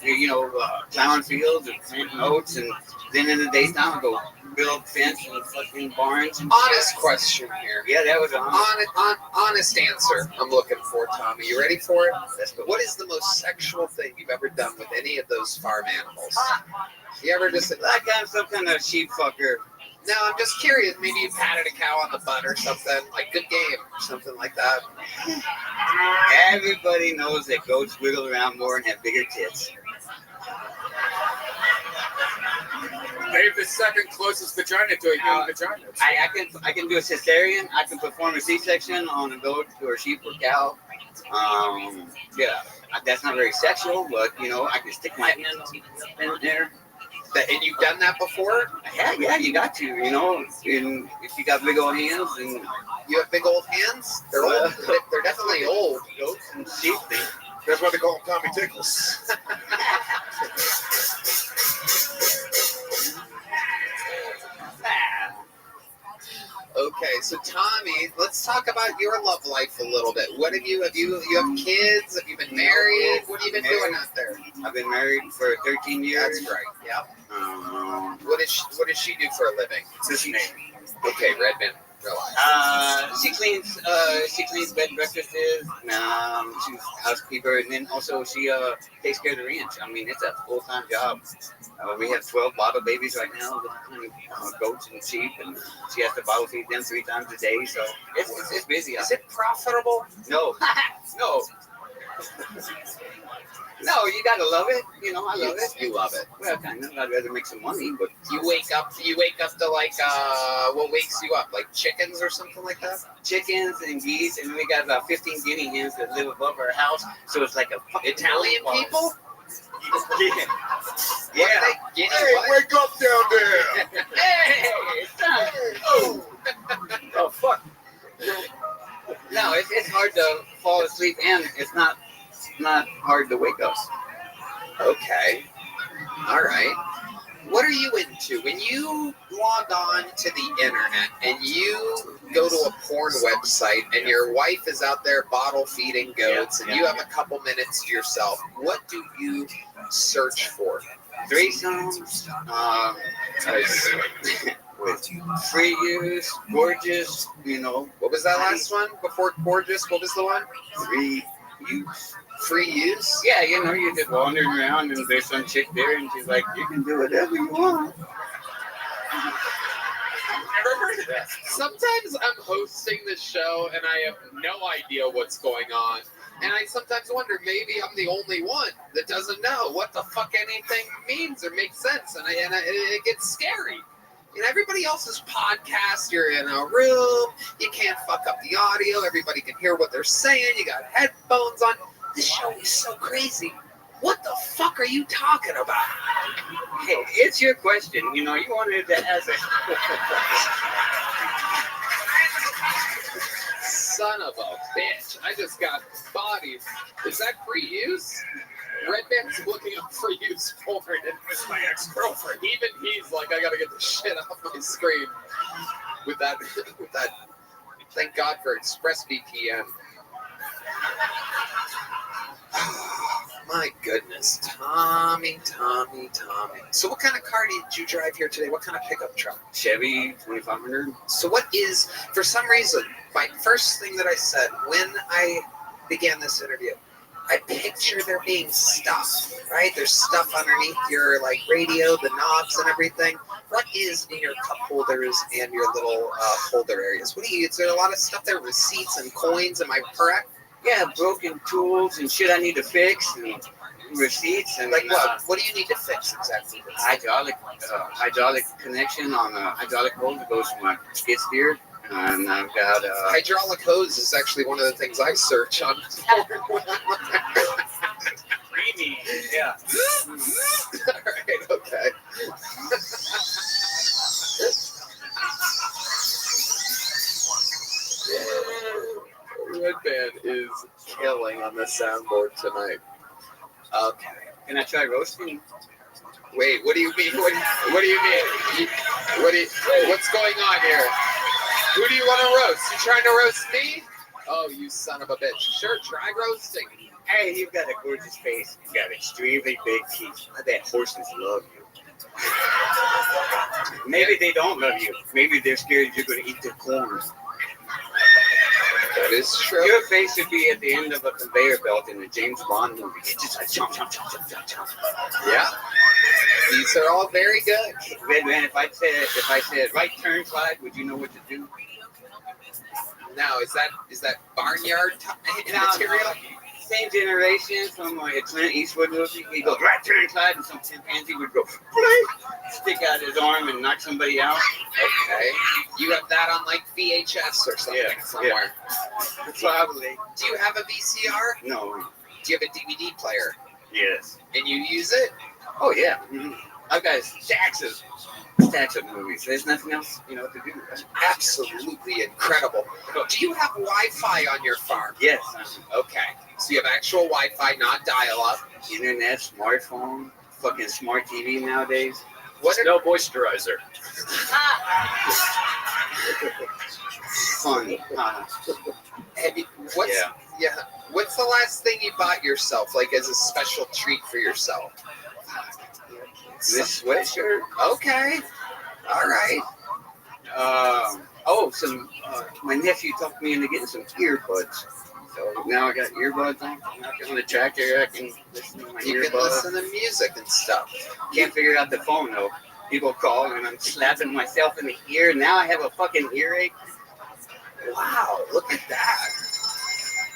plowing fields and planting oats. And then in the daytime, I go build fence and fucking barns. Honest question here. Yeah, that was honest answer I'm looking for, Tommy. You ready for it? What is the most sexual thing you've ever done with any of those farm animals? You ever just like I'm some kind of sheep fucker? No, I'm just curious. Maybe you patted a cow on the butt or something, like good game or something like that. Everybody knows that goats wiggle around more and have bigger tits. They have the second closest vagina to a human vagina. I can do a cesarean. I can perform a C-section on a goat or a sheep or cow. Yeah, that's not very sexual, but I can stick my hand in there. And you've done that before? Yeah, you got to, and if you got big old hands, and you have big old hands. They're old. They're definitely old. Goats and sheep. That's why they call them Tommy Tickles. Okay, so Tommy, let's talk about your love life a little bit. What have you have kids? Have you been married? What have you been doing out there? I've been married for 13 years. That's right. Yep. What does she do for a living? Okay, Redmond. She cleans bed and breakfasts. She's a housekeeper, and then also she takes care of the ranch. I mean, it's a full-time job. We have 12 bottle babies right now, goats and sheep, and she has to bottle feed them 3 times a day. So it's busy. Is it profitable? No, no. No, you gotta love it. I love it. You love it. Well, kind of. I'd rather make some money, but you wake up to like what wakes you up? Like chickens or something like that? Chickens and geese, and we got about 15 guinea hens that live above our house. So it's like a Italian people. Yeah. Hey, wake up down there! Hey, son. Oh, fuck. No, it's hard to fall asleep, and it's not hard to wake up. Okay. All right. What are you into? When you log on to the internet and you go to a porn website and your wife is out there bottle feeding goats and you have a couple minutes to yourself, what do you search for? Threesomes. with free use, gorgeous, you know. What was that last one? Before gorgeous, what was the one? Free use. Free use? Yeah, you know, you're just wandering around and there's some chick there and she's like, you can do whatever you want. Never heard of that. Sometimes I'm hosting the show and I have no idea what's going on. And I sometimes wonder, maybe I'm the only one that doesn't know what the fuck anything means or makes sense. And it gets scary. In everybody else's podcast, you're in a room, you can't fuck up the audio, everybody can hear what they're saying, you got headphones on. This show is so crazy. What the fuck are you talking about? Hey, it's your question. You know, you wanted to ask it. Son of a bitch. I just got bodied. Is that free use? Red Band's looking up free use porn and it's my ex-girlfriend. Even he's like, I gotta get this shit off my screen. With that, thank God for ExpressVPN. My goodness, Tommy. So what kind of car did you drive here today? What kind of pickup truck? Chevy 2500. So what is, for some reason, my first thing that I said when I began this interview, I picture there being stuff, right? There's stuff underneath your like radio, the knobs and everything. What is in your cup holders and your little holder areas? What do you, is there a lot of stuff there, receipts and coins, am I correct? Yeah, broken tools and shit I need to fix and receipts and like what? What do you need to fix exactly? Hydraulic connection on a hydraulic hose that goes from my skid steer. And I've got hydraulic hose is actually one of the things I search on. Creamy, yeah. All right, okay. Red Band is killing on the soundboard tonight. Okay. Can I try roasting? Wait, what do you mean? What do you mean? What's going on here? Who do you want to roast? You trying to roast me? Oh, you son of a bitch. Sure, try roasting. Hey, you've got a gorgeous face. You've got extremely big teeth. I bet horses love you. Maybe they don't love you. Maybe they're scared you're going to eat their corn. That is true. Your face should be at the end of a conveyor belt in a James Bond movie. It's just like chomp, chomp, chomp, chomp, chomp, chomp. Yeah. These are all very good. Red Man, if I said right turn slide, would you know what to do? Now, is that barnyard material? No. Same generation from like a Clint Eastwood movie. He goes right turn slide, and some chimpanzee would go stick out his arm and knock somebody out. Okay, you have that on like VHS or something somewhere. Yeah. Probably. Do you have a VCR? No. Do you have a DVD player? Yes. And you use it? Oh yeah. Mm-hmm. I've got stacks of movies. There's nothing else, to do. Absolutely incredible. Do you have Wi-Fi on your farm? Yes. Okay. So you have actual Wi-Fi, not dial-up. Internet, smartphone, fucking smart TV nowadays. What's no moisturizer? Fun. What's the last thing you bought yourself, like as a special treat for yourself? This sweatshirt. Okay. All right. My nephew talked me into getting some earbuds. So now I got earbuds on. On the tractor, I can listen to my earbuds. You can listen to music and stuff. Can't figure out the phone though. People call and I'm slapping myself in the ear. Now I have a fucking earache. Wow, look at that.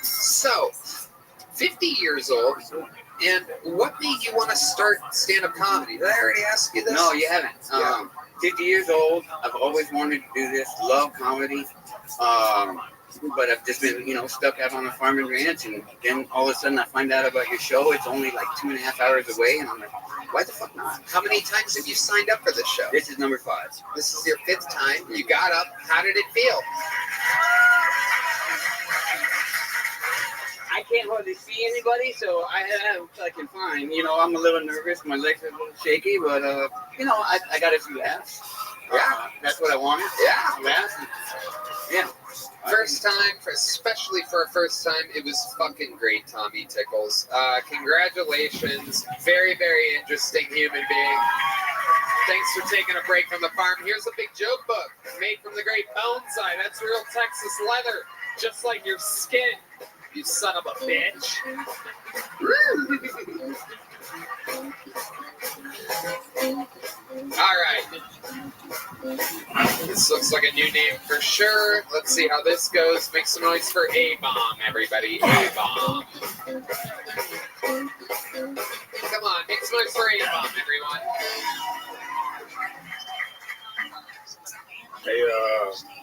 So, 50 years old. And what made you want to start stand-up comedy? Did I already ask you this? No, you haven't. 50 years old. I've always wanted to do this. Love comedy. But I've just been, stuck out on a farm and ranch. And then all of a sudden I find out about your show. It's only like 2.5 hours away. And I'm like, why the fuck not? How many times have you signed up for this show? This is number 5. This is your 5th time. You got up. How did it feel? I can't hardly see anybody, so I am fucking fine. I'm a little nervous. My legs are a little shaky, but, I got a few laughs. Yeah. That's what I wanted. Yeah. Laughs. Yeah. First time, especially for a first time, it was fucking great, Tommy Tickles. Congratulations. Very, very interesting human being. Thanks for taking a break from the farm. Here's a big joke book made from the great bone side. That's real Texas leather, just like your skin, you son of a bitch. All right. This looks like a new name for sure. Let's see how this goes. Make some noise for A-Bomb, everybody. A-Bomb. Come on, make some noise for A-Bomb, everyone.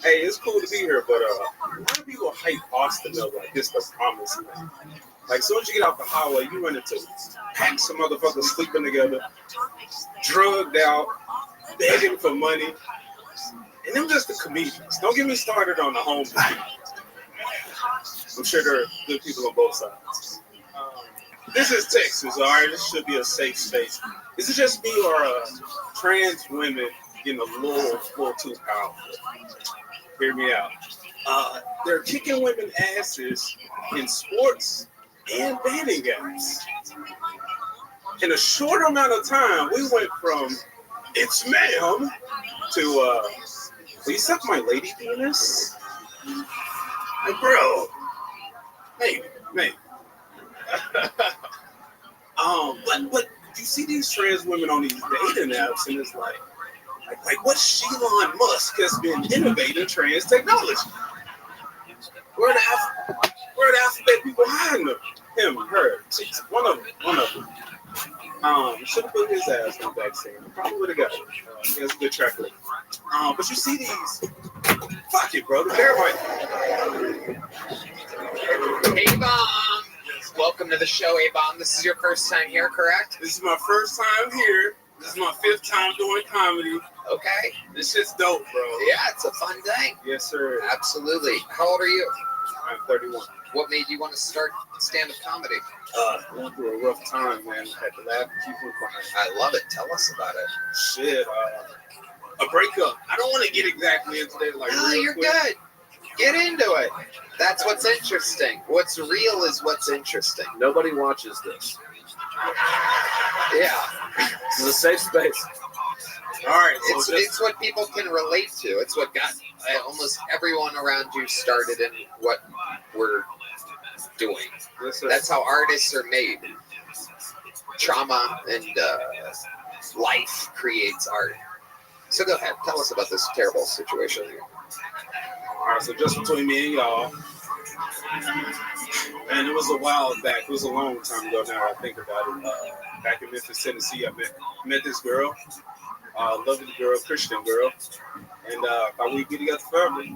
Hey, it's cool to be here, but a lot of people hype Austin up like this the promise land. Like, as soon as you get off the highway, you run into packs of motherfuckers sleeping together, drugged out, begging for money. And them just the comedians. Don't get me started on the homeless people. I'm sure there are good people on both sides. This is Texas, all right? This should be a safe space. Is it just me or trans women getting a little too powerful? Hear me out. They're kicking women asses in sports and dating apps. In a short amount of time, we went from "it's ma'am" to "will you suck my lady penis?" Like, bro, hey, mate. But you see these trans women on these dating apps, and it's like what Elon Musk has been innovating trans technology. Where the alphabet people hiding them? Him, her, one of them. Should have put his ass in the vaccine. Probably would have got it. He has a good track record. But you see these. Fuck it, bro. Everybody. A-Bomb. Welcome to the show, A-Bomb. This is your first time here, correct? This is my first time here. This is my 5th time doing comedy. Okay. This shit's dope, bro. Yeah, it's a fun thing. Yes, sir. Absolutely. How old are you? I'm 31. What made you want to start stand-up comedy? Going through a rough time, man. Had to laugh and keep on crying. I love it. Tell us about it. Shit. A breakup. I don't want to get exactly into that. Like, no, you're good. Get into it. That's what's interesting. What's real is what's interesting. Nobody watches this. Yeah. This is a safe space. All right. So it's what people can relate to. It's what got almost everyone around you started in what we're doing. That's how artists are made. Trauma and life creates art. So go ahead. Tell us about this terrible situation. All right, so just between me and y'all, and it was a while back. It was a long time ago now I think about it. Back in Memphis, Tennessee, I met this girl, lovely girl, Christian girl, and thought we'd be together forever. We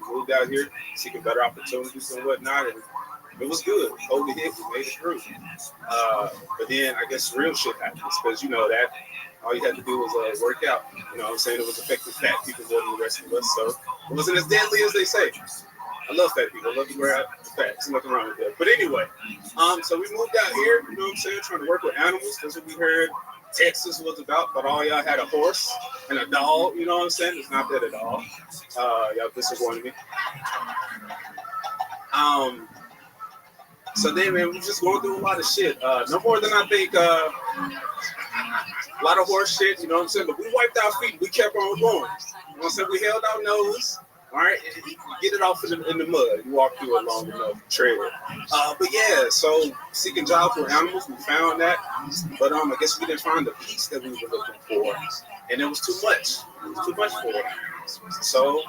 moved out here, seeking better opportunities and whatnot, and it was good. COVID hit, we made it through. But then I guess real shit happens, because you know that. All you had to do was work out. You know what I'm saying? It was affecting fat people more than the rest of us. So it wasn't as deadly as they say. I love fat people. I love to wear out fat. There's nothing wrong with that. But anyway, so we moved out here, you know what I'm saying, trying to work with animals. That's what we heard Texas was about. But all y'all had a horse and a dog. You know what I'm saying? It's not that at all. Y'all disappointed me. So then, man, we just going through a lot of shit. No more than I think. A lot of horse shit, you know what I'm saying? But we wiped our feet. We kept on going. You know what I'm saying? We held our nose. All right, get it off in the mud. You walk through a long enough trail. But yeah, so seeking jobs with animals, we found that. But I guess we didn't find the peace that we were looking for, and it was too much. It was too much for it. So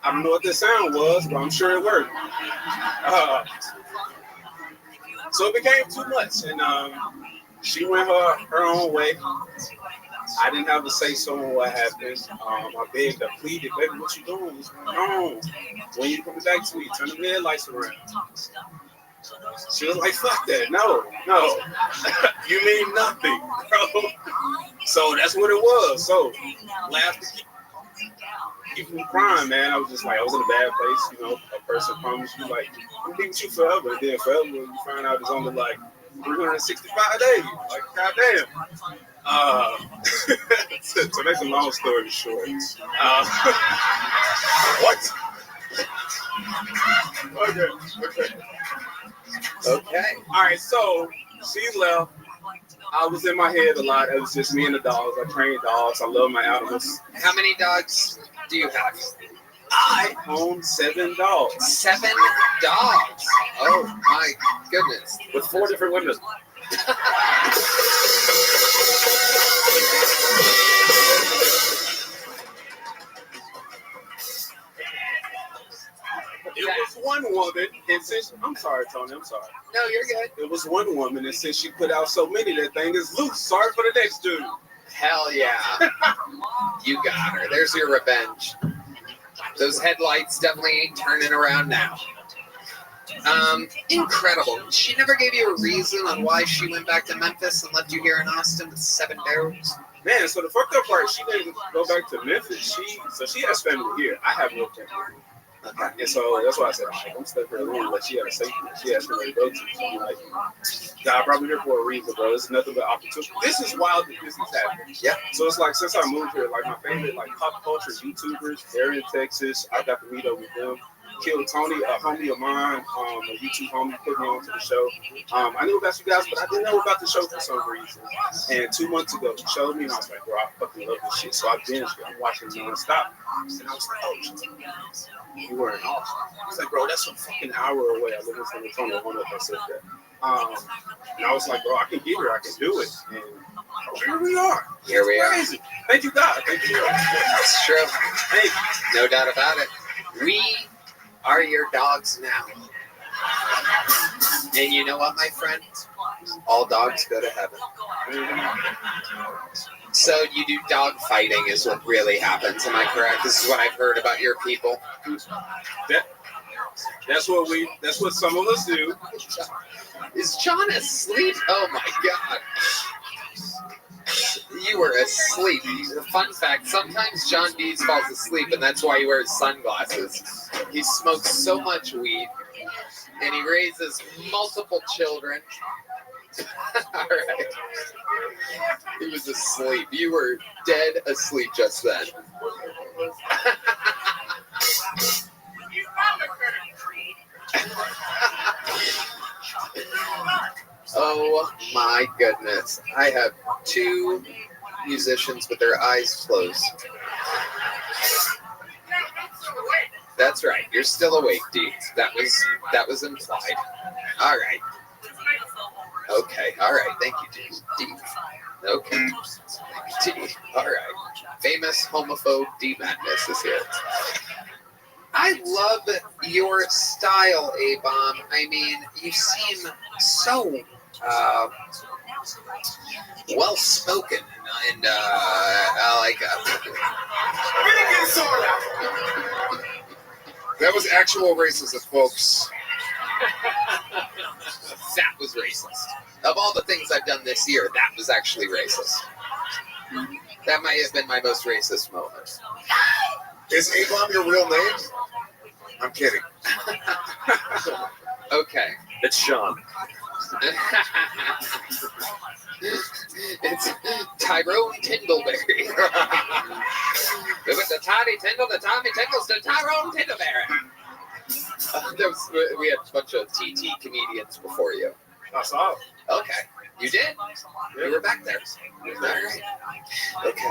I don't know what the sound was, but I'm sure it worked. So it became too much, and she went her own way. I didn't have a say-so on what happened. I begged, I pleaded, baby, what you doing? What's going on? When you coming back to me? Turn the red lights around. She was like, fuck that. No. You mean nothing, bro. So that's what it was. So laughed, keep me crying, man. I was just like, I was in a bad place. You know, a person promised you, like, I'm keeping you forever. And then forever, you find out it's only like 365 days. Like, goddamn. To make a long story short, what? Okay. All right, so she left. I was in my head a lot. It was just me and the dogs. I train dogs. I love my animals. How many dogs do you have? I own 7 dogs. 7 dogs. Oh my goodness. With 4 different women. It was one woman, and since I'm sorry, Tony, I'm sorry. No, you're good. It was one woman, and since she put out so many, that thing is loose. Sorry for the next dude. Hell yeah. You got her. There's your revenge. Those headlights definitely ain't turning around now. Incredible. She never gave you a reason on why she went back to Memphis and left you here in Austin with 7 dogs. Man, so the fucked up part, she didn't go back to Memphis. She has family here. I have no family. Okay. And so that's why I said, I'm stuck here alone. Like, she had a safety. She has somewhere to go to. So I'm like, God, probably here for a reason, bro. It's nothing but opportunity. This is wild that this is happening. Yeah. So it's like, since I moved here, like, my favorite, like, pop culture YouTubers, they're in Texas. I got to meet up with them. Kill Tony, a homie of mine, a YouTube homie, put me onto the show. I knew about you guys, but I didn't know about the show for some reason. And 2 months ago, he showed me, and I was like, bro, I fucking love this shit. So I binged it. I'm watching it nonstop. And I was like, oh, you were in Austin. I was like, bro, that's a fucking hour away. I live in San Antonio. I don't know if I said that. And I was like, bro, I can get here. I can do it. And here we are. Here we are. Crazy. Thank you, God. Thank you. That's true. Thank you. No doubt about it. We are your dogs now. And you know what, my friend? All dogs go to heaven. So you do dog fighting is what really happens. Am I correct? This is what I've heard about your people. That's what some of us do. Is John asleep? Oh my God. You were asleep. Fun fact, sometimes John Dees falls asleep, and that's why he wears sunglasses. He smokes so much weed, and he raises multiple children. All right. He was asleep. You were dead asleep just then. Oh my goodness. I have 2 musicians with their eyes closed. That's right. You're still awake, Dee. That was implied. All right. Okay. All right. Thank you, Dee. Okay. Thank you, Dee. All right. Famous homophobe D Madness is here. I love your style, A-Bomb. I mean, you seem so well-spoken and That was actual racism, folks. That was racist. Of all the things I've done this year, that was actually racist. That might have been my most racist moment. Is A-Bomb your real name? I'm kidding. Okay. It's Sean. It's Tyrone Tindleberry. With the Toddy Tindle, the Tommy Tingles to Tyrone Tindleberry. We had a bunch of TT comedians before you. I saw it. Okay. You did? You were back there. All right. Okay.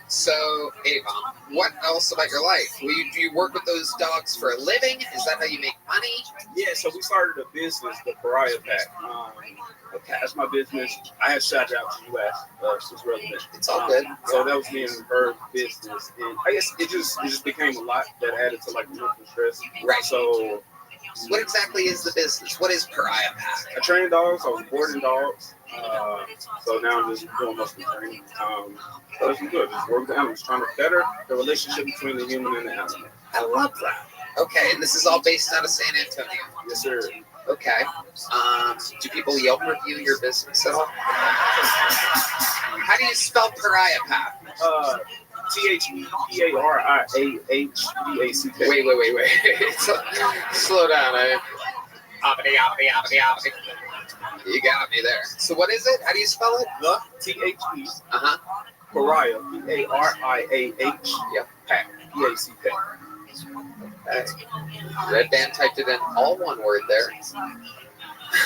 So, A-Bomb, what else about your life? Do you work with those dogs for a living? Is that how you make money? Yeah, so we started a business, the Pariah Pack. Okay, that's my business. I had shouted out to you last. It's relevant. It's all good. So that was me and her business, and I guess it just became a lot that added to like mental stress. Right. So, what exactly is the business? What is Pariah Pack? I train dogs. I was boarding dogs. So now I'm just doing most of the training. So it's good. Just work with animals, trying to better the relationship between the human and the animal. I love that. Okay, and this is all based out of San Antonio. Yes, sir. Okay. Do people Yelp review your business at all? How do you spell Pariah Pack? THEPARIAHPACK. Wait. Slow down. You got me there. So what is it? How do you spell it? The THE. Uh-huh. Pariah. PARIAH. Yep. Pack. PACK. Okay. Red Band typed it in all one word there.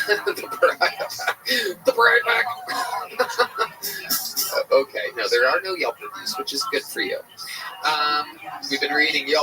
The Bride Pack. Okay, no, there are no Yelp reviews, which is good for you. We've been reading Yelp